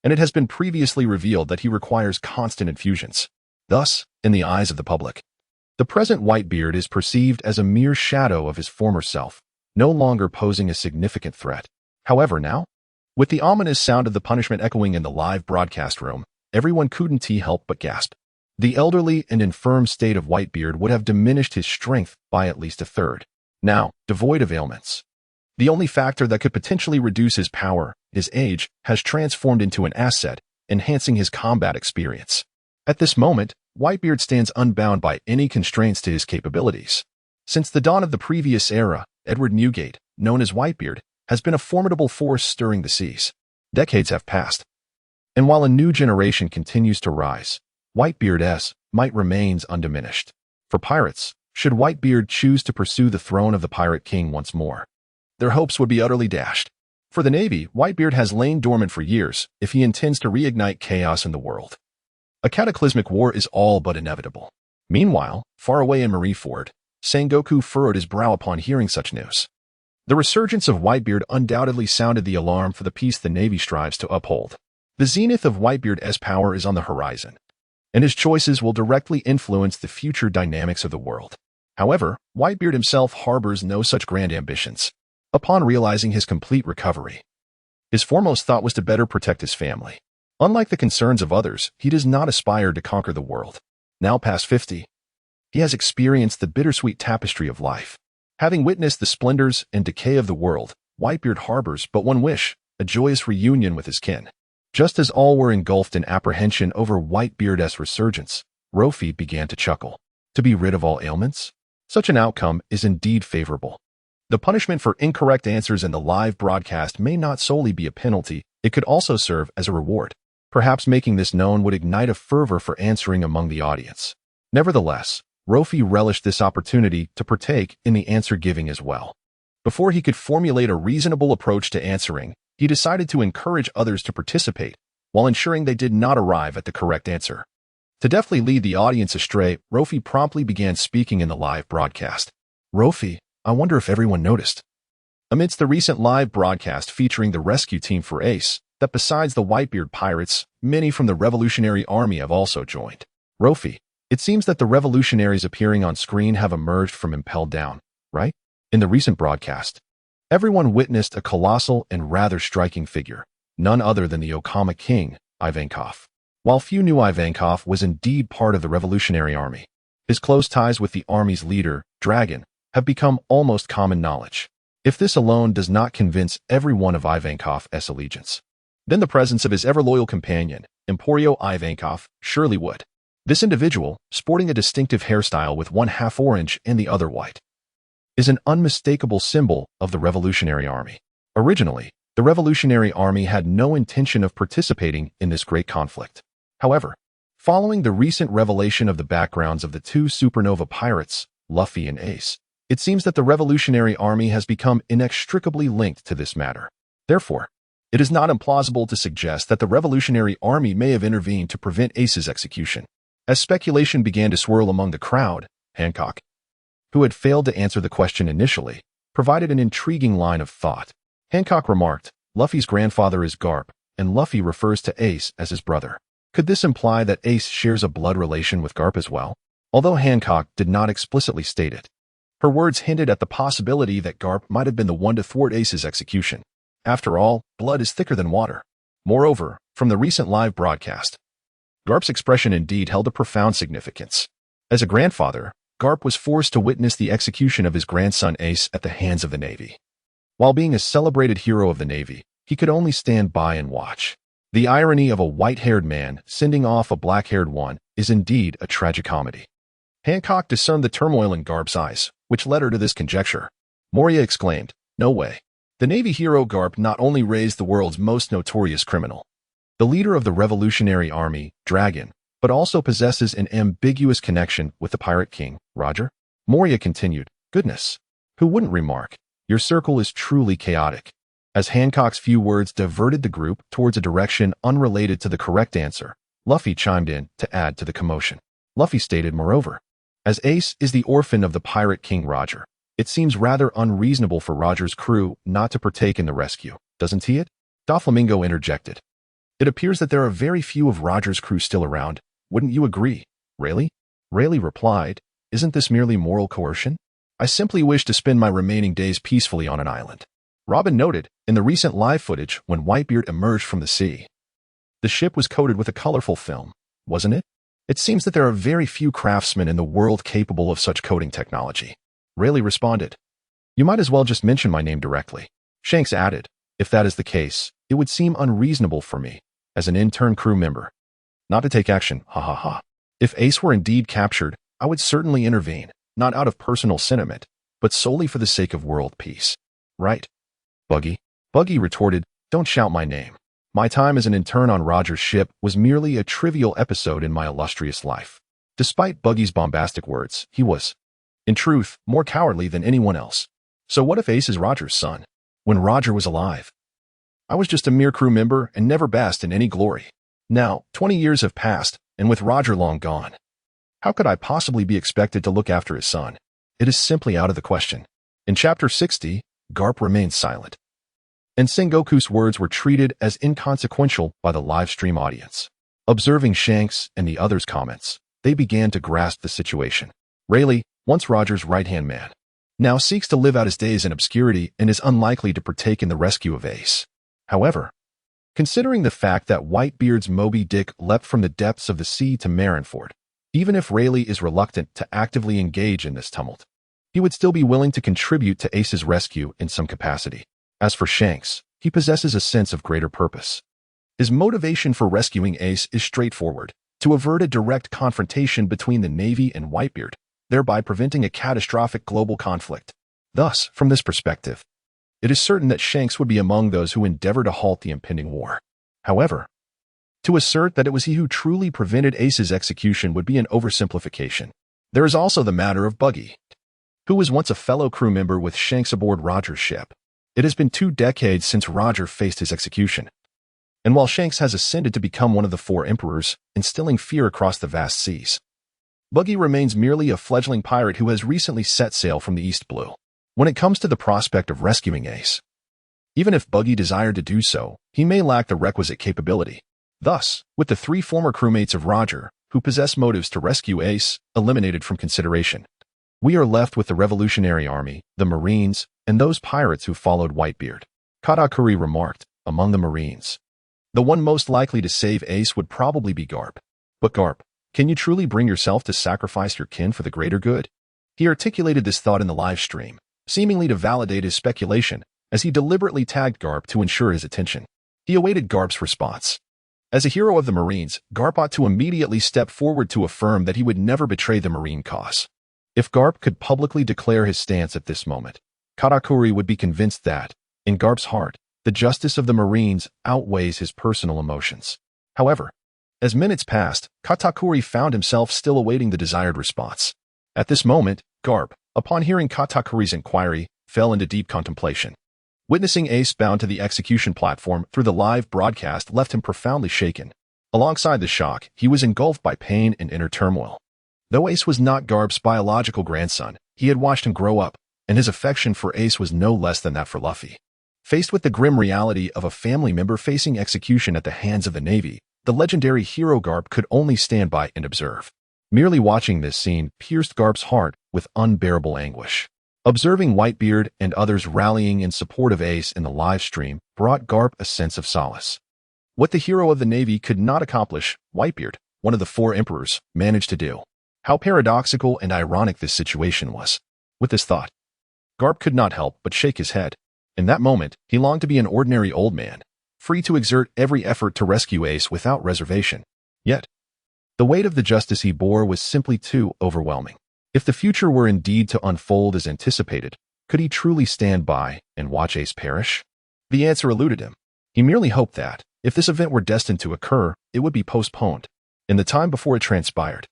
and it has been previously revealed that he requires constant infusions. Thus, in the eyes of the public, the present Whitebeard is perceived as a mere shadow of his former self, no longer posing a significant threat. However, now, with the ominous sound of the punishment echoing in the live broadcast room, everyone couldn't help but gasp. The elderly and infirm state of Whitebeard would have diminished his strength by at least a third. Now, devoid of ailments, the only factor that could potentially reduce his power, his age, has transformed into an asset, enhancing his combat experience. At this moment, Whitebeard stands unbound by any constraints to his capabilities. Since the dawn of the previous era, Edward Newgate, known as Whitebeard, has been a formidable force stirring the seas. Decades have passed, and while a new generation continues to rise, Whitebeard's might remains undiminished. For pirates, should Whitebeard choose to pursue the throne of the Pirate King once more, their hopes would be utterly dashed. For the Navy, Whitebeard has lain dormant for years if he intends to reignite chaos in the world. A cataclysmic war is all but inevitable. Meanwhile, far away in Marineford, Sengoku furrowed his brow upon hearing such news. The resurgence of Whitebeard undoubtedly sounded the alarm for the peace the Navy strives to uphold. The zenith of Whitebeard's power is on the horizon, and his choices will directly influence the future dynamics of the world. However, Whitebeard himself harbors no such grand ambitions. Upon realizing his complete recovery, his foremost thought was to better protect his family. Unlike the concerns of others, he does not aspire to conquer the world. Now past 50, he has experienced the bittersweet tapestry of life. Having witnessed the splendors and decay of the world, Whitebeard harbors but one wish, a joyous reunion with his kin. Just as all were engulfed in apprehension over Whitebeard's resurgence, Luffy began to chuckle. To be rid of all ailments? Such an outcome is indeed favorable. The punishment for incorrect answers in the live broadcast may not solely be a penalty, it could also serve as a reward. Perhaps making this known would ignite a fervor for answering among the audience. Nevertheless, Luffy relished this opportunity to partake in the answer-giving as well. Before he could formulate a reasonable approach to answering, he decided to encourage others to participate, while ensuring they did not arrive at the correct answer. To deftly lead the audience astray, Luffy promptly began speaking in the live broadcast. "Luffy, I wonder if everyone noticed, amidst the recent live broadcast featuring the rescue team for Ace, that besides the Whitebeard pirates, many from the Revolutionary Army have also joined. Luffy, it seems that the revolutionaries appearing on screen have emerged from Impelled Down, right? In the recent broadcast, everyone witnessed a colossal and rather striking figure, none other than the Okama King, Ivankov. While few knew Ivankov was indeed part of the Revolutionary Army, his close ties with the army's leader, Dragon, have become almost common knowledge. If this alone does not convince everyone of Ivankov's allegiance, then the presence of his ever-loyal companion, Emporio Ivankov, surely would. This individual, sporting a distinctive hairstyle with one half orange and the other white, is an unmistakable symbol of the Revolutionary Army. Originally, the Revolutionary Army had no intention of participating in this great conflict. However, following the recent revelation of the backgrounds of the two supernova pirates, Luffy and Ace, it seems that the Revolutionary Army has become inextricably linked to this matter. Therefore, it is not implausible to suggest that the Revolutionary Army may have intervened to prevent Ace's execution. As speculation began to swirl among the crowd, Hancock, who had failed to answer the question initially, provided an intriguing line of thought. Hancock remarked, "Luffy's grandfather is Garp, and Luffy refers to Ace as his brother. Could this imply that Ace shares a blood relation with Garp as well?" Although Hancock did not explicitly state it, her words hinted at the possibility that Garp might have been the one to thwart Ace's execution. After all, blood is thicker than water. Moreover, from the recent live broadcast, Garp's expression indeed held a profound significance. As a grandfather, Garp was forced to witness the execution of his grandson Ace at the hands of the Navy. While being a celebrated hero of the Navy, he could only stand by and watch. The irony of a white-haired man sending off a black-haired one is indeed a tragicomedy. Hancock discerned the turmoil in Garp's eyes, which led her to this conjecture. Moria exclaimed, "No way." The Navy hero Garp not only raised the world's most notorious criminal, the leader of the Revolutionary Army, Dragon, but also possesses an ambiguous connection with the Pirate King, Roger. Moria continued, "Goodness. Who wouldn't remark? Your circle is truly chaotic." As Hancock's few words diverted the group towards a direction unrelated to the correct answer, Luffy chimed in to add to the commotion. Luffy stated, moreover, as Ace is the orphan of the Pirate King Roger, it seems rather unreasonable for Roger's crew not to partake in the rescue, doesn't he it? Doflamingo interjected. It appears that there are very few of Roger's crew still around. Wouldn't you agree, Rayleigh? Rayleigh replied, "Isn't this merely moral coercion? I simply wish to spend my remaining days peacefully on an island." Robin noted, in the recent live footage when Whitebeard emerged from the sea, the ship was coated with a colorful film, wasn't it? It seems that there are very few craftsmen in the world capable of such coating technology. Rayleigh responded, "You might as well just mention my name directly." Shanks added, "If that is the case, it would seem unreasonable for me, as an intern crew member, not to take action, ha ha ha. If Ace were indeed captured, I would certainly intervene, not out of personal sentiment, but solely for the sake of world peace. Right? Buggy?" Buggy retorted, "Don't shout my name. My time as an intern on Roger's ship was merely a trivial episode in my illustrious life." Despite Buggy's bombastic words, he was, in truth, more cowardly than anyone else. So what if Ace is Roger's son? When Roger was alive, I was just a mere crew member and never basked in any glory. Now, 20 years have passed, and with Roger long gone, how could I possibly be expected to look after his son? It is simply out of the question. In Chapter 60, Garp remained silent, and Sengoku's words were treated as inconsequential by the live stream audience. Observing Shanks and the others' comments, they began to grasp the situation. Rayleigh, once Roger's right-hand man, now seeks to live out his days in obscurity and is unlikely to partake in the rescue of Ace. However, considering the fact that Whitebeard's Moby Dick leapt from the depths of the sea to Marineford, even if Rayleigh is reluctant to actively engage in this tumult, he would still be willing to contribute to Ace's rescue in some capacity. As for Shanks, he possesses a sense of greater purpose. His motivation for rescuing Ace is straightforward, to avert a direct confrontation between the Navy and Whitebeard, thereby preventing a catastrophic global conflict. Thus, from this perspective, it is certain that Shanks would be among those who endeavor to halt the impending war. However, to assert that it was he who truly prevented Ace's execution would be an oversimplification. There is also the matter of Buggy, who was once a fellow crew member with Shanks aboard Roger's ship. It has been 2 decades since Roger faced his execution, and while Shanks has ascended to become one of the 4 emperors, instilling fear across the vast seas, Buggy remains merely a fledgling pirate who has recently set sail from the East Blue. When it comes to the prospect of rescuing Ace, even if Buggy desired to do so, he may lack the requisite capability. Thus, with the 3 former crewmates of Roger, who possess motives to rescue Ace, eliminated from consideration, we are left with the Revolutionary Army, the Marines, and those pirates who followed Whitebeard. Katakuri remarked, among the Marines, the one most likely to save Ace would probably be Garp. But Garp, can you truly bring yourself to sacrifice your kin for the greater good? He articulated this thought in the live stream, seemingly to validate his speculation, as he deliberately tagged Garp to ensure his attention. He awaited Garp's response. As a hero of the Marines, Garp ought to immediately step forward to affirm that he would never betray the Marine cause. If Garp could publicly declare his stance at this moment, Katakuri would be convinced that, in Garp's heart, the justice of the Marines outweighs his personal emotions. However, as minutes passed, Katakuri found himself still awaiting the desired response. At this moment, Garp, upon hearing Katakuri's inquiry, fell into deep contemplation. Witnessing Ace bound to the execution platform through the live broadcast left him profoundly shaken. Alongside the shock, he was engulfed by pain and inner turmoil. Though Ace was not Garp's biological grandson, he had watched him grow up, and his affection for Ace was no less than that for Luffy. Faced with the grim reality of a family member facing execution at the hands of the Navy, the legendary hero Garp could only stand by and observe. Merely watching this scene pierced Garp's heart with unbearable anguish. Observing Whitebeard and others rallying in support of Ace in the live stream brought Garp a sense of solace. What the hero of the Navy could not accomplish, Whitebeard, one of the four emperors, managed to do. How paradoxical and ironic this situation was. With this thought, Garp could not help but shake his head. In that moment, he longed to be an ordinary old man, free to exert every effort to rescue Ace without reservation. Yet, the weight of the justice he bore was simply too overwhelming. If the future were indeed to unfold as anticipated, could he truly stand by and watch Ace perish? The answer eluded him. He merely hoped that, if this event were destined to occur, it would be postponed. In the time before it transpired,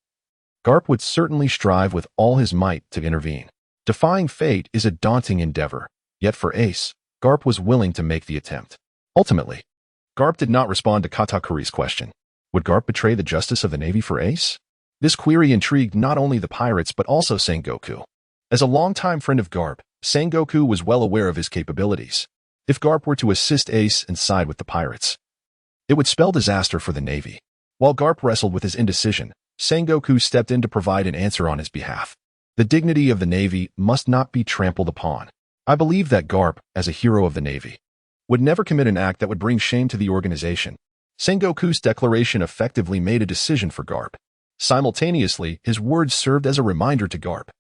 Garp would certainly strive with all his might to intervene. Defying fate is a daunting endeavor, yet for Ace, Garp was willing to make the attempt. Ultimately, Garp did not respond to Katakuri's question. Would Garp betray the justice of the Navy for Ace? This query intrigued not only the pirates but also Sengoku. As a longtime friend of Garp, Sengoku was well aware of his capabilities. If Garp were to assist Ace and side with the pirates, it would spell disaster for the Navy. While Garp wrestled with his indecision, Sengoku stepped in to provide an answer on his behalf. The dignity of the Navy must not be trampled upon. I believe that Garp, as a hero of the Navy, would never commit an act that would bring shame to the organization. Sengoku's declaration effectively made a decision for Garp. Simultaneously, his words served as a reminder to Garp,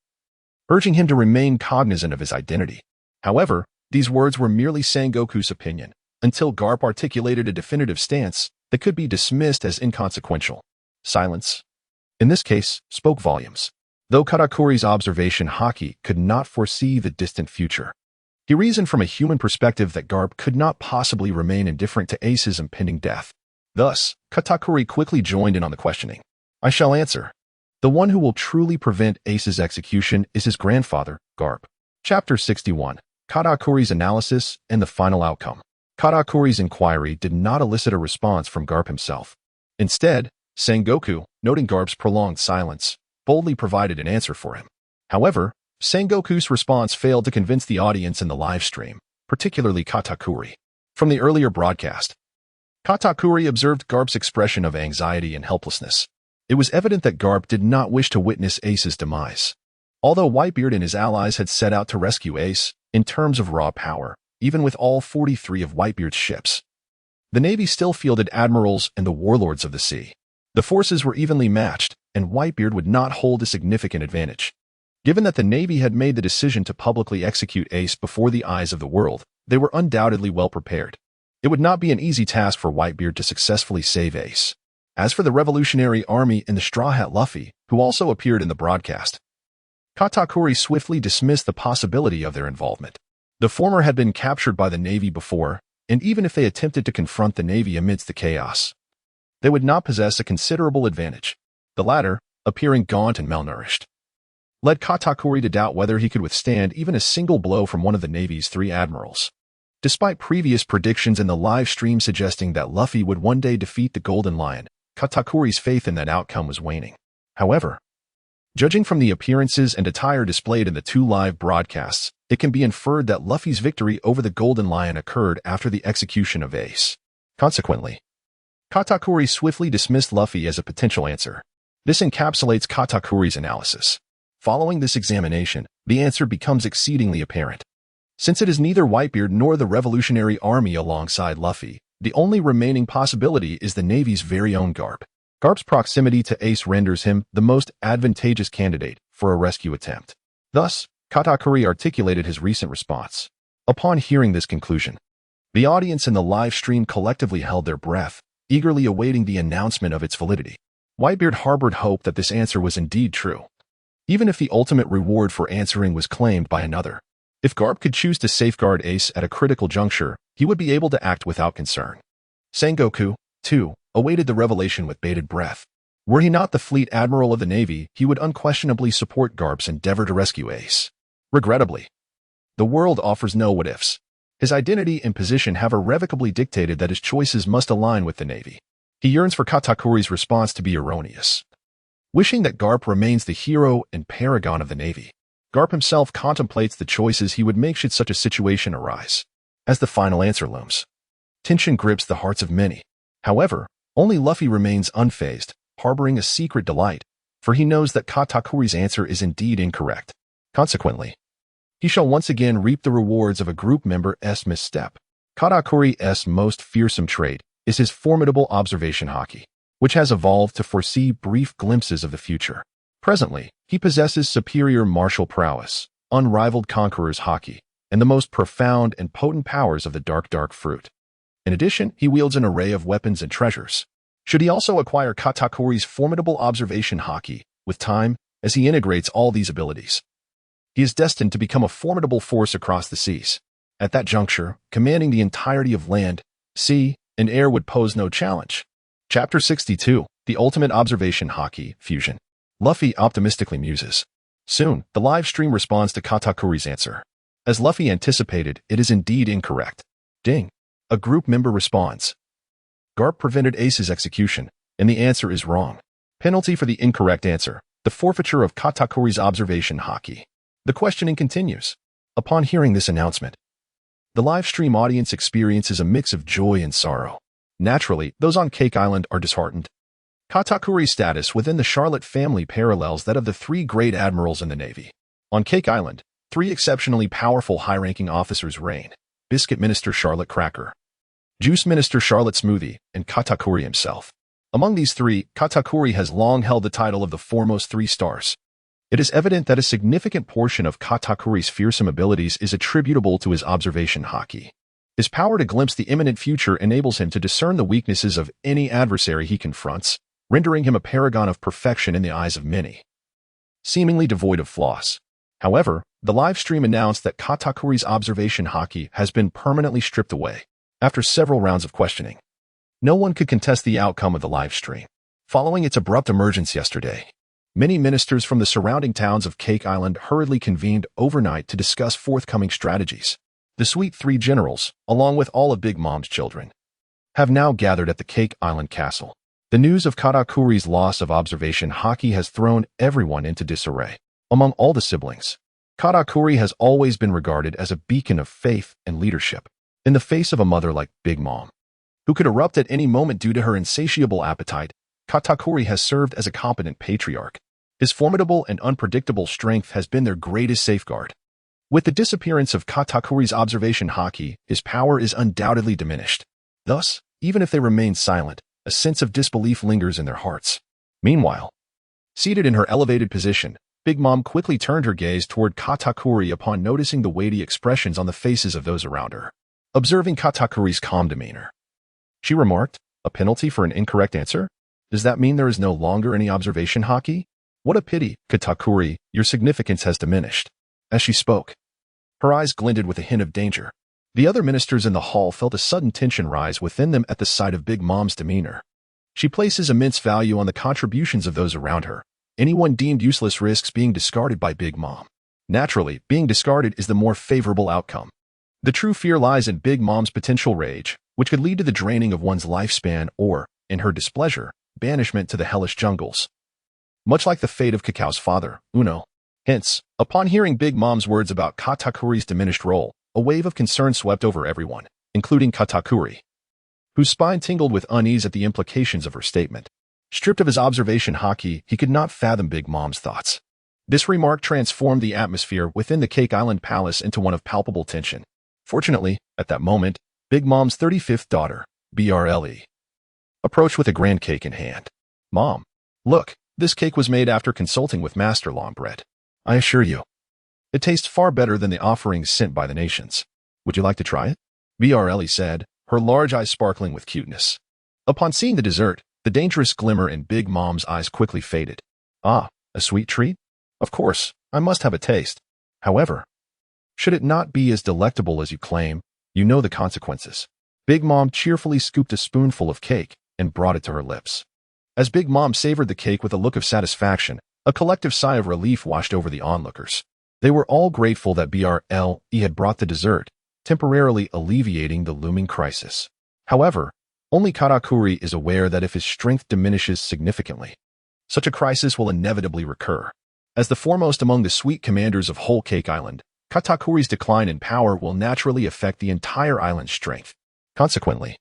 urging him to remain cognizant of his identity. However, these words were merely Sengoku's opinion, until Garp articulated a definitive stance that could be dismissed as inconsequential. Silence, in this case, spoke volumes. Though Katakuri's observation haki could not foresee the distant future, he reasoned from a human perspective that Garp could not possibly remain indifferent to Ace's impending death. Thus, Katakuri quickly joined in on the questioning. I shall answer. The one who will truly prevent Ace's execution is his grandfather, Garp. Chapter 61. Katakuri's analysis and the final outcome. Katakuri's inquiry did not elicit a response from Garp himself. Instead, Sengoku, noting Garp's prolonged silence, boldly provided an answer for him. However, Sengoku's response failed to convince the audience in the live stream, particularly Katakuri. From the earlier broadcast, Katakuri observed Garp's expression of anxiety and helplessness. It was evident that Garp did not wish to witness Ace's demise. Although Whitebeard and his allies had set out to rescue Ace, in terms of raw power, even with all 43 of Whitebeard's ships, the Navy still fielded admirals and the warlords of the sea. The forces were evenly matched, and Whitebeard would not hold a significant advantage. Given that the Navy had made the decision to publicly execute Ace before the eyes of the world, they were undoubtedly well prepared. It would not be an easy task for Whitebeard to successfully save Ace. As for the Revolutionary Army and the Straw Hat Luffy, who also appeared in the broadcast, Katakuri swiftly dismissed the possibility of their involvement. The former had been captured by the Navy before, and even if they attempted to confront the Navy amidst the chaos, they would not possess a considerable advantage. The latter, appearing gaunt and malnourished, led Katakuri to doubt whether he could withstand even a single blow from one of the Navy's 3 admirals. Despite previous predictions in the live stream suggesting that Luffy would one day defeat the Golden Lion, Katakuri's faith in that outcome was waning. However, judging from the appearances and attire displayed in the 2 live broadcasts, it can be inferred that Luffy's victory over the Golden Lion occurred after the execution of Ace. Consequently, Katakuri swiftly dismissed Luffy as a potential answer. This encapsulates Katakuri's analysis. Following this examination, the answer becomes exceedingly apparent. Since it is neither Whitebeard nor the Revolutionary Army alongside Luffy, the only remaining possibility is the Navy's very own Garp. Garp's proximity to Ace renders him the most advantageous candidate for a rescue attempt. Thus, Katakuri articulated his recent response. Upon hearing this conclusion, the audience in the live stream collectively held their breath, eagerly awaiting the announcement of its validity. Whitebeard harbored hope that this answer was indeed true, even if the ultimate reward for answering was claimed by another. If Garp could choose to safeguard Ace at a critical juncture, he would be able to act without concern. Sengoku, too, awaited the revelation with bated breath. Were he not the fleet admiral of the Navy, he would unquestionably support Garp's endeavor to rescue Ace. Regrettably, the world offers no what-ifs. His identity and position have irrevocably dictated that his choices must align with the Navy. He yearns for Katakuri's response to be erroneous. Wishing that Garp remains the hero and paragon of the Navy, Garp himself contemplates the choices he would make should such a situation arise. As the final answer looms, tension grips the hearts of many. However, only Luffy remains unfazed, harboring a secret delight, for he knows that Katakuri's answer is indeed incorrect. Consequently, he shall once again reap the rewards of a group member's misstep. Katakuri's most fearsome trait is his formidable observation haki. which has evolved to foresee brief glimpses of the future. Presently, he possesses superior martial prowess, unrivaled conqueror's haki, and the most profound and potent powers of the dark fruit. In addition, he wields an array of weapons and treasures. Should he also acquire Katakuri's formidable observation haki, with time, as he integrates all these abilities, he is destined to become a formidable force across the seas. At that juncture, commanding the entirety of land, sea, and air would pose no challenge. Chapter 62, The Ultimate Observation Haki Fusion. Luffy optimistically muses. Soon, the live stream responds to Katakuri's answer. As Luffy anticipated, it is indeed incorrect. Ding. A group member responds. Garp prevented Ace's execution, and the answer is wrong. Penalty for the incorrect answer, the forfeiture of Katakuri's observation haki. The questioning continues. Upon hearing this announcement, the live stream audience experiences a mix of joy and sorrow. Naturally, those on Cake Island are disheartened. Katakuri's status within the Charlotte family parallels that of the three great admirals in the Navy. On Cake Island, three exceptionally powerful high-ranking officers reign: Biscuit Minister Charlotte Cracker, Juice Minister Charlotte Smoothie, and Katakuri himself. Among these three, Katakuri has long held the title of the foremost 3 stars. It is evident that a significant portion of Katakuri's fearsome abilities is attributable to his observation haki. His power to glimpse the imminent future enables him to discern the weaknesses of any adversary he confronts, rendering him a paragon of perfection in the eyes of many, seemingly devoid of flaws. However, the live stream announced that Katakuri's observation haki has been permanently stripped away. After several rounds of questioning, no one could contest the outcome of the live stream. Following its abrupt emergence yesterday, many ministers from the surrounding towns of Cake Island hurriedly convened overnight to discuss forthcoming strategies. The Sweet 3 generals, along with all of Big Mom's children, have now gathered at the Cake Island castle. The news of Katakuri's loss of observation haki has thrown everyone into disarray. Among all the siblings, Katakuri has always been regarded as a beacon of faith and leadership. In the face of a mother like Big Mom, who could erupt at any moment due to her insatiable appetite, Katakuri has served as a competent patriarch. His formidable and unpredictable strength has been their greatest safeguard. With the disappearance of Katakuri's observation haki, his power is undoubtedly diminished. Thus, even if they remain silent, a sense of disbelief lingers in their hearts. Meanwhile, seated in her elevated position, Big Mom quickly turned her gaze toward Katakuri upon noticing the weighty expressions on the faces of those around her. Observing Katakuri's calm demeanor, she remarked, "A penalty for an incorrect answer? Does that mean there is no longer any observation haki? What a pity, Katakuri, your significance has diminished." As she spoke, her eyes glinted with a hint of danger. The other ministers in the hall felt a sudden tension rise within them at the sight of Big Mom's demeanor. She places immense value on the contributions of those around her. Anyone deemed useless risks being discarded by Big Mom. Naturally, being discarded is the more favorable outcome. The true fear lies in Big Mom's potential rage, which could lead to the draining of one's lifespan or, in her displeasure, banishment to the hellish jungles. Much like the fate of Kakao's father, Uno. Hence, upon hearing Big Mom's words about Katakuri's diminished role, a wave of concern swept over everyone, including Katakuri, whose spine tingled with unease at the implications of her statement. Stripped of his observation haki, he could not fathom Big Mom's thoughts. This remark transformed the atmosphere within the Cake Island Palace into one of palpable tension. Fortunately, at that moment, Big Mom's 35th daughter, Rayleigh, approached with a grand cake in hand. "Mom, look, this cake was made after consulting with Master Longbread. I assure you, it tastes far better than the offerings sent by the nations. Would you like to try it?" Rayleigh said, her large eyes sparkling with cuteness. Upon seeing the dessert, the dangerous glimmer in Big Mom's eyes quickly faded. "Ah, a sweet treat? Of course, I must have a taste. However, should it not be as delectable as you claim, you know the consequences." Big Mom cheerfully scooped a spoonful of cake and brought it to her lips. As Big Mom savored the cake with a look of satisfaction, a collective sigh of relief washed over the onlookers. They were all grateful that Rayleigh had brought the dessert, temporarily alleviating the looming crisis. However, only Katakuri is aware that if his strength diminishes significantly, such a crisis will inevitably recur. As the foremost among the sweet commanders of whole Cake Island, Katakuri's decline in power will naturally affect the entire island's strength. Consequently,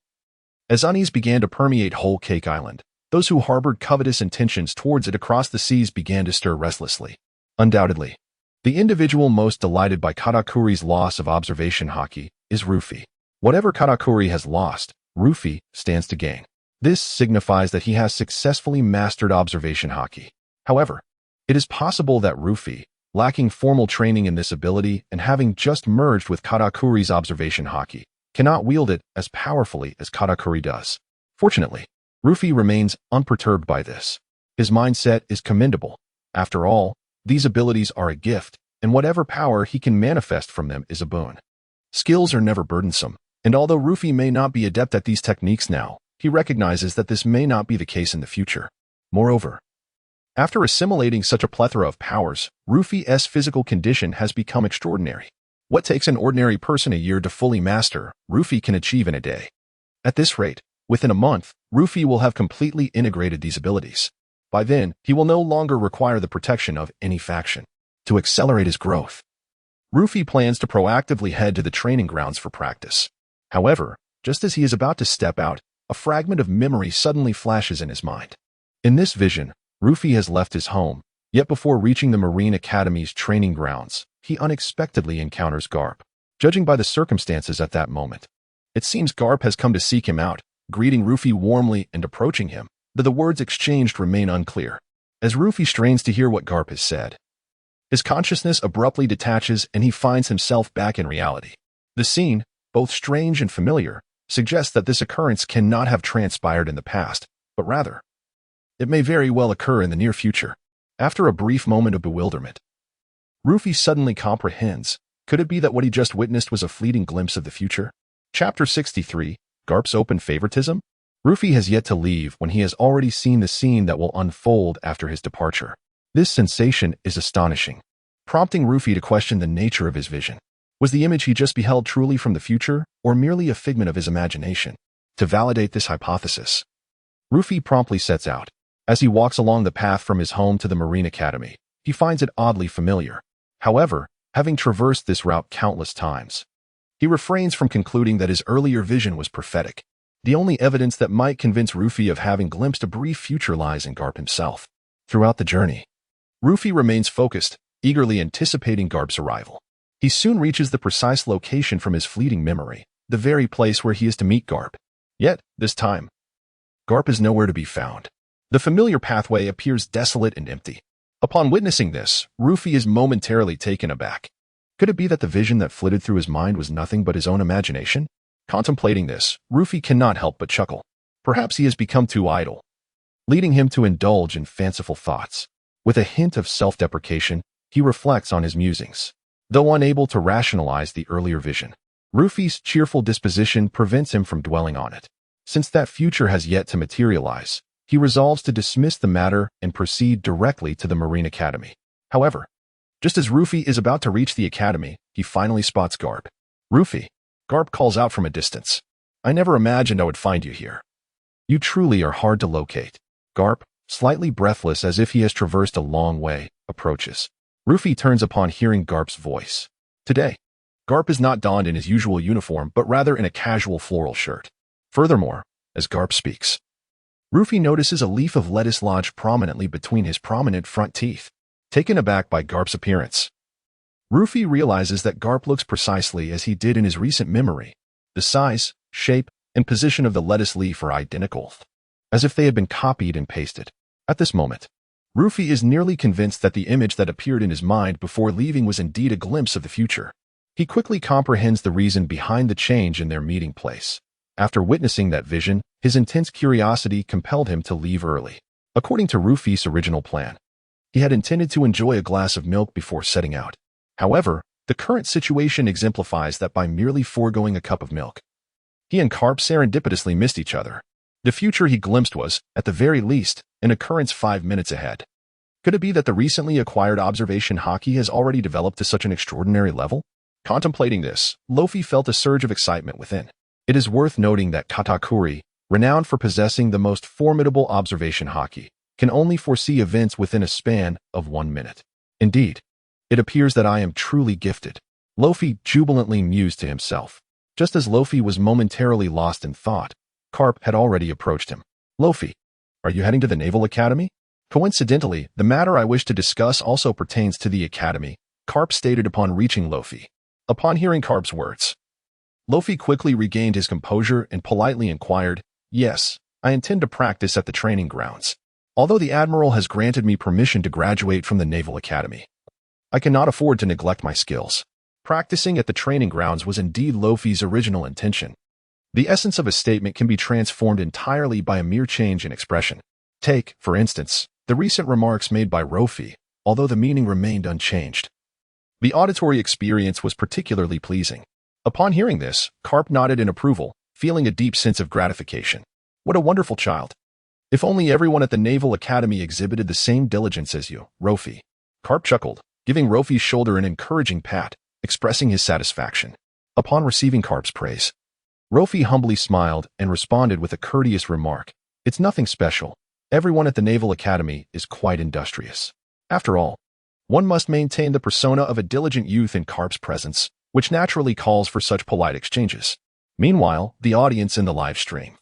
as unease began to permeate whole Cake Island, those who harbored covetous intentions towards it across the seas began to stir restlessly. Undoubtedly, the individual most delighted by Katakuri's loss of observation haki is Luffy. Whatever Katakuri has lost, Luffy stands to gain. This signifies that he has successfully mastered observation haki. However, it is possible that Luffy, lacking formal training in this ability and having just merged with Katakuri's observation haki, cannot wield it as powerfully as Katakuri does. Fortunately, Luffy remains unperturbed by this. His mindset is commendable. After all, these abilities are a gift, and whatever power he can manifest from them is a boon. Skills are never burdensome, and although Luffy may not be adept at these techniques now, he recognizes that this may not be the case in the future. Moreover, after assimilating such a plethora of powers, Luffy's physical condition has become extraordinary. What takes an ordinary person a year to fully master, Luffy can achieve in a day. At this rate, within a month, Luffy will have completely integrated these abilities. By then, he will no longer require the protection of any faction. To accelerate his growth, Luffy plans to proactively head to the training grounds for practice. However, just as he is about to step out, a fragment of memory suddenly flashes in his mind. In this vision, Luffy has left his home, yet before reaching the Marine Academy's training grounds, he unexpectedly encounters Garp. Judging by the circumstances at that moment, it seems Garp has come to seek him out, greeting Luffy warmly and approaching him, though the words exchanged remain unclear. As Luffy strains to hear what Garp has said, his consciousness abruptly detaches and he finds himself back in reality. The scene, both strange and familiar, suggests that this occurrence cannot have transpired in the past, but rather, it may very well occur in the near future. After a brief moment of bewilderment, Luffy suddenly comprehends. Could it be that what he just witnessed was a fleeting glimpse of the future? Chapter 63, Garp's Open Favoritism? Luffy has yet to leave when he has already seen the scene that will unfold after his departure. This sensation is astonishing, prompting Luffy to question the nature of his vision. Was the image he just beheld truly from the future, or merely a figment of his imagination? To validate this hypothesis, Luffy promptly sets out. As he walks along the path from his home to the Marine Academy, he finds it oddly familiar. However, having traversed this route countless times, he refrains from concluding that his earlier vision was prophetic. The only evidence that might convince Luffy of having glimpsed a brief future lies in Garp himself. Throughout the journey, Luffy remains focused, eagerly anticipating Garp's arrival. He soon reaches the precise location from his fleeting memory, the very place where he is to meet Garp. Yet, this time, Garp is nowhere to be found. The familiar pathway appears desolate and empty. Upon witnessing this, Luffy is momentarily taken aback. Could it be that the vision that flitted through his mind was nothing but his own imagination? Contemplating this, Luffy cannot help but chuckle. Perhaps he has become too idle, leading him to indulge in fanciful thoughts. With a hint of self-deprecation, he reflects on his musings. Though unable to rationalize the earlier vision, Luffy's cheerful disposition prevents him from dwelling on it. Since that future has yet to materialize, he resolves to dismiss the matter and proceed directly to the Marine Academy. However, just as Luffy is about to reach the academy, he finally spots Garp. Luffy, Garp calls out from a distance. I never imagined I would find you here. You truly are hard to locate. Garp, slightly breathless as if he has traversed a long way, approaches. Luffy turns upon hearing Garp's voice. Today, Garp is not donned in his usual uniform but rather in a casual floral shirt. Furthermore, as Garp speaks, Luffy notices a leaf of lettuce lodged prominently between his prominent front teeth. Taken aback by Garp's appearance, Luffy realizes that Garp looks precisely as he did in his recent memory. The size, shape, and position of the lettuce leaf are identical, as if they had been copied and pasted. At this moment, Luffy is nearly convinced that the image that appeared in his mind before leaving was indeed a glimpse of the future. He quickly comprehends the reason behind the change in their meeting place. After witnessing that vision, his intense curiosity compelled him to leave early. According to Luffy's original plan, he had intended to enjoy a glass of milk before setting out. However, the current situation exemplifies that by merely foregoing a cup of milk, he and Garp serendipitously missed each other. The future he glimpsed was, at the very least, an occurrence 5 minutes ahead. Could it be that the recently acquired observation haki has already developed to such an extraordinary level? Contemplating this, Luffy felt a surge of excitement within. It is worth noting that Katakuri, renowned for possessing the most formidable observation haki, can only foresee events within a span of 1 minute. Indeed, it appears that I am truly gifted. Luffy jubilantly mused to himself. Just as Luffy was momentarily lost in thought, Garp had already approached him. Luffy, are you heading to the Naval Academy? Coincidentally, the matter I wish to discuss also pertains to the Academy, Garp stated upon reaching Luffy. Upon hearing Garp's words, Luffy quickly regained his composure and politely inquired, Yes, I intend to practice at the training grounds. Although the Admiral has granted me permission to graduate from the Naval Academy, I cannot afford to neglect my skills. Practicing at the training grounds was indeed Luffy's original intention. The essence of a statement can be transformed entirely by a mere change in expression. Take, for instance, the recent remarks made by Luffy, although the meaning remained unchanged. The auditory experience was particularly pleasing. Upon hearing this, Garp nodded in approval, feeling a deep sense of gratification. What a wonderful child. If only everyone at the Naval Academy exhibited the same diligence as you, Luffy. Garp chuckled, giving Luffy's shoulder an encouraging pat, expressing his satisfaction. Upon receiving Garp's praise, Luffy humbly smiled and responded with a courteous remark. It's nothing special. Everyone at the Naval Academy is quite industrious. After all, one must maintain the persona of a diligent youth in Garp's presence, which naturally calls for such polite exchanges. Meanwhile, the audience in the live stream,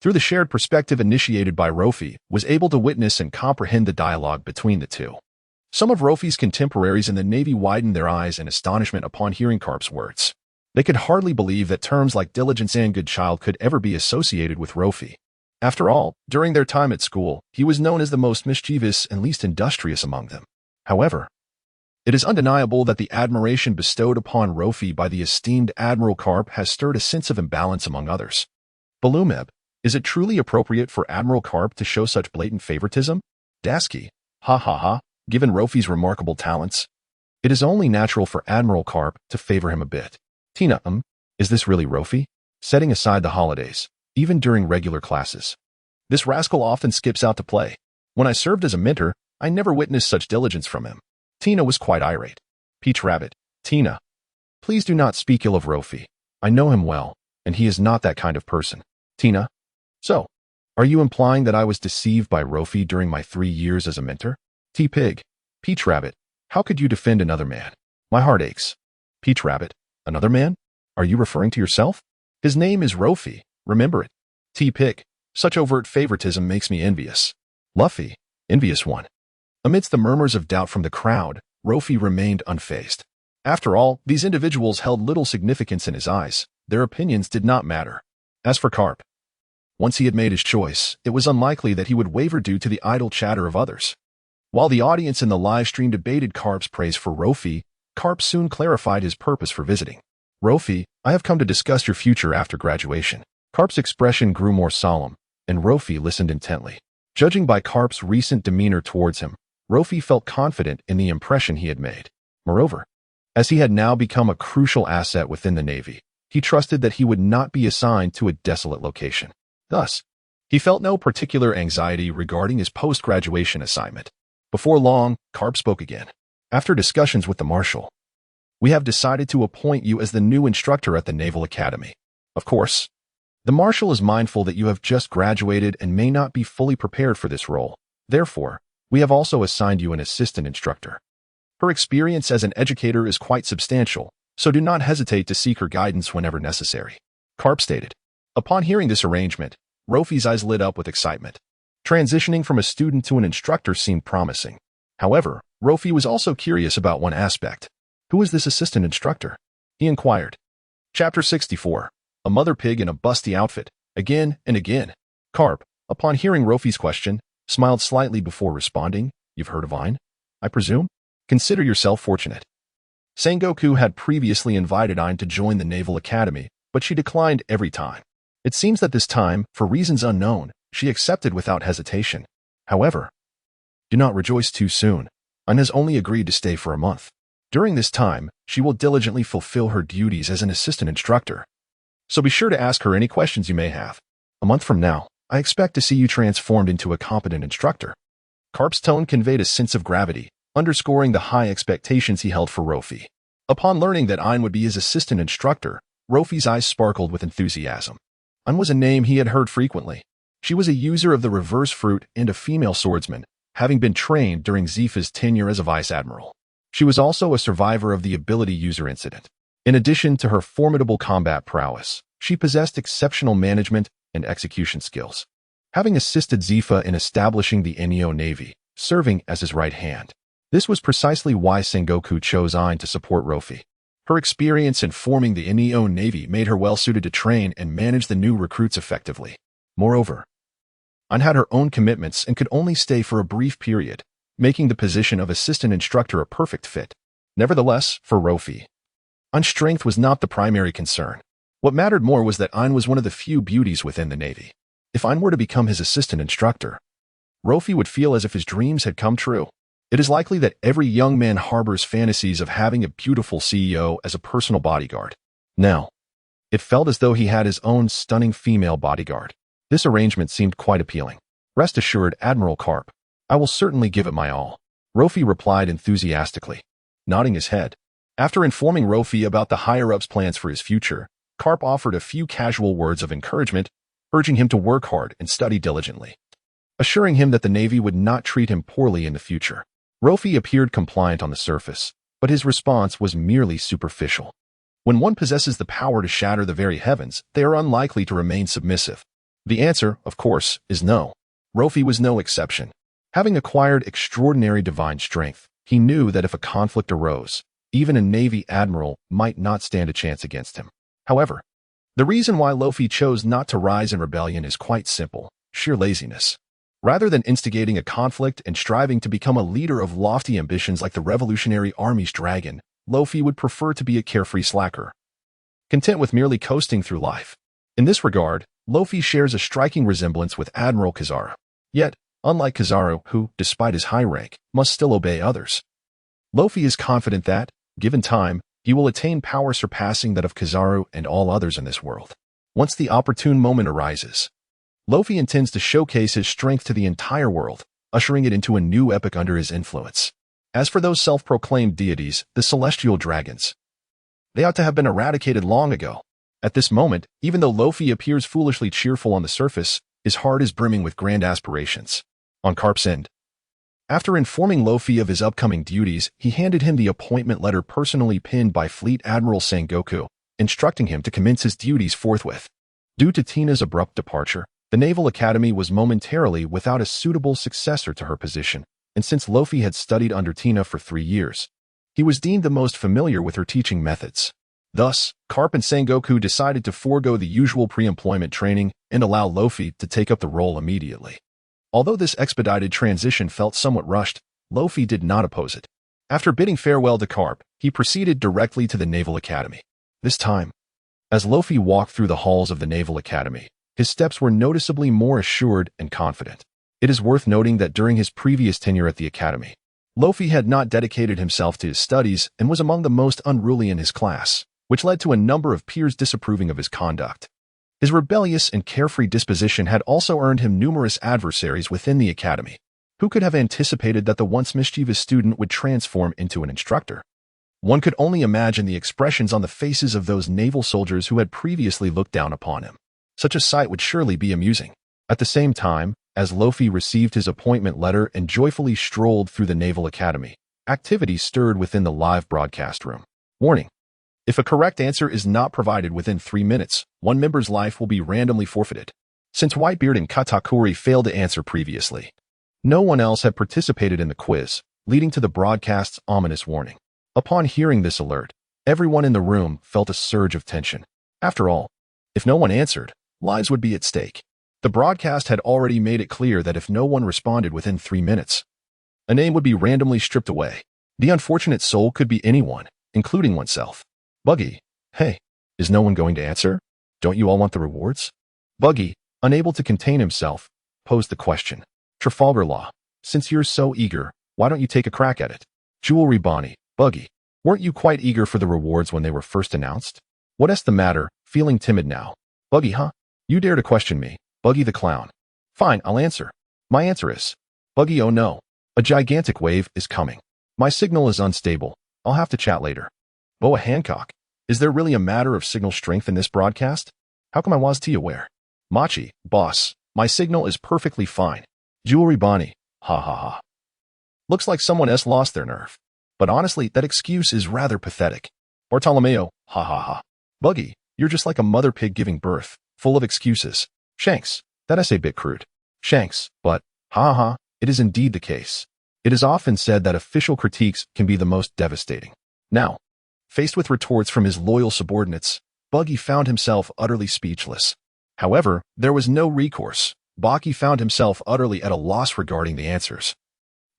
through the shared perspective initiated by Luffy, was able to witness and comprehend the dialogue between the two. Some of Luffy's contemporaries in the Navy widened their eyes in astonishment upon hearing Garp's words. They could hardly believe that terms like diligence and good child could ever be associated with Luffy. After all, during their time at school, he was known as the most mischievous and least industrious among them. However, it is undeniable that the admiration bestowed upon Luffy by the esteemed Admiral Garp has stirred a sense of imbalance among others. Balumeb, is it truly appropriate for Admiral Garp to show such blatant favoritism? Dasky, ha ha ha, given Luffy's remarkable talents, it is only natural for Admiral Garp to favor him a bit. Tina, is this really Luffy? Setting aside the holidays, even during regular classes, this rascal often skips out to play. When I served as a mentor, I never witnessed such diligence from him. Tina was quite irate. Peach Rabbit, Tina, please do not speak ill of Luffy. I know him well, and he is not that kind of person. Tina, so, are you implying that I was deceived by Luffy during my 3 years as a mentor? T-Pig, Peach Rabbit, how could you defend another man? My heart aches. Peach Rabbit, another man? Are you referring to yourself? His name is Luffy, remember it. T-Pig, such overt favoritism makes me envious. Luffy, envious one. Amidst the murmurs of doubt from the crowd, Luffy remained unfazed. After all, these individuals held little significance in his eyes. Their opinions did not matter. As for Garp, once he had made his choice, it was unlikely that he would waver due to the idle chatter of others. While the audience in the live stream debated Garp's praise for Luffy, Garp soon clarified his purpose for visiting. Luffy, I have come to discuss your future after graduation. Garp's expression grew more solemn, and Luffy listened intently. Judging by Garp's recent demeanor towards him, Luffy felt confident in the impression he had made. Moreover, as he had now become a crucial asset within the Navy, he trusted that he would not be assigned to a desolate location. Thus, he felt no particular anxiety regarding his post-graduation assignment. Before long, Garp spoke again. After discussions with the Marshal, we have decided to appoint you as the new instructor at the Naval Academy. Of course, the Marshal is mindful that you have just graduated and may not be fully prepared for this role. Therefore, we have also assigned you an assistant instructor. Her experience as an educator is quite substantial, so do not hesitate to seek her guidance whenever necessary. Garp stated. Upon hearing this arrangement, Luffy's eyes lit up with excitement. Transitioning from a student to an instructor seemed promising. However, Luffy was also curious about one aspect. Who is this assistant instructor? He inquired. Chapter 64. A mother pig in a busty outfit. Again and again. Garp, upon hearing Luffy's question, smiled slightly before responding. You've heard of Ain, I presume? Consider yourself fortunate. Sengoku had previously invited Ain to join the Naval Academy, but she declined every time. It seems that this time, for reasons unknown, she accepted without hesitation. However, do not rejoice too soon. Ain has only agreed to stay for a month. During this time, she will diligently fulfill her duties as an assistant instructor. So be sure to ask her any questions you may have. A month from now, I expect to see you transformed into a competent instructor. Garp's tone conveyed a sense of gravity, underscoring the high expectations he held for Luffy. Upon learning that Ain would be his assistant instructor, Luffy's eyes sparkled with enthusiasm. Ain was a name he had heard frequently. She was a user of the reverse fruit and a female swordsman, having been trained during Zifa's tenure as a vice admiral. She was also a survivor of the ability user incident. In addition to her formidable combat prowess, she possessed exceptional management and execution skills, having assisted Zifa in establishing the Enyo Navy, serving as his right hand. This was precisely why Sengoku chose Ain to support Luffy. Her experience in forming the Enyo Navy made her well-suited to train and manage the new recruits effectively. Moreover, Ain had her own commitments and could only stay for a brief period, making the position of assistant instructor a perfect fit. Nevertheless, for Luffy, Ain's strength was not the primary concern. What mattered more was that Ain was one of the few beauties within the Navy. If Ain were to become his assistant instructor, Luffy would feel as if his dreams had come true. It is likely that every young man harbors fantasies of having a beautiful CEO as a personal bodyguard. Now, it felt as though he had his own stunning female bodyguard. This arrangement seemed quite appealing. Rest assured, Admiral Garp, I will certainly give it my all, Luffy replied enthusiastically, nodding his head. After informing Luffy about the higher-ups' plans for his future, Garp offered a few casual words of encouragement, urging him to work hard and study diligently, assuring him that the Navy would not treat him poorly in the future. Luffy appeared compliant on the surface, but his response was merely superficial. When one possesses the power to shatter the very heavens, they are unlikely to remain submissive. The answer, of course, is no. Luffy was no exception. Having acquired extraordinary divine strength, he knew that if a conflict arose, even a Navy admiral might not stand a chance against him. However, the reason why Luffy chose not to rise in rebellion is quite simple: sheer laziness. Rather than instigating a conflict and striving to become a leader of lofty ambitions like the Revolutionary Army's dragon, Luffy would prefer to be a carefree slacker, content with merely coasting through life. In this regard, Luffy shares a striking resemblance with Admiral Kizaru. Yet, unlike Kizaru, who, despite his high rank, must still obey others, Luffy is confident that, given time, he will attain power surpassing that of Kizaru and all others in this world. Once the opportune moment arises, Luffy intends to showcase his strength to the entire world, ushering it into a new epoch under his influence. As for those self-proclaimed deities, the celestial dragons, they ought to have been eradicated long ago. At this moment, even though Luffy appears foolishly cheerful on the surface, his heart is brimming with grand aspirations. On Garp's end, after informing Luffy of his upcoming duties, he handed him the appointment letter personally pinned by Fleet Admiral Sengoku, instructing him to commence his duties forthwith. Due to Tina's abrupt departure, the Naval Academy was momentarily without a suitable successor to her position, and since Luffy had studied under Tina for 3 years, he was deemed the most familiar with her teaching methods. Thus, Garp and Sengoku decided to forego the usual pre-employment training and allow Luffy to take up the role immediately. Although this expedited transition felt somewhat rushed, Luffy did not oppose it. After bidding farewell to Garp, he proceeded directly to the Naval Academy. This time, as Luffy walked through the halls of the Naval Academy, his steps were noticeably more assured and confident. It is worth noting that during his previous tenure at the Academy, Luffy had not dedicated himself to his studies and was among the most unruly in his class, which led to a number of peers disapproving of his conduct. His rebellious and carefree disposition had also earned him numerous adversaries within the Academy. Who could have anticipated that the once mischievous student would transform into an instructor? One could only imagine the expressions on the faces of those naval soldiers who had previously looked down upon him. Such a sight would surely be amusing. At the same time, as Luffy received his appointment letter and joyfully strolled through the Naval Academy, activity stirred within the live broadcast room. Warning: if a correct answer is not provided within 3 minutes, one member's life will be randomly forfeited. Since Whitebeard and Katakuri failed to answer previously, no one else had participated in the quiz, leading to the broadcast's ominous warning. Upon hearing this alert, everyone in the room felt a surge of tension. After all, if no one answered, lives would be at stake. The broadcast had already made it clear that if no one responded within 3 minutes, a name would be randomly stripped away. The unfortunate soul could be anyone, including oneself. Buggy, hey, is no one going to answer? Don't you all want the rewards? Buggy, unable to contain himself, posed the question. Trafalgar Law, since you're so eager, why don't you take a crack at it? Jewelry Bonnie, Buggy, weren't you quite eager for the rewards when they were first announced? What's the matter, feeling timid now? Buggy, huh? You dare to question me, Buggy the Clown. Fine, I'll answer. My answer is, Buggy, oh no, a gigantic wave is coming. My signal is unstable. I'll have to chat later. Boa Hancock, is there really a matter of signal strength in this broadcast? How come I was T aware? Machi, boss, my signal is perfectly fine. Jewelry Bonnie, ha ha ha. Looks like someone else lost their nerve. But honestly, that excuse is rather pathetic. Bartolomeo, ha ha ha. Buggy, you're just like a mother pig giving birth, full of excuses. Shanks, that is a bit crude. Shanks, but, ha ha, it is indeed the case. It is often said that official critiques can be the most devastating. Now, faced with retorts from his loyal subordinates, Buggy found himself utterly speechless. However, there was no recourse. Baki found himself utterly at a loss regarding the answers,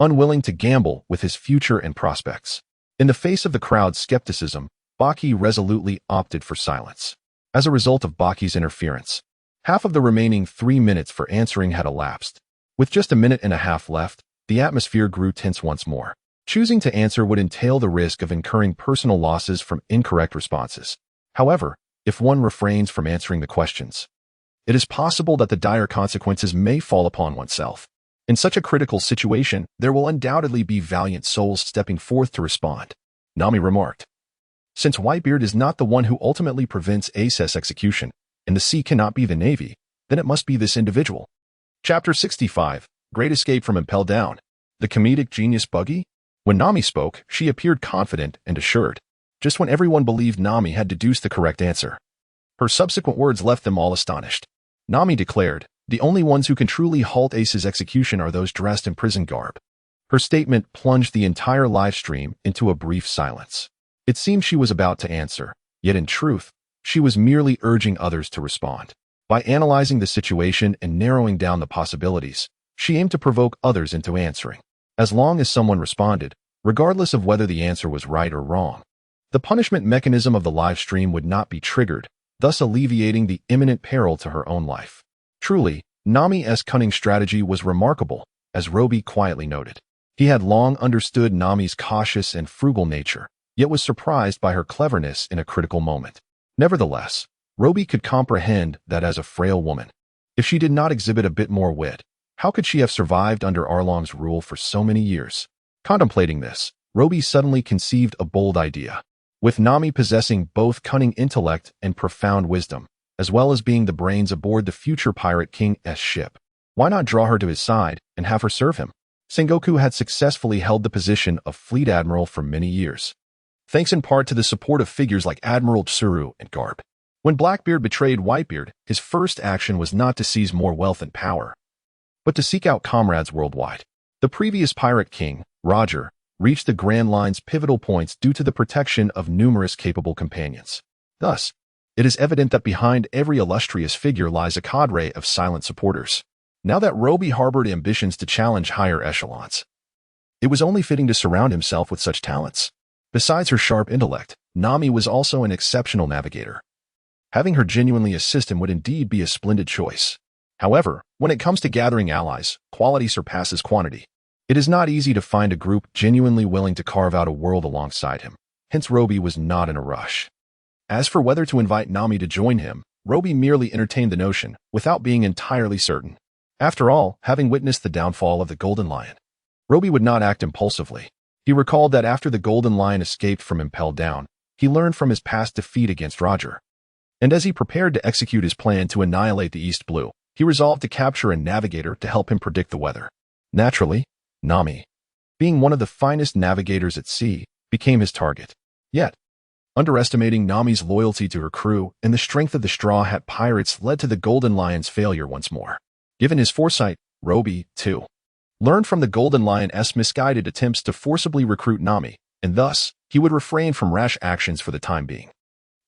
unwilling to gamble with his future and prospects. In the face of the crowd's skepticism, Baki resolutely opted for silence. As a result of Baki's interference, half of the remaining 3 minutes for answering had elapsed. With just a minute and a half left, the atmosphere grew tense once more. Choosing to answer would entail the risk of incurring personal losses from incorrect responses. However, if one refrains from answering the questions, it is possible that the dire consequences may fall upon oneself. In such a critical situation, there will undoubtedly be valiant souls stepping forth to respond, Nami remarked. Since Whitebeard is not the one who ultimately prevents Ace's execution, and the sea cannot be the Navy, then it must be this individual. Chapter 65, Great Escape from Impel Down. The comedic genius Buggy? When Nami spoke, she appeared confident and assured, just when everyone believed Nami had deduced the correct answer. Her subsequent words left them all astonished. Nami declared, the only ones who can truly halt Ace's execution are those dressed in prison garb. Her statement plunged the entire live stream into a brief silence. It seemed she was about to answer, yet in truth, she was merely urging others to respond. By analyzing the situation and narrowing down the possibilities, she aimed to provoke others into answering. As long as someone responded, regardless of whether the answer was right or wrong, the punishment mechanism of the live stream would not be triggered, thus alleviating the imminent peril to her own life. Truly, Nami's cunning strategy was remarkable, as Roby quietly noted. He had long understood Nami's cautious and frugal nature, yet was surprised by her cleverness in a critical moment. Nevertheless, Roby could comprehend that as a frail woman, if she did not exhibit a bit more wit, how could she have survived under Arlong's rule for so many years? Contemplating this, Roby suddenly conceived a bold idea. With Nami possessing both cunning intellect and profound wisdom, as well as being the brains aboard the future Pirate King's ship, why not draw her to his side and have her serve him? Sengoku had successfully held the position of Fleet Admiral for many years, thanks in part to the support of figures like Admiral Tsuru and Garp. When Blackbeard betrayed Whitebeard, his first action was not to seize more wealth and power, but to seek out comrades worldwide. The previous Pirate King, Roger, reached the Grand Line's pivotal points due to the protection of numerous capable companions. Thus, it is evident that behind every illustrious figure lies a cadre of silent supporters. Now that Roby harbored ambitions to challenge higher echelons, it was only fitting to surround himself with such talents. Besides her sharp intellect, Nami was also an exceptional navigator. Having her genuinely assist him would indeed be a splendid choice. However, when it comes to gathering allies, quality surpasses quantity. It is not easy to find a group genuinely willing to carve out a world alongside him. Hence, Roby was not in a rush. As for whether to invite Nami to join him, Roby merely entertained the notion, without being entirely certain. After all, having witnessed the downfall of the Golden Lion, Roby would not act impulsively. He recalled that after the Golden Lion escaped from Impel Down, he learned from his past defeat against Roger. And as he prepared to execute his plan to annihilate the East Blue, he resolved to capture a navigator to help him predict the weather. Naturally, Nami, being one of the finest navigators at sea, became his target. Yet, underestimating Nami's loyalty to her crew and the strength of the Straw Hat Pirates led to the Golden Lion's failure once more. Given his foresight, Roby, too, learned from the Golden Lion's misguided attempts to forcibly recruit Nami, and thus, he would refrain from rash actions for the time being.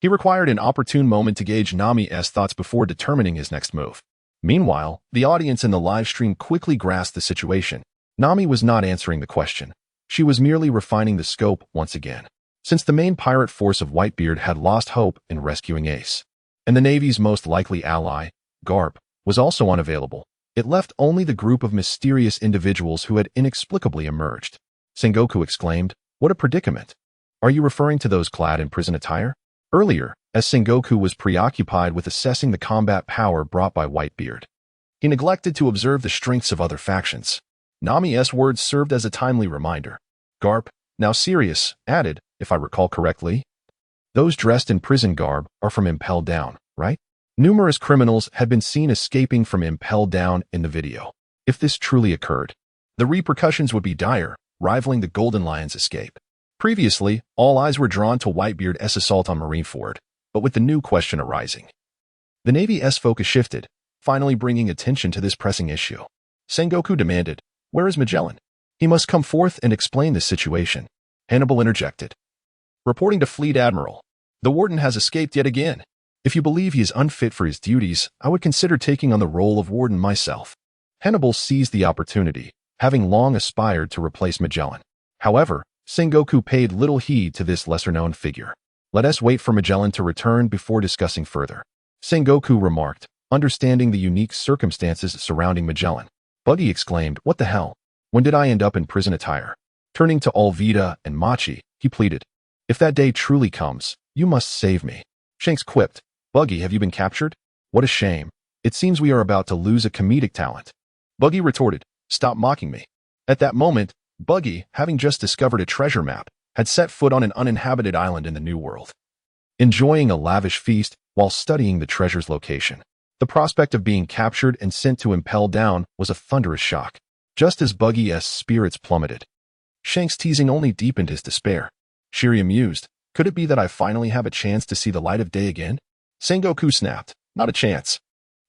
He required an opportune moment to gauge Nami's thoughts before determining his next move. Meanwhile, the audience in the live stream quickly grasped the situation. Nami was not answering the question. She was merely refining the scope once again. Since the main pirate force of Whitebeard had lost hope in rescuing Ace, and the Navy's most likely ally, Garp, was also unavailable, it left only the group of mysterious individuals who had inexplicably emerged. Sengoku exclaimed, "What a predicament! Are you referring to those clad in prison attire?" Earlier, as Sengoku was preoccupied with assessing the combat power brought by Whitebeard, he neglected to observe the strengths of other factions. Nami's words served as a timely reminder. Garp, now serious, added, "If I recall correctly, those dressed in prison garb are from Impel Down, right?" Numerous criminals had been seen escaping from Impel Down in the video. If this truly occurred, the repercussions would be dire, rivaling the Golden Lion's escape. Previously, all eyes were drawn to Whitebeard's assault on Marineford, but with the new question arising, the Navy's focus shifted, finally bringing attention to this pressing issue. Sengoku demanded, "Where is Magellan? He must come forth and explain this situation." Hannibal interjected, reporting to Fleet Admiral, "The Warden has escaped yet again." If you believe he is unfit for his duties, I would consider taking on the role of warden myself. Hannibal seized the opportunity, having long aspired to replace Magellan. However, Sengoku paid little heed to this lesser-known figure. Let us wait for Magellan to return before discussing further, Sengoku remarked, understanding the unique circumstances surrounding Magellan. Buggy exclaimed, "What the hell? When did I end up in prison attire?" Turning to Alvida and Machi, he pleaded, "If that day truly comes, you must save me." Shanks quipped, "Buggy, have you been captured? What a shame. It seems we are about to lose a comedic talent." Buggy retorted, "Stop mocking me." At that moment, Buggy, having just discovered a treasure map, had set foot on an uninhabited island in the New World. Enjoying a lavish feast while studying the treasure's location, the prospect of being captured and sent to Impel Down was a thunderous shock. Just as Buggy's spirits plummeted, Shanks' teasing only deepened his despair. Shiri mused, "Could it be that I finally have a chance to see the light of day again?" Sengoku snapped, "Not a chance.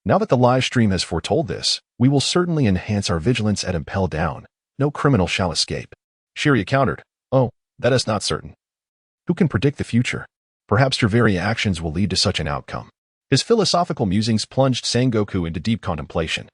Now that the live stream has foretold this, we will certainly enhance our vigilance at Impel Down. No criminal shall escape." Shiri countered, "Oh, that is not certain. Who can predict the future? Perhaps your very actions will lead to such an outcome." His philosophical musings plunged Sengoku into deep contemplation.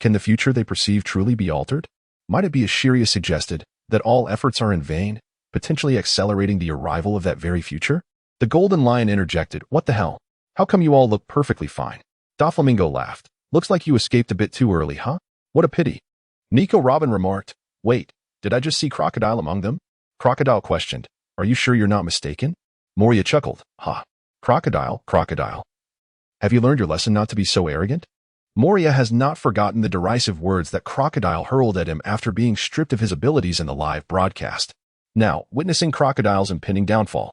Can the future they perceive truly be altered? Might it be, as Shiri suggested, that all efforts are in vain, potentially accelerating the arrival of that very future? The Golden Lion interjected, "What the hell? How come you all look perfectly fine?" Doflamingo laughed. "Looks like you escaped a bit too early, huh? What a pity." Nico Robin remarked, "Wait, did I just see Crocodile among them?" Crocodile questioned, "Are you sure you're not mistaken?" Moria chuckled, "Ha. Crocodile, Crocodile. Have you learned your lesson not to be so arrogant?" Moria has not forgotten the derisive words that Crocodile hurled at him after being stripped of his abilities in the live broadcast. Now, witnessing Crocodile's impending downfall,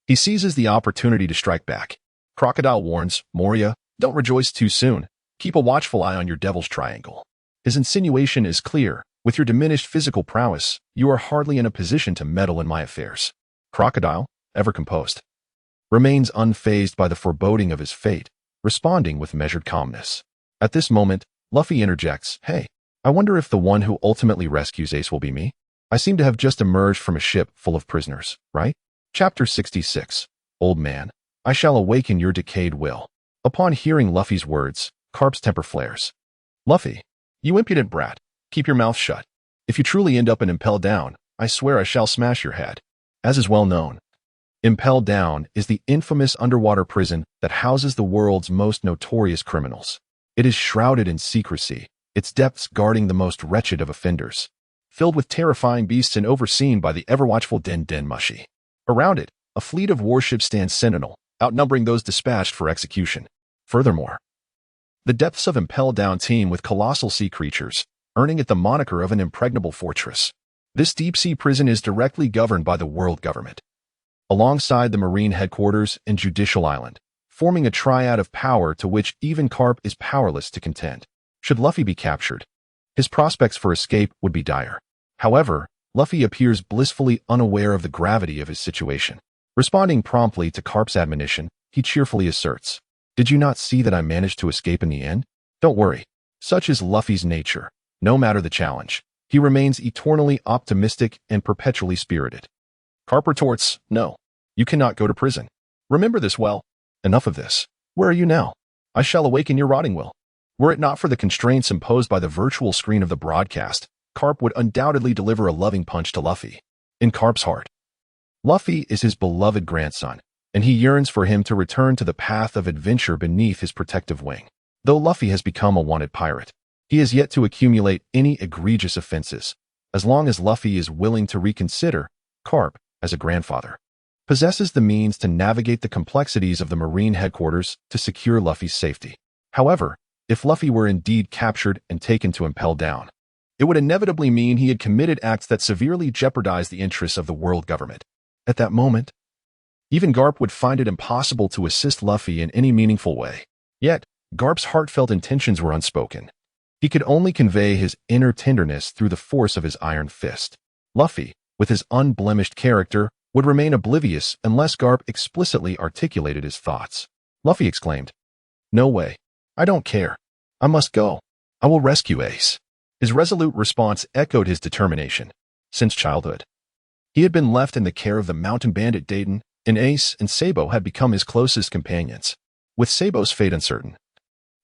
he seizes the opportunity to strike back. Crocodile warns, "Moria, don't rejoice too soon. Keep a watchful eye on your devil's triangle." His insinuation is clear. With your diminished physical prowess, you are hardly in a position to meddle in my affairs. Crocodile, ever composed, remains unfazed by the foreboding of his fate, responding with measured calmness. At this moment, Luffy interjects, "Hey, I wonder if the one who ultimately rescues Ace will be me? I seem to have just emerged from a ship full of prisoners, right?" Chapter 66. Old Man, I shall awaken your decayed will. Upon hearing Luffy's words, Garp's temper flares. "Luffy, you impudent brat, keep your mouth shut. If you truly end up in Impel Down, I swear I shall smash your head." As is well known, Impel Down is the infamous underwater prison that houses the world's most notorious criminals. It is shrouded in secrecy, its depths guarding the most wretched of offenders, filled with terrifying beasts and overseen by the ever-watchful Den Den Mushi. Around it, a fleet of warships stands sentinel, outnumbering those dispatched for execution. Furthermore, the depths of Impel Down teem with colossal sea creatures, earning it the moniker of an impregnable fortress. This deep-sea prison is directly governed by the world government, alongside the Marine headquarters and Judicial Island, forming a triad of power to which even Garp is powerless to contend. Should Luffy be captured, his prospects for escape would be dire. However, Luffy appears blissfully unaware of the gravity of his situation. Responding promptly to Garp's admonition, he cheerfully asserts, "Did you not see that I managed to escape in the end? Don't worry. Such is Luffy's nature. No matter the challenge, he remains eternally optimistic and perpetually spirited." Garp retorts, "No, you cannot go to prison. Remember this well. Enough of this. Where are you now? I shall awaken your rotting will." Were it not for the constraints imposed by the virtual screen of the broadcast, Garp would undoubtedly deliver a loving punch to Luffy. In Garp's heart, Luffy is his beloved grandson, and he yearns for him to return to the path of adventure beneath his protective wing. Though Luffy has become a wanted pirate, he has yet to accumulate any egregious offenses. As long as Luffy is willing to reconsider, Garp, as a grandfather, possesses the means to navigate the complexities of the Marine headquarters to secure Luffy's safety. However, if Luffy were indeed captured and taken to Impel Down, it would inevitably mean he had committed acts that severely jeopardized the interests of the world government. At that moment, even Garp would find it impossible to assist Luffy in any meaningful way. Yet, Garp's heartfelt intentions were unspoken. He could only convey his inner tenderness through the force of his iron fist. Luffy, with his unblemished character, would remain oblivious unless Garp explicitly articulated his thoughts. Luffy exclaimed, "No way. I don't care. I must go. I will rescue Ace." His resolute response echoed his determination. Since childhood, he had been left in the care of the mountain bandit Dayton, and Ace and Sabo had become his closest companions. With Sabo's fate uncertain,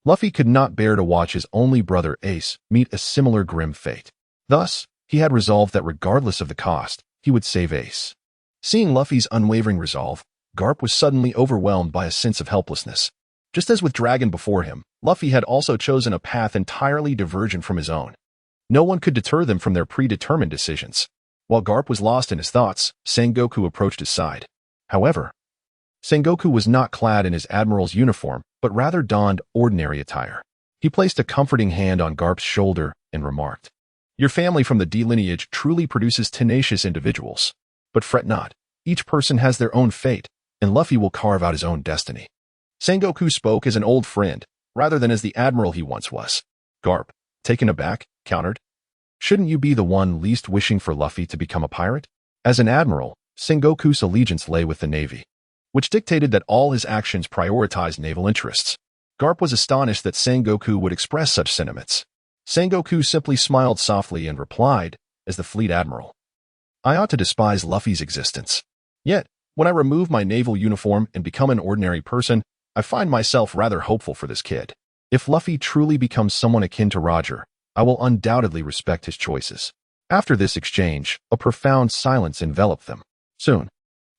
Luffy could not bear to watch his only brother Ace meet a similar grim fate. Thus, he had resolved that regardless of the cost, he would save Ace. Seeing Luffy's unwavering resolve, Garp was suddenly overwhelmed by a sense of helplessness. Just as with Dragon before him, Luffy had also chosen a path entirely divergent from his own. No one could deter them from their predetermined decisions. While Garp was lost in his thoughts, Sengoku approached his side. However, Sengoku was not clad in his admiral's uniform, but rather donned ordinary attire. He placed a comforting hand on Garp's shoulder and remarked, "Your family from the D lineage truly produces tenacious individuals. But fret not, each person has their own fate, and Luffy will carve out his own destiny." Sengoku spoke as an old friend, rather than as the admiral he once was. Garp, taken aback, countered, "Shouldn't you be the one least wishing for Luffy to become a pirate?" As an admiral, Sengoku's allegiance lay with the Navy, which dictated that all his actions prioritized naval interests. Garp was astonished that Sengoku would express such sentiments. Sengoku simply smiled softly and replied, as the fleet admiral, "I ought to despise Luffy's existence. Yet, when I remove my naval uniform and become an ordinary person, I find myself rather hopeful for this kid. If Luffy truly becomes someone akin to Roger, I will undoubtedly respect his choices." After this exchange, a profound silence enveloped them. Soon,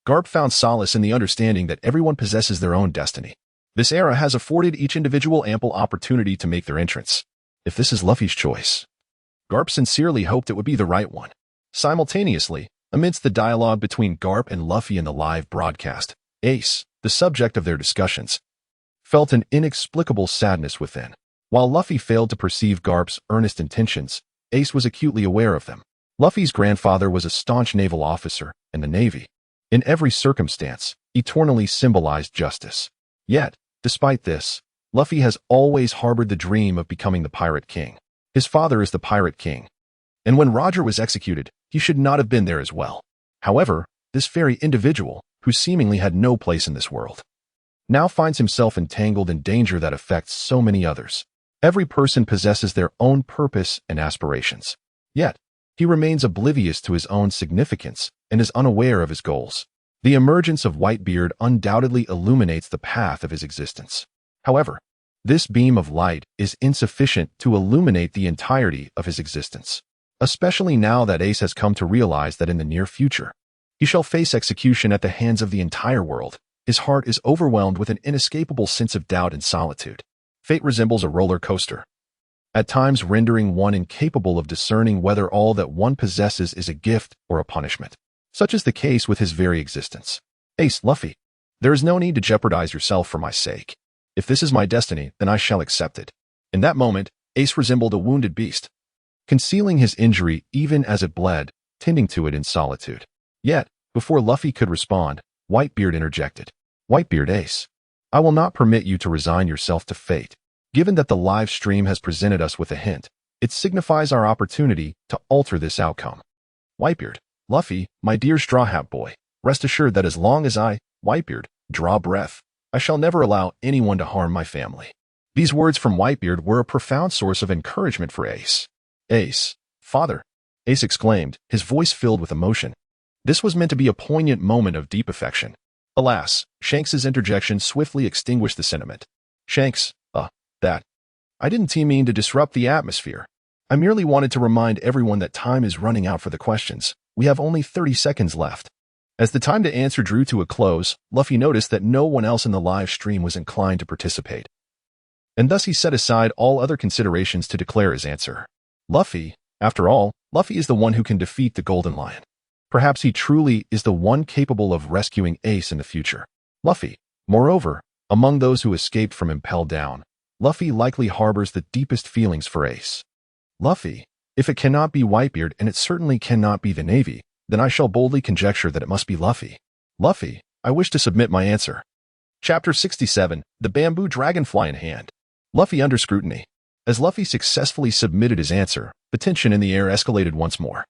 Garp found solace in the understanding that everyone possesses their own destiny. This era has afforded each individual ample opportunity to make their entrance. If this is Luffy's choice, Garp sincerely hoped it would be the right one. Simultaneously, amidst the dialogue between Garp and Luffy in the live broadcast, Ace, the subject of their discussions, felt an inexplicable sadness within. While Luffy failed to perceive Garp's earnest intentions, Ace was acutely aware of them. Luffy's grandfather was a staunch naval officer, and the Navy, in every circumstance, eternally symbolized justice. Yet, despite this, Luffy has always harbored the dream of becoming the Pirate King. His father is the Pirate King, and when Roger was executed, he should not have been there as well. However, this very individual, who seemingly had no place in this world, now finds himself entangled in danger that affects so many others. Every person possesses their own purpose and aspirations. Yet, he remains oblivious to his own significance and is unaware of his goals. The emergence of Whitebeard undoubtedly illuminates the path of his existence. However, this beam of light is insufficient to illuminate the entirety of his existence, especially now that Ace has come to realize that in the near future, he shall face execution at the hands of the entire world. His heart is overwhelmed with an inescapable sense of doubt and solitude. Fate resembles a roller coaster, at times rendering one incapable of discerning whether all that one possesses is a gift or a punishment. Such is the case with his very existence. Ace, Luffy, there is no need to jeopardize yourself for my sake. If this is my destiny, then I shall accept it. In that moment, Ace resembled a wounded beast, concealing his injury even as it bled, tending to it in solitude. Yet, before Luffy could respond, Whitebeard interjected. "Whitebeard, Ace, I will not permit you to resign yourself to fate. Given that the live stream has presented us with a hint, it signifies our opportunity to alter this outcome. Whitebeard, Luffy, my dear Straw Hat Boy, rest assured that as long as I, Whitebeard, draw breath, I shall never allow anyone to harm my family." These words from Whitebeard were a profound source of encouragement for Ace. "Ace, father," Ace exclaimed, his voice filled with emotion. This was meant to be a poignant moment of deep affection. Alas, Shanks's interjection swiftly extinguished the sentiment. "Shanks, I didn't mean to disrupt the atmosphere. I merely wanted to remind everyone that time is running out for the questions. We have only 30 seconds left." As the time to answer drew to a close, Luffy noticed that no one else in the live stream was inclined to participate, and thus he set aside all other considerations to declare his answer. Luffy, after all, Luffy is the one who can defeat the Golden Lion. Perhaps he truly is the one capable of rescuing Ace in the future. Luffy, moreover, among those who escaped from Impel Down, Luffy likely harbors the deepest feelings for Ace. Luffy, if it cannot be Whitebeard and it certainly cannot be the Navy, then I shall boldly conjecture that it must be Luffy. Luffy, I wish to submit my answer. Chapter 67, The Bamboo Dragonfly in Hand. Luffy under scrutiny. As Luffy successfully submitted his answer, the tension in the air escalated once more.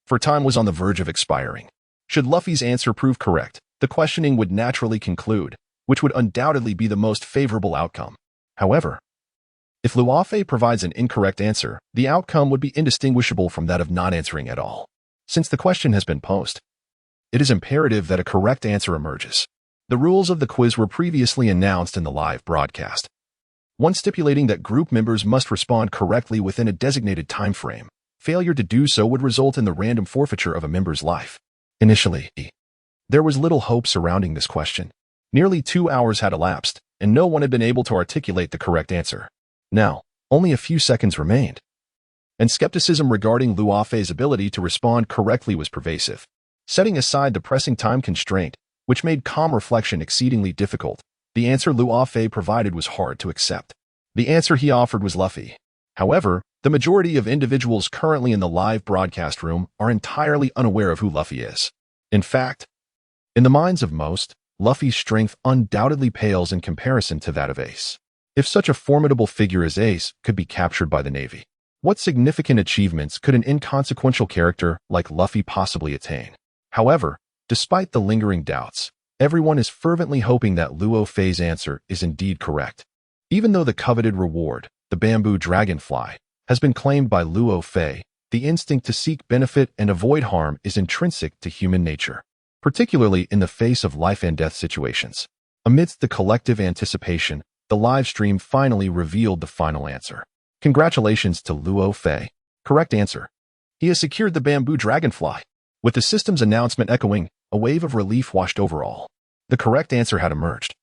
For time was on the verge of expiring. Should Luffy's answer prove correct, the questioning would naturally conclude, which would undoubtedly be the most favorable outcome. However, if Luo Fei provides an incorrect answer, the outcome would be indistinguishable from that of not answering at all. Since the question has been posed, it is imperative that a correct answer emerges. The rules of the quiz were previously announced in the live broadcast. One stipulating that group members must respond correctly within a designated time frame. Failure to do so would result in the random forfeiture of a member's life. Initially, there was little hope surrounding this question. Nearly 2 hours had elapsed, and no one had been able to articulate the correct answer. Now, only a few seconds remained. And skepticism regarding Luo Fei's ability to respond correctly was pervasive. Setting aside the pressing time constraint, which made calm reflection exceedingly difficult, the answer Luo Fei provided was hard to accept. The answer he offered was Luffy. However, the majority of individuals currently in the live broadcast room are entirely unaware of who Luffy is. In fact, in the minds of most, Luffy's strength undoubtedly pales in comparison to that of Ace. If such a formidable figure as Ace could be captured by the Navy, what significant achievements could an inconsequential character like Luffy possibly attain? However, despite the lingering doubts, everyone is fervently hoping that Luo Fei's answer is indeed correct. Even though the coveted reward, the bamboo dragonfly, has been claimed by Luo Fei, the instinct to seek benefit and avoid harm is intrinsic to human nature, particularly in the face of life and death situations. Amidst the collective anticipation, the live stream finally revealed the final answer. Congratulations to Luo Fei. Correct answer. He has secured the bamboo dragonfly. With the system's announcement echoing, a wave of relief washed over all. The correct answer had emerged.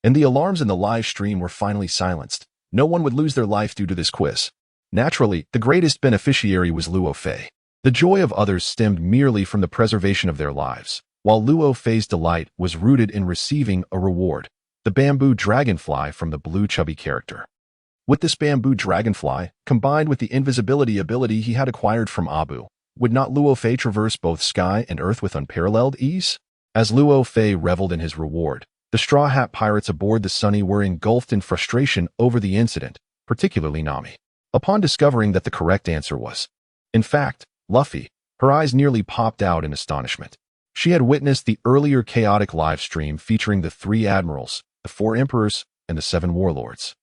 And the alarms in the live stream were finally silenced. No one would lose their life due to this quiz. Naturally, the greatest beneficiary was Luo Fei. The joy of others stemmed merely from the preservation of their lives, while Luo Fei's delight was rooted in receiving a reward, the bamboo dragonfly from the blue chubby character. With this bamboo dragonfly, combined with the invisibility ability he had acquired from Abu, would not Luo Fei traverse both sky and earth with unparalleled ease? As Luo Fei reveled in his reward, the Straw Hat Pirates aboard the Sunny were engulfed in frustration over the incident, particularly Nami. Upon discovering that the correct answer was, in fact, Luffy, her eyes nearly popped out in astonishment. She had witnessed the earlier chaotic live stream featuring the 3 admirals, the 4 emperors, and the 7 warlords.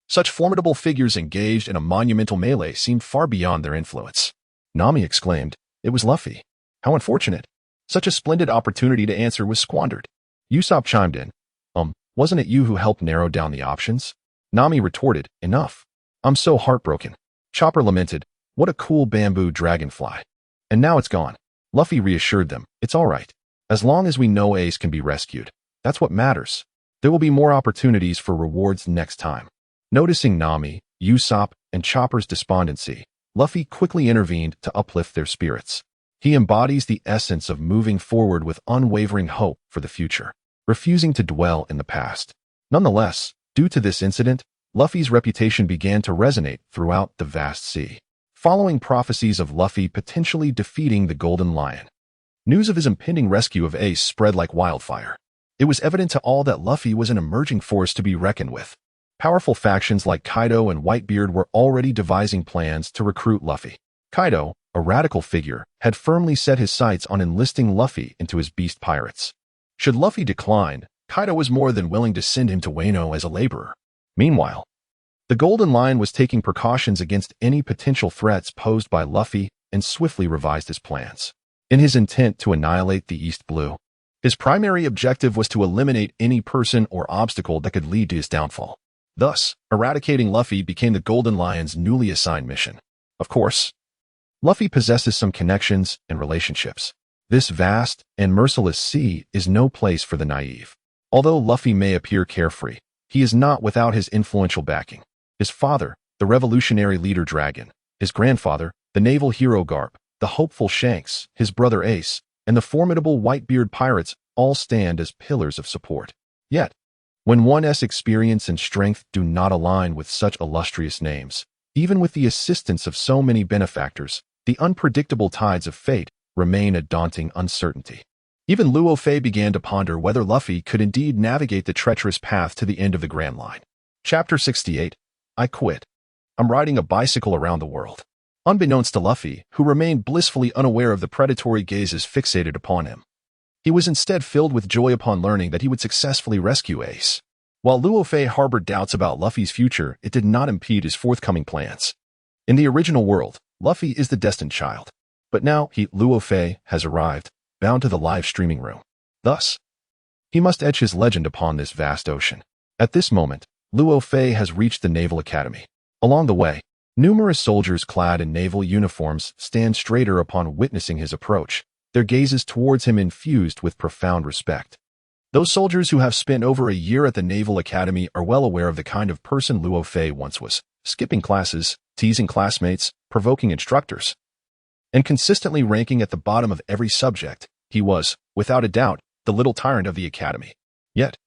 Such formidable figures engaged in a monumental melee seemed far beyond their influence. Nami exclaimed, "It was Luffy. How unfortunate. Such a splendid opportunity to answer was squandered." Usopp chimed in, Wasn't it you who helped narrow down the options?" Nami retorted, "Enough. I'm so heartbroken." Chopper lamented, "What a cool bamboo dragonfly. And now it's gone." Luffy reassured them, "It's all right. As long as we know Ace can be rescued, that's what matters. There will be more opportunities for rewards next time." Noticing Nami, Usopp, and Chopper's despondency, Luffy quickly intervened to uplift their spirits. He embodies the essence of moving forward with unwavering hope for the future, refusing to dwell in the past. Nonetheless, due to this incident, Luffy's reputation began to resonate throughout the vast sea. Following prophecies of Luffy potentially defeating the Golden Lion, news of his impending rescue of Ace spread like wildfire. It was evident to all that Luffy was an emerging force to be reckoned with. Powerful factions like Kaido and Whitebeard were already devising plans to recruit Luffy. Kaido, a radical figure, had firmly set his sights on enlisting Luffy into his beast pirates. Should Luffy decline, Kaido was more than willing to send him to Wano as a laborer. Meanwhile, the Golden Lion was taking precautions against any potential threats posed by Luffy and swiftly revised his plans. In his intent to annihilate the East Blue, his primary objective was to eliminate any person or obstacle that could lead to his downfall. Thus, eradicating Luffy became the Golden Lion's newly assigned mission. Of course, Luffy possesses some connections and relationships. This vast and merciless sea is no place for the naive. Although Luffy may appear carefree, he is not without his influential backing. His father, the revolutionary leader Dragon, his grandfather, the naval hero Garp, the hopeful Shanks, his brother Ace, and the formidable Whitebeard pirates all stand as pillars of support. Yet, when one's experience and strength do not align with such illustrious names, even with the assistance of so many benefactors, the unpredictable tides of fate remain a daunting uncertainty. Even Luo Fei began to ponder whether Luffy could indeed navigate the treacherous path to the end of the Grand Line. Chapter 68. I Quit. I'm riding a bicycle around the world. Unbeknownst to Luffy, who remained blissfully unaware of the predatory gazes fixated upon him, he was instead filled with joy upon learning that he would successfully rescue Ace. While Luo Fei harbored doubts about Luffy's future, it did not impede his forthcoming plans. In the original world, Luffy is the destined child. But now Luo Fei has arrived, bound to the live streaming room. Thus, He must etch his legend upon this vast ocean. At this moment, Luo Fei has reached the Naval Academy. Along the way, numerous soldiers clad in naval uniforms stand straighter upon witnessing his approach, their gazes towards him infused with profound respect. Those soldiers who have spent over a year at the Naval Academy are well aware of the kind of person Luo Fei once was, skipping classes, teasing classmates, provoking instructors, and consistently ranking at the bottom of every subject. He was, without a doubt, the little tyrant of the academy. Yet,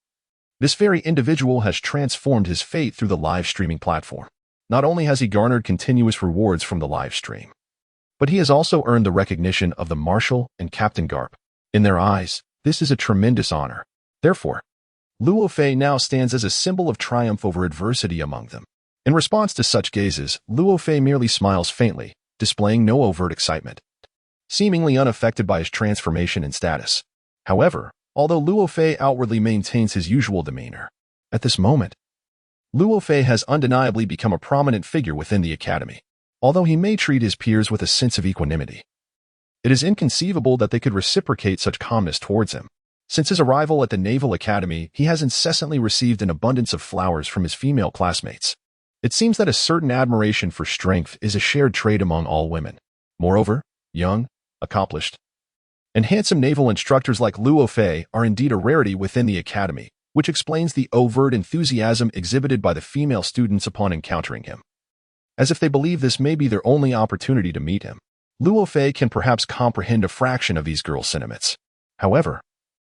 this very individual has transformed his fate through the live streaming platform. Not only has he garnered continuous rewards from the live stream, but he has also earned the recognition of the Marshal and Captain Garp. In their eyes, this is a tremendous honor. Therefore, Luo Fei now stands as a symbol of triumph over adversity among them. In response to such gazes, Luo Fei merely smiles faintly, displaying no overt excitement, seemingly unaffected by his transformation and status. However, although Luo Fei outwardly maintains his usual demeanor, at this moment, Luo Fei has undeniably become a prominent figure within the academy. Although he may treat his peers with a sense of equanimity, it is inconceivable that they could reciprocate such calmness towards him. Since his arrival at the Naval Academy, he has incessantly received an abundance of flowers from his female classmates. It seems that a certain admiration for strength is a shared trait among all women. Moreover, young, accomplished, and handsome naval instructors like Luo Fei are indeed a rarity within the academy, which explains the overt enthusiasm exhibited by the female students upon encountering him. As if they believe this may be their only opportunity to meet him, Luo Fei can perhaps comprehend a fraction of these girls' sentiments. However,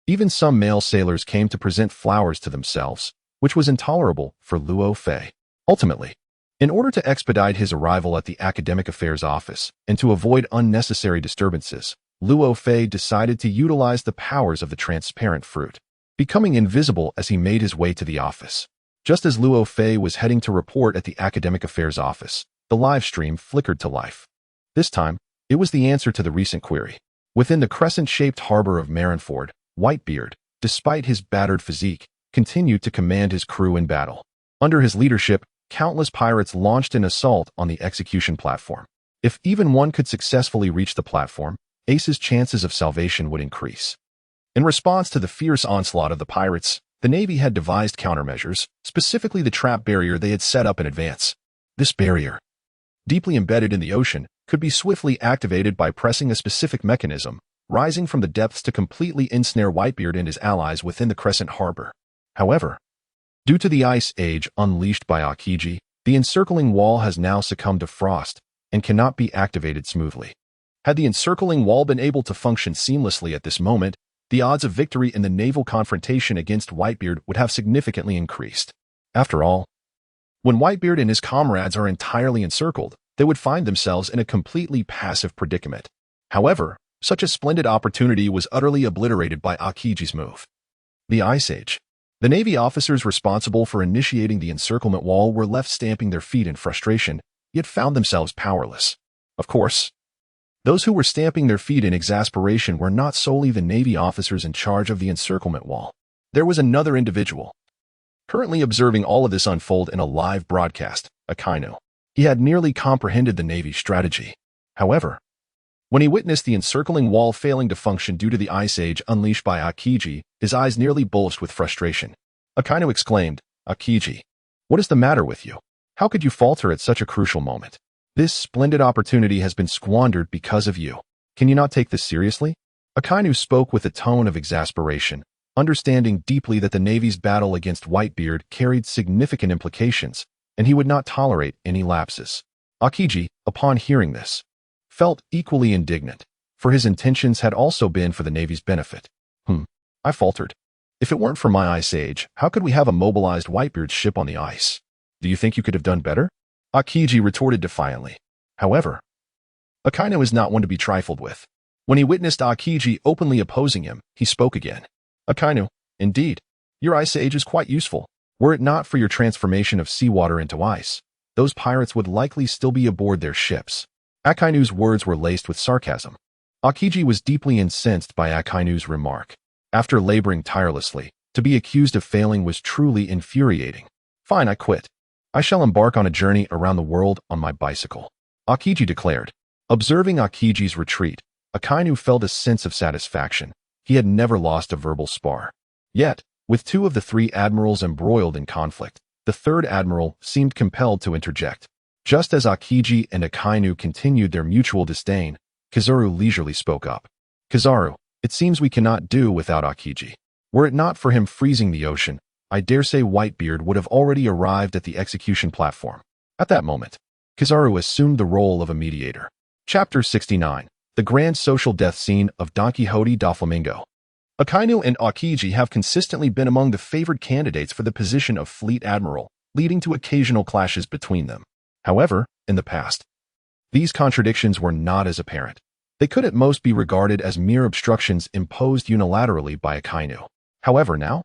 even some male sailors came to present flowers to themselves, which was intolerable for Luo Fei. Ultimately, in order to expedite his arrival at the Academic Affairs Office and to avoid unnecessary disturbances, Luo Fei decided to utilize the powers of the transparent fruit, becoming invisible as he made his way to the office. Just as Luo Fei was heading to report at the Academic Affairs Office, the live stream flickered to life. This time, it was the answer to the recent query. Within the crescent-shaped harbor of Marineford, Whitebeard, despite his battered physique, continued to command his crew in battle. Under his leadership, countless pirates launched an assault on the execution platform. If even one could successfully reach the platform, Ace's chances of salvation would increase. In response to the fierce onslaught of the pirates, the Navy had devised countermeasures, specifically the trap barrier they had set up in advance. This barrier, deeply embedded in the ocean, could be swiftly activated by pressing a specific mechanism, rising from the depths to completely ensnare Whitebeard and his allies within the Crescent Harbor. However, due to the ice age unleashed by Akiji, the encircling wall has now succumbed to frost and cannot be activated smoothly. Had the encircling wall been able to function seamlessly at this moment, the odds of victory in the naval confrontation against Whitebeard would have significantly increased. After all, when Whitebeard and his comrades are entirely encircled, they would find themselves in a completely passive predicament. However, such a splendid opportunity was utterly obliterated by Akiji's move. The Ice Age. The Navy officers responsible for initiating the encirclement wall were left stamping their feet in frustration, yet found themselves powerless. Of course, those who were stamping their feet in exasperation were not solely the Navy officers in charge of the encirclement wall. There was another individual, currently observing all of this unfold in a live broadcast, Akainu. He had nearly comprehended the Navy's strategy. However, when he witnessed the encircling wall failing to function due to the Ice Age unleashed by Akiji, his eyes nearly bulged with frustration. Akainu exclaimed, "Akiji, what is the matter with you? How could you falter at such a crucial moment? This splendid opportunity has been squandered because of you. Can you not take this seriously?" Akainu spoke with a tone of exasperation, understanding deeply that the Navy's battle against Whitebeard carried significant implications, and he would not tolerate any lapses. Akiji, upon hearing this, felt equally indignant, for his intentions had also been for the Navy's benefit. I faltered. If it weren't for my Ice Age, how could we have immobilized Whitebeard's ship on the ice? Do you think you could have done better? Akiji retorted defiantly. However, Akainu is not one to be trifled with. When he witnessed Akiji openly opposing him, he spoke again. Akainu, indeed, your Ice Age is quite useful. Were it not for your transformation of seawater into ice, those pirates would likely still be aboard their ships. Akainu's words were laced with sarcasm. Akiji was deeply incensed by Akainu's remark. After laboring tirelessly, to be accused of failing was truly infuriating. Fine, I quit. I shall embark on a journey around the world on my bicycle, Akiji declared. Observing Akiji's retreat, Akainu felt a sense of satisfaction. He had never lost a verbal spar. Yet, with two of the three admirals embroiled in conflict, the third admiral seemed compelled to interject. Just as Akiji and Akainu continued their mutual disdain, Kizaru leisurely spoke up. Kizaru, it seems we cannot do without Akiji. Were it not for him freezing the ocean, I dare say Whitebeard would have already arrived at the execution platform. At that moment, Kizaru assumed the role of a mediator. Chapter 69. The Grand Social Death Scene of Don Quixote da Flamingo. Akainu and Akiji have consistently been among the favored candidates for the position of Fleet Admiral, leading to occasional clashes between them. However, in the past, these contradictions were not as apparent. They could at most be regarded as mere obstructions imposed unilaterally by Akainu. However, now,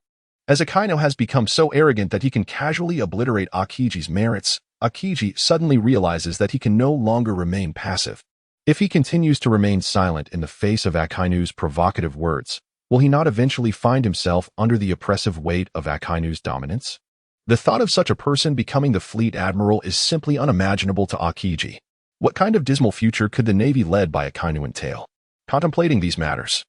as Akainu has become so arrogant that he can casually obliterate Akiji's merits, Akiji suddenly realizes that he can no longer remain passive. If he continues to remain silent in the face of Akainu's provocative words, will he not eventually find himself under the oppressive weight of Akainu's dominance? The thought of such a person becoming the fleet admiral is simply unimaginable to Akiji. What kind of dismal future could the navy led by Akainu entail? Contemplating these matters,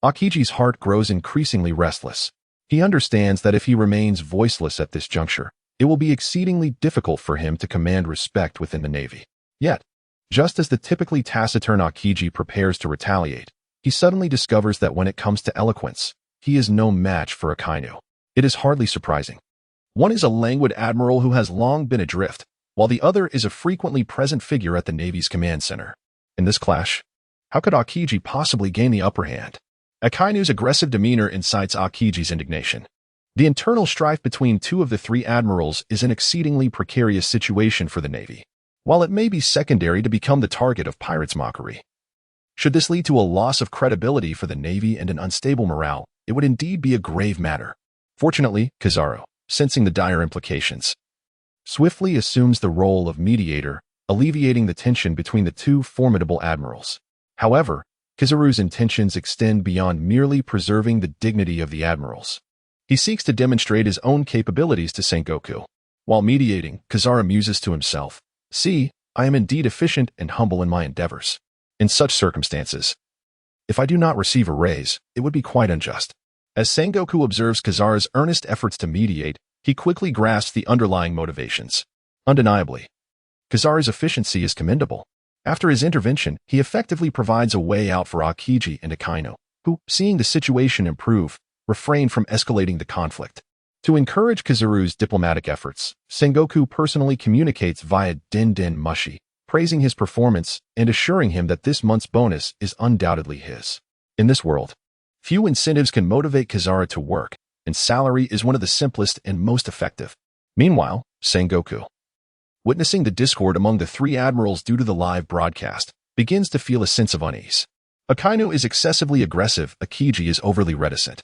Akiji's heart grows increasingly restless. He understands that if he remains voiceless at this juncture, it will be exceedingly difficult for him to command respect within the navy. Yet, just as the typically taciturn Akiji prepares to retaliate, he suddenly discovers that when it comes to eloquence, he is no match for Akainu. It is hardly surprising. One is a languid admiral who has long been adrift, while the other is a frequently present figure at the Navy's command center. In this clash, how could Akiji possibly gain the upper hand? Akainu's aggressive demeanor incites Akiji's indignation. The internal strife between two of the three admirals is an exceedingly precarious situation for the Navy, while it may be secondary to become the target of pirates' mockery. Should this lead to a loss of credibility for the Navy and an unstable morale, it would indeed be a grave matter. Fortunately, Kizaru, sensing the dire implications, swiftly assumes the role of mediator, alleviating the tension between the two formidable admirals. However, Kizaru's intentions extend beyond merely preserving the dignity of the admirals. He seeks to demonstrate his own capabilities to Sengoku. While mediating, Kizaru muses to himself, "See, I am indeed efficient and humble in my endeavors. In such circumstances, if I do not receive a raise, it would be quite unjust." As Sengoku observes Kizaru's earnest efforts to mediate, he quickly grasps the underlying motivations. Undeniably, Kizaru's efficiency is commendable. After his intervention, he effectively provides a way out for Akiji and Akainu, who, seeing the situation improve, refrain from escalating the conflict. To encourage Kizaru's diplomatic efforts, Sengoku personally communicates via Den Mushi, praising his performance and assuring him that this month's bonus is undoubtedly his. In this world, few incentives can motivate Kizaru to work, and salary is one of the simplest and most effective. Meanwhile, Sengoku, witnessing the discord among the three admirals due to the live broadcast, begins to feel a sense of unease. Akainu is excessively aggressive, Akiji is overly reticent,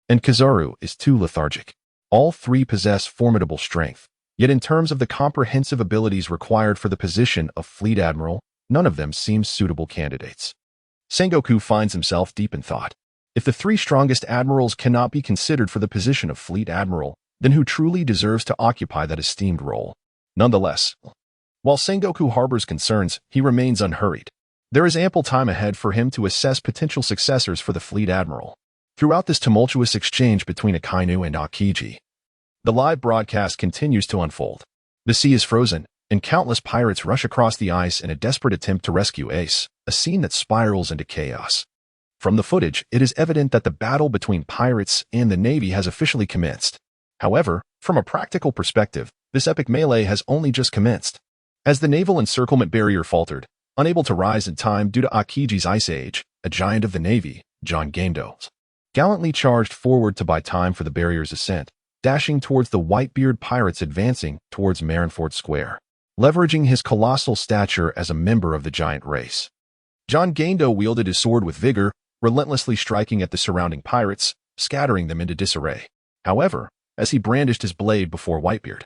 and Kizaru is too lethargic. All three possess formidable strength, yet in terms of the comprehensive abilities required for the position of Fleet Admiral, none of them seems suitable candidates. Sengoku finds himself deep in thought. If the three strongest admirals cannot be considered for the position of Fleet Admiral, then who truly deserves to occupy that esteemed role? Nonetheless, while Sengoku harbors concerns, he remains unhurried. There is ample time ahead for him to assess potential successors for the Fleet Admiral. Throughout this tumultuous exchange between Akainu and Akiji, the live broadcast continues to unfold. The sea is frozen, and countless pirates rush across the ice in a desperate attempt to rescue Ace, a scene that spirals into chaos. From the footage, it is evident that the battle between pirates and the Navy has officially commenced. However, from a practical perspective, this epic melee has only just commenced. As the naval encirclement barrier faltered, unable to rise in time due to Akiji's ice age, a giant of the Navy, John Gando, gallantly charged forward to buy time for the barrier's ascent, dashing towards the Whitebeard pirates advancing towards Marineford Square, leveraging his colossal stature as a member of the giant race. John Gando wielded his sword with vigor, relentlessly striking at the surrounding pirates, scattering them into disarray. However, as he brandished his blade before Whitebeard,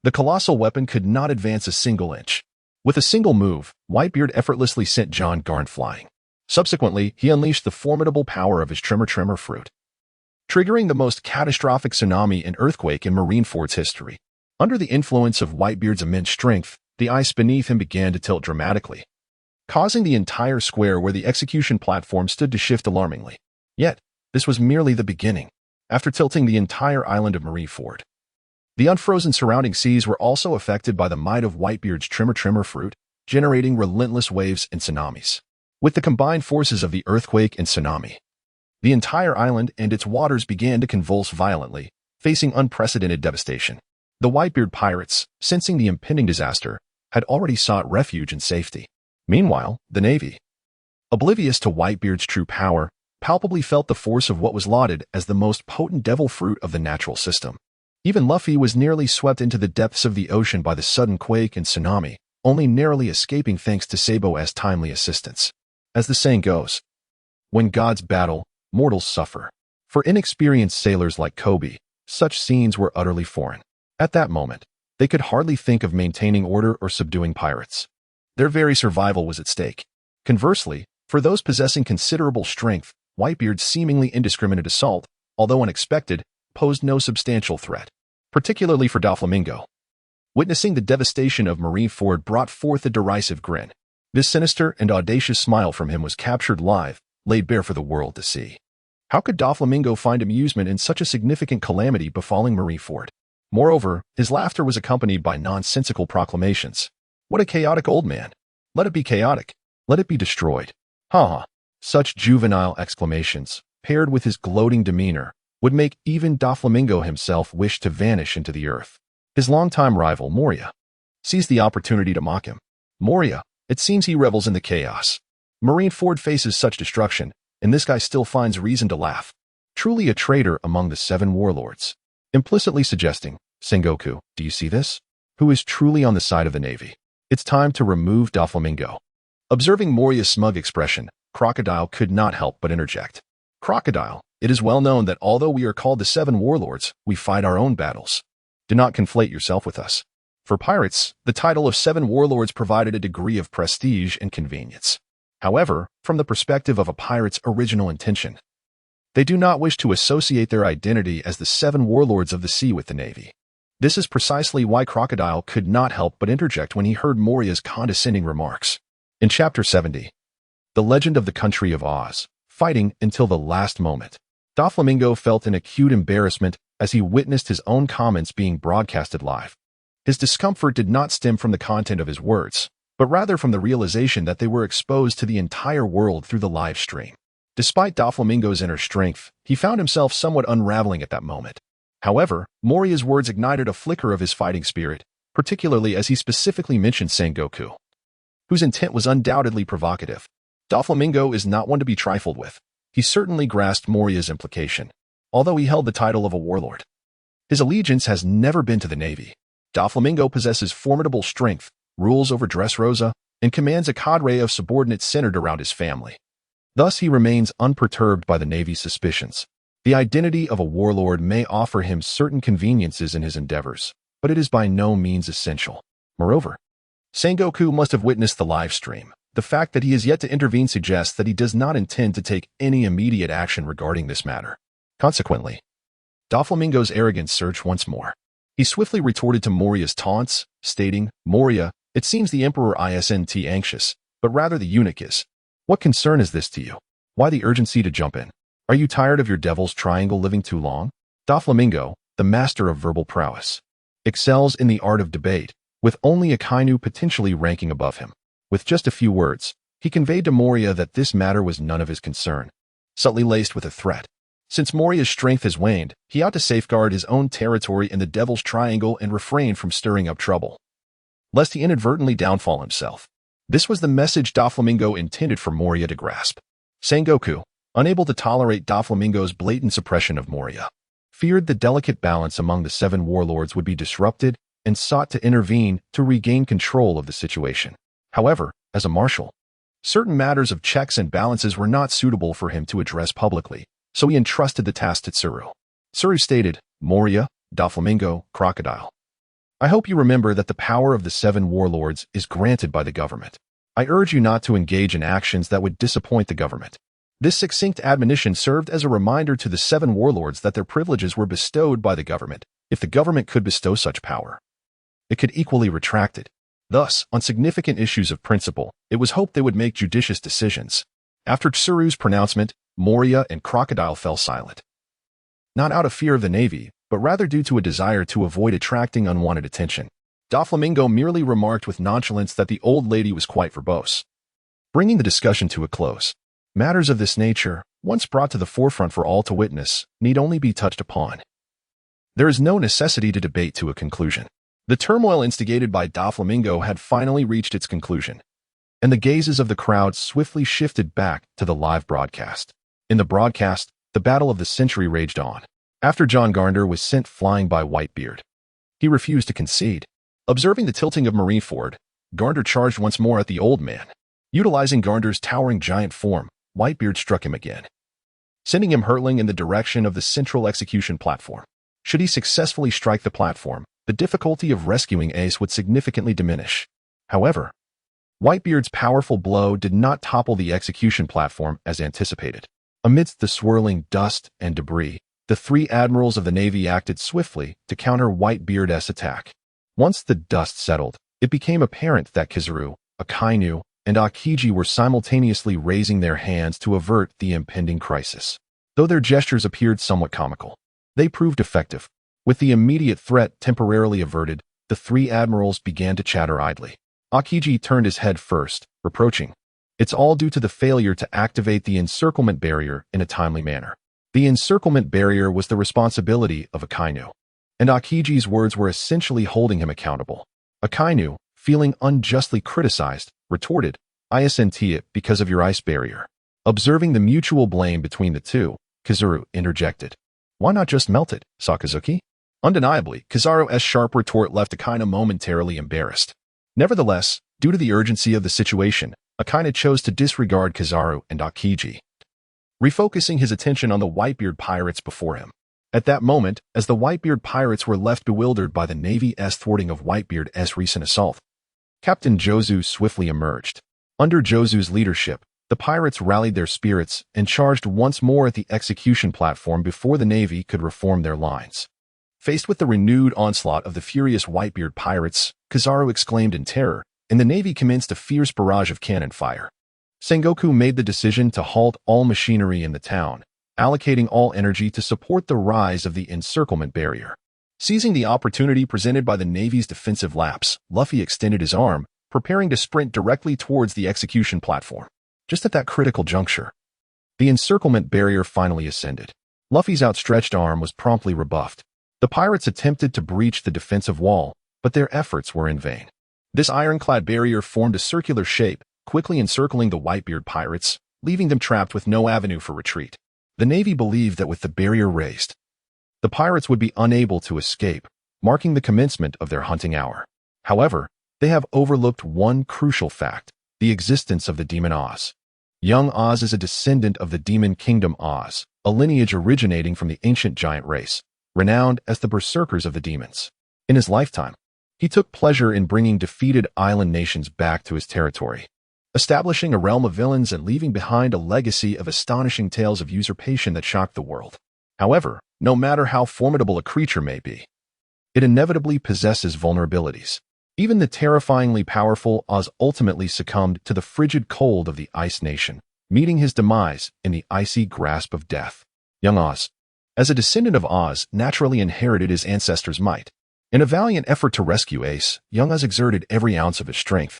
the colossal weapon could not advance a single inch. With a single move, Whitebeard effortlessly sent John Garp flying. Subsequently, he unleashed the formidable power of his Tremor fruit, triggering the most catastrophic tsunami and earthquake in Marineford's history. Under the influence of Whitebeard's immense strength, the ice beneath him began to tilt dramatically, causing the entire square where the execution platform stood to shift alarmingly. Yet, this was merely the beginning. after tilting the entire island of Marineford. The unfrozen surrounding seas were also affected by the might of Whitebeard's Trimmer fruit, generating relentless waves and tsunamis. With the combined forces of the earthquake and tsunami, the entire island and its waters began to convulse violently, facing unprecedented devastation. The Whitebeard pirates, sensing the impending disaster, had already sought refuge and safety. Meanwhile, the Navy, oblivious to Whitebeard's true power, palpably felt the force of what was lauded as the most potent devil fruit of the natural system. Even Luffy was nearly swept into the depths of the ocean by the sudden quake and tsunami, only narrowly escaping thanks to Sabo's timely assistance. As the saying goes, when gods battle, mortals suffer. For inexperienced sailors like Kobe, such scenes were utterly foreign. At that moment, they could hardly think of maintaining order or subduing pirates. Their very survival was at stake. Conversely, for those possessing considerable strength, Whitebeard's seemingly indiscriminate assault, although unexpected, posed no substantial threat, particularly for Doflamingo. Witnessing the devastation of Marineford brought forth a derisive grin. This sinister and audacious smile from him was captured live, laid bare for the world to see. How could Doflamingo find amusement in such a significant calamity befalling Marineford? Moreover, his laughter was accompanied by nonsensical proclamations. What a chaotic old man! Let it be chaotic. Let it be destroyed. Ha ha! Such juvenile exclamations, paired with his gloating demeanor, would make even Doflamingo himself wish to vanish into the earth. His longtime rival, Moria, seized the opportunity to mock him. Moria, it seems he revels in the chaos. Marineford faces such destruction, and this guy still finds reason to laugh. Truly a traitor among the 7 warlords. Implicitly suggesting, Sengoku, do you see this? Who is truly on the side of the Navy? It's time to remove Doflamingo. Observing Moria's smug expression, Crocodile could not help but interject. Crocodile, it is well known that although we are called the 7 warlords, we fight our own battles. Do not conflate yourself with us. For pirates, the title of 7 warlords provided a degree of prestige and convenience. However, from the perspective of a pirate's original intention, they do not wish to associate their identity as the 7 warlords of the sea with the Navy. This is precisely why Crocodile could not help but interject when he heard Moria's condescending remarks. In Chapter 70, The Legend of the Country of Oz, Fighting Until the Last Moment, Doflamingo felt an acute embarrassment as he witnessed his own comments being broadcasted live. His discomfort did not stem from the content of his words, but rather from the realization that they were exposed to the entire world through the live stream. Despite Doflamingo's inner strength, he found himself somewhat unraveling at that moment. However, Moria's words ignited a flicker of his fighting spirit, particularly as he specifically mentioned Sengoku, whose intent was undoubtedly provocative. Doflamingo is not one to be trifled with. He certainly grasped Moria's implication, although he held the title of a warlord. His allegiance has never been to the Navy. Doflamingo possesses formidable strength, rules over Dressrosa, and commands a cadre of subordinates centered around his family. Thus he remains unperturbed by the Navy's suspicions. The identity of a warlord may offer him certain conveniences in his endeavors, but it is by no means essential. Moreover, Sengoku must have witnessed the live stream. The fact that he has yet to intervene suggests that he does not intend to take any immediate action regarding this matter. Consequently, Doflamingo's arrogance surged once more. He swiftly retorted to Moria's taunts, stating, "Moria, it seems the Emperor isn't anxious, but rather the eunuch is. What concern is this to you? Why the urgency to jump in? Are you tired of your devil's triangle living too long?" Doflamingo, the master of verbal prowess, excels in the art of debate, with only Akainu potentially ranking above him. With just a few words, he conveyed to Moria that this matter was none of his concern, subtly laced with a threat. Since Moria's strength has waned, he ought to safeguard his own territory in the Devil's Triangle and refrain from stirring up trouble, lest he inadvertently downfall himself. This was the message Doflamingo intended for Moria to grasp. Sengoku, unable to tolerate Doflamingo's blatant suppression of Moria, feared the delicate balance among the 7 warlords would be disrupted and sought to intervene to regain control of the situation. However, as a marshal, certain matters of checks and balances were not suitable for him to address publicly, so he entrusted the task to Tsuru. Tsuru stated, "Moria, Doflamingo, Crocodile, I hope you remember that the power of the 7 warlords is granted by the government. I urge you not to engage in actions that would disappoint the government." This succinct admonition served as a reminder to the 7 warlords that their privileges were bestowed by the government. If the government could bestow such power, it could equally retract it. Thus, on significant issues of principle, it was hoped they would make judicious decisions. After Tsuru's pronouncement, Moria and Crocodile fell silent. not out of fear of the Navy, but rather due to a desire to avoid attracting unwanted attention. Doflamingo merely remarked with nonchalance that the old lady was quite verbose, bringing the discussion to a close. Matters of this nature, once brought to the forefront for all to witness, need only be touched upon. There is no necessity to debate to a conclusion. The turmoil instigated by Doflamingo had finally reached its conclusion, and the gazes of the crowd swiftly shifted back to the live broadcast. In the broadcast, the battle of the century raged on. After John Garnder was sent flying by Whitebeard, he refused to concede. Observing the tilting of Marineford, Garnder charged once more at the old man. Utilizing Garnder's towering giant form, Whitebeard struck him again, sending him hurtling in the direction of the central execution platform. Should he successfully strike the platform, the difficulty of rescuing Ace would significantly diminish. However, Whitebeard's powerful blow did not topple the execution platform as anticipated. Amidst the swirling dust and debris, the three admirals of the Navy acted swiftly to counter Whitebeard's attack. Once the dust settled, it became apparent that Kizaru, Akainu, and Aokiji were simultaneously raising their hands to avert the impending crisis. Though their gestures appeared somewhat comical, they proved effective. With the immediate threat temporarily averted, the three admirals began to chatter idly. Aokiji turned his head first, reproaching, "It's all due to the failure to activate the encirclement barrier in a timely manner." The encirclement barrier was the responsibility of Akainu, and Aokiji's words were essentially holding him accountable. Akainu, feeling unjustly criticized, retorted, "I sent it because of your ice barrier." Observing the mutual blame between the two, Kizaru interjected, "Why not just melt it, Sakazuki?" Undeniably, Kizaru's sharp retort left Akainu momentarily embarrassed. Nevertheless, due to the urgency of the situation, Akainu chose to disregard Kizaru and Aokiji, refocusing his attention on the Whitebeard pirates before him. At that moment, as the Whitebeard pirates were left bewildered by the Navy's thwarting of Whitebeard's recent assault, Captain Jozu swiftly emerged. Under Jozu's leadership, the pirates rallied their spirits and charged once more at the execution platform before the Navy could reform their lines. Faced with the renewed onslaught of the furious Whitebeard pirates, Kizaru exclaimed in terror, and the Navy commenced a fierce barrage of cannon fire. Sengoku made the decision to halt all machinery in the town, allocating all energy to support the rise of the encirclement barrier. Seizing the opportunity presented by the Navy's defensive lapse, Luffy extended his arm, preparing to sprint directly towards the execution platform. Just at that critical juncture, the encirclement barrier finally ascended. Luffy's outstretched arm was promptly rebuffed. The pirates attempted to breach the defensive wall, but their efforts were in vain. This ironclad barrier formed a circular shape, quickly encircling the Whitebeard pirates, leaving them trapped with no avenue for retreat. The Navy believed that with the barrier raised, the pirates would be unable to escape, marking the commencement of their hunting hour. However, they have overlooked one crucial fact: the existence of the demon Oz. Young Oz is a descendant of the demon kingdom Oz, a lineage originating from the ancient giant race, renowned as the berserkers of the demons. In his lifetime, he took pleasure in bringing defeated island nations back to his territory, establishing a realm of villains and leaving behind a legacy of astonishing tales of usurpation that shocked the world. However, no matter how formidable a creature may be, it inevitably possesses vulnerabilities. Even the terrifyingly powerful Oz ultimately succumbed to the frigid cold of the Ice Nation, meeting his demise in the icy grasp of death. Young Oz, as a descendant of Oz, naturally inherited his ancestors' might. In a valiant effort to rescue Ace, young Oz exerted every ounce of his strength,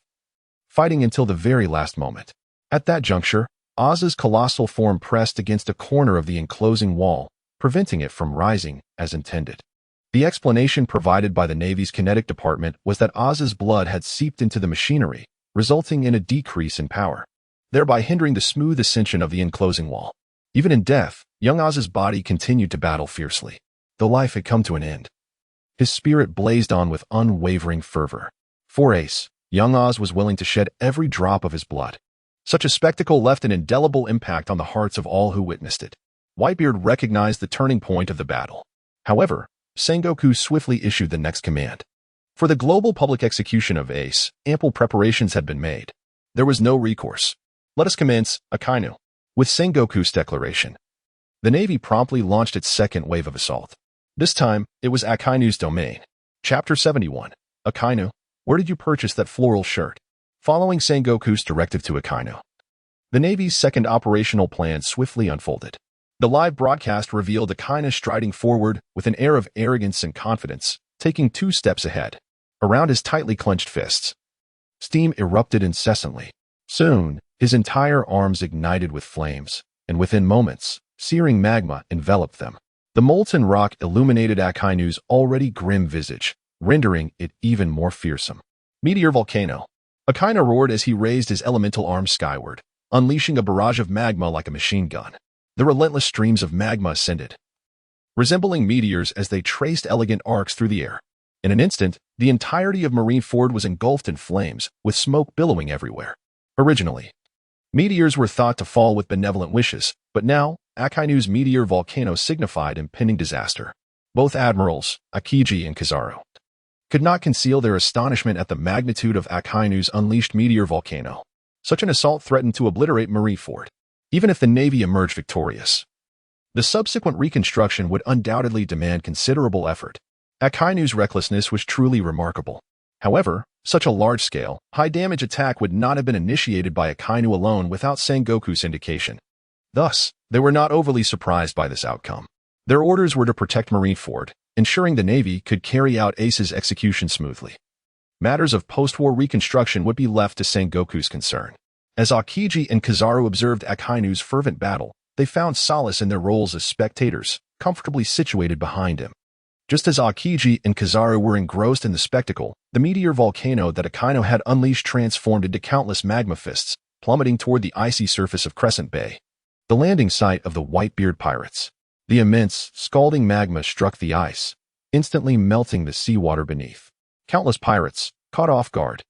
fighting until the very last moment. At that juncture, Oz's colossal form pressed against a corner of the enclosing wall, preventing it from rising as intended. The explanation provided by the Navy's kinetic department was that Oz's blood had seeped into the machinery, resulting in a decrease in power, thereby hindering the smooth ascension of the enclosing wall. Even in death, young Oz's body continued to battle fiercely. Though life had come to an end, his spirit blazed on with unwavering fervor. For Ace, young Oz was willing to shed every drop of his blood. Such a spectacle left an indelible impact on the hearts of all who witnessed it. Whitebeard recognized the turning point of the battle. However, Sengoku swiftly issued the next command. For the global public execution of Ace, ample preparations had been made. There was no recourse. "Let us commence, Akainu." With Sengoku's declaration, the Navy promptly launched its second wave of assault. This time, it was Akainu's domain. Chapter 71. Akainu, where did you purchase that floral shirt? Following Sengoku's directive to Akainu, the Navy's second operational plan swiftly unfolded. The live broadcast revealed Akainu striding forward with an air of arrogance and confidence, taking 2 steps ahead. Around his tightly clenched fists, steam erupted incessantly. Soon, his entire arms ignited with flames, and within moments, searing magma enveloped them. The molten rock illuminated Akainu's already grim visage, rendering it even more fearsome. Meteor volcano. Akainu roared as he raised his elemental arms skyward, unleashing a barrage of magma like a machine gun. The relentless streams of magma ascended, resembling meteors as they traced elegant arcs through the air. In an instant, the entirety of Marineford was engulfed in flames, with smoke billowing everywhere. Originally, meteors were thought to fall with benevolent wishes, but now, Akainu's meteor volcano signified impending disaster. Both admirals, Akiji and Kizaru, could not conceal their astonishment at the magnitude of Akainu's unleashed meteor volcano. Such an assault threatened to obliterate Marineford, even if the Navy emerged victorious. The subsequent reconstruction would undoubtedly demand considerable effort. Akainu's recklessness was truly remarkable. However, such a large-scale, high-damage attack would not have been initiated by Akainu alone without Sengoku's indication. Thus, they were not overly surprised by this outcome. Their orders were to protect Marineford, ensuring the Navy could carry out Ace's execution smoothly. Matters of post-war reconstruction would be left to Sengoku's concern. As Akiji and Kizaru observed Akainu's fervent battle, they found solace in their roles as spectators, comfortably situated behind him. Just as Akiji and Kizaru were engrossed in the spectacle, the meteor volcano that Akainu had unleashed transformed into countless magma fists, plummeting toward the icy surface of Crescent Bay, the landing site of the Whitebeard pirates. The immense, scalding magma struck the ice, instantly melting the seawater beneath. Countless pirates, caught off guard,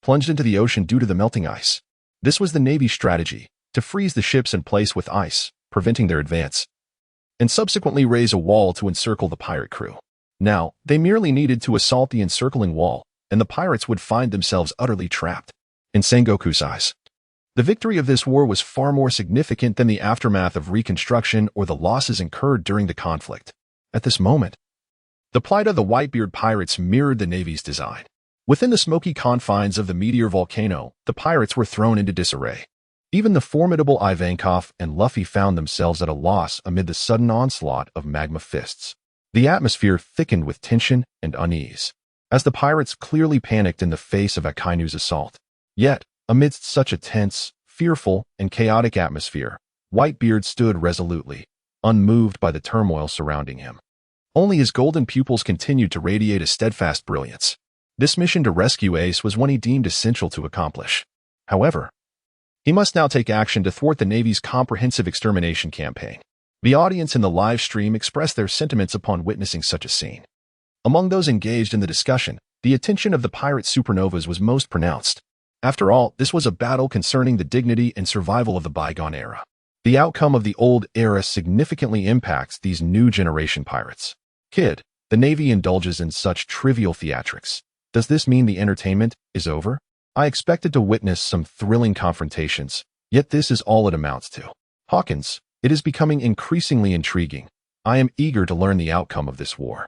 plunged into the ocean due to the melting ice. This was the Navy's strategy, to freeze the ships in place with ice, preventing their advance, and subsequently raise a wall to encircle the pirate crew. Now, they merely needed to assault the encircling wall, and the pirates would find themselves utterly trapped. In Sengoku's eyes, the victory of this war was far more significant than the aftermath of reconstruction or the losses incurred during the conflict. At this moment, the plight of the Whitebeard pirates mirrored the Navy's design. Within the smoky confines of the meteor volcano, the pirates were thrown into disarray. Even the formidable Ivankov and Luffy found themselves at a loss amid the sudden onslaught of magma fists. The atmosphere thickened with tension and unease, as the pirates clearly panicked in the face of Akainu's assault. Yet, amidst such a tense, fearful, and chaotic atmosphere, Whitebeard stood resolutely, unmoved by the turmoil surrounding him. Only his golden pupils continued to radiate a steadfast brilliance. This mission to rescue Ace was one he deemed essential to accomplish. However, he must now take action to thwart the Navy's comprehensive extermination campaign. The audience in the live stream expressed their sentiments upon witnessing such a scene. Among those engaged in the discussion, the attention of the pirate supernovas was most pronounced. After all, this was a battle concerning the dignity and survival of the bygone era. The outcome of the old era significantly impacts these new generation pirates. Kid, the Navy indulges in such trivial theatrics. Does this mean the entertainment is over? I expected to witness some thrilling confrontations, yet this is all it amounts to. Hawkins, it is becoming increasingly intriguing. I am eager to learn the outcome of this war.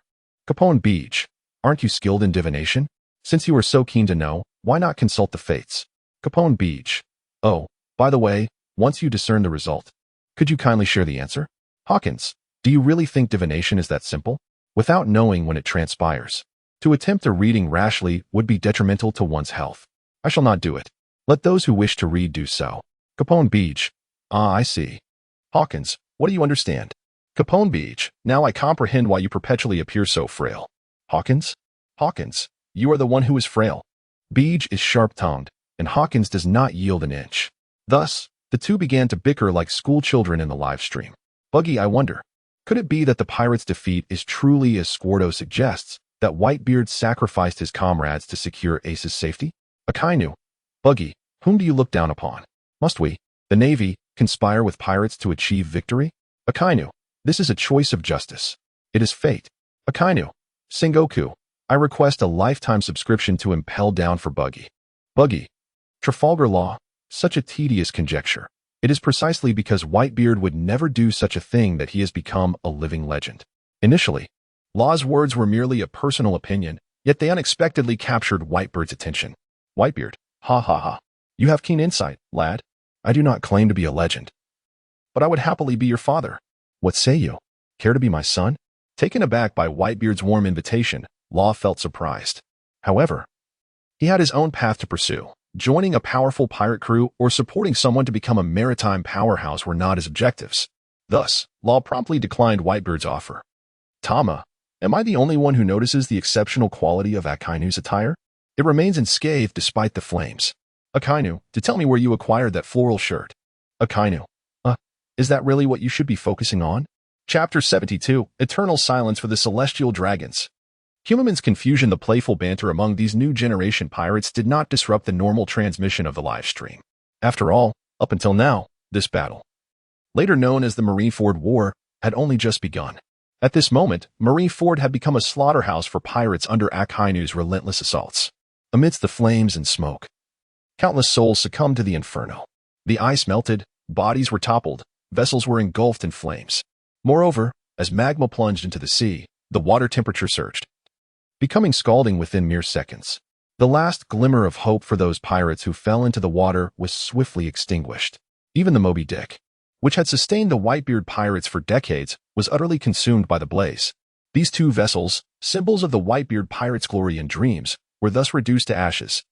Capone Beach, aren't you skilled in divination? Since you are so keen to know, why not consult the fates? Capone Beach. Oh, by the way, once you discern the result, could you kindly share the answer? Hawkins, do you really think divination is that simple? Without knowing when it transpires, to attempt a reading rashly would be detrimental to one's health. I shall not do it. Let those who wish to read do so. Capone Beach. Ah, I see. Hawkins, what do you understand? Capone Beach. Now I comprehend why you perpetually appear so frail. Hawkins? Hawkins, you are the one who is frail. Beach is sharp-tongued, and Hawkins does not yield an inch. Thus, the two began to bicker like school children in the live stream. Buggy, I wonder, could it be that the pirates' defeat is truly as Squardo suggests, that Whitebeard sacrificed his comrades to secure Ace's safety? Akainu. Buggy, whom do you look down upon? Must we, the Navy, conspire with pirates to achieve victory? Akainu. This is a choice of justice. It is fate. Akainu. Sengoku. I request a lifetime subscription to Impel Down for Buggy. Buggy. Trafalgar Law. Such a tedious conjecture. It is precisely because Whitebeard would never do such a thing that he has become a living legend. Initially, Law's words were merely a personal opinion, yet they unexpectedly captured Whitebeard's attention. Whitebeard. Ha ha ha. You have keen insight, lad. I do not claim to be a legend, but I would happily be your father. What say you? Care to be my son? Taken aback by Whitebeard's warm invitation, Law felt surprised. However, he had his own path to pursue. Joining a powerful pirate crew or supporting someone to become a maritime powerhouse were not his objectives. Thus, Law promptly declined Whitebeard's offer. Tama, am I the only one who notices the exceptional quality of Akainu's attire? It remains unscathed despite the flames. Akainu, to tell me where you acquired that floral shirt. Akainu, is that really what you should be focusing on? Chapter 72, Eternal Silence for the Celestial Dragons. Humaman's confusion, the playful banter among these new generation pirates did not disrupt the normal transmission of the live stream. After all, up until now, this battle, later known as the Marineford War, had only just begun. At this moment, Marineford had become a slaughterhouse for pirates under Akainu's relentless assaults. Amidst the flames and smoke, countless souls succumbed to the inferno. The ice melted, bodies were toppled, vessels were engulfed in flames. Moreover, as magma plunged into the sea, the water temperature surged, becoming scalding within mere seconds. The last glimmer of hope for those pirates who fell into the water was swiftly extinguished. Even the Moby Dick, which had sustained the Whitebeard pirates for decades, was utterly consumed by the blaze. These two vessels, symbols of the Whitebeard pirates' glory and dreams, were thus reduced to ashes.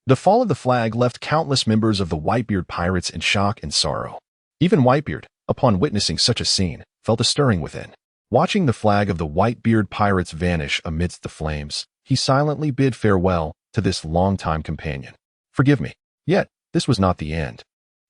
The fall of the flag left countless members of the Whitebeard pirates in shock and sorrow. Even Whitebeard, upon witnessing such a scene, felt a stirring within. Watching the flag of the Whitebeard pirates vanish amidst the flames, he silently bid farewell to this longtime companion. Forgive me. Yet, this was not the end.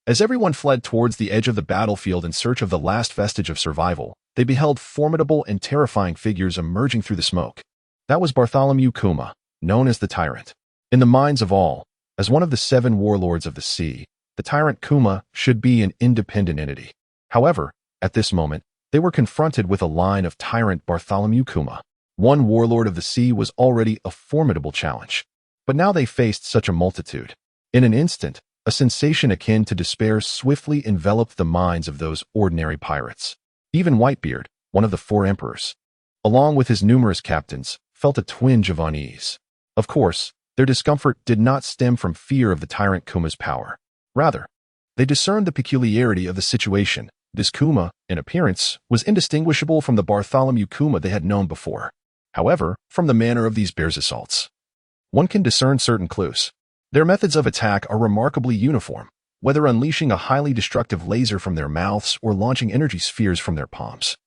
As everyone fled towards the edge of the battlefield in search of the last vestige of survival, they beheld formidable and terrifying figures emerging through the smoke. That was Bartholomew Kuma, known as the Tyrant. In the minds of all, as one of the 7 warlords of the sea, the Tyrant Kuma should be an independent entity. However, at this moment, they were confronted with a line of Tyrant Bartholomew Kuma. One warlord of the sea was already a formidable challenge. But now they faced such a multitude. In an instant, a sensation akin to despair swiftly enveloped the minds of those ordinary pirates. Even Whitebeard, one of the 4 emperors, along with his numerous captains, felt a twinge of unease. Of course, their discomfort did not stem from fear of the Tyrant Kuma's power. Rather, they discerned the peculiarity of the situation. This Kuma, in appearance, was indistinguishable from the Bartholomew Kuma they had known before. However, from the manner of these bears' assaults, one can discern certain clues. Their methods of attack are remarkably uniform, whether unleashing a highly destructive laser from their mouths or launching energy spheres from their palms.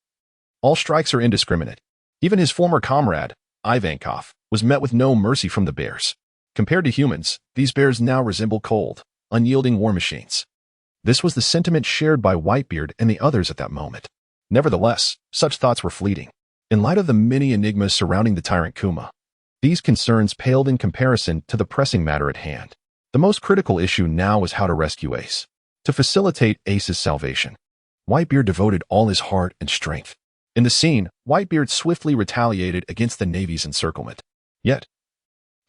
All strikes are indiscriminate. Even his former comrade, Ivankov, was met with no mercy from the bears. Compared to humans, these bears now resemble cold, unyielding war machines. This was the sentiment shared by Whitebeard and the others at that moment. Nevertheless, such thoughts were fleeting. In light of the many enigmas surrounding the Tyrant Kuma, these concerns paled in comparison to the pressing matter at hand. The most critical issue now was how to rescue Ace. To facilitate Ace's salvation, Whitebeard devoted all his heart and strength. In the scene, Whitebeard swiftly retaliated against the Navy's encirclement. Yet,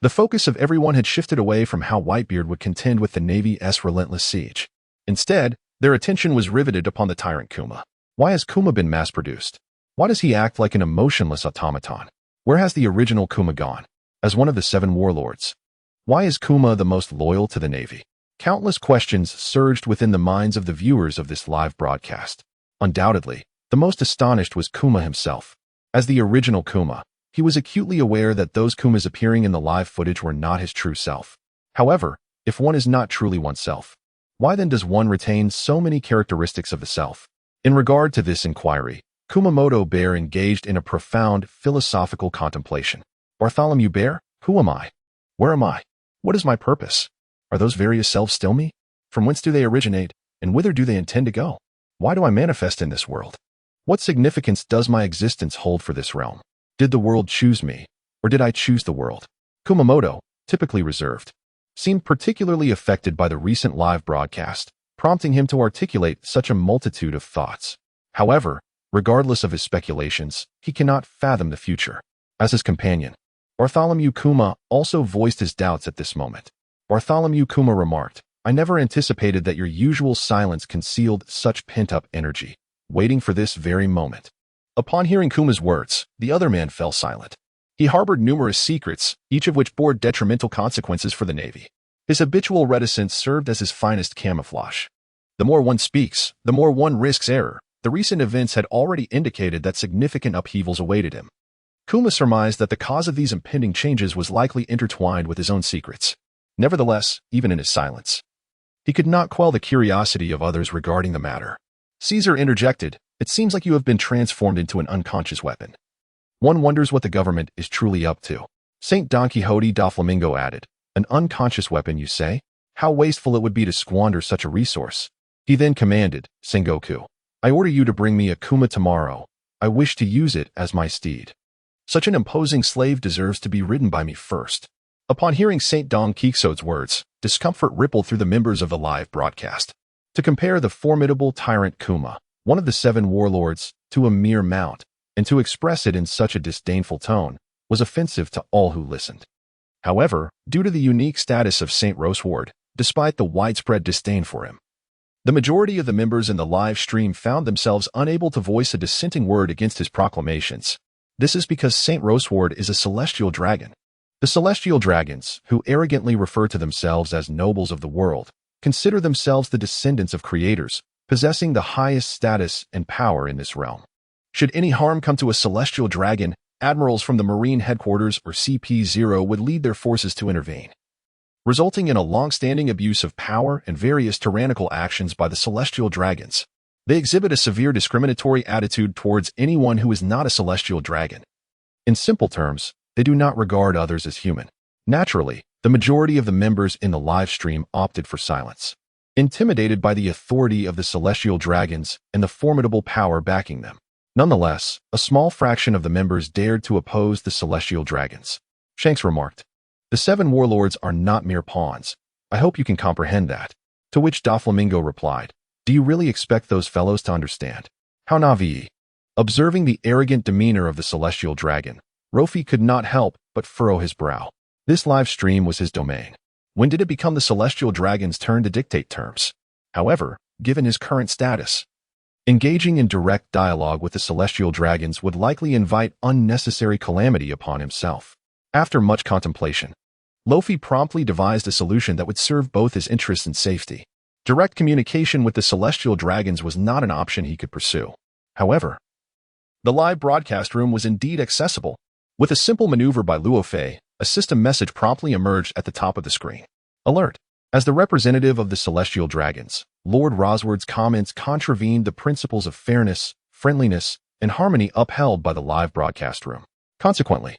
the focus of everyone had shifted away from how Whitebeard would contend with the Navy's relentless siege. Instead, their attention was riveted upon the Tyrant Kuma. Why has Kuma been mass-produced? Why does he act like an emotionless automaton? Where has the original Kuma gone? As one of the 7 warlords, why is Kuma the most loyal to the Navy? Countless questions surged within the minds of the viewers of this live broadcast. Undoubtedly, the most astonished was Kuma himself. As the original Kuma, he was acutely aware that those Kumas appearing in the live footage were not his true self. However, if one is not truly oneself, why then does one retain so many characteristics of the self? In regard to this inquiry, Kumamoto Bear engaged in a profound philosophical contemplation. Bartholomew Bear, who am I? Where am I? What is my purpose? Are those various selves still me? From whence do they originate, and whither do they intend to go? Why do I manifest in this world? What significance does my existence hold for this realm? Did the world choose me, or did I choose the world? Kumamoto, typically reserved, seemed particularly affected by the recent live broadcast, prompting him to articulate such a multitude of thoughts. However, regardless of his speculations, he cannot fathom the future. As his companion, Bartholomew Kuma also voiced his doubts at this moment. Bartholomew Kuma remarked, I never anticipated that your usual silence concealed such pent-up energy, waiting for this very moment. Upon hearing Kuma's words, the other man fell silent. He harbored numerous secrets, each of which bore detrimental consequences for the Navy. His habitual reticence served as his finest camouflage. The more one speaks, the more one risks error, The recent events had already indicated that significant upheavals awaited him. Kuma surmised that the cause of these impending changes was likely intertwined with his own secrets. Nevertheless, even in his silence, he could not quell the curiosity of others regarding the matter. Caesar interjected, "It seems like you have been transformed into an unconscious weapon. One wonders what the government is truly up to." Saint Don Quixote da Flamingo added, "An unconscious weapon, you say? How wasteful it would be to squander such a resource." He then commanded, "Sengoku, I order you to bring me a Kuma tomorrow. I wish to use it as my steed. Such an imposing slave deserves to be ridden by me first." Upon hearing Saint Don Quixote's words, discomfort rippled through the members of the live broadcast. To compare the formidable tyrant Kuma, one of the 7 warlords, to a mere mount, and to express it in such a disdainful tone, was offensive to all who listened. However, due to the unique status of Saint Roseward, despite the widespread disdain for him, the majority of the members in the live stream found themselves unable to voice a dissenting word against his proclamations. This is because Saint Roseward is a celestial dragon. The celestial dragons, who arrogantly refer to themselves as nobles of the world, consider themselves the descendants of creators, possessing the highest status and power in this realm. Should any harm come to a celestial dragon, admirals from the Marine Headquarters or CP0 would lead their forces to intervene, resulting in a long-standing abuse of power and various tyrannical actions by the celestial dragons. They exhibit a severe discriminatory attitude towards anyone who is not a celestial dragon. In simple terms, they do not regard others as human. Naturally, the majority of the members in the live stream opted for silence, intimidated by the authority of the celestial dragons and the formidable power backing them. Nonetheless, a small fraction of the members dared to oppose the celestial dragons. Shanks remarked, "The 7 warlords are not mere pawns. I hope you can comprehend that." To which Doflamingo replied, "Do you really expect those fellows to understand? How naive?" Observing the arrogant demeanor of the celestial dragon, Luffy could not help but furrow his brow. This live stream was his domain. When did it become the celestial dragon's turn to dictate terms? However, given his current status, engaging in direct dialogue with the celestial dragons would likely invite unnecessary calamity upon himself. After much contemplation, Luffy promptly devised a solution that would serve both his interests and safety. Direct communication with the celestial dragons was not an option he could pursue. However, the live broadcast room was indeed accessible. With a simple maneuver by Luo Fei, a system message promptly emerged at the top of the screen. Alert! As the representative of the celestial dragons, Lord Rosward's comments contravened the principles of fairness, friendliness, and harmony upheld by the live broadcast room. Consequently,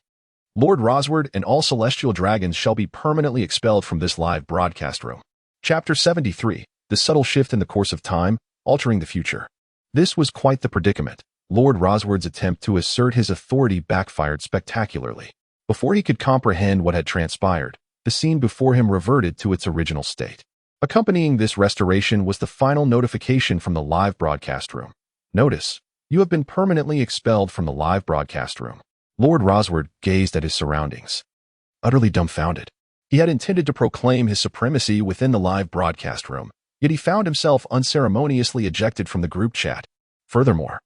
Lord Rosward and all celestial dragons shall be permanently expelled from this live broadcast room. Chapter 73, The Subtle Shift in the Course of Time, Altering the Future. This was quite the predicament. Lord Rosward's attempt to assert his authority backfired spectacularly. Before he could comprehend what had transpired, the scene before him reverted to its original state. Accompanying this restoration was the final notification from the live broadcast room. "Notice, you have been permanently expelled from the live broadcast room." Lord Rosward gazed at his surroundings, utterly dumbfounded. He had intended to proclaim his supremacy within the live broadcast room, yet he found himself unceremoniously ejected from the group chat. Furthermore,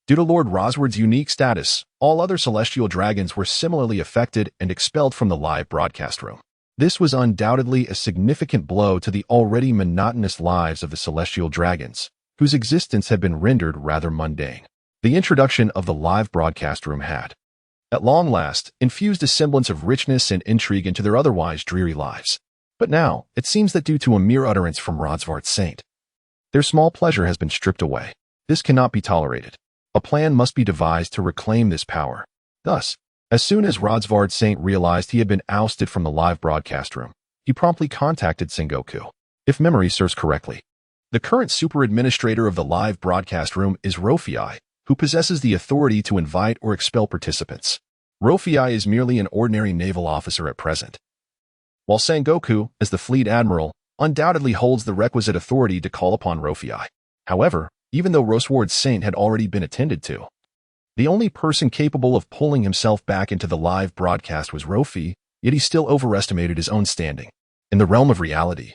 due to Lord Rosward's unique status, all other celestial dragons were similarly affected and expelled from the live broadcast room. This was undoubtedly a significant blow to the already monotonous lives of the celestial dragons, whose existence had been rendered rather mundane. The introduction of the live broadcast room had, at long last, infused a semblance of richness and intrigue into their otherwise dreary lives. But now, it seems that due to a mere utterance from Rosward Saint, their small pleasure has been stripped away. This cannot be tolerated. A plan must be devised to reclaim this power. Thus, as soon as Rosward Saint realized he had been ousted from the live broadcast room, he promptly contacted Sengoku. If memory serves correctly, the current super administrator of the live broadcast room is Luo Fei, who possesses the authority to invite or expel participants. Luo Fei is merely an ordinary naval officer at present, while Sengoku, as the fleet admiral, undoubtedly holds the requisite authority to call upon Luo Fei. However, even though Rosward Saint had already been attended to, the only person capable of pulling himself back into the live broadcast was Luo Fei, yet he still overestimated his own standing. In the realm of reality,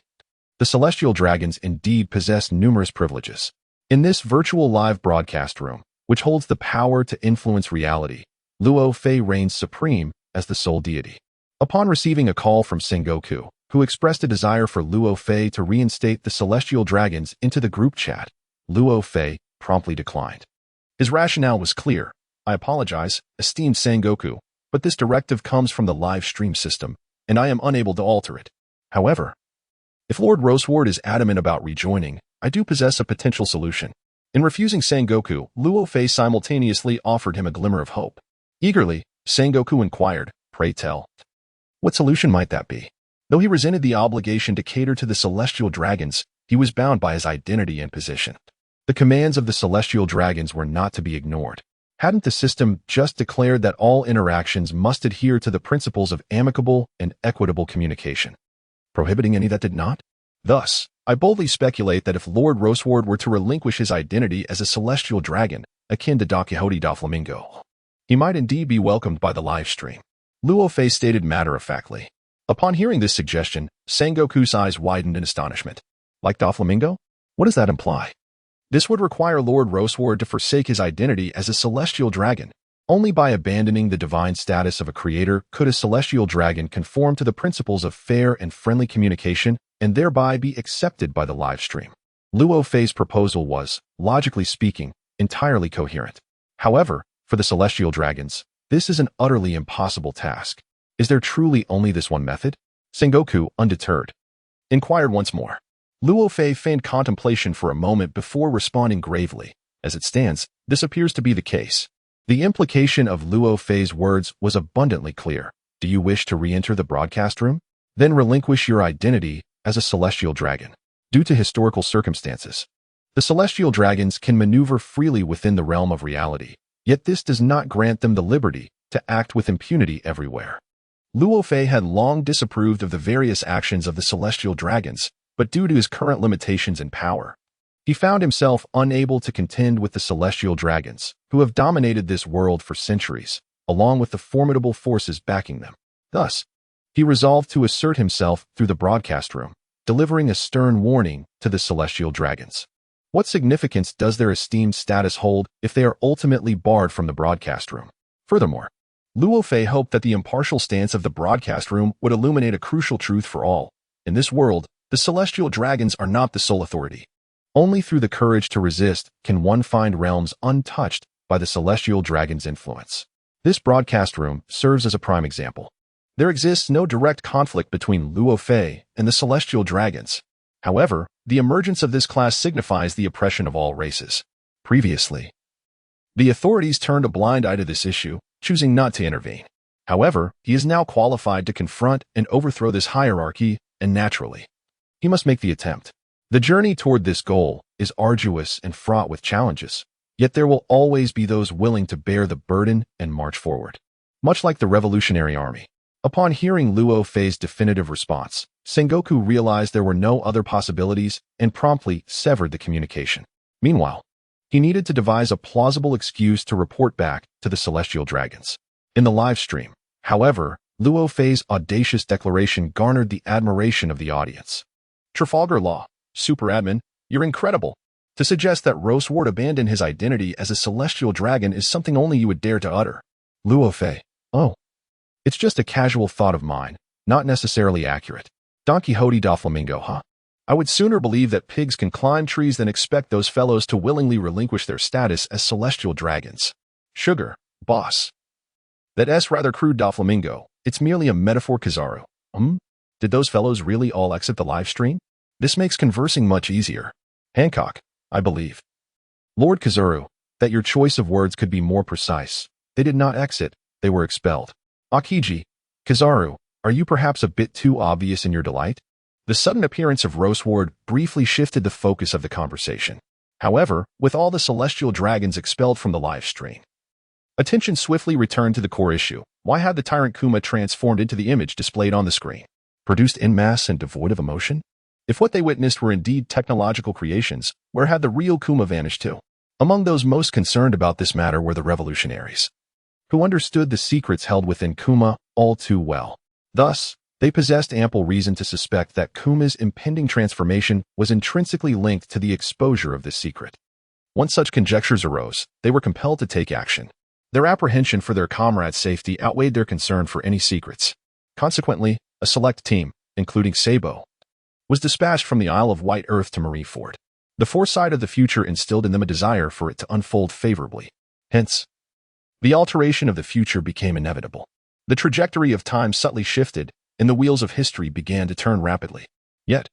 the celestial dragons indeed possess numerous privileges. In this virtual live broadcast room, which holds the power to influence reality, Luo Fei reigns supreme as the sole deity. Upon receiving a call from Sengoku, who expressed a desire for Luo Fei to reinstate the celestial dragons into the group chat, Luo Fei, promptly declined. His rationale was clear. I apologize, esteemed Sengoku, but this directive comes from the live stream system, and I am unable to alter it. However, if Lord Roseward is adamant about rejoining, I do possess a potential solution. In refusing Sengoku, Luo Fei simultaneously offered him a glimmer of hope. Eagerly, Sengoku inquired, "Pray tell, what solution might that be?" Though he resented the obligation to cater to the celestial dragons, he was bound by his identity and position. The commands of the celestial dragons were not to be ignored. Hadn't the system just declared that all interactions must adhere to the principles of amicable and equitable communication, prohibiting any that did not? Thus, I boldly speculate that if Lord Roseward were to relinquish his identity as a celestial dragon, akin to Don Quixote da Flamingo, he might indeed be welcomed by the live stream. Luo Fei stated matter-of-factly. Upon hearing this suggestion, Sengoku's eyes widened in astonishment. Like Doflamingo? What does that imply? This would require Lord Roseward to forsake his identity as a celestial dragon. Only by abandoning the divine status of a creator could a celestial dragon conform to the principles of fair and friendly communication and thereby be accepted by the live stream. Luo Fei's proposal was, logically speaking, entirely coherent. However, for the celestial dragons, this is an utterly impossible task. Is there truly only this one method? Sengoku, undeterred, inquired once more. Luo Fei feigned contemplation for a moment before responding gravely. As it stands, this appears to be the case. The implication of Luo Fei's words was abundantly clear. Do you wish to re-enter the broadcast room? Then relinquish your identity as a celestial dragon. Due to historical circumstances, the celestial dragons can maneuver freely within the realm of reality, yet this does not grant them the liberty to act with impunity everywhere. Luo Fei had long disapproved of the various actions of the celestial dragons, but due to his current limitations in power, he found himself unable to contend with the celestial dragons, who have dominated this world for centuries, along with the formidable forces backing them. Thus, he resolved to assert himself through the broadcast room, delivering a stern warning to the celestial dragons. What significance does their esteemed status hold if they are ultimately barred from the broadcast room? Furthermore, Luo Fei hoped that the impartial stance of the broadcast room would illuminate a crucial truth for all. In this world, the celestial dragons are not the sole authority. Only through the courage to resist can one find realms untouched by the celestial dragon's influence. This broadcast room serves as a prime example. There exists no direct conflict between Luo Fei and the celestial dragons. However, the emergence of this class signifies the oppression of all races. Previously, the authorities turned a blind eye to this issue, choosing not to intervene. However, he is now qualified to confront and overthrow this hierarchy, and naturally, he must make the attempt. The journey toward this goal is arduous and fraught with challenges, yet there will always be those willing to bear the burden and march forward. Much like the Revolutionary Army. Upon hearing Luo Fei's definitive response, Sengoku realized there were no other possibilities and promptly severed the communication. Meanwhile, he needed to devise a plausible excuse to report back to the celestial dragons. In the live stream, however, Luo Fei's audacious declaration garnered the admiration of the audience. Trafalgar Law, Super Admin, you're incredible. To suggest that Roseward abandoned his identity as a celestial dragon is something only you would dare to utter. Luo Fei, oh, it's just a casual thought of mine, not necessarily accurate. Don Quixote da Flamingo, huh? I would sooner believe that pigs can climb trees than expect those fellows to willingly relinquish their status as celestial dragons. Sugar, boss. That's rather crude, da Flamingo. It's merely a metaphor, Kizaru. Did those fellows really all exit the live stream? This makes conversing much easier. Hancock, I believe. Lord Kizaru, that your choice of words could be more precise. They did not exit, they were expelled. Akiji, Kizaru, are you perhaps a bit too obvious in your delight? The sudden appearance of Roseward briefly shifted the focus of the conversation. However, with all the celestial dragons expelled from the live stream, attention swiftly returned to the core issue. Why had the tyrant Kuma transformed into the image displayed on the screen? Produced en masse and devoid of emotion? If what they witnessed were indeed technological creations, where had the real Kuma vanished to? Among those most concerned about this matter were the revolutionaries, who understood the secrets held within Kuma all too well. Thus, they possessed ample reason to suspect that Kuma's impending transformation was intrinsically linked to the exposure of this secret. Once such conjectures arose, they were compelled to take action. Their apprehension for their comrades' safety outweighed their concern for any secrets. Consequently, a select team, including Sabo, was dispatched from the Isle of White Earth to Marineford. The foresight of the future instilled in them a desire for it to unfold favorably. Hence, the alteration of the future became inevitable. The trajectory of time subtly shifted, and the wheels of history began to turn rapidly. Yet,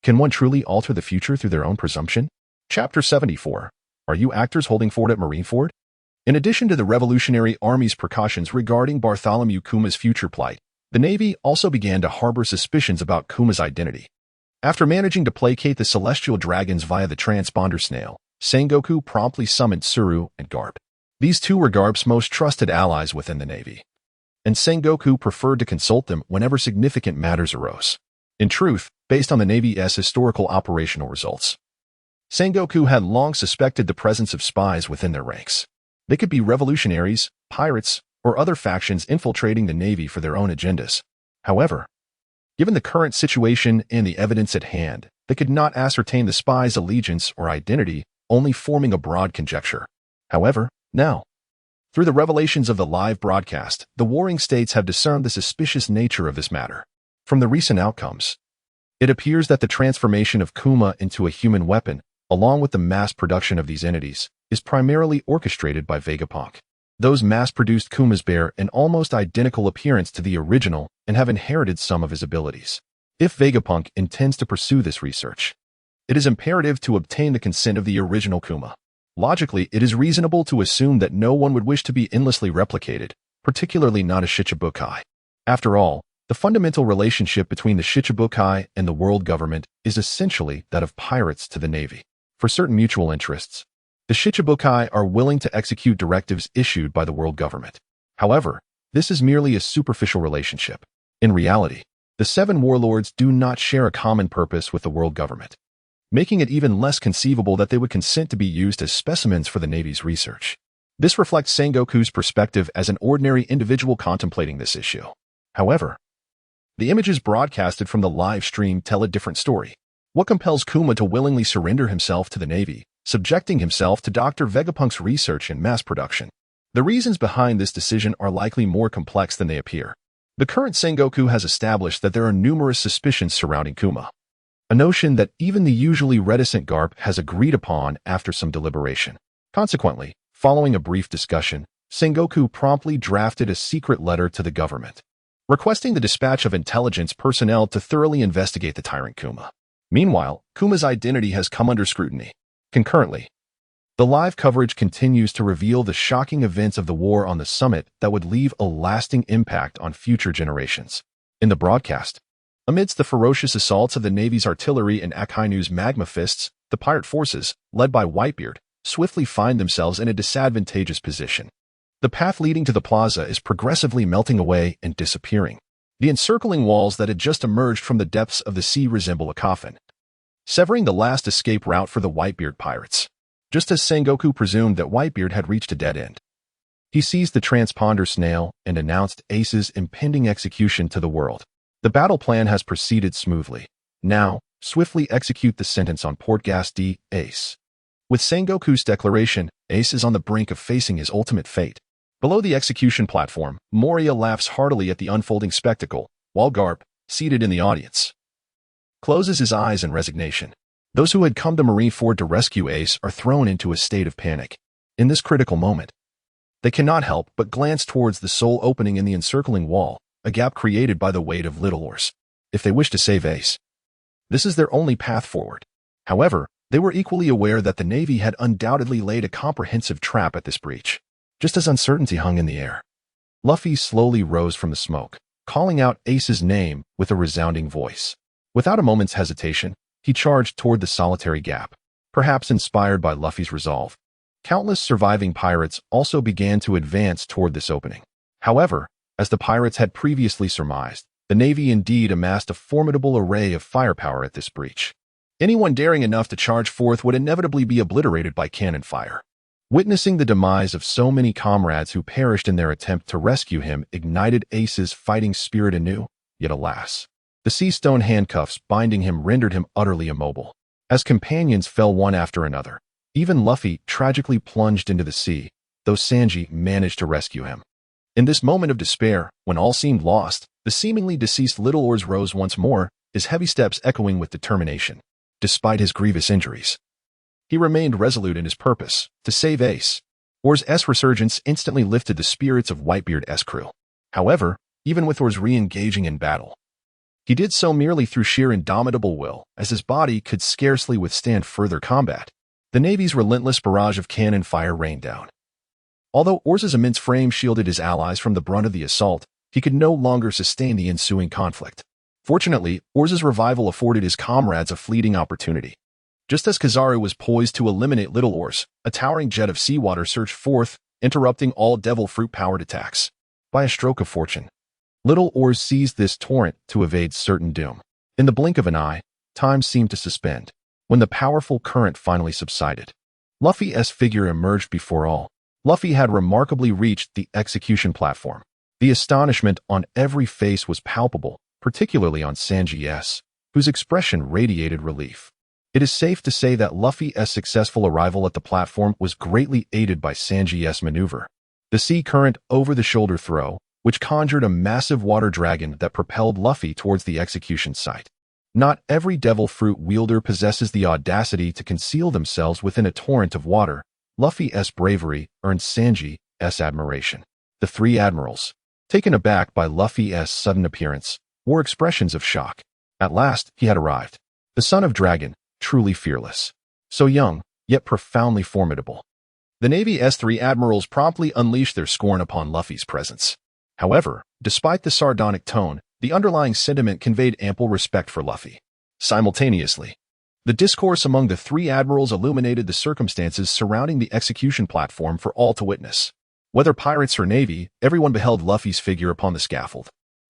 can one truly alter the future through their own presumption? Chapter 74. Are you actors holding fort at Marineford? In addition to the Revolutionary Army's precautions regarding Bartholomew Kuma's future plight, the Navy also began to harbor suspicions about Kuma's identity. After managing to placate the celestial dragons via the transponder snail, Sengoku promptly summoned Tsuru and Garp. These two were Garp's most trusted allies within the Navy, and Sengoku preferred to consult them whenever significant matters arose. In truth, based on the Navy's historical operational results, Sengoku had long suspected the presence of spies within their ranks. They could be revolutionaries, pirates, or other factions infiltrating the Navy for their own agendas. However, given the current situation and the evidence at hand, they could not ascertain the spy's allegiance or identity, only forming a broad conjecture. However, now, through the revelations of the live broadcast, the warring states have discerned the suspicious nature of this matter. From the recent outcomes, it appears that the transformation of Kuma into a human weapon, along with the mass production of these entities, is primarily orchestrated by Vegapunk. Those mass-produced Kumas bear an almost identical appearance to the original and have inherited some of his abilities. If Vegapunk intends to pursue this research, it is imperative to obtain the consent of the original Kuma. Logically, it is reasonable to assume that no one would wish to be endlessly replicated, particularly not a Shichibukai. After all, the fundamental relationship between the Shichibukai and the world government is essentially that of pirates to the Navy. For certain mutual interests, the Shichibukai are willing to execute directives issued by the world government. However, this is merely a superficial relationship. In reality, the seven warlords do not share a common purpose with the world government, making it even less conceivable that they would consent to be used as specimens for the Navy's research. This reflects Sengoku's perspective as an ordinary individual contemplating this issue. However, the images broadcasted from the live stream tell a different story. What compels Kuma to willingly surrender himself to the Navy, subjecting himself to Dr. Vegapunk's research and mass production? The reasons behind this decision are likely more complex than they appear. The current Sengoku has established that there are numerous suspicions surrounding Kuma, a notion that even the usually reticent Garp has agreed upon after some deliberation. Consequently, following a brief discussion, Sengoku promptly drafted a secret letter to the government, requesting the dispatch of intelligence personnel to thoroughly investigate the tyrant Kuma. Meanwhile, Kuma's identity has come under scrutiny. Concurrently, the live coverage continues to reveal the shocking events of the war on the summit that would leave a lasting impact on future generations. In the broadcast, amidst the ferocious assaults of the Navy's artillery and Akainu's magma fists, the pirate forces, led by Whitebeard, swiftly find themselves in a disadvantageous position. The path leading to the plaza is progressively melting away and disappearing. The encircling walls that had just emerged from the depths of the sea resemble a coffin, severing the last escape route for the Whitebeard pirates. Just as Sengoku presumed that Whitebeard had reached a dead end, he seized the transponder snail and announced Ace's impending execution to the world. The battle plan has proceeded smoothly. Now, swiftly execute the sentence on Portgas D. Ace. With Sengoku's declaration, Ace is on the brink of facing his ultimate fate. Below the execution platform, Moria laughs heartily at the unfolding spectacle, while Garp, seated in the audience, closes his eyes in resignation. Those who had come to Marineford to rescue Ace are thrown into a state of panic. In this critical moment, they cannot help but glance towards the sole opening in the encircling wall, a gap created by the weight of little oars. If they wish to save Ace, this is their only path forward. However, they were equally aware that the Navy had undoubtedly laid a comprehensive trap at this breach. Just as uncertainty hung in the air, Luffy slowly rose from the smoke, calling out Ace's name with a resounding voice. Without a moment's hesitation, he charged toward the solitary gap. Perhaps inspired by Luffy's resolve, countless surviving pirates also began to advance toward this opening. However, as the pirates had previously surmised, the Navy indeed amassed a formidable array of firepower at this breach. Anyone daring enough to charge forth would inevitably be obliterated by cannon fire. Witnessing the demise of so many comrades who perished in their attempt to rescue him ignited Ace's fighting spirit anew, yet alas, the sea stone handcuffs binding him rendered him utterly immobile. As companions fell one after another, even Luffy tragically plunged into the sea, though Sanji managed to rescue him. In this moment of despair, when all seemed lost, the seemingly deceased Little Oars rose once more, his heavy steps echoing with determination. Despite his grievous injuries, he remained resolute in his purpose, to save Ace. Oars' resurgence instantly lifted the spirits of Whitebeard's crew. However, even with Oars re-engaging in battle, he did so merely through sheer indomitable will, as his body could scarcely withstand further combat. The Navy's relentless barrage of cannon fire rained down. Although Oars' immense frame shielded his allies from the brunt of the assault, he could no longer sustain the ensuing conflict. Fortunately, Oars' revival afforded his comrades a fleeting opportunity. Just as Kizaru was poised to eliminate Little Oars, a towering jet of seawater surged forth, interrupting all devil fruit-powered attacks. By a stroke of fortune, Little Oars seized this torrent to evade certain doom. In the blink of an eye, time seemed to suspend. When the powerful current finally subsided, Luffy's figure emerged before all. Luffy had remarkably reached the execution platform. The astonishment on every face was palpable, particularly on Sanji's, whose expression radiated relief. It is safe to say that Luffy's successful arrival at the platform was greatly aided by Sanji's maneuver. The sea current over-the-shoulder throw, which conjured a massive water dragon that propelled Luffy towards the execution site. Not every devil fruit wielder possesses the audacity to conceal themselves within a torrent of water. Luffy's bravery earned Sanji's admiration. The three admirals, taken aback by Luffy's sudden appearance, wore expressions of shock. At last, he had arrived. The son of dragon, truly fearless. So young, yet profoundly formidable. The Navy's three admirals promptly unleashed their scorn upon Luffy's presence. However, despite the sardonic tone, the underlying sentiment conveyed ample respect for Luffy. Simultaneously, the discourse among the three admirals illuminated the circumstances surrounding the execution platform for all to witness. Whether pirates or navy, everyone beheld Luffy's figure upon the scaffold.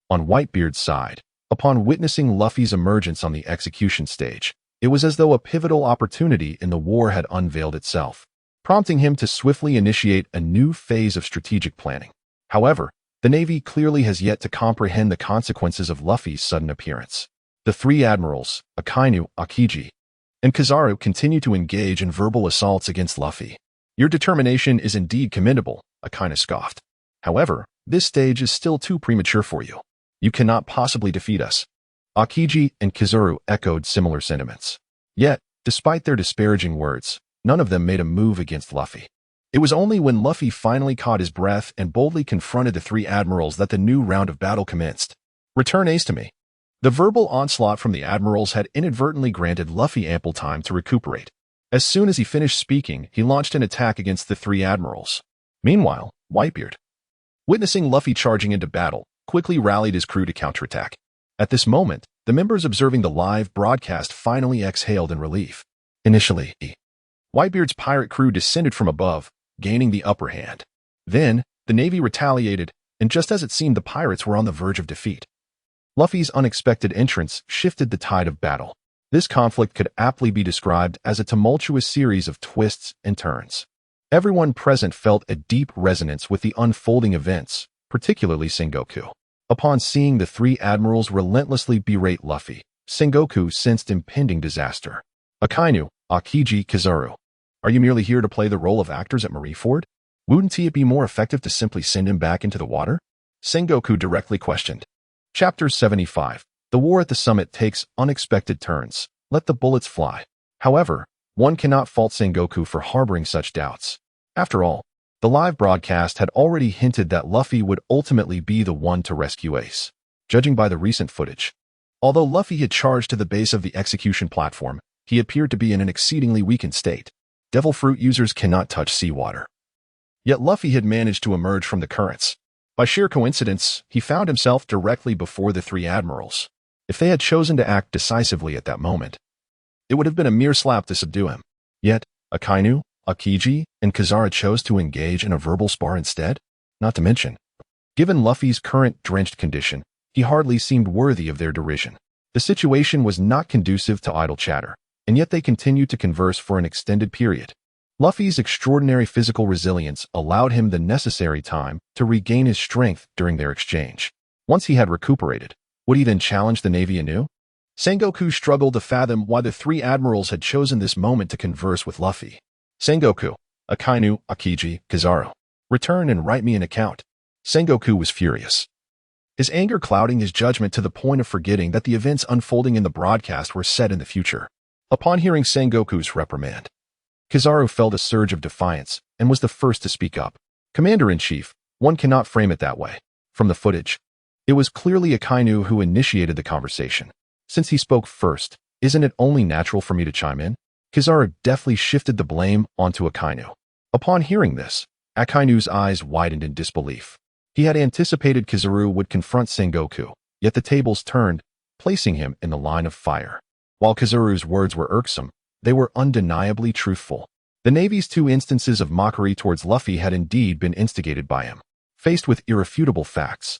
On Whitebeard's side, upon witnessing Luffy's emergence on the execution stage, it was as though a pivotal opportunity in the war had unveiled itself, prompting him to swiftly initiate a new phase of strategic planning. However, the Navy clearly has yet to comprehend the consequences of Luffy's sudden appearance. The three admirals, Akainu, Akiji, and Kizaru continue to engage in verbal assaults against Luffy. Your determination is indeed commendable, Akainu scoffed. However, this stage is still too premature for you. You cannot possibly defeat us. Akiji and Kizaru echoed similar sentiments. Yet, despite their disparaging words, none of them made a move against Luffy. It was only when Luffy finally caught his breath and boldly confronted the three admirals that the new round of battle commenced. Return Ace to me. The verbal onslaught from the admirals had inadvertently granted Luffy ample time to recuperate. As soon as he finished speaking, he launched an attack against the three admirals. Meanwhile, Whitebeard, witnessing Luffy charging into battle, quickly rallied his crew to counterattack. At this moment, the members observing the live broadcast finally exhaled in relief. Initially, Whitebeard's pirate crew descended from above, gaining the upper hand. Then, the Navy retaliated, and just as it seemed the pirates were on the verge of defeat, Luffy's unexpected entrance shifted the tide of battle. This conflict could aptly be described as a tumultuous series of twists and turns. Everyone present felt a deep resonance with the unfolding events, particularly Sengoku. Upon seeing the three admirals relentlessly berate Luffy, Sengoku sensed impending disaster. Akainu, Akiji, Kizaru, are you merely here to play the role of actors at Marineford? Wouldn't it be more effective to simply send him back into the water? Sengoku directly questioned. Chapter 75. The war at the summit takes unexpected turns. Let the bullets fly. However, one cannot fault Sengoku for harboring such doubts. After all, the live broadcast had already hinted that Luffy would ultimately be the one to rescue Ace. Judging by the recent footage, although Luffy had charged to the base of the execution platform, he appeared to be in an exceedingly weakened state. Devil fruit users cannot touch seawater. Yet Luffy had managed to emerge from the currents. By sheer coincidence, he found himself directly before the three admirals. If they had chosen to act decisively at that moment, it would have been a mere slap to subdue him. Yet, Akainu, Akiji, and Kizaru chose to engage in a verbal spar instead? Not to mention, given Luffy's current drenched condition, he hardly seemed worthy of their derision. The situation was not conducive to idle chatter, and yet they continued to converse for an extended period. Luffy's extraordinary physical resilience allowed him the necessary time to regain his strength during their exchange. Once he had recuperated, would he then challenge the Navy anew? Sengoku struggled to fathom why the three admirals had chosen this moment to converse with Luffy. Sengoku, Akainu, Akiji, Kizaru, return and write me an account. Sengoku was furious, his anger clouding his judgment to the point of forgetting that the events unfolding in the broadcast were set in the future. Upon hearing Sengoku's reprimand, Kizaru felt a surge of defiance and was the first to speak up. Commander-in-Chief, one cannot frame it that way. From the footage, it was clearly Akainu who initiated the conversation. Since he spoke first, isn't it only natural for me to chime in? Kizaru deftly shifted the blame onto Akainu. Upon hearing this, Akainu's eyes widened in disbelief. He had anticipated Kizaru would confront Sengoku, yet the tables turned, placing him in the line of fire. While Kizaru's words were irksome, they were undeniably truthful. The Navy's 2 instances of mockery towards Luffy had indeed been instigated by him. Faced with irrefutable facts,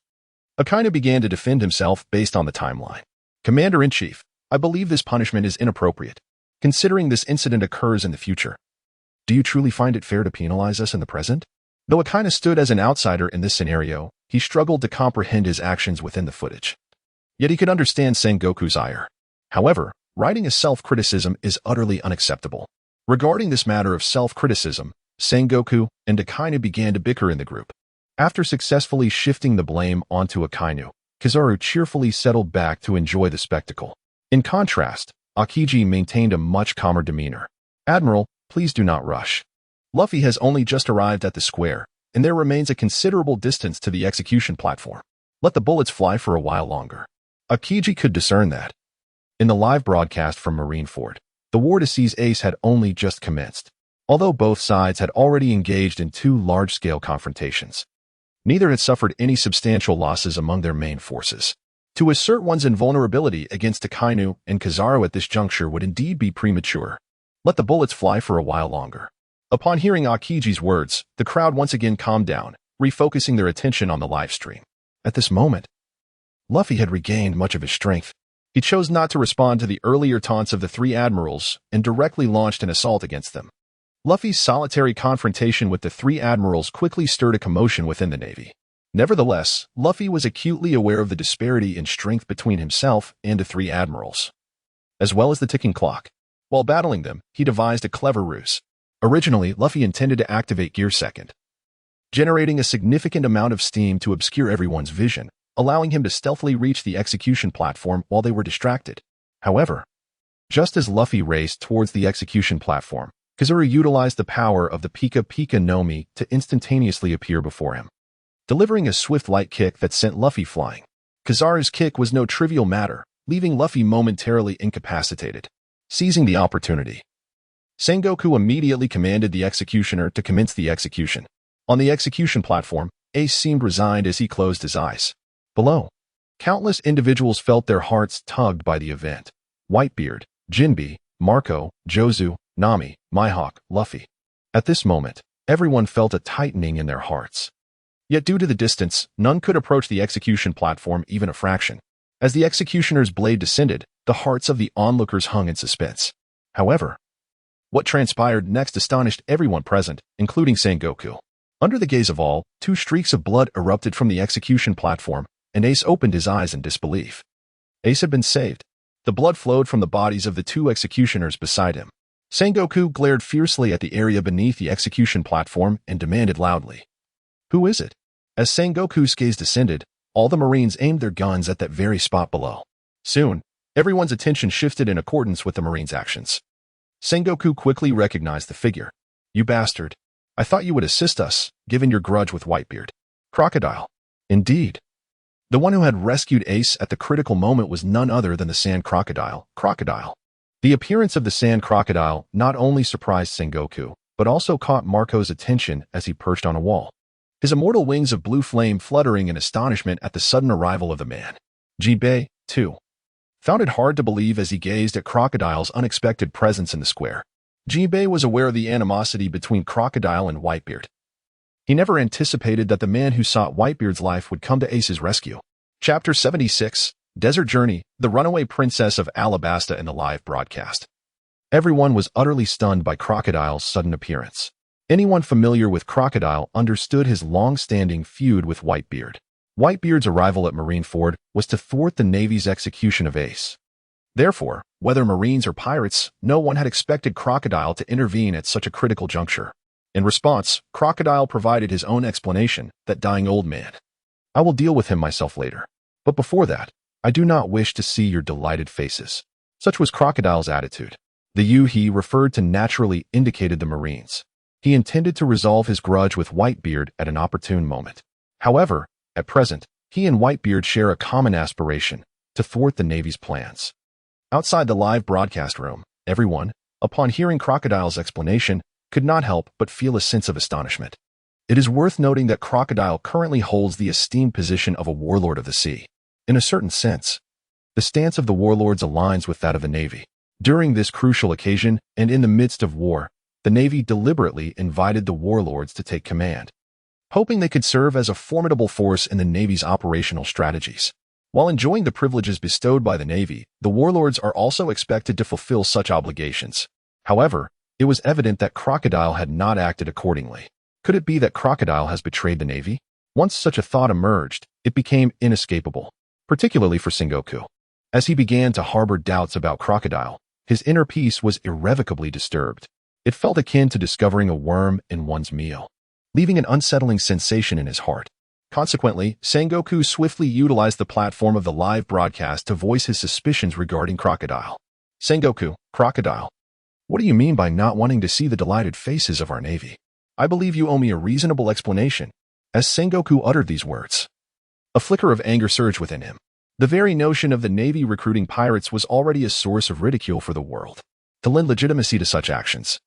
Akainu began to defend himself based on the timeline. Commander-in-Chief, I believe this punishment is inappropriate, considering this incident occurs in the future. Do you truly find it fair to penalize us in the present? Though Akainu stood as an outsider in this scenario, he struggled to comprehend his actions within the footage. Yet he could understand Sengoku's ire. However, writing a self-criticism is utterly unacceptable. Regarding this matter of self-criticism, Sengoku and Akainu began to bicker in the group. After successfully shifting the blame onto Akainu, Kizaru cheerfully settled back to enjoy the spectacle. In contrast, Akiji maintained a much calmer demeanor. Admiral, please do not rush. Luffy has only just arrived at the square, and there remains a considerable distance to the execution platform. Let the bullets fly for a while longer. Akiji could discern that. In the live broadcast from Marineford, the war to seize Ace had only just commenced, although both sides had already engaged in 2 large-scale confrontations. Neither had suffered any substantial losses among their main forces. To assert one's invulnerability against Akainu and Kizaru at this juncture would indeed be premature. Let the bullets fly for a while longer. Upon hearing Akiji's words, the crowd once again calmed down, refocusing their attention on the live stream. At this moment, Luffy had regained much of his strength. He chose not to respond to the earlier taunts of the 3 admirals and directly launched an assault against them. Luffy's solitary confrontation with the 3 admirals quickly stirred a commotion within the Navy. Nevertheless, Luffy was acutely aware of the disparity in strength between himself and the 3 admirals, as well as the ticking clock. While battling them, he devised a clever ruse. Originally, Luffy intended to activate Gear Second, generating a significant amount of steam to obscure everyone's vision, allowing him to stealthily reach the execution platform while they were distracted. However, just as Luffy raced towards the execution platform, Kizaru utilized the power of the Pika Pika no Mi to instantaneously appear before him, delivering a swift light kick that sent Luffy flying. Kizaru's kick was no trivial matter, leaving Luffy momentarily incapacitated. Seizing the opportunity, Sengoku immediately commanded the executioner to commence the execution. On the execution platform, Ace seemed resigned as he closed his eyes. Below, countless individuals felt their hearts tugged by the event. Whitebeard, Jinbe, Marco, Jozu, Nami, Mihawk, Luffy. At this moment, everyone felt a tightening in their hearts. Yet due to the distance, none could approach the execution platform even a fraction. As the executioner's blade descended, the hearts of the onlookers hung in suspense. However, what transpired next astonished everyone present, including Sengoku. Under the gaze of all, 2 streaks of blood erupted from the execution platform, and Ace opened his eyes in disbelief. Ace had been saved. The blood flowed from the bodies of the 2 executioners beside him. Sengoku glared fiercely at the area beneath the execution platform and demanded loudly, "Who is it?" As Sengoku's gaze descended, all the Marines aimed their guns at that very spot below. Soon, everyone's attention shifted in accordance with the Marines' actions. Sengoku quickly recognized the figure. "You bastard. I thought you would assist us, given your grudge with Whitebeard." Crocodile. Indeed. The one who had rescued Ace at the critical moment was none other than the Sand Crocodile, Crocodile. The appearance of the Sand Crocodile not only surprised Sengoku, but also caught Marco's attention as he perched on a wall, his immortal wings of blue flame fluttering in astonishment at the sudden arrival of the man. Jinbe, too, found it hard to believe as he gazed at Crocodile's unexpected presence in the square. Jinbe was aware of the animosity between Crocodile and Whitebeard. He never anticipated that the man who sought Whitebeard's life would come to Ace's rescue. Chapter 76, Desert Journey, the runaway princess of Alabasta in the live broadcast. Everyone was utterly stunned by Crocodile's sudden appearance. Anyone familiar with Crocodile understood his long-standing feud with Whitebeard. Whitebeard's arrival at Marineford was to thwart the Navy's execution of Ace. Therefore, whether Marines or pirates, no one had expected Crocodile to intervene at such a critical juncture. In response, Crocodile provided his own explanation, that dying old man. "I will deal with him myself later. But before that, I do not wish to see your delighted faces." Such was Crocodile's attitude. The "you" he referred to naturally indicated the Marines. He intended to resolve his grudge with Whitebeard at an opportune moment. However, at present, he and Whitebeard share a common aspiration: to thwart the Navy's plans. Outside the live broadcast room, everyone, upon hearing Crocodile's explanation, could not help but feel a sense of astonishment. It is worth noting that Crocodile currently holds the esteemed position of a warlord of the sea. In a certain sense, the stance of the warlords aligns with that of the Navy. During this crucial occasion, and in the midst of war, the Navy deliberately invited the warlords to take command, hoping they could serve as a formidable force in the Navy's operational strategies. While enjoying the privileges bestowed by the Navy, the warlords are also expected to fulfill such obligations. However, it was evident that Crocodile had not acted accordingly. Could it be that Crocodile has betrayed the Navy? Once such a thought emerged, it became inescapable, particularly for Sengoku. As he began to harbor doubts about Crocodile, his inner peace was irrevocably disturbed. It felt akin to discovering a worm in one's meal, leaving an unsettling sensation in his heart. Consequently, Sengoku swiftly utilized the platform of the live broadcast to voice his suspicions regarding Crocodile. Sengoku, Crocodile, what do you mean by not wanting to see the delighted faces of our Navy? I believe you owe me a reasonable explanation. As Sengoku uttered these words, a flicker of anger surged within him. The very notion of the Navy recruiting pirates was already a source of ridicule for the world. To lend legitimacy to such actions,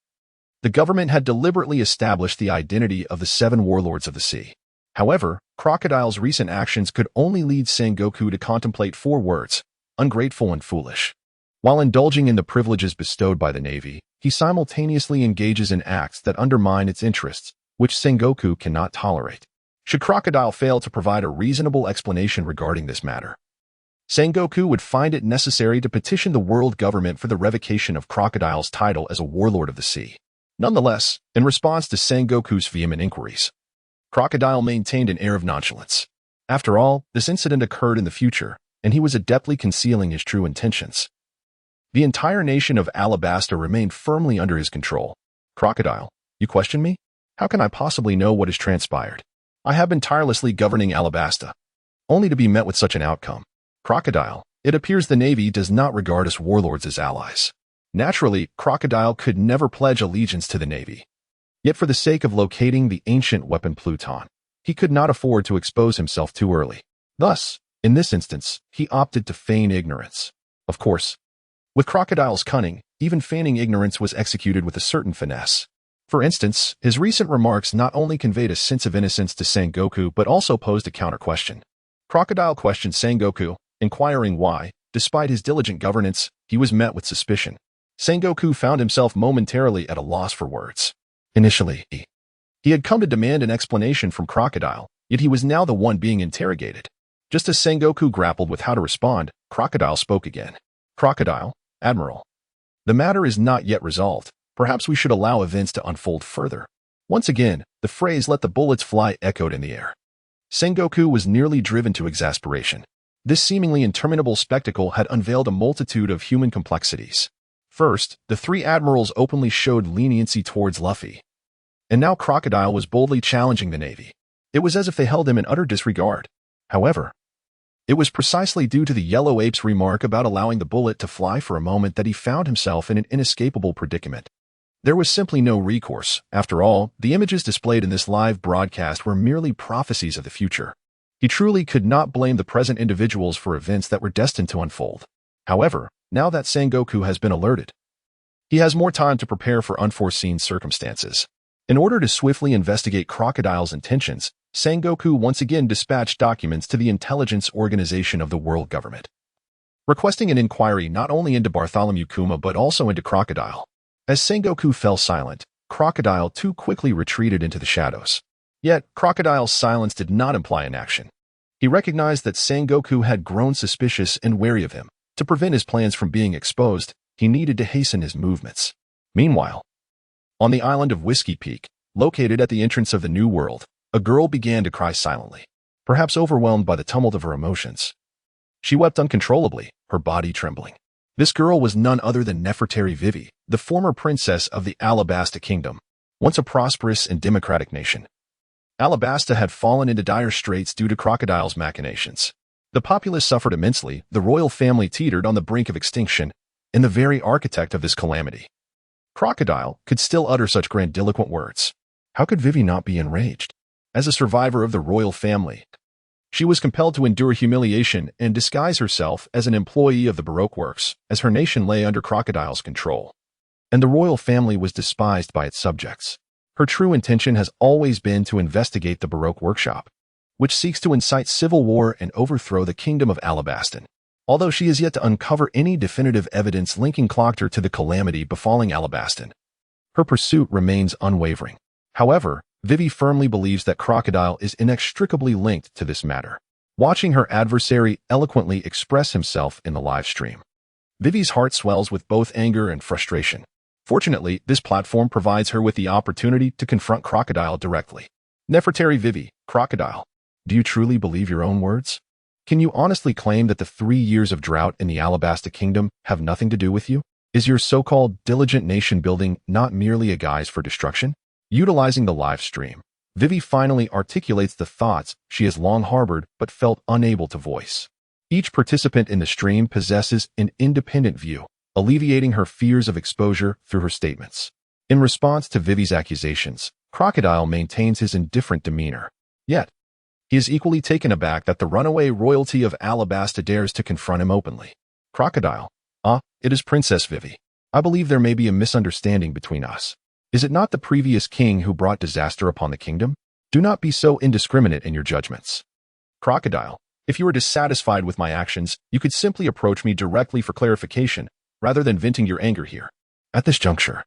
the government had deliberately established the identity of the 7 warlords of the sea. However, Crocodile's recent actions could only lead Sengoku to contemplate 4 words: ungrateful and foolish. While indulging in the privileges bestowed by the Navy, he simultaneously engages in acts that undermine its interests, which Sengoku cannot tolerate. Should Crocodile fail to provide a reasonable explanation regarding this matter, Sengoku would find it necessary to petition the world government for the revocation of Crocodile's title as a warlord of the sea. Nonetheless, in response to Sengoku's vehement inquiries, Crocodile maintained an air of nonchalance. After all, this incident occurred in the future, and he was adeptly concealing his true intentions. The entire nation of Alabasta remained firmly under his control. Crocodile, you question me? How can I possibly know what has transpired? I have been tirelessly governing Alabasta, only to be met with such an outcome. Crocodile, it appears the Navy does not regard us warlords as allies. Naturally, Crocodile could never pledge allegiance to the Navy. Yet for the sake of locating the ancient weapon Pluton, he could not afford to expose himself too early. Thus, in this instance, he opted to feign ignorance. Of course, with Crocodile's cunning, even feigning ignorance was executed with a certain finesse. For instance, his recent remarks not only conveyed a sense of innocence to Sengoku but also posed a counter-question. Crocodile questioned Sengoku, inquiring why, despite his diligent governance, he was met with suspicion. Sengoku found himself momentarily at a loss for words. Initially, he had come to demand an explanation from Crocodile, yet he was now the one being interrogated. Just as Sengoku grappled with how to respond, Crocodile spoke again. Crocodile, Admiral, the matter is not yet resolved. Perhaps we should allow events to unfold further. Once again, the phrase "let the bullets fly" echoed in the air. Sengoku was nearly driven to exasperation. This seemingly interminable spectacle had unveiled a multitude of human complexities. First, the 3 admirals openly showed leniency towards Luffy. And now Crocodile was boldly challenging the Navy. It was as if they held him in utter disregard. However, it was precisely due to the Yellow Ape's remark about allowing the bullet to fly for a moment that he found himself in an inescapable predicament. There was simply no recourse. After all, the images displayed in this live broadcast were merely prophecies of the future. He truly could not blame the present individuals for events that were destined to unfold. However, now that Sengoku has been alerted, he has more time to prepare for unforeseen circumstances. In order to swiftly investigate Crocodile's intentions, Sengoku once again dispatched documents to the intelligence organization of the world government, requesting an inquiry not only into Bartholomew Kuma but also into Crocodile. As Sengoku fell silent, Crocodile too quickly retreated into the shadows. Yet, Crocodile's silence did not imply inaction. He recognized that Sengoku had grown suspicious and wary of him. To prevent his plans from being exposed, he needed to hasten his movements. Meanwhile, on the island of Whiskey Peak, located at the entrance of the New World, a girl began to cry silently, perhaps overwhelmed by the tumult of her emotions. She wept uncontrollably, her body trembling. This girl was none other than Nefertari Vivi, the former princess of the Alabasta kingdom, once a prosperous and democratic nation. Alabasta had fallen into dire straits due to Crocodile's machinations. The populace suffered immensely, the royal family teetered on the brink of extinction, and the very architect of this calamity. Crocodile could still utter such grandiloquent words. How could Vivi not be enraged? As a survivor of the royal family, she was compelled to endure humiliation and disguise herself as an employee of the Baroque works, as her nation lay under Crocodile's control. And the royal family was despised by its subjects. Her true intention has always been to investigate the Baroque workshop, which seeks to incite civil war and overthrow the kingdom of Alabasta. Although she has yet to uncover any definitive evidence linking Clockter to the calamity befalling Alabasta, her pursuit remains unwavering. However, Vivi firmly believes that Crocodile is inextricably linked to this matter. Watching her adversary eloquently express himself in the live stream, Vivi's heart swells with both anger and frustration. Fortunately, this platform provides her with the opportunity to confront Crocodile directly. Nefertari Vivi, Crocodile, do you truly believe your own words? Can you honestly claim that the 3 years of drought in the Alabasta kingdom have nothing to do with you? Is your so-called diligent nation-building not merely a guise for destruction? Utilizing the live stream, Vivi finally articulates the thoughts she has long harbored but felt unable to voice. Each participant in the stream possesses an independent view, alleviating her fears of exposure through her statements. In response to Vivi's accusations, Crocodile maintains his indifferent demeanor. Yet, he is equally taken aback that the runaway royalty of Alabasta dares to confront him openly. Crocodile, it is Princess Vivi. I believe there may be a misunderstanding between us. Is it not the previous king who brought disaster upon the kingdom? Do not be so indiscriminate in your judgments. Crocodile, if you are dissatisfied with my actions, you could simply approach me directly for clarification, rather than venting your anger here. At this juncture,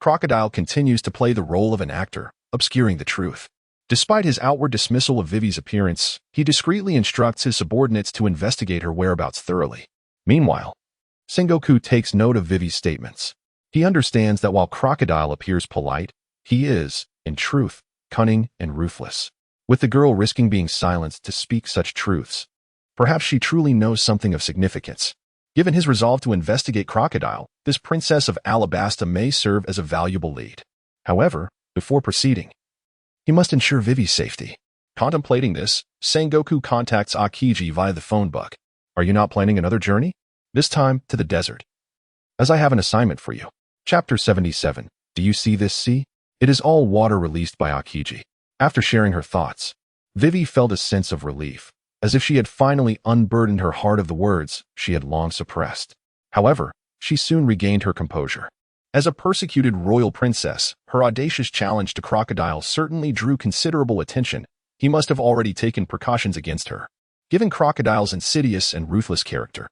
Crocodile continues to play the role of an actor, obscuring the truth. Despite his outward dismissal of Vivi's appearance, he discreetly instructs his subordinates to investigate her whereabouts thoroughly. Meanwhile, Sengoku takes note of Vivi's statements. He understands that while Crocodile appears polite, he is, in truth, cunning and ruthless. With the girl risking being silenced to speak such truths, perhaps she truly knows something of significance. Given his resolve to investigate Crocodile, this princess of Alabasta may serve as a valuable lead. However, before proceeding, he must ensure Vivi's safety. Contemplating this, Sengoku contacts Akiji via the phone book. Are you not planning another journey? This time to the desert. As I have an assignment for you. Chapter 77. Do you see this sea? It is all water released by Akiji. After sharing her thoughts, Vivi felt a sense of relief, as if she had finally unburdened her heart of the words she had long suppressed. However, she soon regained her composure. As a persecuted royal princess, her audacious challenge to Crocodile certainly drew considerable attention. He must have already taken precautions against her. Given Crocodile's insidious and ruthless character,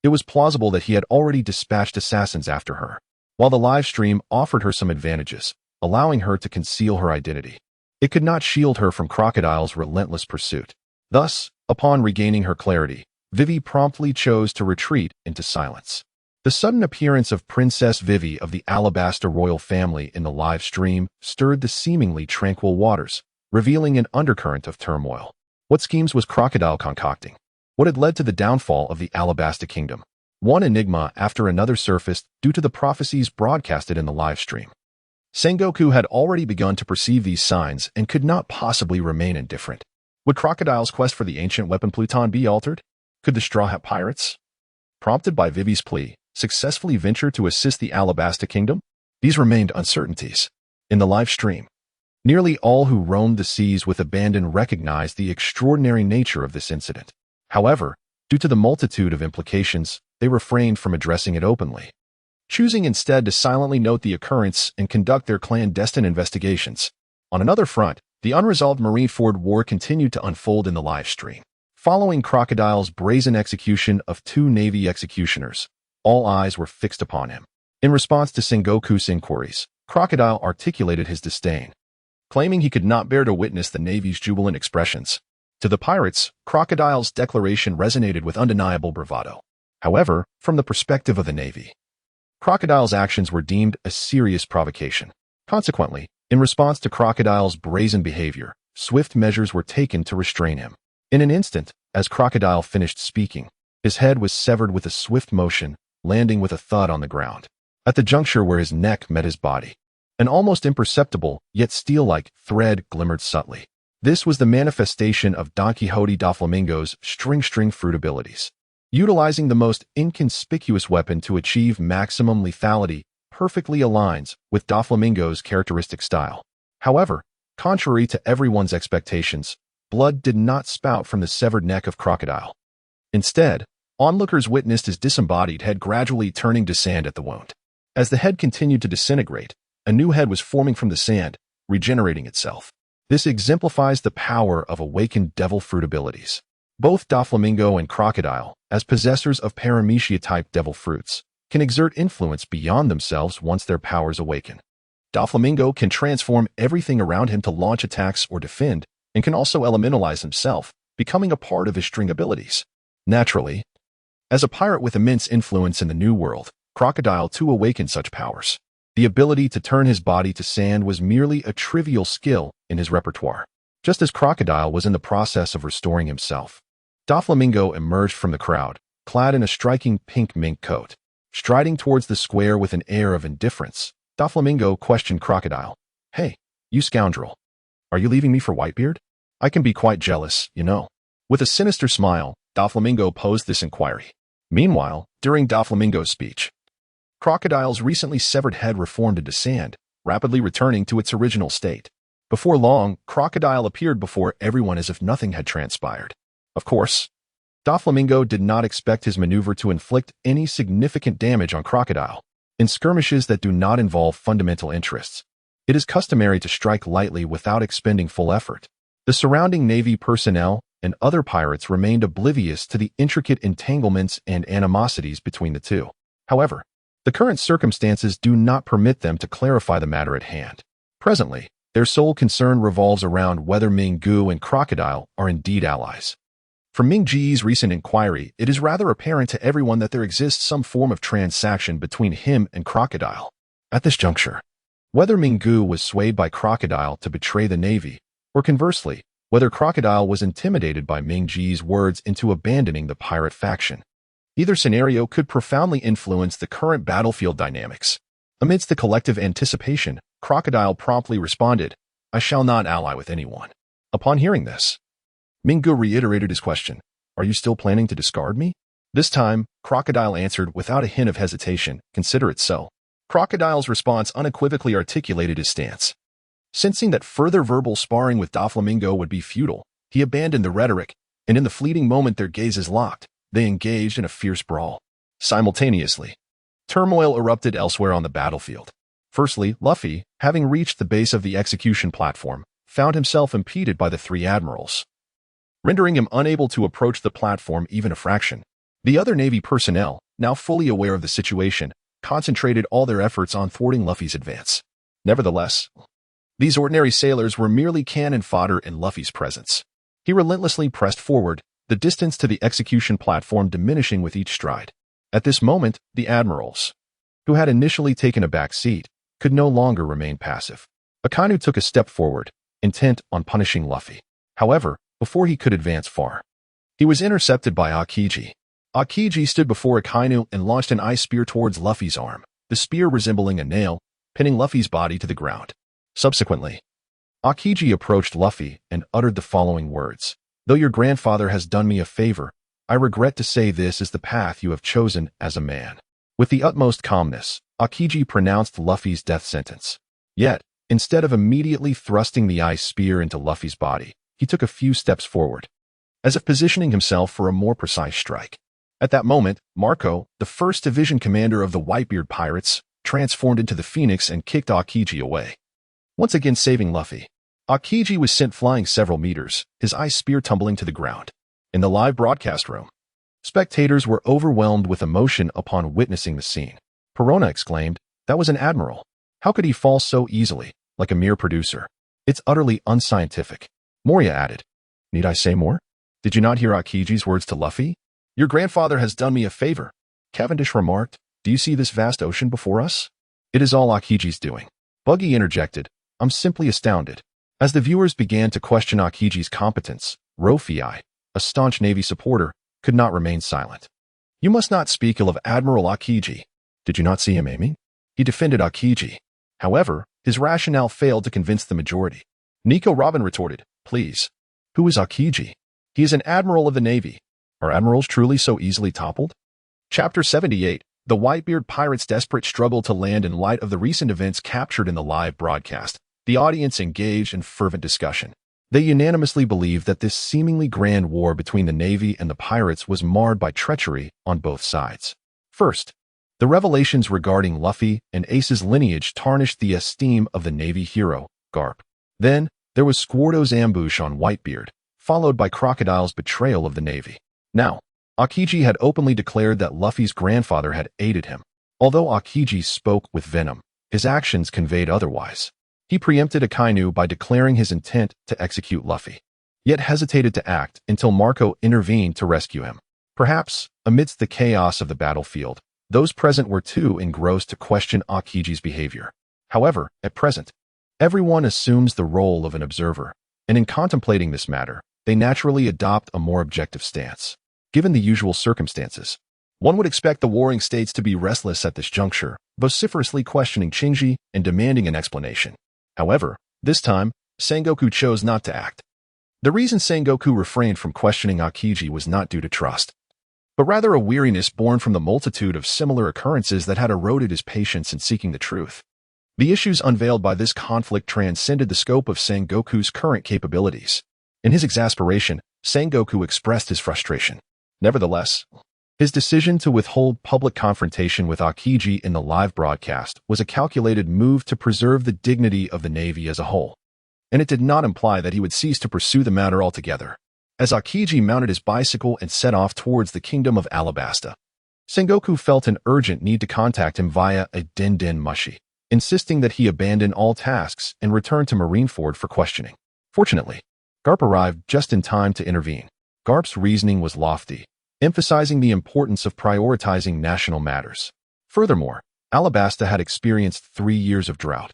it was plausible that he had already dispatched assassins after her. While the live stream offered her some advantages, allowing her to conceal her identity, it could not shield her from Crocodile's relentless pursuit. Thus, upon regaining her clarity, Vivi promptly chose to retreat into silence. The sudden appearance of Princess Vivi of the Alabasta royal family in the live stream stirred the seemingly tranquil waters, revealing an undercurrent of turmoil. What schemes was Crocodile concocting? What had led to the downfall of the Alabasta kingdom? One enigma after another surfaced due to the prophecies broadcasted in the live stream. Sengoku had already begun to perceive these signs and could not possibly remain indifferent. Would Crocodile's quest for the ancient weapon Pluton be altered? Could the Straw Hat Pirates, prompted by Vivi's plea, successfully venture to assist the Alabasta kingdom? These remained uncertainties. In the live stream, nearly all who roamed the seas with abandon recognized the extraordinary nature of this incident. However, due to the multitude of implications, they refrained from addressing it openly, choosing instead to silently note the occurrence and conduct their clandestine investigations. On another front, the unresolved Marineford War continued to unfold in the live stream. Following Crocodile's brazen execution of 2 Navy executioners, all eyes were fixed upon him. In response to Sengoku's inquiries, Crocodile articulated his disdain, claiming he could not bear to witness the Navy's jubilant expressions. To the pirates, Crocodile's declaration resonated with undeniable bravado. However, from the perspective of the Navy, Crocodile's actions were deemed a serious provocation. Consequently, in response to Crocodile's brazen behavior, swift measures were taken to restrain him. In an instant, as Crocodile finished speaking, his head was severed with a swift motion, landing with a thud on the ground. At the juncture where his neck met his body, an almost imperceptible, yet steel-like, thread glimmered subtly. This was the manifestation of Don Quixote da Flamingo's string fruit abilities. Utilizing the most inconspicuous weapon to achieve maximum lethality perfectly aligns with Doflamingo's characteristic style. However, contrary to everyone's expectations, blood did not spout from the severed neck of Crocodile. Instead, onlookers witnessed his disembodied head gradually turning to sand at the wound. As the head continued to disintegrate, a new head was forming from the sand, regenerating itself. This exemplifies the power of awakened devil fruit abilities. Both Doflamingo and Crocodile, as possessors of paramecia-type devil fruits, can exert influence beyond themselves once their powers awaken. Doflamingo can transform everything around him to launch attacks or defend, and can also elementalize himself, becoming a part of his string abilities. Naturally, as a pirate with immense influence in the New World, Crocodile too awakened such powers. The ability to turn his body to sand was merely a trivial skill in his repertoire. Just as Crocodile was in the process of restoring himself, Doflamingo emerged from the crowd, clad in a striking pink mink coat. Striding towards the square with an air of indifference, Doflamingo questioned Crocodile. "Hey, you scoundrel. Are you leaving me for Whitebeard? I can be quite jealous, you know." With a sinister smile, Doflamingo posed this inquiry. Meanwhile, during Doflamingo's speech, Crocodile's recently severed head reformed into sand, rapidly returning to its original state. Before long, Crocodile appeared before everyone as if nothing had transpired. Of course, Doflamingo did not expect his maneuver to inflict any significant damage on Crocodile. In skirmishes that do not involve fundamental interests, it is customary to strike lightly without expending full effort. The surrounding Navy personnel and other pirates remained oblivious to the intricate entanglements and animosities between the two. However, the current circumstances do not permit them to clarify the matter at hand. Presently, their sole concern revolves around whether Ming-Gu and Crocodile are indeed allies. From Ming-Ji's recent inquiry, it is rather apparent to everyone that there exists some form of transaction between him and Crocodile. At this juncture, whether Ming-Gu was swayed by Crocodile to betray the Navy, or conversely, whether Crocodile was intimidated by Ming-Ji's words into abandoning the pirate faction. Either scenario could profoundly influence the current battlefield dynamics. Amidst the collective anticipation, Crocodile promptly responded, "I shall not ally with anyone." Upon hearing this, Ming-Gu reiterated his question, "Are you still planning to discard me?" This time, Crocodile answered without a hint of hesitation, "Consider it so." Crocodile's response unequivocally articulated his stance. Sensing that further verbal sparring with Doflamingo would be futile, he abandoned the rhetoric, and in the fleeting moment their gazes locked, they engaged in a fierce brawl. Simultaneously, turmoil erupted elsewhere on the battlefield. Firstly, Luffy, having reached the base of the execution platform, found himself impeded by the three admirals, rendering him unable to approach the platform even a fraction. The other Navy personnel, now fully aware of the situation, concentrated all their efforts on thwarting Luffy's advance. Nevertheless, these ordinary sailors were merely cannon fodder in Luffy's presence. He relentlessly pressed forward, the distance to the execution platform diminishing with each stride. At this moment, the admirals, who had initially taken a back seat, could no longer remain passive. Akainu took a step forward, intent on punishing Luffy. However, before he could advance far, he was intercepted by Aokiji. Aokiji stood before Akainu and launched an ice spear towards Luffy's arm, the spear resembling a nail, pinning Luffy's body to the ground. Subsequently, Aokiji approached Luffy and uttered the following words. "Though your grandfather has done me a favor, I regret to say this is the path you have chosen as a man." With the utmost calmness, Aokiji pronounced Luffy's death sentence. Yet, instead of immediately thrusting the ice spear into Luffy's body, he took a few steps forward, as if positioning himself for a more precise strike. At that moment, Marco, the 1st Division commander of the Whitebeard Pirates, transformed into the Phoenix and kicked Aokiji away. Once again saving Luffy, Aokiji was sent flying several meters, his ice spear tumbling to the ground. In the live broadcast room, spectators were overwhelmed with emotion upon witnessing the scene. Perona exclaimed, "That was an admiral. How could he fall so easily, like a mere producer? It's utterly unscientific." Moria added, "Need I say more? Did you not hear Aokiji's words to Luffy? 'Your grandfather has done me a favor.'" Cavendish remarked, "Do you see this vast ocean before us? It is all Aokiji's doing." Buggy interjected, "I'm simply astounded." As the viewers began to question Aokiji's competence, Luo Fei, a staunch Navy supporter, could not remain silent. "You must not speak ill of Admiral Aokiji. Did you not see him aiming?" He defended Aokiji. However, his rationale failed to convince the majority. Nico Robin retorted, "Please, who is Aokiji? He is an admiral of the Navy. Are admirals truly so easily toppled? Chapter 78. The Whitebeard Pirates' desperate struggle to land. In light of the recent events captured in the live broadcast, the audience engaged in fervent discussion. They unanimously believed that this seemingly grand war between the Navy and the pirates was marred by treachery on both sides. First, the revelations regarding Luffy and Ace's lineage tarnished the esteem of the Navy hero, Garp. Then, there was Squarto's ambush on Whitebeard, followed by Crocodile's betrayal of the Navy. Now, Aokiji had openly declared that Luffy's grandfather had aided him. Although Aokiji spoke with venom, his actions conveyed otherwise. He preempted Akainu by declaring his intent to execute Luffy, yet hesitated to act until Marco intervened to rescue him. Perhaps, amidst the chaos of the battlefield, those present were too engrossed to question Aokiji's behavior. However, at present, everyone assumes the role of an observer, and in contemplating this matter, they naturally adopt a more objective stance. Given the usual circumstances, one would expect the warring states to be restless at this juncture, vociferously questioning Shinji and demanding an explanation. However, this time, Sengoku chose not to act. The reason Sengoku refrained from questioning Aokiji was not due to trust, but rather a weariness born from the multitude of similar occurrences that had eroded his patience in seeking the truth. The issues unveiled by this conflict transcended the scope of Sengoku's current capabilities. In his exasperation, Sengoku expressed his frustration. Nevertheless, his decision to withhold public confrontation with Aokiji in the live broadcast was a calculated move to preserve the dignity of the Navy as a whole, and it did not imply that he would cease to pursue the matter altogether. As Aokiji mounted his bicycle and set off towards the kingdom of Alabasta, Sengoku felt an urgent need to contact him via a den mushi, insisting that he abandon all tasks and return to Marineford for questioning. Fortunately, Garp arrived just in time to intervene. Garp's reasoning was lofty, emphasizing the importance of prioritizing national matters. Furthermore, Alabasta had experienced 3 years of drought,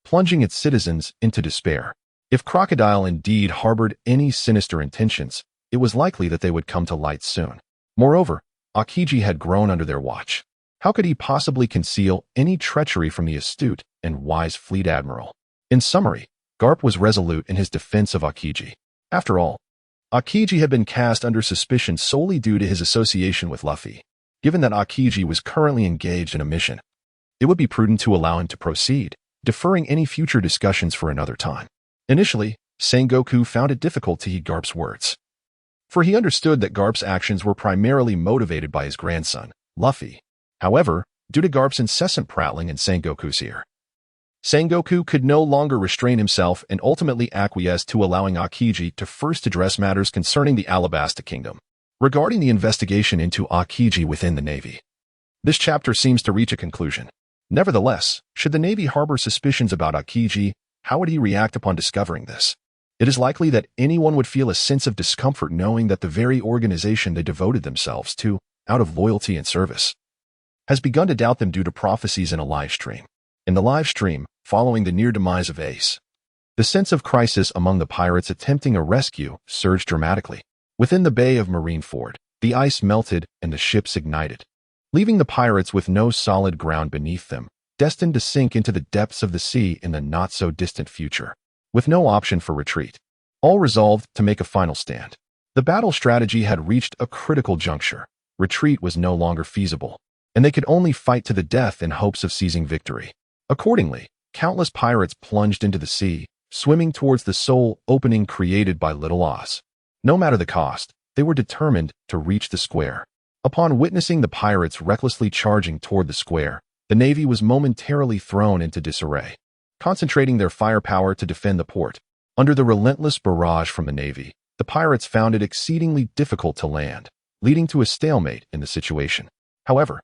plunging its citizens into despair. If Crocodile indeed harbored any sinister intentions, it was likely that they would come to light soon. Moreover, Aokiji had grown under their watch. How could he possibly conceal any treachery from the astute and wise fleet admiral? In summary, Garp was resolute in his defense of Aokiji. After all, Aokiji had been cast under suspicion solely due to his association with Luffy. Given that Aokiji was currently engaged in a mission, it would be prudent to allow him to proceed, deferring any future discussions for another time. Initially, Sengoku found it difficult to heed Garp's words, for he understood that Garp's actions were primarily motivated by his grandson, Luffy. However, due to Garp's incessant prattling in Sengoku's ear, Sengoku could no longer restrain himself and ultimately acquiesced to allowing Aokiji to first address matters concerning the Alabasta Kingdom. Regarding the investigation into Aokiji within the Navy, this chapter seems to reach a conclusion. Nevertheless, should the Navy harbor suspicions about Aokiji, how would he react upon discovering this? It is likely that anyone would feel a sense of discomfort knowing that the very organization they devoted themselves to, out of loyalty and service, has begun to doubt them due to prophecies in a live stream. In the live stream, following the near demise of Ace, the sense of crisis among the pirates attempting a rescue surged dramatically. Within the bay of Marineford, the ice melted and the ships ignited, leaving the pirates with no solid ground beneath them, destined to sink into the depths of the sea in the not-so-distant future, with no option for retreat. All resolved to make a final stand. The battle strategy had reached a critical juncture. Retreat was no longer feasible, and they could only fight to the death in hopes of seizing victory. Accordingly, countless pirates plunged into the sea, swimming towards the sole opening created by Little Oz. No matter the cost, they were determined to reach the square. Upon witnessing the pirates recklessly charging toward the square, the Navy was momentarily thrown into disarray. Concentrating their firepower to defend the port, under the relentless barrage from the Navy, the pirates found it exceedingly difficult to land, leading to a stalemate in the situation. However,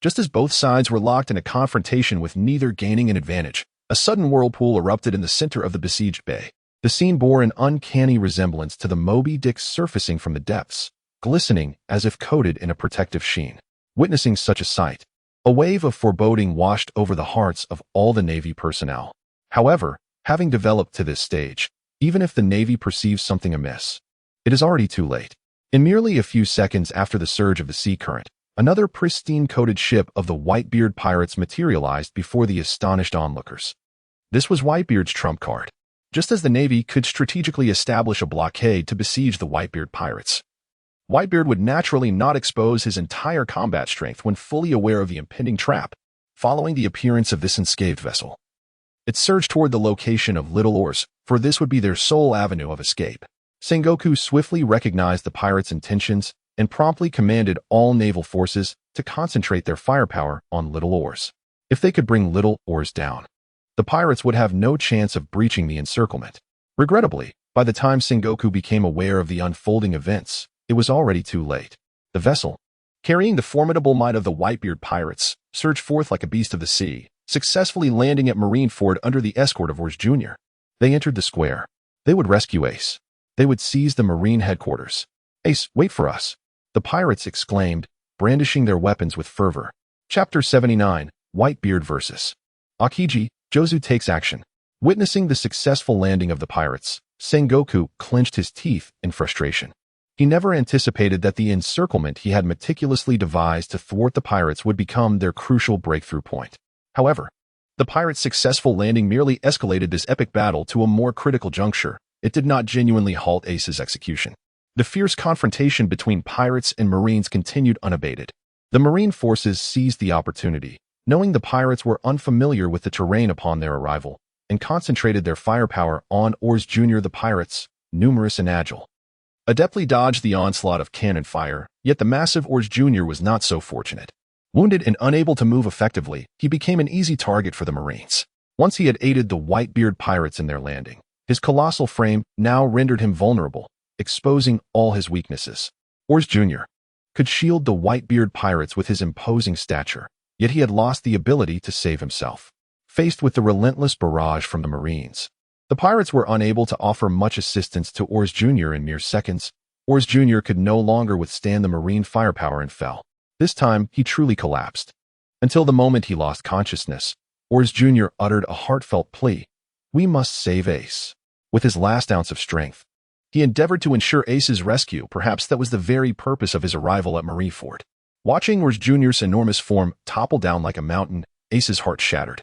just as both sides were locked in a confrontation with neither gaining an advantage, a sudden whirlpool erupted in the center of the besieged bay. The scene bore an uncanny resemblance to the Moby Dick surfacing from the depths, glistening as if coated in a protective sheen. Witnessing such a sight, a wave of foreboding washed over the hearts of all the Navy personnel. However, having developed to this stage, even if the Navy perceives something amiss, it is already too late. In merely a few seconds after the surge of the sea current, another pristine-coated ship of the Whitebeard pirates materialized before the astonished onlookers. This was Whitebeard's trump card. Just as the Navy could strategically establish a blockade to besiege the Whitebeard pirates, Whitebeard would naturally not expose his entire combat strength when fully aware of the impending trap. Following the appearance of this unscathed vessel, it surged toward the location of Little Oars, for this would be their sole avenue of escape. Sengoku swiftly recognized the pirates' intentions and promptly commanded all naval forces to concentrate their firepower on Little Oars. If they could bring Little Oars down, the pirates would have no chance of breaching the encirclement. Regrettably, by the time Sengoku became aware of the unfolding events, it was already too late. The vessel, carrying the formidable might of the Whitebeard pirates, surged forth like a beast of the sea, successfully landing at Marineford under the escort of Oars Jr. They entered the square. They would rescue Ace. They would seize the Marine headquarters. "Ace, wait for us," the pirates exclaimed, brandishing their weapons with fervor. Chapter 79, Whitebeard vs. Akiji, Jozu takes action. Witnessing the successful landing of the pirates, Sengoku clenched his teeth in frustration. He never anticipated that the encirclement he had meticulously devised to thwart the pirates would become their crucial breakthrough point. However, the pirates' successful landing merely escalated this epic battle to a more critical juncture. It did not genuinely halt Ace's execution. The fierce confrontation between pirates and Marines continued unabated. The Marine forces seized the opportunity, knowing the pirates were unfamiliar with the terrain upon their arrival, and concentrated their firepower on Oars Jr. The pirates, numerous and agile, adeptly dodged the onslaught of cannon fire, yet the massive Oars Jr. was not so fortunate. Wounded and unable to move effectively, he became an easy target for the Marines. Once he had aided the Whitebeard pirates in their landing, his colossal frame now rendered him vulnerable, exposing all his weaknesses. Oars Jr. could shield the Whitebeard pirates with his imposing stature, yet he had lost the ability to save himself. Faced with the relentless barrage from the Marines, the pirates were unable to offer much assistance to Oars Jr. in mere seconds. Oars Jr. could no longer withstand the Marine firepower and fell. This time, he truly collapsed. Until the moment he lost consciousness, Oars Jr. uttered a heartfelt plea. "We must save Ace." With his last ounce of strength, he endeavored to ensure Ace's rescue. Perhaps that was the very purpose of his arrival at Marineford. Watching Oars Jr.'s enormous form topple down like a mountain, Ace's heart shattered.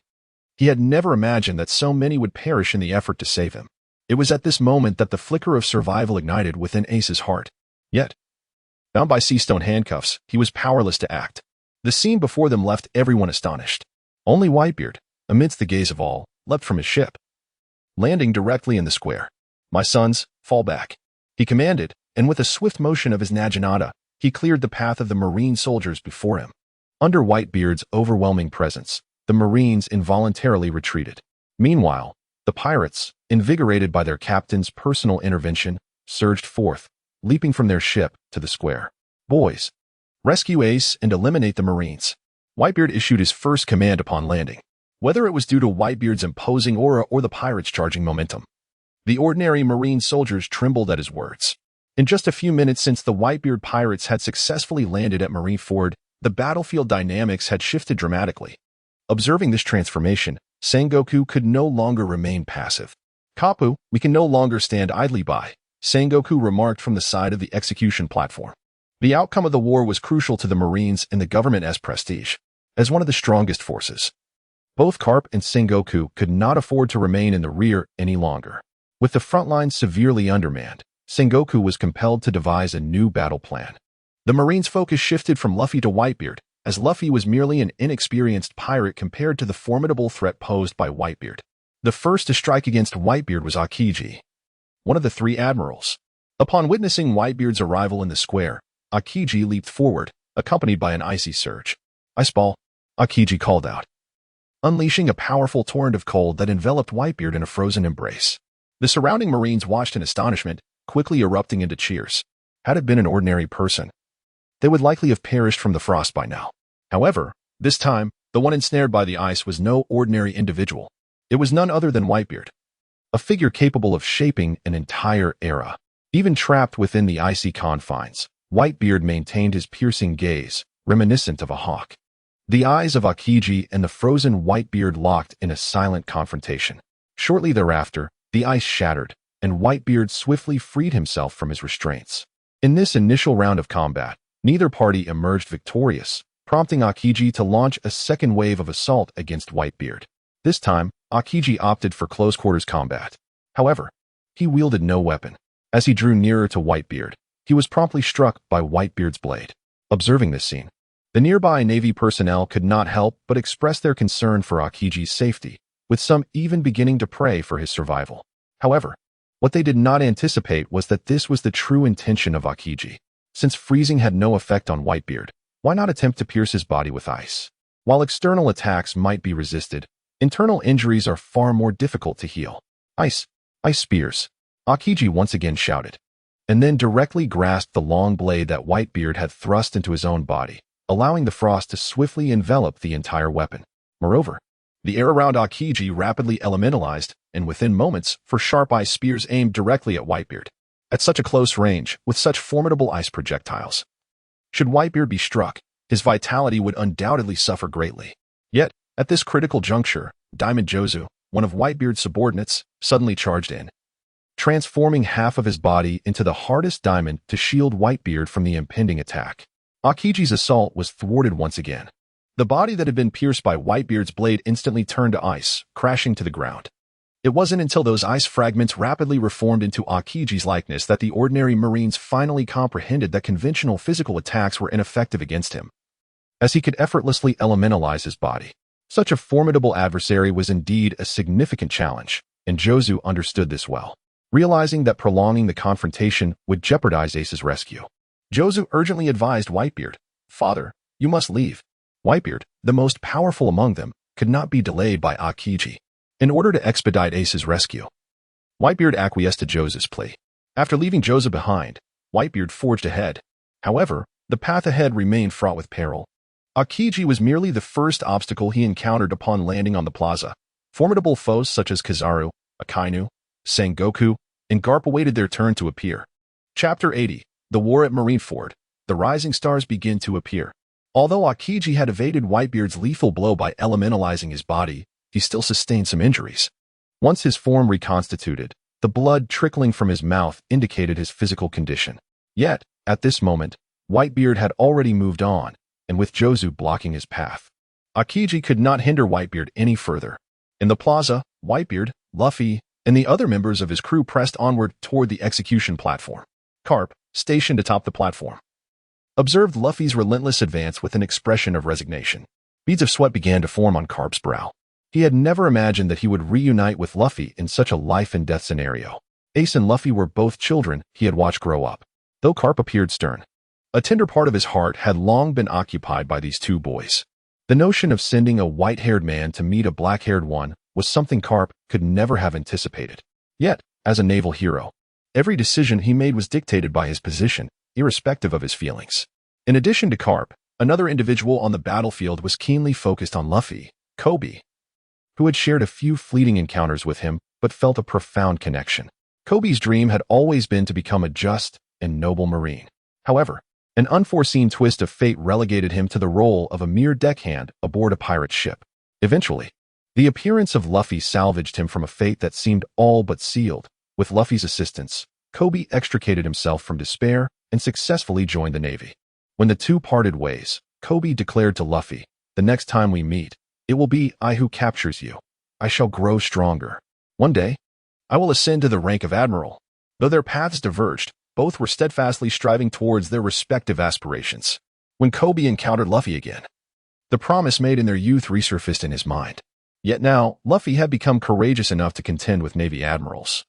He had never imagined that so many would perish in the effort to save him. It was at this moment that the flicker of survival ignited within Ace's heart. Yet, bound by sea stone handcuffs, he was powerless to act. The scene before them left everyone astonished. Only Whitebeard, amidst the gaze of all, leapt from his ship, landing directly in the square. "My sons, fall back," he commanded, and with a swift motion of his naginata, he cleared the path of the Marine soldiers before him. Under Whitebeard's overwhelming presence, the Marines involuntarily retreated. Meanwhile, the pirates, invigorated by their captain's personal intervention, surged forth, leaping from their ship to the square. "Boys, rescue Ace and eliminate the Marines." Whitebeard issued his first command upon landing. Whether it was due to Whitebeard's imposing aura or the pirates' charging momentum, the ordinary Marine soldiers trembled at his words. In just a few minutes since the Whitebeard pirates had successfully landed at Marineford, the battlefield dynamics had shifted dramatically. Observing this transformation, Sengoku could no longer remain passive. "Kapu, we can no longer stand idly by," Sengoku remarked from the side of the execution platform. The outcome of the war was crucial to the Marines and the government's prestige. As one of the strongest forces, both Garp and Sengoku could not afford to remain in the rear any longer. With the front line severely undermanned, Sengoku was compelled to devise a new battle plan. The Marines' focus shifted from Luffy to Whitebeard, as Luffy was merely an inexperienced pirate compared to the formidable threat posed by Whitebeard. The first to strike against Whitebeard was Akiji, one of the three admirals. Upon witnessing Whitebeard's arrival in the square, Akiji leaped forward, accompanied by an icy surge. "Ice ball," Akiji called out, unleashing a powerful torrent of cold that enveloped Whitebeard in a frozen embrace. The surrounding Marines watched in astonishment, quickly erupting into cheers. Had it been an ordinary person, they would likely have perished from the frost by now. However, this time, the one ensnared by the ice was no ordinary individual. It was none other than Whitebeard, a figure capable of shaping an entire era. Even trapped within the icy confines, Whitebeard maintained his piercing gaze, reminiscent of a hawk. The eyes of Akiji and the frozen Whitebeard locked in a silent confrontation. Shortly thereafter, the ice shattered, and Whitebeard swiftly freed himself from his restraints. In this initial round of combat, neither party emerged victorious, prompting Akiji to launch a second wave of assault against Whitebeard. This time, Akiji opted for close-quarters combat. However, he wielded no weapon. As he drew nearer to Whitebeard, he was promptly struck by Whitebeard's blade. Observing this scene, the nearby Navy personnel could not help but express their concern for Akiji's safety, with some even beginning to pray for his survival. However, what they did not anticipate was that this was the true intention of Akiji. Since freezing had no effect on Whitebeard, why not attempt to pierce his body with ice? While external attacks might be resisted, internal injuries are far more difficult to heal. Ice spears, Akiji once again shouted, and then directly grasped the long blade that Whitebeard had thrust into his own body, allowing the frost to swiftly envelop the entire weapon. Moreover, the air around Akiji rapidly elementalized, and within moments, for sharp ice spears aimed directly at Whitebeard. At such a close range, with such formidable ice projectiles, should Whitebeard be struck, his vitality would undoubtedly suffer greatly. Yet, at this critical juncture, Diamond Jozu, one of Whitebeard's subordinates, suddenly charged in, transforming half of his body into the hardest diamond to shield Whitebeard from the impending attack. Akiji's assault was thwarted once again. The body that had been pierced by Whitebeard's blade instantly turned to ice, crashing to the ground. It wasn't until those ice fragments rapidly reformed into Akiji's likeness that the ordinary Marines finally comprehended that conventional physical attacks were ineffective against him, as he could effortlessly elementalize his body. Such a formidable adversary was indeed a significant challenge, and Jozu understood this well. Realizing that prolonging the confrontation would jeopardize Ace's rescue, Jozu urgently advised Whitebeard, "Father, you must leave." Whitebeard, the most powerful among them, could not be delayed by Akiji. In order to expedite Ace's rescue, Whitebeard acquiesced to Jozu's plea. After leaving Jozu behind, Whitebeard forged ahead. However, the path ahead remained fraught with peril. Akiji was merely the first obstacle he encountered upon landing on the plaza. Formidable foes such as Kizaru, Akainu, Sengoku, and Garp awaited their turn to appear. Chapter 80, The War at Marineford. The rising stars begin to appear. Although Akiji had evaded Whitebeard's lethal blow by elementalizing his body, he still sustained some injuries. Once his form reconstituted, the blood trickling from his mouth indicated his physical condition. Yet, at this moment, Whitebeard had already moved on, and with Jozu blocking his path, Akiji could not hinder Whitebeard any further. In the plaza, Whitebeard, Luffy, and the other members of his crew pressed onward toward the execution platform. Garp, stationed atop the platform, observed Luffy's relentless advance with an expression of resignation. Beads of sweat began to form on Garp's brow. He had never imagined that he would reunite with Luffy in such a life-and-death scenario. Ace and Luffy were both children he had watched grow up. Though Garp appeared stern, a tender part of his heart had long been occupied by these two boys. The notion of sending a white-haired man to meet a black-haired one was something Garp could never have anticipated. Yet, as a naval hero, every decision he made was dictated by his position, irrespective of his feelings. In addition to Garp, another individual on the battlefield was keenly focused on Luffy, Kobe, who had shared a few fleeting encounters with him but felt a profound connection. Kobe's dream had always been to become a just and noble Marine. However, an unforeseen twist of fate relegated him to the role of a mere deckhand aboard a pirate ship. Eventually, the appearance of Luffy salvaged him from a fate that seemed all but sealed. With Luffy's assistance, Kobe extricated himself from despair and successfully joined the Navy. When the two parted ways, Kobe declared to Luffy, "The next time we meet, it will be I who captures you. I shall grow stronger. One day, I will ascend to the rank of admiral." Though their paths diverged, both were steadfastly striving towards their respective aspirations. When Kobe encountered Luffy again, the promise made in their youth resurfaced in his mind. Yet now, Luffy had become courageous enough to contend with Navy admirals,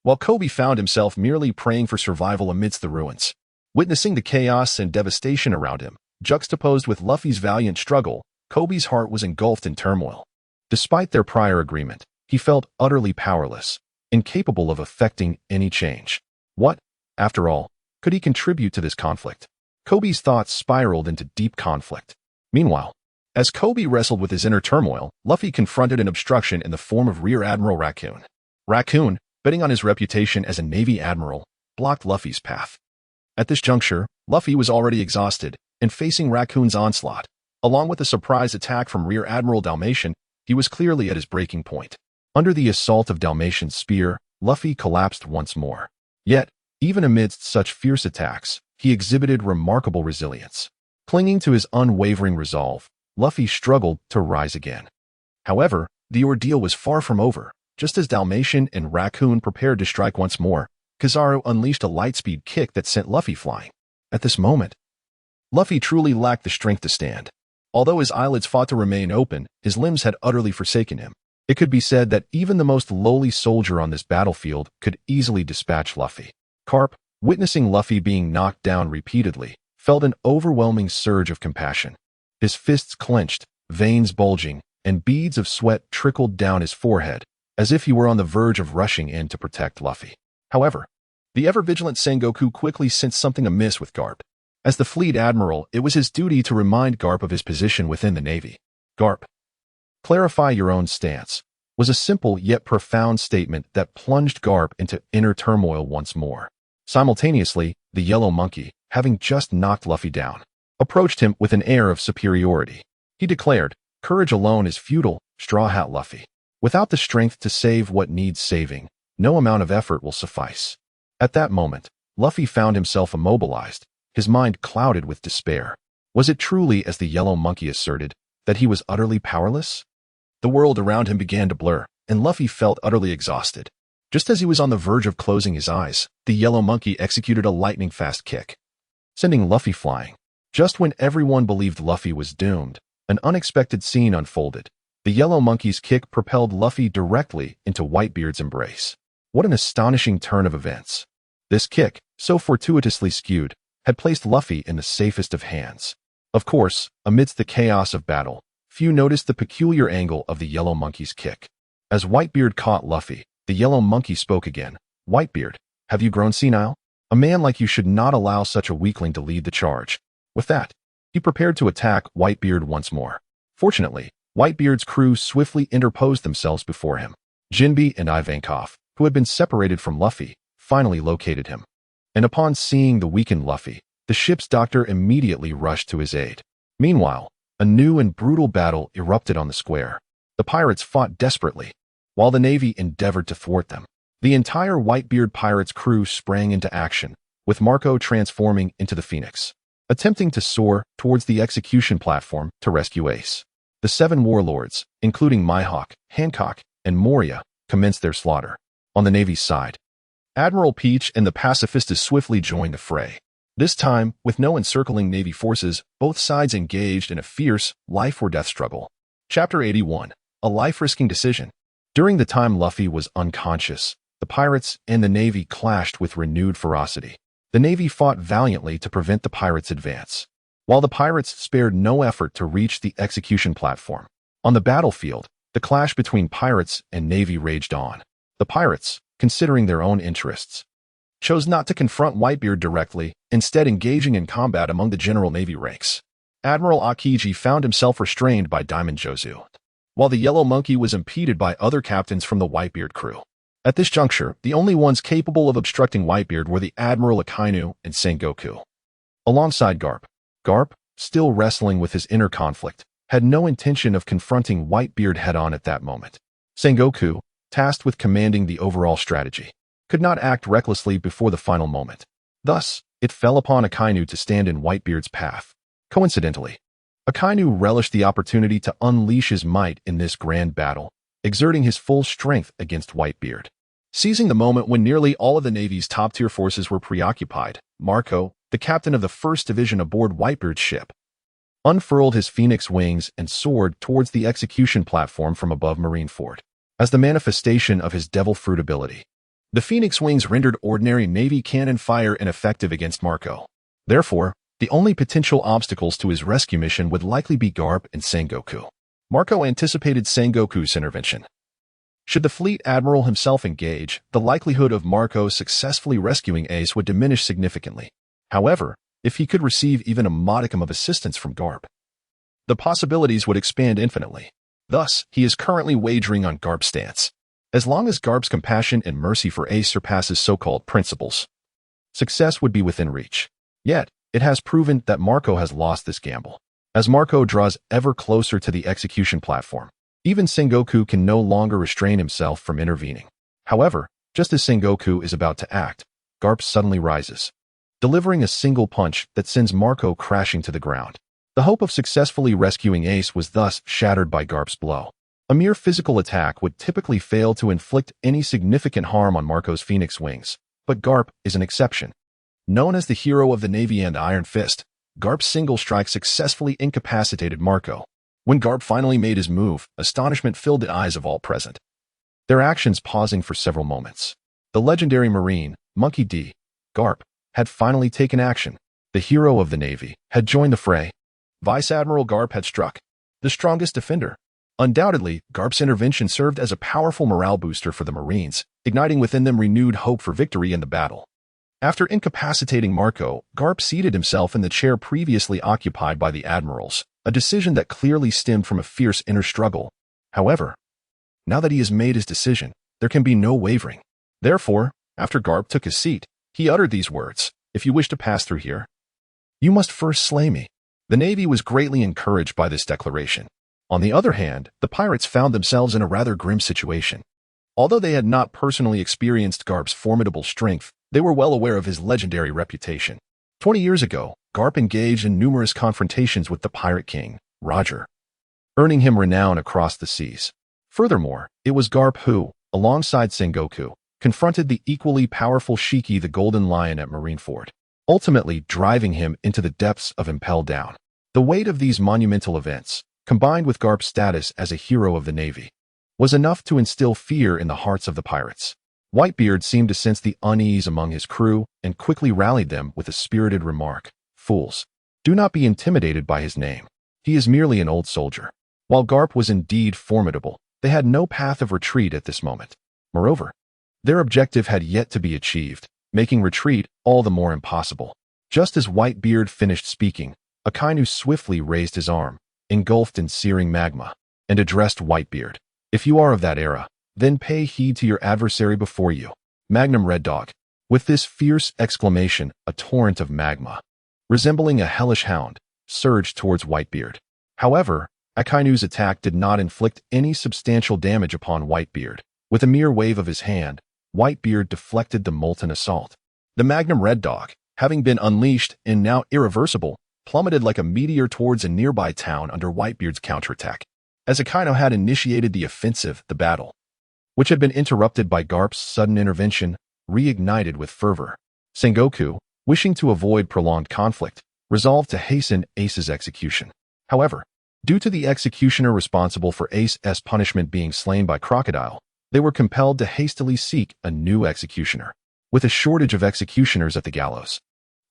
while Kobe found himself merely praying for survival amidst the ruins. Witnessing the chaos and devastation around him, juxtaposed with Luffy's valiant struggle, Kobe's heart was engulfed in turmoil. Despite their prior agreement, he felt utterly powerless, incapable of effecting any change. What, after all, could he contribute to this conflict? Kobe's thoughts spiraled into deep conflict. Meanwhile, as Kobe wrestled with his inner turmoil, Luffy confronted an obstruction in the form of Rear Admiral Raccoon. Raccoon, betting on his reputation as a Navy admiral, blocked Luffy's path. At this juncture, Luffy was already exhausted and facing Raccoon's onslaught. Along with a surprise attack from Rear Admiral Dalmatian, he was clearly at his breaking point. Under the assault of Dalmatian's spear, Luffy collapsed once more. Yet, even amidst such fierce attacks, he exhibited remarkable resilience. Clinging to his unwavering resolve, Luffy struggled to rise again. However, the ordeal was far from over. Just as Dalmatian and Raccoon prepared to strike once more, Kizaru unleashed a lightspeed kick that sent Luffy flying. At this moment, Luffy truly lacked the strength to stand. Although his eyelids fought to remain open, his limbs had utterly forsaken him. It could be said that even the most lowly soldier on this battlefield could easily dispatch Luffy. Garp, witnessing Luffy being knocked down repeatedly, felt an overwhelming surge of compassion. His fists clenched, veins bulging, and beads of sweat trickled down his forehead, as if he were on the verge of rushing in to protect Luffy. However, the ever-vigilant Sengoku quickly sensed something amiss with Garp. As the fleet admiral, it was his duty to remind Garp of his position within the Navy. Garp, clarify your own stance, was a simple yet profound statement that plunged Garp into inner turmoil once more. Simultaneously, the Yellow Monkey, having just knocked Luffy down, approached him with an air of superiority. He declared, "Courage alone is futile, Straw Hat Luffy. Without the strength to save what needs saving, no amount of effort will suffice." At that moment, Luffy found himself immobilized, his mind clouded with despair. Was it truly, as the Yellow Monkey asserted, that he was utterly powerless? The world around him began to blur, and Luffy felt utterly exhausted. Just as he was on the verge of closing his eyes, the Yellow Monkey executed a lightning-fast kick, sending Luffy flying. Just when everyone believed Luffy was doomed, an unexpected scene unfolded. The Yellow Monkey's kick propelled Luffy directly into Whitebeard's embrace. What an astonishing turn of events. This kick, so fortuitously skewed, had placed Luffy in the safest of hands. Of course, amidst the chaos of battle, few noticed the peculiar angle of the Yellow Monkey's kick. As Whitebeard caught Luffy, the Yellow Monkey spoke again. "Whitebeard, have you grown senile? A man like you should not allow such a weakling to lead the charge." With that, he prepared to attack Whitebeard once more. Fortunately, Whitebeard's crew swiftly interposed themselves before him. Jinbe and Ivankov, who had been separated from Luffy, finally located him. And upon seeing the weakened Luffy, the ship's doctor immediately rushed to his aid. Meanwhile, a new and brutal battle erupted on the square. The pirates fought desperately, while the Navy endeavored to thwart them. The entire Whitebeard pirates' crew sprang into action, with Marco transforming into the Phoenix, attempting to soar towards the execution platform to rescue Ace. The 7 warlords, including Mihawk, Hancock, and Moria, commenced their slaughter. On the Navy's side, Admiral Peach and the pacifistas swiftly joined the fray. This time, with no encircling Navy forces, both sides engaged in a fierce life-or-death struggle. Chapter 81. A life-risking decision. During the time Luffy was unconscious, the pirates and the Navy clashed with renewed ferocity. The Navy fought valiantly to prevent the pirates' advance, while the pirates spared no effort to reach the execution platform. On the battlefield, the clash between pirates and Navy raged on. The pirates, considering their own interests, chose not to confront Whitebeard directly, instead engaging in combat among the general Navy ranks. Admiral Akiji found himself restrained by Diamond Jozu, while the Yellow Monkey was impeded by other captains from the Whitebeard crew. At this juncture, the only ones capable of obstructing Whitebeard were the Admiral Akainu and Sengoku. Alongside Garp, still wrestling with his inner conflict, had no intention of confronting Whitebeard head-on at that moment. Sengoku, tasked with commanding the overall strategy, could not act recklessly before the final moment. Thus, it fell upon Akainu to stand in Whitebeard's path. Coincidentally, Akainu relished the opportunity to unleash his might in this grand battle, exerting his full strength against Whitebeard. Seizing the moment when nearly all of the Navy's top-tier forces were preoccupied, Marco, the captain of the 1st Division aboard Whitebeard's ship, unfurled his phoenix wings and soared towards the execution platform from above Marineford. As the manifestation of his devil fruit ability, the phoenix wings rendered ordinary Navy cannon fire ineffective against Marco. Therefore, the only potential obstacles to his rescue mission would likely be Garp and Sengoku. Marco anticipated Sengoku's intervention. Should the fleet admiral himself engage, the likelihood of Marco successfully rescuing Ace would diminish significantly. However, if he could receive even a modicum of assistance from Garp, the possibilities would expand infinitely. Thus, he is currently wagering on Garp's stance. As long as Garp's compassion and mercy for Ace surpasses so-called principles, success would be within reach. Yet, it has proven that Marco has lost this gamble. As Marco draws ever closer to the execution platform, even Sengoku can no longer restrain himself from intervening. However, just as Sengoku is about to act, Garp suddenly rises, delivering a single punch that sends Marco crashing to the ground. The hope of successfully rescuing Ace was thus shattered by Garp's blow. A mere physical attack would typically fail to inflict any significant harm on Marco's phoenix wings, But Garp is an exception. Known as the hero of the Navy and Iron Fist, Garp's single strike successfully incapacitated Marco. When Garp finally made his move, astonishment filled the eyes of all present, their actions pausing for several moments. The legendary Marine, Monkey D. Garp, had finally taken action. The hero of the Navy had joined the fray. Vice Admiral Garp had struck. The strongest defender. Undoubtedly, Garp's intervention served as a powerful morale booster for the Marines, igniting within them renewed hope for victory in the battle. After incapacitating Marco, Garp seated himself in the chair previously occupied by the admirals, a decision that clearly stemmed from a fierce inner struggle. However, now that he has made his decision, there can be no wavering. Therefore, after Garp took his seat, he uttered these words: "If you wish to pass through here, you must first slay me." The Navy was greatly encouraged by this declaration. On the other hand, the pirates found themselves in a rather grim situation. Although they had not personally experienced Garp's formidable strength, they were well aware of his legendary reputation. 20 years ago, Garp engaged in numerous confrontations with the Pirate King, Roger, earning him renown across the seas. Furthermore, it was Garp who, alongside Sengoku, confronted the equally powerful Shiki the Golden Lion at Marineford, ultimately driving him into the depths of Impel Down. The weight of these monumental events, combined with Garp's status as a hero of the Navy, was enough to instill fear in the hearts of the pirates. Whitebeard seemed to sense the unease among his crew and quickly rallied them with a spirited remark: "Fools, do not be intimidated by his name. He is merely an old soldier." While Garp was indeed formidable, they had no path of retreat at this moment. Moreover, their objective had yet to be achieved, making retreat all the more impossible. Just as Whitebeard finished speaking, Akainu swiftly raised his arm, engulfed in searing magma, and addressed Whitebeard. "If you are of that era, then pay heed to your adversary before you, Magnum Red Dog." With this fierce exclamation, a torrent of magma, resembling a hellish hound, surged towards Whitebeard. However, Akainu's attack did not inflict any substantial damage upon Whitebeard. With a mere wave of his hand, Whitebeard deflected the molten assault. The Magnum Red Dog, having been unleashed and now irreversible, plummeted like a meteor towards a nearby town under Whitebeard's counterattack. As Akainu had initiated the offensive, the battle, which had been interrupted by Garp's sudden intervention, reignited with fervor. Sengoku, wishing to avoid prolonged conflict, resolved to hasten Ace's execution. However, due to the executioner responsible for Ace's punishment being slain by Crocodile, they were compelled to hastily seek a new executioner. With a shortage of executioners at the gallows,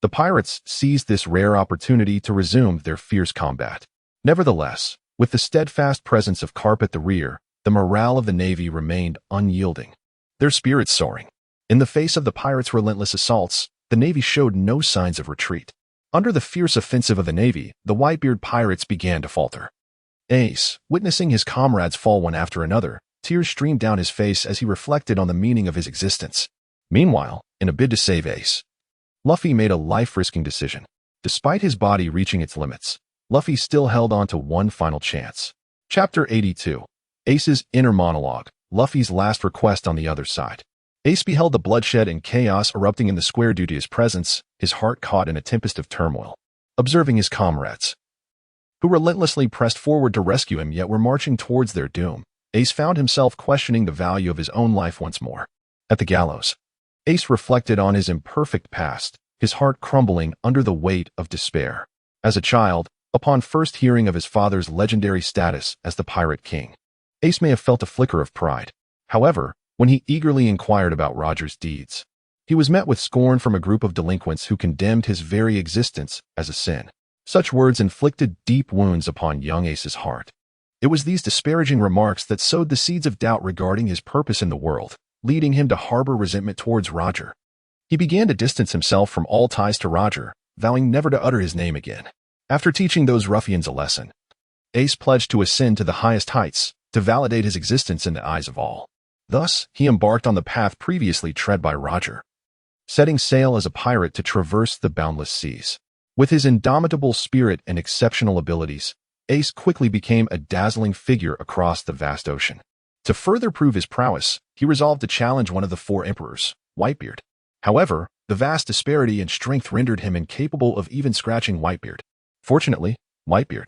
the pirates seized this rare opportunity to resume their fierce combat. Nevertheless, with the steadfast presence of Garp at the rear, the morale of the Navy remained unyielding, their spirits soaring. In the face of the pirates' relentless assaults, the Navy showed no signs of retreat. Under the fierce offensive of the Navy, the Whitebeard pirates began to falter. Ace, witnessing his comrades fall one after another, tears streamed down his face as he reflected on the meaning of his existence. Meanwhile, in a bid to save Ace, Luffy made a life-risking decision. Despite his body reaching its limits, Luffy still held on to one final chance. Chapter 82. Ace's inner monologue, Luffy's last request on the other side. Ace beheld the bloodshed and chaos erupting in the square due to his presence, his heart caught in a tempest of turmoil. Observing his comrades, who relentlessly pressed forward to rescue him yet were marching towards their doom, Ace found himself questioning the value of his own life once more. At the gallows, Ace reflected on his imperfect past, his heart crumbling under the weight of despair. As a child, upon first hearing of his father's legendary status as the Pirate King, Ace may have felt a flicker of pride. However, when he eagerly inquired about Roger's deeds, he was met with scorn from a group of delinquents who condemned his very existence as a sin. Such words inflicted deep wounds upon young Ace's heart. It was these disparaging remarks that sowed the seeds of doubt regarding his purpose in the world, leading him to harbor resentment towards Roger. He began to distance himself from all ties to Roger, vowing never to utter his name again. After teaching those ruffians a lesson, Ace pledged to ascend to the highest heights, to validate his existence in the eyes of all. Thus, he embarked on the path previously tread by Roger, setting sail as a pirate to traverse the boundless seas. With his indomitable spirit and exceptional abilities, Ace quickly became a dazzling figure across the vast ocean. To further prove his prowess, he resolved to challenge one of the four emperors, Whitebeard. However, the vast disparity in strength rendered him incapable of even scratching Whitebeard. Fortunately, Whitebeard,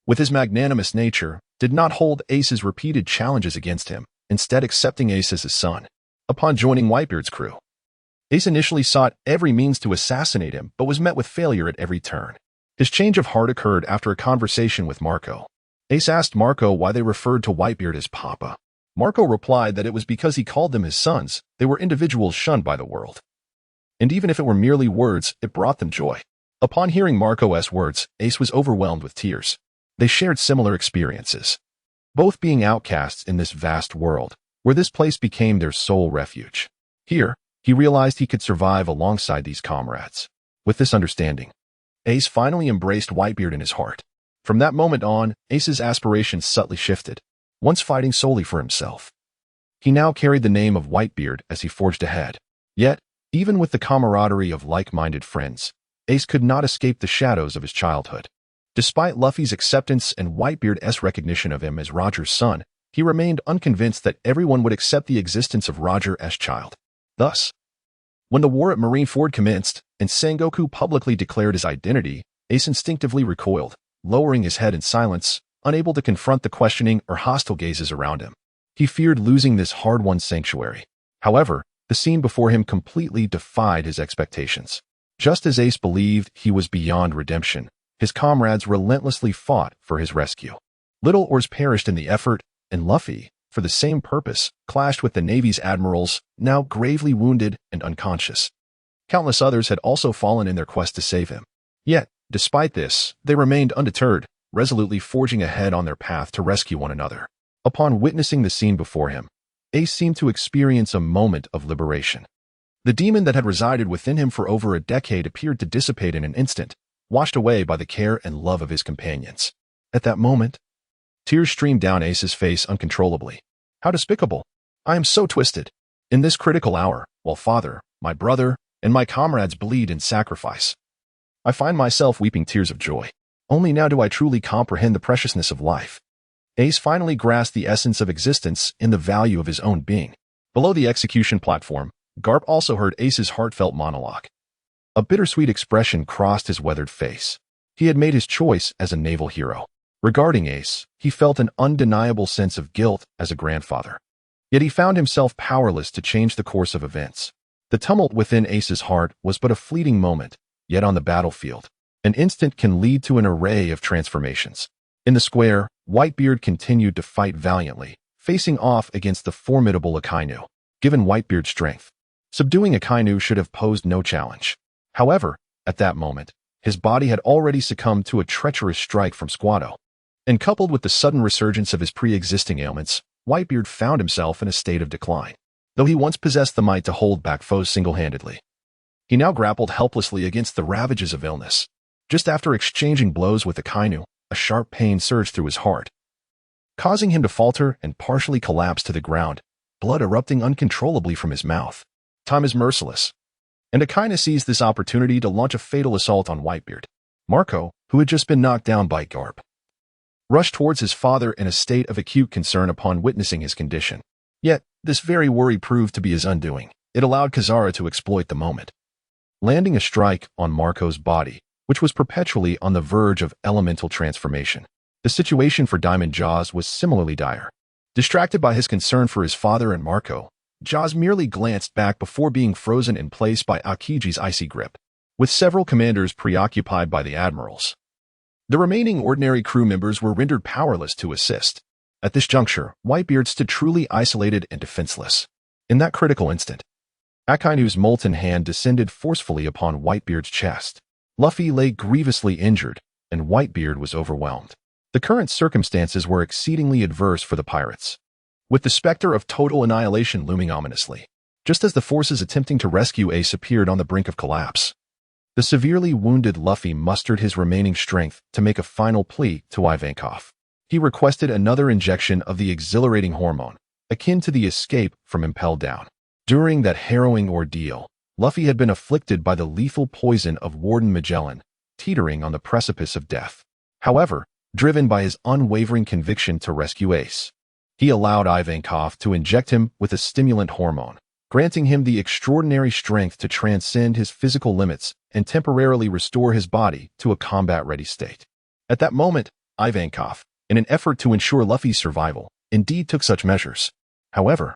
with his magnanimous nature, did not hold Ace's repeated challenges against him, instead accepting Ace as his son. Upon joining Whitebeard's crew, Ace initially sought every means to assassinate him, but was met with failure at every turn. His change of heart occurred after a conversation with Marco. Ace asked Marco why they referred to Whitebeard as Papa. Marco replied that it was because he called them his sons. They were individuals shunned by the world. And even if it were merely words, it brought them joy. Upon hearing Marco's words, Ace was overwhelmed with tears. They shared similar experiences, both being outcasts in this vast world, where this place became their sole refuge. Here, he realized he could survive alongside these comrades. With this understanding, Ace finally embraced Whitebeard in his heart. From that moment on, Ace's aspirations subtly shifted, once fighting solely for himself. He now carried the name of Whitebeard as he forged ahead. Yet, even with the camaraderie of like-minded friends, Ace could not escape the shadows of his childhood. Despite Luffy's acceptance and Whitebeard's recognition of him as Roger's son, he remained unconvinced that everyone would accept the existence of Roger's child. Thus, when the war at Marineford commenced and Sengoku publicly declared his identity, Ace instinctively recoiled, lowering his head in silence, unable to confront the questioning or hostile gazes around him. He feared losing this hard-won sanctuary. However, the scene before him completely defied his expectations. Just as Ace believed he was beyond redemption, his comrades relentlessly fought for his rescue. Little oars perished in the effort, and Luffy, for the same purpose, clashed with the Navy's admirals, now gravely wounded and unconscious. Countless others had also fallen in their quest to save him. Yet, despite this, they remained undeterred, resolutely forging ahead on their path to rescue one another. Upon witnessing the scene before him, Ace seemed to experience a moment of liberation. The demon that had resided within him for over a decade appeared to dissipate in an instant, washed away by the care and love of his companions. At that moment, tears streamed down Ace's face uncontrollably. How despicable! I am so twisted. In this critical hour, while father, my brother, and my comrades bleed in sacrifice, I find myself weeping tears of joy. Only now do I truly comprehend the preciousness of life. Ace finally grasped the essence of existence in the value of his own being. Below the execution platform, Garp also heard Ace's heartfelt monologue. A bittersweet expression crossed his weathered face. He had made his choice as a naval hero. Regarding Ace, he felt an undeniable sense of guilt as a grandfather. Yet he found himself powerless to change the course of events. The tumult within Ace's heart was but a fleeting moment, yet on the battlefield, an instant can lead to an array of transformations. In the square, Whitebeard continued to fight valiantly, facing off against the formidable Akainu. Given Whitebeard's strength, subduing Akainu should have posed no challenge. However, at that moment, his body had already succumbed to a treacherous strike from Squatto. And coupled with the sudden resurgence of his pre-existing ailments, Whitebeard found himself in a state of decline. Though he once possessed the might to hold back foes single-handedly, he now grappled helplessly against the ravages of illness. Just after exchanging blows with Akainu, a sharp pain surged through his heart, causing him to falter and partially collapse to the ground, blood erupting uncontrollably from his mouth. Time is merciless, and Akainu seized this opportunity to launch a fatal assault on Whitebeard. Marco, who had just been knocked down by Garp, rushed towards his father in a state of acute concern upon witnessing his condition. Yet, this very worry proved to be his undoing. It allowed Kazara to exploit the moment, landing a strike on Marco's body, which was perpetually on the verge of elemental transformation. The situation for Diamond Jaws was similarly dire. Distracted by his concern for his father and Marco, Jaws merely glanced back before being frozen in place by Akiji's icy grip. With several commanders preoccupied by the admirals, the remaining ordinary crew members were rendered powerless to assist. At this juncture, Whitebeard stood truly isolated and defenseless. In that critical instant, Akainu's molten hand descended forcefully upon Whitebeard's chest. Luffy lay grievously injured, and Whitebeard was overwhelmed. The current circumstances were exceedingly adverse for the pirates, with the specter of total annihilation looming ominously, just as the forces attempting to rescue Ace appeared on the brink of collapse. The severely wounded Luffy mustered his remaining strength to make a final plea to Ivankov. He requested another injection of the exhilarating hormone, akin to the escape from Impel Down. During that harrowing ordeal, Luffy had been afflicted by the lethal poison of Warden Magellan, teetering on the precipice of death. However, driven by his unwavering conviction to rescue Ace, he allowed Ivankov to inject him with a stimulant hormone, granting him the extraordinary strength to transcend his physical limits and temporarily restore his body to a combat-ready state. At that moment, Ivankov, in an effort to ensure Luffy's survival, indeed took such measures. However,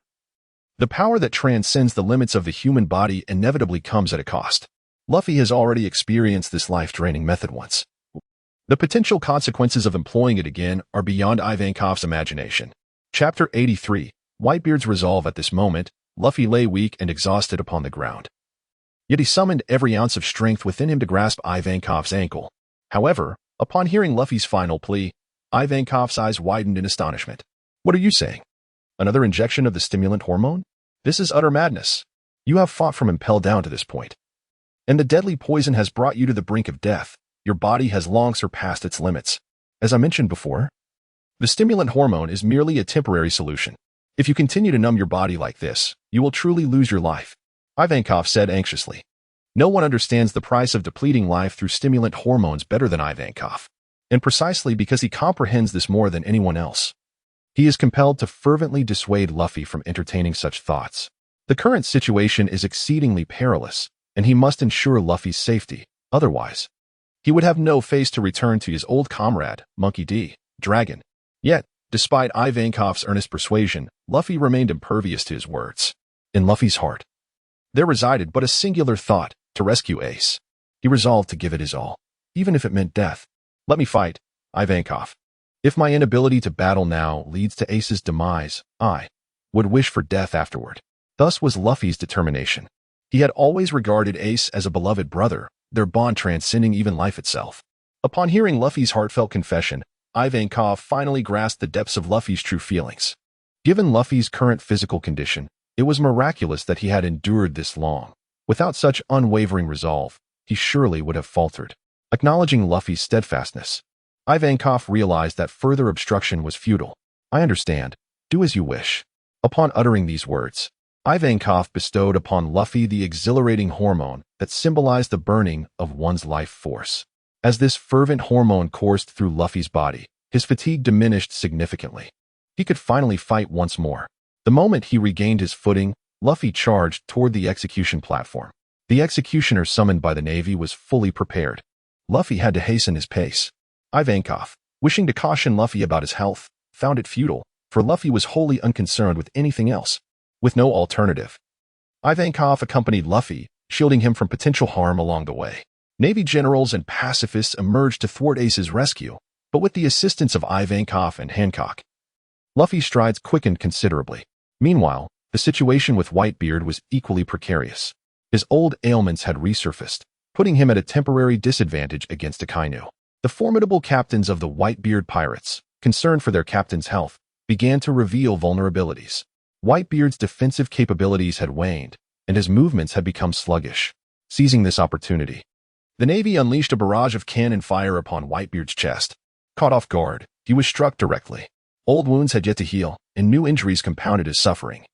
The power that transcends the limits of the human body inevitably comes at a cost. Luffy has already experienced this life-draining method once. The potential consequences of employing it again are beyond Ivankov's imagination. Chapter 83. Whitebeard's resolve. At this moment, Luffy lay weak and exhausted upon the ground. Yet he summoned every ounce of strength within him to grasp Ivankov's ankle. However, upon hearing Luffy's final plea, Ivankov's eyes widened in astonishment. "What are you saying? Another injection of the stimulant hormone? This is utter madness. You have fought from impelled down to this point. And the deadly poison has brought you to the brink of death. Your body has long surpassed its limits. As I mentioned before, the stimulant hormone is merely a temporary solution. If you continue to numb your body like this, you will truly lose your life," Ivankov said anxiously. No one understands the price of depleting life through stimulant hormones better than Ivankov, and precisely because he comprehends this more than anyone else, he is compelled to fervently dissuade Luffy from entertaining such thoughts. The current situation is exceedingly perilous, and he must ensure Luffy's safety. Otherwise, he would have no face to return to his old comrade, Monkey D. Dragon. Yet, despite Ivankov's earnest persuasion, Luffy remained impervious to his words. In Luffy's heart, there resided but a singular thought: to rescue Ace. He resolved to give it his all, even if it meant death. "Let me fight, Ivankov. If my inability to battle now leads to Ace's demise, I would wish for death afterward." Thus was Luffy's determination. He had always regarded Ace as a beloved brother, their bond transcending even life itself. Upon hearing Luffy's heartfelt confession, Ivankov finally grasped the depths of Luffy's true feelings. Given Luffy's current physical condition, it was miraculous that he had endured this long. Without such unwavering resolve, he surely would have faltered. Acknowledging Luffy's steadfastness, Ivankov realized that further obstruction was futile. "I understand. Do as you wish." Upon uttering these words, Ivankov bestowed upon Luffy the exhilarating hormone that symbolized the burning of one's life force. As this fervent hormone coursed through Luffy's body, his fatigue diminished significantly. He could finally fight once more. The moment he regained his footing, Luffy charged toward the execution platform. The executioner summoned by the Navy was fully prepared. Luffy had to hasten his pace. Ivankov, wishing to caution Luffy about his health, found it futile, for Luffy was wholly unconcerned with anything else. With no alternative, Ivankov accompanied Luffy, shielding him from potential harm along the way. Navy generals and pacifists emerged to thwart Ace's rescue, but with the assistance of Ivankov and Hancock, Luffy's strides quickened considerably. Meanwhile, the situation with Whitebeard was equally precarious. His old ailments had resurfaced, putting him at a temporary disadvantage against Akainu. The formidable captains of the Whitebeard pirates, concerned for their captain's health, began to reveal vulnerabilities. Whitebeard's defensive capabilities had waned, and his movements had become sluggish. Seizing this opportunity, the Navy unleashed a barrage of cannon fire upon Whitebeard's chest. Caught off guard, he was struck directly. Old wounds had yet to heal, and new injuries compounded his suffering.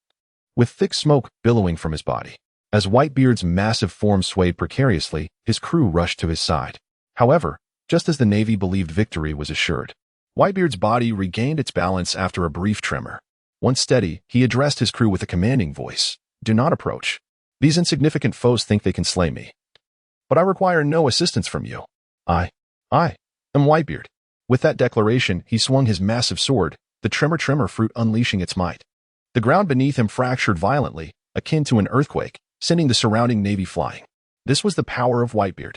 With thick smoke billowing from his body, as Whitebeard's massive form swayed precariously, his crew rushed to his side. However, just as the Navy believed victory was assured, Whitebeard's body regained its balance after a brief tremor. Once steady, he addressed his crew with a commanding voice. "Do not approach. These insignificant foes think they can slay me. But I require no assistance from you. I am Whitebeard." With that declaration, he swung his massive sword, the tremor fruit unleashing its might. The ground beneath him fractured violently, akin to an earthquake, sending the surrounding Navy flying. This was the power of Whitebeard.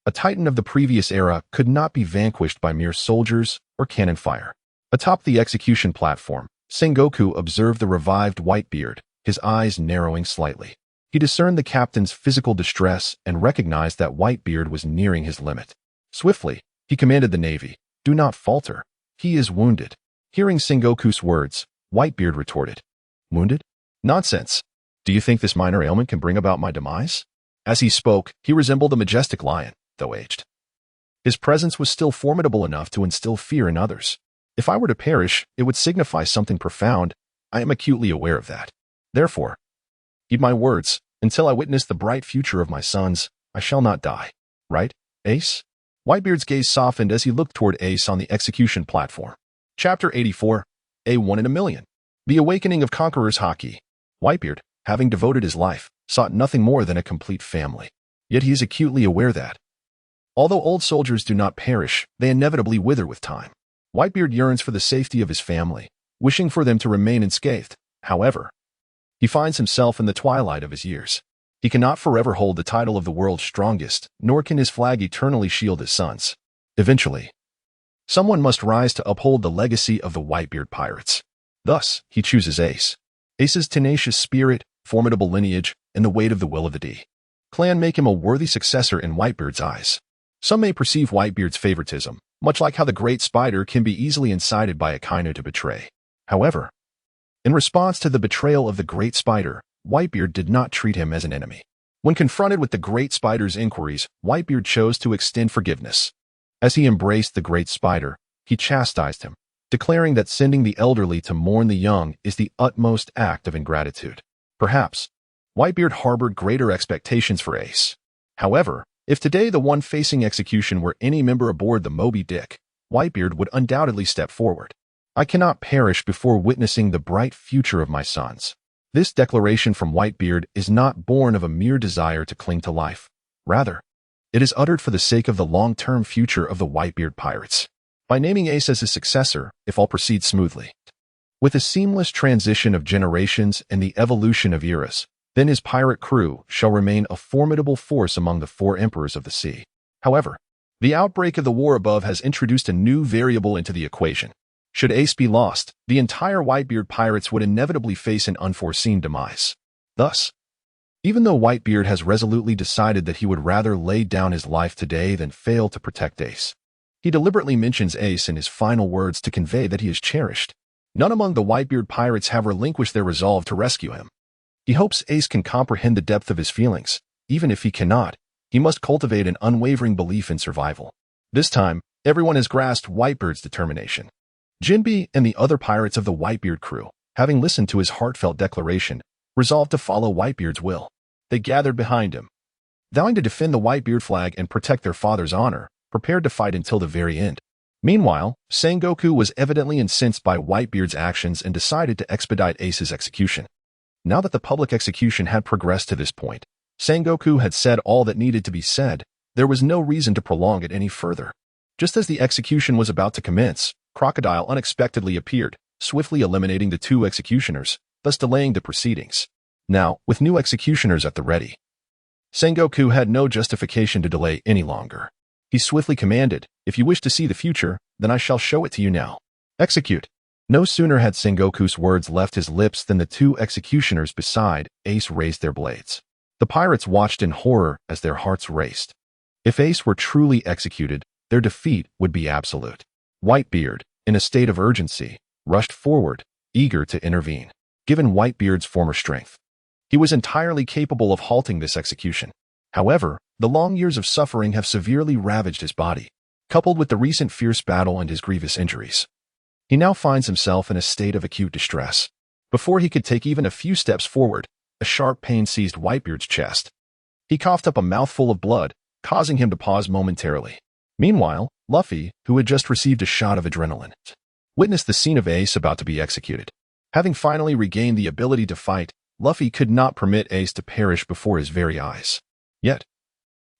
A titan of the previous era could not be vanquished by mere soldiers or cannon fire. Atop the execution platform, Sengoku observed the revived Whitebeard, his eyes narrowing slightly. He discerned the captain's physical distress and recognized that Whitebeard was nearing his limit. Swiftly, he commanded the Navy, "Do not falter. He is wounded." Hearing Sengoku's words, Whitebeard retorted, "Wounded? Nonsense. Do you think this minor ailment can bring about my demise?" As he spoke, he resembled a majestic lion, though aged. His presence was still formidable enough to instill fear in others. "If I were to perish, it would signify something profound. I am acutely aware of that. Therefore, heed my words. Until I witness the bright future of my sons, I shall not die. Right, Ace?" Whitebeard's gaze softened as he looked toward Ace on the execution platform. Chapter 84. A 1 in a million. The Awakening of Conqueror's Haki. Whitebeard, having devoted his life, sought nothing more than a complete family. Yet he is acutely aware that, although old soldiers do not perish, they inevitably wither with time. Whitebeard yearns for the safety of his family, wishing for them to remain unscathed. However, He finds himself in the twilight of his years. He cannot forever hold the title of the world's strongest, nor can his flag eternally shield his sons. Eventually, someone must rise to uphold the legacy of the Whitebeard pirates. Thus, he chooses Ace. Ace's tenacious spirit, formidable lineage, and the weight of the will of the D clan make him a worthy successor in Whitebeard's eyes. Some may perceive Whitebeard's favoritism, much like how the Great Spider can be easily incited by Akainu to betray. However, in response to the betrayal of the Great Spider, Whitebeard did not treat him as an enemy. When confronted with the Great Spider's inquiries, Whitebeard chose to extend forgiveness. As he embraced the Great Spider, he chastised him, declaring that sending the elderly to mourn the young is the utmost act of ingratitude. Perhaps, Whitebeard harbored greater expectations for Ace. However, if today the one facing execution were any member aboard the Moby Dick, Whitebeard would undoubtedly step forward. I cannot perish before witnessing the bright future of my sons. This declaration from Whitebeard is not born of a mere desire to cling to life. Rather, it is uttered for the sake of the long-term future of the Whitebeard pirates. By naming Ace as his successor, if all proceeds smoothly, with a seamless transition of generations and the evolution of eras, then his pirate crew shall remain a formidable force among the four emperors of the sea. However, the outbreak of the war above has introduced a new variable into the equation. Should Ace be lost, the entire Whitebeard pirates would inevitably face an unforeseen demise. Thus, even though Whitebeard has resolutely decided that he would rather lay down his life today than fail to protect Ace, he deliberately mentions Ace in his final words to convey that he is cherished. None among the Whitebeard pirates have relinquished their resolve to rescue him. He hopes Ace can comprehend the depth of his feelings. Even if he cannot, he must cultivate an unwavering belief in survival. This time, everyone has grasped Whitebeard's determination. Jinbe and the other pirates of the Whitebeard crew, having listened to his heartfelt declaration, resolved to follow Whitebeard's will. They gathered behind him, vowing to defend the Whitebeard flag and protect their father's honor, prepared to fight until the very end. Meanwhile, Sengoku was evidently incensed by Whitebeard's actions and decided to expedite Ace's execution. Now that the public execution had progressed to this point, Sengoku had said all that needed to be said. There was no reason to prolong it any further. Just as the execution was about to commence, Crocodile unexpectedly appeared, swiftly eliminating the two executioners, thus delaying the proceedings. Now, with new executioners at the ready, Sengoku had no justification to delay any longer. He swiftly commanded, "If you wish to see the future, then I shall show it to you now. Execute." No sooner had Sengoku's words left his lips than the two executioners beside Ace raised their blades. The pirates watched in horror as their hearts raced. If Ace were truly executed, their defeat would be absolute. Whitebeard, in a state of urgency, rushed forward, eager to intervene. Given Whitebeard's former strength, he was entirely capable of halting this execution. However, the long years of suffering have severely ravaged his body, coupled with the recent fierce battle and his grievous injuries. He now finds himself in a state of acute distress. Before he could take even a few steps forward, a sharp pain seized Whitebeard's chest. He coughed up a mouthful of blood, causing him to pause momentarily. Meanwhile, Luffy, who had just received a shot of adrenaline, witnessed the scene of Ace about to be executed. Having finally regained the ability to fight, Luffy could not permit Ace to perish before his very eyes. Yet,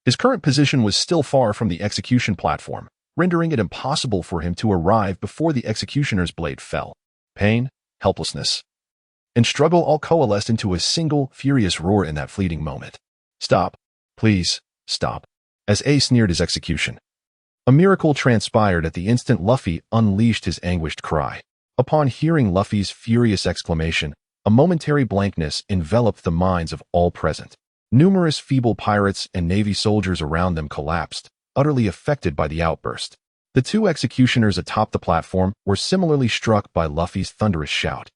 his current position was still far from the execution platform, rendering it impossible for him to arrive before the executioner's blade fell. Pain, helplessness, and struggle all coalesced into a single, furious roar in that fleeting moment. "Stop. Please, stop." As Ace neared his execution, a miracle transpired at the instant Luffy unleashed his anguished cry. Upon hearing Luffy's furious exclamation, a momentary blankness enveloped the minds of all present. Numerous feeble pirates and navy soldiers around them collapsed, utterly affected by the outburst. The two executioners atop the platform were similarly struck by Luffy's thunderous shout,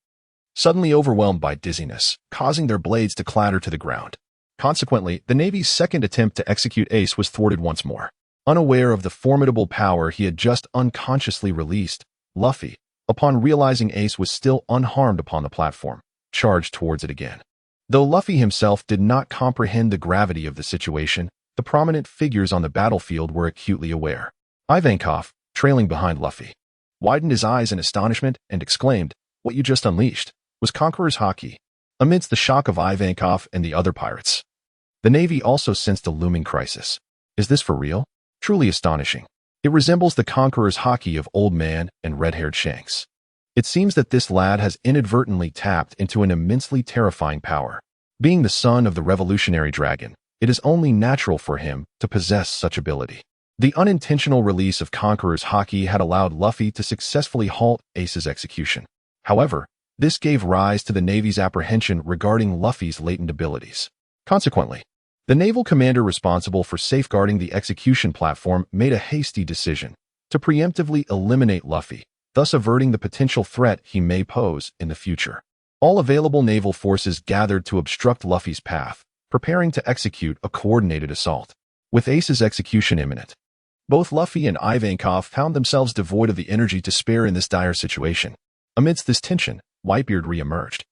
suddenly overwhelmed by dizziness, causing their blades to clatter to the ground. Consequently, the Navy's second attempt to execute Ace was thwarted once more. Unaware of the formidable power he had just unconsciously released, Luffy, upon realizing Ace was still unharmed upon the platform, charged towards it again. Though Luffy himself did not comprehend the gravity of the situation, the prominent figures on the battlefield were acutely aware. Ivankov, trailing behind Luffy, widened his eyes in astonishment and exclaimed, "What you just unleashed was Conqueror's Haki." Amidst the shock of Ivankov and the other pirates, the Navy also sensed a looming crisis. Is this for real? Truly astonishing. It resembles the Conqueror's Haki of Old Man and red-haired Shanks. It seems that this lad has inadvertently tapped into an immensely terrifying power. Being the son of the revolutionary dragon, it is only natural for him to possess such ability. The unintentional release of Conqueror's haki had allowed Luffy to successfully halt Ace's execution. However, this gave rise to the Navy's apprehension regarding Luffy's latent abilities. Consequently, the naval commander responsible for safeguarding the execution platform made a hasty decision to preemptively eliminate Luffy, thus averting the potential threat he may pose in the future. All available naval forces gathered to obstruct Luffy's path, preparing to execute a coordinated assault. With Ace's execution imminent, both Luffy and Ivankov found themselves devoid of the energy to spare in this dire situation. Amidst this tension, Whitebeard re-emerged,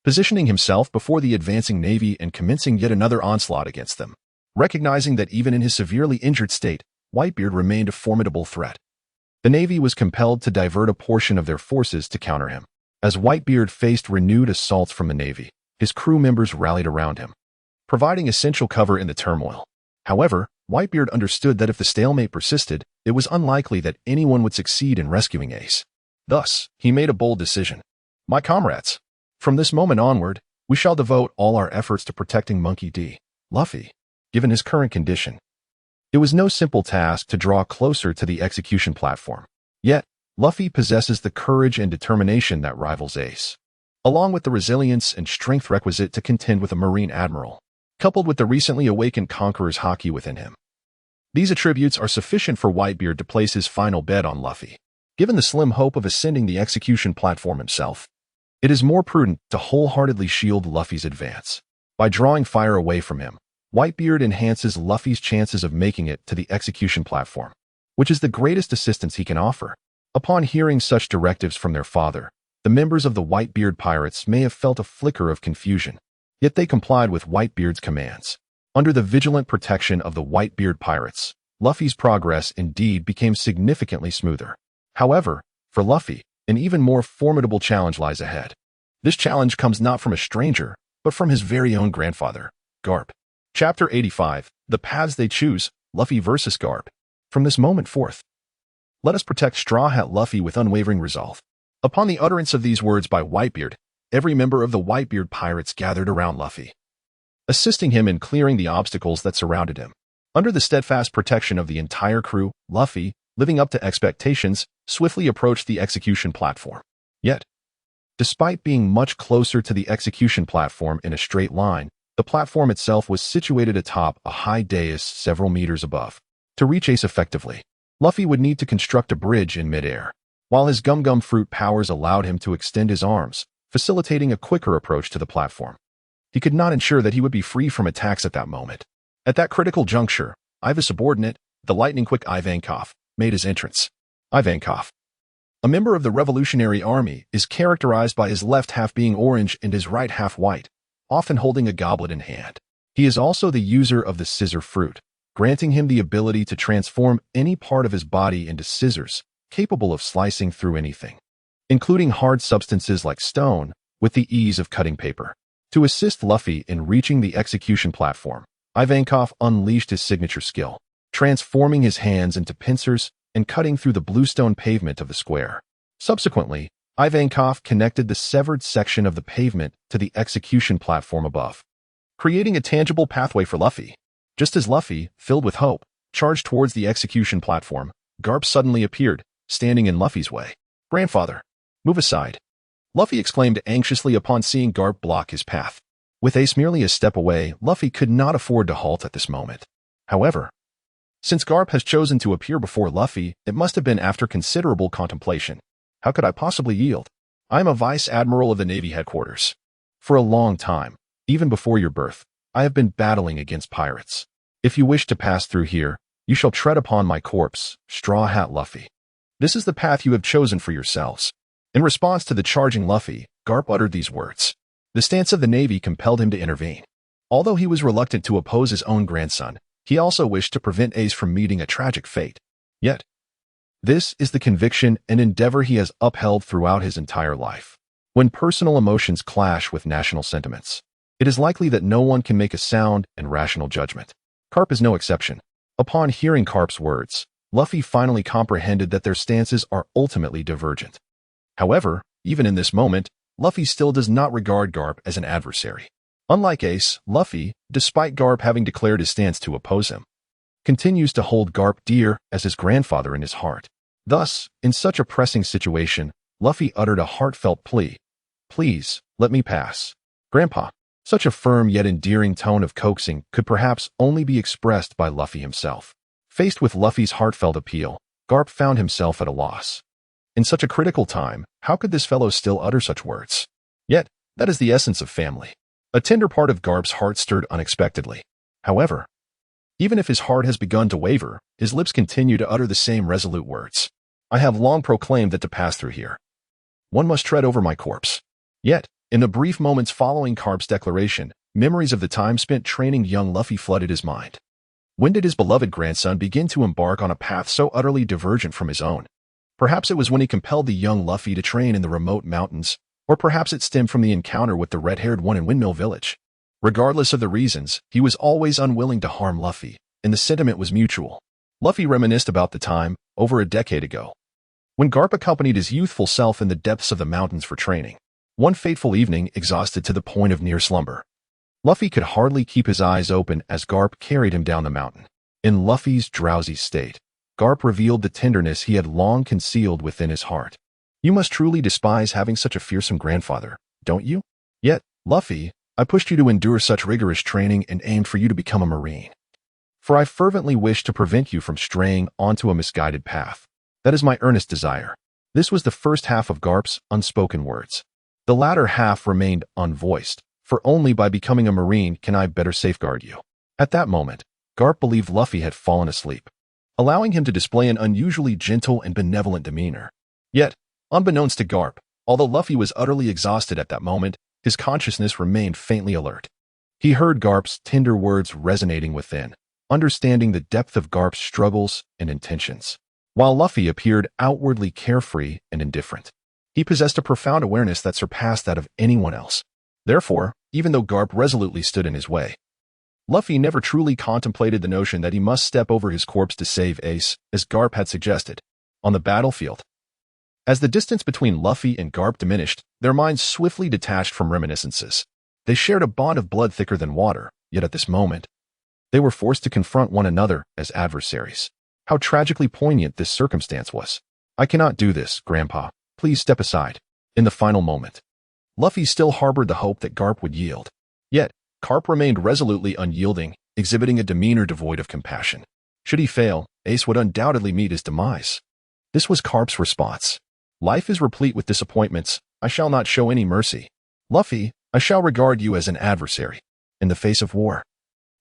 positioning himself before the advancing Navy and commencing yet another onslaught against them. Recognizing that even in his severely injured state, Whitebeard remained a formidable threat, the Navy was compelled to divert a portion of their forces to counter him. As Whitebeard faced renewed assaults from the Navy, his crew members rallied around him, providing essential cover in the turmoil. However, Whitebeard understood that if the stalemate persisted, it was unlikely that anyone would succeed in rescuing Ace. Thus, he made a bold decision. My comrades, from this moment onward, we shall devote all our efforts to protecting Monkey D. Luffy. Given his current condition, it was no simple task to draw closer to the execution platform. Yet, Luffy possesses the courage and determination that rivals Ace, along with the resilience and strength requisite to contend with a Marine Admiral, coupled with the recently awakened Conqueror's haki within him. These attributes are sufficient for Whitebeard to place his final bet on Luffy. Given the slim hope of ascending the execution platform himself, it is more prudent to wholeheartedly shield Luffy's advance. By drawing fire away from him, Whitebeard enhances Luffy's chances of making it to the execution platform, which is the greatest assistance he can offer. Upon hearing such directives from their father, the members of the Whitebeard pirates may have felt a flicker of confusion, yet they complied with Whitebeard's commands. Under the vigilant protection of the Whitebeard pirates, Luffy's progress indeed became significantly smoother. However, for Luffy, an even more formidable challenge lies ahead. This challenge comes not from a stranger, but from his very own grandfather, Garp. Chapter 85, The Paths They Choose, Luffy vs. Garp. From this moment forth, let us protect Straw Hat Luffy with unwavering resolve. Upon the utterance of these words by Whitebeard, every member of the Whitebeard pirates gathered around Luffy, assisting him in clearing the obstacles that surrounded him. Under the steadfast protection of the entire crew, Luffy, living up to expectations, swiftly approached the execution platform. Yet, despite being much closer to the execution platform in a straight line, the platform itself was situated atop a high dais several meters above. To reach Ace effectively, Luffy would need to construct a bridge in midair, while his gum-gum fruit powers allowed him to extend his arms, facilitating a quicker approach to the platform. He could not ensure that he would be free from attacks at that moment. At that critical juncture, Iva's subordinate, the lightning-quick Ivankov, made his entrance. Ivankov, a member of the Revolutionary Army, is characterized by his left half being orange and his right half white, often holding a goblet in hand. He is also the user of the scissor fruit, granting him the ability to transform any part of his body into scissors, capable of slicing through anything, including hard substances like stone, with the ease of cutting paper. To assist Luffy in reaching the execution platform, Ivankov unleashed his signature skill, transforming his hands into pincers and cutting through the bluestone pavement of the square. Subsequently, Ivankov connected the severed section of the pavement to the execution platform above, creating a tangible pathway for Luffy. Just as Luffy, filled with hope, charged towards the execution platform, Garp suddenly appeared, standing in Luffy's way. "Grandfather, move aside," Luffy exclaimed anxiously upon seeing Garp block his path. With Ace merely a step away, Luffy could not afford to halt at this moment. However, since Garp has chosen to appear before Luffy, it must have been after considerable contemplation. How could I possibly yield? I am a Vice Admiral of the Navy headquarters. For a long time, even before your birth, I have been battling against pirates. If you wish to pass through here, you shall tread upon my corpse, Straw Hat Luffy. This is the path you have chosen for yourselves. In response to the charging Luffy, Garp uttered these words. The stance of the Navy compelled him to intervene. Although he was reluctant to oppose his own grandson, he also wished to prevent Ace from meeting a tragic fate. Yet, this is the conviction and endeavor he has upheld throughout his entire life. When personal emotions clash with national sentiments, it is likely that no one can make a sound and rational judgment. Garp is no exception. Upon hearing Garp's words, Luffy finally comprehended that their stances are ultimately divergent. However, even in this moment, Luffy still does not regard Garp as an adversary. Unlike Ace, Luffy, despite Garp having declared his stance to oppose him, continues to hold Garp dear as his grandfather in his heart. Thus, in such a pressing situation, Luffy uttered a heartfelt plea. "Please, let me pass, Grandpa." Such a firm yet endearing tone of coaxing could perhaps only be expressed by Luffy himself. Faced with Luffy's heartfelt appeal, Garp found himself at a loss. In such a critical time, how could this fellow still utter such words? Yet, that is the essence of family. A tender part of Garp's heart stirred unexpectedly. However, even if his heart has begun to waver, his lips continue to utter the same resolute words. "I have long proclaimed that to pass through here, one must tread over my corpse." Yet, in the brief moments following Garp's declaration, memories of the time spent training young Luffy flooded his mind. When did his beloved grandson begin to embark on a path so utterly divergent from his own? Perhaps it was when he compelled the young Luffy to train in the remote mountains, or perhaps it stemmed from the encounter with the red-haired one in Windmill Village. Regardless of the reasons, he was always unwilling to harm Luffy, and the sentiment was mutual. Luffy reminisced about the time, over a decade ago, when Garp accompanied his youthful self in the depths of the mountains for training. One fateful evening, exhausted to the point of near slumber, Luffy could hardly keep his eyes open as Garp carried him down the mountain. In Luffy's drowsy state, Garp revealed the tenderness he had long concealed within his heart. "You must truly despise having such a fearsome grandfather, don't you? Yet, Luffy, I pushed you to endure such rigorous training and aimed for you to become a Marine. For I fervently wish to prevent you from straying onto a misguided path. That is my earnest desire." This was the first half of Garp's unspoken words. The latter half remained unvoiced, for only by becoming a Marine can I better safeguard you. At that moment, Garp believed Luffy had fallen asleep, allowing him to display an unusually gentle and benevolent demeanor. Yet, unbeknownst to Garp, although Luffy was utterly exhausted at that moment, his consciousness remained faintly alert. He heard Garp's tender words resonating within, understanding the depth of Garp's struggles and intentions. While Luffy appeared outwardly carefree and indifferent, he possessed a profound awareness that surpassed that of anyone else. Therefore, even though Garp resolutely stood in his way, Luffy never truly contemplated the notion that he must step over his corpse to save Ace, as Garp had suggested. On the battlefield, as the distance between Luffy and Garp diminished, their minds swiftly detached from reminiscences. They shared a bond of blood thicker than water, yet at this moment, they were forced to confront one another as adversaries. How tragically poignant this circumstance was. "I cannot do this, Grandpa. Please step aside." In the final moment, Luffy still harbored the hope that Garp would yield. Yet, Garp remained resolutely unyielding, exhibiting a demeanor devoid of compassion. Should he fail, Ace would undoubtedly meet his demise. This was Garp's response. "Life is replete with disappointments. I shall not show any mercy. Luffy, I shall regard you as an adversary. In the face of war,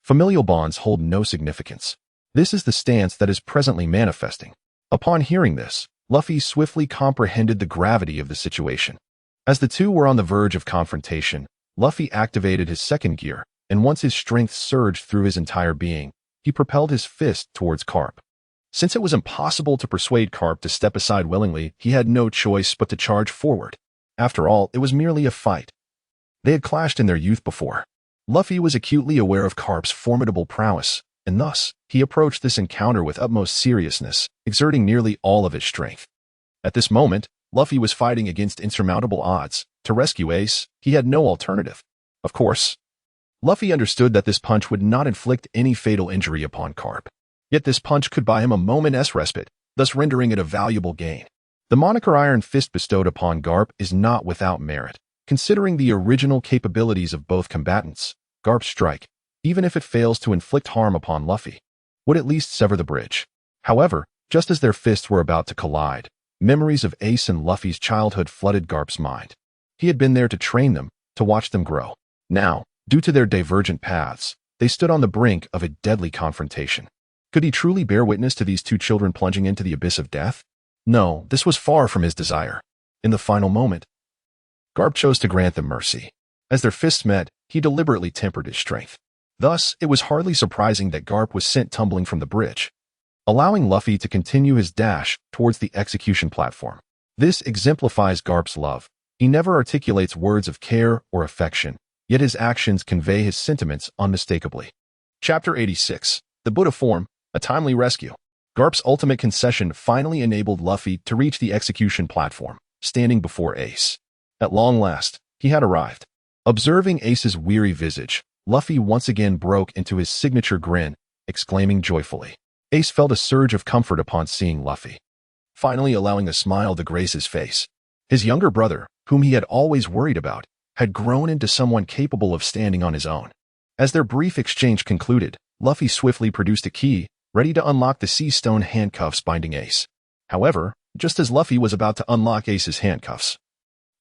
familial bonds hold no significance. This is the stance that is presently manifesting." Upon hearing this, Luffy swiftly comprehended the gravity of the situation. As the two were on the verge of confrontation, Luffy activated his second gear, and once his strength surged through his entire being, he propelled his fist towards Garp. Since it was impossible to persuade Garp to step aside willingly, he had no choice but to charge forward. After all, it was merely a fight. They had clashed in their youth before. Luffy was acutely aware of Garp's formidable prowess, and thus, he approached this encounter with utmost seriousness, exerting nearly all of his strength. At this moment, Luffy was fighting against insurmountable odds. To rescue Ace, he had no alternative. Of course, Luffy understood that this punch would not inflict any fatal injury upon Garp. Yet this punch could buy him a moment's respite, thus rendering it a valuable gain. The moniker Iron Fist bestowed upon Garp is not without merit. Considering the original capabilities of both combatants, Garp's strike, even if it fails to inflict harm upon Luffy, would at least sever the bridge. However, just as their fists were about to collide, memories of Ace and Luffy's childhood flooded Garp's mind. He had been there to train them, to watch them grow. Now, due to their divergent paths, they stood on the brink of a deadly confrontation. Could he truly bear witness to these two children plunging into the abyss of death? No, this was far from his desire. In the final moment, Garp chose to grant them mercy. As their fists met, he deliberately tempered his strength. Thus, it was hardly surprising that Garp was sent tumbling from the bridge, allowing Luffy to continue his dash towards the execution platform. This exemplifies Garp's love. He never articulates words of care or affection, yet his actions convey his sentiments unmistakably. Chapter 86. The Buddha Form, a timely rescue. Garp's ultimate concession finally enabled Luffy to reach the execution platform. standing before Ace. At long last, he had arrived. Observing Ace's weary visage, Luffy once again broke into his signature grin, exclaiming joyfully. Ace felt a surge of comfort upon seeing Luffy, finally allowing a smile to grace his face. His younger brother, whom he had always worried about, had grown into someone capable of standing on his own. As their brief exchange concluded, Luffy swiftly produced a key, ready to unlock the sea stone handcuffs binding Ace. However, just as Luffy was about to unlock Ace's handcuffs,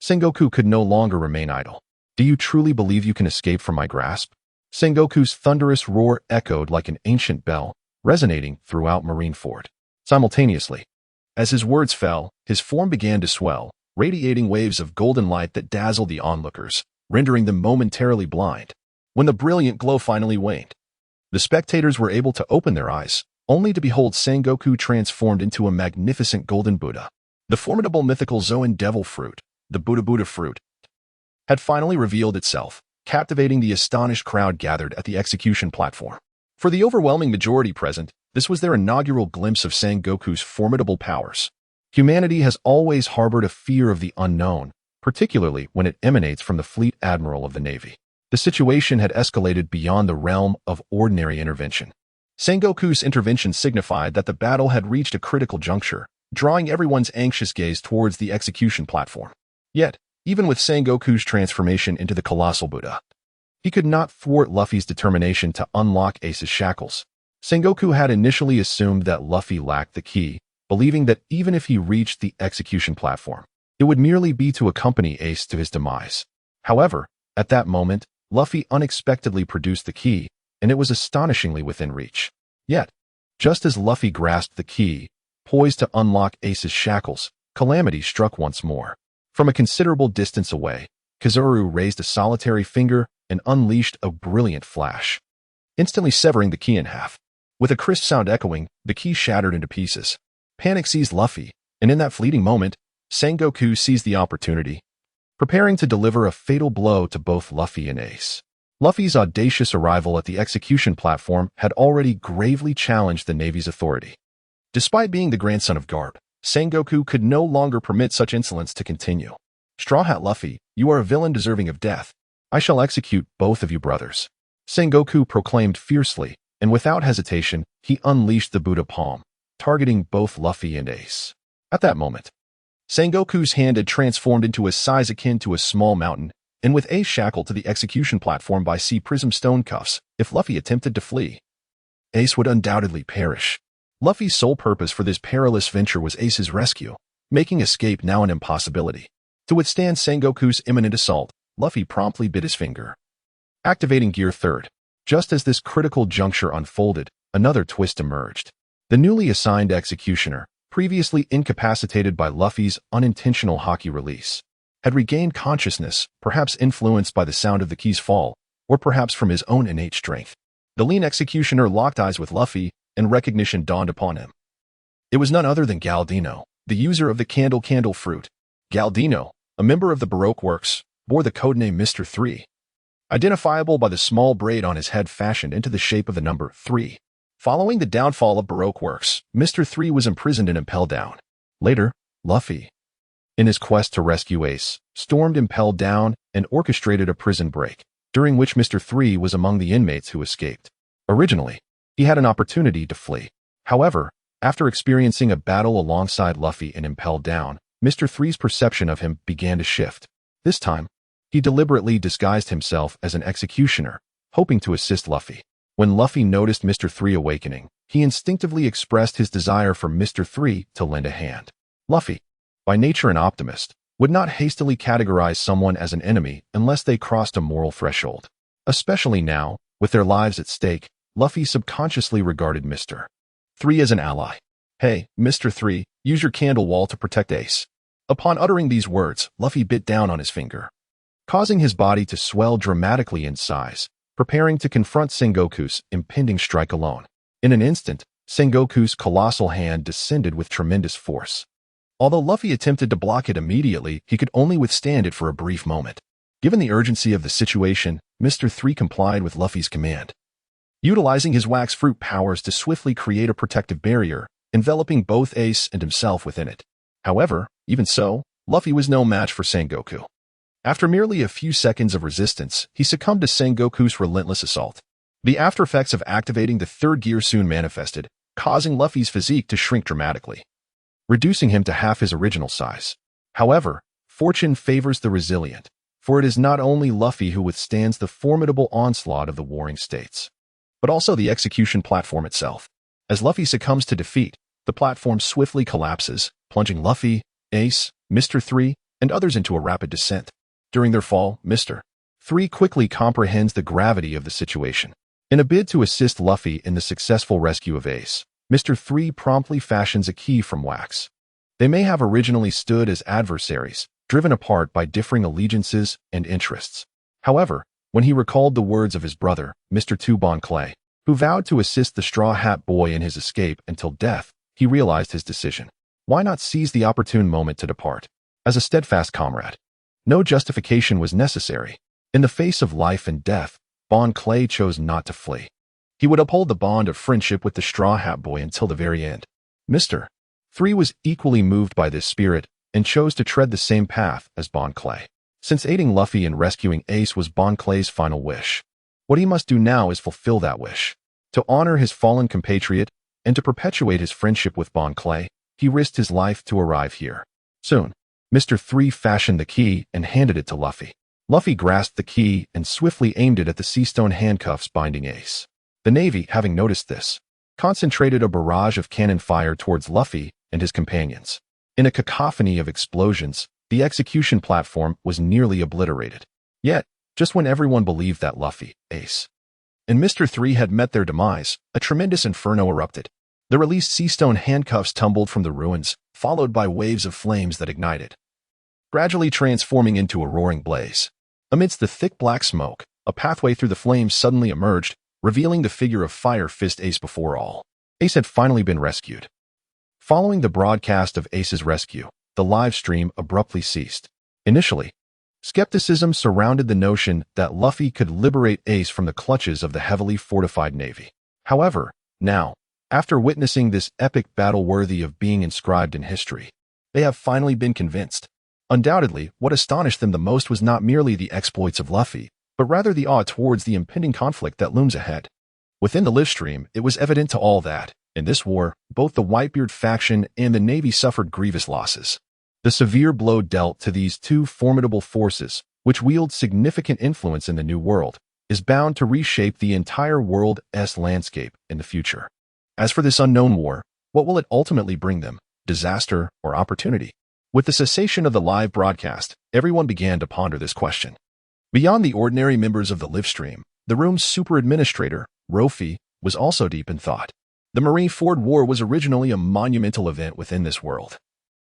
Sengoku could no longer remain idle. Do you truly believe you can escape from my grasp? Sengoku's thunderous roar echoed like an ancient bell, resonating throughout Marineford. Simultaneously, as his words fell, his form began to swell, radiating waves of golden light that dazzled the onlookers, rendering them momentarily blind. When the brilliant glow finally waned, the spectators were able to open their eyes, only to behold Sengoku transformed into a magnificent golden Buddha. The formidable mythical Zoan devil fruit, the Buddha fruit, had finally revealed itself, captivating the astonished crowd gathered at the execution platform. For the overwhelming majority present, this was their inaugural glimpse of Sengoku's formidable powers. Humanity has always harbored a fear of the unknown, particularly when it emanates from the fleet admiral of the Navy. The situation had escalated beyond the realm of ordinary intervention. Sengoku's intervention signified that the battle had reached a critical juncture, drawing everyone's anxious gaze towards the execution platform. Yet, even with Sengoku's transformation into the colossal Buddha, he could not thwart Luffy's determination to unlock Ace's shackles. Sengoku had initially assumed that Luffy lacked the key, believing that even if he reached the execution platform, it would merely be to accompany Ace to his demise. However, at that moment, Luffy unexpectedly produced the key, and it was astonishingly within reach. Yet, just as Luffy grasped the key, poised to unlock Ace's shackles, calamity struck once more. From a considerable distance away, Kizaru raised a solitary finger and unleashed a brilliant flash, instantly severing the key in half. With a crisp sound echoing, the key shattered into pieces. Panic seized Luffy, and in that fleeting moment, Sengoku seized the opportunity, preparing to deliver a fatal blow to both Luffy and Ace. Luffy's audacious arrival at the execution platform had already gravely challenged the Navy's authority. Despite being the grandson of Garp, Sengoku could no longer permit such insolence to continue. Straw Hat Luffy, you are a villain deserving of death. I shall execute both of you brothers, Sengoku proclaimed fiercely, and without hesitation, he unleashed the Buddha palm, targeting both Luffy and Ace. At that moment, Sengoku's hand had transformed into a size akin to a small mountain, and with Ace shackled to the execution platform by sea prism stone cuffs, if Luffy attempted to flee, Ace would undoubtedly perish. Luffy's sole purpose for this perilous venture was Ace's rescue, making escape now an impossibility. To withstand Sengoku's imminent assault, Luffy promptly bit his finger, activating Gear 3rd. Just as this critical juncture unfolded, another twist emerged. The newly assigned executioner, previously incapacitated by Luffy's unintentional haki release, had regained consciousness, perhaps influenced by the sound of the key's fall, or perhaps from his own innate strength. The lean executioner locked eyes with Luffy, and recognition dawned upon him. It was none other than Galdino, the user of the candle fruit. Galdino, a member of the Baroque Works, bore the codename Mr. 3, identifiable by the small braid on his head fashioned into the shape of the number 3. Following the downfall of Baroque Works, Mr. 3 was imprisoned and impelled down. Later, Luffy, in his quest to rescue Ace, stormed Impelled Down and orchestrated a prison break, during which Mr. 3 was among the inmates who escaped. Originally, he had an opportunity to flee. However, after experiencing a battle alongside Luffy and Impelled Down, Mr. 3's perception of him began to shift. This time, he deliberately disguised himself as an executioner, hoping to assist Luffy. When Luffy noticed Mr. 3 awakening, he instinctively expressed his desire for Mr. 3 to lend a hand. Luffy, by nature an optimist, would not hastily categorize someone as an enemy unless they crossed a moral threshold. Especially now, with their lives at stake, Luffy subconsciously regarded Mr. 3 as an ally. Hey, Mr. 3, use your candle wall to protect Ace. Upon uttering these words, Luffy bit down on his finger, causing his body to swell dramatically in size, preparing to confront Sengoku's impending strike alone. In an instant, Sengoku's colossal hand descended with tremendous force. Although Luffy attempted to block it immediately, he could only withstand it for a brief moment. Given the urgency of the situation, Mr. 3 complied with Luffy's command, utilizing his wax fruit powers to swiftly create a protective barrier, enveloping both Ace and himself within it. However, even so, Luffy was no match for Sengoku. After merely a few seconds of resistance, he succumbed to Sengoku's relentless assault. The aftereffects of activating the third gear soon manifested, causing Luffy's physique to shrink dramatically, reducing him to half his original size. However, fortune favors the resilient, for it is not only Luffy who withstands the formidable onslaught of the warring states, but also the execution platform itself. As Luffy succumbs to defeat, the platform swiftly collapses, plunging Luffy, Ace, Mr. 3, and others into a rapid descent. During their fall, Mr. 3 quickly comprehends the gravity of the situation. In a bid to assist Luffy in the successful rescue of Ace, Mr. 3 promptly fashions a key from wax. They may have originally stood as adversaries, driven apart by differing allegiances and interests. However, when he recalled the words of his brother, Mr. 2 Bon Clay, who vowed to assist the Straw Hat Boy in his escape until death, he realized his decision. Why not seize the opportune moment to depart? As a steadfast comrade, no justification was necessary. In the face of life and death, Bon Clay chose not to flee. He would uphold the bond of friendship with the Straw Hat Boy until the very end. Mr. 3 was equally moved by this spirit and chose to tread the same path as Bon Clay. Since aiding Luffy in rescuing Ace was Bon Clay's final wish, what he must do now is fulfill that wish. To honor his fallen compatriot and to perpetuate his friendship with Bon Clay, he risked his life to arrive here. Soon, Mr. 3 fashioned the key and handed it to Luffy. Luffy grasped the key and swiftly aimed it at the sea-stone handcuffs binding Ace. The Navy, having noticed this, concentrated a barrage of cannon fire towards Luffy and his companions. In a cacophony of explosions, the execution platform was nearly obliterated. Yet, just when everyone believed that Luffy, Ace, and Mr. 3 had met their demise, a tremendous inferno erupted. The released sea-stone handcuffs tumbled from the ruins, followed by waves of flames that ignited, gradually transforming into a roaring blaze. Amidst the thick black smoke, a pathway through the flames suddenly emerged, revealing the figure of Fire Fist Ace before all. Ace had finally been rescued. Following the broadcast of Ace's rescue, the live stream abruptly ceased. Initially, skepticism surrounded the notion that Luffy could liberate Ace from the clutches of the heavily fortified Navy. However, now, after witnessing this epic battle worthy of being inscribed in history, they have finally been convinced. Undoubtedly, what astonished them the most was not merely the exploits of Luffy, but rather the awe towards the impending conflict that looms ahead. Within the live stream, it was evident to all that, in this war, both the Whitebeard faction and the Navy suffered grievous losses. The severe blow dealt to these two formidable forces, which wield significant influence in the New World, is bound to reshape the entire world's landscape in the future. As for this unknown war, what will it ultimately bring them, disaster or opportunity? With the cessation of the live broadcast, everyone began to ponder this question. Beyond the ordinary members of the live stream, the room's super administrator, Luo Fei, was also deep in thought. The Marineford War was originally a monumental event within this world,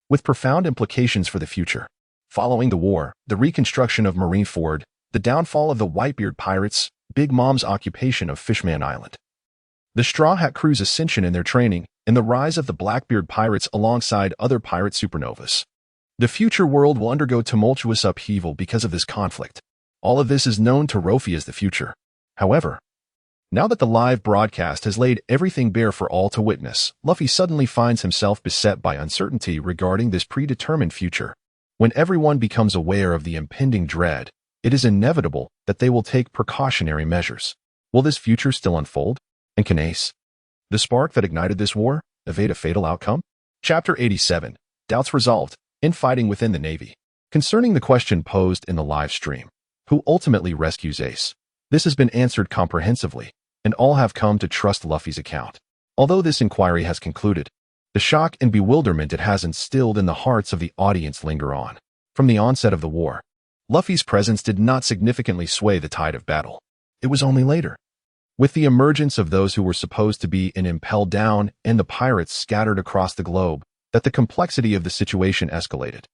with profound implications for the future. Following the war, the reconstruction of Marineford, the downfall of the Whitebeard pirates, Big Mom's occupation of Fishman Island, the Straw Hat Crew's ascension in their training, and the rise of the Blackbeard pirates alongside other pirate supernovas. The future world will undergo tumultuous upheaval because of this conflict. All of this is known to Luo Fei as the future. However, now that the live broadcast has laid everything bare for all to witness, Luffy suddenly finds himself beset by uncertainty regarding this predetermined future. When everyone becomes aware of the impending dread, it is inevitable that they will take precautionary measures. Will this future still unfold? And can Ace, the spark that ignited this war, evade a fatal outcome? Chapter 87. Doubts resolved. Infighting within the Navy. Concerning the question posed in the live stream, who ultimately rescues Ace? This has been answered comprehensively, and all have come to trust Luffy's account. Although this inquiry has concluded, the shock and bewilderment it has instilled in the hearts of the audience linger on. From the onset of the war, Luffy's presence did not significantly sway the tide of battle. It was only later, with the emergence of those who were supposed to be in Impel Down and the pirates scattered across the globe, that the complexity of the situation escalated,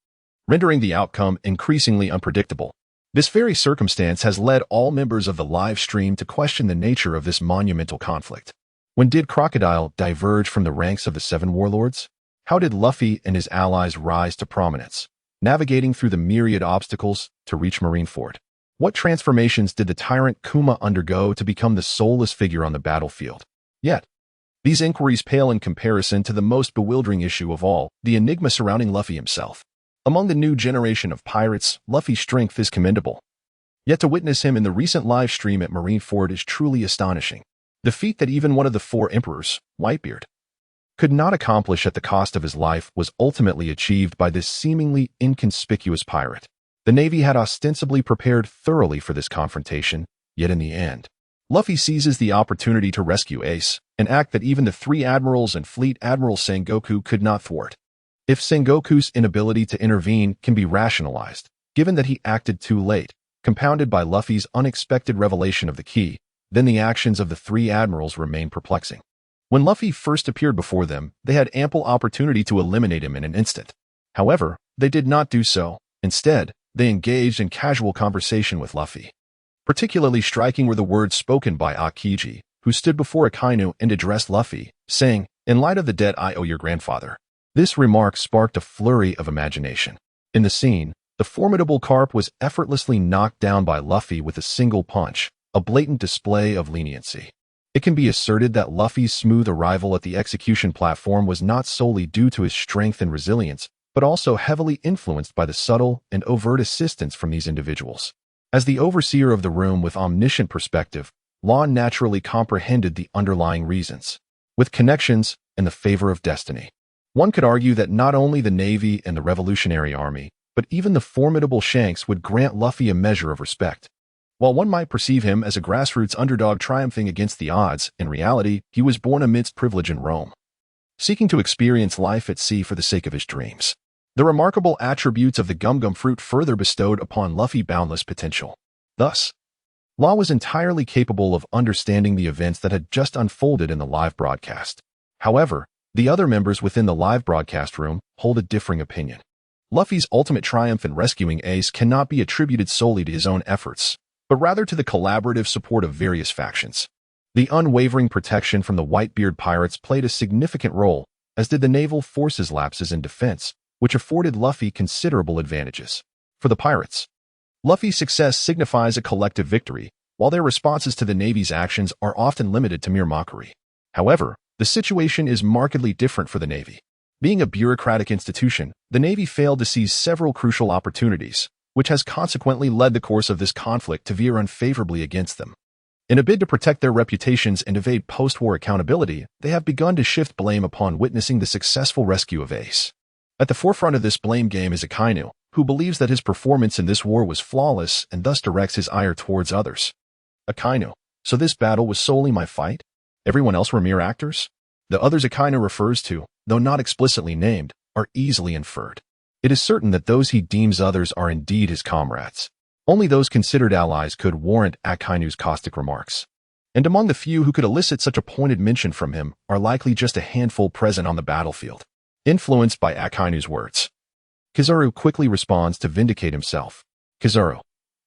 rendering the outcome increasingly unpredictable. This very circumstance has led all members of the live stream to question the nature of this monumental conflict. When did Crocodile diverge from the ranks of the Seven Warlords? How did Luffy and his allies rise to prominence, navigating through the myriad obstacles to reach Marineford? What transformations did the tyrant Kuma undergo to become the soulless figure on the battlefield? Yet, these inquiries pale in comparison to the most bewildering issue of all, the enigma surrounding Luffy himself. Among the new generation of pirates, Luffy's strength is commendable. Yet to witness him in the recent live stream at Marineford is truly astonishing. The feat that even one of the 4 emperors, Whitebeard, could not accomplish at the cost of his life was ultimately achieved by this seemingly inconspicuous pirate. The Navy had ostensibly prepared thoroughly for this confrontation, yet in the end, Luffy seizes the opportunity to rescue Ace, an act that even the 3 admirals and Fleet Admiral Sengoku could not thwart. If Sengoku's inability to intervene can be rationalized, given that he acted too late, compounded by Luffy's unexpected revelation of the key, then the actions of the 3 admirals remain perplexing. When Luffy first appeared before them, they had ample opportunity to eliminate him in an instant. However, they did not do so. Instead, they engaged in casual conversation with Luffy. Particularly striking were the words spoken by Aokiji, who stood before Akainu and addressed Luffy, saying, "In light of the debt I owe your grandfather." This remark sparked a flurry of imagination. In the scene, the formidable Garp was effortlessly knocked down by Luffy with a single punch, a blatant display of leniency. It can be asserted that Luffy's smooth arrival at the execution platform was not solely due to his strength and resilience, but also heavily influenced by the subtle and overt assistance from these individuals. As the overseer of the room with omniscient perspective, Law naturally comprehended the underlying reasons. With connections and the favor of destiny, one could argue that not only the Navy and the Revolutionary Army, but even the formidable Shanks would grant Luffy a measure of respect. While one might perceive him as a grassroots underdog triumphing against the odds, in reality, he was born amidst privilege in Rome, seeking to experience life at sea for the sake of his dreams. The remarkable attributes of the gum-gum fruit further bestowed upon Luffy boundless potential. Thus, Law was entirely capable of understanding the events that had just unfolded in the live broadcast. However, the other members within the live broadcast room hold a differing opinion. Luffy's ultimate triumph in rescuing Ace cannot be attributed solely to his own efforts, but rather to the collaborative support of various factions. The unwavering protection from the Whitebeard pirates played a significant role, as did the naval forces' lapses in defense, which afforded Luffy considerable advantages. For the pirates, Luffy's success signifies a collective victory, while their responses to the Navy's actions are often limited to mere mockery. However, the situation is markedly different for the Navy. Being a bureaucratic institution, the Navy failed to seize several crucial opportunities, which has consequently led the course of this conflict to veer unfavorably against them. In a bid to protect their reputations and evade post-war accountability, they have begun to shift blame upon witnessing the successful rescue of Ace. At the forefront of this blame game is Akainu, who believes that his performance in this war was flawless and thus directs his ire towards others. Akainu, so this battle was solely my fight? Everyone else were mere actors? The others Akainu refers to, though not explicitly named, are easily inferred. It is certain that those he deems others are indeed his comrades. Only those considered allies could warrant Akainu's caustic remarks. And among the few who could elicit such a pointed mention from him are likely just a handful present on the battlefield. Influenced by Akainu's words, Kizaru quickly responds to vindicate himself. Kizaru,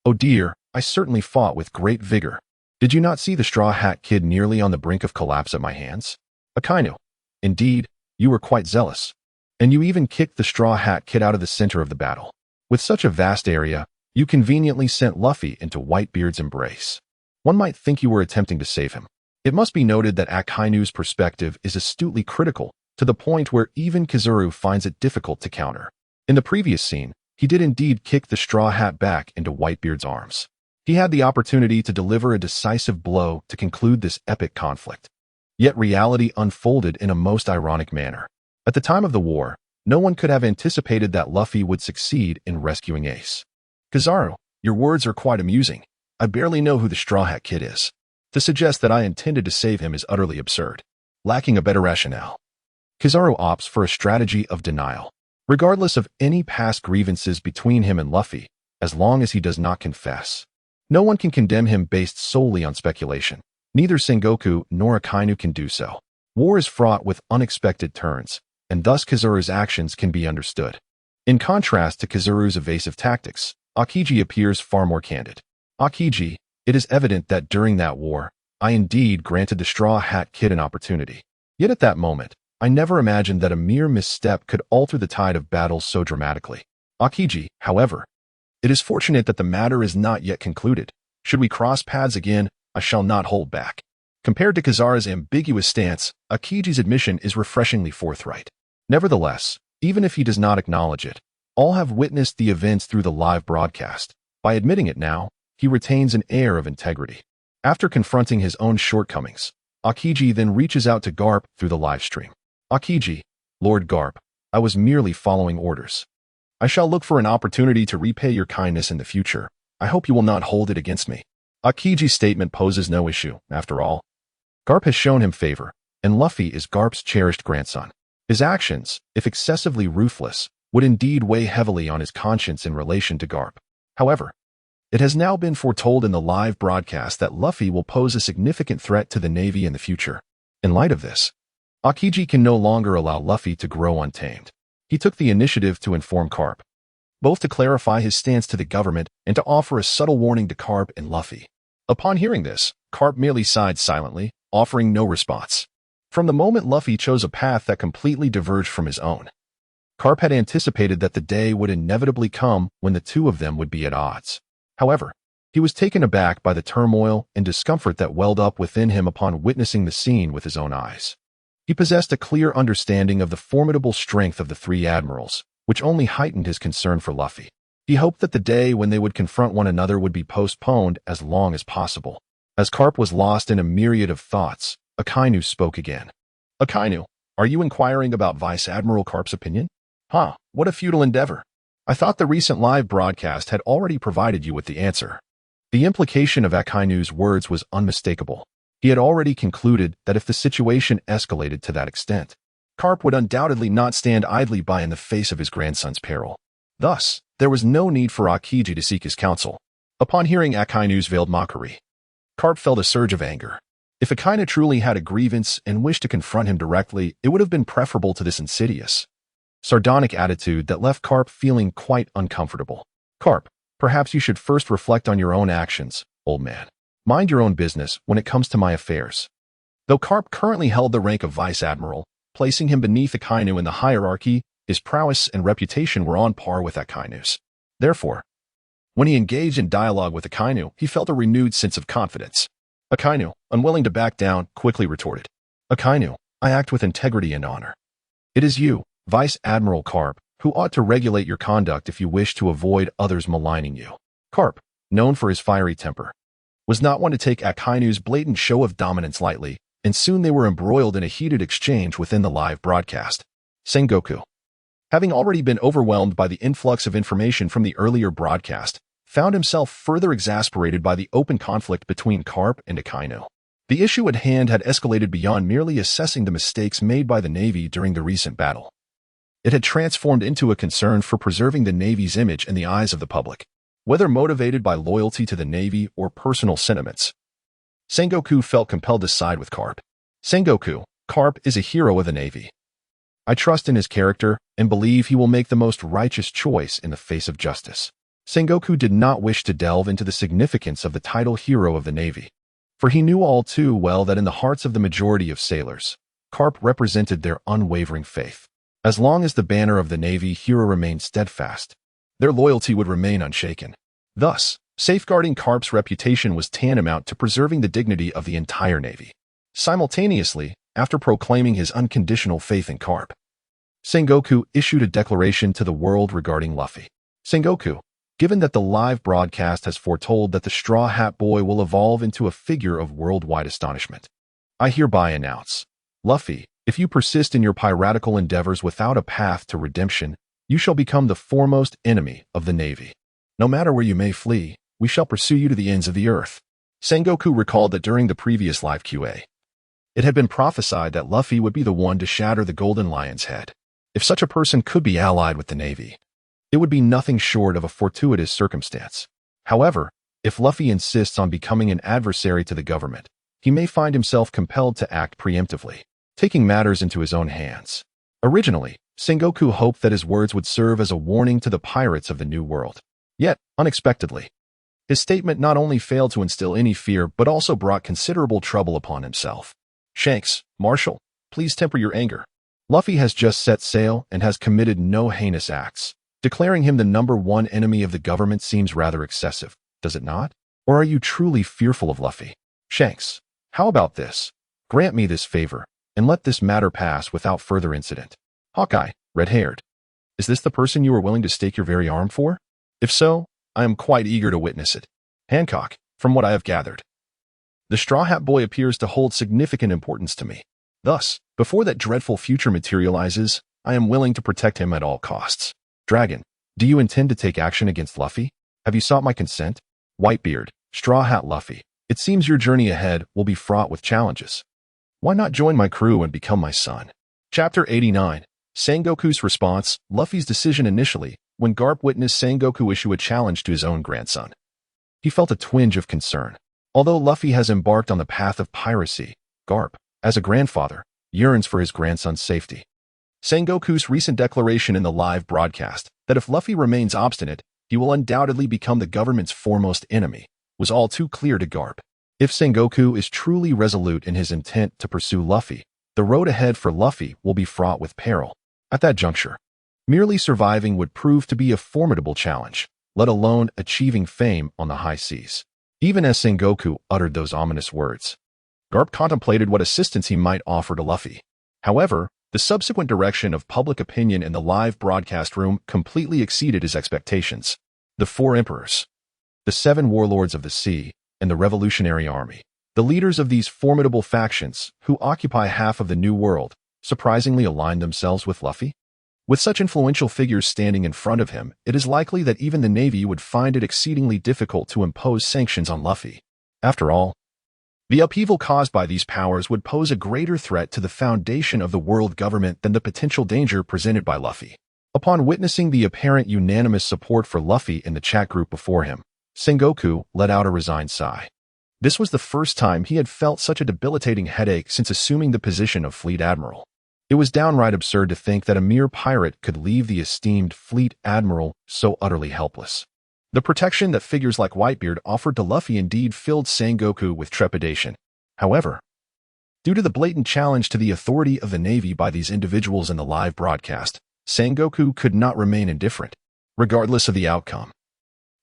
"Oh dear, I certainly fought with great vigor. Did you not see the Straw Hat Kid nearly on the brink of collapse at my hands?" Akainu, "Indeed, you were quite zealous. And you even kicked the Straw Hat Kid out of the center of the battle. With such a vast area, you conveniently sent Luffy into Whitebeard's embrace. One might think you were attempting to save him." It must be noted that Akainu's perspective is astutely critical, to the point where even Kizaru finds it difficult to counter. In the previous scene, he did indeed kick the Straw Hat back into Whitebeard's arms. He had the opportunity to deliver a decisive blow to conclude this epic conflict. Yet reality unfolded in a most ironic manner. At the time of the war, no one could have anticipated that Luffy would succeed in rescuing Ace. "Kizaru, your words are quite amusing. I barely know who the Straw Hat Kid is. To suggest that I intended to save him is utterly absurd, lacking a better rationale." Kizaru opts for a strategy of denial. Regardless of any past grievances between him and Luffy, as long as he does not confess, no one can condemn him based solely on speculation. Neither Sengoku nor Akainu can do so. War is fraught with unexpected turns, and thus Kizaru's actions can be understood. In contrast to Kizaru's evasive tactics, Aokiji appears far more candid. "Aokiji, it is evident that during that war, I indeed granted the Straw Hat Kid an opportunity. Yet at that moment, I never imagined that a mere misstep could alter the tide of battle so dramatically. Aokiji, however, it is fortunate that the matter is not yet concluded. Should we cross paths again, I shall not hold back." Compared to Kizaru's ambiguous stance, Akiji's admission is refreshingly forthright. Nevertheless, even if he does not acknowledge it, All have witnessed the events through the live broadcast. By admitting it now, he retains an air of integrity. After confronting his own shortcomings, Aokiji then reaches out to Garp through the live stream. Aokiji, Lord Garp, I was merely following orders. I shall look for an opportunity to repay your kindness in the future. I hope you will not hold it against me. Aokiji's statement poses no issue, after all. Garp has shown him favor, and Luffy is Garp's cherished grandson. His actions, if excessively ruthless, would indeed weigh heavily on his conscience in relation to Garp. However, it has now been foretold in the live broadcast that Luffy will pose a significant threat to the Navy in the future. In light of this, Aokiji can no longer allow Luffy to grow untamed. He took the initiative to inform Garp, both to clarify his stance to the government and to offer a subtle warning to Garp and Luffy. Upon hearing this, Garp merely sighed silently, offering no response. From the moment Luffy chose a path that completely diverged from his own, Garp had anticipated that the day would inevitably come when the two of them would be at odds. However, he was taken aback by the turmoil and discomfort that welled up within him upon witnessing the scene with his own eyes. He possessed a clear understanding of the formidable strength of the three admirals, which only heightened his concern for Luffy. He hoped that the day when they would confront one another would be postponed as long as possible. As Garp was lost in a myriad of thoughts, Akainu spoke again. Akainu, are you inquiring about Vice Admiral Garp's opinion? What a futile endeavor. I thought the recent live broadcast had already provided you with the answer. The implication of Akainu's words was unmistakable. He had already concluded that if the situation escalated to that extent, Garp would undoubtedly not stand idly by in the face of his grandson's peril. Thus, there was no need for Aokiji to seek his counsel. Upon hearing Akainu's veiled mockery, Garp felt a surge of anger. If Akainu truly had a grievance and wished to confront him directly, it would have been preferable to this insidious, sardonic attitude that left Garp feeling quite uncomfortable. Garp, perhaps you should first reflect on your own actions, old man. Mind your own business when it comes to my affairs. Though Garp currently held the rank of Vice Admiral, placing him beneath Akainu in the hierarchy, his prowess and reputation were on par with Akainu's. Therefore, when he engaged in dialogue with Akainu, he felt a renewed sense of confidence. Akainu, unwilling to back down, quickly retorted. Akainu, I act with integrity and honor. It is you, Vice Admiral Garp, who ought to regulate your conduct if you wish to avoid others maligning you. Garp, known for his fiery temper, was not one to take Akainu's blatant show of dominance lightly, and soon they were embroiled in a heated exchange within the live broadcast. Sengoku, having already been overwhelmed by the influx of information from the earlier broadcast, found himself further exasperated by the open conflict between Garp and Akainu. The issue at hand had escalated beyond merely assessing the mistakes made by the Navy during the recent battle. It had transformed into a concern for preserving the Navy's image in the eyes of the public. Whether motivated by loyalty to the Navy or personal sentiments, Sengoku felt compelled to side with Garp. Sengoku, Garp is a hero of the Navy. I trust in his character and believe he will make the most righteous choice in the face of justice. Sengoku did not wish to delve into the significance of the title hero of the Navy, for he knew all too well that in the hearts of the majority of sailors, Garp represented their unwavering faith. As long as the banner of the Navy hero remained steadfast, their loyalty would remain unshaken. Thus, safeguarding Garp's reputation was tantamount to preserving the dignity of the entire Navy. Simultaneously, after proclaiming his unconditional faith in Garp, Sengoku issued a declaration to the world regarding Luffy. Sengoku, given that the live broadcast has foretold that the Straw Hat Boy will evolve into a figure of worldwide astonishment, I hereby announce, Luffy, if you persist in your piratical endeavors without a path to redemption, you shall become the foremost enemy of the Navy. No matter where you may flee, we shall pursue you to the ends of the earth. Sengoku recalled that during the previous live QA, it had been prophesied that Luffy would be the one to shatter the Golden Lion's head. If such a person could be allied with the Navy, it would be nothing short of a fortuitous circumstance. However, if Luffy insists on becoming an adversary to the government, he may find himself compelled to act preemptively, taking matters into his own hands. Originally, Sengoku hoped that his words would serve as a warning to the pirates of the New World. Yet, unexpectedly, his statement not only failed to instill any fear but also brought considerable trouble upon himself. Shanks, Marshal, please temper your anger. Luffy has just set sail and has committed no heinous acts. Declaring him the #1 enemy of the government seems rather excessive, does it not? Or are you truly fearful of Luffy? Shanks, how about this? Grant me this favor, and let this matter pass without further incident. Hawkeye, red-haired, Is this the person you are willing to stake your very arm for? If so, I am quite eager to witness it. Hancock, from what I have gathered. The Straw Hat Boy appears to hold significant importance to me. Thus, before that dreadful future materializes, I am willing to protect him at all costs. Dragon, do you intend to take action against Luffy? Have you sought my consent? Whitebeard, Straw Hat Luffy, it seems your journey ahead will be fraught with challenges. Why not join my crew and become my son? Chapter 89. Sengoku's response, Luffy's decision initially, when Garp witnessed Sengoku issue a challenge to his own grandson. He felt a twinge of concern. Although Luffy has embarked on the path of piracy, Garp, as a grandfather, yearns for his grandson's safety. Sengoku's recent declaration in the live broadcast that if Luffy remains obstinate, he will undoubtedly become the government's foremost enemy, was all too clear to Garp. If Sengoku is truly resolute in his intent to pursue Luffy, the road ahead for Luffy will be fraught with peril. At that juncture, merely surviving would prove to be a formidable challenge, let alone achieving fame on the high seas. Even as Sengoku uttered those ominous words, Garp contemplated what assistance he might offer to Luffy. However, the subsequent direction of public opinion in the live broadcast room completely exceeded his expectations. The four emperors, the 7 warlords of the sea, and the Revolutionary Army, the leaders of these formidable factions, who occupy half of the New World, surprisingly aligned themselves with Luffy? With such influential figures standing in front of him, it is likely that even the Navy would find it exceedingly difficult to impose sanctions on Luffy. After all, the upheaval caused by these powers would pose a greater threat to the foundation of the world government than the potential danger presented by Luffy. Upon witnessing the apparent unanimous support for Luffy in the chat group before him, Sengoku let out a resigned sigh. This was the first time he had felt such a debilitating headache since assuming the position of Fleet Admiral. It was downright absurd to think that a mere pirate could leave the esteemed Fleet Admiral so utterly helpless. The protection that figures like Whitebeard offered to Luffy indeed filled Sengoku with trepidation. However, due to the blatant challenge to the authority of the Navy by these individuals in the live broadcast, Sengoku could not remain indifferent, regardless of the outcome.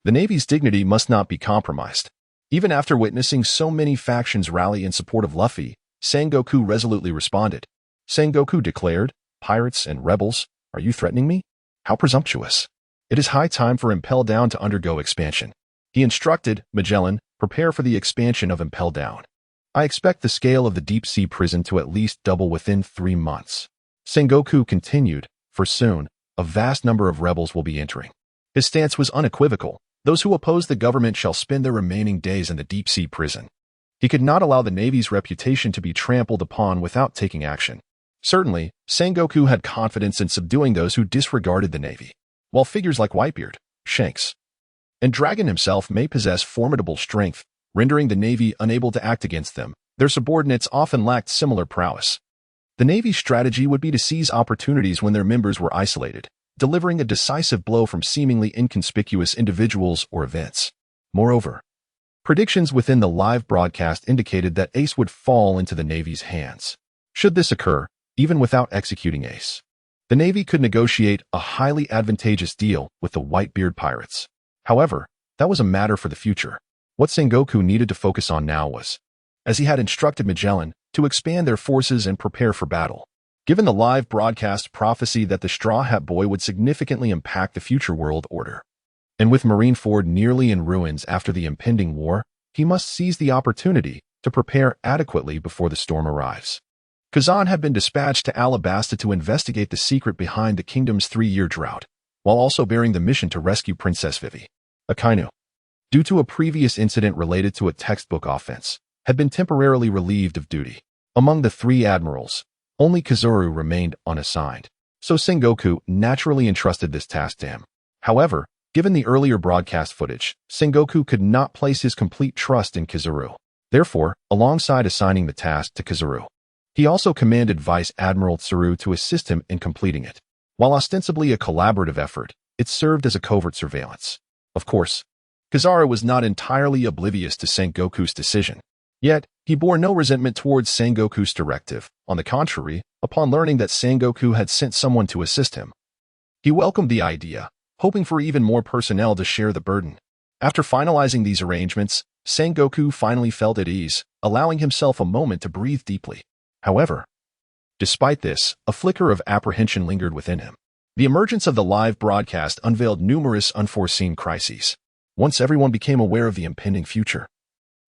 The Navy's dignity must not be compromised. Even after witnessing so many factions rally in support of Luffy, Sengoku resolutely responded. Sengoku declared, "Pirates and rebels, are you threatening me? How presumptuous. It is high time for Impel Down to undergo expansion." He instructed Magellan, prepare for the expansion of Impel Down. I expect the scale of the deep-sea prison to at least double within 3 months. Sengoku continued, for soon, a vast number of rebels will be entering. His stance was unequivocal. Those who oppose the government shall spend their remaining days in the deep-sea prison. He could not allow the Navy's reputation to be trampled upon without taking action. Certainly, Sengoku had confidence in subduing those who disregarded the Navy. While figures like Whitebeard, Shanks, and Dragon himself may possess formidable strength, rendering the Navy unable to act against them, their subordinates often lacked similar prowess. The Navy's strategy would be to seize opportunities when their members were isolated, delivering a decisive blow from seemingly inconspicuous individuals or events. Moreover, predictions within the live broadcast indicated that Ace would fall into the Navy's hands. Should this occur, even without executing Ace, the Navy could negotiate a highly advantageous deal with the Whitebeard pirates. However, that was a matter for the future. What Sengoku needed to focus on now was, as he had instructed Magellan, to expand their forces and prepare for battle. Given the live broadcast prophecy that the Straw Hat Boy would significantly impact the future world order, and with Marineford nearly in ruins after the impending war, he must seize the opportunity to prepare adequately before the storm arrives. Kazan had been dispatched to Alabasta to investigate the secret behind the kingdom's 3-year drought, while also bearing the mission to rescue Princess Vivi. Akainu, due to a previous incident related to a textbook offense, had been temporarily relieved of duty. Among the 3 admirals, only Kazuru remained unassigned, so Sengoku naturally entrusted this task to him. However, given the earlier broadcast footage, Sengoku could not place his complete trust in Kazuru. Therefore, alongside assigning the task to Kazuru, he also commanded Vice Admiral Tsuru to assist him in completing it. While ostensibly a collaborative effort, it served as a covert surveillance. Of course, Kazara was not entirely oblivious to Sengoku's decision. Yet, he bore no resentment towards Sengoku's directive. On the contrary, upon learning that Sengoku had sent someone to assist him, he welcomed the idea, hoping for even more personnel to share the burden. After finalizing these arrangements, Sengoku finally felt at ease, allowing himself a moment to breathe deeply. However, despite this, a flicker of apprehension lingered within him. The emergence of the live broadcast unveiled numerous unforeseen crises. Once everyone became aware of the impending future,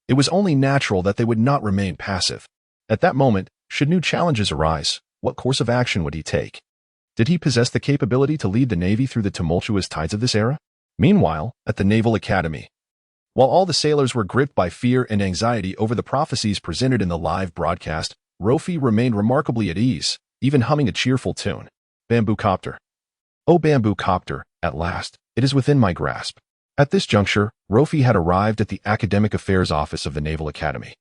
it was only natural that they would not remain passive. At that moment, should new challenges arise, what course of action would he take? Did he possess the capability to lead the Navy through the tumultuous tides of this era? Meanwhile, at the Naval Academy, while all the sailors were gripped by fear and anxiety over the prophecies presented in the live broadcast, Luffy remained remarkably at ease, even humming a cheerful tune. Bamboo Copter. Oh, Bamboo Copter, at last, it is within my grasp. At this juncture, Luffy had arrived at the Academic Affairs Office of the Naval Academy,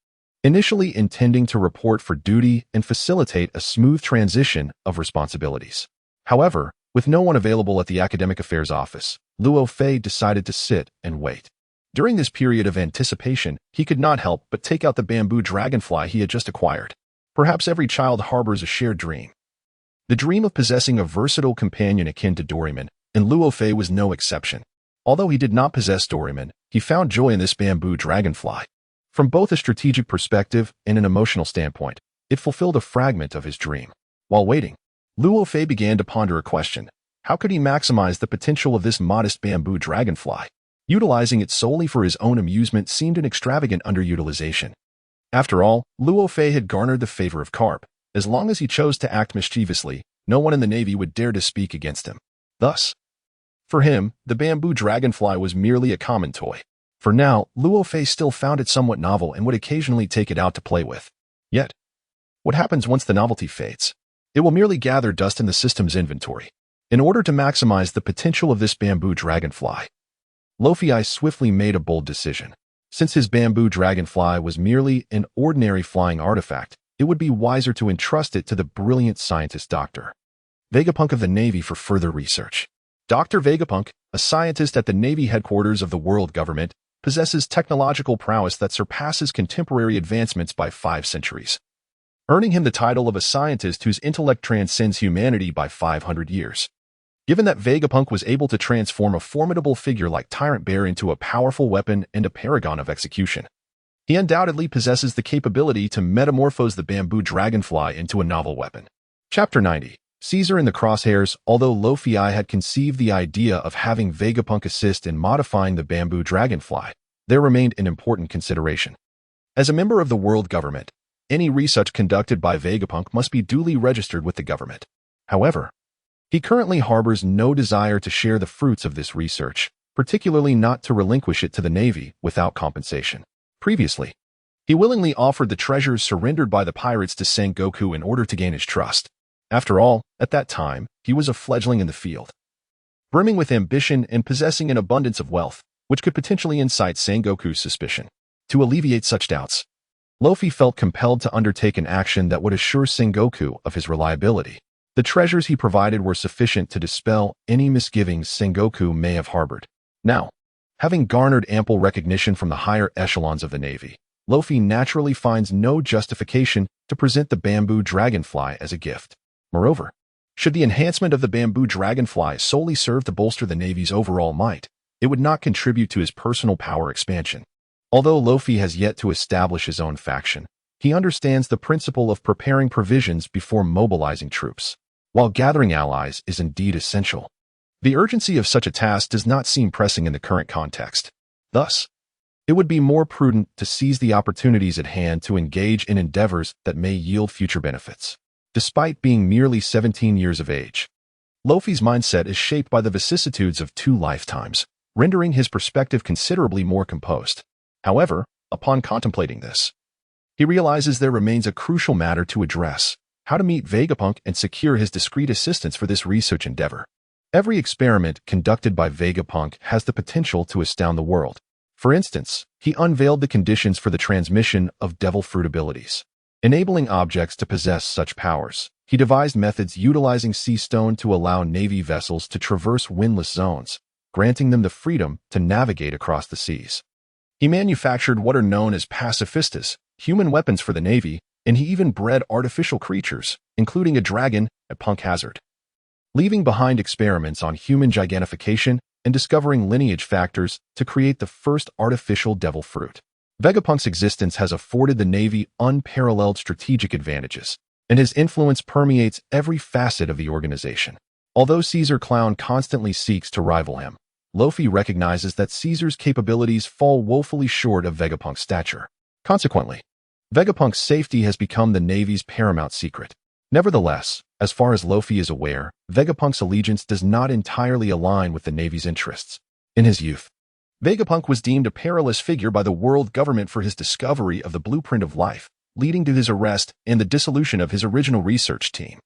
initially intending to report for duty and facilitate a smooth transition of responsibilities. However, with no one available at the Academic Affairs Office, Luo Fei decided to sit and wait. During this period of anticipation, he could not help but take out the bamboo dragonfly he had just acquired. Perhaps every child harbors a shared dream. The dream of possessing a versatile companion akin to Doraemon, and Luo Fei was no exception. Although he did not possess Doraemon, he found joy in this bamboo dragonfly. From both a strategic perspective and an emotional standpoint, it fulfilled a fragment of his dream. While waiting, Luo Fei began to ponder a question. How could he maximize the potential of this modest bamboo dragonfly? Utilizing it solely for his own amusement seemed an extravagant underutilization. After all, Luo Fei had garnered the favor of Garp. As long as he chose to act mischievously, no one in the Navy would dare to speak against him. Thus, for him, the bamboo dragonfly was merely a common toy. For now, Luo Fei still found it somewhat novel and would occasionally take it out to play with. Yet, what happens once the novelty fades? It will merely gather dust in the system's inventory. In order to maximize the potential of this bamboo dragonfly, Luffy swiftly made a bold decision. Since his bamboo dragonfly was merely an ordinary flying artifact, it would be wiser to entrust it to the brilliant scientist Dr. Vegapunk of the Navy for further research. Dr. Vegapunk, a scientist at the Navy headquarters of the world government, possesses technological prowess that surpasses contemporary advancements by 5 centuries, earning him the title of a scientist whose intellect transcends humanity by 500 years. Given that Vegapunk was able to transform a formidable figure like Tyrant Bear into a powerful weapon and a paragon of execution, he undoubtedly possesses the capability to metamorphose the bamboo dragonfly into a novel weapon. Chapter 90. Caesar in the Crosshairs. Although Luffy had conceived the idea of having Vegapunk assist in modifying the bamboo dragonfly, there remained an important consideration. As a member of the world government, any research conducted by Vegapunk must be duly registered with the government. However, he currently harbors no desire to share the fruits of this research, particularly not to relinquish it to the Navy without compensation. Previously, he willingly offered the treasures surrendered by the pirates to Sengoku in order to gain his trust. After all, at that time, he was a fledgling in the field, brimming with ambition and possessing an abundance of wealth, which could potentially incite Sengoku's suspicion. To alleviate such doubts, Luffy felt compelled to undertake an action that would assure Sengoku of his reliability. The treasures he provided were sufficient to dispel any misgivings Sengoku may have harbored. Now, having garnered ample recognition from the higher echelons of the Navy, Luffy naturally finds no justification to present the bamboo dragonfly as a gift. Moreover, should the enhancement of the bamboo dragonfly solely serve to bolster the Navy's overall might, it would not contribute to his personal power expansion. Although Luffy has yet to establish his own faction, he understands the principle of preparing provisions before mobilizing troops. While gathering allies is indeed essential, the urgency of such a task does not seem pressing in the current context. Thus, it would be more prudent to seize the opportunities at hand to engage in endeavors that may yield future benefits. Despite being merely 17 years of age, Luffy's mindset is shaped by the vicissitudes of 2 lifetimes, rendering his perspective considerably more composed. However, upon contemplating this, he realizes there remains a crucial matter to address: how to meet Vegapunk and secure his discreet assistance for this research endeavor. Every experiment conducted by Vegapunk has the potential to astound the world. For instance, he unveiled the conditions for the transmission of devil fruit abilities, enabling objects to possess such powers. He devised methods utilizing sea stone to allow Navy vessels to traverse windless zones, granting them the freedom to navigate across the seas. He manufactured what are known as pacifistas, human weapons for the Navy, and he even bred artificial creatures, including a dragon, at Punk Hazard, leaving behind experiments on human gigantification and discovering lineage factors to create the first artificial devil fruit. Vegapunk's existence has afforded the Navy unparalleled strategic advantages, and his influence permeates every facet of the organization. Although Caesar Clown constantly seeks to rival him, Luffy recognizes that Caesar's capabilities fall woefully short of Vegapunk's stature. Consequently, Vegapunk's safety has become the Navy's paramount secret. Nevertheless, as far as Luffy is aware, Vegapunk's allegiance does not entirely align with the Navy's interests. In his youth, Vegapunk was deemed a perilous figure by the world government for his discovery of the blueprint of life, leading to his arrest and the dissolution of his original research team.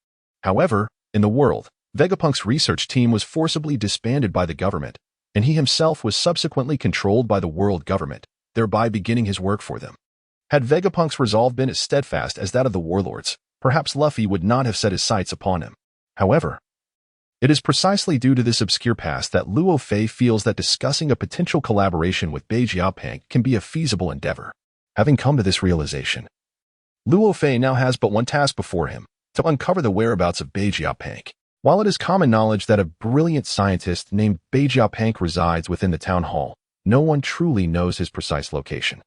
However, in the world, Vegapunk's research team was forcibly disbanded by the government, and he himself was subsequently controlled by the world government, thereby beginning his work for them. Had Vegapunk's resolve been as steadfast as that of the warlords, perhaps Luffy would not have set his sights upon him. However, it is precisely due to this obscure past that Luo Fei feels that discussing a potential collaboration with Vegapunk can be a feasible endeavor. Having come to this realization, Luo Fei now has but one task before him, to uncover the whereabouts of Vegapunk. While it is common knowledge that a brilliant scientist named Vegapunk resides within the town hall, no one truly knows his precise location.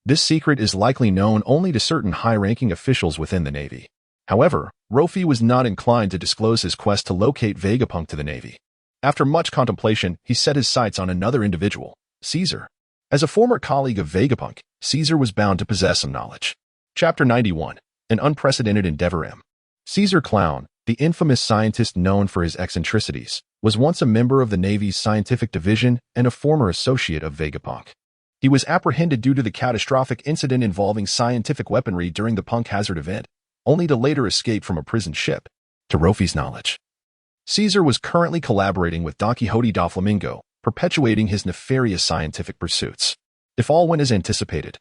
This secret is likely known only to certain high-ranking officials within the Navy. However, Luffy was not inclined to disclose his quest to locate Vegapunk to the Navy. After much contemplation, he set his sights on another individual, Caesar. As a former colleague of Vegapunk, Caesar was bound to possess some knowledge. Chapter 91. An Unprecedented Endeavor. Caesar Clown, the infamous scientist known for his eccentricities, was once a member of the Navy's scientific division and a former associate of Vegapunk. He was apprehended due to the catastrophic incident involving scientific weaponry during the Punk Hazard event, only to later escape from a prison ship. To Luffy's knowledge, Caesar was currently collaborating with Don Quixote Doflamingo, perpetuating his nefarious scientific pursuits. If all went as anticipated,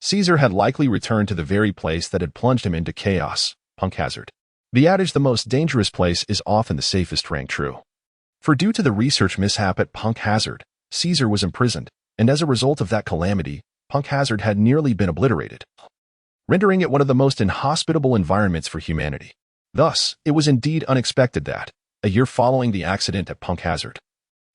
Caesar had likely returned to the very place that had plunged him into chaos, Punk Hazard. The adage "the most dangerous place is often the safest" rang true. For due to the research mishap at Punk Hazard, Caesar was imprisoned, and as a result of that calamity, Punk Hazard had nearly been obliterated, rendering it one of the most inhospitable environments for humanity. Thus, it was indeed unexpected that, a year following the accident at Punk Hazard,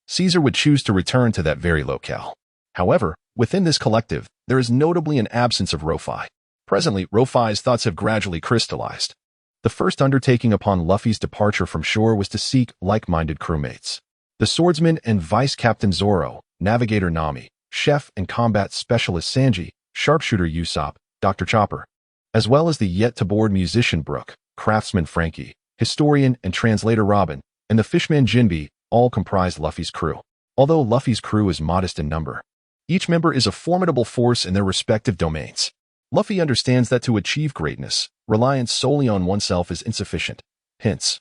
Caesar would choose to return to that very locale. However, within this collective, there is notably an absence of Luffy. Presently, Luffy's thoughts have gradually crystallized. The first undertaking upon Luffy's departure from shore was to seek like-minded crewmates. The swordsman and vice-captain Zoro, navigator Nami, chef and combat specialist Sanji, sharpshooter Usopp, Dr. Chopper, as well as the yet-to-board musician Brook, craftsman Frankie, historian and translator Robin, and the fishman Jinbe, all comprised Luffy's crew. Although Luffy's crew is modest in number, each member is a formidable force in their respective domains. Luffy understands that to achieve greatness, reliance solely on oneself is insufficient. Hence,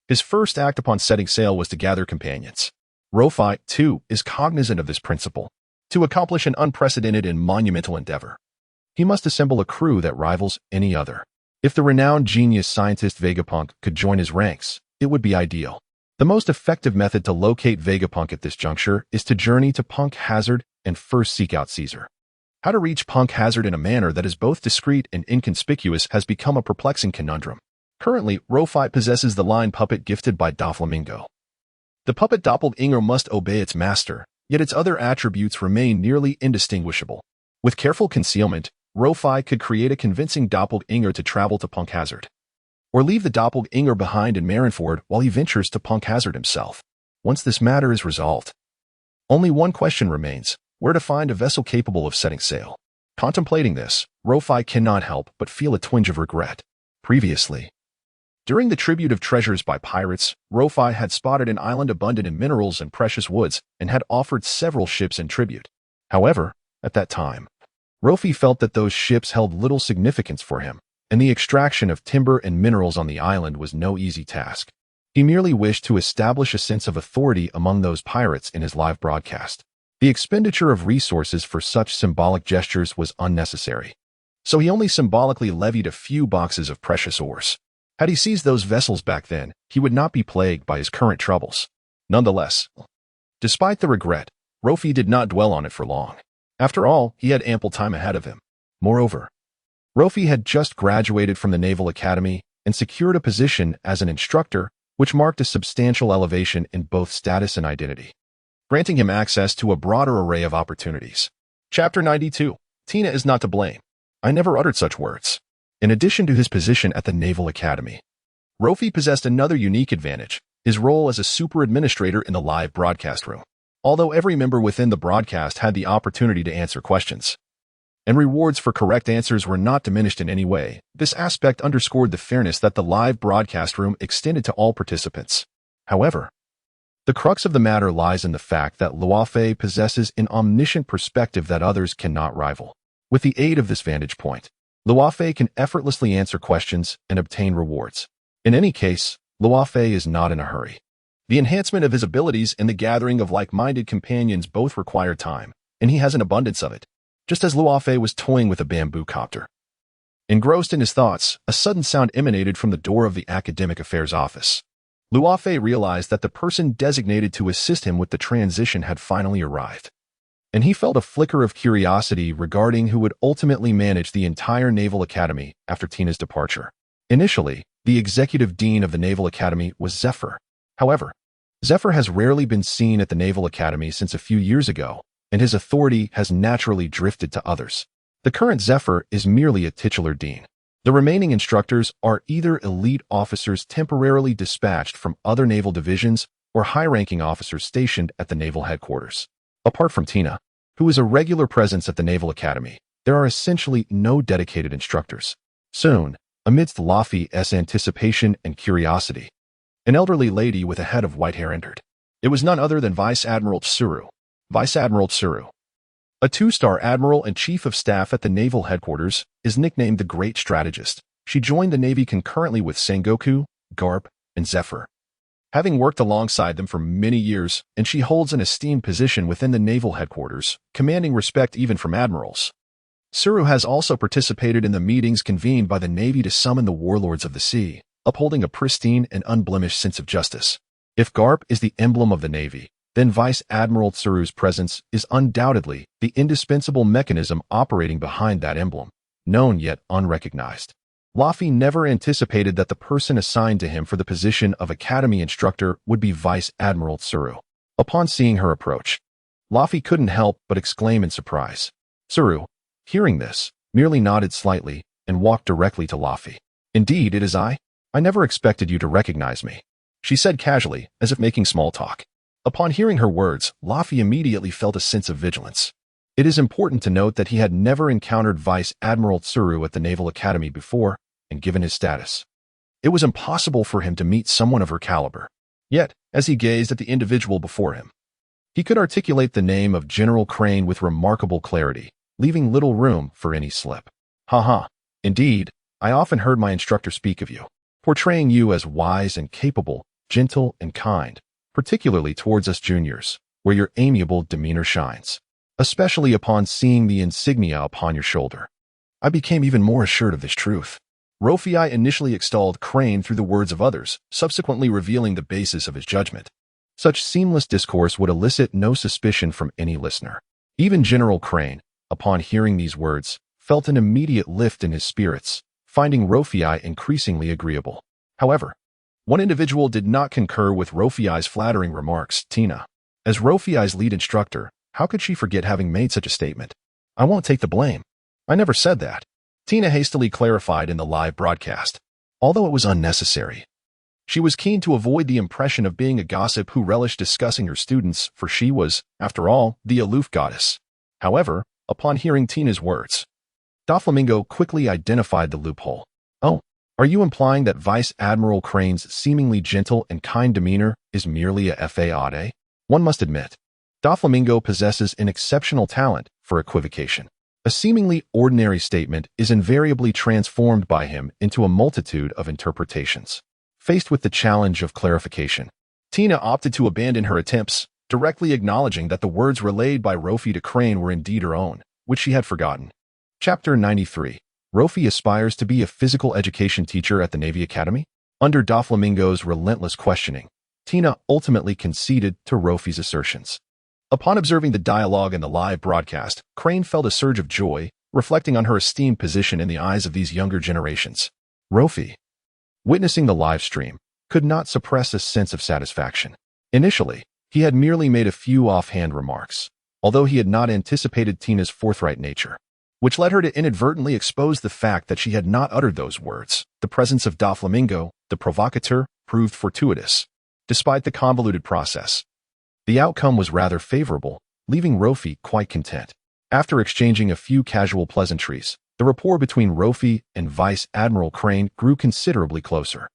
his first act upon setting sail was to gather companions. Luffy, too, is cognizant of this principle. To accomplish an unprecedented and monumental endeavor, he must assemble a crew that rivals any other. If the renowned genius scientist Vegapunk could join his ranks, it would be ideal. The most effective method to locate Vegapunk at this juncture is to journey to Punk Hazard and first seek out Caesar. How to reach Punk Hazard in a manner that is both discreet and inconspicuous has become a perplexing conundrum. Currently, Luffy possesses the line puppet gifted by Doflamingo. The puppet doppelganger must obey its master, yet its other attributes remain nearly indistinguishable. With careful concealment, Luffy could create a convincing doppelganger to travel to Punk Hazard, or leave the doppelganger behind in Marineford while he ventures to Punk Hazard himself. Once this matter is resolved, only one question remains: where to find a vessel capable of setting sail. Contemplating this, Luffy cannot help but feel a twinge of regret. Previously, during the tribute of treasures by pirates, Luffy had spotted an island abundant in minerals and precious woods and had offered several ships in tribute. However, at that time, Luffy felt that those ships held little significance for him, and the extraction of timber and minerals on the island was no easy task. He merely wished to establish a sense of authority among those pirates in his live broadcast. The expenditure of resources for such symbolic gestures was unnecessary, so he only symbolically levied a few boxes of precious ores. Had he seized those vessels back then, he would not be plagued by his current troubles. Nonetheless, despite the regret, Luffy did not dwell on it for long. After all, he had ample time ahead of him. Moreover, Luffy had just graduated from the Naval Academy and secured a position as an instructor, which marked a substantial elevation in both status and identity, granting him access to a broader array of opportunities. Chapter 92. Tina is not to blame. I never uttered such words. In addition to his position at the Naval Academy, Luffy possessed another unique advantage, his role as a super administrator in the live broadcast room. Although every member within the broadcast had the opportunity to answer questions, and rewards for correct answers were not diminished in any way, this aspect underscored the fairness that the live broadcast room extended to all participants. However, the crux of the matter lies in the fact that Luo Fei possesses an omniscient perspective that others cannot rival. With the aid of this vantage point, Luo Fei can effortlessly answer questions and obtain rewards. In any case, Luo Fei is not in a hurry. The enhancement of his abilities and the gathering of like-minded companions both require time, and he has an abundance of it, just as Luo Fei was toying with a bamboo copter. Engrossed in his thoughts, a sudden sound emanated from the door of the academic affairs office. Luo Fei realized that the person designated to assist him with the transition had finally arrived, and he felt a flicker of curiosity regarding who would ultimately manage the entire Naval Academy after Tina's departure. Initially, the executive dean of the Naval Academy was Zephyr. However, Zephyr has rarely been seen at the Naval Academy since a few years ago, and his authority has naturally drifted to others. The current Zephyr is merely a titular dean. The remaining instructors are either elite officers temporarily dispatched from other naval divisions or high-ranking officers stationed at the naval headquarters. Apart from Tina, who is a regular presence at the Naval Academy, there are essentially no dedicated instructors. Soon, amidst Luffy's anticipation and curiosity, an elderly lady with a head of white hair entered. It was none other than Vice Admiral Tsuru. Vice Admiral Tsuru, a two-star admiral and chief of staff at the naval headquarters, is nicknamed the Great Strategist. She joined the Navy concurrently with Sengoku, Garp, and Zephyr, having worked alongside them for many years, and she holds an esteemed position within the naval headquarters, commanding respect even from admirals. Tsuru has also participated in the meetings convened by the Navy to summon the warlords of the sea, upholding a pristine and unblemished sense of justice. If Garp is the emblem of the Navy, then Vice Admiral Tsuru's presence is undoubtedly the indispensable mechanism operating behind that emblem, known yet unrecognized. Luffy never anticipated that the person assigned to him for the position of Academy instructor would be Vice Admiral Tsuru. Upon seeing her approach, Luffy couldn't help but exclaim in surprise. Tsuru, hearing this, merely nodded slightly and walked directly to Luffy. "Indeed, it is I. I never expected you to recognize me," she said casually, as if making small talk. Upon hearing her words, Luffy immediately felt a sense of vigilance. It is important to note that he had never encountered Vice Admiral Tsuru at the Naval Academy before, and given his status, it was impossible for him to meet someone of her caliber. Yet, as he gazed at the individual before him, he could articulate the name of General Crane with remarkable clarity, leaving little room for any slip. "Haha, indeed, I often heard my instructor speak of you, portraying you as wise and capable, gentle and kind, particularly towards us juniors, where your amiable demeanor shines. Especially upon seeing the insignia upon your shoulder, I became even more assured of this truth." Rayleigh initially extolled Crane through the words of others, subsequently revealing the basis of his judgment. Such seamless discourse would elicit no suspicion from any listener. Even General Crane, upon hearing these words, felt an immediate lift in his spirits, finding Rayleigh increasingly agreeable. However, one individual did not concur with Rayleigh's flattering remarks: Tina. As Rayleigh's lead instructor, how could she forget having made such a statement? "I won't take the blame. I never said that," Tina hastily clarified in the live broadcast. Although it was unnecessary, she was keen to avoid the impression of being a gossip who relished discussing her students, for she was, after all, the aloof goddess. However, upon hearing Tina's words, Doflamingo quickly identified the loophole. "Oh, are you implying that Vice Admiral Crane's seemingly gentle and kind demeanor is merely a fade? One must admit, Doflamingo possesses an exceptional talent for equivocation. A seemingly ordinary statement is invariably transformed by him into a multitude of interpretations." Faced with the challenge of clarification, Tina opted to abandon her attempts, directly acknowledging that the words relayed by Rayleigh to Crane were indeed her own, which she had forgotten. Chapter 93. Rayleigh aspires to be a physical education teacher at the Navy Academy? Under Doflamingo's relentless questioning, Tina ultimately conceded to Rayleigh's assertions. Upon observing the dialogue in the live broadcast, Crane felt a surge of joy, reflecting on her esteemed position in the eyes of these younger generations. Rayleigh, witnessing the live stream, could not suppress a sense of satisfaction. Initially, he had merely made a few offhand remarks, although he had not anticipated Tina's forthright nature, which led her to inadvertently expose the fact that she had not uttered those words. The presence of Doflamingo, the provocateur, proved fortuitous. Despite the convoluted process, the outcome was rather favorable, leaving Luffy quite content. After exchanging a few casual pleasantries, the rapport between Luffy and Vice Admiral Crane grew considerably closer.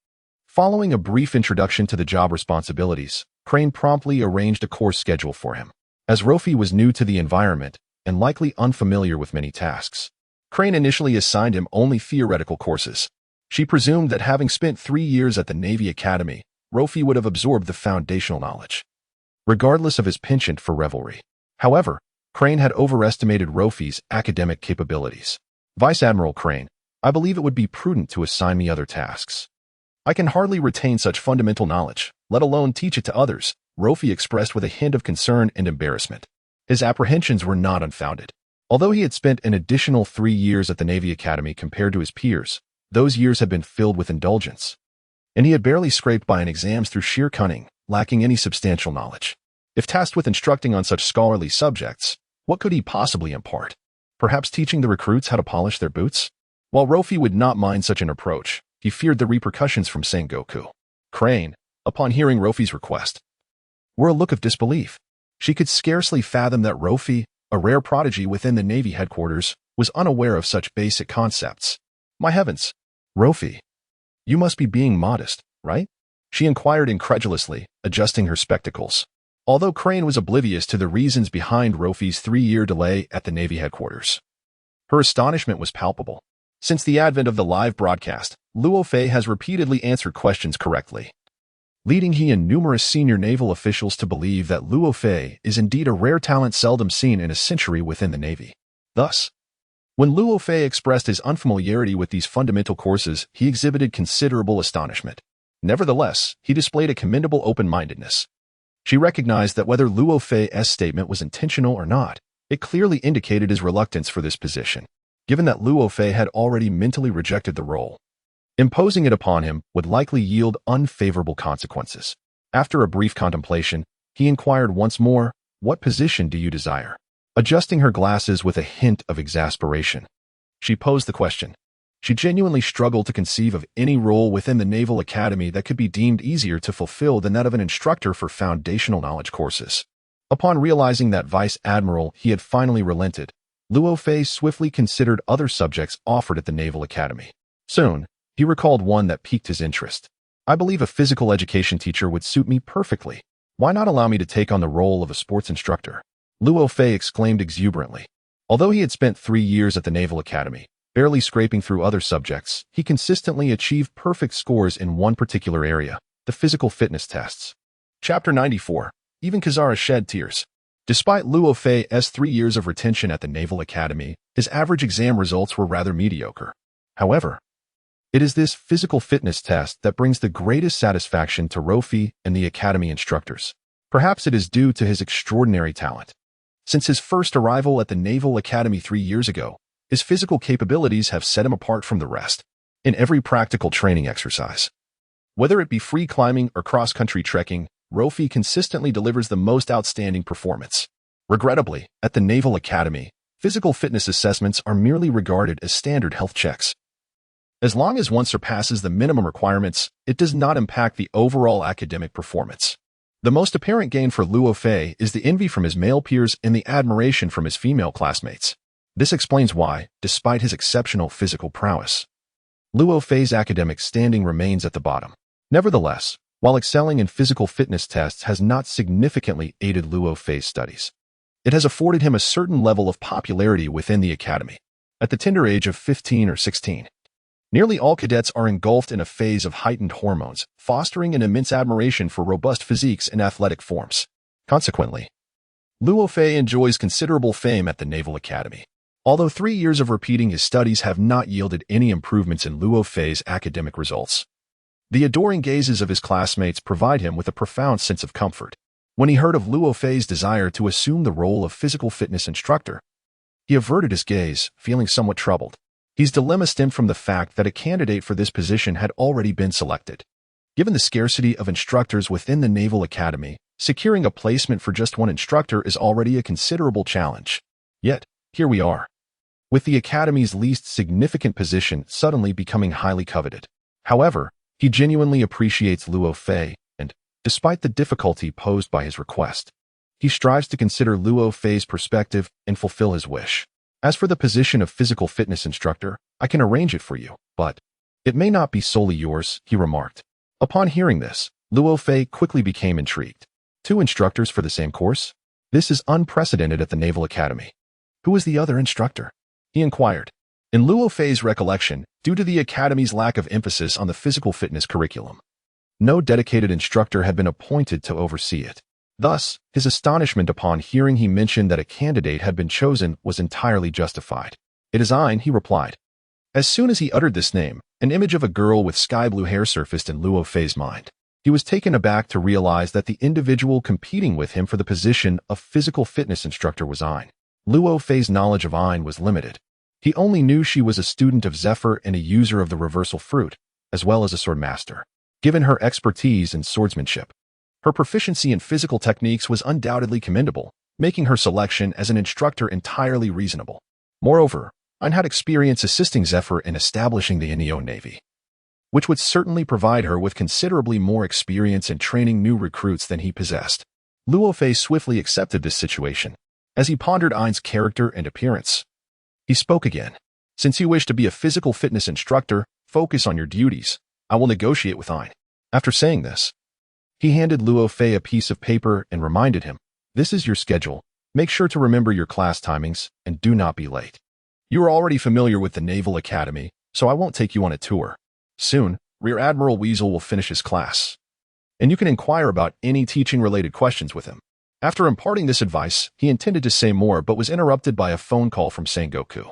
Following a brief introduction to the job responsibilities, Crane promptly arranged a course schedule for him. As Luffy was new to the environment and likely unfamiliar with many tasks, Crane initially assigned him only theoretical courses. She presumed that having spent 3 years at the Navy Academy, Luffy would have absorbed the foundational knowledge, regardless of his penchant for revelry. However, Crane had overestimated Luffy's academic capabilities. Vice Admiral Crane, I believe it would be prudent to assign me other tasks. I can hardly retain such fundamental knowledge, let alone teach it to others, Luffy expressed with a hint of concern and embarrassment. His apprehensions were not unfounded. Although he had spent an additional 3 years at the Navy Academy compared to his peers, those years had been filled with indulgence, and he had barely scraped by in exams through sheer cunning, lacking any substantial knowledge. If tasked with instructing on such scholarly subjects, what could he possibly impart? Perhaps teaching the recruits how to polish their boots? While Luffy would not mind such an approach, he feared the repercussions from Sengoku. Crane, upon hearing Luffy's request, wore a look of disbelief. She could scarcely fathom that Luffy, a rare prodigy within the Navy headquarters, was unaware of such basic concepts. My heavens, Luffy, you must be being modest, right? She inquired incredulously, adjusting her spectacles. Although Crane was oblivious to the reasons behind Luffy's 3-year delay at the Navy headquarters, her astonishment was palpable. Since the advent of the live broadcast, Luo Fei has repeatedly answered questions correctly, leading he and numerous senior naval officials to believe that Luo Fei is indeed a rare talent seldom seen in a century within the Navy. Thus, when Luo Fei expressed his unfamiliarity with these fundamental courses, he exhibited considerable astonishment. Nevertheless, he displayed a commendable open-mindedness. She recognized that whether Luo Fei's statement was intentional or not, it clearly indicated his reluctance for this position, given that Luo Fei had already mentally rejected the role. Imposing it upon him would likely yield unfavorable consequences. After a brief contemplation, he inquired once more, "What position do you desire?" Adjusting her glasses with a hint of exasperation, she posed the question. She genuinely struggled to conceive of any role within the Naval Academy that could be deemed easier to fulfill than that of an instructor for foundational knowledge courses. Upon realizing that Vice Admiral he had finally relented, Luo Fei swiftly considered other subjects offered at the Naval Academy. Soon, he recalled one that piqued his interest. I believe a physical education teacher would suit me perfectly. Why not allow me to take on the role of a sports instructor? Luo Fei exclaimed exuberantly. Although he had spent 3 years at the Naval Academy, barely scraping through other subjects, he consistently achieved perfect scores in one particular area, the physical fitness tests. Chapter 94. Even Kazara shed tears. Despite Luo Fei's 3 years of retention at the Naval Academy, his average exam results were rather mediocre. However, it is this physical fitness test that brings the greatest satisfaction to Luffy and the Academy instructors. Perhaps it is due to his extraordinary talent. Since his first arrival at the Naval Academy 3 years ago, his physical capabilities have set him apart from the rest. In every practical training exercise, whether it be free climbing or cross-country trekking, Luffy consistently delivers the most outstanding performance. Regrettably, at the Naval Academy, physical fitness assessments are merely regarded as standard health checks. As long as one surpasses the minimum requirements, it does not impact the overall academic performance. The most apparent gain for Luo Fei is the envy from his male peers and the admiration from his female classmates. This explains why, despite his exceptional physical prowess, Luo Fei's academic standing remains at the bottom. Nevertheless, while excelling in physical fitness tests has not significantly aided Luo Fei's studies, it has afforded him a certain level of popularity within the academy. At the tender age of 15 or 16, nearly all cadets are engulfed in a phase of heightened hormones, fostering an immense admiration for robust physiques and athletic forms. Consequently, Luo Fei enjoys considerable fame at the Naval Academy. Although 3 years of repeating his studies have not yielded any improvements in Luo Fei's academic results, the adoring gazes of his classmates provide him with a profound sense of comfort. When he heard of Luo Fei's desire to assume the role of physical fitness instructor, he averted his gaze, feeling somewhat troubled. His dilemma stemmed from the fact that a candidate for this position had already been selected. Given the scarcity of instructors within the Naval Academy, securing a placement for just one instructor is already a considerable challenge. Yet, here we are, with the Academy's least significant position suddenly becoming highly coveted. However, he genuinely appreciates Luo Fei, and, Despite the difficulty posed by his request, he strives to consider Luo Fei's perspective and fulfill his wish. As for the position of physical fitness instructor, I can arrange it for you, but it may not be solely yours, he remarked. Upon hearing this, Luo Fei quickly became intrigued. 2 instructors for the same course? This is unprecedented at the Naval Academy. Who is the other instructor? He inquired. In Luo Fei's recollection, due to the Academy's lack of emphasis on the physical fitness curriculum, no dedicated instructor had been appointed to oversee it. Thus, his astonishment upon hearing he mentioned that a candidate had been chosen was entirely justified. It is Ein, he replied. As soon as he uttered this name, an image of a girl with sky-blue hair surfaced in Luo Fei's mind. He was taken aback to realize that the individual competing with him for the position of physical fitness instructor was Ein. Luo Fei's knowledge of Ein was limited. He only knew she was a student of Zephyr and a user of the reversal fruit, as well as a sword master. Given her expertise in swordsmanship, her proficiency in physical techniques was undoubtedly commendable, making her selection as an instructor entirely reasonable. Moreover, Ein had experience assisting Zephyr in establishing the Neo Navy, which would certainly provide her with considerably more experience in training new recruits than he possessed. Luo Fei swiftly accepted this situation. As he pondered Ein's character and appearance, he spoke again. Since you wish to be a physical fitness instructor, focus on your duties. I will negotiate with Ein. After saying this, he handed Luo Fei a piece of paper and reminded him, this is your schedule. Make sure to remember your class timings and do not be late. You are already familiar with the Naval Academy, so I won't take you on a tour. Soon, Rear Admiral Weasel will finish his class, and you can inquire about any teaching-related questions with him. After imparting this advice, he intended to say more but was interrupted by a phone call from Sengoku,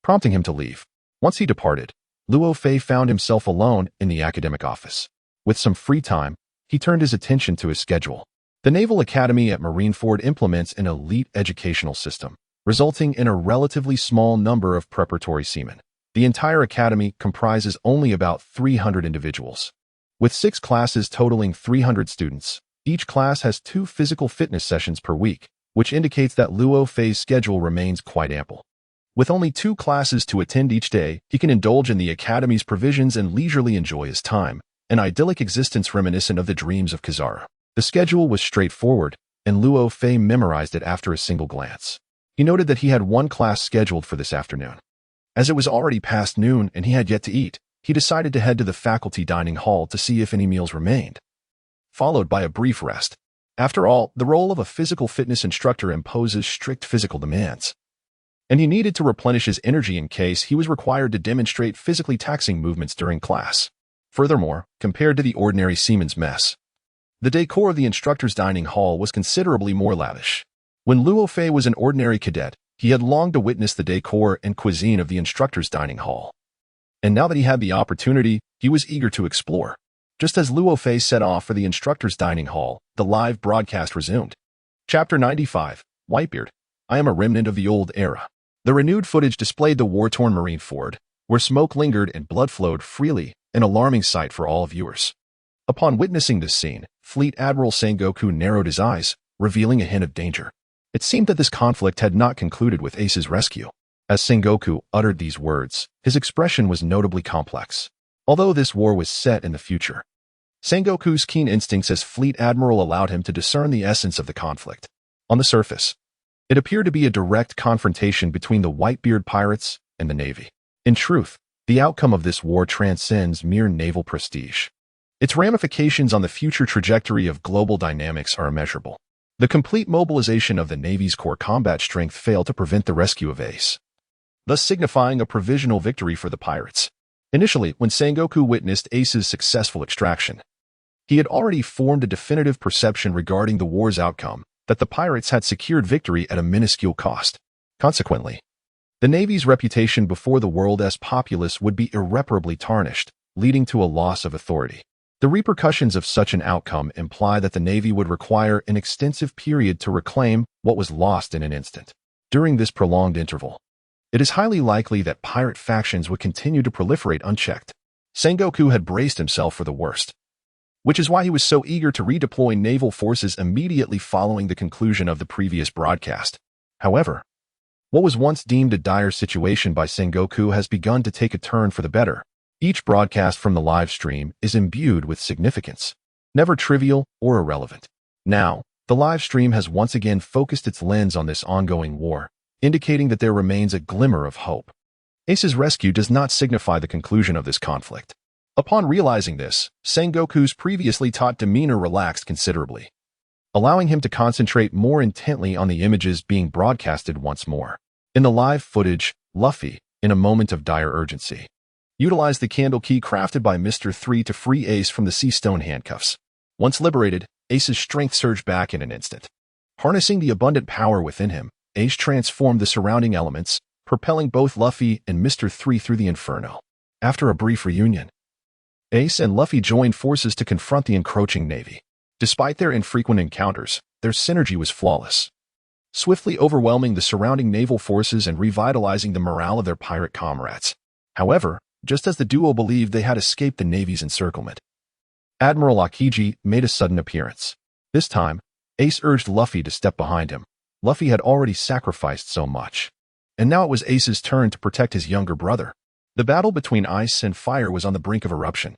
prompting him to leave. Once he departed, Luo Fei found himself alone in the academic office. With some free time, he turned his attention to his schedule. The Naval Academy at Marineford implements an elite educational system, resulting in a relatively small number of preparatory seamen. The entire academy comprises only about 300 individuals. With 6 classes totaling 300 students, each class has 2 physical fitness sessions per week, which indicates that Luo Fei's schedule remains quite ample. With only 2 classes to attend each day, he can indulge in the academy's provisions and leisurely enjoy his time, an idyllic existence reminiscent of the dreams of Kizaru. The schedule was straightforward, and Luo Fei memorized it after a single glance. He noted that he had 1 class scheduled for this afternoon. As it was already past noon and he had yet to eat, he decided to head to the faculty dining hall to see if any meals remained, followed by a brief rest. After all, the role of a physical fitness instructor imposes strict physical demands, and he needed to replenish his energy in case he was required to demonstrate physically taxing movements during class. Furthermore, compared to the ordinary seaman's mess, the decor of the instructor's dining hall was considerably more lavish. When Luo Fei was an ordinary cadet, he had longed to witness the decor and cuisine of the instructor's dining hall. And now that he had the opportunity, he was eager to explore. Just as Luo Fei set off for the instructor's dining hall, the live broadcast resumed. Chapter 95, Whitebeard. I am a remnant of the old era. The renewed footage displayed the war-torn Marineford, where smoke lingered and blood flowed freely, an alarming sight for all viewers. Upon witnessing this scene, Fleet Admiral Sengoku narrowed his eyes, revealing a hint of danger. It seemed that this conflict had not concluded with Ace's rescue. As Sengoku uttered these words, his expression was notably complex. Although this war was set in the future, Sengoku's keen instincts as Fleet Admiral allowed him to discern the essence of the conflict. On the surface, it appeared to be a direct confrontation between the Whitebeard pirates and the Navy. In truth, the outcome of this war transcends mere naval prestige. Its ramifications on the future trajectory of global dynamics are immeasurable. The complete mobilization of the Navy's core combat strength failed to prevent the rescue of Ace, thus signifying a provisional victory for the pirates. Initially, when Sengoku witnessed Ace's successful extraction, he had already formed a definitive perception regarding the war's outcome, that the pirates had secured victory at a minuscule cost. Consequently, the Navy's reputation before the world as populace would be irreparably tarnished, leading to a loss of authority. The repercussions of such an outcome imply that the Navy would require an extensive period to reclaim what was lost in an instant. During this prolonged interval, it is highly likely that pirate factions would continue to proliferate unchecked. Sengoku had braced himself for the worst, which is why he was so eager to redeploy naval forces immediately following the conclusion of the previous broadcast. However, what was once deemed a dire situation by Sengoku has begun to take a turn for the better. Each broadcast from the live stream is imbued with significance. never trivial or irrelevant. Now, the live stream has once again focused its lens on this ongoing war, indicating that there remains a glimmer of hope. Ace's rescue does not signify the conclusion of this conflict. Upon realizing this, Sengoku's previously taut demeanor relaxed considerably, allowing him to concentrate more intently on the images being broadcasted once more. In the live footage, Luffy, in a moment of dire urgency, utilized the candle key crafted by Mr. 3 to free Ace from the sea stone handcuffs. Once liberated, Ace's strength surged back in an instant. Harnessing the abundant power within him, Ace transformed the surrounding elements, propelling both Luffy and Mr. 3 through the inferno. After a brief reunion, Ace and Luffy joined forces to confront the encroaching navy. Despite their infrequent encounters, their synergy was flawless, swiftly overwhelming the surrounding naval forces and revitalizing the morale of their pirate comrades. However, just as the duo believed they had escaped the navy's encirclement, Admiral Akiji made a sudden appearance. This time, Ace urged Luffy to step behind him. Luffy had already sacrificed so much, and now it was Ace's turn to protect his younger brother. The battle between ice and fire was on the brink of eruption.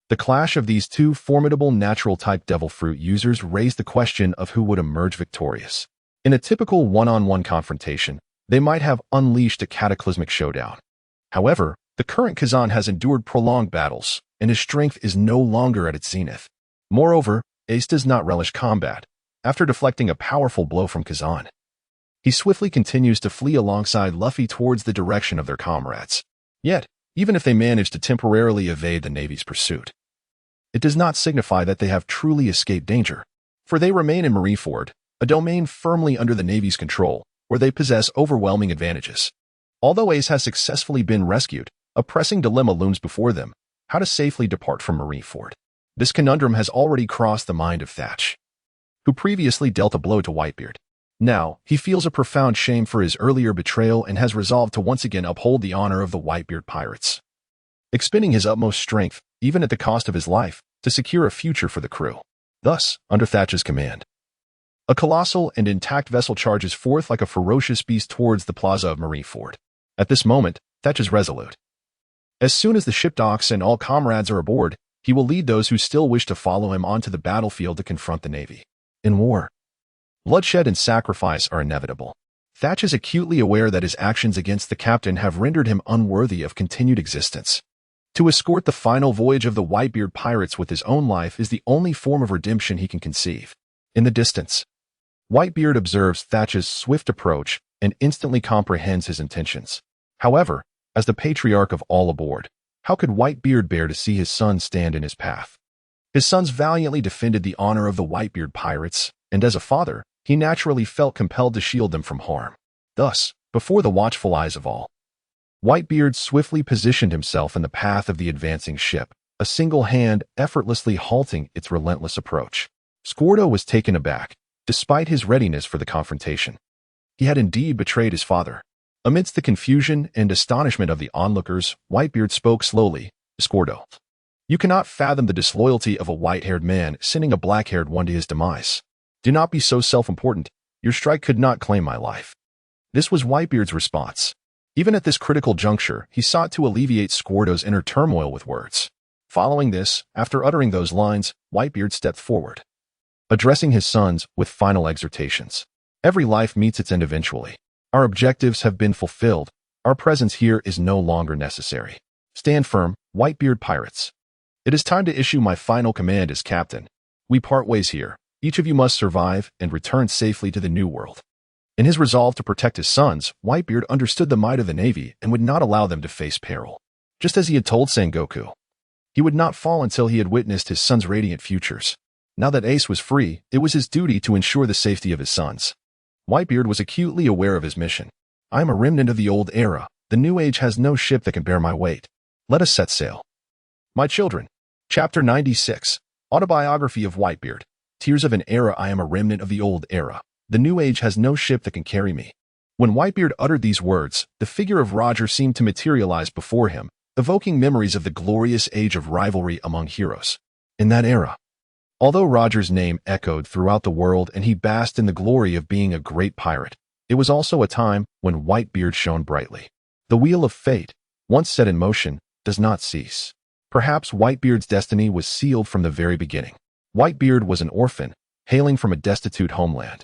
The clash of these two formidable natural-type devil fruit users raised the question of who would emerge victorious. In a typical one-on-one confrontation, they might have unleashed a cataclysmic showdown. However, the current Kazan has endured prolonged battles, and his strength is no longer at its zenith. Moreover, Ace does not relish combat. After deflecting a powerful blow from Kazan, he swiftly continues to flee alongside Luffy towards the direction of their comrades. Yet, even if they manage to temporarily evade the Navy's pursuit, it does not signify that they have truly escaped danger, for they remain in Marineford, a domain firmly under the Navy's control, where they possess overwhelming advantages. Although Ace has successfully been rescued, a pressing dilemma looms before them: how to safely depart from Marineford. This conundrum has already crossed the mind of Thatch, who previously dealt a blow to Whitebeard. Now, he feels a profound shame for his earlier betrayal and has resolved to once again uphold the honor of the Whitebeard pirates, expending his utmost strength, even at the cost of his life, to secure a future for the crew. Thus, under Thatch's command, a colossal and intact vessel charges forth like a ferocious beast towards the plaza of Marineford. At this moment, Thatch is resolute. As soon as the ship docks and all comrades are aboard, he will lead those who still wish to follow him onto the battlefield to confront the Navy. In war, bloodshed and sacrifice are inevitable. Thatch is acutely aware that his actions against the captain have rendered him unworthy of continued existence. To escort the final voyage of the Whitebeard pirates with his own life is the only form of redemption he can conceive. In the distance, Whitebeard observes Thatch's swift approach and instantly comprehends his intentions. However, as the patriarch of all aboard, how could Whitebeard bear to see his son stand in his path? His sons valiantly defended the honor of the Whitebeard pirates, and as a father, he naturally felt compelled to shield them from harm. Thus, before the watchful eyes of all, Whitebeard swiftly positioned himself in the path of the advancing ship, a single hand effortlessly halting its relentless approach. Squirtle was taken aback, despite his readiness for the confrontation. He had indeed betrayed his father. Amidst the confusion and astonishment of the onlookers, Whitebeard spoke slowly. Squirtle, you cannot fathom the disloyalty of a white-haired man sending a black-haired one to his demise. Do not be so self-important. Your strike could not claim my life. This was Whitebeard's response. Even at this critical juncture, he sought to alleviate Squirtle's inner turmoil with words. Following this, after uttering those lines, Whitebeard stepped forward, addressing his sons with final exhortations. Every life meets its end eventually. Our objectives have been fulfilled. Our presence here is no longer necessary. Stand firm, Whitebeard pirates. It is time to issue my final command as captain. We part ways here. Each of you must survive and return safely to the New World. In his resolve to protect his sons, Whitebeard understood the might of the Navy and would not allow them to face peril. Just as he had told Sengoku, he would not fall until he had witnessed his sons' radiant futures. Now that Ace was free, it was his duty to ensure the safety of his sons. Whitebeard was acutely aware of his mission. I am a remnant of the old era. The new age has no ship that can bear my weight. Let us set sail. My children. Chapter 96. Autobiography of Whitebeard. Tears of an era. I am a remnant of the old era. The new age has no ship that can carry me. When Whitebeard uttered these words, the figure of Roger seemed to materialize before him, evoking memories of the glorious age of rivalry among heroes. In that era, although Roger's name echoed throughout the world and he basked in the glory of being a great pirate, it was also a time when Whitebeard shone brightly. The wheel of fate, once set in motion, does not cease. Perhaps Whitebeard's destiny was sealed from the very beginning. Whitebeard was an orphan, hailing from a destitute homeland,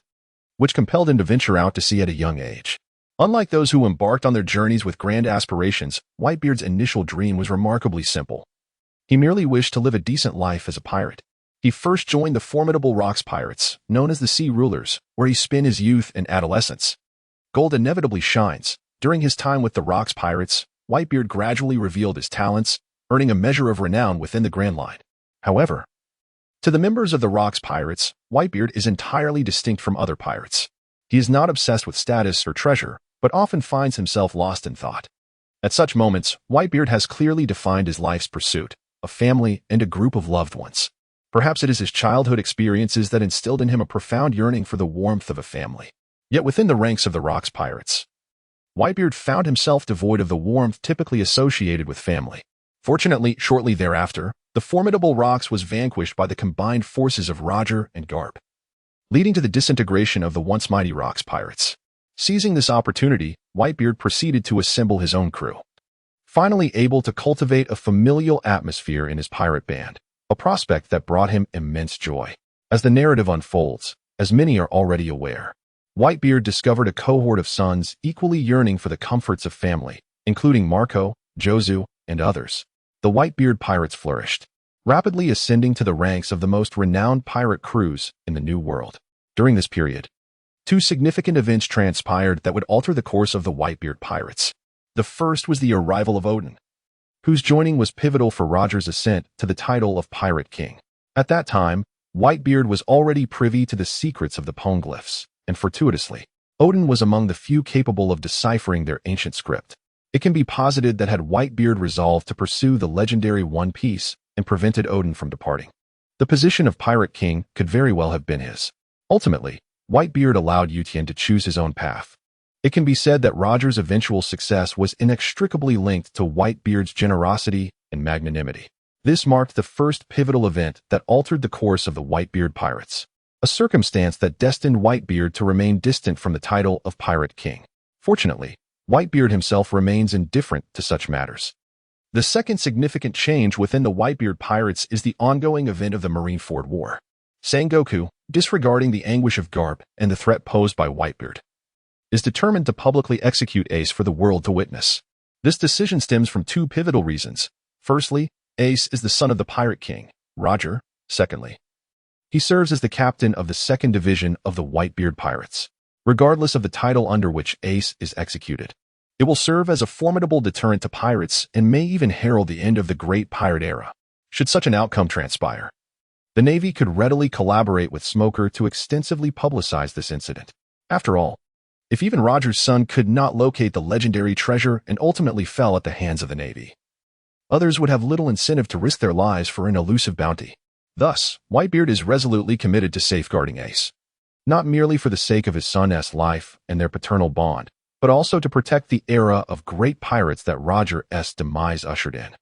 which compelled him to venture out to sea at a young age. Unlike those who embarked on their journeys with grand aspirations, Whitebeard's initial dream was remarkably simple. He merely wished to live a decent life as a pirate. He first joined the formidable Rocks pirates, known as the Sea Rulers, where he spent his youth and adolescence. Gold inevitably shines. During his time with the Rocks pirates, Whitebeard gradually revealed his talents, earning a measure of renown within the Grand Line. However, to the members of the Rocks pirates, Whitebeard is entirely distinct from other pirates. He is not obsessed with status or treasure, but often finds himself lost in thought. At such moments, Whitebeard has clearly defined his life's pursuit, a family and a group of loved ones. Perhaps it is his childhood experiences that instilled in him a profound yearning for the warmth of a family. Yet within the ranks of the Rocks pirates, Whitebeard found himself devoid of the warmth typically associated with family. Fortunately, shortly thereafter, the formidable Rocks was vanquished by the combined forces of Roger and Garp, leading to the disintegration of the once mighty Rocks pirates. Seizing this opportunity, Whitebeard proceeded to assemble his own crew, finally able to cultivate a familial atmosphere in his pirate band, a prospect that brought him immense joy. As the narrative unfolds, as many are already aware, Whitebeard discovered a cohort of sons equally yearning for the comforts of family, including Marco, Jozu, and others. The Whitebeard pirates flourished, rapidly ascending to the ranks of the most renowned pirate crews in the New World. During this period, two significant events transpired that would alter the course of the Whitebeard pirates. The first was the arrival of Odin, whose joining was pivotal for Roger's ascent to the title of Pirate King. At that time, Whitebeard was already privy to the secrets of the poneglyphs, and fortuitously, Odin was among the few capable of deciphering their ancient script. It can be posited that had Whitebeard resolved to pursue the legendary One Piece and prevented Odin from departing, the position of Pirate King could very well have been his. Ultimately, Whitebeard allowed Yutien to choose his own path. It can be said that Roger's eventual success was inextricably linked to Whitebeard's generosity and magnanimity. This marked the first pivotal event that altered the course of the Whitebeard pirates, a circumstance that destined Whitebeard to remain distant from the title of Pirate King. Fortunately, Whitebeard himself remains indifferent to such matters. The second significant change within the Whitebeard pirates is the ongoing event of the Marineford War. Sengoku, disregarding the anguish of Garp and the threat posed by Whitebeard, is determined to publicly execute Ace for the world to witness. This decision stems from two pivotal reasons. Firstly, Ace is the son of the Pirate King, Roger. Secondly, he serves as the captain of the 2nd Division of the Whitebeard Pirates. Regardless of the title under which Ace is executed, it will serve as a formidable deterrent to pirates and may even herald the end of the Great Pirate Era. Should such an outcome transpire, the Navy could readily collaborate with Smoker to extensively publicize this incident. After all, if even Roger's son could not locate the legendary treasure and ultimately fell at the hands of the Navy, others would have little incentive to risk their lives for an elusive bounty. Thus, Whitebeard is resolutely committed to safeguarding Ace, not merely for the sake of his son's life and their paternal bond, but also to protect the era of great pirates that Roger's demise ushered in.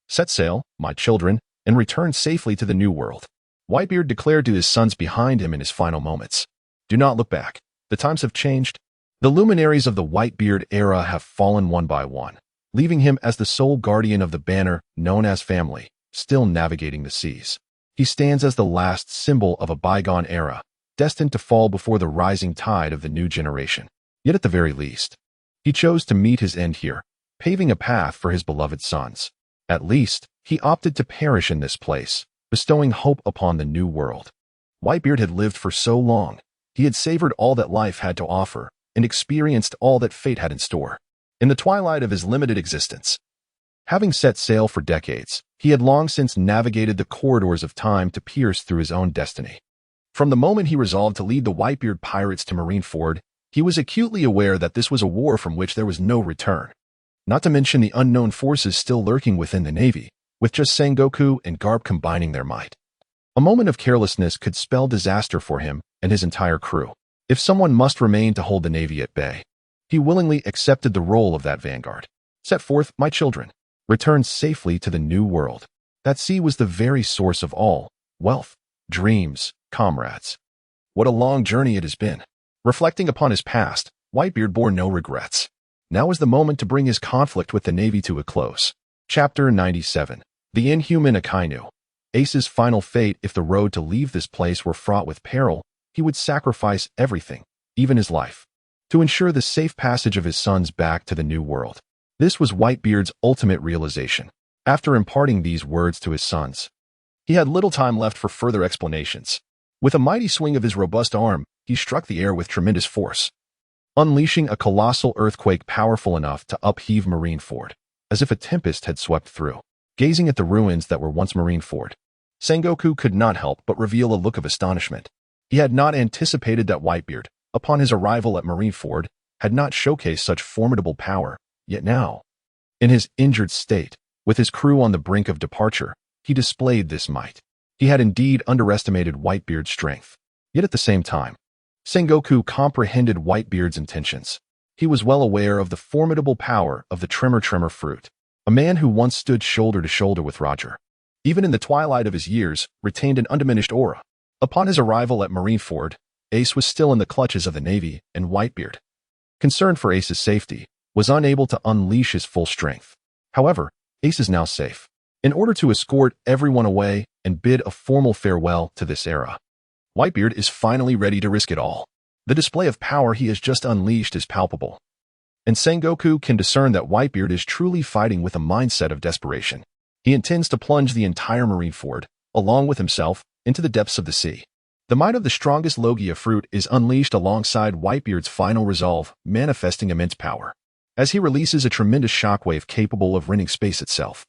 Set sail, my children, and return safely to the New World, Whitebeard declared to his sons behind him in his final moments. Do not look back. The times have changed. The luminaries of the Whitebeard era have fallen one by one, leaving him as the sole guardian of the banner known as family, still navigating the seas. He stands as the last symbol of a bygone era, destined to fall before the rising tide of the new generation. Yet at the very least, he chose to meet his end here, paving a path for his beloved sons. At least, he opted to perish in this place, bestowing hope upon the new world. Whitebeard had lived for so long. He had savored all that life had to offer and experienced all that fate had in store. In the twilight of his limited existence, having set sail for decades, he had long since navigated the corridors of time to pierce through his own destiny. From the moment he resolved to lead the Whitebeard pirates to Marineford, he was acutely aware that this was a war from which there was no return. Not to mention the unknown forces still lurking within the Navy, with just Sengoku and Garp combining their might. A moment of carelessness could spell disaster for him and his entire crew. If someone must remain to hold the Navy at bay, he willingly accepted the role of that vanguard. Set forth, my children. Return safely to the New World. That sea was the very source of all wealth, dreams, comrades. What a long journey it has been. Reflecting upon his past, Whitebeard bore no regrets. Now is the moment to bring his conflict with the Navy to a close. Chapter 97. The Inhuman Akainu. Ace's final fate. If the road to leave this place were fraught with peril, he would sacrifice everything, even his life, to ensure the safe passage of his sons back to the new world. This was Whitebeard's ultimate realization. After imparting these words to his sons, he had little time left for further explanations. With a mighty swing of his robust arm, he struck the air with tremendous force, unleashing a colossal earthquake powerful enough to upheave Marineford, as if a tempest had swept through. Gazing at the ruins that were once Marineford, Sengoku could not help but reveal a look of astonishment. He had not anticipated that Whitebeard, upon his arrival at Marineford, had not showcased such formidable power, yet now, in his injured state, with his crew on the brink of departure, he displayed this might. He had indeed underestimated Whitebeard's strength. Yet at the same time, Sengoku comprehended Whitebeard's intentions. He was well aware of the formidable power of the Tremor fruit, a man who once stood shoulder to shoulder with Roger, even in the twilight of his years, retained an undiminished aura. Upon his arrival at Marineford, Ace was still in the clutches of the Navy, and Whitebeard, concerned for Ace's safety, was unable to unleash his full strength. However, Ace is now safe. In order to escort everyone away and bid a formal farewell to this era, Whitebeard is finally ready to risk it all. The display of power he has just unleashed is palpable, and Sengoku can discern that Whitebeard is truly fighting with a mindset of desperation. He intends to plunge the entire Marineford, along with himself, into the depths of the sea. The might of the strongest Logia fruit is unleashed alongside Whitebeard's final resolve, manifesting immense power, as he releases a tremendous shockwave capable of rending space itself.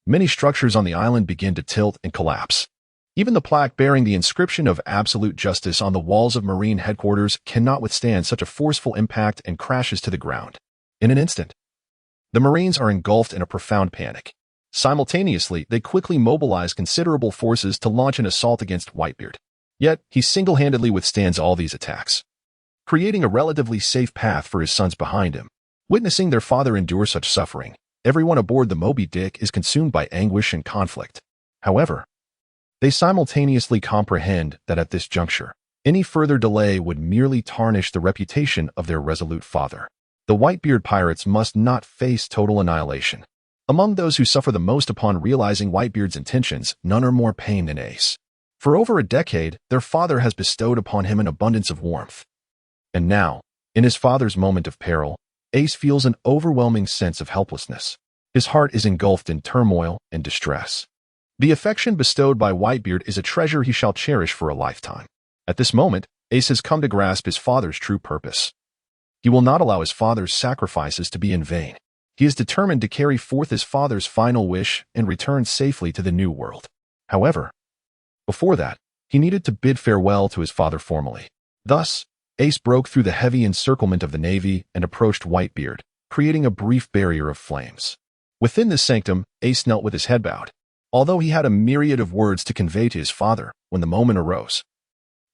Many structures on the island begin to tilt and collapse. Even the plaque bearing the inscription of absolute justice on the walls of Marine headquarters cannot withstand such a forceful impact and crashes to the ground. In an instant, the Marines are engulfed in a profound panic. Simultaneously, they quickly mobilize considerable forces to launch an assault against Whitebeard. Yet, he single-handedly withstands all these attacks, creating a relatively safe path for his sons behind him. Witnessing their father endure such suffering, everyone aboard the Moby Dick is consumed by anguish and conflict. However, they simultaneously comprehend that at this juncture, any further delay would merely tarnish the reputation of their resolute father. The Whitebeard pirates must not face total annihilation. Among those who suffer the most upon realizing Whitebeard's intentions, none are more pained than Ace. For over a decade, their father has bestowed upon him an abundance of warmth. And now, in his father's moment of peril, Ace feels an overwhelming sense of helplessness. His heart is engulfed in turmoil and distress. The affection bestowed by Whitebeard is a treasure he shall cherish for a lifetime. At this moment, Ace has come to grasp his father's true purpose. He will not allow his father's sacrifices to be in vain. He is determined to carry forth his father's final wish and return safely to the new world. However, before that, he needed to bid farewell to his father formally. Thus, Ace broke through the heavy encirclement of the Navy and approached Whitebeard, creating a brief barrier of flames. Within this sanctum, Ace knelt with his head bowed. Although he had a myriad of words to convey to his father, when the moment arose,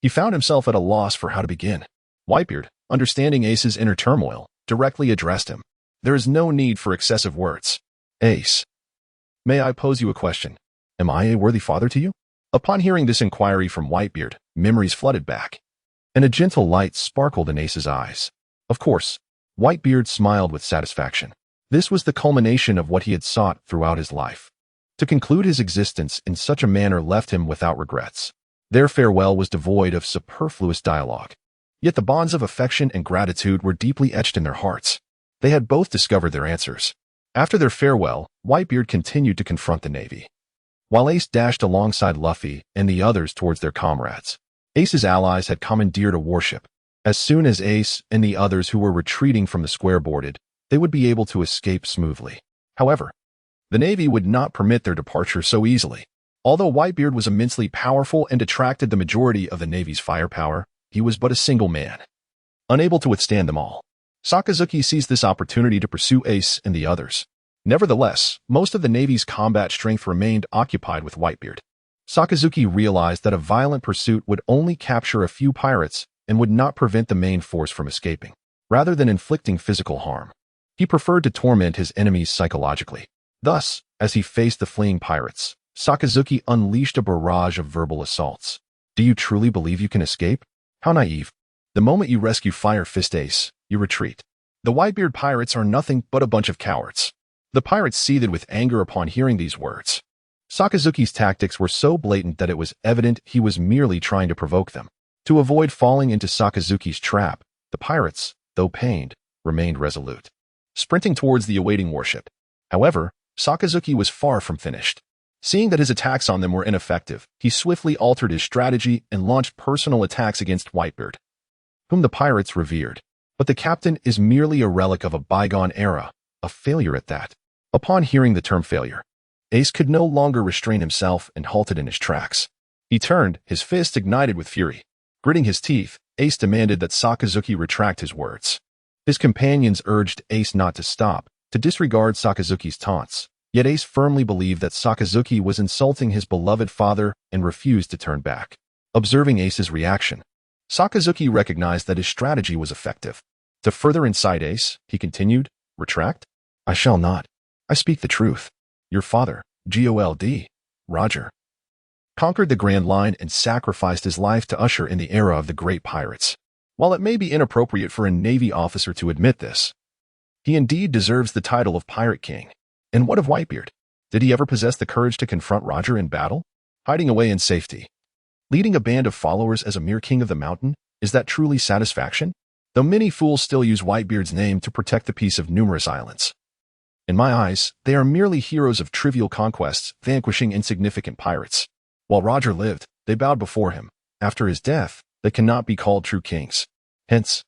he found himself at a loss for how to begin. Whitebeard, understanding Ace's inner turmoil, directly addressed him. There is no need for excessive words. Ace, may I pose you a question? Am I a worthy father to you? Upon hearing this inquiry from Whitebeard, memories flooded back, and a gentle light sparkled in Ace's eyes. Of course, Whitebeard smiled with satisfaction. This was the culmination of what he had sought throughout his life. To conclude his existence in such a manner left him without regrets. Their farewell was devoid of superfluous dialogue. Yet the bonds of affection and gratitude were deeply etched in their hearts. They had both discovered their answers. After their farewell, Whitebeard continued to confront the Navy, while Ace dashed alongside Luffy and the others towards their comrades. Ace's allies had commandeered a warship. As soon as Ace and the others who were retreating from the square boarded, they would be able to escape smoothly. However, the Navy would not permit their departure so easily. Although Whitebeard was immensely powerful and attracted the majority of the Navy's firepower, he was but a single man, unable to withstand them all. Sakazuki seized this opportunity to pursue Ace and the others. Nevertheless, most of the Navy's combat strength remained occupied with Whitebeard. Sakazuki realized that a violent pursuit would only capture a few pirates and would not prevent the main force from escaping. Rather than inflicting physical harm, he preferred to torment his enemies psychologically. Thus, as he faced the fleeing pirates, Sakazuki unleashed a barrage of verbal assaults. Do you truly believe you can escape? How naive. The moment you rescue Fire Fist Ace, you retreat. The Whitebeard pirates are nothing but a bunch of cowards. The pirates seethed with anger upon hearing these words. Sakazuki's tactics were so blatant that it was evident he was merely trying to provoke them. To avoid falling into Sakazuki's trap, the pirates, though pained, remained resolute, sprinting towards the awaiting warship. However, Sakazuki was far from finished. Seeing that his attacks on them were ineffective, he swiftly altered his strategy and launched personal attacks against Whitebeard, whom the pirates revered. But the captain is merely a relic of a bygone era, a failure at that. Upon hearing the term failure, Ace could no longer restrain himself and halted in his tracks. He turned, his fist ignited with fury. Gritting his teeth, Ace demanded that Sakazuki retract his words. His companions urged Ace not to stop, to disregard Sakazuki's taunts, yet Ace firmly believed that Sakazuki was insulting his beloved father and refused to turn back. Observing Ace's reaction, Sakazuki recognized that his strategy was effective. To further incite Ace, he continued, "Retract? I shall not. I speak the truth. Your father, Gold, Roger, conquered the Grand Line and sacrificed his life to usher in the era of the great pirates. While it may be inappropriate for a Navy officer to admit this, he indeed deserves the title of Pirate King. And what of Whitebeard? Did he ever possess the courage to confront Roger in battle? Hiding away in safety, leading a band of followers as a mere king of the mountain, is that truly satisfaction? Though many fools still use Whitebeard's name to protect the peace of numerous islands. In my eyes, they are merely heroes of trivial conquests, vanquishing insignificant pirates. While Roger lived, they bowed before him. After his death, they cannot be called true kings. Hence,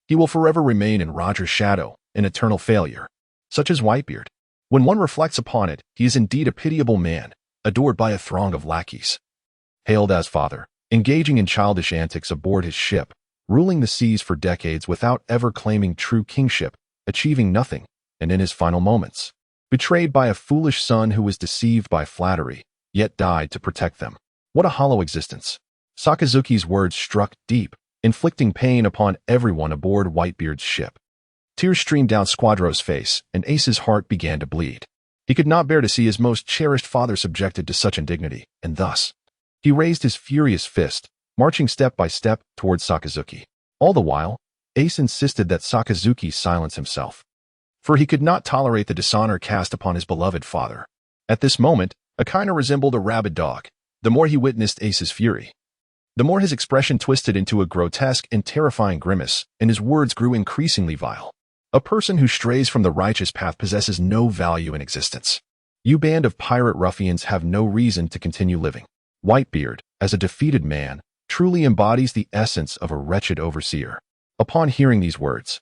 he will forever remain in Roger's shadow, an eternal failure, such as Whitebeard. When one reflects upon it, he is indeed a pitiable man, adored by a throng of lackeys. Hailed as father, engaging in childish antics aboard his ship, ruling the seas for decades without ever claiming true kingship, achieving nothing, and in his final moments, betrayed by a foolish son who was deceived by flattery, yet died to protect them. What a hollow existence. Sakazuki's words struck deep, inflicting pain upon everyone aboard Whitebeard's ship. Tears streamed down Squadro's face, and Ace's heart began to bleed. He could not bear to see his most cherished father subjected to such indignity, and thus, he raised his furious fist, marching step by step towards Sakazuki. All the while, Ace insisted that Sakazuki silence himself, for he could not tolerate the dishonor cast upon his beloved father. At this moment, Akainu resembled a rabid dog. The more he witnessed Ace's fury, the more his expression twisted into a grotesque and terrifying grimace, and his words grew increasingly vile. A person who strays from the righteous path possesses no value in existence. You band of pirate ruffians have no reason to continue living. Whitebeard, as a defeated man, truly embodies the essence of a wretched overseer. Upon hearing these words,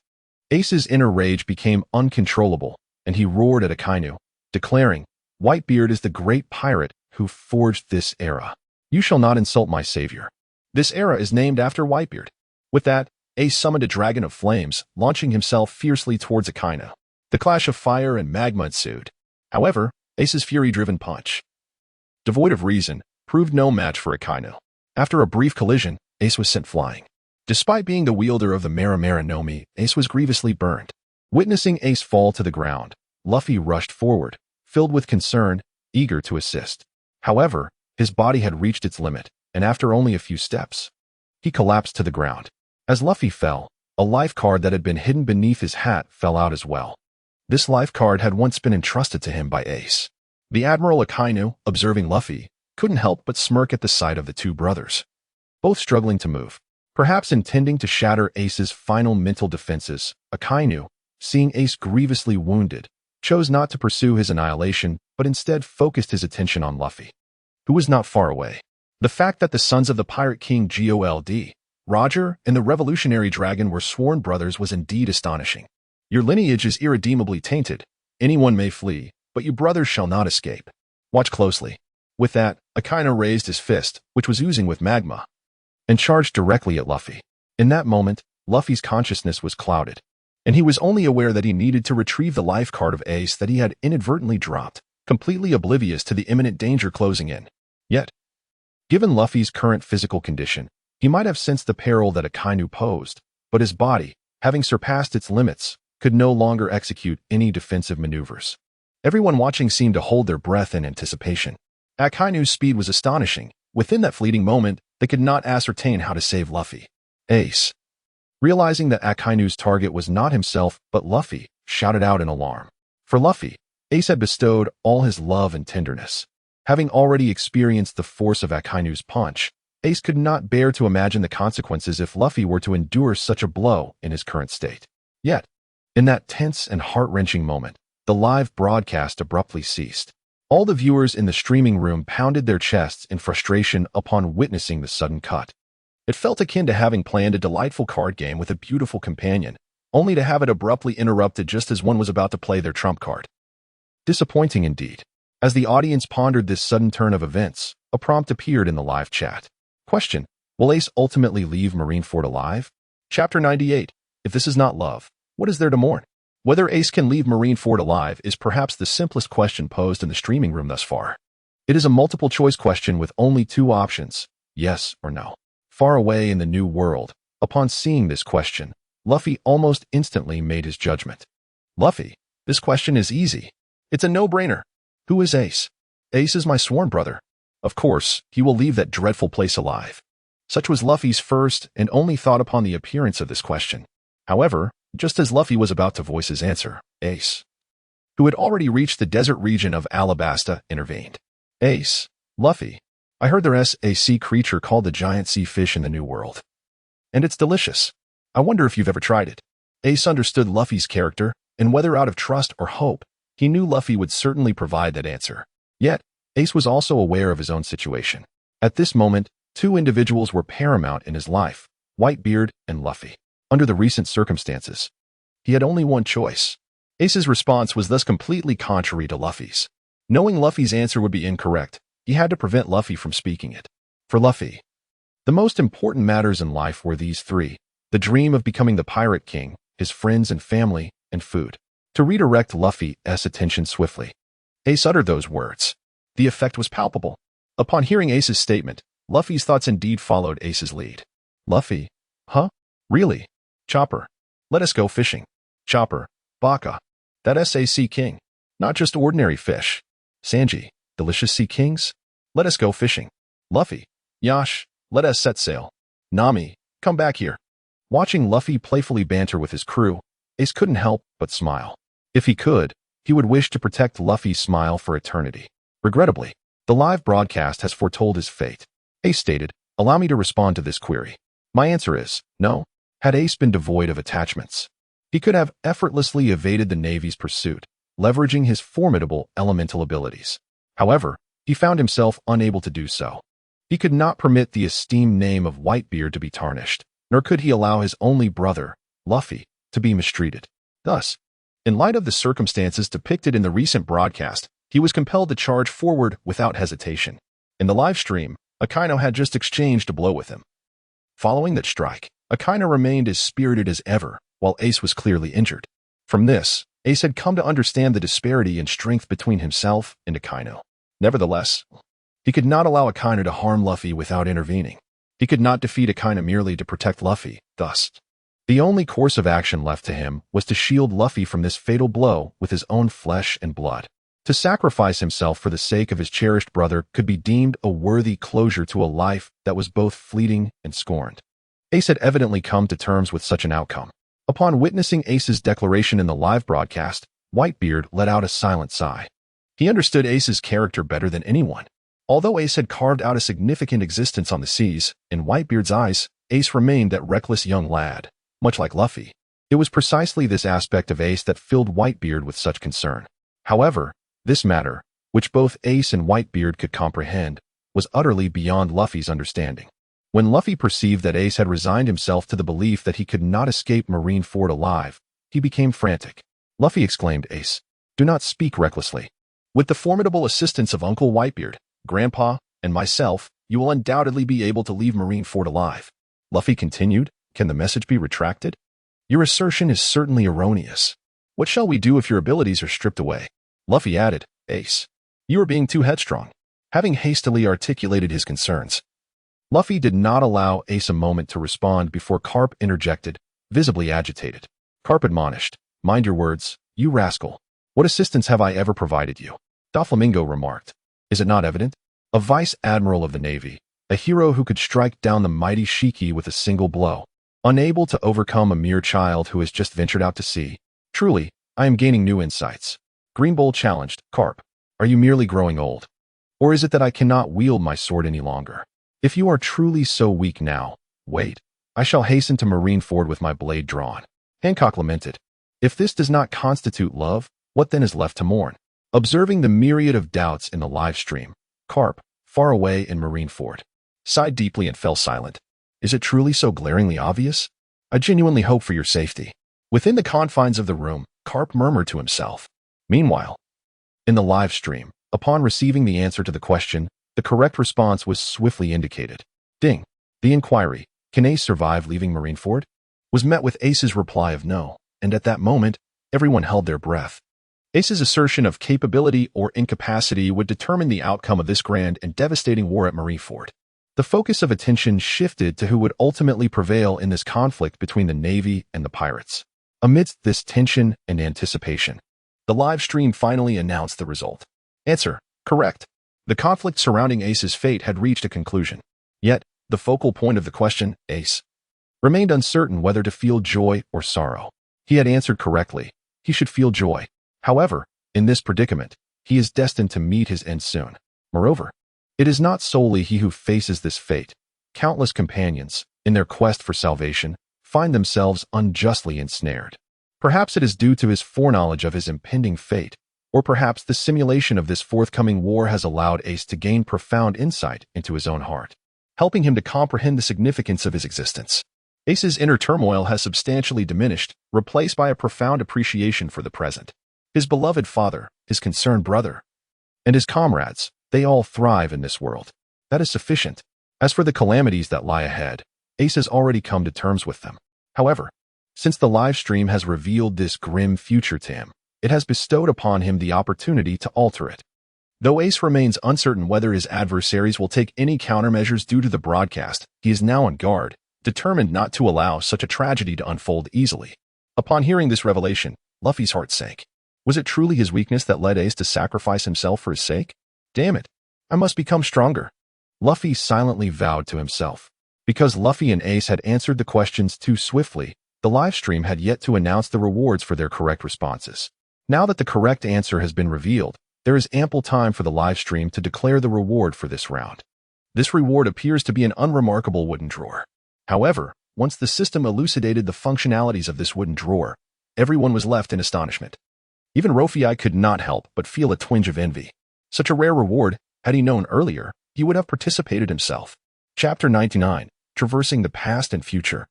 Ace's inner rage became uncontrollable, and he roared at Akainu, declaring, "Whitebeard is the great pirate who forged this era. You shall not insult my savior. This era is named after Whitebeard." With that, Ace summoned a dragon of flames, launching himself fiercely towards Akainu. The clash of fire and magma ensued. However, Ace's fury-driven punch, devoid of reason, proved no match for Akainu. After a brief collision, Ace was sent flying. Despite being the wielder of the Marineford War, Ace was grievously burned. Witnessing Ace fall to the ground, Luffy rushed forward, filled with concern, eager to assist. However, his body had reached its limit, and after only a few steps, he collapsed to the ground. As Luffy fell, a life card that had been hidden beneath his hat fell out as well. This life card had once been entrusted to him by Ace. The Admiral Akainu, observing Luffy, couldn't help but smirk at the sight of the two brothers, both struggling to move. Perhaps intending to shatter Ace's final mental defenses, Akainu, seeing Ace grievously wounded, chose not to pursue his annihilation, but instead focused his attention on Luffy, who was not far away. The fact that the sons of the Pirate King Gold, Roger, and the Revolutionary Dragon were sworn brothers was indeed astonishing. Your lineage is irredeemably tainted. Anyone may flee, but you brothers shall not escape. Watch closely. With that, Akainu raised his fist, which was oozing with magma, and charged directly at Luffy. In that moment, Luffy's consciousness was clouded, and he was only aware that he needed to retrieve the life card of Ace that he had inadvertently dropped, completely oblivious to the imminent danger closing in. Yet, given Luffy's current physical condition, he might have sensed the peril that Akainu posed, but his body, having surpassed its limits, could no longer execute any defensive maneuvers. Everyone watching seemed to hold their breath in anticipation. Akainu's speed was astonishing. Within that fleeting moment, they could not ascertain how to save Luffy. Ace, realizing that Akainu's target was not himself but Luffy, shouted out in alarm. For Luffy, Ace had bestowed all his love and tenderness. Having already experienced the force of Akainu's punch, Ace could not bear to imagine the consequences if Luffy were to endure such a blow in his current state. Yet, in that tense and heart-wrenching moment, the live broadcast abruptly ceased. All the viewers in the streaming room pounded their chests in frustration upon witnessing the sudden cut. It felt akin to having planned a delightful card game with a beautiful companion, only to have it abruptly interrupted just as one was about to play their trump card. Disappointing indeed. As the audience pondered this sudden turn of events, a prompt appeared in the live chat. Question: will Ace ultimately leave Marineford alive? Chapter 98. If this is not love, what is there to mourn? Whether Ace can leave Marineford alive is perhaps the simplest question posed in the streaming room thus far. It is a multiple-choice question with only two options, yes or no. Far away in the new world, upon seeing this question, Luffy almost instantly made his judgment. Luffy, this question is easy. It's a no-brainer. Who is Ace? Ace is my sworn brother. Of course, he will leave that dreadful place alive. Such was Luffy's first and only thought upon the appearance of this question. However, just as Luffy was about to voice his answer, Ace, who had already reached the desert region of Alabasta, intervened. Ace, Luffy, I heard there's a sea creature called the giant sea fish in the New World. And it's delicious. I wonder if you've ever tried it. Ace understood Luffy's character, and whether out of trust or hope, he knew Luffy would certainly provide that answer. Yet, Ace was also aware of his own situation. At this moment, two individuals were paramount in his life, Whitebeard and Luffy. Under the recent circumstances, he had only one choice. Ace's response was thus completely contrary to Luffy's. Knowing Luffy's answer would be incorrect, he had to prevent Luffy from speaking it. For Luffy, the most important matters in life were these three: the dream of becoming the Pirate King, his friends and family, and food. To redirect Luffy's attention swiftly, Ace uttered those words. The effect was palpable. Upon hearing Ace's statement, Luffy's thoughts indeed followed Ace's lead. Luffy? Huh? Really? Chopper. Let us go fishing. Chopper. Baka. That sea king. Not just ordinary fish. Sanji. Delicious sea kings? Let us go fishing. Luffy. Yash. Let us set sail. Nami. Come back here. Watching Luffy playfully banter with his crew, Ace couldn't help but smile. If he could, he would wish to protect Luffy's smile for eternity. Regrettably, the live broadcast has foretold his fate. Ace stated, allow me to respond to this query. My answer is, no. Had Ace been devoid of attachments, he could have effortlessly evaded the Navy's pursuit, leveraging his formidable elemental abilities. However, he found himself unable to do so. He could not permit the esteemed name of Whitebeard to be tarnished, nor could he allow his only brother, Luffy, to be mistreated. Thus, in light of the circumstances depicted in the recent broadcast, he was compelled to charge forward without hesitation. In the live stream, Akainu had just exchanged a blow with him. Following that strike, Akainu remained as spirited as ever, while Ace was clearly injured. From this, Ace had come to understand the disparity in strength between himself and Akainu. Nevertheless, he could not allow Akainu to harm Luffy without intervening. He could not defeat Akainu merely to protect Luffy. Thus, the only course of action left to him was to shield Luffy from this fatal blow with his own flesh and blood. To sacrifice himself for the sake of his cherished brother could be deemed a worthy closure to a life that was both fleeting and scorned. Ace had evidently come to terms with such an outcome. Upon witnessing Ace's declaration in the live broadcast, Whitebeard let out a silent sigh. He understood Ace's character better than anyone. Although Ace had carved out a significant existence on the seas, in Whitebeard's eyes, Ace remained that reckless young lad, much like Luffy. It was precisely this aspect of Ace that filled Whitebeard with such concern. However, this matter, which both Ace and Whitebeard could comprehend, was utterly beyond Luffy's understanding. When Luffy perceived that Ace had resigned himself to the belief that he could not escape Marineford alive, he became frantic. Luffy exclaimed, Ace, do not speak recklessly. With the formidable assistance of Uncle Whitebeard, Grandpa, and myself, you will undoubtedly be able to leave Marineford alive. Luffy continued, can the message be retracted? Your assertion is certainly erroneous. What shall we do if your abilities are stripped away? Luffy added, Ace, you are being too headstrong. Having hastily articulated his concerns, Luffy did not allow Ace a moment to respond before Garp interjected, visibly agitated. Garp admonished, mind your words, you rascal. What assistance have I ever provided you? Doflamingo remarked, is it not evident? A vice admiral of the Navy, a hero who could strike down the mighty Shiki with a single blow, unable to overcome a mere child who has just ventured out to sea. Truly, I am gaining new insights. Greenbowl challenged, Garp, are you merely growing old? Or is it that I cannot wield my sword any longer? If you are truly so weak now, wait. I shall hasten to Marineford with my blade drawn. Hancock lamented. If this does not constitute love, what then is left to mourn? Observing the myriad of doubts in the live stream, Garp, far away in Marineford, sighed deeply and fell silent. Is it truly so glaringly obvious? I genuinely hope for your safety. Within the confines of the room, Garp murmured to himself. Meanwhile, in the live stream, upon receiving the answer to the question, the correct response was swiftly indicated. Ding. The inquiry, can Ace survive leaving Marineford? Was met with Ace's reply of no, and at that moment, everyone held their breath. Ace's assertion of capability or incapacity would determine the outcome of this grand and devastating war at Marineford. The focus of attention shifted to who would ultimately prevail in this conflict between the Navy and the pirates. Amidst this tension and anticipation, the live stream finally announced the result. Answer: correct. The conflict surrounding Ace's fate had reached a conclusion. Yet, the focal point of the question, Ace, remained uncertain whether to feel joy or sorrow. He had answered correctly. He should feel joy. However, in this predicament, he is destined to meet his end soon. Moreover, it is not solely he who faces this fate. Countless companions, in their quest for salvation, find themselves unjustly ensnared. Perhaps it is due to his foreknowledge of his impending fate, or perhaps the simulation of this forthcoming war has allowed Ace to gain profound insight into his own heart, helping him to comprehend the significance of his existence. Ace's inner turmoil has substantially diminished, replaced by a profound appreciation for the present. His beloved father, his concerned brother, and his comrades, they all thrive in this world. That is sufficient. As for the calamities that lie ahead, Ace has already come to terms with them. However, since the live stream has revealed this grim future to him, it has bestowed upon him the opportunity to alter it. Though Ace remains uncertain whether his adversaries will take any countermeasures due to the broadcast, he is now on guard, determined not to allow such a tragedy to unfold easily. Upon hearing this revelation, Luffy's heart sank. Was it truly his weakness that led Ace to sacrifice himself for his sake? Damn it, I must become stronger. Luffy silently vowed to himself. Because Luffy and Ace had answered the questions too swiftly, the live stream had yet to announce the rewards for their correct responses. Now that the correct answer has been revealed, there is ample time for the live stream to declare the reward for this round. This reward appears to be an unremarkable wooden drawer. However, once the system elucidated the functionalities of this wooden drawer, everyone was left in astonishment. Even Rayleigh could not help but feel a twinge of envy. Such a rare reward, had he known earlier, he would have participated himself. Chapter 99, Traversing the Past and Future.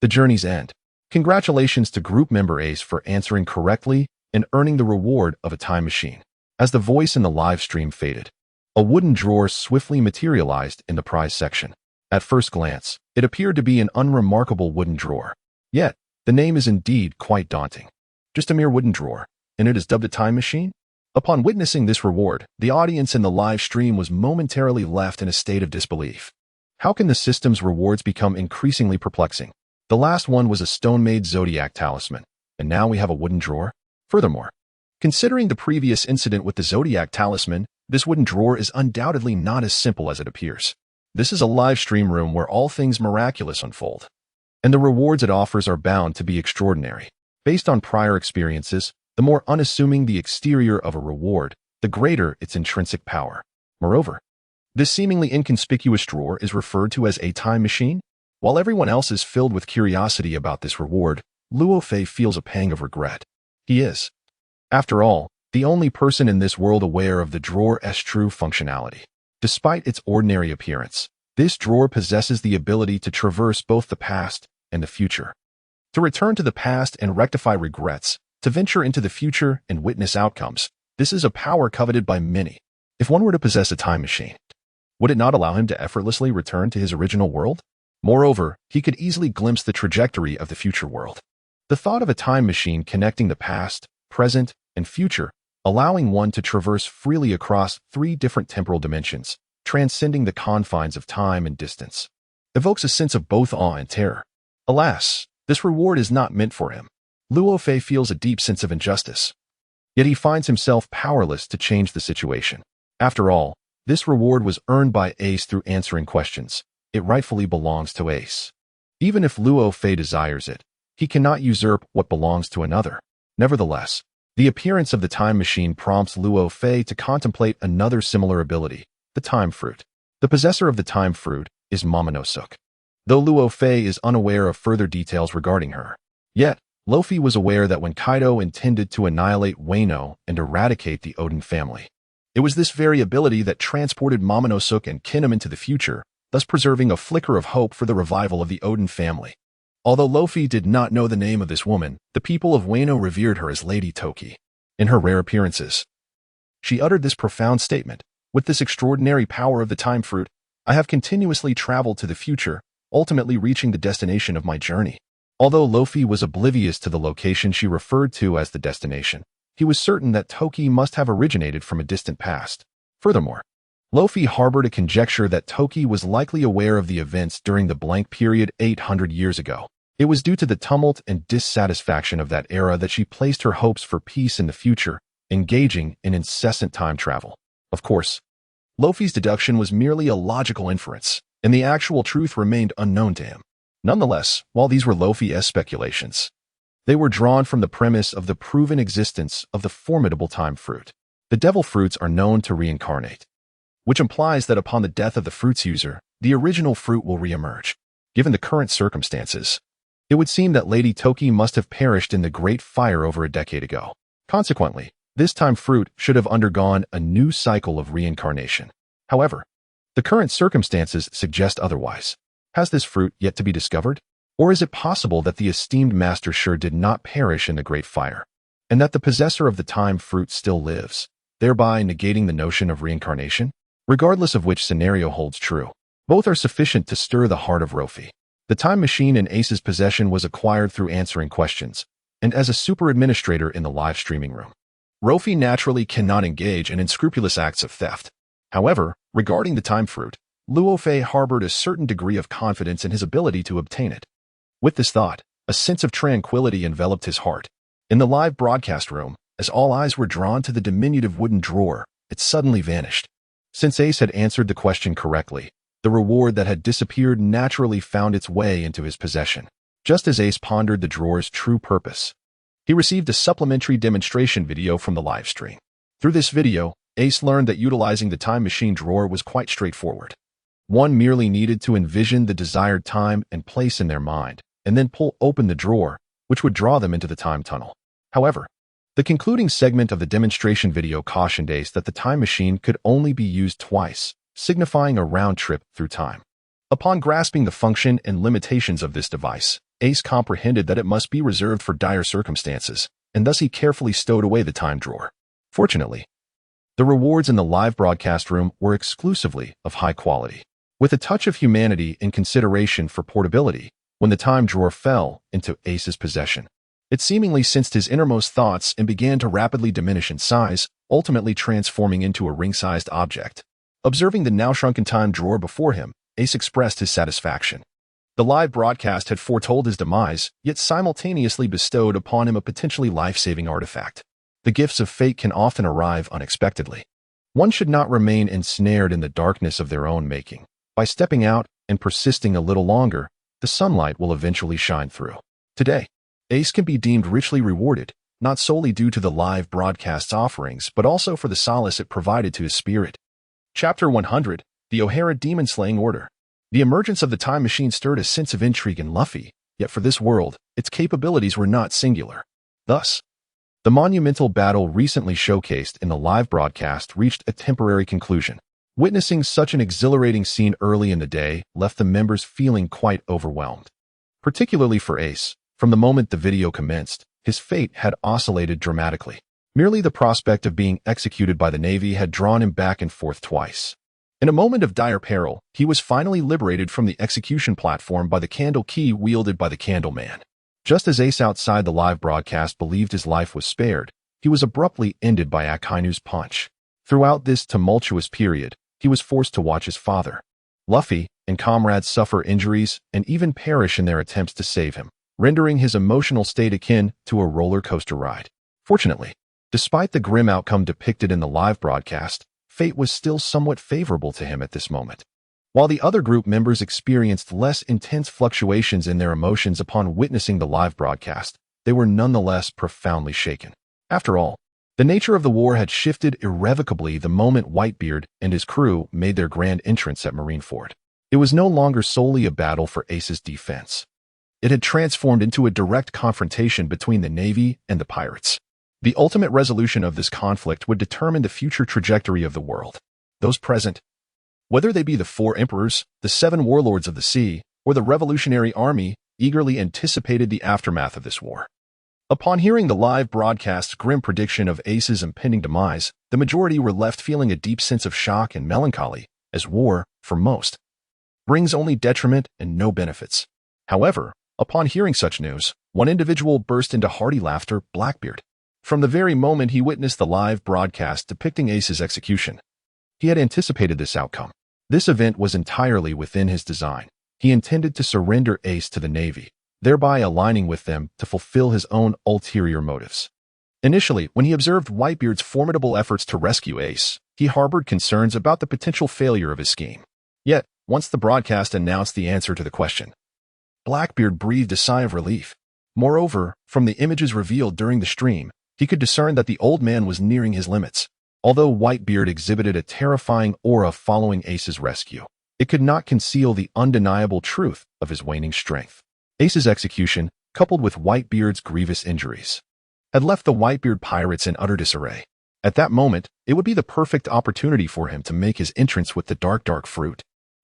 The Journey's End. Congratulations to group member Ace for answering correctly and earning the reward of a time machine. As the voice in the live stream faded, a wooden drawer swiftly materialized in the prize section. At first glance, it appeared to be an unremarkable wooden drawer. Yet, the name is indeed quite daunting. Just a mere wooden drawer, and it is dubbed a time machine? Upon witnessing this reward, the audience in the live stream was momentarily left in a state of disbelief. How can the system's rewards become increasingly perplexing? The last one was a stone-made zodiac talisman, and now we have a wooden drawer? Furthermore, considering the previous incident with the zodiac talisman, this wooden drawer is undoubtedly not as simple as it appears. This is a live stream room where all things miraculous unfold, and the rewards it offers are bound to be extraordinary. Based on prior experiences, the more unassuming the exterior of a reward, the greater its intrinsic power. Moreover, this seemingly inconspicuous drawer is referred to as a time machine. While everyone else is filled with curiosity about this reward, Luo Fei feels a pang of regret. He is, after all, the only person in this world aware of the drawer's true functionality. Despite its ordinary appearance, this drawer possesses the ability to traverse both the past and the future. To return to the past and rectify regrets, to venture into the future and witness outcomes, this is a power coveted by many. If one were to possess a time machine, would it not allow him to effortlessly return to his original world? Moreover, he could easily glimpse the trajectory of the future world. The thought of a time machine connecting the past, present, and future, allowing one to traverse freely across 3 different temporal dimensions, transcending the confines of time and distance, evokes a sense of both awe and terror. Alas, this reward is not meant for him. Luo Fei feels a deep sense of injustice. Yet he finds himself powerless to change the situation. After all, this reward was earned by Ace through answering questions. It rightfully belongs to Ace. Even if Luo Fei desires it, he cannot usurp what belongs to another. Nevertheless, The appearance of the time machine prompts Luo Fei to contemplate another similar ability, the time fruit. The possessor of the time fruit is Momonosuke. Though Luo Fei is unaware of further details regarding her, yet Luffy was aware that when Kaido intended to annihilate Wano and eradicate the Oden family, it was this very ability that transported Momonosuke and Kinem into the future, thus preserving a flicker of hope for the revival of the Oden family. Although Luffy did not know the name of this woman, the people of Wano revered her as Lady Toki. In her rare appearances, she uttered this profound statement: "With this extraordinary power of the time fruit, I have continuously traveled to the future, ultimately reaching the destination of my journey." Although Luffy was oblivious to the location she referred to as the destination, he was certain that Toki must have originated from a distant past. Furthermore, Luffy harbored a conjecture that Toki was likely aware of the events during the blank period 800 years ago. It was due to the tumult and dissatisfaction of that era that she placed her hopes for peace in the future, engaging in incessant time travel. Of course, Luffy's deduction was merely a logical inference, and the actual truth remained unknown to him. Nonetheless, while these were Luffy's speculations, they were drawn from the premise of the proven existence of the formidable time fruit. The devil fruits are known to reincarnate, which implies that upon the death of the fruit's user, the original fruit will reemerge. Given the current circumstances, it would seem that Lady Toki must have perished in the Great Fire over a decade ago. Consequently, this time fruit should have undergone a new cycle of reincarnation. However, the current circumstances suggest otherwise. Has this fruit yet to be discovered? Or is it possible that the esteemed Master sure did not perish in the Great Fire, and that the possessor of the time fruit still lives, thereby negating the notion of reincarnation? Regardless of which scenario holds true, both are sufficient to stir the heart of Luffy. The time machine in Ace's possession was acquired through answering questions, and as a super administrator in the live streaming room, Luffy naturally cannot engage in unscrupulous acts of theft. However, regarding the time fruit, Luo Fei harbored a certain degree of confidence in his ability to obtain it. With this thought, a sense of tranquility enveloped his heart. In the live broadcast room, as all eyes were drawn to the diminutive wooden drawer, it suddenly vanished. Since Ace had answered the question correctly, the reward that had disappeared naturally found its way into his possession. Just as Ace pondered the drawer's true purpose, he received a supplementary demonstration video from the live stream. Through this video, Ace learned that utilizing the time machine drawer was quite straightforward. One merely needed to envision the desired time and place in their mind, and then pull open the drawer, which would draw them into the time tunnel. However, the concluding segment of the demonstration video cautioned Ace that the time machine could only be used twice, signifying a round trip through time. Upon grasping the function and limitations of this device, Ace comprehended that it must be reserved for dire circumstances, and thus he carefully stowed away the time drawer. Fortunately, the rewards in the live broadcast room were exclusively of high quality. With a touch of humanity and consideration for portability, when the time drawer fell into Ace's possession, it seemingly sensed his innermost thoughts and began to rapidly diminish in size, ultimately transforming into a ring-sized object. Observing the now shrunken time drawer before him, Ace expressed his satisfaction. The live broadcast had foretold his demise, yet simultaneously bestowed upon him a potentially life-saving artifact. The gifts of fate can often arrive unexpectedly. One should not remain ensnared in the darkness of their own making. By stepping out and persisting a little longer, the sunlight will eventually shine through. Today, Ace can be deemed richly rewarded, not solely due to the live broadcast's offerings, but also for the solace it provided to his spirit. Chapter 100, The O'Hara Demon-Slaying Order. The emergence of the time machine stirred a sense of intrigue in Luffy, yet for this world, its capabilities were not singular. Thus, the monumental battle recently showcased in the live broadcast reached a temporary conclusion. Witnessing such an exhilarating scene early in the day left the members feeling quite overwhelmed. Particularly for Ace, from the moment the video commenced, his fate had oscillated dramatically. Merely the prospect of being executed by the Navy had drawn him back and forth twice. In a moment of dire peril, he was finally liberated from the execution platform by the candle key wielded by the Candleman. Just as Ace outside the live broadcast believed his life was spared, he was abruptly ended by Akainu's punch. Throughout this tumultuous period, he was forced to watch his father, Luffy, and comrades suffer injuries and even perish in their attempts to save him, rendering his emotional state akin to a roller coaster ride. Fortunately, despite the grim outcome depicted in the live broadcast, fate was still somewhat favorable to him at this moment. While the other group members experienced less intense fluctuations in their emotions upon witnessing the live broadcast, they were nonetheless profoundly shaken. After all, the nature of the war had shifted irrevocably the moment Whitebeard and his crew made their grand entrance at Marineford. It was no longer solely a battle for Ace's defense. It had transformed into a direct confrontation between the Navy and the pirates. The ultimate resolution of this conflict would determine the future trajectory of the world. Those present, whether they be the 4 emperors, the 7 warlords of the sea, or the Revolutionary Army, eagerly anticipated the aftermath of this war. Upon hearing the live broadcast's grim prediction of Ace's impending demise, the majority were left feeling a deep sense of shock and melancholy, as war, for most, brings only detriment and no benefits. However, upon hearing such news, one individual burst into hearty laughter, Blackbeard. From the very moment he witnessed the live broadcast depicting Ace's execution, he had anticipated this outcome. This event was entirely within his design. He intended to surrender Ace to the Navy, thereby aligning with them to fulfill his own ulterior motives. Initially, when he observed Whitebeard's formidable efforts to rescue Ace, he harbored concerns about the potential failure of his scheme. Yet, once the broadcast announced the answer to the question, Blackbeard breathed a sigh of relief. Moreover, from the images revealed during the stream, he could discern that the old man was nearing his limits. Although Whitebeard exhibited a terrifying aura following Ace's rescue, it could not conceal the undeniable truth of his waning strength. Ace's execution, coupled with Whitebeard's grievous injuries, had left the Whitebeard pirates in utter disarray. At that moment, it would be the perfect opportunity for him to make his entrance with the dark fruit.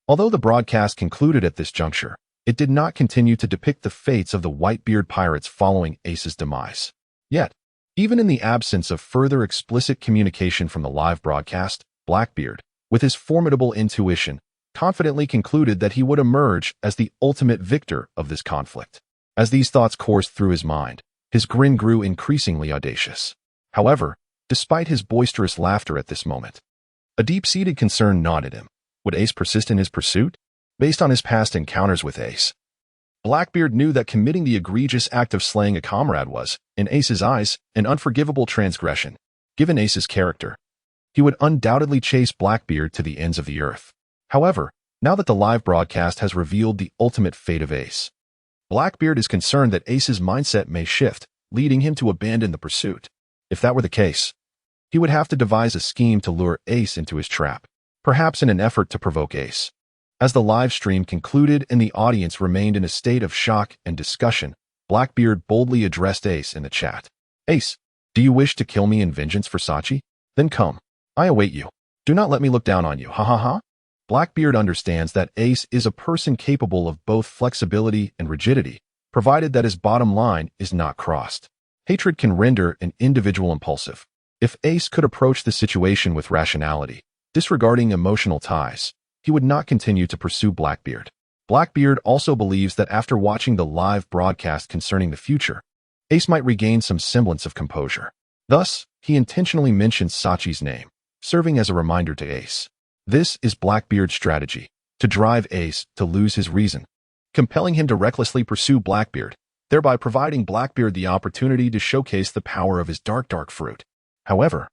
Although the broadcast concluded at this juncture, it did not continue to depict the fates of the Whitebeard pirates following Ace's demise. Yet, even in the absence of further explicit communication from the live broadcast, Blackbeard, with his formidable intuition, confidently concluded that he would emerge as the ultimate victor of this conflict. As these thoughts coursed through his mind, his grin grew increasingly audacious. However, despite his boisterous laughter at this moment, a deep-seated concern gnawed at him. Would Ace persist in his pursuit? Based on his past encounters with Ace, Blackbeard knew that committing the egregious act of slaying a comrade was, in Ace's eyes, an unforgivable transgression. Given Ace's character, he would undoubtedly chase Blackbeard to the ends of the earth. However, now that the live broadcast has revealed the ultimate fate of Ace, Blackbeard is concerned that Ace's mindset may shift, leading him to abandon the pursuit. If that were the case, he would have to devise a scheme to lure Ace into his trap, perhaps in an effort to provoke Ace. As the live stream concluded and the audience remained in a state of shock and discussion, Blackbeard boldly addressed Ace in the chat. Ace, do you wish to kill me in vengeance for Sachi? Then come. I await you. Do not let me look down on you, ha ha ha. Blackbeard understands that Ace is a person capable of both flexibility and rigidity, provided that his bottom line is not crossed. Hatred can render an individual impulsive. If Ace could approach the situation with rationality, disregarding emotional ties, he would not continue to pursue Blackbeard. Blackbeard also believes that after watching the live broadcast concerning the future, Ace might regain some semblance of composure. Thus, he intentionally mentions Sachi's name, serving as a reminder to Ace. This is Blackbeard's strategy, to drive Ace to lose his reason, compelling him to recklessly pursue Blackbeard, thereby providing Blackbeard the opportunity to showcase the power of his dark fruit. However,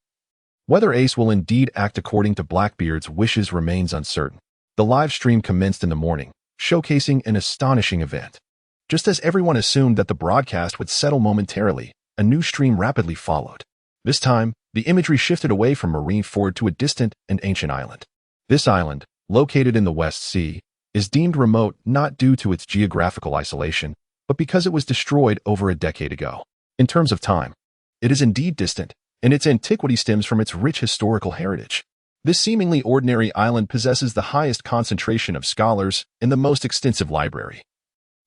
whether Ace will indeed act according to Blackbeard's wishes remains uncertain. The live stream commenced in the morning, showcasing an astonishing event. Just as everyone assumed that the broadcast would settle momentarily, a new stream rapidly followed. This time, the imagery shifted away from Marineford to a distant and ancient island. This island, located in the West Sea, is deemed remote not due to its geographical isolation, but because it was destroyed over a decade ago. In terms of time, it is indeed distant, and its antiquity stems from its rich historical heritage. This seemingly ordinary island possesses the highest concentration of scholars and the most extensive library,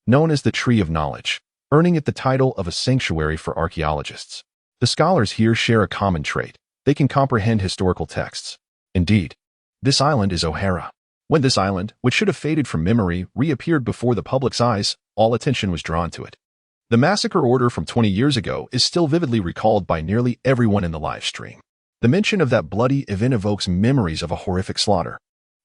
known as the Tree of Knowledge, earning it the title of a sanctuary for archaeologists. The scholars here share a common trait. They can comprehend historical texts. Indeed, this island is O'Hara. When this island, which should have faded from memory, reappeared before the public's eyes, all attention was drawn to it. The massacre order from 20 years ago is still vividly recalled by nearly everyone in the live stream. The mention of that bloody event evokes memories of a horrific slaughter.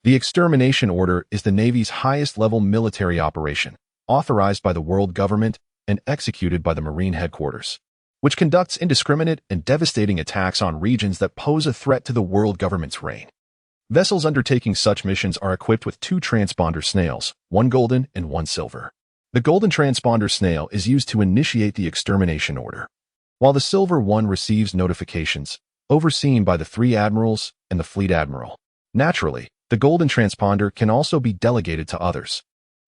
The extermination order is the Navy's highest-level military operation, authorized by the world government and executed by the Marine headquarters, which conducts indiscriminate and devastating attacks on regions that pose a threat to the world government's reign. Vessels undertaking such missions are equipped with 2 transponder snails, 1 golden and 1 silver. The golden transponder snail is used to initiate the extermination order, while the silver one receives notifications, overseen by the 3 admirals and the fleet admiral. Naturally, the golden transponder can also be delegated to others.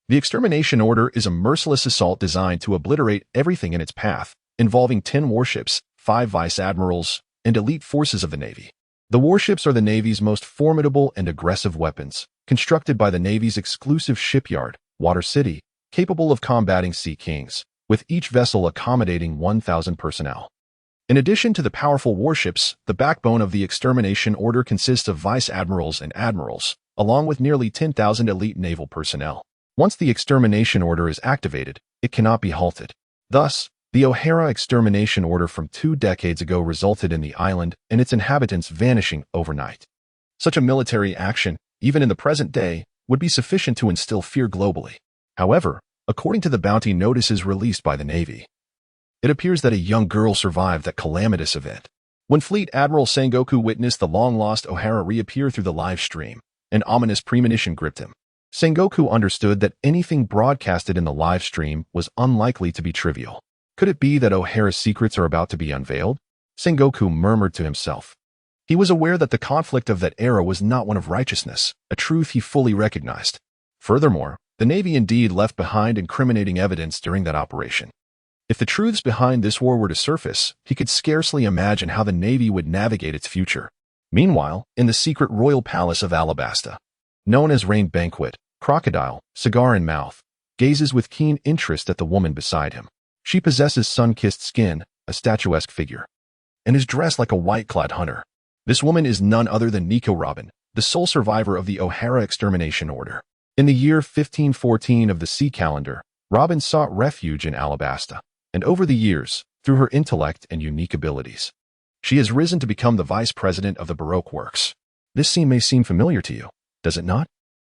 The extermination order is a merciless assault designed to obliterate everything in its path, involving 10 warships, 5 vice admirals, and elite forces of the Navy. The warships are the Navy's most formidable and aggressive weapons, constructed by the Navy's exclusive shipyard, Water City, capable of combating Sea Kings, with each vessel accommodating 1,000 personnel. In addition to the powerful warships, the backbone of the extermination order consists of vice admirals and admirals, along with nearly 10,000 elite naval personnel. Once the extermination order is activated, it cannot be halted. Thus, the O'Hara extermination order from 2 decades ago resulted in the island and its inhabitants vanishing overnight. Such a military action, even in the present day, would be sufficient to instill fear globally. However, according to the bounty notices released by the Navy, it appears that a young girl survived that calamitous event. When Fleet Admiral Sengoku witnessed the long-lost O'Hara reappear through the live stream, an ominous premonition gripped him. Sengoku understood that anything broadcasted in the live stream was unlikely to be trivial. Could it be that O'Hara's secrets are about to be unveiled? Sengoku murmured to himself. He was aware that the conflict of that era was not one of righteousness, a truth he fully recognized. Furthermore, the Navy indeed left behind incriminating evidence during that operation. If the truths behind this war were to surface, he could scarcely imagine how the Navy would navigate its future. Meanwhile, in the secret royal palace of Alabasta, known as Rain Banquet, Crocodile, cigar in mouth, gazes with keen interest at the woman beside him. She possesses sun-kissed skin, a statuesque figure, and is dressed like a white-clad hunter. This woman is none other than Nico Robin, the sole survivor of the O'Hara extermination order. In the year 1514 of the sea calendar, Robin sought refuge in Alabasta, and over the years, through her intellect and unique abilities, she has risen to become the vice president of the Baroque works. This scene may seem familiar to you, does it not?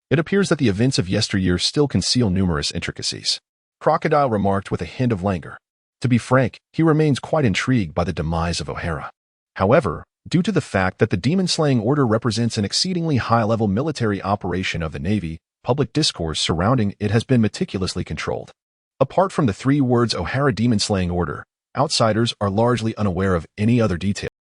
It appears that the events of yesteryear still conceal numerous intricacies. Crocodile remarked with a hint of languor. To be frank, he remains quite intrigued by the demise of O'Hara. However, due to the fact that the demon-slaying order represents an exceedingly high-level military operation of the Navy, public discourse surrounding it has been meticulously controlled. Apart from the 3 words O'Hara demon-slaying order, outsiders are largely unaware of any other details.